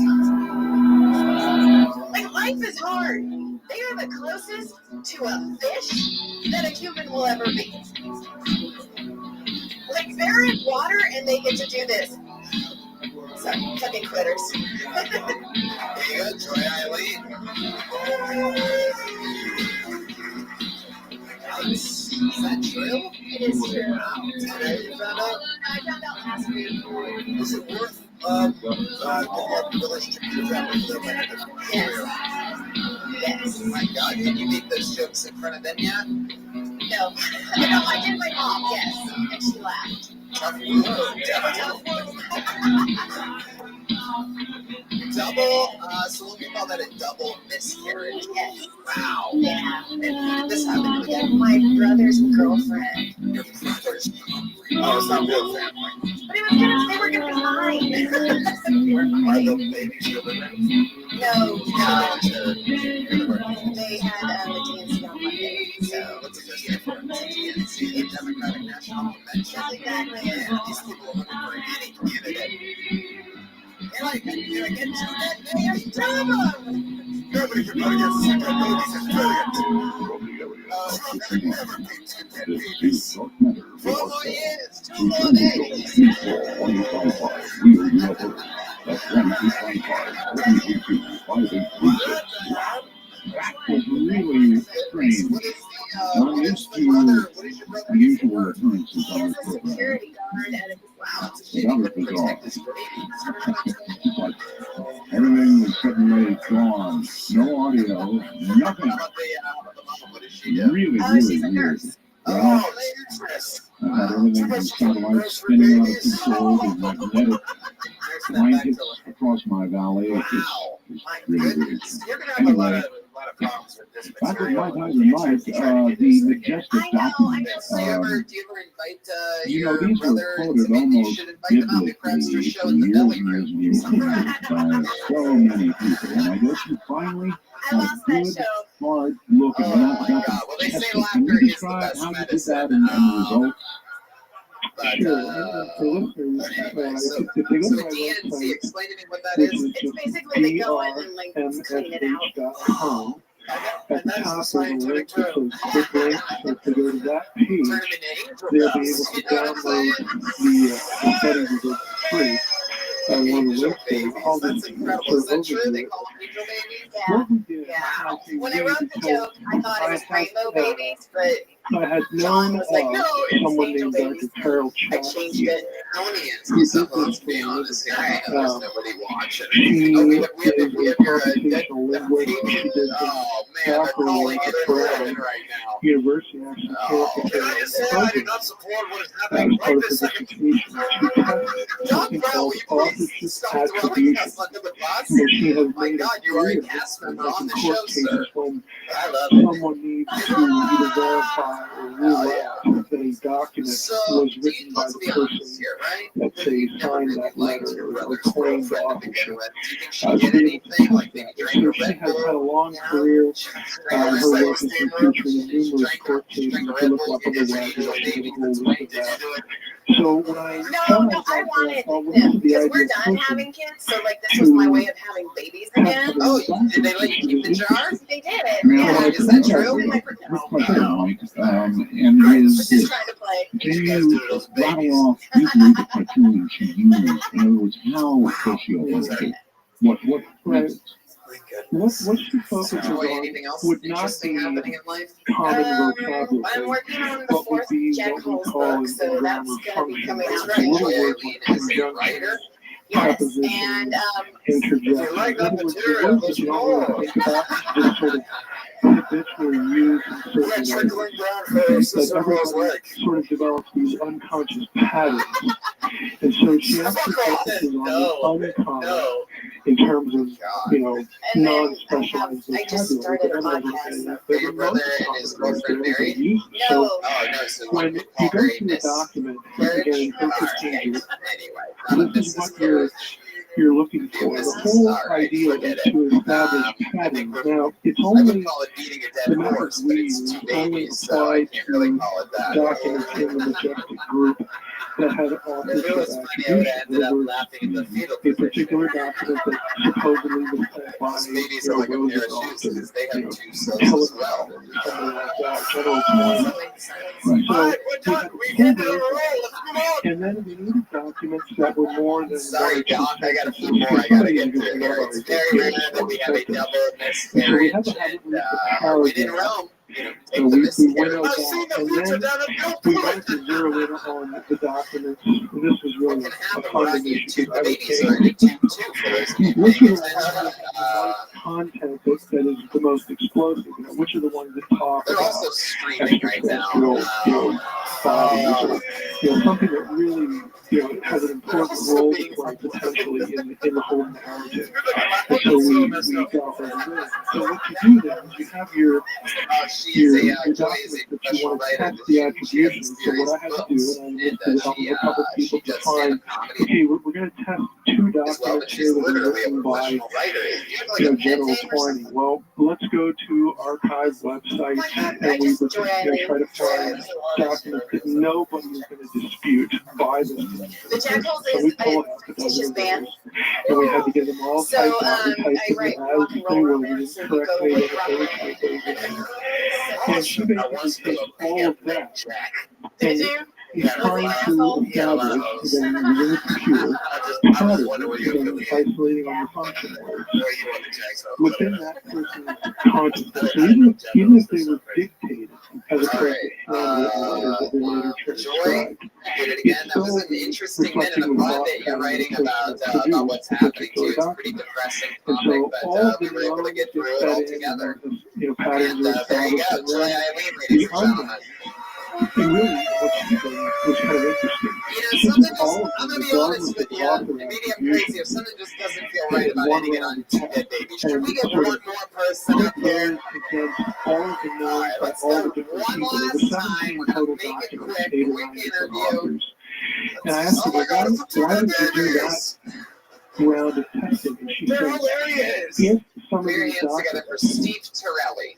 Like life is hard. They are the closest to a fish that a human will ever be. Like they're in water and they get to do this. Sorry, fucking quitters.
There you go, Joy Eileen. Is that true?
It is true.
Wow. Today you found out?
I found out last week.
Is it worth the village to your family?
Yes.
Oh my God, can you make those jokes in front of them yet?
No. No, I did my mom, yes. And she laughed.
Double, so let me call that a double miscarriage.
Yes.
Wow.
Yeah.
And who did this happen with?
My brother's girlfriend.
Your brother's
Oh, it's not real family.
But it was gonna, they were gonna be mine.
Are the baby children?
No, they had a DNC on Monday, so.
What's the best for DNC? The Democratic National Convention.
That's exactly it.
Yeah, these people are looking for any candidate. Can I get to that name? Drama!
Nobody can vote against Secret Movies is brilliant. Trump could never beat 2 dead babies.
4 more years, 2 more days.
That was really strange. I'm used to unusual occurrences
He
on
has
this
a
program.
security guard at his house.
So that was bizarre. It's like everything was suddenly gone. No audio, nothing. Really, really weird. Well, I had everything from satellites spinning out of control to magnetic blankets across my valley. It's just really weird. Anyway, back with Mike Heiser Mike, the majestic document.
Do you ever invite
You know,
your
these were
brother
quoted
to maybe you
almost
should invite them out to Crabster
biblically
show
for
in the
years
belly
and
room?
years and years by so many people. And I guess you finally
I
had a
lost that
good,
show.
hard look at that.
Oh my God. Well, they say
Can
laughter
you
is the
describe
best
how you did
medicine.
that and the results?
But,
Sure. And for listeners,
anyway, so
if they go to my
DNC,
website,
explain to me what that
which
is.
is
It's
just
basically they go in and like clean it out.
drmsh.com, at the top there's a link that says quick links. So if they go to that page,
Turn them into angel
they'll be
bells.
able to
You know what I'm saying?
download the settings of the free. And one of the links there, all
That's
this
incredible.
sort
Is
of
that true? They
overview.
call them angel babies?
Yeah.
What we did,
Yeah.
I think,
When I
really
wrote the
because
joke, I thought it was rainbow babies, but
I had
John
known
was like, no, it's
someone
angel
named
babies.
Dr. Carol
I
Chalk.
changed it.
I want to answer
Who
something.
did
Let's
this
be
for a
honest
living.
here. I know there's nobody watching.
She
Oh, we
is
have
a
your dead.
computational linguist. She did the
Oh man, they're
doctoral
calling
work
it
at
Brown
Brown
right now.
University. Actually,
Oh,
Can I just say I do not support what is happening
as
right
part of
this
her
second?
dissertation, she tested
John
something
Brown,
called
will you please
authorship
stop throwing
attribution.
us under the bus?
So she has
My
made
God,
a
you are a
career
cast
of
member on
in
the
court
show,
cases
sir.
when
I love it.
someone needs to either verify or rule out that a document
So,
was
do
written
you,
by
let's
the
be honest
person
here, right?
that say
You never
signed
really
that
liked
letter
your
or
brother's
claimed
girlfriend to begin
authorship.
with. Do you think she
To
did
be able to
anything?
test
Like maybe
that.
drink
So
a
she
Red
has had a
Bull?
long
You know?
career.
Drank
Her
a
work
Red
has been
Bull?
featured in numerous
Drank
court
a
cases. If you
Red
look
Bull?
up
You
on the
did
web,
angel
there's a
baby.
whole
That's
list
right.
of
Did you
that.
do it?
So when I
No,
found
no, I
myself
wanted
what was
them
the
because we're
ideal
done
person
having kids, so like this was my way of having babies again.
Oh, did they let you keep the jar?
They did.
Now,
Yeah.
I
Is that
think
true?
that's a quick question, Mike, and is
Just
this,
trying to play.
can you rattle off each of the cartoons she used? In other words, how does she approach it? What
Right. What she focuses
Enjoy
on
anything else
would not
interesting
be
happening in life?
common
I'm
vocabulary.
working on the
What would
fourth
be
Jack
what we
Hole's
call
book,
in
so
grammar
that's going to be coming
function.
out
Right.
Little
Joy
words
Arlene
like
is a
conjunction,
writer.
Yes,
preposition,
and
interjection.
If you like
In
that
other words, the
material,
words
there's
that you don't
more.
really think about just sort of habitually used in
We got
certain
trickling
ways.
down for
That
sister-in-law's
everybody
leg.
sort of develops these unconscious patterns. And so she actually focuses on the uncommon in terms of,
and then
non-specialized
I just
vocabulary.
started a
But
podcast.
everybody
Are your brother and his girlfriend married?
No.
Oh, no, so
when
you
you
call
go
her a
through the
miss.
document,
Marriage?
again,
All
purchase
right.
changes,
Anyway, not a
this is
Mrs.
what
Carriage.
you're looking for. The whole idea is to establish patterns. Now, it's
I
only
would call it beating a
the
dead
methods
horse, but
we
it's
use
two
only
babies, so I
apply
can't really
to
call it that.
documents in the majestic group that had
If
authorship
it was funny, I would
attribution.
have
In
ended
other
up
words,
laughing at the fetal
a
position.
particular document that supposedly was sent by
Those babies are like a pair of
Roosevelt
shoes
and,
because they have two cells
Helen
as well.
or something like that, General Ford.
Right.
So we had and then we needed documents that were more than
Sorry, Doc, I got a few
sentences.
more I gotta
Somebody
get
who
to
could
here.
know
It's
about
very rare
it.
that we have a double
And so we had
miscarriage,
to have
and
a
we didn't
paragraph.
roam. You know,
So
take the
we
miscarriage.
went out and then we went to zero in on the documents. And this was really a funding issue.
The babies are in a tube too for those of you
Which
paying
are the
attention.
content that is the most explosive? Which are the ones that talk
They're
about
also streaming right now.
extraterrestrial bodies or something that really it has an important role to play potentially in the whole narrative. And so we got that. So what you do then is you have your documents that you want to test the attribution. So what I had to do, and I listed it up with a couple people to find, okay, we're going to test two documents here that are written by General Twining. Well, let's go to archive websites and we would try to find documents that nobody is going to dispute by them.
The Jackals
So we
is
pull
a
out the
teacher's band.
and we had to get them all
So
typed out and
I
typed
write
them
rock
as
and
they
roll
were
romance, so you
correctly
go
and
with rock and roll.
and she basically takes all of that and he's trying to gather, again, using a computer, patterns and isolating on the function words within that person's consciousness. So even if they were dictated as opposed to handwritten letters that they later transcribed, it's
That was an interesting minute. I'm glad that you're writing about what's happening too. It's a pretty depressing topic, but we were able to get through it all together.
Patterns
And there you go, Joy Eileen, ladies and gentlemen.
And really, what she did was kind of interesting. She took all of
I'm
them,
gonna be honest
regardless
with
of
you.
author
Maybe I'm crazy. If something just doesn't feel right about
one
ending it on
round
Two Dead Babies, should we get one more person up here?
against all of the names by all the different people. There were 17 total documents, 8 or 9 different authors. And I asked her, why did you do that round of testing? And she said, if some of these documents,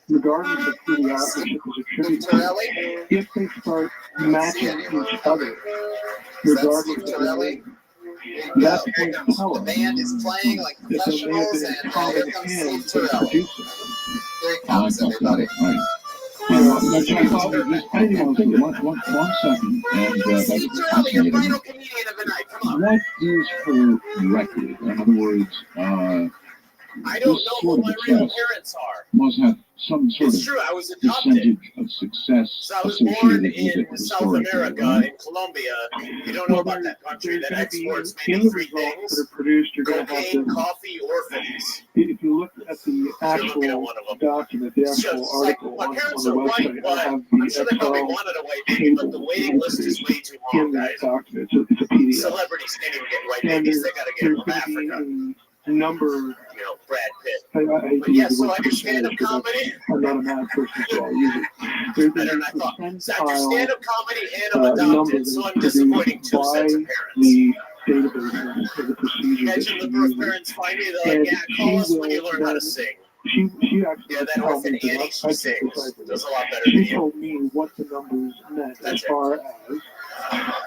regardless of who the authorship is attributed to, if they start matching each other, regardless of who they that's going to tell us
the band is playing like
that there may have been a common hand in producing.
Here he comes, everybody.
One second, and that's fascinating. What is her record? In other words,
I don't know who my real parents are.
Must have some sort
It's
of
true, I was adopted.
percentage of success
So I was born
associated with it
in South
historically,
America,
right?
in Colombia. You don't know about that country that exports
In
maybe
the
three
results
things:
that are produced, you're going to have
cocaine,
this.
coffee, orphans.
If you look at the actual document, the
It's
actual
just like,
article
my
on
parents
the
are white,
website, I
but
have
I'm
the
sure they probably
Excel
wanted a white baby, but the
table
waiting list is way too long,
in that
guys.
document. It's a PDF.
Celebrities can't even get white
And
babies; they got to get
there's
them from
going to
Africa.
be a number.
You know, Brad Pitt.
I hate to
But
use
yeah,
the
so
word
I do stand-up
percentage, but
comedy.
I'm not a math person, so I'll use it. There's
Better than I thought. So I do stand-up comedy and I'm
number
adopted,
that
so
is
I'm disappointing two
produced
sets
by
of parents.
the databases for the procedure that
Imagine
she
the birth
uses.
parents find me, they're
And
like, yeah, call us
she
when you
will
learn how to
then-
sing.
She actually
Yeah, that
told
orphan
me
Annie, she sings. Does a lot better
She
than you.
told me what the numbers meant
That's
as
it.
far as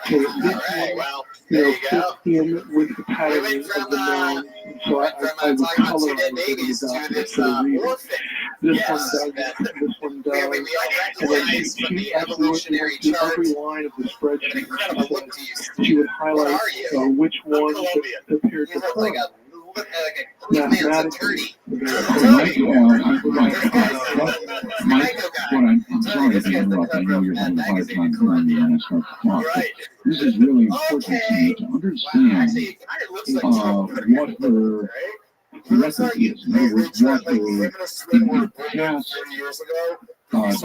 okay, this
Alright,
one,
well,
you know,
there you go.
fits in with the pattern
We went
of
from,
the noun. So I
talking
would
about
color
Two Dead Babies to this orphan.
This
Yes,
one does. This one does.
where we all
And then
recognize from the
she actually
evolutionary
went through
chart.
every line of the spreadsheet.
An incredible look to you.
She would
What
highlight
are you?
which one appeared
You
to
look
her.
like a man's attorney.
Mike, I'm sorry to interrupt. I know you're having a hard time hearing me when I start to talk. But this is really important to me to understand what her record is. In other words, what her in the past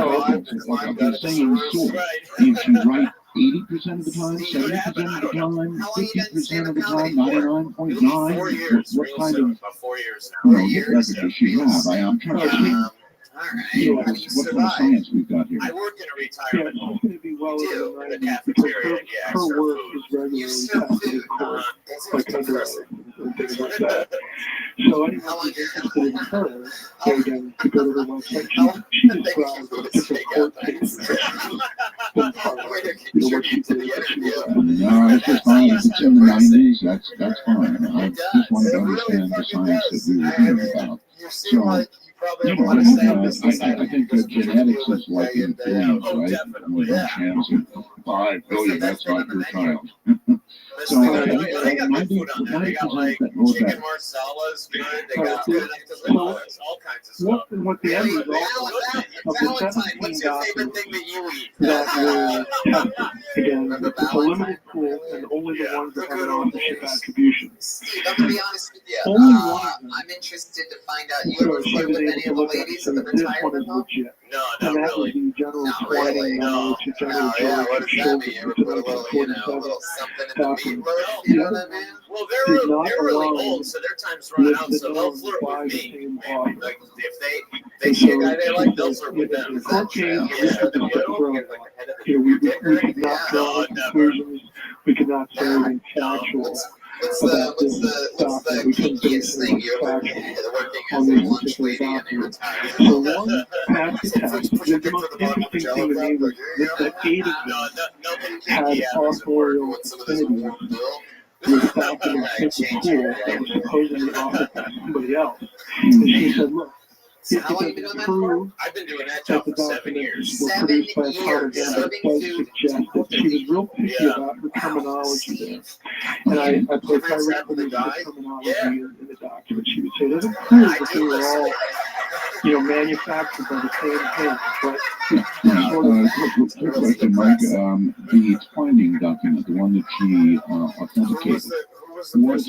titles of the same sort. Did she write 80% of the time, 70% of the time, 50% of the time, 99.9?
4 years.
What kind of
About 4 years now.
what record does she have? I'm trying to see what kind of science we've got here.
I work in a retirement home.
Going to be well
Do
over
in the
90
cafeteria.
because
Yeah, I
her
serve
work
food.
is regularly tested, of course, like under oath and things like that. So anyone who's interested in her, so again, to go to her website, she describes different court cases. What she did, what she was at.
No, it's just fine. If it's in the 90s, that's fine. I just wanted to understand the science that we were hearing about. So, you know, I think that genetics is like in fleas, right? With a chance of 5 billion, that's not your child. So,
They got good food on there. They got like chicken marsalas, good. They got all kinds of stuff.
What the end result of the 17 documents that were tested, again, it's a limited pool and only the ones that have an authorship attribution.
Steve, I'm gonna be honest with you.
Only one of them.
I'm interested to find out.
So
You ever
she
flirt
was
with
able
any
to
of the
look at,
ladies
so
at the
this one
retirement
is
home?
legit.
No,
and
not
that was
really.
the general
Not really.
twining
No.
to General
Oh, yeah,
George
what does that
children
mean? You ever
into
put a little, you know, a
1947
little something in the
happened.
meatloaf? You know what I mean?
Well,
Did
they're
not
really
align
old, so their time's running out.
with
So
the
they'll
norms
flirt
by
with
the
me.
same
Maybe.
author.
Like if they
And
see a
so
guy they like, they'll
in
flirt
the,
with them.
in the
Is that
court
true?
case,
Yeah.
we could not draw, we could not draw
No,
any
never.
conclusions. We could not say anything
No.
factual
What's
about this
what's
document.
the
We couldn't say
kinkiest
anything
thing you ever
factual
did working
on
as a
this
lunch
particular
lady in your
document.
time?
So one passed the test. The most interesting thing to me was that the 8 of
No,
them
nothing
had
kinky happens at work.
authorial affinities with documents super cool that was supposedly authored by somebody else. And she said, look,
So
it
how long you been
doesn't
doing that for?
prove
I've been doing that
that
job
the
for 7
documents
years.
were
7
produced by a
years
propaganda
serving
does
to
suggest that she was real picky
Yeah.
about her terminology there. And I put my reference to terminology in the document. She would say, it doesn't prove that they were all, manufactured by the same hand, but
Yeah, quick question, Mike. The finding document, the one that she authenticated, was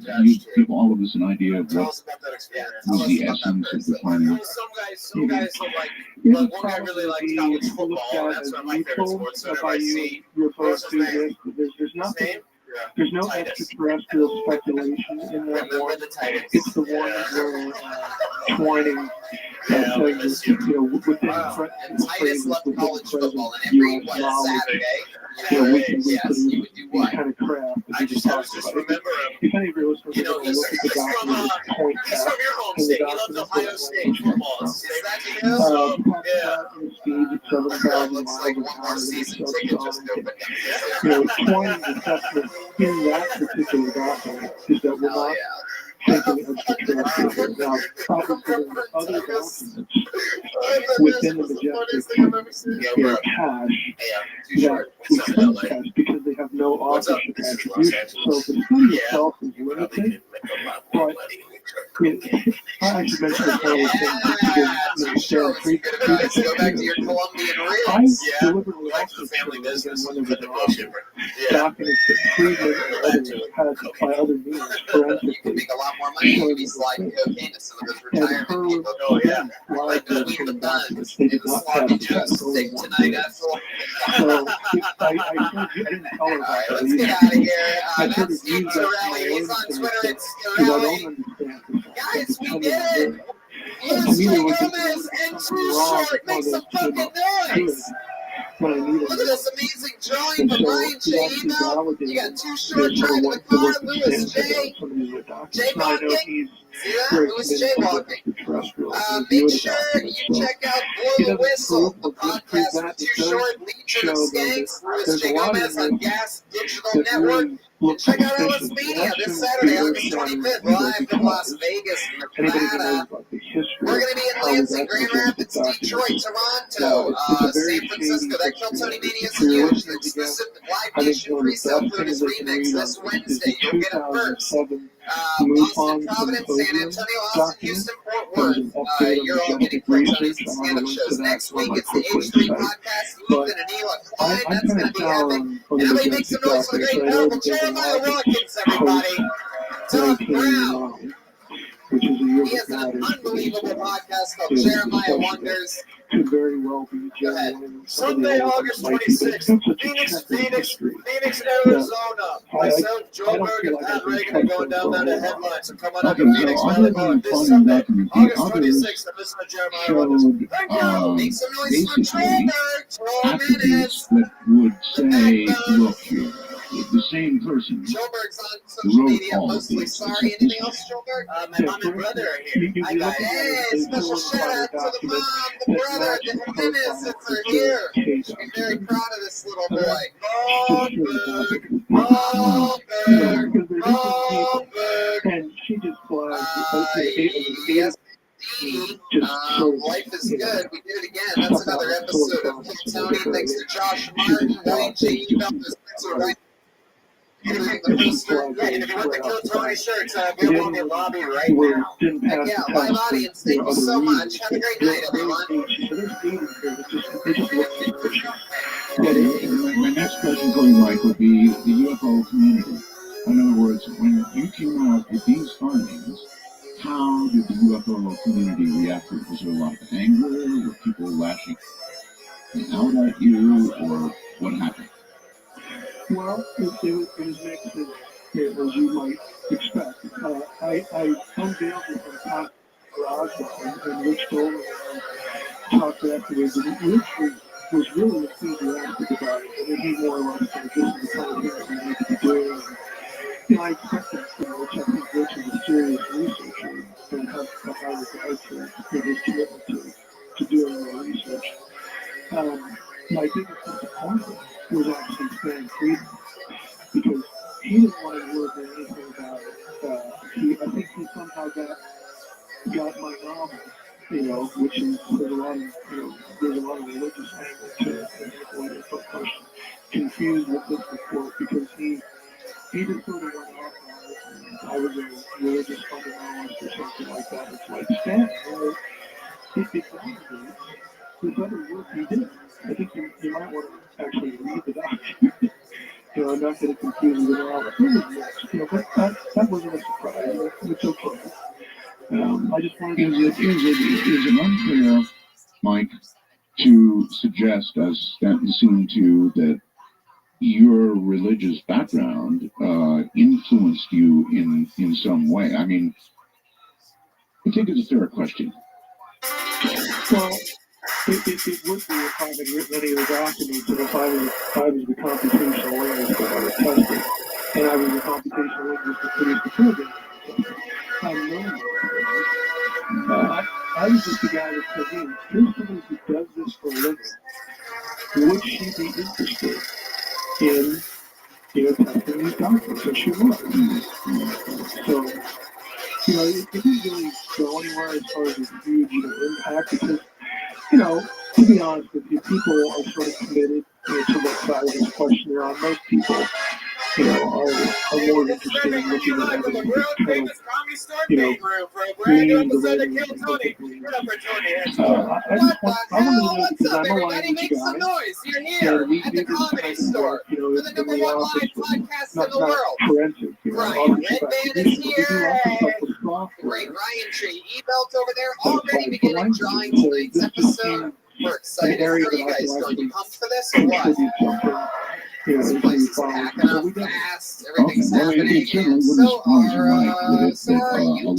there, you give all of us an idea of what was the essence of the finding?
Some guys are like one guy really likes college football, and that's one of my favorite sports. So whenever I see, what's his name?
There's nothing.
Name?
There's no
Titus.
extraterrestrial speculation in that one. It's the one where Twining says that, within
And Titus left college football, and every
U.S.
what,
knowledge,
Saturday,
we can
yes,
produce
he would do
these
what?
kind of craft.
I just remember him.
If any of your listeners
You know,
are going to look at the document, just point
he's from your home
to the
state. He loves
document.
Ohio State football. Is that you?
Speeds at 7,000
Looks
miles
like
an
one more
hour.
season ticket just opened.
Twining assessment in that particular document is that we're not thinking extraterrestrial. Now, obviously, there are other documents within the Majestic cache that we couldn't test because they have no authorship attribution. So the study itself is limited, but I should mention one of the things
Go back to your Colombian
I
roots.
deliberately also
family business.
when there was documents that previous had by other means forensically
Make a lot more money. You'd be sliding cocaine to some of those retirement people.
Oh yeah, like between the documents, they did not have the
Stick tonight, asshole.
So I didn't tell her
All right,
about
let's
that.
get out of here.
I sort
That's
of used
Steve
that
Torelli. He's on Twitter. It's
because I
Torelli.
don't understand this.
Guys, we did it.
To
Luis
me,
J.
there was
Gomez and Too Short. Make some fucking noise.
When I needed
Look at this amazing drawing
and
from
so
Ryan
he
J.
actually
Email.
validated
You got Too Short
his
driving the
work
car.
with
Luis
Stanford
J.
on some of these documents.
J.
Now I know
Walking.
he's
See that?
very
Luis
committed
J.
to
Walking.
extraterrestrial
Make sure you check out Blow the Whistle, the podcast with Too Short, Legion of Skanks, Luis J. Gomez on Gas Digital Network. And check out LS Media this Saturday, August 25th, live from Las Vegas, Nevada. We're going to be in Lansing, Grand Rapids, Detroit, Toronto, San Francisco. That Kill Tony Mania is huge. The exclusive Live Nation pre-sale for his remix this Wednesday. You'll get it first. Boston, Providence, San Antonio, Austin, Houston, Fort Worth. You're all getting Kill Tony's stand-up shows. Next week, it's the H3 podcast, Ethan and Ela Klein. That's going to be epic. And everybody make some noise for the great, powerful Jeremiah Watkins, everybody. Tom Brown. He has an unbelievable podcast called Jeremiah Wonders.
Could very well be
Sunday, August 26th, Phoenix, Arizona. Myself, Joe Berg, and Pat Reagan are going down there to headline. So come on out to Phoenix Valley Bar this Sunday, August 26th, and listen to Jeremiah Wonders. Thank you.
Make some noise for Trollberg.
Activists that would say, look, the same person
Joburg's on social
wrote
media,
all of
mostly
this.
sorry. Anything else, Joburg?
My mom and brother are here.
I got it. Hey, special shout out to the mom, the brother, the Jimenez that are here. You should be very proud of this little boy.
And she just
Yes, life is good. We did it again. That's another episode of Kill Tony. Thanks to Josh Martin, Ryan J. Right.
And if you want the Kill Tony shirts, available in the lobby right now.
Yeah, live audience, thank you so much. Have a great night, everyone.
My next question for you, Mike, would be the UFO community. In other words, when you came out with these findings, how how did the UFO community react to it? Was there a lot of anger? Were people lashing out at you, or what happened?
Well, it was mixed as you might expect. I unveiled it from top Rothschild and Rich Goldman talked afterwards, and Rich was really enthusiastic about it. I mean, he more or less said, this is the kind of thing we need to be doing. And, I expected, which I think Rich is a serious researcher and have a high regard for his commitment to doing more research. My biggest disappointment was actually Stan Friedman, because he didn't want to work or anything about it. I think he somehow got my novel, which is there's a lot of religious angle to it, and therefore it's so person confused with this report, because he just sort of went off on it, and I was a religious fundamentalist or something like that. It's like, Stan, it validates this other work he did. I think you might want to actually read the document. I'm not going to confuse it all. But that wasn't a surprise. It's okay. I just wanted to...
Is it unfair, Mike, to suggest, as Stanton seemed to, that your religious background influenced you in some way? I mean, I think it's a fair question.
Well, it would be if I had written any of the documents, and if I was the computational linguist that I was testing, and I was the computational linguist that produced the program. I'm known. I was just the guy that said, hey, here's somebody who does this for a living. Would she be interested in, testing these documents? So she was. So, it didn't really go anywhere as far as a huge impact, because, to be honest with you, people are sort of committed to what side of this question they're on. Most people, are more interested in looking at everything kind of, meaning the way they typically. I want to know, because I'm a language guy, and we do this kind of work, in the office, not forensic, obviously, but we do lots of stuff with software.
Great Ryan Tree E-Belt over there, already beginning drawing tonight's episode. We're excited. How are you guys doing? You pumped for this or what? This place is packing up fast. Everything's happening. And so are YouTube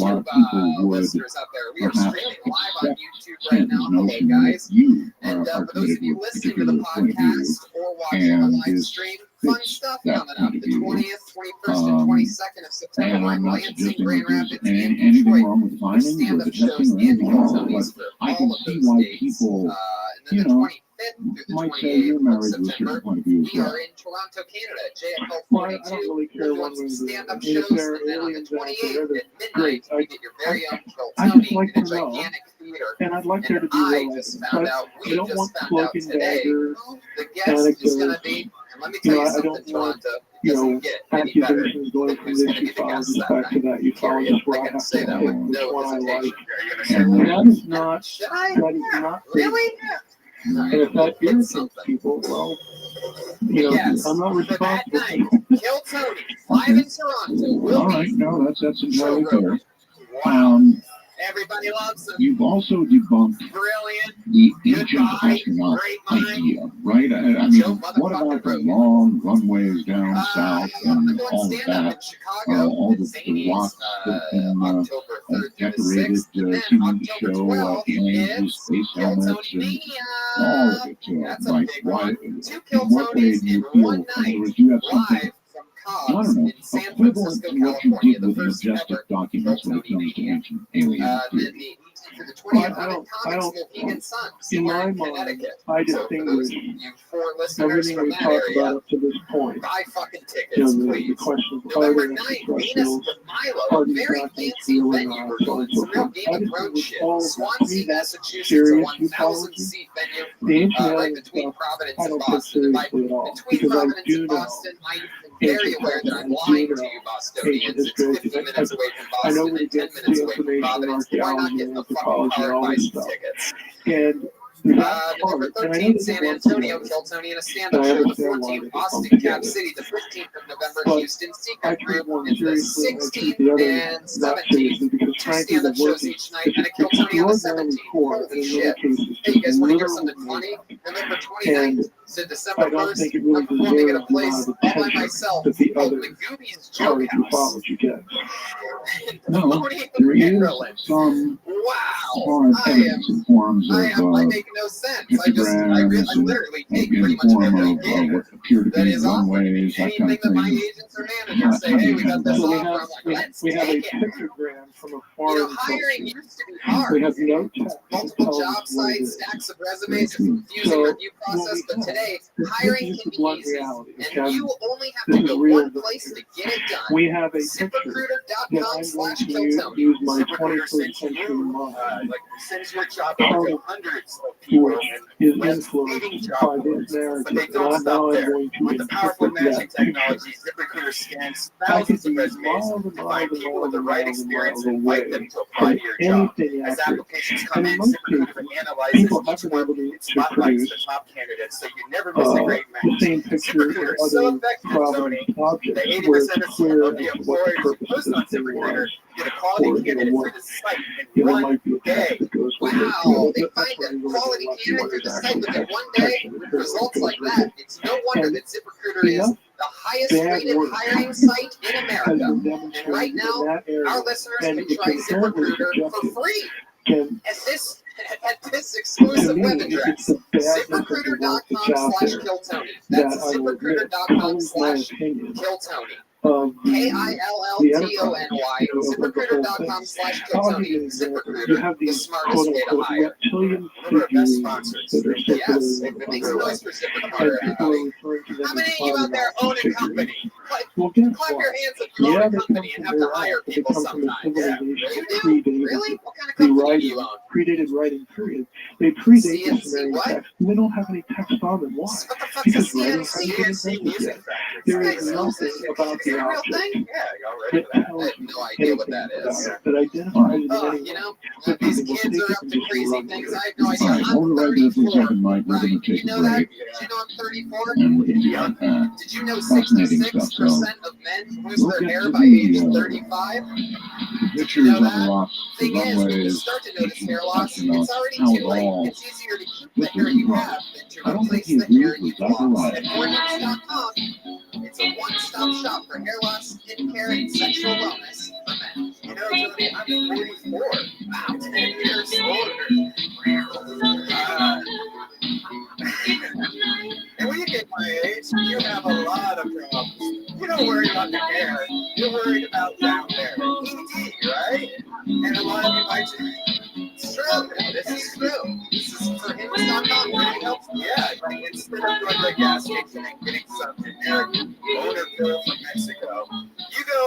listeners out there. We are streaming live on YouTube right now. Hello, guys. And for those of you listening to the podcast or watching the live stream, fun stuff coming up. The 20th, 21st, and 22nd of September in Lansing, Grand Rapids, and Detroit. For stand-up shows and Tony's for all of those dates. And then the 25th through the 28th of September, we are in Toronto, Canada, JFL 42. We're doing some stand-up shows, and then on the 28th at midnight, we get your very own Tony in a gigantic theater.
And I'd like there to be
I just found out today who the guest is going to be. And let me tell you something, Toronto.
Accusations going from this, you follow just back to that, you follow just where I have to pick which one I like. And that is not
really?
And if that irritates people, well, I'm not responsible.
Kill Tony, live in Toronto.
All right, no, that's entirely fair.
Everybody loves him.
You've also debunked the ancient astronaut idea, right? I mean, what about the long runways down south and all of that? All the rocks that been decorated seeming to show aliens, space helmets, and all of it, right? Why? In what way do you feel? In other words, do you have something? I don't know, equivalent to what you did with majestic documents when it comes to ancient alien theory.
In my mind, I distinguish everything we've talked about up to this point.
Buy fucking tickets, please.
The question of
November 9th, Venus de Milo, a very fancy venue. We're doing some real Game of Thrones shit. Swansea, Massachusetts, a 1,000-seat venue right between Providence and Boston. Between Providence and Boston, I'm very aware that I'm lying to you, Bostonians. It's 50 minutes away from Boston and 10 minutes away from Providence. Why not get the fucking car and buy some tickets?
And
November 13th, San Antonio, Kill Tony in a stand-up show. The 14th, Austin, Cap City. The 15th of November, Houston, Secret Group. And the 16th and 17th,
with frankly the working is extraordinarily poor, and in many cases
Hey, you guys want to hear
literally
something funny? November
and
29th to December
I don't
1st,
think it really
I'm performing at a
deserves the
place
amount of
all by
attention
myself
that the
called
other
Magooby's Joke
parties who
House.
follow you get.
No,
Pony
there is
Maryland.
some
Wow.
hard evidence in forms
I
of
make no sense. I
pictograms
literally
and
take
in
pretty much
form
every
of
gig
what appear to
that
be
is offered.
runways, that kind
Anything
of
that my
thing.
agents or managers say, hey, we got this
So
offer. I'm like, let's
we have a
take it.
pictogram from a
You know,
foreign
hiring
culture.
used to be hard.
We have no text to
Multiple
tell
job
us what it
sites,
is.
stacks of resumes, a confusing
So,
review process, but today, hiring
This
can
is
be
blunt
easy.
reality.
And
Okay?
you only have
This
to
is
go
real.
one place to get it done.
We have a picture that I'm going to use my 21st century mind.
Sends your job
Part
out to
of
hundreds of people
which
and
is
leading
influenced
job
by
boards.
this
But they
narrative.
don't
Now
stop
I'm
there.
going to
With the powerful
interpret
matching
that picture.
technology, ZipRecruiter scans
I could
thousands
be
of resumes
miles and
to
miles
find
and
people
miles
with the
and
right
miles and
experience
miles
and invite
away
them to apply
from
to your job.
anything
As
accurate.
applications come
And in
in,
most
ZipRecruiter
cases,
analyzes
people
each
have been
one
able
and
to
spotlights
produce
the top candidates, so you never miss a great
the
match.
same picture
ZipRecruiter
of
is so
other
effective,
prominent
Tony,
objects
that
where
80%
it's
of
clear
the
as to what the
employers who
purpose of
post on
this thing
ZipRecruiter
was.
get a quality
Or
candidate
what,
through the site in
there
one
might be a text
day.
that goes with it.
Wow, they
That's
find
when
a
you really
quality
get lucky
candidate
when
through
there's
the
actual
site within
text,
one day
text
with
that
results
goes
like
with
that.
it.
It's no wonder
And
that ZipRecruiter is
enough
the highest
bad
rated
work
hiring site in
has
America.
been
And
demonstrated
right
in
now,
that area,
our listeners
and
can
it's
try
inherently
ZipRecruiter for
subjective.
free
Can,
at this
to
exclusive
me,
web
it's
address.
the badness of the work that's out there
ZipRecruiter.com/KillTony.
that
That's
I will admit
ZipRecruiter.com/KillTony.
colors my opinion of the enterprise,
KILLTONY.
of the whole thing. I'll give
ZipRecruiter.com/KillTony.
you an example. You
ZipRecruiter,
have
the
these
smartest way to
quote-unquote
hire.
reptilian
One of our best
figurines
sponsors.
that are
Yes,
circulating
make
on
some
the
noise
web.
for ZipRecruiter,
And people are
everybody.
referring to them
How
as
many of you out there own a company?
Well, guess
Clap
what?
your hands if you own
Yeah,
a
they come
company and
from
have to
their
hire
own. They
people
come from a
sometimes.
civilization
You
that
do?
predated
Really? What kind of
the
company do
writing,
you own?
predated writing period. They predate the
CNC
Sumerian
what?
text. And they don't have any text on them. Why?
What the fuck's a
Because writing
CNC?
hasn't been invented yet. There is nothing about the object
Yeah, y'all ready
that
for that?
tells
I have
you
no idea what that
anything
is.
about it, that identifies it in
Oh,
any
you
way.
know,
But
these
people will
kids
take
are
it
up
and
to
just
crazy
run
things.
with
I
it.
have no idea.
All right,
I'm
hold it right there for a
34.
second, Mike. We're
Ryan,
going to
did you
take a
know that?
break.
Did you know I'm 34?
And we're going to get
Did you know
fascinating
66%
stuff. So
of men lose
we'll
their
get
hair
to
by age
the
35?
pictures on the rocks, the
Thing is, when you
runways,
start to notice hair loss,
touching on
it's already
how it
too late.
all
It's easier to keep the
this
hair
was
you
wrong.
have than to
I don't think
replace
he
the hair
agrees
you've
with that a
lost.
lot.
At forhims.com, it's a one-stop shop for hair loss, skin care, and sexual wellness for men.
You know, Tony, I'm 44. Wow, 10 years older. And when you get my age, you have a lot of problems. You don't worry about the hair. You're worried about down there. ED, right? And a lot of you might just...
It's true. This is true. This is forhims.com. Really helps.
Yeah, like instead of going to a gas station and getting some generic odor pill from Mexico, you go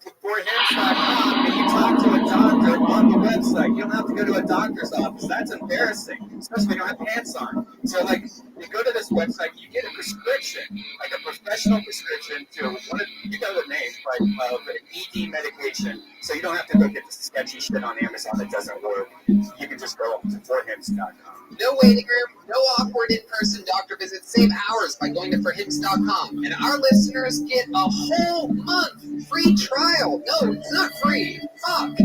to forhims.com and you talk to a doctor on the website. You don't have to go to a doctor's office. That's embarrassing, especially when you don't have pants on. So, like, you go to this website, you get a prescription, like a professional prescription to one of, you know the name, like of an ED medication, so you don't have to go get the sketchy shit on Amazon that doesn't work. You can just go to forhims.com.
No waiting room, no awkward in-person doctor visits. Save hours by going to forhims.com. And our listeners get a whole month free trial. No, it's not free. Fuck.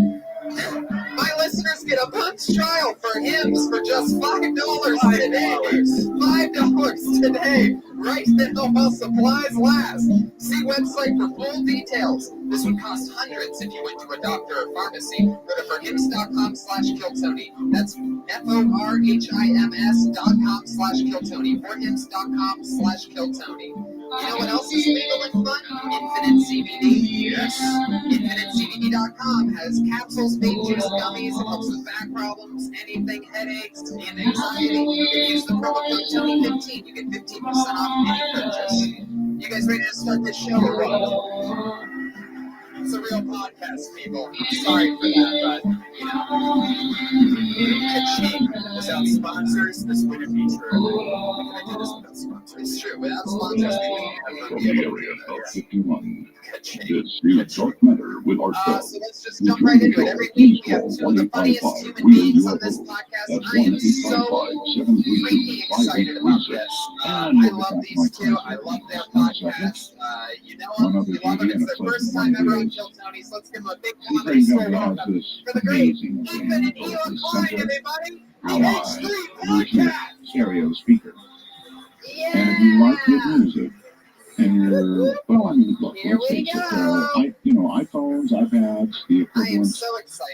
My listeners get a month's trial for Hims for just $5 today. $5 today. Right now while supplies last. See website for full details. This would cost hundreds if you went to a doctor or pharmacy. Go to forhims.com/KillTony. That's forhims.com/KillTony. Forhims.com/KillTony. You know what else is legal and fun? Infinite CBD. Yes. InfiniteCBD.com has capsules, vape juice, gummies. It helps with back problems, anything, headaches, and anxiety. If you use the promo code Tony15, you get 15% off any purchase. You guys ready to start this show or what? It's a real podcast, people. I'm sorry for that, but, you know.
Ka-ching. Without sponsors, this wouldn't be true. Can I do this without sponsors?
It's true. Without sponsors, we
From
wouldn't
the
be able to
area
do
of
this.
51,
Ka-ching.
this is Dark Matter with ourselves.
So let's just jump right into it. Every week we have two of the funniest human beings on this podcast. I am so freaking excited about this. I love these two. I love their podcast. You know them. You love them. It's their first time ever on Kill Tony, so let's give them a big comedy store welcome for the great Ethan and Hila Klein, everybody. The H3 Podcast.
Stereo speaker. And if you like good music, and you're, well, I mean, look, let's face it, iPhones, iPads, the equivalents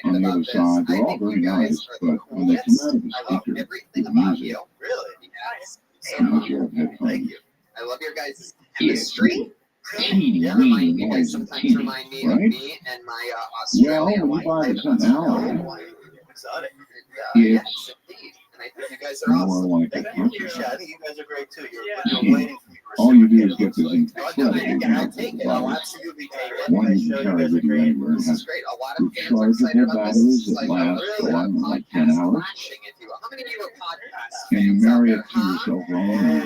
on the other side, they're all very nice, but when they come out of the speaker, the music,
Really? Yes.
unless you have headphones,
Thank you. I love your guys' chemistry.
teeny,
You guys sometimes remind me of me and my Australian wife.
Well, when you buy something now,
Exotic.
it's
Yes, indeed. And I think you guys are awesome.
more like a
Thank you.
comfort.
I think you guys are great too. You're waiting for me.
All you do is get this incredible
I'll take it. I'll
device.
absolutely take it.
One you can carry with you anywhere. It
This is
has
great. A lot of fans are excited
rechargeable
about this. This
batteries
is
that
like a
last
really
for like 10 hours.
flashing, if you will. How many of you are podcast
And you
fans out
marry
there?
it to your cell phone.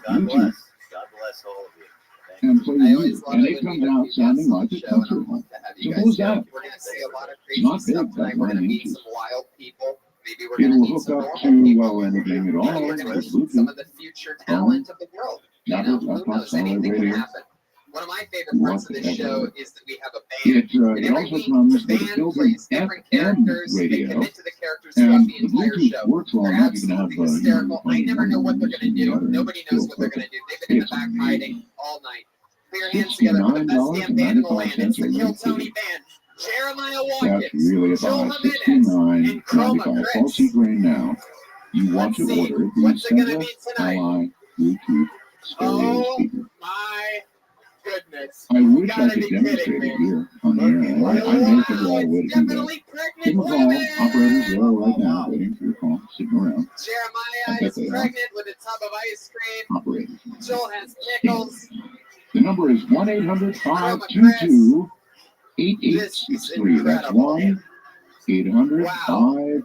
God bless. God bless all of you.
And so
I
you
always
use,
love
and
it
it
when
comes
we
out
get
sounding
guests on
like
the
a
show, and
concert
I'm
hall.
pumped to have you
Simple
guys
as
here.
that.
We're going to see a lot of
It's
crazy
not
stuff
big,
tonight.
but
We're going to
9
meet
inches.
some wild people. Maybe we're going to
It'll
meet
hook
some
up
normal
to,
people.
well, anything at
Maybe
all.
we're going to
It's
meet some
Bluetooth.
of the future talent of the world. You know, who knows?
Satellite
Anything can
radio.
happen. One of my favorite parts of this show
Whatever.
is that we have a band.
It,
And
it
every
also
week,
comes
the
with a
band
built-in
plays different
FM
characters. They
radio.
commit to the characters throughout
And
the
the
entire
Bluetooth
show.
works well
They're
enough. You can have,
absolutely hysterical. I never know what they're going to
and the
do.
other
Nobody knows
still
what they're
perfect.
going to do. They've been in the
It's
back
amazing.
hiding all night. Put your hands together for the best damn band in the land. It's the Kill Tony Band. Jeremiah
That's
Watkins,
really
Joel
about
Jimenez, and Chroma
$69.95.
Chris.
All seat grain now. You want
Let's
to
see.
order the
What's it going to
Sega
be tonight?
Ally Bluetooth stereo
Oh
speaker.
my goodness.
I
You
wish I
gotta
could
be kidding
demonstrate
me.
it here on the air. I may figure out a way to do that.
Definitely
Give
pregnant
them a call.
women.
Operators there right now waiting for your call, sitting around. I
Jeremiah
bet
is
they are.
pregnant with a tub of ice cream.
Operators.
Joel has pickles.
The number is 1-800-522-8863. That's 1-800-522-8863.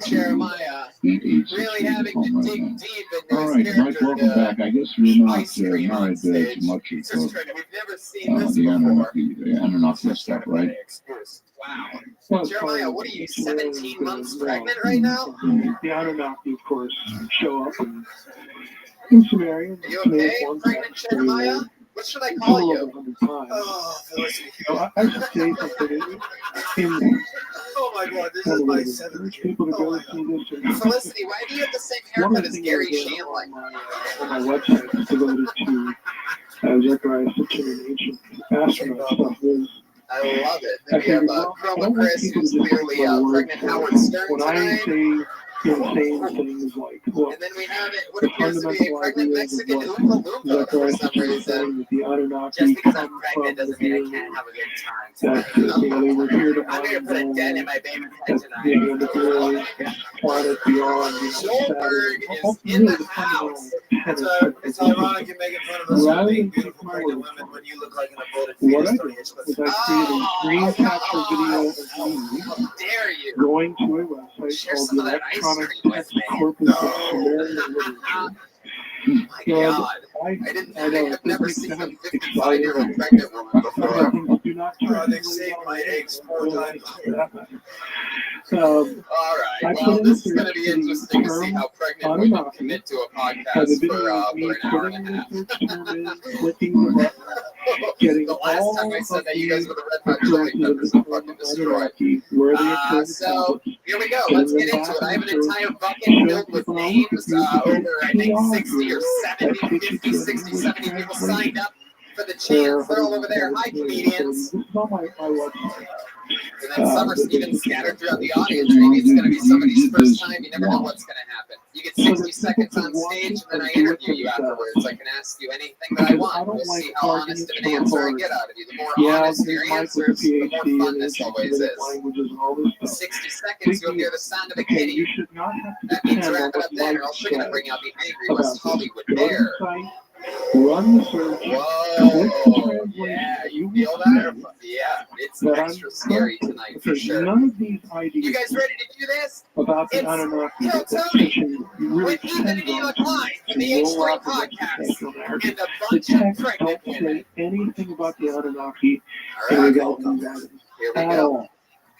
Jeremiah really having to dig deep into
All
his
right, Mike,
character.
welcome back. I guess you're not
ice cream on
married
stage.
to much
It's
of
just crazy. We've never seen this
the
before.
Anunnaki stuff, right?
Wow. Jeremiah, what are you, 17 months pregnant right now?
The Anunnaki, of course, show up in Sumerian.
Are you okay, pregnant Jeremiah? What should I call you?
Oh, Felicity. I should say something.
Oh my God, this is my 7th. Oh my God. Felicity, why do you have the same haircut as Gary Shandling?
On my website is devoted to Zechariah 16 and ancient astronaut stuff.
I love it. Then we have Chroma Chris, who's clearly pregnant Howard Stern
when I
tonight.
say insane things like, look,
And then we have it, what
the
appears to be a
fundamental
pregnant
ideas of
Mexican
what
Oompa Loompa for
Zechariah
some
16 is
reason.
saying that the Anunnaki
Just because I'm
come
pregnant
from
doesn't
the
mean I
view
can't have a good time
that
tonight.
they were here to
I'm going to put a dent in my baby's head tonight.
the planet beyond
Joelberg is in the house.
It's ironic you're making fun of us for being beautiful pregnant women when you look like an aborted
what
fetus.
I did was I created a screen capture video of me
How dare you?
going to a website
Share
called
some
the
of that ice
Electronic
cream with me.
Corpus of Sumerian Literature.
My God. I've never seen a 55-year-old pregnant woman before.
They've saved my eggs 4 times.
All right. Well, this is going to be interesting to see how pregnant women commit to a podcast for an hour and a half. The last time I said that, you guys were the Red Hot Chili Peppers and fucking destroyed. So here we go. Let's get into it. I have an entire bucket filled with names. Over, I think, 60 or 70, 50, 60, 70 people signed up for the chance. They're all over there. Hi, comedians. And then some are even scattered throughout the audience. Maybe it's going to be somebody's first time. You never know what's going to happen. You get 60 seconds on stage, and then I interview you afterwards. I can ask you anything that I want. We'll see how honest of an answer I get out of you. The more honest your answers, the more fun this always is. 60 seconds, you'll hear the sound of a kitty. That means wrap it up then, or else you're going to bring out the angry West Hollywood bear.
Run the search. Click the translation.
Yeah, you
will
feel
see
that? Yeah, it's
that
extra scary tonight for sure.
None of these ideas
You guys ready to do this?
about the
It's
Anunnaki
Kill
that
Tony
Christian really
with Ethan and
depends
Ela
on
Klein
to
from the
roll
H3
out the
podcast
representational narrative.
and a
The
bunch of
texts
pregnant
don't
women.
say anything about the Anunnaki
All right,
without these items
here we
at
go.
all.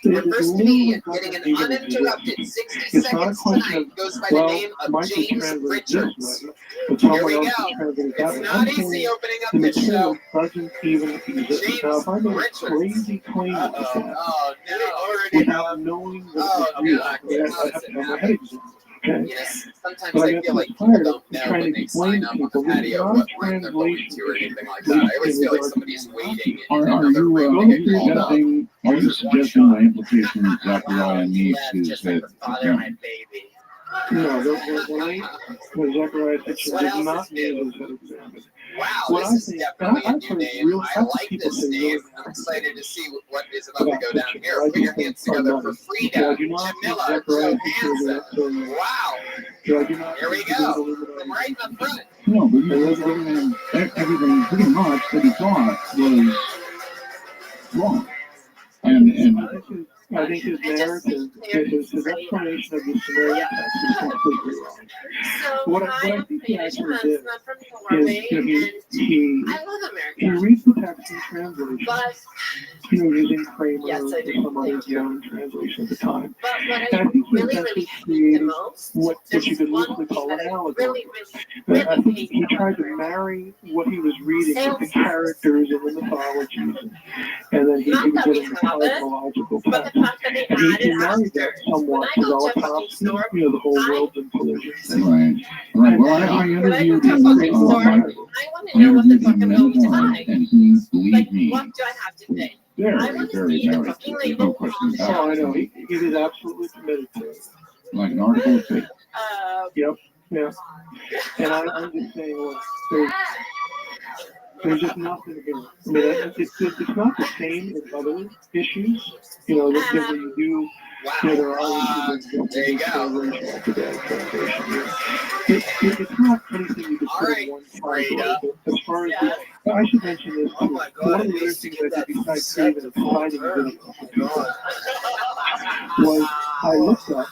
Your
It
first
literally
comedian getting an
doesn't even
uninterrupted
exist.
60
It's not a
seconds
question
tonight
of,
goes by the
well,
name of
Mike would
James
translate this
Richards.
way, but
Here
someone
we
else
go.
would translate it that
It's
way.
not
I'm
easy
saying
opening up
the
this
material
show.
doesn't even exist.
James
Now, if I made a
Richards.
crazy claim like that,
Oh, no.
without knowing that
Oh,
it was real,
God.
I have to have my head examined. Okay?
Yes, sometimes
But I
I
get
feel
so
like people
tired of
don't know
trying
when
to
they
explain
sign
to
up on
people
the
this is
patio
not
what
a
room they're going
translation
to or anything like
issue.
that. I always
In
feel like
regard to
somebody's waiting in
Are
another
you
room to get called up.
suggesting my implication that Zechariah needs is that
No, the late Zechariah Hitchens does not need his head examined.
Wow,
What
this
I
is
think,
definitely a
I've
new
heard
name.
real,
I
I've heard
like
people
this
say
name.
really
I'm excited to see what is about to
about
go down
Hitchens.
here.
I
Put your
just think
hands together for
I
Frida,
do not think
Jamila,
Zechariah Hitchens
Johansson. Wow.
I do not
Here we
think
go.
Illuminati.
From right in the front.
no, but everything pretty much that he thought was wrong. And
I think his narrative, his explanation of the Sumerian text is completely wrong. What I think he actually did is he reads the text in translation, using Kramer or some other known translation at the time. And I think he essentially created what you could loosely call an allegory. I think he tried to marry what he was reading with the characters and the mythologies, and then he was getting the cosmological text. And he married that somewhat to Velikovsky, the whole world's in collision.
Right. Well, I interviewed him. I interviewed him many times, and he believed me.
What do I have to say?
Very married to it. There's no question about it.
Oh, I know. He is absolutely committed to it.
Like an article of faith.
Yep. Yeah. And I'm just saying, look, there's just nothing here. I mean, it's not the same as other issues. That you do. There are issues
There you go.
It's not anything you can put in one category. As far as I should mention this too. One of the other things I did besides saving and finding videos was I looked up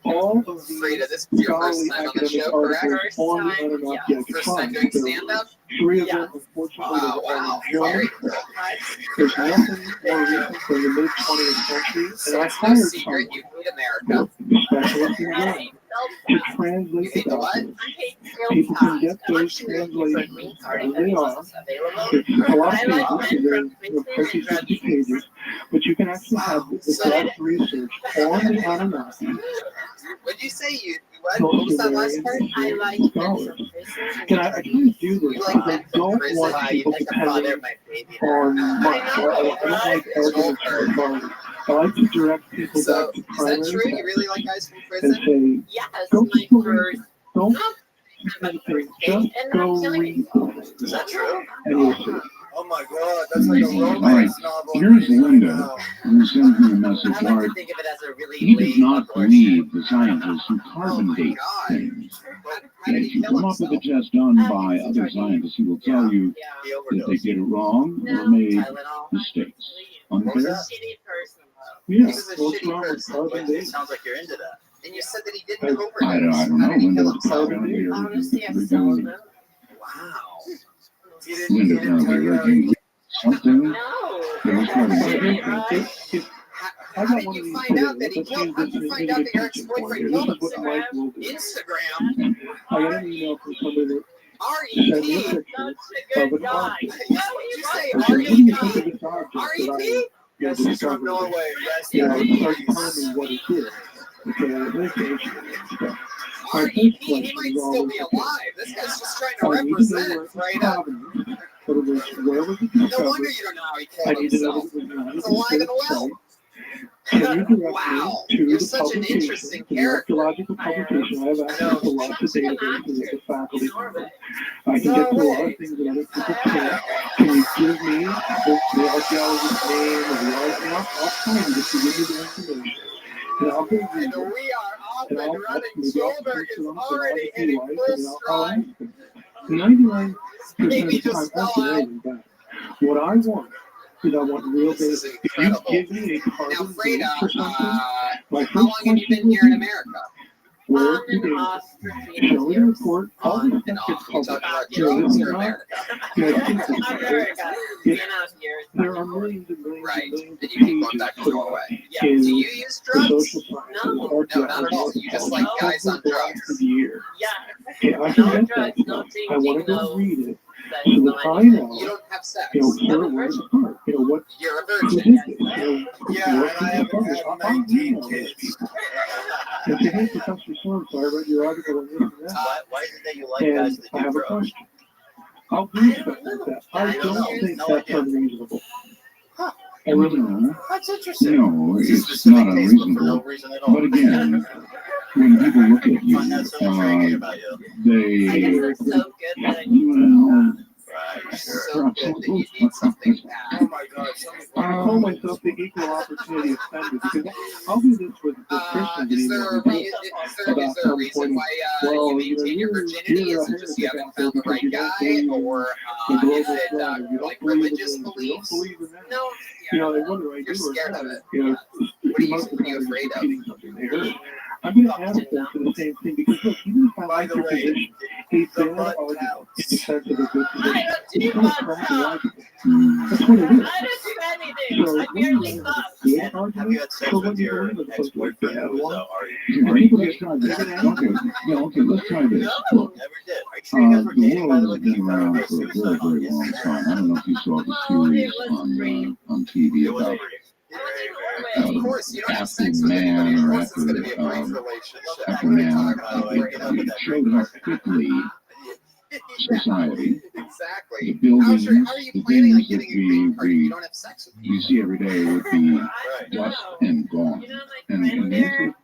all of the
Frida, this is your first
scholarly
time on the
academic
show, correct?
articles on the Anunnaki I could
First time
find.
doing stand-up?
3 of them, unfortunately,
Wow,
were
very
German.
cool.
There's nothing more recent than the mid-20th century, and
So
I
it's no
hired
secret
someone
you hate America.
specialist in German to translate the documents. People can get those translations as they are. It's a lot of pages, there's 50, 60 pages, but you can actually have the best research on the Anunnaki.
What did you say? What was that last part?
I like scholars. Can I can't do this because I don't want people depending on much. I don't like arguments for authority. I like to direct people back to primary
Is that true? You really like guys from
and
prison?
say, go to school, don't meditate, just go read.
Is that true?
And you'll see.
Oh my God, that's like a
All right,
romance novel.
here's Linda, who sent me a message.
I like
Art,
to think of it as a really
he does
late
not
abortion.
believe the scientists who carbon date things. And if you come up with a test done by other scientists, he will tell you that they did it wrong or made mistakes. Unfair?
Shitty person.
Yeah,
He was a
what's
shitty
wrong with
person.
carbon
It
dating?
sounds like you're into that.
And you said that he didn't overdose.
I don't know.
How did he
Linda
kill
was
himself?
probably going to
Honestly, I
be
still
reviewing.
know.
Wow.
Linda's going to be reviewing something
No.
that was carbon dating.
I got one of these
Find out that
today.
he killed. How did you find out that your ex-boyfriend killed
This is what
himself?
Mike will do.
Instagram.
I got an email from somebody that sent me a
R.E.P.
picture of an object.
Did you say
I said, what do you think of
R.E.P.?
this object that
R.E.P.?
I
She's from
discovered?
Norway. Rest
You know,
in
he started
peace.
telling me what he did. Okay, I make the issue and stuff. My
R.E.P.
first
He
question
might
is
still
always,
be
okay,
alive. This guy's just trying to
I need to know
represent
where
right
the
up.
problem is. But it was, where was it
No
discovered?
wonder you don't know how he
I
killed
need to know
himself.
that it was not
It's alive and well.
Can you direct
Wow,
me to
you're
the
such an
publication,
interesting
to the
character.
archaeological publication? I have access to lots of databases at the faculty level. I can get to a lot of things that other people can't. Can you give me the archaeologist's name or the art? And I'll find it if you give me the information. And I'll go read
And
it.
we are off
And
and
I'll
running.
maybe I'll
Goldberg
post
is
it on
already
philosophy
hitting
life,
full
and I'll
stride.
ask him. 99% of
Maybe
the time,
just
that's
fell out.
amazing back. What I want is I want real
This is
basic. If
incredible.
you give me a
Now,
carbon
Freda,
date for something, my
how long
first
have you
question
been
would
here in
be,
America?
where
On and
do
off for
they show me the report? All
On
this
and
stuff gets
off. You talking
published.
about
You know,
drugs
this
or
is not,
America?
you know, it's
America. Being out here.
there are millions and millions
Right.
and millions
And
of
you keep going
pages
back to
put
Norway.
out
Yeah.
in
Do you use
the
drugs?
social sciences,
No.
No, not at all.
archaeology,
You just like guys on
every block
drugs.
of the year.
Yeah.
Okay, I
No
can get that
drugs, no
stuff. I
drinking,
want to go
no
read it
sex,
so
no
that I
anything.
know,
You don't have sex.
you know, where it was apart. You know, what,
You're a
who
virgin.
did this? You know,
Yeah,
what
and I
did
haven't
this
had
publish?
19
all these
kids.
people. If you hate Professor So-and-so, I read your article on this and that.
Why is it that you like
And
guys that
I
do
have a
drugs?
question. I'll do stuff like that. I
don't
don't think
know.
that's unreasonable. I really don't.
No,
That's interesting.
no,
It's a
it's
specific
not
case, but for no
unreasonable.
reason at all.
But again, when people look at you,
Find that so intriguing about you.
I guess
they,
I'm so good that I
well,
Right, sure.
So good that you need something bad.
Oh my God, somebody's
I call myself the equal opportunity offender because I'll do this with Christians
Is
and
there a
even
re- is there a reason why you maintain your virginity? Is it just you haven't found the right guy, or is it like religious beliefs?
No.
you know, like, what do I do?
You're scared of it.
You know,
What are you afraid of?
something they heard. I'm going to add them to the same thing because look, even if I like your position, a fair argument in defense of a good position.
I don't
It's
do
not
much.
psychological. That's what it is.
I don't do anything.
So,
I barely fuck.
good
Have
argument,
you had sex
so
with
when you
your
believe in something like
ex-boyfriend
that,
who was
well,
already
and people get tried to
okay, yeah, okay, let's try this. Look,
never did? Are you sure you guys were
the
dating by the
world
way?
has been around for a very, very long time. I don't know if you saw the series on TV
It was
about
Of course, you don't have
after
sex with anybody. Of
man or
course, it's going to be a brief
after
relationship.
after
What are you
man,
talking about?
it showed how quickly society, the
Exactly.
buildings,
How are you
the
planning on
things that
getting a green card if you
we
don't have sex with
we see every day would be dust and gone.
You know, my friend
And the
there
answer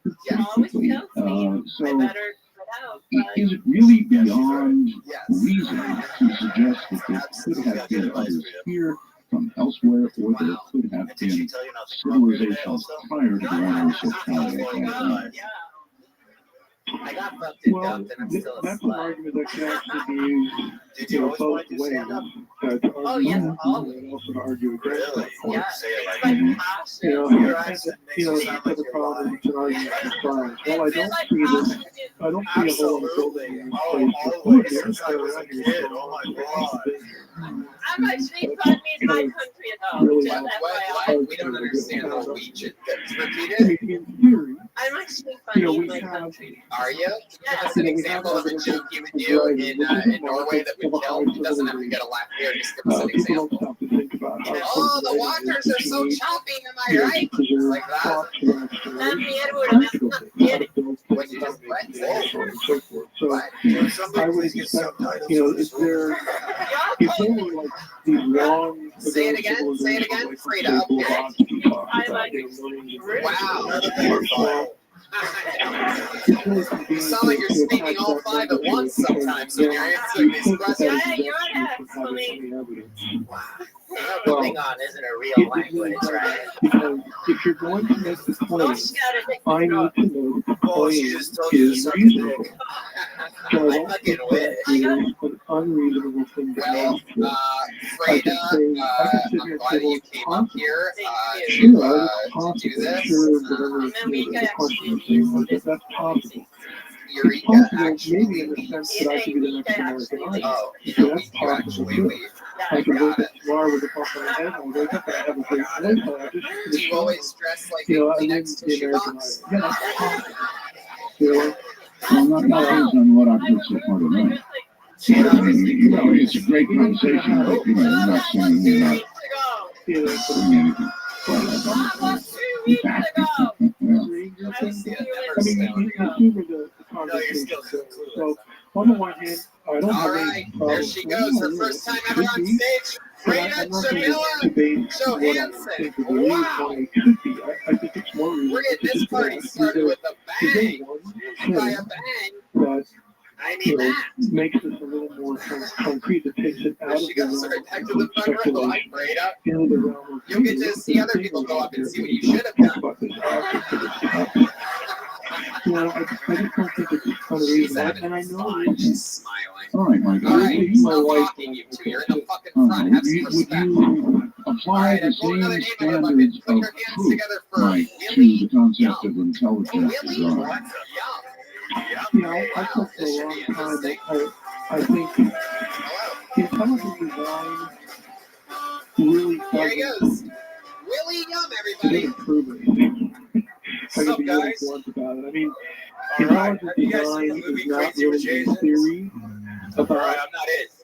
always
quickly.
tells me I
So
better put out. But
is it really beyond
Yes.
reason to suggest that there could have been others here from elsewhere, or that it could have
Did she
been
tell you not to come here today
civilizations
also?
prior to the one we're so proud of?
yeah.
I got fucked and
well,
dumped and I'm still a
that's an
slut.
argument that can actually be used,
Did
you
you
know,
always
both
want to do
ways.
stand-up?
To
Oh,
argue
yes,
and
always.
also to argue against
Really?
that point.
Yeah.
Say it like
It's my
Mhm.
passion.
You know,
Your
and,
accent makes
you know,
it
that's
sound
the
like you're
problem.
lying.
It's an argument for science. Well, I
It's
don't
like
see this.
passion.
I don't see a whole lot of
Absolutely.
building in
Oh,
place.
always.
There's
Since I was a
around here,
kid.
so
Oh my
it's
God.
been
I'm actually funny in my country though.
Really
Just FYI.
What? We don't understand Norwegian. Repeat
I
it.
mean, in theory,
I'm actually
you
funny
know,
in
we
my
have
country.
Are you? Give
Yeah.
us an example of a joke you would do in Norway that would kill. It doesn't have to get a laugh here. Just give us an
people don't
example.
stop to think about how
Oh, the waters are so choppy. Am I right? Like that.
Not the
What you just what?
So forth. So
What?
Can
I
somebody
would
please get
expect,
subtitles?
you know, if there were like these long
Say it again. Say it again. Freda up here. Wow. You sound like you're speaking all five at once sometimes when you're answering these questions.
Yeah, you're an ex-colleague.
Moving on isn't a real language, right?
Because if you're going to make the
Oh,
point,
she got it.
I need to know that the
Oh, she
point
just told you to
is
suck a
reasonable.
dick.
So I
I
don't
fucking
think
wish.
that is an unreasonable thing to
Well,
ask for.
Freda, I'm glad you came up here to do this.
The question is, if that's possible. It's
Eureka
possible,
actually
maybe in the sense that I could be the next American idol.
Oh,
So that's
you
possible
actually
too.
leave.
I could
Got
wake
it.
up tomorrow with a pump on my head, and I'll wake up and I have a great voice, and I just
Do you always dress like
you know,
a
I mean,
Kleenex
the
tissue
American
box?
idol. Yeah, that's possible. You know,
Well, not based on what I've heard so far tonight. I mean, you know, it's a great conversation, but you know, you're not saying you're not doing anything.
No, you're still so, on the one hand, I don't
All
have
right,
any
there
problems.
she goes. Her first time ever on stage. Freda Johansson. Wow.
I think it's more
We're getting this party started with a bang. By a bang.
But
I
you
mean
know,
that.
makes this a little more concrete. It takes it out
There
of
she
the
goes.
realm
Right back to the front row. Like Freda.
into the realm of
You'll get to see other people go up and see what you should have done.
about this aspect of this topic. You know, I just don't think it's
She's
unreasonable,
having
and I know
fun.
it is.
She's smiling.
All right, Mike.
All right,
You
stop
know what?
talking, you two. You're in the fucking front. Have some
Would
respect.
you apply the same standards of truth, Mike, to the concept of intelligent design?
I took for a long time. I think intelligent design really
Here he goes. Willie Yum, everybody.
improve it. I could be really blunt about it. I mean, intelligent design is not really a theory about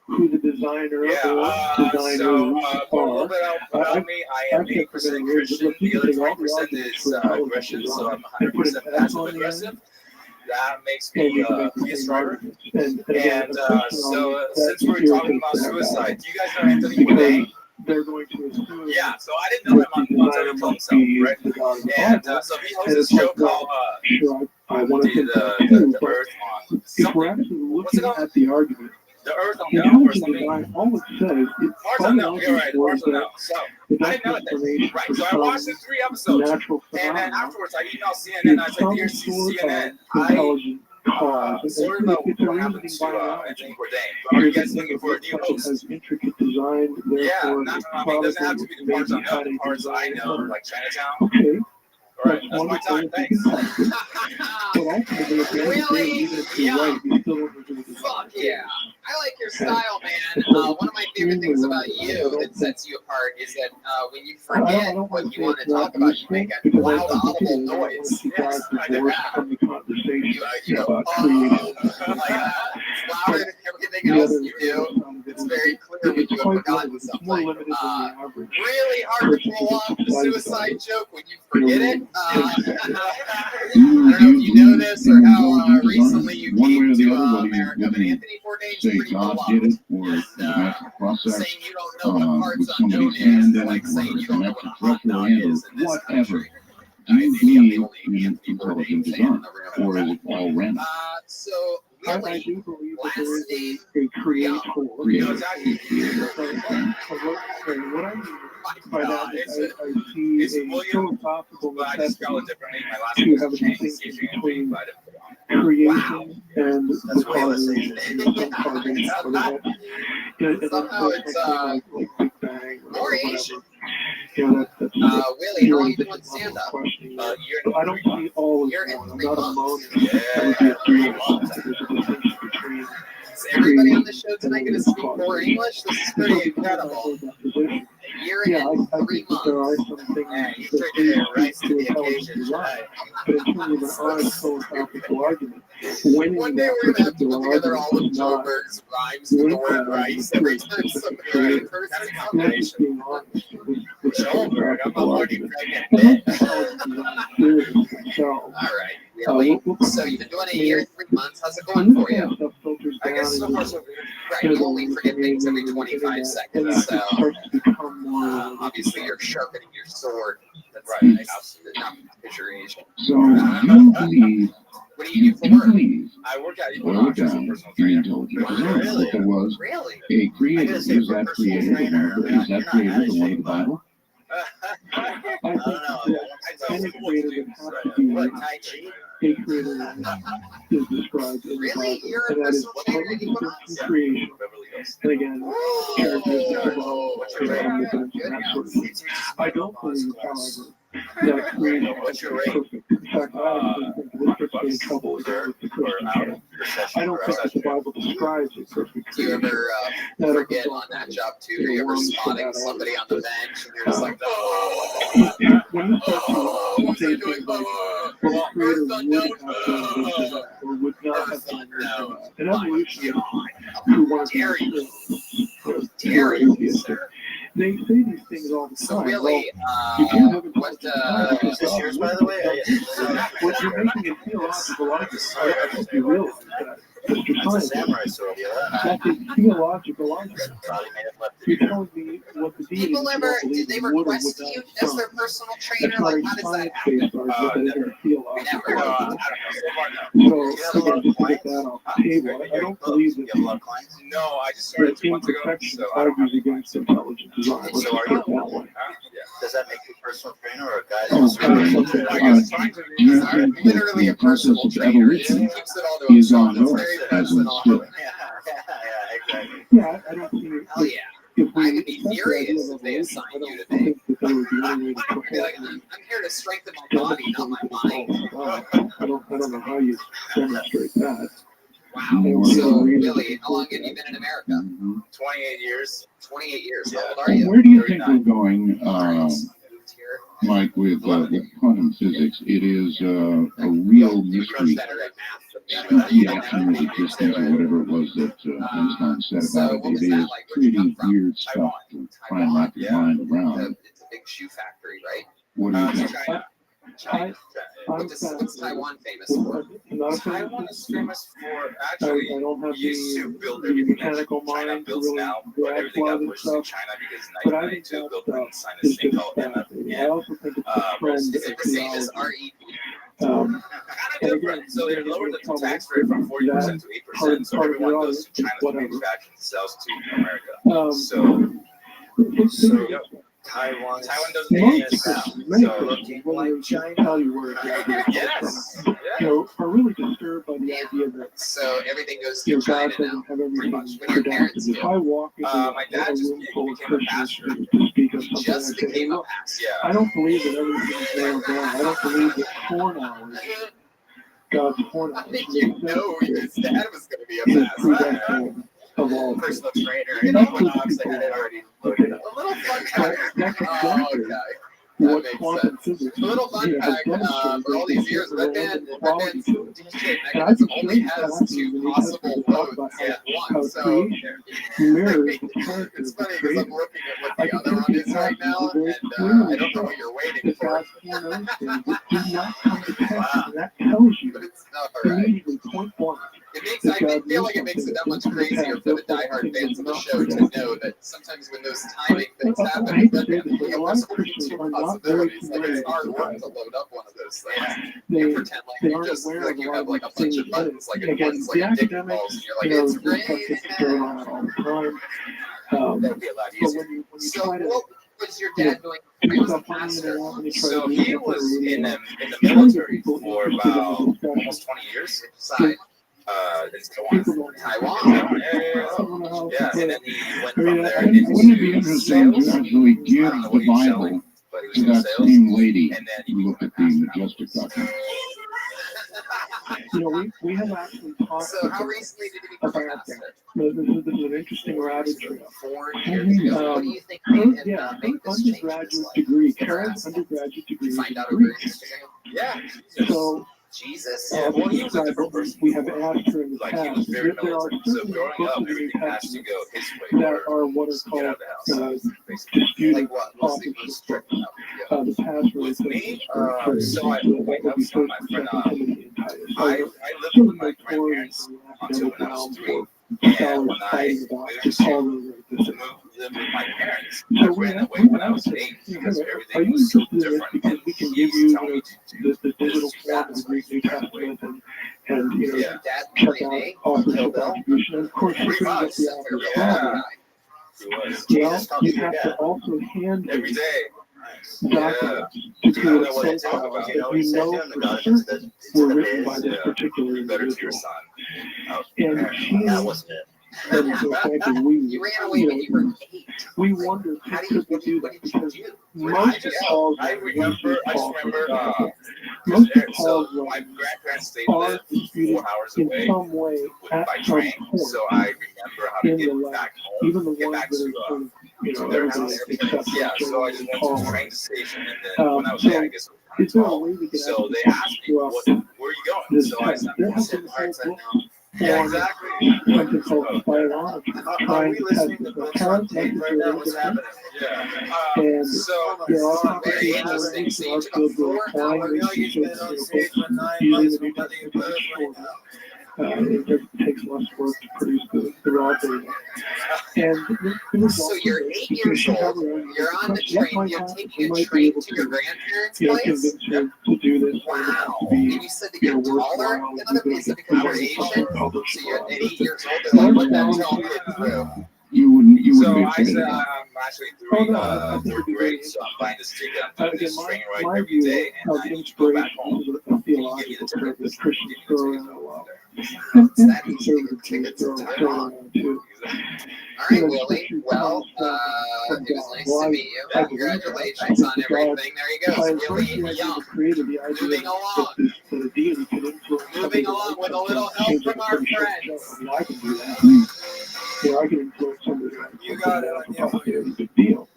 who the designer or designers
So, a little bit about me. I am 80% Christian. The other 20% is aggression. So I'm 100% passive aggressive. That makes me a striker. And so, since we're talking about suicide, do you guys know Anthony Bourdain?
They're going to assume.
Yeah, so I didn't know him until he told himself, right? And so he hosts a show called the Earth on
if we're actually looking at the argument,
the Earth on Now or something.
All it says,
Mars on Now, you're right, Mars on Now. So I didn't know that. Right, so I watched the 3 episodes, and then afterwards I emailed CNN. I said, "Dear CNN, sorry about what happened to Anthony Bourdain. Are you guys looking for a new host?"
Intricate design.
Yeah, I mean, it doesn't have to be the parts I know. The parts I know, like Chinatown.
Okay.
All right, that's my time. Thanks.
Really? Yeah. Fuck yeah. I like your style, man. One of my favorite things about you that sets you apart is that when you forget what you want to talk about, you make a loud, audible noise. Yes, I did that. You go, oh, like that. It's louder than everything else you do. It's very clear when you have forgotten something. Really hard to pull off the suicide joke when you forget it. I don't know if you know this or how recently you came to America, but Anthony Bourdain's pretty well off. Saying you don't know what parts unknown is, like saying you don't know what a hot dog is in this country.
Do you believe in intelligent design, or is it all random?
So,
I do believe that there is a creator. What I mean by that is I see a philosophical necessity to have a distinction between creation and the causation.
Somehow it's
like Big Bang
more Asian.
That's
Willie, how are you doing stand up?
I don't see all of them. I'm not alone. That would be a 3 months. There's a distinction between.
Is everybody on the show tonight going to speak more English? This is pretty incredible. A year and 3 months.
There are some things that
rise to the occasion.
But in terms of an honest philosophical argument, one day we're going to have to put together all of Joburg's rhymes with the word rice every time somebody refers to the combination.
Joburg, I'm a Lordy Craig. All right. Really? So you've been doing it a year and 3 months. How's it going for you?
I guess so far so good.
Right, you only forget things every 25 seconds, so obviously you're sharpening your sword. That's right. Not picturation.
So you believe?
What do you do for work?
I work at
Boil down the intelligent design. If there was a creator, is that creator the one of the Bible?
I don't know. Any creator would have to be a creator is described in the Bible, and that is creation. And again, characteristics of all that sort of thing. I don't believe, however, that creation is perfect. In fact, I actually think this gets me in trouble with the Christian channel. I don't think that the Bible describes a perfect creation.
Do you ever forget on that job too? Are you ever spotting somebody on the bench and you're just like,
when you start to say things like, well, the creator would have done this or would not have done this, an evolutionist who wants to pure atheistic. They say these things all the time.
So really,
you can't have it
what
is this yours, by the way? What you're making a theological argument, I hope you realize that. That's a samurai sword. That's a theological argument. You're telling me what the deity
people ever, did they request you as their personal trainer? Like, how does that happen? Never.
So, again, just to get that off the table, I don't believe that
no, I just started 2 months ago.
imperfection argues against intelligent design. Let's
So are
put it
you?
that way.
Does that make you a personal trainer or a guy
that's
Literally a personal trainer. He keeps it all to
is
himself.
on
It's
Earth
very
as we
personal.
stood.
Yeah, I don't see it.
Hell yeah.
If we
I would be furious if they assigned you to me. I'm here to strengthen my body, not my mind.
I don't know how you demonstrate that.
Wow. So, Billy, how long have you been in America?
28 years.
28 years. How old are you?
Where do you think we're going, Mike, with quantum physics? It is a real mystery. The action of existence, or whatever it was that Einstein said about it. It is pretty weird stuff to try and wrap your mind around.
It's a big shoe factory, right?
What do you think?
China. What's Taiwan famous for?
Taiwan is famous for actually
I don't have
used to build
the
everything
mechanical
that China
mind to
builds
really
now, but everything got pushed to China because in 1992 built and signed this thing called MF.
I also think it's a trend
Is it the same as REP?
Kind of different. So they lowered the tax rate from 40% to 8%. So everyone goes to China to manufacture and sells to America. So yep. Taiwan doesn't make this now. So looking like China. Yes.
You know, are really disturbed by the idea that
so everything goes to China now. Pretty much. What do your parents do?
if I walk into
my dad
a
just
room full of
became a
Christians
pastor.
to speak of
He
something,
just
I say,
became a
look,
pastor.
I don't believe that everything is nailed down. I don't believe that 4 hours, God's 4 hours,
I think you know his dad was going to be a
is
pastor.
predestined of all.
Personal trainer
You
and
know,
Equinox, they had it already loaded up.
A little fun fact.
That's
Oh,
exactly
okay.
what
That
quantum
makes sense.
physics
A little fun fact, for all these years, Red Band's DJ mechanism only has 2 possible loads at once. So it's funny because I'm looking at what the other one is right now, and I don't know what you're waiting for.
That tells you
But it's not all right.
immediately point blank.
I feel like it makes it that much crazier for the diehard fans of the show to know that sometimes when those timing things happen, there's only 2 possibilities. Like it's hard work to load up one of those things. You pretend like you just like you have like a bunch of buttons, like it one's like a dick balls, and you're like, it's great. That'd be a lot easier. So what was your dad doing? He was a pastor.
So he was in the military for about almost 20 years.
Side.
Taiwan. Yeah, and then he went from there
Wouldn't it be
into
interesting to
sales.
actually give the Bible
But he was
to
in
that
sales.
same lady
And then
who looked at the Majestic document?
You know, we have actually talked
So how recently did he become a
about
pastor?
that. This is an interesting rabbit trail.
4 years ago. What do you think made him
Yeah,
make this change in his
undergraduate
life?
degree, Karen's undergraduate degree is
Find out
in
over
Greek.
Instagram.
Yeah.
So,
Jesus.
Well, he was a different person.
we have asked her in the
Like he
past,
was very
that there are
militant. So
certain
growing
books
up,
in the New
everything has to
Testament
go his way.
that
Or
are what are
get
called
out of the house.
disputed
Like what? What's the
authorship
strict?
books. The past
With
really
me,
places
so I
that would be
saw my
First,
friend.
Second Timothy, and Titus.
I lived with my grandparents until when I was 3. And when I moved to live with my parents, I ran away when I was 8 because everything was so different. And
we can give you
he's telling me to do
the digital
this,
form of the Greek New Testament and you know,
Yeah.
Dad,
check out authorship attribution. And of course, you
Pretty
bring up
much.
the obvious
Yeah.
problem.
He was.
Well, you have to also hand
Every day.
documents to
You
create
don't
a
know what to talk
profile
about.
that you know for certain were written by this particular
Better to your
individual.
son.
And she
That wasn't it.
and so frankly, we,
You ran away when you were 8.
we wondered
How do
could
you
we do
what
that
did you
because
do?
most of Paul's
I just remember,
most of
so
Paul's
my
writings
grandparents stayed
are
lived
disputed
4 hours
in
away
some way at
by
some
train,
point
so I remember how to
in
get
the life.
back home,
Even the
get
ones
back
that
to
are sort of, you know,
their
everybody
house.
accepts
Yeah,
each
so I
other
just
as
went to the
Paul.
train station, and then when I was
So,
there, I guess
is there a way we can
so they
actually
asked me,
throughout
where are you going?
this
So I
text?
said,
There
I
has
said,
been a
all right,
whole book
yeah,
on
exactly.
something called spiralogy,
Are
trying
we
to
listening
test
to
the
books on
parent
tape right now? What's happening? Yeah.
and
So
there are
Very
computational
interesting.
ways
So
in
you
our
took
field
a
we're
4
applying
hour
these
You've been on
to
stage for 9
using
months.
the new
What are you
techniques
doing right now?
it takes less work to produce the raw data. And it was
So
also
you're
the
8 years
situation
old.
where
You're on the
what
train.
might
You're
happen,
taking
we
a
might be
train
able
to your
to,
grandparents'
you know,
place.
convince you to do this.
Wow.
To be,
And you said that
you know,
you're taller
worthwhile.
than other kids because you're Asian. So you're at 8 years old. They're like, let that tall kid through.
You wouldn't be
So I
offended
said,
about
I'm actually third grade, so I'm buying this ticket. I'm doing this train ride every day, and I need to go back home.
Is a theological term that Christians throw around a lot.
It's that easy to
Conservative
get tickets
throw
to
around
Taiwan.
too.
All right, Willie. Well, it was nice to meet you. Congratulations on everything. There you go. Willie Young. Moving along. Moving along with a little help from our friends.
I can do that. I can influence somebody.
You got it.
It's a big deal.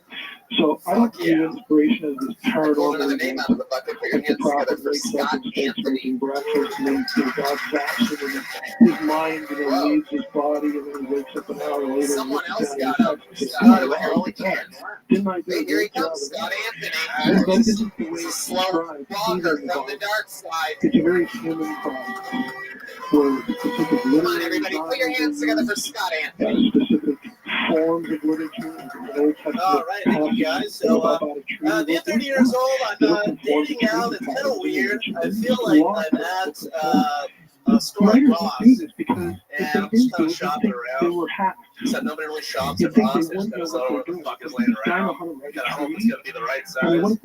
So I don't see inspiration as this paranormal
another name out of the bucket. Put your hands together for Scott Anthony.
Bradford, and then God backs him, and his mind, leaves his body, and then he wakes up an hour later.
Someone else got up. Scott with the only hand.
Didn't I do
Hey, here he comes, Scott Anthony. He's a slow walker from the dark side.
It's a very human problem. Where specific
Come on, everybody, put your hands together for Scott Anthony.
Specific forms of literature.
All right, thank you guys. So, being 30 years old, I'm dating out. It's kind of weird. I feel like I'm at a store at Ross, and I'm just kind of shopping around. Except nobody really shops at Ross. They just kind of sell what the fuck is laying around. I hope it's going to be the right size. Hope it's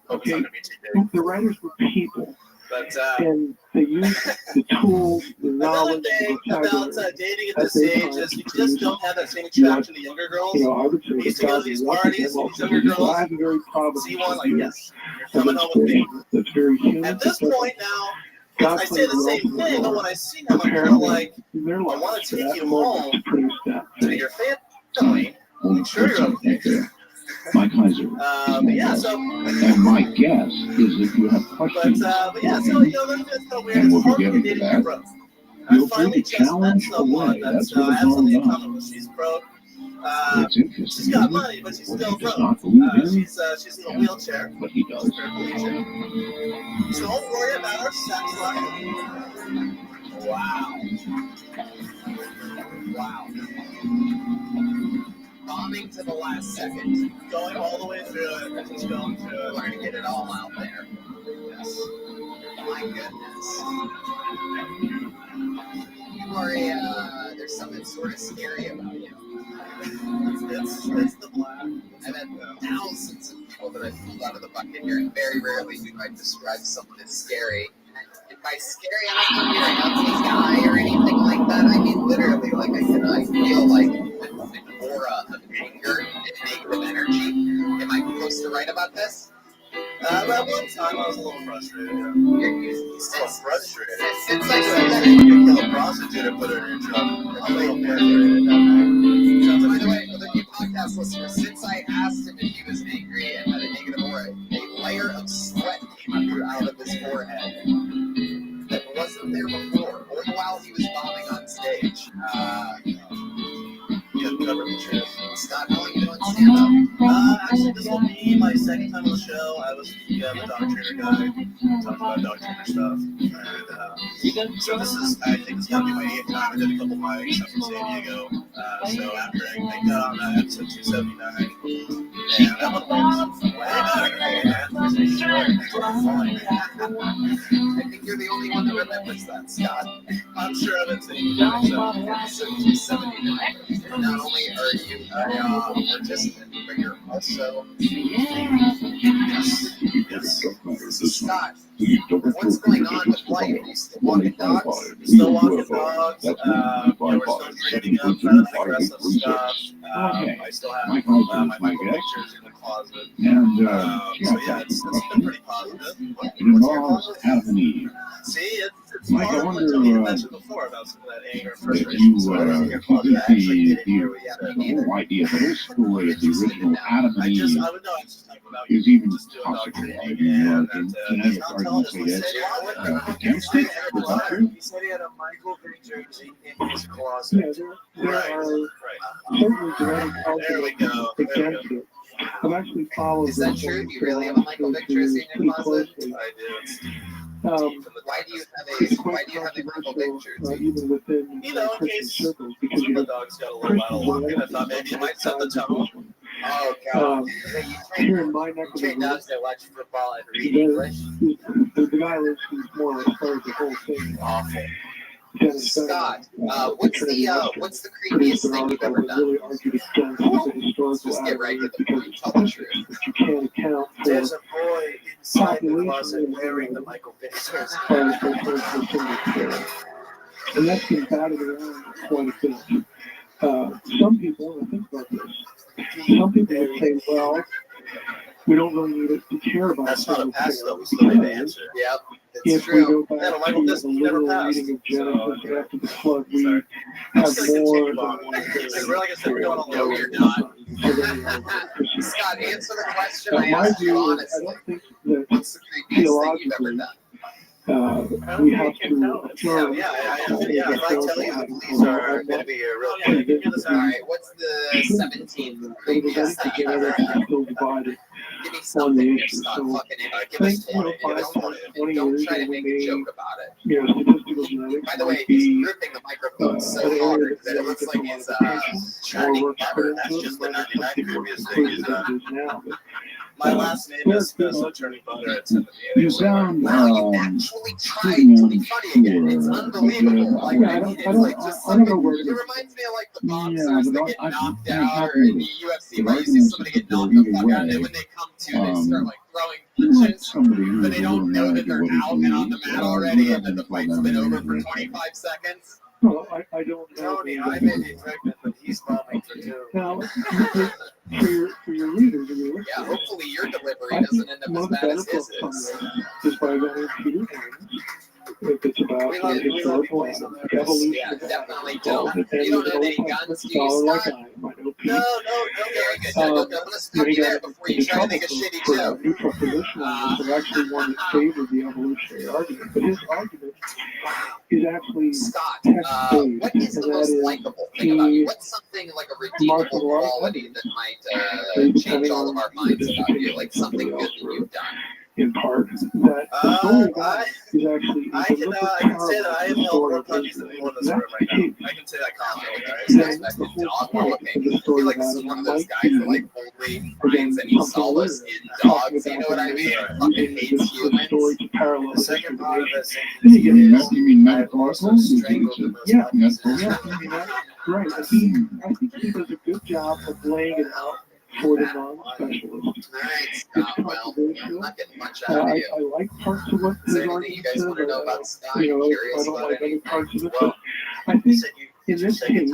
not going to be too big.
The writers were people.
But,
and they use the tools, the knowledge,
about dating at this age is you just don't have that same attraction to younger girls.
I would say
You used to go to these parties with these younger girls, see one like, yes, you're coming home with me.
That's very human.
At this point now, I say the same thing, but when I see them, I'm kind of like, I want to take you home to your family. Sure, you're okay.
My Kaiser.
Yeah, so.
And my guess is if you have questions,
But yeah, so, that's so weird.
and we'll
It's
be getting to that, feel free to challenge away. That's what it's all about.
She's broke.
It's interesting.
She's got money, but she's still broke.
Not believe him,
She's in a wheelchair.
but he does.
So don't worry about her sex life. Wow.
Bombing to the last second.
Going all the way through it. Just going through it.
We're going to get it all out there. Yes. My goodness. You are there's something sort of scary about you.
It's the black.
I've had thousands of people that I've pulled out of the bucket here, and very rarely do I describe someone as scary. And by scary, I'm not talking about an ugly guy or anything like that. I mean, literally, like I feel like an aura of anger and negative energy. Am I supposed to write about this?
At one time, I was a little frustrated.
You're
still frustrated.
Since I said that,
you can kill a prostitute and put her in your truck. I'm a little frustrated.
By the way, other new podcast listeners, since I asked him if he was angry and had a negative aura, a layer of sweat came out of his forehead that wasn't there before, or while he was bombing on stage.
Cover the truth.
Scott, how are you doing stand-up?
Actually, this will be my second time on the show. I was the dog trainer guy, talked about dog trainer stuff. And, so this is, I think it's going to be my 8th time. I did a couple mics up in San Diego. So after I got on episode 279, and that one was way
I think you're the only one that remembers that, Scott.
I'm sure I've been saying
episode 279. Not only are you a participant, but you're also Scott. What's going on with life? Are you still walking dogs?
Still walking dogs. We're still trading up kind of aggressive stuff. I still have my pictures in the closet.
And
so yeah, it's been pretty positive.
it involves Adam and Eve.
See, it's
Mike, I
hard
wonder
when you mentioned before about some of that anger and
if
frustration.
you
So I
the whole idea, the whole story of the original Adam and Eve
I would know. I was just talking about
is even
just doing dog
possible.
training.
I mean, genetic arguments, I guess, against it. Is that true?
He said he had a Michael Vick jersey in his closet.
Yeah, there are certain genetic elements against it. I've actually followed.
Is that true? Do you really have a Michael Vick jersey in your closet?
I do.
Why do you have a Michael Vick jersey?
Even within
in case
circles,
because some of the dogs got a little out of luck, and I thought maybe it might set the tone.
Oh God!
Here in my neck of the
dogs that watch football and read
English. The guy who's more or less heard the whole thing.
Awful. Scott, what's the creepiest thing you've ever done?
Really argued against the historical
Just get right to the point. Tell the truth.
That you can't account for.
There's a boy inside the closet wearing the Michael Vick jersey.
And that's been batted around quite a bit.
some people, I think about this, some people would say, well, we don't really need it to care about.
That's not a pass, though. We still need to answer.
Yep.
If we go back to the literal reading of Genesis after the flood, we have more than one
No, you're not. Scott, answer the question I
my
asked you
view is, I
honestly.
don't think that
What's the creepiest thing you've ever
theologically,
done?
we have to affirm.
If I tell you the police are going to be here real quick.
All right, what's the 17th creepiest thing you've ever done?
Still divided
Give me
on
something
the
here,
issue.
Scott.
So
Fucking
I
give us
think,
20.
20
Don't
years
try to
ago,
make
we
a
made,
joke about it.
statistical genetics.
By the way,
might
he's
be,
gripping the microphone so
an area
hard
that
that it looks like he's
Shining
works
butter.
put
That's
into
just
it,
the
might be
99
something more
creepiest thing
complete
is
than it is now. But,
my last name is so Turning Butter. It's in the
You sound
Wow, you actually tried
pretty
to be funny again. It's
unsure.
unbelievable. Like,
I
I mean,
don't,
it's
I
like
don't,
just
I don't know
something.
where
It
to.
reminds me of like the
Yeah,
boxers that
but
get
I
knocked
have
out, or in the
noticed
UFC
the
where you see
arguments
somebody
that
get
go
knocked the
either
fuck out, and then
way.
when they come to, they start like throwing
Like
punches,
somebody
but
who's
they
a little
don't know
mad
that
at
they're
what he
out and on the
believes.
mat already,
We're
and then the
having
fight's
fun
been over
on
for
it.
25 seconds.
Well, I don't know.
Tony, I may be pregnant, but he's bombing for two.
Now, for your readers and your listeners,
Yeah, hopefully your delivery
I
doesn't
think
end up
one
as
of the
bad
better
as his
books on
is.
this is by a guy named Peter Williams. If it's about historical evolution.
Yeah, definitely
Well,
don't.
and
You don't
he's
have
an
any
old
guns, do you,
scholar like
Scott?
I am. I know Pete.
No, very good. I'm gonna stop you there before you try to make a shitty
for a
joke.
neutral position on this, and actually one that favored the evolutionary argument. But his argument is actually
Scott,
text-based,
what is the
and
most
that is
likable thing about you?
he
What's something like a redeemable
martial arts
quality that might change
depending
all of
on
our
the
minds about you?
dissertation
Like
that somebody
something good
else
that you've
wrote.
done.
In part, that the story about it is actually
I can say that I have held more punches than anyone in this room right now. I can say that confidently.
This guy's back to dog walking. I feel like this is one of those guys that like only finds any solace in dogs. You know what I mean? Fucking hates humans.
The second part of this
You mean metaphorical?
Yeah,
Metaphorical?
right. I think he does a good job of laying it out for the non-specialist.
Alright,
It's
Scott, well, I'm
controversial.
not getting much out of
I
you.
like parts of what
Is
his
there anything
argument
you guys
says,
want to know about Scott?
you know,
I'm
I
curious
don't
about
like any
anything.
parts of it, but I think in this case,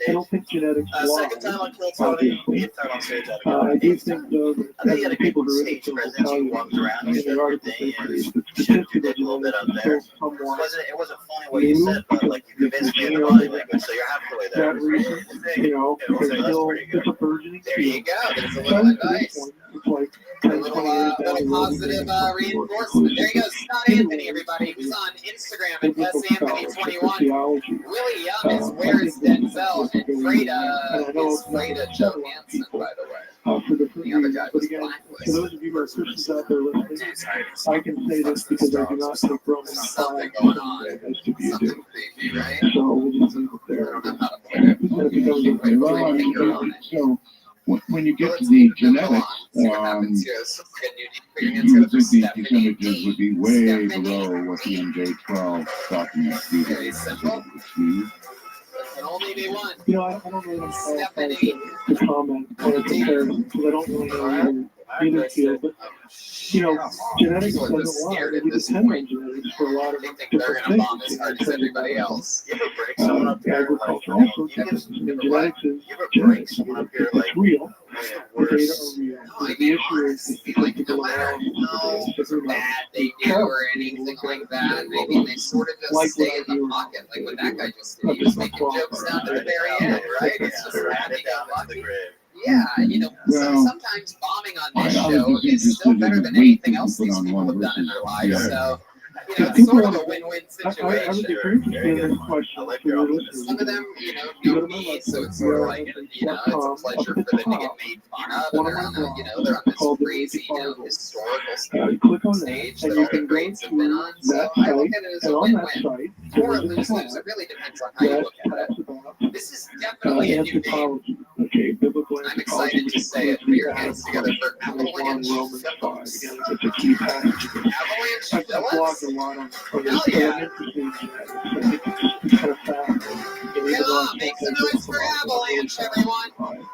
I don't think genetics
Second
lies,
time on Kill Tony,
obviously.
eighth time on stage.
I do think, though,
I think he had a
that
good
people who are
stage
into
presence.
will tell
He
you
walked around,
in
he
the
said
articles
everything,
they
and
produce, that
shit, you
statistical
did a little bit up
genetics
there.
is still somewhat
It wasn't funny what you said, but like you convinced me in the
new.
body language, so you're halfway there.
That reason, you know,
That's
there's still,
pretty good.
it's a burgeoning
There you
field.
go. There's a
So
little
I think at this
advice.
point, it's like
A
10,
little,
20 years down the
little
road,
positive
we may have something more
reinforcement. There you go.
conclusive.
Scott Anthony, everybody. Who's on Instagram at
Biblical scholarship or
santhony21.
theology.
Willie Young is
I
Where's
think
Denzel? And Freda is Freda Johansson, by the way.
For different
The other
reasons.
guy
But
was
again, for
blacklisted.
those of you who are Christians out there listening, I can say this because I do not take Romans 5
Something going on.
as to be
Something
do.
creepy, right?
So we'll just leave it
I
there.
don't know how to put it.
And if it becomes a
Put your finger on it.
So when you get
Let's
to
keep
the
it moving along.
genetics,
See what happens here. So put your
you
hands together
would
for
think these
Stephanie
percentages would
D.
be way
Stephanie
below what the MJ12 document
Very simple.
achieved.
Can only be one.
You know, I don't really know how
Stephanie.
to comment on a comparison because I don't really know either field. But, you know, genetics
People are just
doesn't lie.
scared
We
at this
depend on
point.
genetics for a lot of
They think they're
different
going to
things.
bomb as hard as everybody else.
You ever break someone up here?
Agriculture also genetics. I mean, genetics is genetics. I mean, it's real. The data are real.
No, I
The
mean,
issue is the
honestly, like,
statistical
no matter
analysis of the
how
data. So who knows?
bad they do or anything like that, maybe they sort of just stay in the pocket, like what that guy just did. He was making jokes down to the very end, right? It's just happy go lucky. Yeah, you know, sometimes bombing on this show is still better than anything else these people have done in their lives. So, you know, it's sort of a win-win
I would
situation.
agree with you in this question. For your listeners.
Some of them, you know me, so it's sort of like, you know, it's a pleasure for them to get made fun of, and they're on the, you know, they're on this crazy, you know, historical
Click on
stage
that,
that
and you
all the
can go
greats have been
to
on. So
that
I look
site,
at it as
and
a
on that
win-win.
site,
Or
there
a
is a
lose-lose.
tab
It really depends on how you
that
look at
talks
it.
about
This is definitely a new game.
anthropology. Okay, biblical
I'm
anthropology.
excited to say it. Put your hands together for Avalanche
Romans 5.
Phillips.
Again, it's a key passage.
Avalanche
I've blogged
Phillips?
a lot on this.
Hell
So
yeah.
I'm interested in genetics. I think it's kind of fascinating.
Yeah, make some noise for Avalanche, everyone.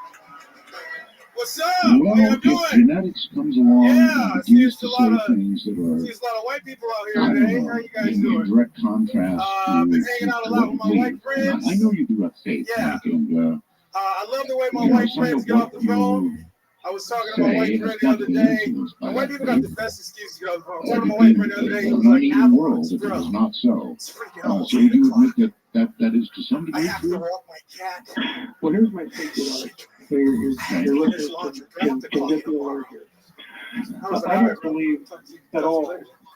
What's up?
Well, if genetics comes along and begins to say things that
See, there's a lot of white people out
are,
here
I
today.
don't
How
know,
you guys
in
doing?
direct contrast
I've been
to
hanging out a lot with
what
my
you
white
believe. And
friends.
I know you do have faith,
Yeah.
Mike, and
I love the way my
you know,
white
some
friends
of
get off
what
the phone.
you
I was talking to my
say
white
has
friend the
got
other
to be
day.
influenced by
And white
that
people got the
faith.
best excuse to get off the phone. I was talking to my
Because
white friend the other day. He was like,
in a world that it is not so. So you do admit that is to some
I
degree
have to
true?
walk my cat.
Well, here's my take on it. Your listeners can get the alert here. I don't believe at all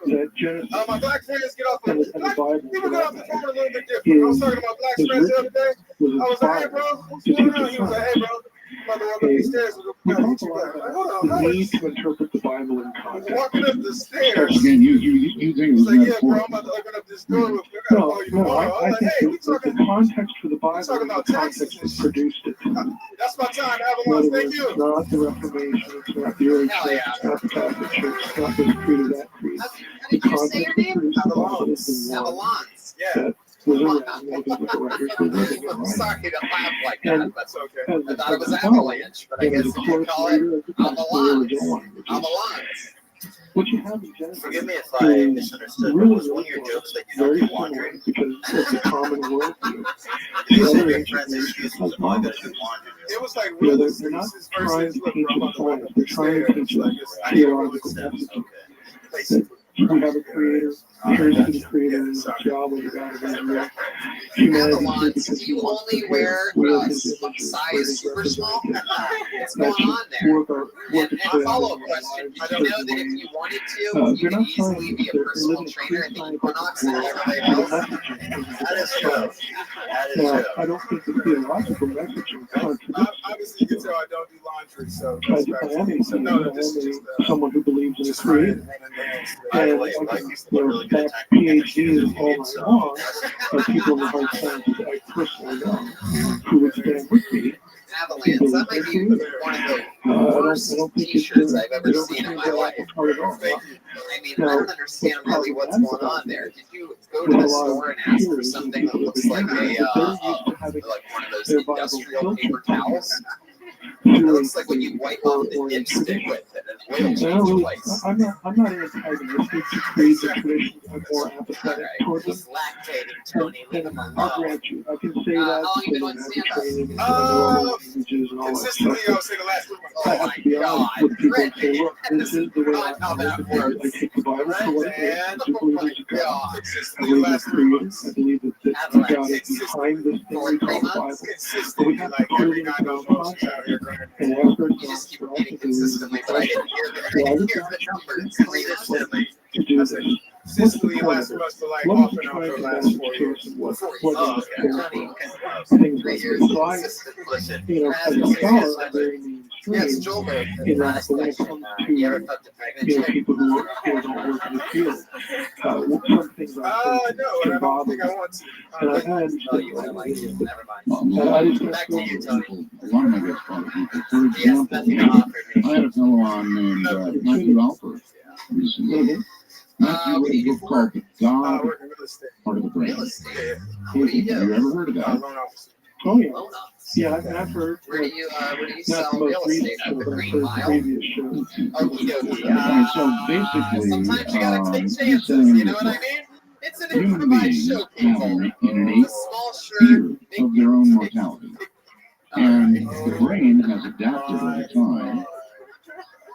that Genesis
My black friends get off the
and the Bible
people get off the phone a little bit different. I was talking to my black friends the other day. I was like, hey, bro, what's going on? He was like, hey, bro, I'm about to walk up these stairs.
We talk a lot about the need to interpret the Bible in context.
Walking up the stairs.
Again, you think it was
He's like, yeah, bro,
metaphorical.
I'm about to open up this door. I gotta call you tomorrow. I was like, hey, we talking.
The context for the Bible is
talking
the
about
context
Texas.
that produced it.
That's my time.
In
Avalon,
other
thank
words,
you.
it's not the Reformation, it's not the early church, it's not the Catholic Church, it's not this creed or that creed. The context that produced the Bible is the one that was around maybe with the writers who were living in,
I'm
right?
sorry to laugh like
And
that. That's okay.
as
I thought it was
the
avalanche, but I
and
guess
as a
if you
close
call it
reader of the text, the original language.
avalanche.
What you have in Genesis
Forgive me if I misunderstood, but
really,
was one of your jokes that you
very
don't do
similar
laundry?
because it's a common worldview.
You
The
said
other
your friend's
explanation
excuse was,
is
oh, I gotta do laundry.
It was like
you know,
real
they're not
excuses
trying
versus
to
look,
teach
bro, I'm
you
about to walk
science.
up
They're
the
trying to
stairs.
teach you
Like, I need to
theological
steps.
messages.
Basically.
You have a creator. Here's who the creator is. Yahweh, the God of Israel. Humanity is here because he
You
wants
only
to
wear
wear his images, wear
size
his
super small.
representation.
What's
That
going on
should
there?
work
And
its
a
way out
follow-up
of our
question:
lives
Did
in
you know
certain
that if
ways.
you wanted to, you
They're
could
not
easily
scientists.
be a
They're
personal
living
trainer and the
pre-scientific
equinox and
world.
everybody
And the
else?
messaging is
That is true. That is
now,
true.
I don't think the theological messaging contradicts.
Obviously, you can tell I don't do laundry, so.
I am someone who believes in a creator.
By the
And
way,
I
white
can
people are really good at
back
attacking
PhDs all night long of people in the hard sciences that I personally know who would stand with me.
Avalanche. That might be one of the worst T-shirts I've ever seen in my life. I mean, I don't understand really what's going on there. Did you go to the store and ask for something that looks like like one of those industrial paper towels? It looks like when you wipe off the dipstick with it, and oil change place.
I'm not antagonistic to creeds and traditions. I'm more apathetic towards them.
He's lactating, Tony. Leave him
I'll
alone.
grant you. I can say that
How long you been on
because
stand-up?
I have training images and all that
Consistently,
stuff.
I would say the last week.
I have to be honest with people and say, look, this is the way I take the Bible for what it is. I do believe there's a God. I believe there's a creator. I believe that the God is behind this thing we call the Bible. But we have to put it into our context and ask ourselves for us to
consistently, but I didn't hear the numbers consistently.
to do this. What's the
Consistently
point
lasts
of
us for
it?
like
What
off
was
and on
trying
for
to
the last 4
demonstrate
years.
and what
Oh,
is
okay.
things like this. So I, you know, as a scholar, I'm very mainstream in that, but when it comes to, you know, people who don't work in the field, some things can bother me. And I understand why it is. And I just
Back to you, Tony.
A lot of my guests follow people. For example, I had a fellow on named Matthew Alford recently. Matthew wrote a book called The God Part of the Brain. Have you ever heard of that?
Oh, yeah. Yeah, I've heard.
Where do you
Not
sell
the
real
most recent
estate?
show,
At the
but I've
Green
heard
Mile?
previous shows.
Okie dokie.
Alright, so basically,
Sometimes you gotta take
he's
chances,
saying
you know
that
what I mean? It's an
human
improvised
beings
show,
have
people.
an
It's a
innate
small
fear
shirt.
of their own mortality. And the brain has adapted over time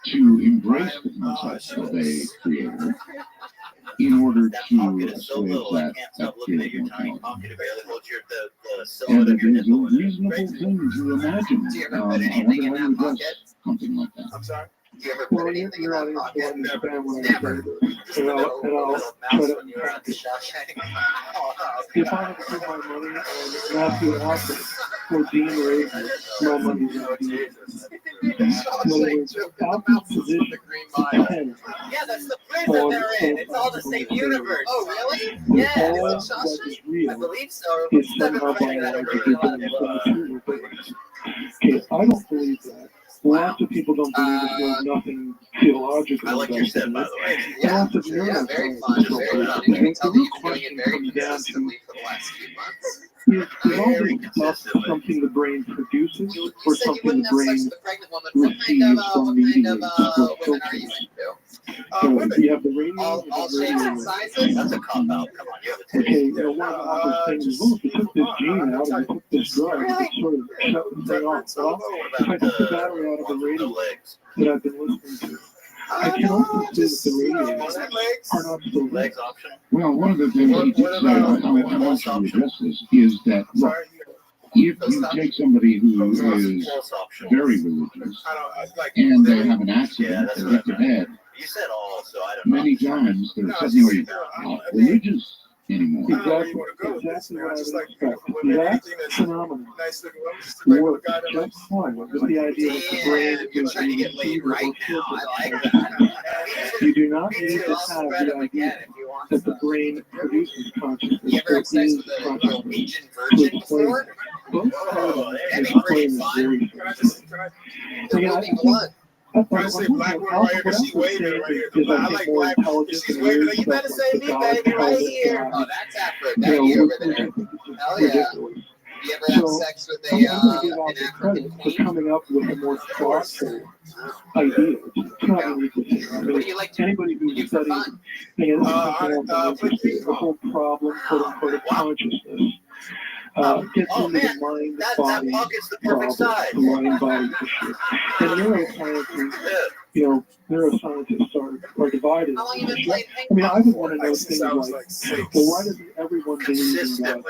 to embrace the concept of a creator in order to assuage that fear of mortality. And it is a reasonable thing to imagine. I wonder how you address something like that.
I'm sorry?
Do you ever put
Well,
anything in
you're
that
not
pocket?
understand what I'm
Never.
saying. And I'll try to unpack it. If I had to put my money on Matthew Alford or Dean Raven, my money's on Dean. In other words, Alford's position depends
Yeah, that's the prison they're in. It's all the same universe. Oh, really? Yeah.
all
Is it
that is
Shawshank? I
real
believe so.
is somehow biologically based on material things. Okay, I don't believe that. Lots of people don't believe that there's nothing theological.
I like your set, by the way.
Yeah,
Yeah, very fun, very fun. And you can tell that you've been doing it very consistently for the last few months.
Is all this stuff something the brain produces
You
or
said you
something
wouldn't
the
have sex
brain
with a pregnant woman. What kind
receives
of women are you into?
So you have the radium
All shapes and sizes?
That's a cop out. Come on, you have a taste.
Okay, one of the obvious things is, well, if you took this gene out and you took this drug, it sort of shut the thing off. Well, if I took the battery out of the radio that I've been listening to, I can also say that the radios are not so
legs optional.
Well, one of the things I want to address this is that, look, if you take somebody who is very religious and they have an accident, they hit their head,
You said all, so I don't know.
many times they're suddenly not religious anymore.
Exactly what I would expect. That phenomenon works just fine with the idea that the brain
You're trying to get laid right now. I like that.
You do not need to have the idea that the brain produces consciousness.
You ever had sex with a Norwegian virgin before? That'd be pretty fun. The moving blood.
Trying to say black woman right here because she's waving right here. I like black. She's waving. You better say me, baby, right here.
Oh, that's Aphrodite over there. Hell yeah. You ever have sex with an African
for coming up with a more thoughtful idea. It's not unique.
What do you like to
Anybody who studies the whole problem, quote unquote, of consciousness. Gets into the mind body problem, the mind body issue. And neuroscientists, neuroscientists are divided.
How long have you been playing
I mean, I would want to know things like, well, why doesn't everyone believe in God?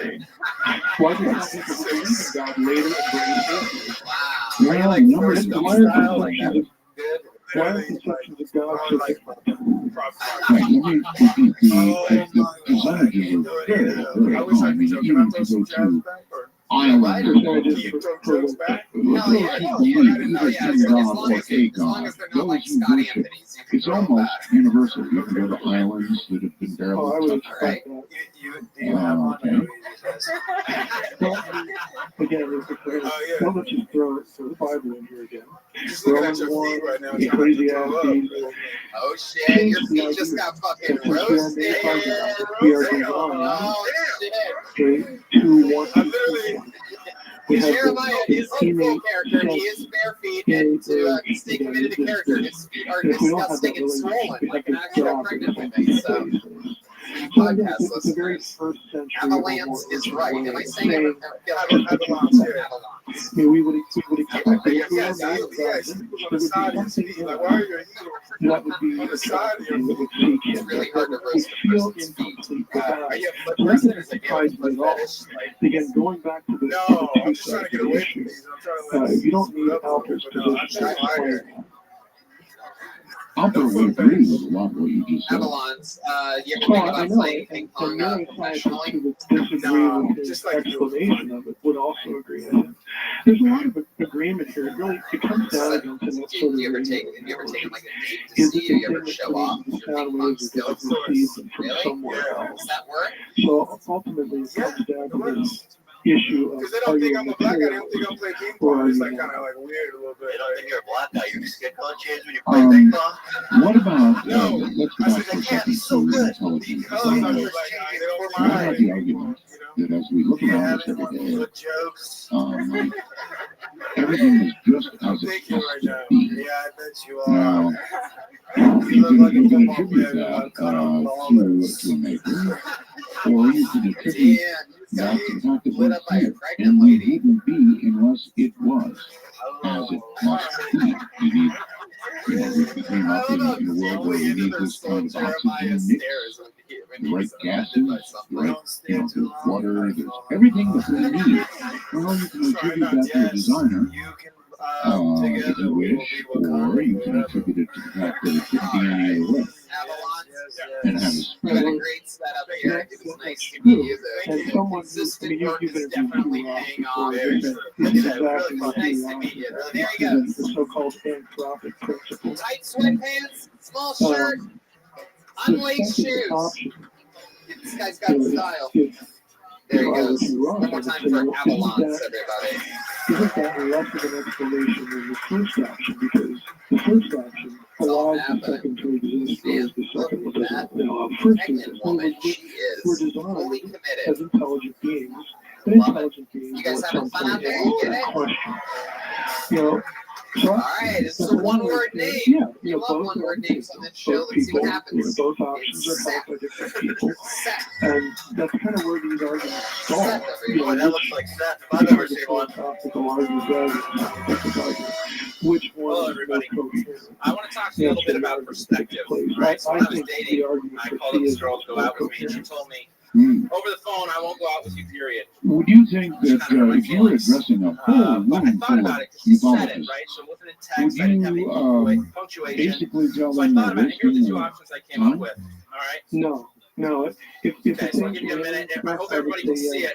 Why do some people believe in God later in brain surgery?
Wow.
Why are conceptions of God so different?
I wish I could even to go to Ireland or those who believe it's almost universal. You can go to islands that have been barely touched.
Again, don't let you throw the Bible in here again. Romans 1, Ecclesiastes.
Oh shit, your feet just got fucking roasted. Oh shit.
2, 1.
Jeremiah is a full character. He is bare feet, and to stay committed to character, his feet are disgusting and swollen, like an actual pregnant woman. So, podcast listeners, avalanche is right. Am I saying avalanche here? Avalanche.
We would expect that if we had that would be a side that would seek him.
It's really hard to roast a person's feet.
Are you a foot person or is it again, going back to the
I'm just trying to get away from these. I'm trying to
you don't need Alfred's position to explain.
Alfred would agree with a lot of what you just said.
Avalanche. You ever think about playing ping pong professionally?
No, just like explanation of it would also agree with him. There's a lot of agreement here. It comes down to that sort of.
Have you ever taken like a date to see you ever show off your ping pong skills? Really? Does that work?
So ultimately, it comes down to this issue of.
Because they don't think I'm a black guy. They don't think I'm playing ping pong. It's like kind of like weird a little bit.
They don't think you're a black guy. Your skin color changes when you play ping pong.
What about,
No.
let's go back for a second to intelligence. I have the argument that as we look around us every day, everything is just as it has to be.
Yeah, I bet you
Now,
are.
you can attribute that to a neighbor, or you can attribute that to the fact that we're here, and we wouldn't be unless it was as it must be. We need, we came up in a world where we need this kind of oxygen mix, the right gases, the right, there's water, there's everything that we need. Well, you can attribute that to a designer, if you wish, or you can attribute it to the fact that it couldn't be any other way. And have
We got a great setup here. It was nice to meet you. The consistent work is definitely paying off. Nice to meet you. There he goes.
The so-called anthropic principle.
Tight sweatpants, small shirt, unlaced shoes. This guy's got style. There he goes. One more time for Avalanche, everybody.
Isn't that less of an explanation than the first option? Because the first option alive and second to exist, whereas the second one doesn't. First is that we're designed as intelligent beings. And intelligent beings
You guys
at
having
some
fun out
point
there?
ask
You get
that
it?
question. So
All right, it's a one-word name.
Yeah,
We love one-word names on this show. Let's see what happens.
Both options are held by different people, and that's kind of where these arguments stall.
That looks like Seth. If I've ever seen one.
Philosophical argument, which one?
Hello, everybody. I want to talk to you a little bit about perspective. Right? So when I was dating, I called up this girl to go out with me, and she told me, over the phone, I won't go out with you, period.
Would you think that if you were addressing a whole
But I
room
thought
full
about
of
it because she said it,
ufologists,
right? So it wasn't in
would
text, I didn't have any
you
punctuation.
basically tell
So I
them
thought
they're
about it. Here are the
wasting
two
their
options I came up
time?
with. All right?
No.
Okay, so I'll give you a minute. I hope everybody can see it.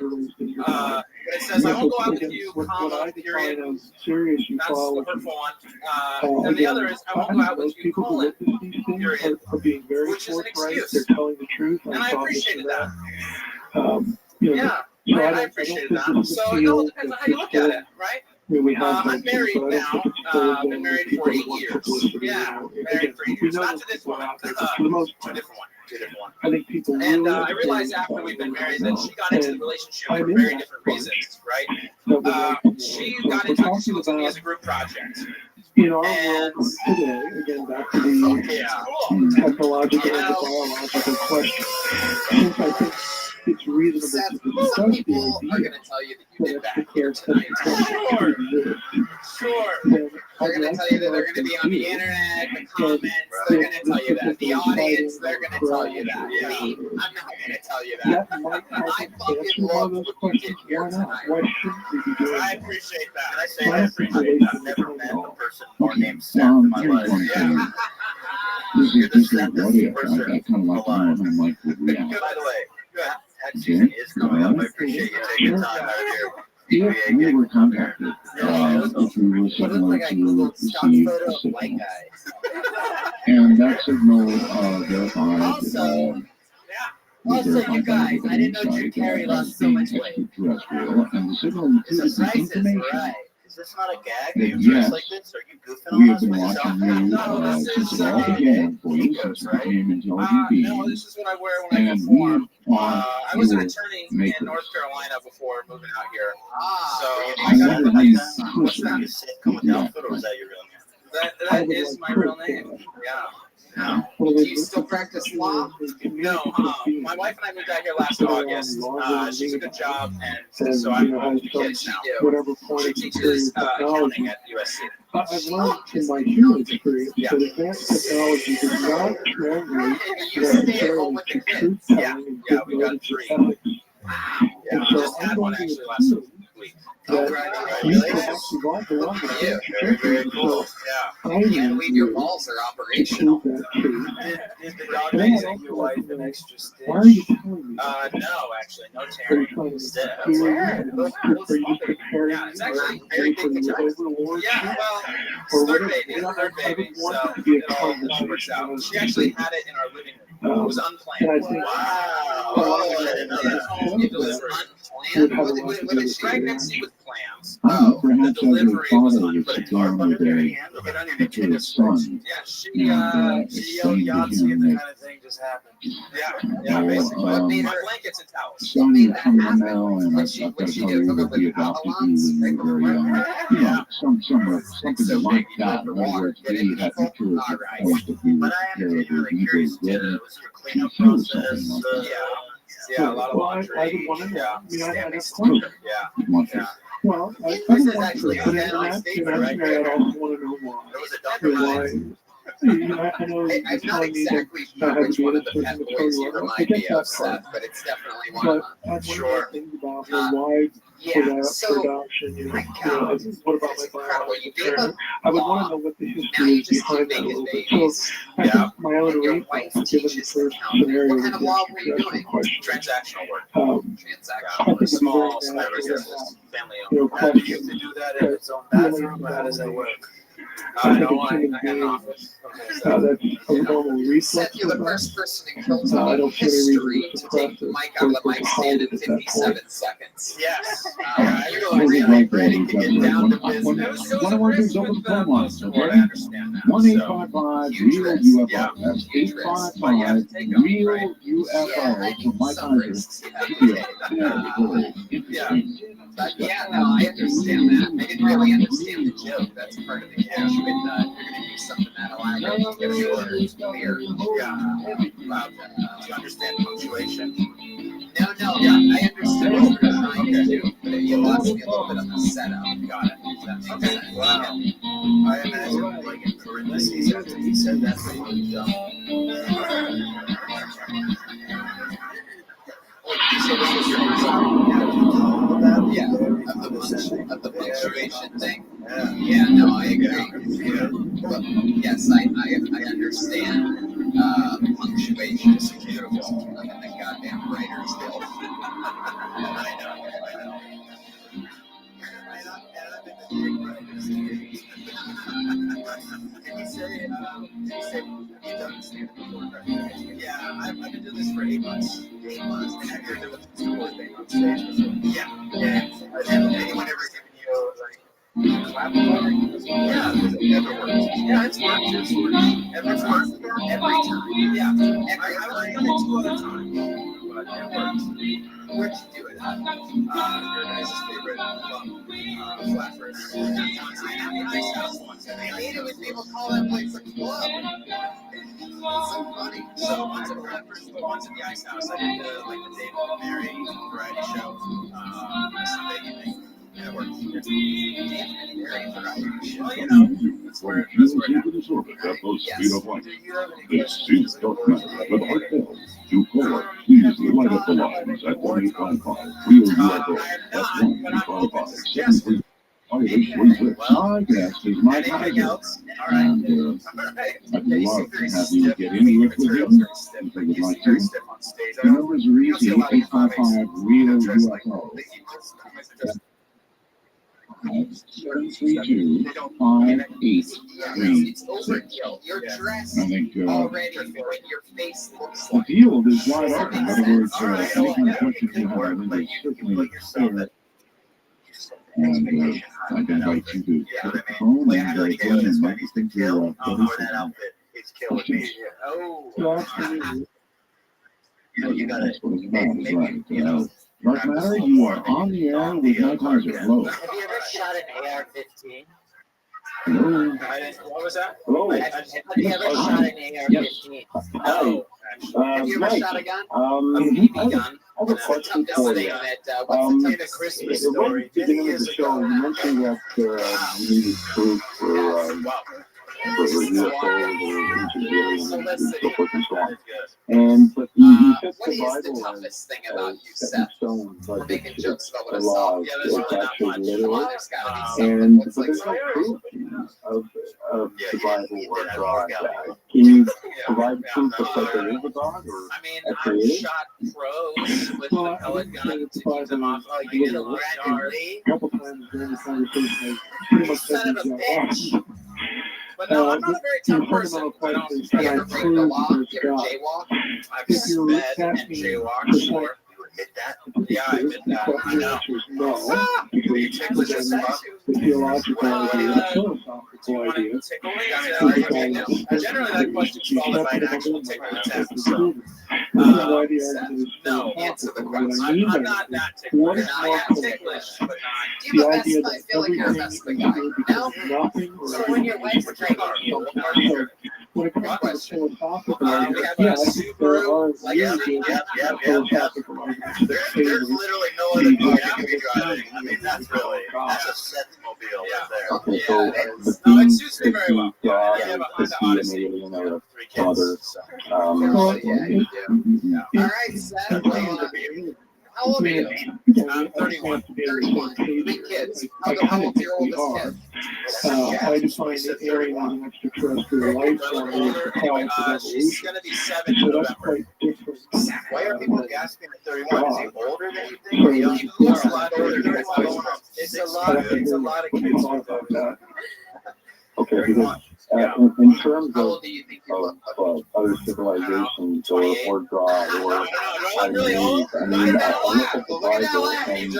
But it says, I won't go out with you, comma, period.
Serious
That's the
ufology.
hurtful one. And the other is, I won't go out with you,
People who
colon,
witness these things are being very
which is an
forthright.
excuse.
They're telling the truth.
And I appreciated that.
Yeah,
I appreciated that. So it all depends on how you look at it, right? I'm married now. I've been married for 8 years. Yeah, married for 8 years. Not to this woman. To a different one. To a different one.
I think people
And I realized after we've been married that she got into the relationship for very different reasons, right? She got into it, she looked at me as a group project.
In our world today, again, back to the technological and the biological question, since I think it's reasonable
Seth,
to discuss
some
the
people are
idea
going to tell you that you did
that
that here tonight.
Sure.
They're going to tell you that they're going to be on the internet, the comments, they're going to tell you that. The audience, they're going to tell you that. Me, I'm not going to tell you that. I fucking love what you did here tonight.
I appreciate that.
Can I say I appreciate that? I've never met a person more named Seth in my life.
Yeah.
This is what if I kind of like to know how Mike would react.
By the way, that season is coming up. I appreciate you taking time out of your
If we were contacted, if we were similar to receive a signal, and that signal verified
Also, you guys, I didn't know Drew Carey lost so much weight.
extraterrestrial, and the signal included the information
right. Is this not a gag? Are
that
you dressed
yes,
like this? Are you goofing
we
on
have
us
been
with
watching
yourself?
you since it all began for you, since you became intelligent beings,
No, this is what I wear when I
and
perform.
we are
I was an
your
attorney
makers.
in North Carolina before moving out here. So
I wonder how you
what's that?
You sit come with the outfit, or is that your real name?
That is my real name. Yeah.
Do you still practice law?
No, my wife and I moved out here last August. She's a good job, and so I'm home with kids now. She teaches accounting at USC.
I've learned in my human experience that advanced technology does not translate necessarily to truth telling and good motives or ethics. And so
Just
I'm
had one
going to
actually last
assume
week.
that you perhaps evolved along the same trajectory. So I
Can't leave your balls are operational.
that truth.
Is the dog raising your wife an extra stitch?
Why are you telling me?
No, actually, no
Are you
tearing.
trying to
Instead,
are you just preparing
Yeah, it's actually
for
very
the
big.
overlord?
Yeah, well,
Or
third
whatever.
baby, third baby, so
Want it to be a
it all works out.
conversation.
She actually had it in our living room. It was
And
unplanned.
I think
Wow.
I
didn't know that.
It was
would
unplanned.
have a
What
lot to
did
do
it
with
Pregnancy with plans.
Oh,
The
perhaps as your
delivery was
father would sit down with
Get on your
a
Nintendo
his son
Yeah, she
and
yelled
explain to
Yahtzee
him
and the
that,
kind of thing just happened. Yeah,
oh,
basically. My blankets and towels.
son, you're coming now, and I've got to tell you that we adopted you when you were very young. You know, something like that. In other words, we had pictures, of course, that we were prepared or we were ready to do something like that.
Yeah, a lot of laundry.
I would want to know.
Yeah,
I mean, I
Stanley
have
Stewart.
questions.
You'd want to.
Well, I
This
would
is
want
actually
to, but
a
in
nice
that
statement right
scenario, I'd
there.
also want to know why.
There was a
Why?
doctor
I know
Hey,
you're
I'm not
telling me that
exactly
I
sure
have to
which
be
one
in
of
a
the
certain
pet boys you
material. I
remind
get
me
that
of, Seth,
part.
but it's definitely one of
But
them.
I have one
Sure.
more thing about her. Why
Yeah,
for
so,
adoption? You know,
my God,
what about
that's
my
incredible. You gave
biological
up
parent? I would want
law.
to know what the
Now
history
you
is
just keep
behind that a
making
little bit.
babies.
So I think my own
And your
arrangement,
wife
given the
teaches
first
accounting.
scenario,
What
would
kind of
be
law
a
were you doing?
question.
Transactional work.
I
Transactional.
think it'd be very
Small
natural to
businesses,
have,
family
you know,
owned. How do you
questions
have to do that in its own bathroom, or how does that work? I know, I had an office.
That's a normal reflex.
Seth, you're the first person in Kill
I don't see any reason
history
to
to take the mic out of the mic stand in 57 seconds.
Yes.
You're really ready to get down to business.
What I want to do is open the phone lines,
I
okay?
understand that.
1-855-REAL-UFO. That's 855-REAL-UFO from Mike Kaiser. There we go. Interesting.
Yeah, no, I understand that. I didn't really understand the joke. That's part of the catch with you're going to do something that allows you to get a shorter clear.
Yeah. Do you understand punctuation?
No, I understand what you're trying to do, but you lost me a little bit on the setup.
Got it. Okay. Wow. I imagine, like, in parentheses after he said that, they would jump.
So this was your result? Yeah, of the punctuation thing. Yeah, no, I agree. But yes, I understand punctuation is beautiful, like in the goddamn writer's guild. I know. Did you say you've done stand-up before? Yeah, I've been doing this for 8 months. 8 months, and I've been doing the tour thing on stage before. Yeah. Has anyone ever given you like clap for it? Yeah, because it never works. Yeah, it's worked. Every time. I've only done it 2 other times, but it worked. Where'd you do it at? Your guys' favorite club, Flatford. Ice House once. I hate it when people call that place a club. It's so funny. So once at Flatford, but once at the Ice House, I did the David and Mary variety show Sunday evening. And it worked. David and Mary variety show. Well, you know, that's where it happens.
This is Dark Matter with Art Bell. To caller, please light up the lines at 1-855-REAL UFO. That's 1-855-733. My guest is Mike Kaiser, and I'd love to have you get in with him if you would like to. The numbers are easy, 855-REAL UFO. 732-5836.
You're dressed
I think
already for what your face looks
the
like.
field is wide open. In other words, any kind of questions you have, I think it's certainly fair. And I'd invite you to pick up the phone and go ahead and make think you're
that outfit is killing me. Oh. You got it.
That's what it's about, is right. Dark Matter, you are on the air with Mike Kaiser. Hello.
Have you ever shot an AR-15?
Hello.
What was that?
Hello.
Have you ever shot an AR-15?
No.
Have you ever shot a gun?
A BB gun. I have a question for you.
In a Christmas story.
At the beginning of the show, you mentioned that you needed proof for UFOs and so forth and so on. But you said
What is the
survival
toughest thing about you,
set in
Seth?
stone,
We're
but
making jokes about what
the
I saw.
law
Yeah, there's
is
really not
actually
much.
literal.
There's gotta be something.
And
What's
but
like
there's no proof of survival or
Yeah,
God.
yeah.
Can you provide proof that there is a God? Or
I mean,
actually
I've
is?
shot crows with the pellet gun to keep them off. Like, you get a yard.
A couple times during the conversation, I pretty much said
Son of a
these
bitch. But no, I'm not a very tough person. I don't.
You
You ever break the law? You ever jaywalk?
I've
If you're
sped and
asking
jaywalked. Sure. You admit that? Yeah, I admit that. I know.
No,
Will you tickle this up?
the theological idea, the philosophical idea.
Tickle me? I mean, generally that question's followed by an actual tickle attempt. So, no,
Answer the question.
I'm not that ticklish.
What is
I
more
am ticklish, but not.
Do you
the
have a
idea
best? I
that
feel like you're a
everything
best
is
guy.
either because
No?
of nothing or
So when your wife's drinking you,
so when it comes to the philosophical
We
idea,
have
yeah,
a
I think there are
Subaru
really good philosophical arguments.
There's literally no other car you can be driving. I mean, that's a Sethmobile right there.
Okay, so
No, it suits me very well.
God
I have a
could
Honda
be an
Odyssey.
alien or a
3
father.
kids. So.
Yeah, you do. All right, Seth. How old are you?
I'm 31.
31. 3 kids. How old's your oldest kid?
I define the alien as an extraterrestrial life form with the cause of
She's
evolution.
going to be 7 in
So that's
November.
quite different.
Why are people gasping at 31? Is he older than you think? Or young? He looks a lot older than 31. It's a lot of kids with that.
Okay, because in terms of other civilizations or God or I look at the Bible and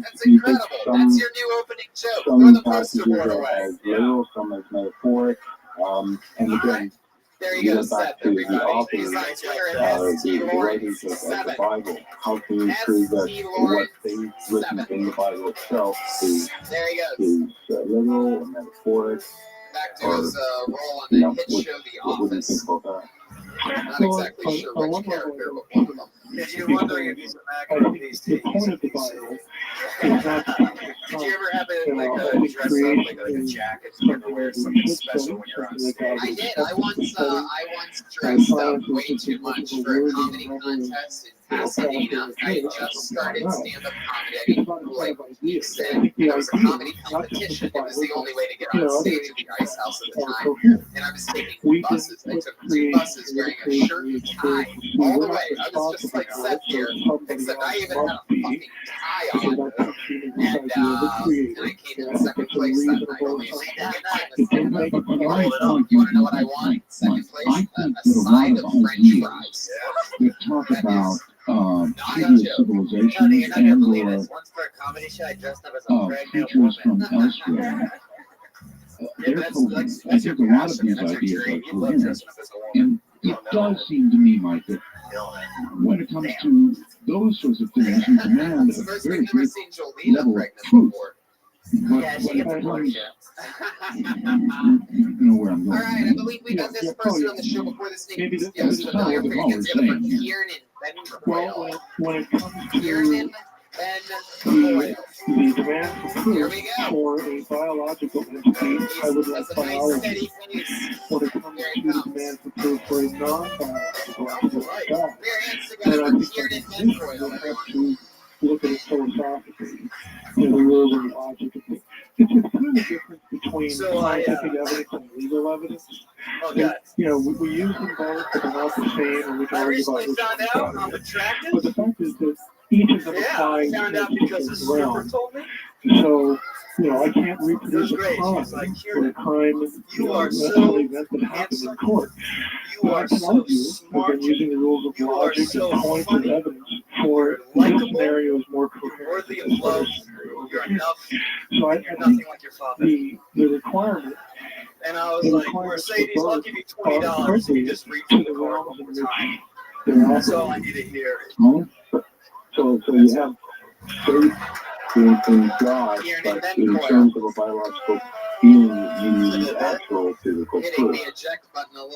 That's incredible. That's your new opening joke. Throw the poster board away.
as literal, some as metaphoric, and again,
There you go,
back
Seth,
to the
everybody.
authors,
He's on Twitter
the
at ST
writers of the Bible. How can you prove that what they've written in the Bible itself is literal or metaphoric?
Back to his role on the hit show The Office. Not exactly sure which character, but one of them.
If you're wondering if he's a Mac or a PC, he's a PC. Did you ever happen to dress up like a jacket? Did you ever wear something special when you're on stage?
I did. I once dressed up way too much for a comedy contest in Pasadena. I had just started stand-up comedy. I didn't like weeks in. It was a comedy competition. It was the only way to get on stage at the Ice House at the time. And I was taking buses. I took 2 buses wearing a shirt and tie all the way. I was just like Seth here, except I even had a fucking tie on. And I came in second place that night. Only you want to know what I won? Second place? A side of French fries.
We talk about previous civilizations and or
Once for a comedy show, I dressed up as a pregnant
creatures from
woman.
elsewhere. I think a lot of these ideas are coherent, and it does seem to me, Mike, that when it comes to those sorts of things, you demand a very great level of truth. But when it comes, you know where I'm going.
All right, I believe we got this person on the show before this name is familiar. Can you give it for Kieran and
Well, when it comes to
Kieran
the demand for proof for a biological entity, I would like biology. When it comes to the demand for proof for a non-biological entity, God, then I think that we have to look at it philosophically, and the rules and logic. It's kind of the difference between scientific evidence and legal evidence. You know, we use them both, but they're not the same, and we can argue about which
found out I'm attractive.
But the fact is that each of them apply
I found out because the stripper told me.
So, you know, I can't reproduce a crime or a crime event that happened in court.
You are so smart.
Again, using the rules of logic and points of evidence for this scenario is more coherent.
Worthy of love. You're enough.
So I
nothing like your father.
The requirement.
And I was like, Mercedes, I'll give you $20 if you just read through the car one more time. That's all I need to hear.
So you have faith in God, but in terms of a biological being, you need actual physical proof.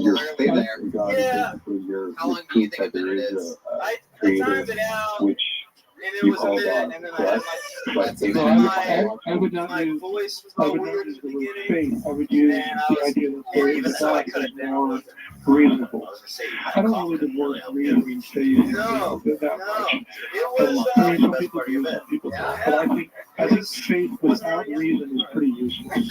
Your faith in God is basically your proof that there is a creator, which you call God, correct? But
I would not use the word faith. I would use the idea that there is a God that is more reasonable. I don't know the word reason stays that much. I mean, some people use it, people don't. But I think faith without reason is pretty useless.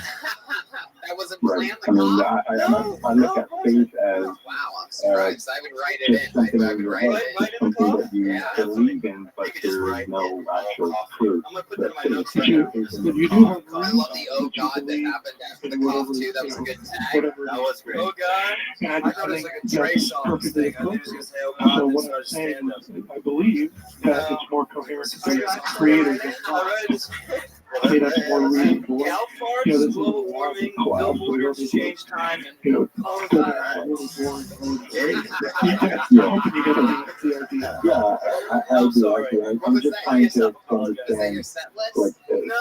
That wasn't
right. I mean, I look at faith as
wow, I'm surprised. I would write it in.
Something
I would write it in.
Something that you believe in, but there is no actual proof.
I'm gonna put that in my notes right now. I love the "Oh God" that happened after the cough too. That was a good tag. That was great. Oh God.
I thought it was like a Dre song thing. I think it was gonna say "Oh God." So what I'm saying is, I believe that it's more coherent to say it's creator than not. I mean, that's more reasonable. You know, this
global warming, billboard exchange time, and
you know,
oh
God.
Yeah, I do. I'm just trying to understand, like,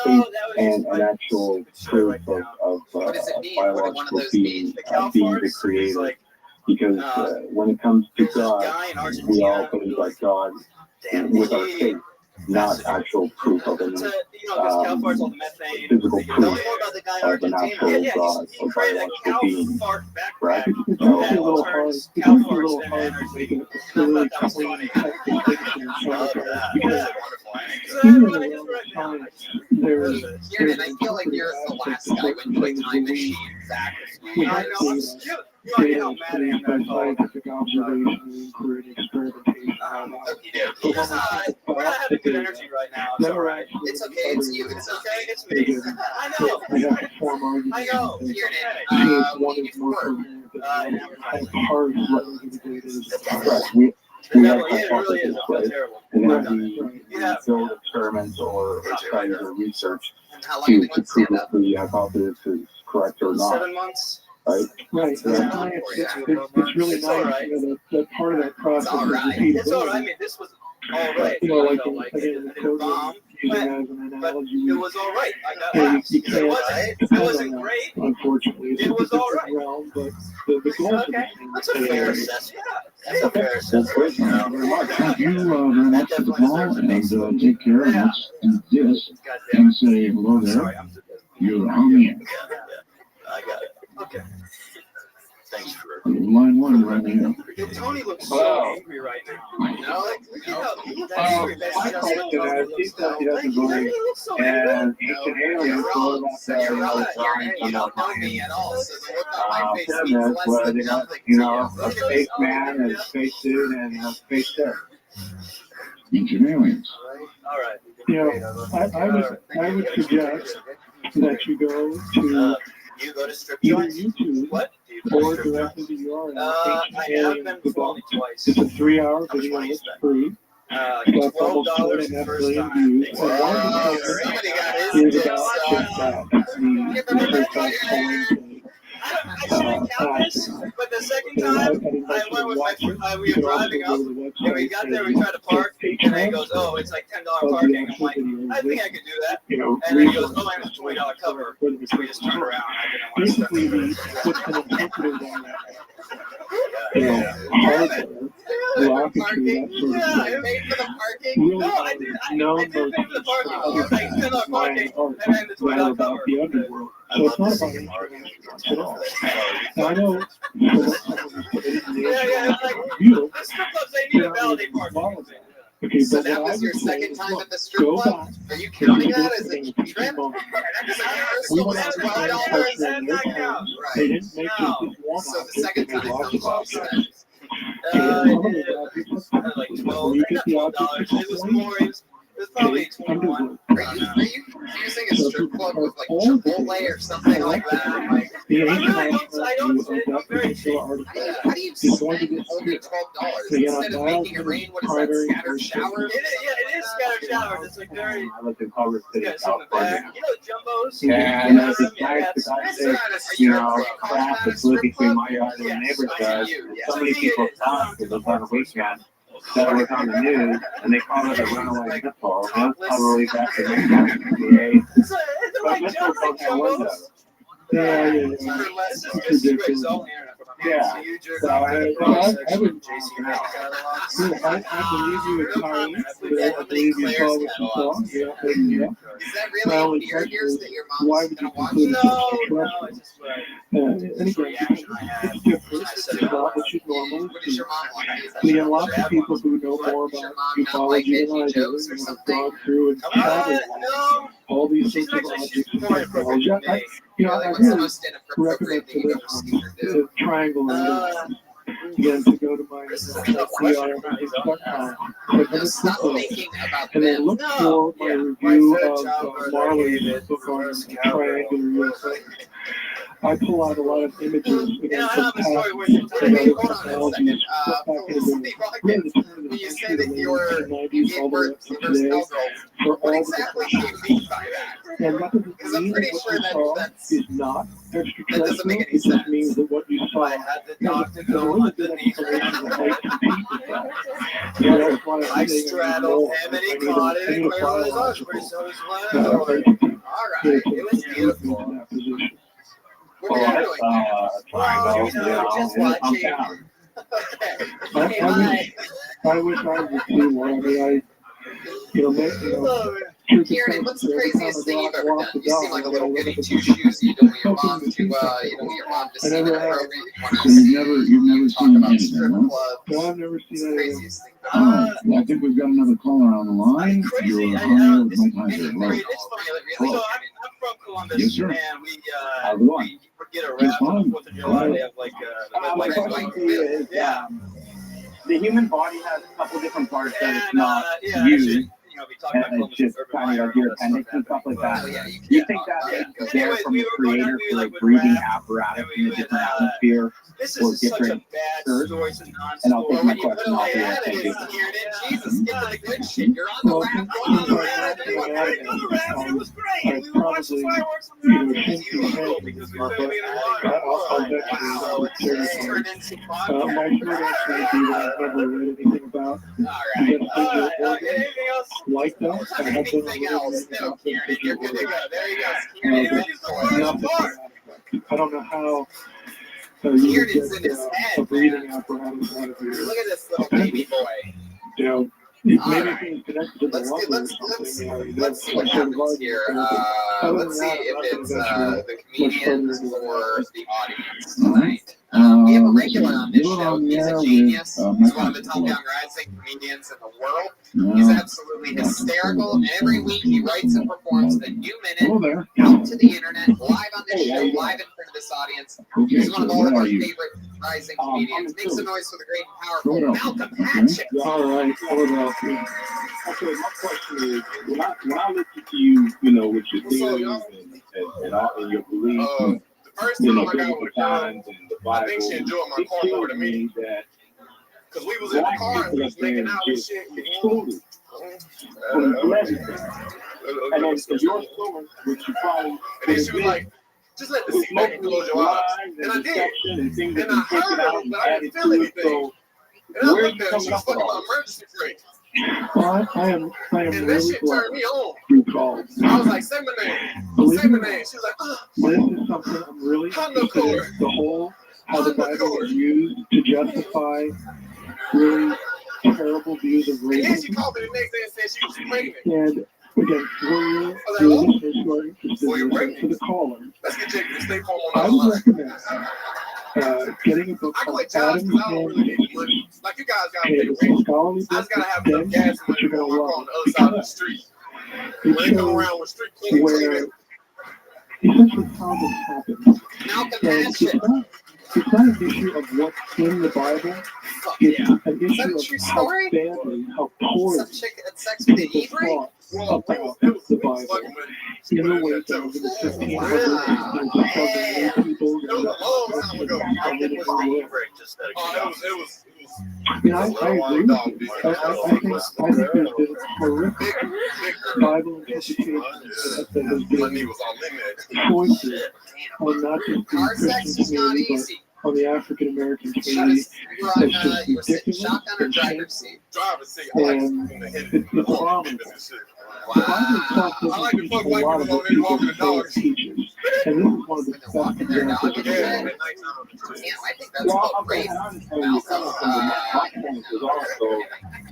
faith and an actual proof of biological being the creator. Because when it comes to God, we all believe like God with our faith. Not actual proof of any physical proof of an actual God or biological being, right?
It's a little hard to make a really clean type distinction because even in the realm of science, there's
I feel like you're the last guy when doing time machine.
We have data produced by scientific observation, inquiry, and experimentation.
we're not having good energy right now. It's all right.
It's okay. It's you. It's okay.
It's me. I know.
We have to form arguments.
I know.
and
You're
see if one is more coherent than the other. As hard as what it is.
Yeah, it really is. I feel terrible.
And then we build experiments or studies or research to prove if the hypothesis is correct or not.
7 months.
Right. It's really nice. You know, that part of that process.
It's all right. It's all right. I mean, this was all right.
You know, like
I didn't bomb,
using that as an analogy.
it was all right. I got
Yeah,
laughs.
you
It wasn't great.
Unfortunately,
It was all right.
Realm, but the goal of
Okay. That's a fair assessment. That's a
Okay.
fair assessment.
Thank you very much for the call, and take care. Let's do this and say hello there. You're on the air.
I got it. Okay. Thanks for.
Line one right now.
Tony looks so angry right now.
My question is, he says he doesn't believe, and ancient aliens told about that,
You don't know me at all, so the look on my face means
pyramids
less
where
than
they got,
nothing
you
to
know,
you.
a spaceman and a spacesuit and a space ship.
Ancient aliens.
All right.
You know, I would suggest that you go to
You go to strip
either
joints?
YouTube
What?
or directly to URL.
I have been before only twice.
It's a 3-hour video. It's free. Plus almost
$12
2.5
first
billion
time.
views. And one of the
Somebody got his
is
dicks
about just that.
I shouldn't count this, but the second time I went with my we were driving up, and we got there, we tried to park, and then he goes, oh, it's like $10 parking. I'm like, I think I could do that. And then he goes, oh, I have a $20 cover. So we just turned around. I didn't want to start.
Parking.
Yeah, I paid for the parking.
No, I did. I did pay for the parking. It was like $10 parking, and then the $20 cover.
So it's not about I know.
Yeah, like, the strip clubs, they need a validate parking.
Okay,
So
but
that
what I
was your
would say
second
is,
time
look,
at the strip
go
club?
back
Are you counting
to
that
this
as a
thing,
trip?
We went out
That's
to
$12.
the
That count.
They didn't make just this one
So the
object,
second
they
time
lost
comes
of
off
objects.
Like 12,
You get the
not
object
$12. It was more. It was probably 21.
Are you confusing a strip club with like Chipotle or something like that? Like,
The
I
ancient
really don't. I don't. I'm very cheap.
how do you spend only $12 instead of making it rain? What is that? Scattered showers?
It is scattered showers. It's like very.
I lived in Culver City,
Yeah, some of the
California.
back. You know, jumbos.
And there's this
Yeah,
nice
that's-
guy, you know, crap that's living between my yard and the neighbor's yard. So many people stopped because it was on a weekend. That was on the news, and they called it a runaway nipple. And that's probably back in 1968.
It's
But
like
nipples don't have windows.
Yeah.
This is just straight zone here.
Yeah.
So you jerk
So
off
I
to the
would-
cross-section JC catalogs.
I believe you would tell me. I believe you saw what you saw. Yeah.
Is that really a beer years that your
Why
mom's
would
gonna
you
watch?
conclude
No, it's just like
anyway, it's different. It's not what you normally
What does
see.
your mom want?
We have lots of people who know more about ufology than I do, and have gone through and traveled
no.
all these
She's
sorts of
actually
objects and
more
technology.
appropriate than me.
I
What's the
really
most inappropriate
recommend
thing
for
you've
this
ever seen her do?
to triangulate again to go to my CRM.com.
Stop thinking about
And then
them.
look for my review of Marley's book on triangular UFO. I pull out a lot of images again from past and other technologies.
When you say that you gave birth to yourself, what exactly do you mean by that?
And that doesn't
Because I'm
mean
pretty
that
sure
what
that
you saw is not
that doesn't
extraterrestrial.
make
It
any
just
sense.
means that what you saw
I had the
has
doctor
a
go
little bit of
underneath
information that might compete with that. That's why
I straddled him and he caught it and cleared his arms pretty so it was one.
All right, it was beautiful. What are you doing?
Triangle,
you know, just watching.
down.
I wish I would see one. I mean,
Kieran, what's the craziest thing you've ever done? You seem like a little goody two shoes. You don't want your mom to, you don't want your mom to see inappropriate. You want to
So
see.
you've never
Talk
seen
about
anything,
strip
huh?
clubs.
No, I've never seen anything.
Craziest thing.
Well, I think we've got another caller on the line.
Crazy.
You're
I
on
this
with
is
my
it's
tiger.
funny. So I'm from Columbus,
Yes, sir.
and we
How's it going?
would get a
Just
wrap on
fine.
the 4th of July. They have like
My question to you is,
the human body has a couple different parts that it's not used. And it's just kind of like your appendix and stuff like that. You think that is there from the creator for like breathing apparatus in a different atmosphere or different earth? And I'll take my question off here. Thank you.
Jesus, get to the good shit. You're on the raft.
It was great. We were watching fireworks on the raft as usual because we couldn't be in the water.
My short answer would be that I've never read anything about.
Anything else?
Like that. I have been
Anything else? No, Kieran, you're good to go. There you go.
Energy's the worst part.
I don't know how you would
Kieran's in his
get
head,
a breathing apparatus out of your.
Look at this little baby boy.
You know, maybe being connected to the lumbar or something.
Let's see what happens here. Let's see if it's the comedians or the audience tonight. We have a regular on this show. He's a genius. He's one of the top young rising comedians in the world. He's absolutely hysterical. And every week he writes and performs a new minute out to the internet, live on this show, live in front of this audience. He's one of all of our favorite rising comedians. Make some noise for the great and powerful Malcolm Hatchet.
All right.
Okay, my question is, when I listen to you, you know, with your theories and all and your beliefs,
First
you
time
know,
I got with a girl,
and the Bible,
I think she enjoyed my car more than me. Because we was in the car and we was making out and shit.
Excluded. And then if you're influence, which you probably,
and then she was like, just let the seat back and close your eyes. And I did. And I heard her, but I didn't feel anything. And I looked at her, she was fucking my emergency brake.
Well, I am
And that
really
shit
glad
turned me on.
you called.
I was like, say my name. Say my name. She was like,
This is something I'm really interested in. The whole, how the Bible is used to justify really terrible views of
and then she
racism.
called me the next day and said she was pregnant.
And again, for your listeners who are interested, for the caller,
Let's get Jake to stay home
I
on the
would
line.
recommend getting a book
I
called
quit jobs
Adam's
because I don't really need the money. Like you guys gotta pay
It's a
rent.
scholarly
I
book
just gotta have
that's
enough gas
dense,
money
but
to
you're
put
going
my
to
car
love
on the
it.
other side of the street. When they come around with street cleaning,
Where essentially how this happens. And it's not an issue of what's in the Bible. It's an issue of how badly, how poorly
Some chick had sex with an
people
Hebrew?
thought about the Bible in a way that over the 1500 years people I agree with you. I think there's been horrific Bible interpretations that has been choices on not just the Christian community, but on the African American community. It's just ridiculous and shameful. And it's wrong. The Bible itself doesn't teach a lot of what people say it teaches. And this is one of the best examples of that.
Well, okay, I understand you coming from the my point is also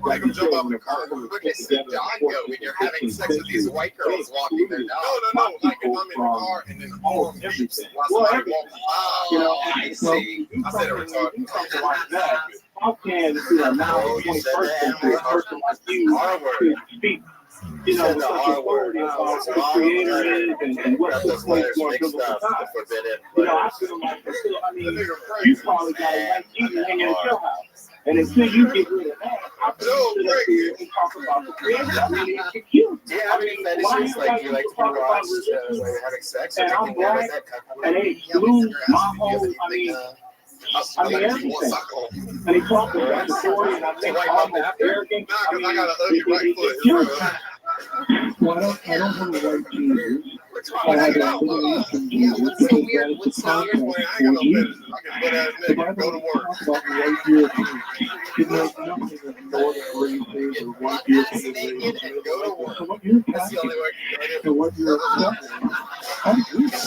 like I'm jumping up in the car. Look at the dog go when you're having sex with these white girls walking their dog. No. Like if I'm in the car and then all everything. While somebody walking by.
You know,
I see. I said it retarded.
Something like that. How can now 21st century a person like you speak? You know, the authority about who the creator is and what took place during biblical times. You know, I feel like, I mean, you probably got a white Jesus hanging at your house. And until you get rid of that, I feel that you talk about the creator. I mean, it's cute.
Yeah, I mean, fetishes, like you like to be watched while you're having sex or
and I'm
anything like
black,
that.
and it blew my whole, I mean, everything. And he talked about the story, and I think almost arrogant. I mean,
I got an ugly right foot.
Well, I don't have a white Jesus. I have a Middle Eastern Jesus because that is the context for Jesus. The Bible talks about white Europeans. It knows nothing of northern races or white European races. So what you're attacking and what you're accepting, I agree with that.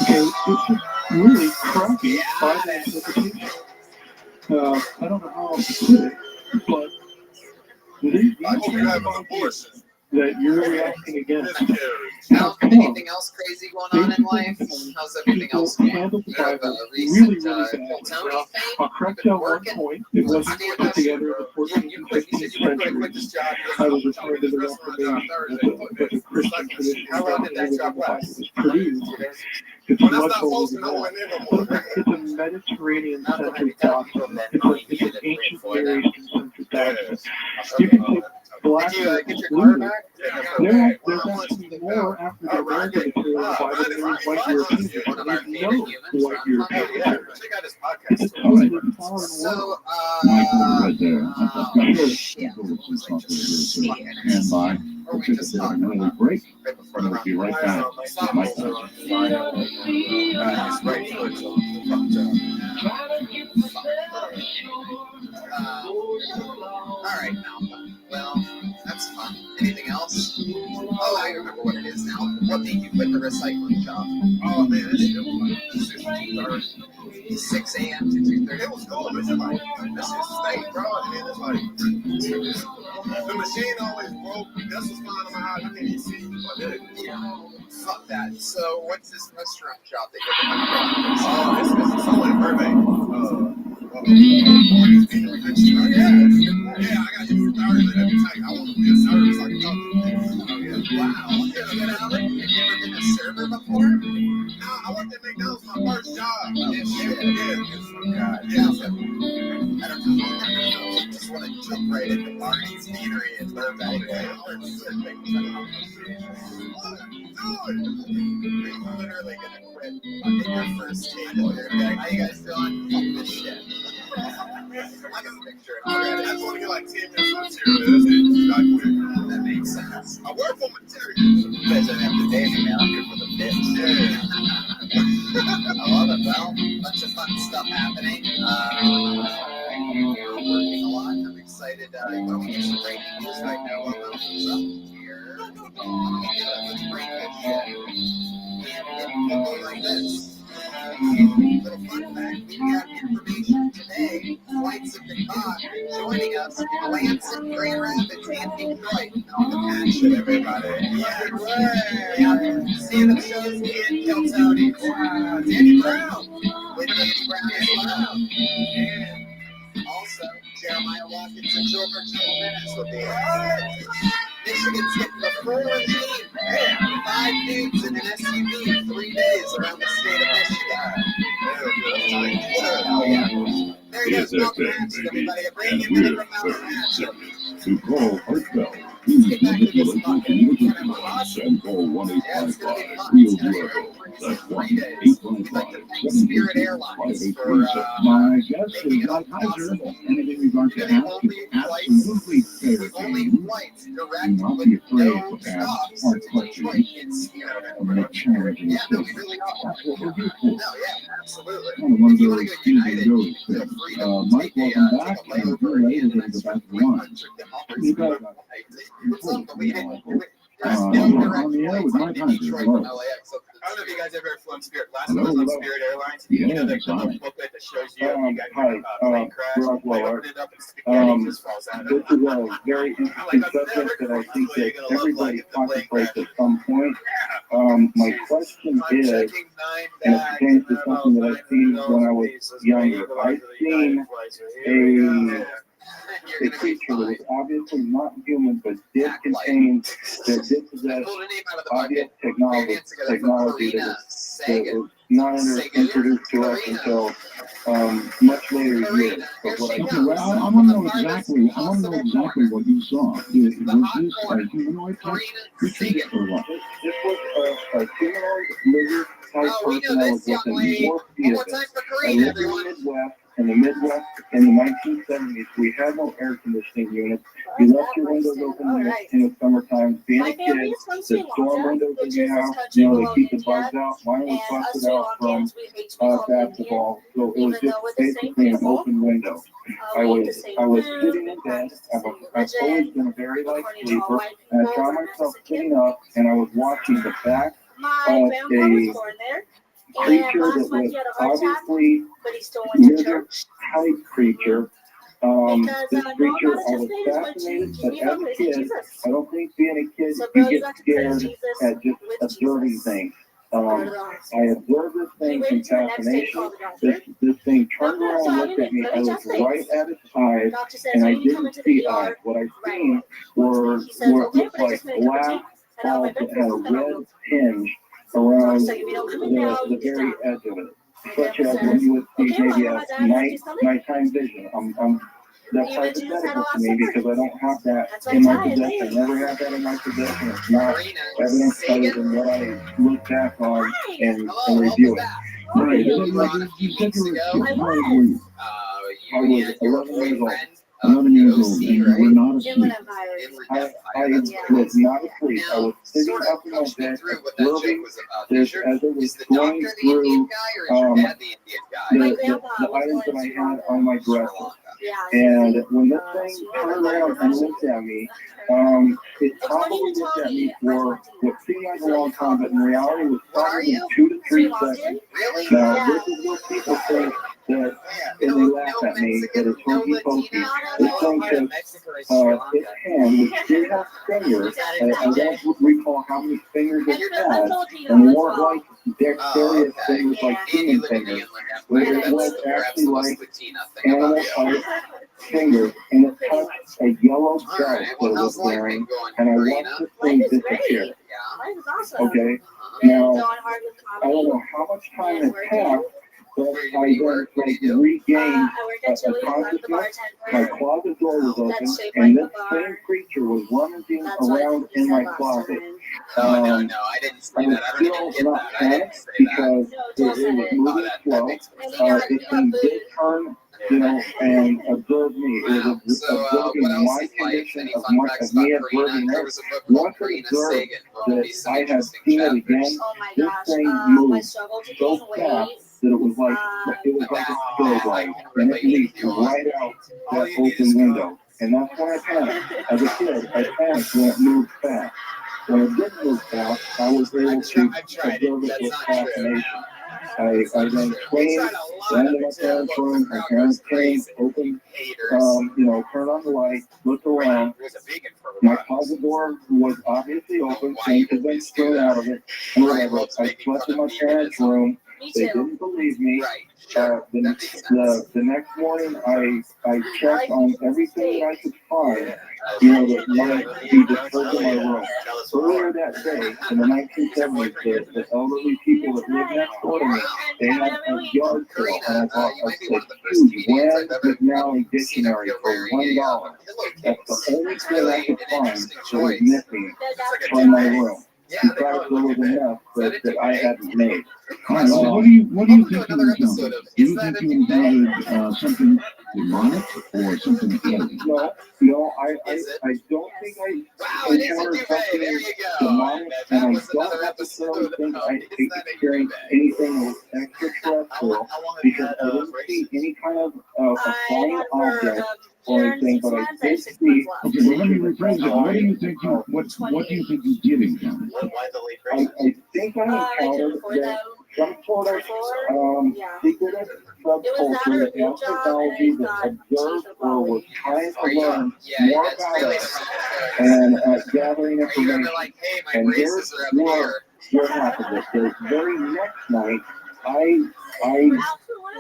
Okay, it's just really crappy Bible interpretation. I don't know how else to put it, but these arguments that you're reacting against.
Anything else crazy going on in life? How's everything else going?
Handled the Bible really,
Recent
really bad.
Tony thing?
I'll correct you at one point. It wasn't put together in the 14th and 15th century. I was referring to the Reformation, but the Christian tradition.
How long did that
The
job
Bible
last?
was produced
It's
When I
much
stopped
older
posting,
than
I
that.
went in no more.
It's a Mediterranean-centric document. It's an ancient Near Eastern-centric document. You can take black
Did you get your car back?
There's actually more African American material by the name of white Europeans. There's no white Europeans.
Check out his podcast.
It's a totally different power in the
So,
world.
Right there.
shit.
Stand by. We'll take a bit of an early break. We'll be right back. Mike.
All right, now. Well, that's fun. Anything else? Oh, I remember what it is now. What made you quit the recycling job?
Oh man, this shit was like
6 a.m. to 2:30.
it was cool. This is like this is state, bro. And it's like the machine always broke. This was fine on my house. I can't even see.
Yeah. Fuck that. So, what's this restaurant job that you're
Oh, this is someone in Burbank. Yeah, I got you started. Let me tell you, I want to be a service like a
Oh, yeah. Wow. Have you ever been a server before?
No, I worked at McDonald's my first job.
Yeah. I don't know. I just want to jump right into Barney's Beanery in Burbank. You're literally gonna quit on your first table. You're gonna be like, how you guys doing? Fuck this shit. I can picture it already.
I just want to get like 10 minutes of material. That's it.
That makes sense.
I work for material.
You guys don't have to pay me, man. I'm here for the bits. I love it. Well, a bunch of fun stuff happening. Working a lot. I'm excited. When we get some breaking news right now, we'll know what's up here. Let's break this shit. And it goes like this. Little fun fact, we got information today. Flights have been bought. Joining us, Lansing, Grand Rapids, and Detroit. On the passion, everybody. Yeah. Stand-up shows and Kill Tony. Wow. Danny Brown. With Danny Brown is loud. And also, Jeremiah Watkins and Joe Virtual Minutes will be here. Michigan's getting the full regime. Man, 5 dudes in an SUV, 3 days around the state of Michigan. Oh, yeah. There you go. Welcome to everybody. A brand new minute from Mountain Action.
To call Heartfelt, please visit your local community box and call 1-855 Real UFO. That's 1-855-786-5836. My guest is Mike Heiser. Anything you'd like to ask is absolutely fair game. Do not be afraid to ask hard questions and make challenging statements. That's what we're here for. Kind of one of those easy goes things. Mike, welcome back. And if you're ready, we're going to go back to lunch. You got on the air with Mike Heiser. Hello.
I don't know if you guys ever flown Spirit. Last time I was on Spirit Airlines.
Yeah,
you know the
sorry.
booklet that shows you you got your plane crash.
Rockwell,
I opened it up and spaghetti just falls out.
This is a very interesting subject that I think that everybody contemplates at some point. My question is, and it pertains to something that I've seen when I was younger. I've seen a creature that was obviously not human, but did contain, that did possess obvious technology that was not introduced to us until much later years. But what I want to know exactly what you saw. Was this a humanoid type creature or what? This was a humanoid lizard type personality with a morph fetus. I lived in the Midwest in the 1970s. We had no air conditioning units. You left your windows open in the summertime. Being a kid, the storm windows that you have, they keep the bugs out. Mine was busted out from basketball, so it was just basically an open window. I was sitting in bed. I've always been a very light sleeper, and I found myself sitting up, and I was watching the back of a creature that was obviously lizard-type creature. This creature, I was fascinated, but as a kid, I don't think being a kid, you get scared at just observing things. I observed this thing in fascination. This thing turned around and looked at me. I looked right at its eyes, and I didn't see eyes. What I seen were what looked like black balls that had a red tinge
around the very edge of it, such as when you would see maybe a nighttime vision. That's hypothetical to me because I don't have that in my possession. Never had that in my possession. It's not evidence other than what I look back on and review it.
Right. So you said you were 6 years old.
I was 11 years old.
11 years old, and you were not asleep.
I was not asleep. I was sitting up in my bed, observing this as it was going through the items that I had on my dresser. And when this thing turned around and looked at me, it probably looked at me for what seemed like a long time, but in reality was probably 2 to 3 seconds. Now, this is what people think that, and they laugh at me, that it's hokey pokey. This thing took its hand, which did have fingers, and I don't recall how many fingers it had, and they weren't like dexterous fingers like human fingers, but it was actually like animal-type fingers, and it touched a yellow belt that it was wearing, and I watched this thing disappear. Okay, now, I don't know how much time had passed, but I then regained a consciousness. My closet door was open, and this same creature was rummaging around in my closet.
No, I didn't say that. I
still not panicked because it was moving slow. It did turn, and observe me. It was observing my condition of me observing it. Once it observed that I had seen it again, this thing moved so fast that it was like a still light, and it leaped right out that open window. And that's when I panicked. As a kid, I panicked when it moved fast. When it didn't move fast, I was able to observe it with fascination. I then cleaned, ran to my parents' room, my parents came, opened, turned on the light, looked around. My closet door was obviously open, things had been thrown out of it, and whatever. I slept in my parents' room. They didn't believe me. The next morning, I checked on everything that I could find, that might be disturbed in my room. Earlier that day, in the 1970s, the elderly people that lived next door to me, they had a yard sale, and I bought a huge Rand McNally dictionary for $1. That's the only thing I could find that was missing from my room. Besides, there was enough that I hadn't made.
So what do you think you encountered? Do you think you encountered something demonic or something heavy?
No, I don't think I encountered something demonic, and I don't necessarily think I experienced anything extraterrestrial because I didn't see any kind of a flying object or anything, but I did see.
Okay, well, let me rephrase it. What do you think you did encounter?
I think I encountered some sort of secretive subculture that has technology that observed or was trying to learn more about us and gathering information. And here's what happened. The very next night, I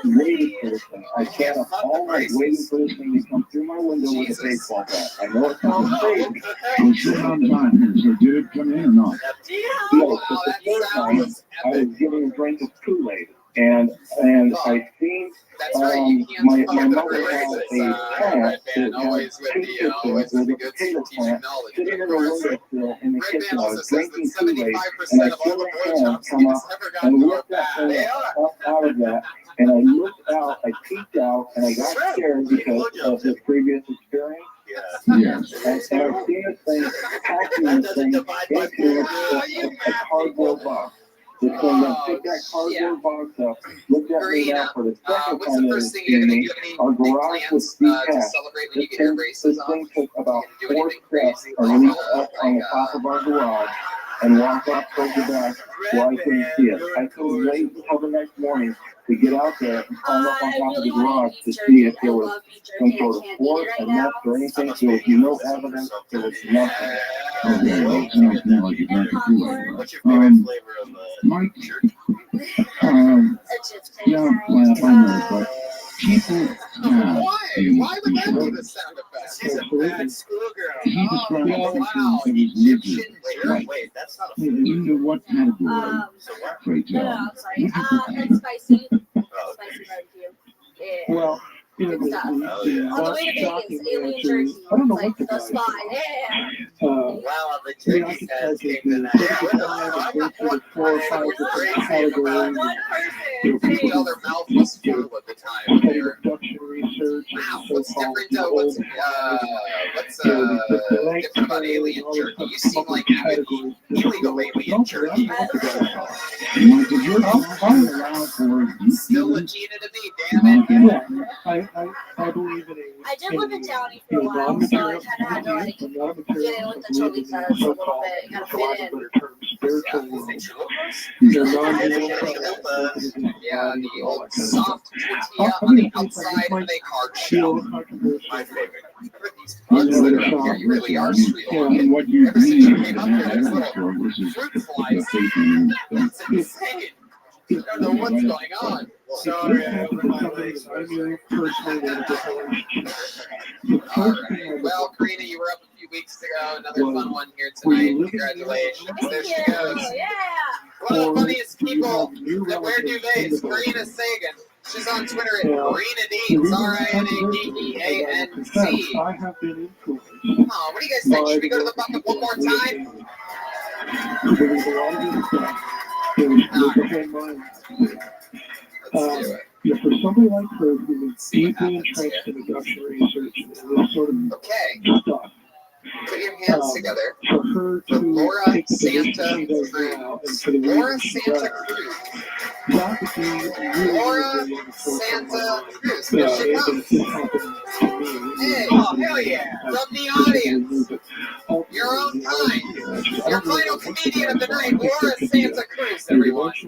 waited for this thing. I sat up all night waiting for this thing to come through my window with a baseball bat. I know it sounds crazy.
We're sitting on time here, so did it come in or not?
No, but the third time, I was given a drink of Kool-Aid. And I seen my mother had a plant that had 2 kitchens with a potato plant sitting in the windowsill in the kitchen. I was drinking Kool-Aid, and I saw her hand come up and lift that thing up out of that. And I looked out, I peeked out, and I got scared because of the previous experience.
Yes.
And I've seen this thing packing this thing into a cardboard box. This thing that picked that cardboard box up, looked at me now for the second time that it's seen me. Our garage was detached. This thing took about 4 steps underneath up on the top of our garage and walked up towards the back where I couldn't see it. I couldn't wait until the next morning to get out there and climb up on top of the garage to see if there was some sort of force or nest or anything. There was no evidence. There was nothing.
Okay, well, it sounds more like you drank a Kool-Aid. Mike, yeah, well, I know, but
people have
Why? Why would that be the sound effect?
She's a bad schoolgirl.
he described
wow.
everything that was lived
Wait, wait, that's not a food.
into what category?
So what?
Great
No,
job.
I'm sorry. It's spicy. Spicy barbecue. Yeah.
Well, you know,
Good stuff.
the
On the way to
shocking
Vegas, alien
answer
jerky.
is, I don't know
It's
what
like
the
the
guy
spot.
said.
Yeah.
Wow, the
I mean, I
turkey
could
heads
take
came to
the
that.
35 and go through the 4 or 5 different categories.
One
You know,
person.
Tell their mouth was full at the time.
study abduction research
Wow,
and
what's
so-called
different? What's different about alien jerky? You seem like illegal alien jerky. Still Latina to me, damn it.
I believe in a.
I did live in Downey for a while, so I kind of had to like get in with the Cholitas a little bit. Gotta fit in.
Yeah, the old soft tortilla on the outside and a hard shell. My favorite. These bugs that are up here, you really are Sri Lankan. Ever since you came up here, there's little fruit flies. That's insane. I don't know what's going on.
Sorry, I opened my legs.
Alright. Well, Karina, you were up a few weeks ago. Another fun one here tonight. Congratulations. There she goes.
Yeah.
One of the funniest people that wear duvets, Karina Sagan. She's on Twitter at Karina Deans, RINADEANC.
I have been influenced.
Oh, what do you guys think? Should we go to the bucket one more time?
There's a lot of good stuff. There's the whole mind. Yeah, for somebody like her who is deeply entrenched in abduction research and this sort of stuff.
Put your hands together.
For her
For
to
Laura
take the position
Santa
she does
Cruz.
now and for the
Laura
reason she
Santa
does,
Cruz.
that would be really,
Laura
really wonderful.
Santa Cruz.
Yeah,
Here she
if
comes.
this happened to me.
Hey, oh, hell yeah. From the audience. Your own kind. Your final comedian of the night, Laura Santa Cruz, everyone.
So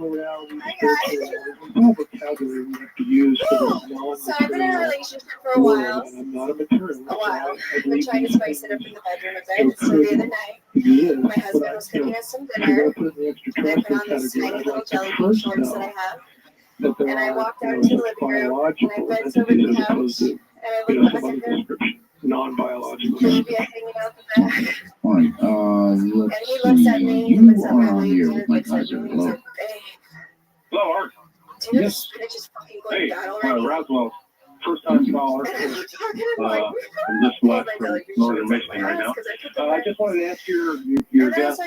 I've been in a relationship for a while. I've been trying to spice it up in the bedroom a bit. So the other night, my husband was cooking us some dinner, and I put on this tiny little jelly bean shorts that I have. And I walked out into the living room, and I bent over the couch, and I looked back at him.
Non-biological.
Baby hanging out the back.
Fine.
And
Let's
he looks at
see.
me, he
You
looks at
are
my
on
legs,
here
and
with
he
my
looks at
cousin.
me, and he's
Hello.
like, hey,
Hello, Art.
do you know the
Yes.
spinach is fucking going down already?
Roswell, first-time caller. From this west from northern Michigan right now. I just wanted to ask your guest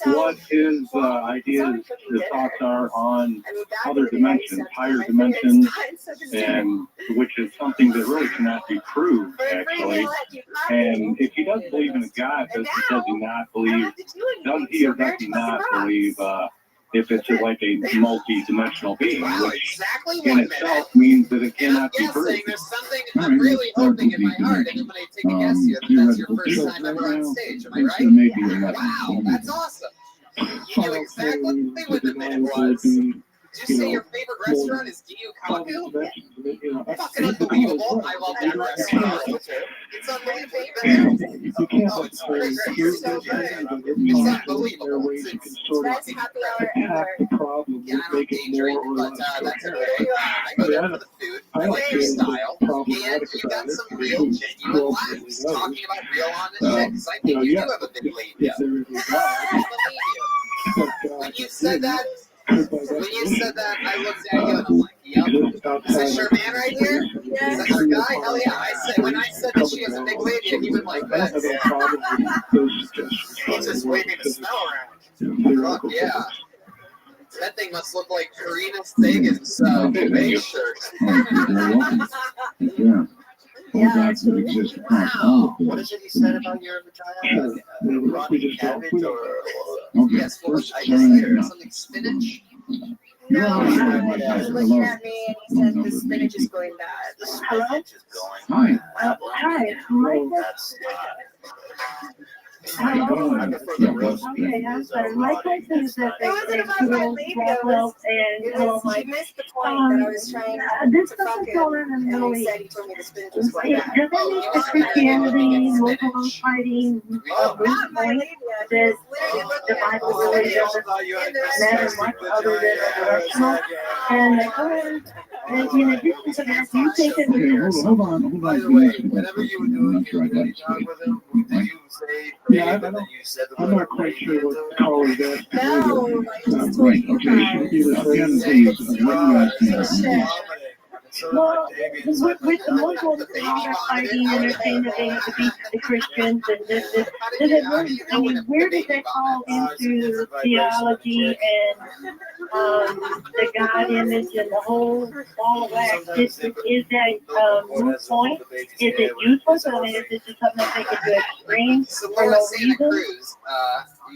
what his ideas, his thoughts are on other dimensions, higher dimensions, and which is something that really cannot be proved, actually. And if he does believe in a God, does he not believe, does he or does he not believe if it's like a multi-dimensional being, which in itself means that it cannot be proved.
There's something I'm really hoping in my heart, and I'm going to take a guess here that that's your first time ever on stage. Am I right? Wow, that's awesome. You knew exactly when the minute was. Did you say your favorite restaurant is Giyu Kaku? Fucking unbelievable. I love that restaurant. It's unbelievable. Oh, it's great. It's so good. It's unbelievable. It's
happy hour
Half the problem
yeah,
is
I don't
making
day drink,
more or
but
less.
that's okay. I go there for the food. I like your style. And you got some real genuine laughs talking about real honest shit. Because I think you do have a big lead. Yeah. I believe you. When you said that, I looked at you and I'm like, yep. Is this your man right here? Is that your guy? Hell yeah. When I said that she has a big lady, and he went like this. He's just waving the smell around. Fuck yeah. That thing must look like Karina Sagan's big shirt.
Yeah. All gods that exist across all of
What is it he said about your vagina? Rotten cabbage or
yes, what was I just say? Something spinach?
No, he was looking at me and he said the spinach is going bad.
The spinach is going
Hi.
Hi.
That's
Hello.
I prefer the roast beef.
Okay, I'm sorry. My question is that
It wasn't about my lady. He missed the point that I was trying
this
to
doesn't
fuck
fall
him.
in the
And
Middle
he said he
East.
told me the spinach was going bad.
Does that mean that Christianity, Muslim fighting,
Not my lady.
that
Literally looking
the
at
Bible really doesn't matter much other than a directional? And in addition to that, do you think that
Okay, hold on.
By the way, whenever you were doing your daily talk with him, did you say
Yeah,
babe and then you said the
I'm
word
not quite
baby
sure
into
what
it?
color that
No, I just told
Right,
you
okay.
guys.
Again, please, what you asking?
well, with the Muslims and all that fighting and they're saying that they have to beat the Christians and this, does it really, I mean, where does that fall into theology and the God image and the whole ball of wax? Is that moot point? Is it useless? I mean, is it just something that they can do extreme
So
for
we're
no
at Santa
reason?
Cruz.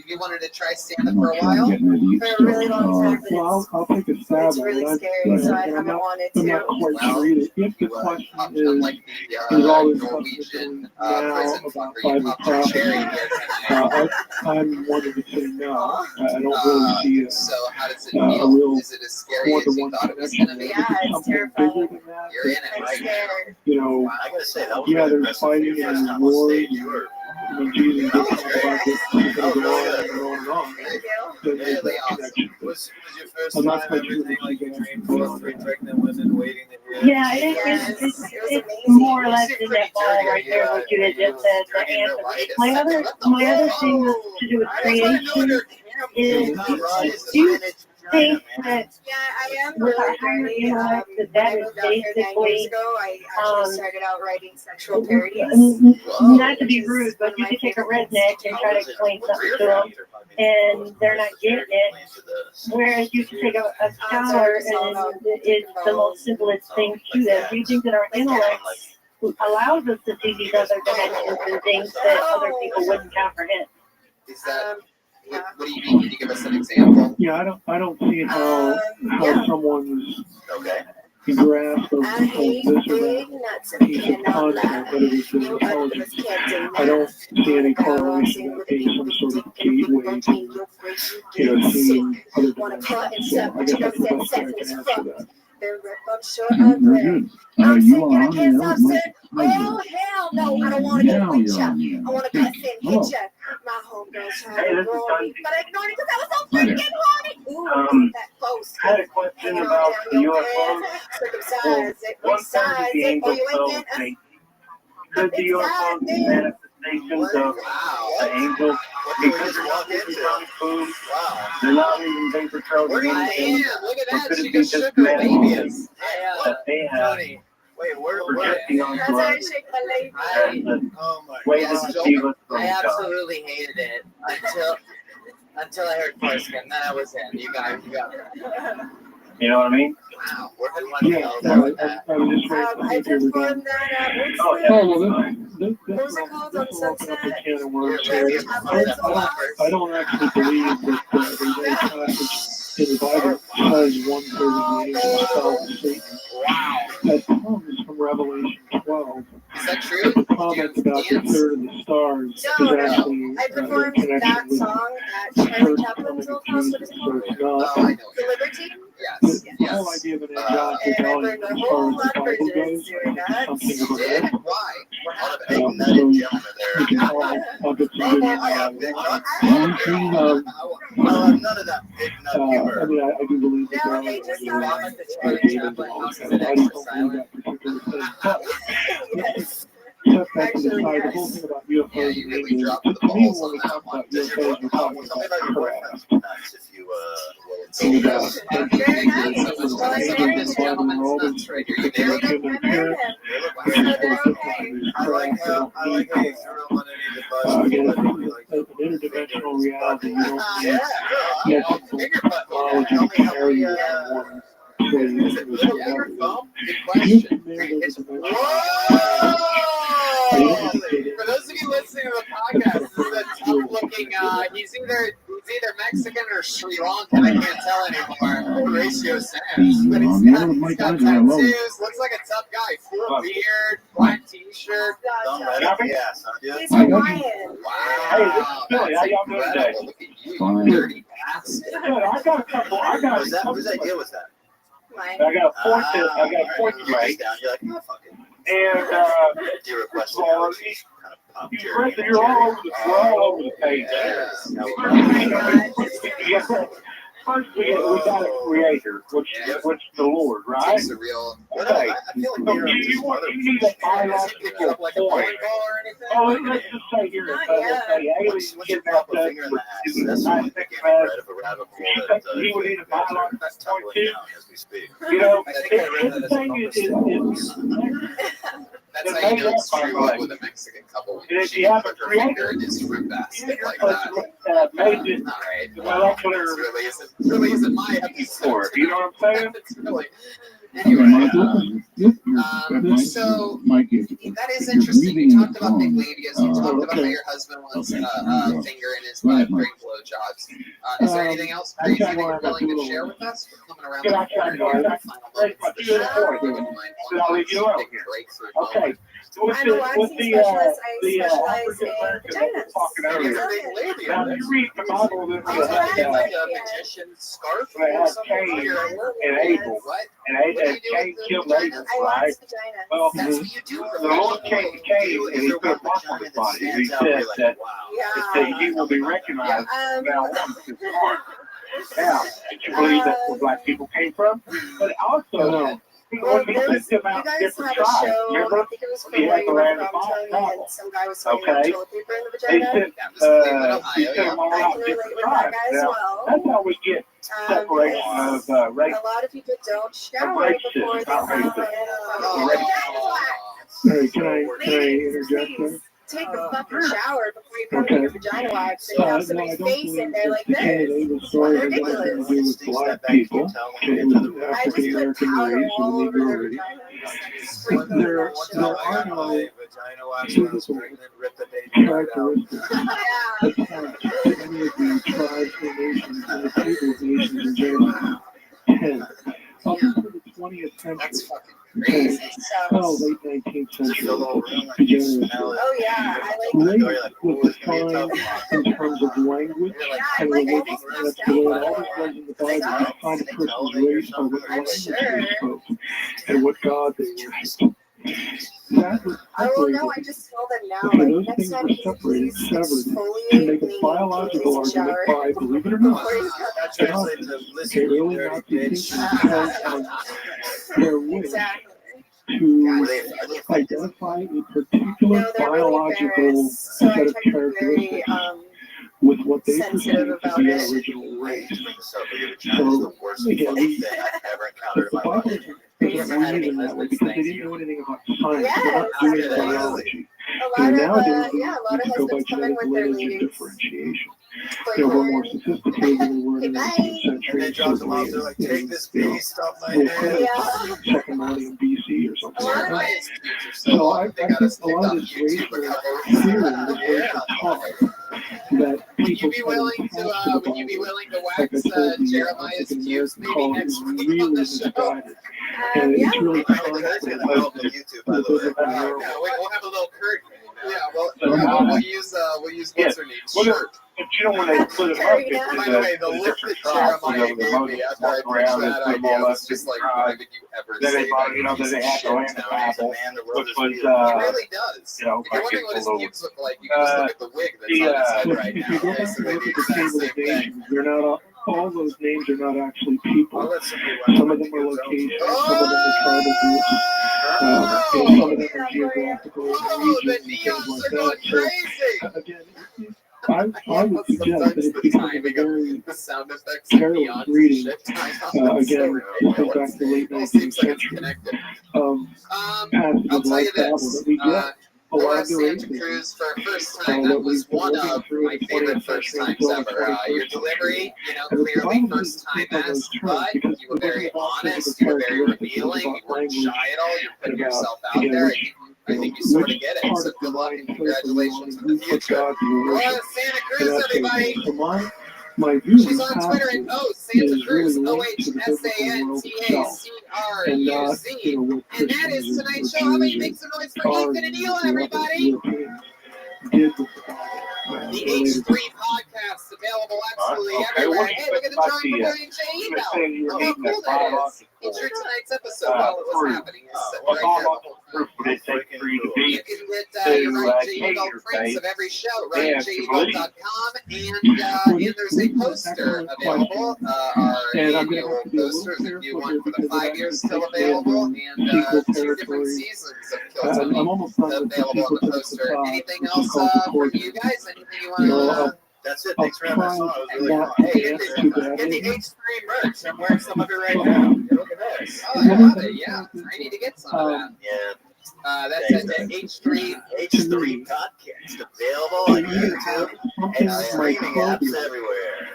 You wanted to try Santa
I'm
for a
not trying to
while?
get into deep
For a
stuff.
really long time, but
Well, I'll take a stab
it's
at
really
it.
scary, so I
I'm
haven't
not,
wanted
I'm not
to.
quite
Well,
sure either. If the question
unlike
is,
the
is all this stuff
Norwegian
now
prison
about
fucker, you
private
popped your cherry
property,
here tonight.
I'm wanting to say no. I don't really see it.
So how does it
A
feel?
real
Is it as scary as you
one-to-one
thought it was
connection.
going to be?
Yeah, it's
Something
terrifying.
bigger than that.
You're in it
I'm
right
scared.
You know,
I gotta say, that was
yeah,
really
there's
impressive for
fighting
your first
and
time on
wars.
stage. You were
I mean, Jesus did talk about this. It's going to go on
good.
and on and on.
Thank you.
There's
Really
that
awesome.
connection.
Was your first
I'm not
time
quite sure
everything
what
like
you
a
guys
dream
can
for three pregnant women waiting to hear?
Yeah,
Yes, it was
it's
amazing.
more or less in that ball right there, what you had just said, the answer. My other thing to do with creation is, do you think that
Yeah, I am
with our
really
higher
dirty.
intellect,
When
that
I
is
moved out here 9 years
basically,
ago, I actually started out writing sexual parodies.
not to be rude, but you can take a redneck and try to explain something to them, and they're not getting it. Whereas you can take a scholar, and it's the most simplest thing to them. Do you think that our intellect allows us to see these other dimensions and things that other people wouldn't comprehend?
Is that, what do you mean? Can you give us an example?
Yeah, I don't see how someone's grasp of
I hate
this or
big
that
nuts and
piece of
cannot
content,
lie.
whether it's
You
intelligence.
others can't
I don't
deny.
see any
Now I'm
correlation
seeing
that
with the
being
people
some sort of
thinking people
gateway
don't mean
to,
look where
you
you
know,
get
seeing
sick.
other
Wanna cut and
dimensions.
suck,
So I
but
guess
you
that's
never
the
said
best way I
sex
can
was
answer
fucked.
that.
Then rip up short
Very
ugly.
good.
I'm
You
sick
are
and I
on
can't
the
stop
with
sick.
pleasure.
Hell no, I don't want to get
Now
with
you're
ya.
on the
I want to cuss and hit ya. My homegirls trying to roll me, but I ignored it because I was so freaking horny. Ooh, that close.
I had a question about the UFOs.
Circumcised,
One third of
resize
the
it, or
angel
you ain't
soul
getting
state. Could the UFOs be manifestations of the angel? Because they're not even on food. They're not even vapor trails or anything.
Look at
Or
that.
could
She
it be
just
just
shook her
manifestations
babies.
that they have projecting onto
That's how I
us
shake my leg.
as a way to deceive us from
I
God?
absolutely hated it until I heard Parskin. Then I was in. You got it.
You know what I mean?
Wow, we're having
Yeah, I was just
I performed that at what's
Oh, well, this
what was it called on
will open up
Sunset?
a can of worms.
Really?
I don't actually believe that there's any passage in the Bible that says 1/3 of the angels fell to Satan. That comes from Revelation 12.
Is that true?
The comment about the third of the stars is actually
I performed that song at Charlie Chaplin's old house. What is it called? The Liberty?
Yes.
The whole idea of an angelic
And I
rebellion
burned a
as
whole
far as
lot
the
of
Bible
bridges
goes,
doing that.
something of a myth.
Why?
So we can all get some good
None of that big nut
I
humor.
mean, I do believe that
No,
there
they just
are
love it.
demons and all this kind of I just don't believe that particular thing. But
Yes.
except that to the side, the whole thing about UFOs and aliens, to me, when we talk about UFOs, we're talking about craft.
If you
Very nice. Well, I married
This
him.
gentleman's nuts right here. You married him?
I married him. So they're okay.
I like how you threw him underneath the bus.
Again, an interdimensional reality. You don't need multiple technology to carry you on one place or another. If you can manage a dimension,
For those of you listening to the podcast, this is a tough-looking. He's either Mexican or Sri Lankan. I can't tell anymore. Horatio Sands, but he's got tattoos. Looks like a tough guy. Full beard, black T-shirt.
He's Hawaiian.
Wow,
Billy, how y'all doing today?
look at you, dirty bastard.
I got a couple.
Whose idea was that?
Mine.
I got a fourth grade,
You're like, oh, fuck it.
and
Do you request it?
well, you're all over the page.
Oh my God.
first we got a creator, which the Lord, right?
Takes a real.
Okay.
I feel like
So
you're
you need a biological point. Oh, let's just say here, let's say aliens kidnapped us with he would need a biological point too. You know, the thing is
that's how you know it's true love with a Mexican couple.
if
She
you have a
put her finger in his fruit basket like that.
made it
All right.
molecular
This really isn't my episode.
you know what I'm saying?
It's really.
Anyway,
So
Mike,
that is interesting. You talked about big labias. You talked about how your husband wants a finger in his butt, great blowjobs. Is there anything else crazy that you're willing to share with us? We're coming around the corner here. The final moments of the show. If you wouldn't mind one big breakthrough moment.
I'm a waxing specialist. I specialize in vaginas.
Now, you read the Bible, there's
like a magician's scarf or something
and Abel, and Cain killed Abel,
I
right?
wax vaginas.
Well,
That's what you do for
the Lord came to Cain and he put a mark on his body. He said that he will be recognized now with his heart. Now, did you believe that's where black people came from? But also,
well, you guys had a show, I think it was from where you were from, Tony, and some guy was throwing toilet paper in the vagina. I can relate with that guy as well.
That's how we get separation of race.
A lot of people don't shower before they come
Hey, can I interject there?
Take a fucking shower before you come to your vagina wax and have somebody's face in there like this. It's ridiculous.
With black people,
I just put powder all over their vagina.
There are no physical characteristics that any of the tribes or nations and the civilizations in general had. Up until the 20th century, late 19th century,
Oh yeah, I like
race was defined in terms of language and religion. That's the way all the words in the Bible define a person's race or what language they spoke and what God they worshiped. That was
no, I just smell them now.
okay,
Like,
those
next
things
time
were
you
separated,
please
severed, to make a biological argument by, believe it or not,
That translates to listen
okay,
to
really
dirty
not the
bitch.
because of their wish to identify a particular biological set of characteristics with what they perceive to be an original race. So, again, the Bible doesn't read it that way because they didn't know anything about science. They're not doing biology.
A lot of
go by
husbands come in
genetic
with their
lineage and
leavings.
differentiation. We're more sophisticated than we were in the 19th century.
And they drop them off, they're like, take this beast off my head.
Second millennium BC or something like that.
So
So I think a lot of this racial theory is taught that
would you be willing to wax Jeremiah's pubes maybe next week on the show?
And it's really
YouTube, by the way.
We'll have a little curtain. Yeah, we'll use what's her name? Shirt.
But you don't want to put it up.
By the way, the look that Jeremiah gave me after I pitched that idea was just like, why would you ever say that?
They had to land the Bible, which was,
He really does.
you know,
If you're wondering what his pubes look like, you can just look at the wig that's on his head right
if you go
now.
back
So
and
they
look
do
at the
the exact same thing.
civilizations, they're not all those names are not actually people. Some of them are locations, some of them are tribal groups, some of them are geographical regions and things like that. So, again, I would suggest that it's becoming a very careless reading. Again, this goes back to the late 19th century. Passages like that that we get. A lot of the
Santa Cruz for our first time. That was one of my favorite first times ever. Your delivery, clearly first time asked, but you were very honest, you were very revealing, you weren't shy at all, you're putting yourself out there. I think you sort of get it. So good luck and congratulations for the future. Santa Cruz, everybody! She's on Twitter at Santa Cruz, OHSANTACRUZ. And that is tonight's show. How about you make some noise for Ethan and Ela, everybody?
Did with the Bible.
The H3 podcast available absolutely everywhere. Hey, look at the drawing for William J. Email. Oh, how cool that is. Feature tonight's episode while it was happening. It's sitting right there. You can get your Ryan J. Email prints of every show, RyanJEmail.com, and there's a poster available. Our annual posters, if you want, for the 5 years still available, and 2 different seasons of Kill Tony available on the poster. Anything else from you guys? Anything you want to?
That's it. Thanks for having us on. It was really fun. Hey, get the H3 merch. I'm wearing some of it right now. Look at this. Oh, I love it. Yeah, I need to get some of that. Yeah. That's at the H3 podcast available on YouTube and streaming apps everywhere.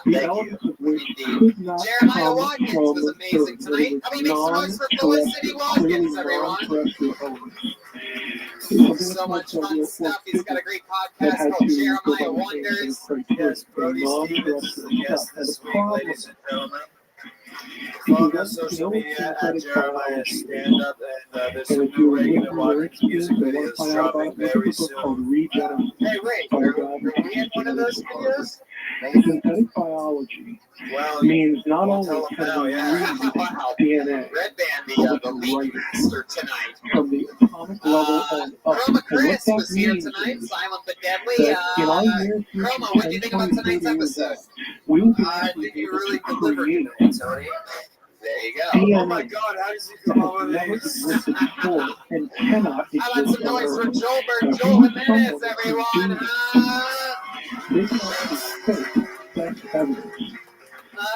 Thank you.
Jeremiah Watkins was amazing tonight. How many make some noise for Felicity Watkins, everyone? So much fun stuff. He's got a great podcast called Jeremiah Wonders.
Yes, Brody Stevens is a guest this week, ladies and gentlemen. Follow us on social media at Jeremiah Stand Up, and there's some new regular Watkins music videos dropping very soon. Hey, wait, are we in one of those videos?
Synthetic biology means not only
can we read
DNA,
Red Band, the lead producer tonight.
From the atomic level on up.
Chroma Chris was here tonight, Silent but Deadly. Chroma, what do you think about tonight's episode?
I
think you really delivered tonight, Tony. There you go.
DNA
Oh my God, how does he come over this?
And cannot
How about some noise for Joelberg, Joel Jimenez, everyone?
That's evidence.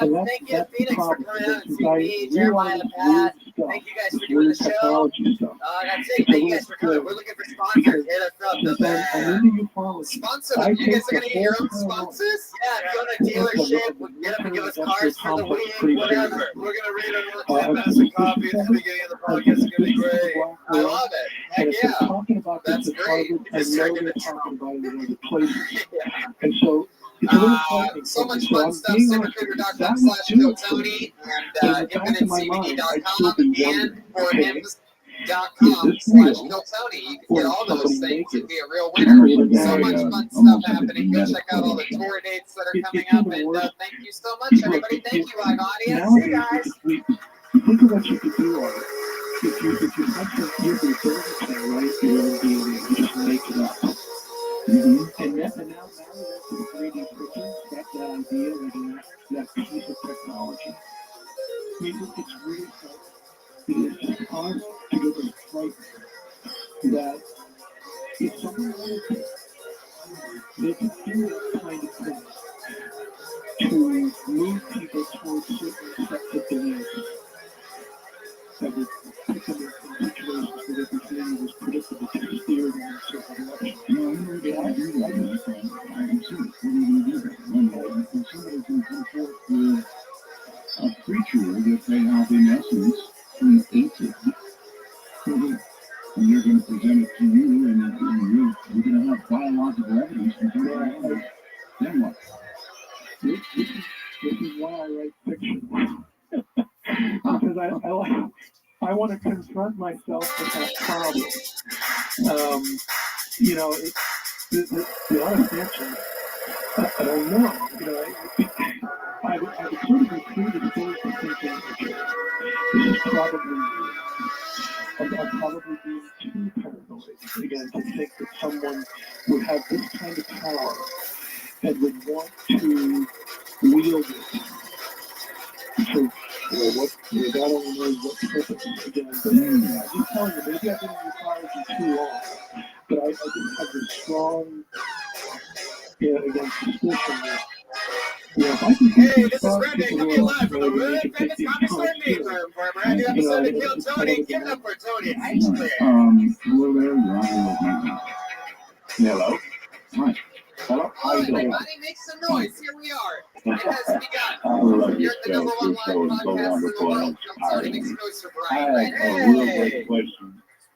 Thank you, Phoenix, for coming out and seeing me, Jeremiah, Pat. Thank you guys for doing the show. That's it. Thank you guys for coming. We're looking for sponsors. Hit us up. Sponsor them. You guys are going to get your own sponsors? Yeah, if you own a dealership, get up and give us cards for the week, whatever.
We're going to read another 10 minutes of coffee at the beginning of the podcast. It's going to be great.
I love it. Heck yeah. That's great. It's turning into Trump.
And so,
so much fun stuff. ZipRecruiter.com/KillTony and InfiniteCBD.com and forhims.com/KillTony. You can get all those things and be a real winner. So much fun stuff happening. Go check out all the tour dates that are coming up. And thank you so much, everybody. Thank you, live audience. See you guys.
Think of what you could do on it. If you have to use your thing, right, your own DNA, you just make it up. And now that's the 3D printing, that's that idea, that piece of technology. I mean, it's really hard. It is hard to get them right that if someone wanted to, they could do that kind of thing to move people towards certain sets of beliefs that would put them in situations where their behavior was predictable to steer them in a certain direction.
No, I agree with that. I'm serious. What are you going to do there? When somebody can come forth with a creature that they have, in essence, created, and they're going to present it to you, and you're going to have biological evidence to do it. Then what?
This is why I write fiction. Because I want to confront myself with that problem. You know, the honest answer, I don't know. You know, I would sort of include the things that thinking, this is probably, I'm probably being too paranoid, again, to think that someone would have this kind of power and would want to wield it. So, God only knows what purpose again. But I'm just telling you, maybe I've been in ufology too long, but I just have this strong, again, suspicion that, if I can
hey, this is Randy coming live from the Red Famous Comic Store Meeting Room for a brand new episode of Kill Tony. Give it up for Tony Eichler.
Hello there, Ron.
Hello.
Hi.
Hello.
Hello, everybody. Make some noise. Here we are. It has begun. You're the number one live podcast in the world. Kill Tony makes noise for Brian.
I have a real great question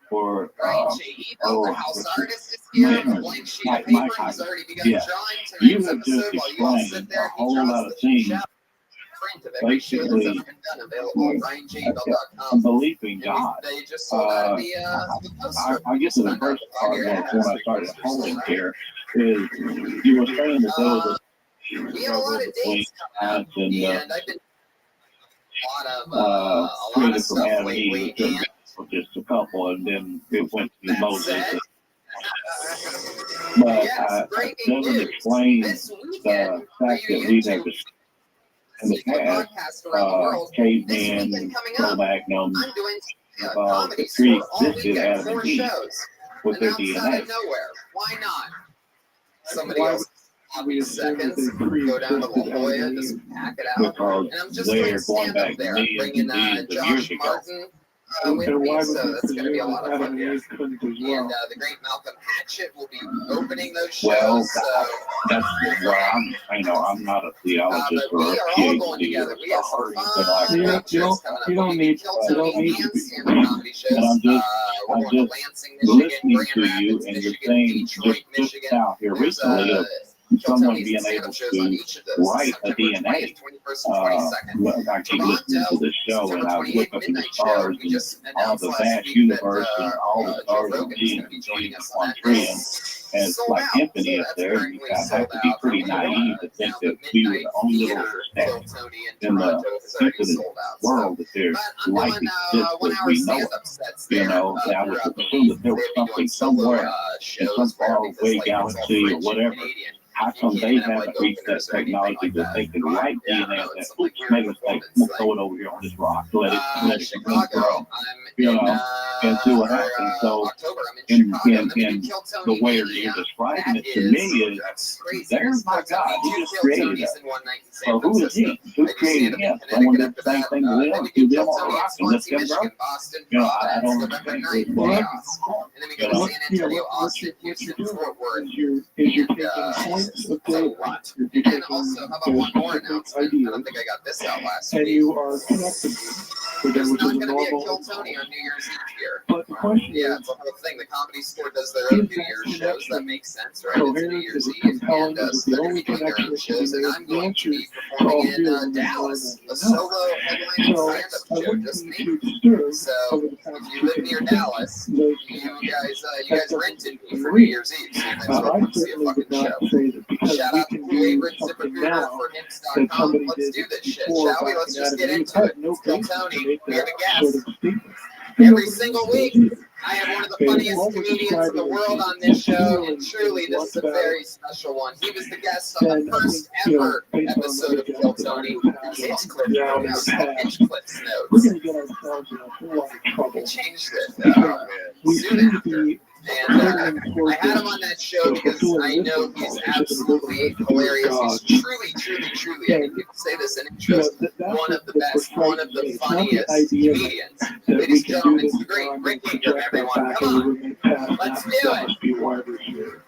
for
Brian J. the house artist, is here. A blank sheet of paper. He's already begun drawing tonight's episode while you all sit there. He draws the shadow. print of every show that's ever been done available at RyanJBell.com.
Belief in God.
They just sold out of the poster.
I guess the first part was when I started holding here is you were saying that there was
we have a lot of dates coming up, and I've been a lot of stuff lately. And
just a couple, and then it went to Moses.
But yes, breaking news.
Explain
this
the
weekend,
fact that we have in the past, Caveman, Cro-Magnon,
I'm doing
the
comedy
tree
store all
existed
weekend,
as
4
a
shows.
with
And
their
outside
DNA.
of nowhere. Why not? Somebody else. seconds, go down to La Jolla, just pack it out.
Because
And I'm just
they're
doing stand up
going
there.
back
I'm bringing
millions of
Josh
years ago.
Martin with me, so that's going to be a lot of fun. And the great Malcolm Hatchett will be opening those shows.
Well,
so
that's where I'm not a theologist
but
or
we
a
are all going
PhD
together.
or
We have some
like
fun
that.
shows coming up.
You don't need to
and stand-up comedy shows.
And I'm
We're going to Lansing, Michigan,
listening
Grand
to you,
Rapids,
and you're
Michigan,
saying
Detroit,
just
Michigan.
out here
There's
recently of someone being able to write a DNA. I keep listening to the show, and I look up at the stars and all the vast universe and all the stars of Jesus on tree, and it's like infinity up there. You have to be pretty naive to think that we were the only little step in the infinite world that there's life exists that we know of. You know, and I would assume that there was something somewhere in some faraway galaxy or whatever. How come they haven't reached that technology that they can write DNA that, oops, make a mistake, we'll throw it over here on this rock, let it grow, you know, and see what happens. So, in the way you're describing it to me is, there's my God, he just created us. So who is he? Who's creating him? Someone did the same thing to them, do them on a rock and let them grow? You know, I don't understand this.
And then we go to San Antonio, Austin, Houston, Fort Worth, and a lot. And also, how about one more announcement? I don't think I got this out last week.
You are connected.
There's not going to be a Kill Tony on New Year's Eve here.
But the question
yeah, it's a whole thing. The Comedy Store does their own New Year's shows. That makes sense, right? It's New Year's Eve, and so they're going to be doing their own shows. And I'm going to be performing in Dallas, a solo headlining stand-up show, just me. So if you live near Dallas, you guys rented me for New Year's Eve, so you might as well come see a fucking show. Shout out to Favorite ZipRecruiter for Hints.com. Let's do this shit, shall we? Let's just get into it. Kill Tony, we have a guest. Every single week, I have one of the funniest comedians in the world on this show, and truly, this is a very special one. He was the guest on the first ever episode of Kill Tony, Hinchcliffe Notes. Hinchcliffe's Notes. He changed it soon after. And I had him on that show because I know he's absolutely hilarious. He's truly, I mean, people say this in intros, one of the best, one of the funniest comedians. Ladies and gentlemen, it's the great Rick Ingram, everyone. Come on, let's do it.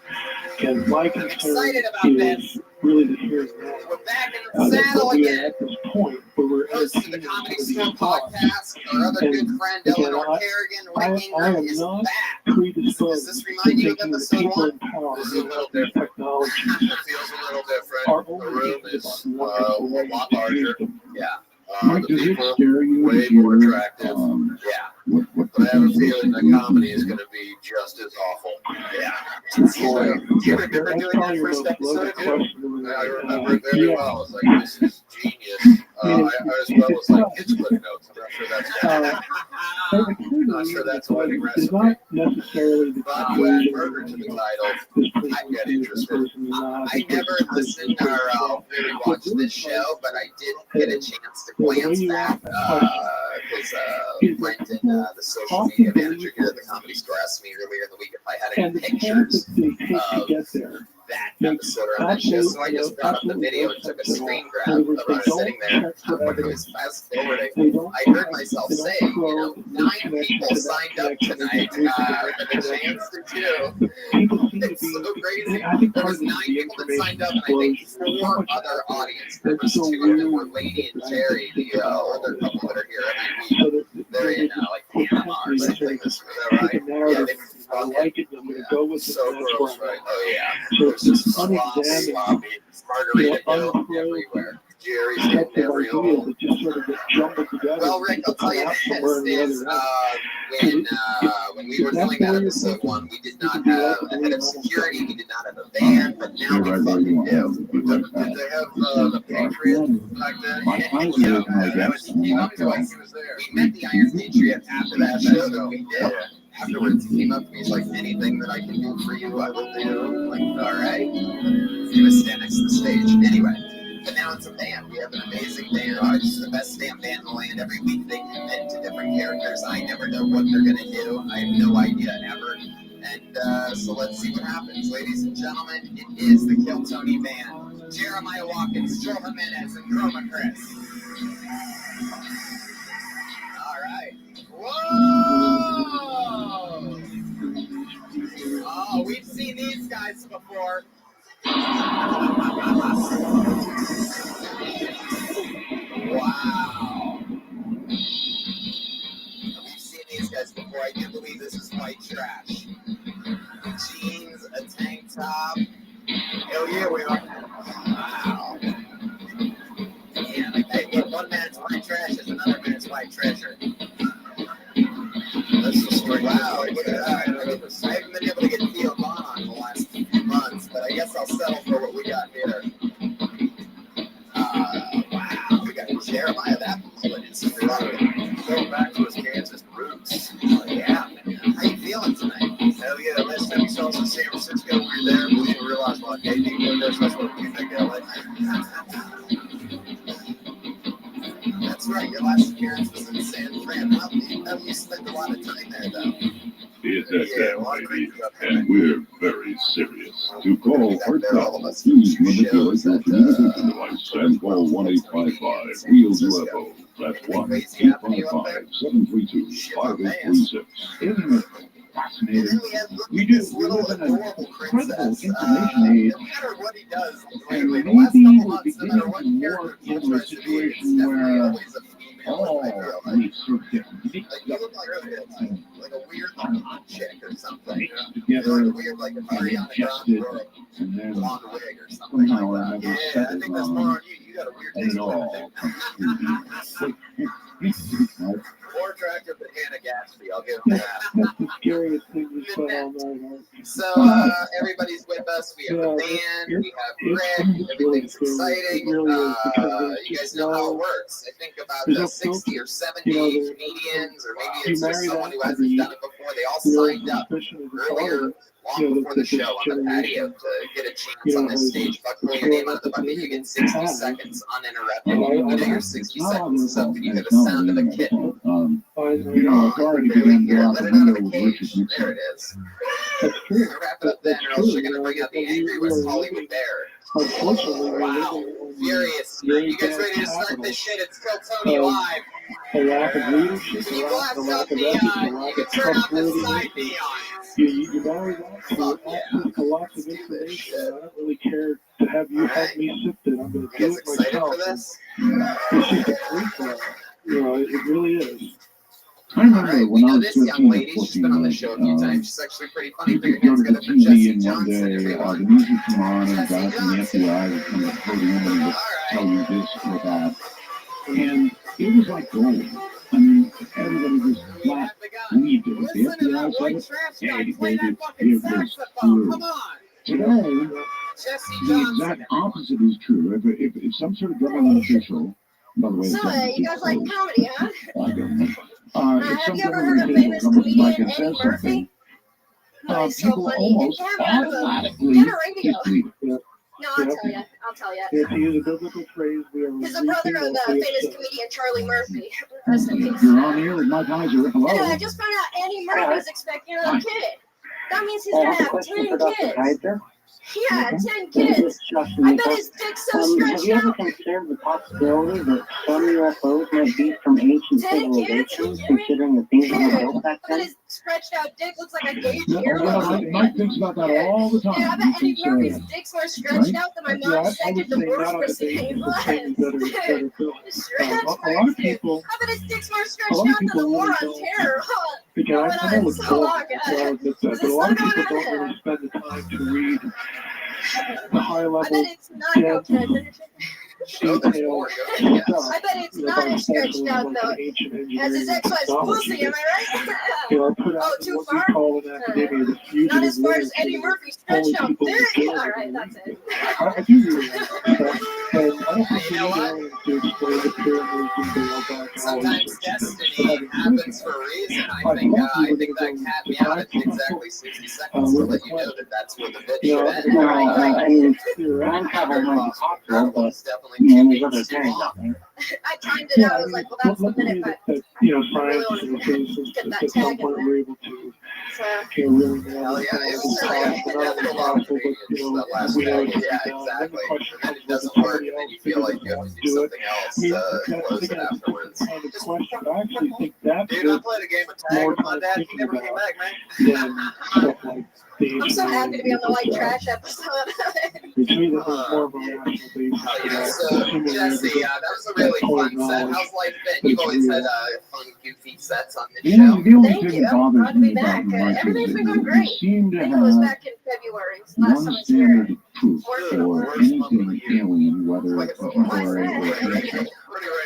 And my
I'm excited about this.
Really to hear that.
We're back in the saddle again.
At this point, where we're
hosting the Comedy Store podcast. Our other good friend, Eleanor Kerrigan, Rick Ingram, is back. Does this remind you of episode 1?
This is a little different. Technology. It feels a little different. The room is a lot larger. Yeah. The people are way more attractive. Yeah. But I have a feeling that comedy is going to be just as awful. Yeah. You remember doing that first episode, dude? I remember it very well. I was like, this is genius. I as well was like, Hinchcliffe Notes. I'm not sure that's a winning recipe. But you add murder to the title, I get interested. I never listened or really watched this show, but I did get a chance to glance back because Brenton, the social media manager here at the Comedy Store, asked me earlier in the week if I had any pictures of that episode or on that show. So I just brought up the video and took a screen grab of us sitting there. When I was fast forwarding, I heard myself say, 9 people signed up tonight for the chance to do. It's so crazy. There was 9 people that signed up, and I think 4 other audience members. 2 of them were Lady and Jerry, the older couple that are here every week. They're in like Panama or something. Is that right? Yeah,
I like it. I'm going to go with
so gross, right? Oh yeah.
So
There's just sloppy margarita dough everywhere.
Jerry's
sets
getting
of
there real.
ideas that just sort of get jumbled together.
Well, Rick, I'll tell you this is when we were doing that episode 1, we did not have a head of security, we did not have a band, but now we fucking do.
Did they have the Patriot back then?
He came up to us. We met the Iron Patriot after that show that we did. Afterwards, he came up to me. He's like, anything that I can do for you, I will do. I'm like, all right. He was standing next to the stage. Anyway, but now it's a band. We have an amazing band. It's the best damn band in the land. Every week they commit to different characters. I never know what they're going to do. I have no idea ever. And so let's see what happens. Ladies and gentlemen, it is the Kill Tony Band. Jeremiah Watkins, Joe Jimenez, and Chroma Chris. All right. Whoa! Oh, we've seen these guys before. Wow. We've seen these guys before. I can't believe this is white trash. Jeans, a tank top. Hell yeah, we are. Wow. Yeah, like, hey, look, one man's white trash is another man's white treasure. That's the story. Wow, look at that. I haven't been able to get Theo Vaughn on in the last few months, but I guess I'll settle for what we got here. Wow, we got Jeremiah, that bullet is struggling. Going back to his Kansas roots. Oh, yeah, man. How you feeling tonight? Hell yeah, last time we saw us in San Francisco, we were there, we didn't realize what gay people were there, so that's what we think LA. That's right, your last appearance was in San Fran. You spent a lot of time there, though.
It's FM, baby, and we're very serious. To call or call, please manipulate your communication device and call 1-855 Real UFO. That's 1-855-732-5836.
Isn't it fascinating? We live in an incredible information age, and maybe we're beginning to morph into a situation where all these sort of different mixed together and ingested, and then somehow or another settled on, and it all comes through the
More attractive than Hannah Gatsby, I'll give him that.
That's the scariest thing we saw all night.
So, everybody's with us. We have a band, we have Rick, everything's exciting. You guys know how it works. I think about 60 or 70 comedians, or maybe it's just someone who hasn't done it before. They all signed up earlier, long before the show, on the patio to get a chance on this stage. If I pull your name out of the bucket, you get 60 seconds uninterrupted. You know your 60 seconds is up, and you hear the sound of a kitten.
It's already begun to
let it out of the cage. There it is. Wrap it up then, or else you're going to bring out the angry West Hollywood Bear. Wow. Furious. You guys ready to start this shit? It's Kill Tony Live.
A lack of leadership,
Can you blast
a lack
out
of
the,
ethics,
you can turn off the side neons.
You marry that to lots of information. I don't really care to have you help me sift it. I'm going to do it myself.
This?
It's just a free for all. You know, it really is.
I remember
Right,
when I
know
was
this
13
young
or
lady. She's been on the show a few times. She's actually pretty funny. Put your
go
hands
to the
together for
TV
Jesse
and one
Johnson,
day the
everyone.
music come on and guys from the FBI would come to the podium and would tell you this or that. And it was like gold. I mean, everybody was flat believed it. The FBI said it, yeah, it was true. Today, the exact opposite is true. If some sort of government official, by the way,
So, you guys like comedy, huh?
I don't know.
Have you ever heard of famous comedian Eddie Murphy? He's so
people
funny. And
almost
Kevin
automatically
get a radio.
disbelieve it.
No, I'll tell you.
If you use a biblical phrase, we are
He's the brother of the famous comedian Charlie Murphy. Rest in peace.
You're on here with Mike Heiser. Hello.
Anyway, I just found out Andy Murphy's expecting another kid. That means he's gonna have 10 kids. Yeah, 10 kids. I bet his dick's so
Have
stretched
you ever
out.
considered the possibility that some UFOs might be from ancient
10 kids?
civilizations, considering the things that were built back
I bet
then?
his stretched out dick looks like a gauge
Yeah,
earlobe.
Mike thinks about that all the time.
Yeah, I bet Eddie Murphy's dick's more stretched out than my
Yeah,
mom's
I would
second
say
divorce
not on the
proceeding
basis of things that are built.
Stretched
A lot of people,
I bet his dick's more
a
stretched
lot of
out than the
people
war
really
on
don't.
terror.
Because I know
It's
it's
so
cool,
long.
I'll admit that, but a lot of people don't really spend the time to read the high
I
level
bet it's not no 10.
detailed stuff.
I bet it's not as stretched out though as his ex-wife's pussy, am I right?
Put out
Oh, too
what
far?
we call in academia the fugitive
Not as far as
literature.
Eddie Murphy stretched out there. All right, that's it.
I do really like that. And I don't think we need aliens to explain the pyramids and the
Sometimes destiny happens for a reason. I think that cat meowed at exactly 60 seconds to let you know that that's where the bit should end.
I mean, time travel might be possible, but there's other things out there.
I timed it out. I was like, well, that's the minute, but
scientists and physicists
get that
at some
tag in
point
there.
were able to
So,
really nail
Hell yeah,
it.
it was a lot of that last
we know
day.
it's
Yeah,
done.
exactly.
The question
And then it
comes
doesn't
when
work,
somebody
and then
else
you feel like you
figures
have
out
to do something else to close it
that's
afterwards.
kind of question. I actually think that
Dude, I played a game of tag with my dad. He never came back, man.
than stuff like
I'm so happy to be on the white trash episode.
Between them, there's more of a rational basis.
Yeah, so Jesse, that was a really fun set. How's life been? You've always had fun, goofy sets on this show.
The only
Thank
thing
you.
that
I'm
bothers
glad to
me
be
about
back.
March
Everything's
is
been
that
going
we
great.
seem to
I think it was
have
back in February. Last
one
time I was here.
standard of truth for anything alien, whether it's contemporary or ancient,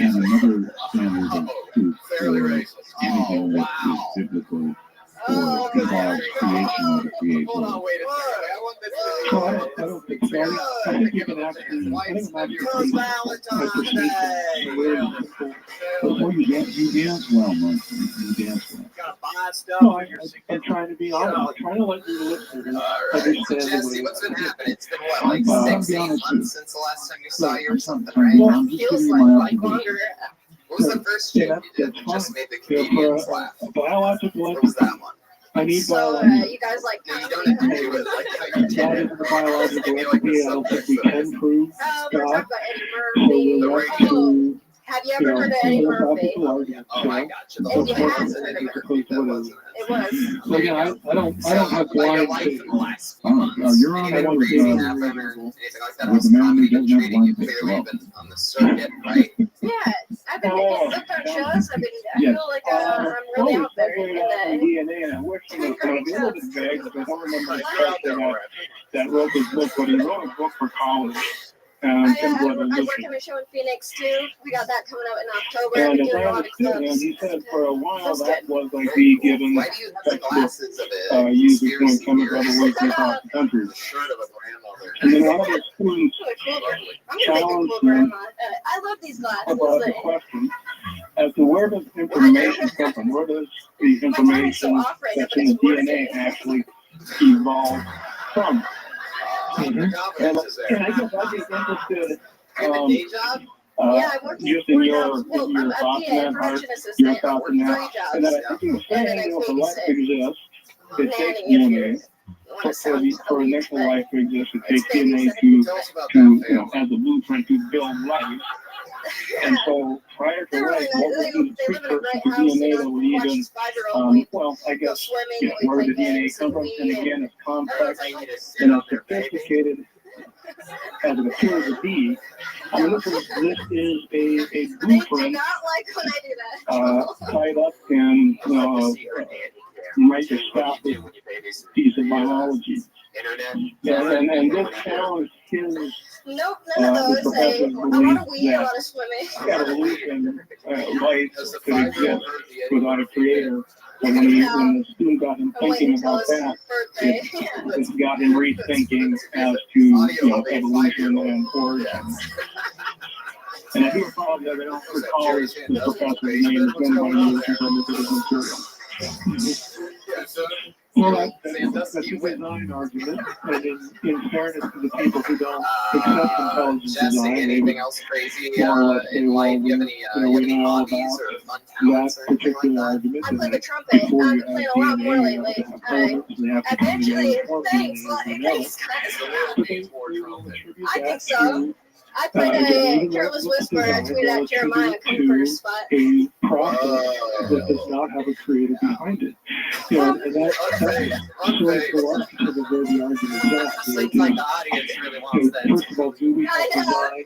and another standard of truth for anything that is biblical or involves creation or the creator.
Hold on, wait a second. I want this to
So I don't think so. I think you can actually, I think
Because Valentine's Day.
Well, you dance well, Mike. You dance well.
Gotta buy stuff.
No, I'm trying to be honest. I'm trying to let you listeners understand
So
the
Jesse,
way.
what's been happening? It's been what, like
I'll
6,
be
8
honest with
months
you.
since the last time we saw you or
I'm
something,
sorry,
right?
I'm just
Feels
giving you my
like
observation.
longer.
What was the first
Yeah,
joke you did
that's
that just
fine.
made the
Yeah,
comedians
for
laugh?
a biological
What was that one?
I need
So,
biological.
you guys like
No, you don't have to do it like how you did
That
it.
is the biological
Give me like
entity.
the
I don't think
subtext
we
of it.
can prove
we're talking
God.
about Eddie
So
Murphy.
we'll have to,
Have you ever heard of Eddie Murphy?
philosophical argument.
Oh, I got you. The
If
whole
you
thing
haven't
was an
heard
Eddie
of it.
Murphy, that wasn't it?
It was.
So again, I don't have blind faith.
You're on
Anything
with
crazy
the
happen or anything like that?
with
How's
the man
comedy
who
been
doesn't have
treating you?
blind faith.
Clearly you've been on the circuit, right?
Yeah, I've been getting booked on shows. I feel like I'm really out there in the
DNA, and I wish he was going to be a little bit vague, but I don't remember exactly that wrote this book, but he wrote a book for college.
I work in a show in Phoenix too. We got that coming out in October.
And
We're
as
doing
I
a lot of
understood, and
clubs.
he said for a while
Feels
that
good.
was like the given
Why do you have the glasses of it?
users doing some of other work across the country.
The shirt of a grandmother.
And then one of the students
I'm gonna make a
challenged
cool
him
grandma. I love these glasses.
about the question as to where does information come from? Where does the information that's in the DNA actually evolve from?
The confidence is
And I
there.
guess I'd be interested
You have a day job?
Yeah, I worked in
using your
I'm a
thoughts
PA,
in that,
production
your
assistant.
thoughts in
3
that.
jobs.
And then I think you were
And then
saying,
I
you know, for life to
babysit.
exist, it takes
Nanny, if you
DNA.
want to
For
sound
for
elite,
initial
but
life to exist, it takes
it's
DNA
babysitting.
Tell us about
to
that
you know,
family.
as a blueprint to build life. And so prior to
They're
life,
really
what
nice.
would be the
They live in a
precursor
great
to
house.
DNA
You
that
know,
would
we watch
even,
this 5-year-old.
well, I
Go
guess,
swimming.
yeah,
We
where
play
the DNA
games.
comes from, and
We
again, it's complex
I need to sit
and
on
as
there, baby.
sophisticated as it appears to be. I mean, this is a
They do
blueprint
not like when I do that.
tied up in microscopic piece of biology. And this challenge his
Nope, none of those. They, a lot of weed, a lot of swimming.
got a belief in life could exist without a creator. And when the student got him
I'm
thinking
waiting until
about
his
that,
birthday.
it's got him rethinking as to evolution and origin. And I do apologize, I don't recall the professor's name. It's been about a year since I looked at his material. Well, that's a design argument, and in fairness to the people who don't accept intelligent
Jesse,
design,
anything else crazy
more
in life? Do you have any hobbies or fun talents or
that
anything like
particular
that?
argument.
I play the trumpet. I've been playing a lot more lately. Eventually, thanks, guys. I think so. I played a Careless Whisper. I tweeted at Jeremiah, come first spot.
A process that does not have a creator behind it. You know, and that's so for us because of where the argument is at.
Seems like the audience really wants that.
First of all, do we have design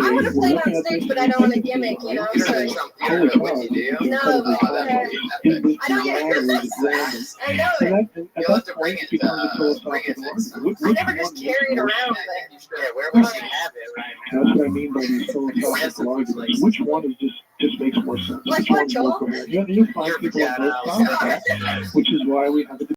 I want to play on stage, but I don't want to gimmick, you know. So no, I don't get I know it.
You'll have to bring it next time.
I never just carry it around.
Yeah, where would she have it right now?
That's what I mean by these philosophical arguments. Which one is just makes more sense?
Like
Which
what,
one's more
Joel?
coherent? You'll find people on both sides, which is why we have a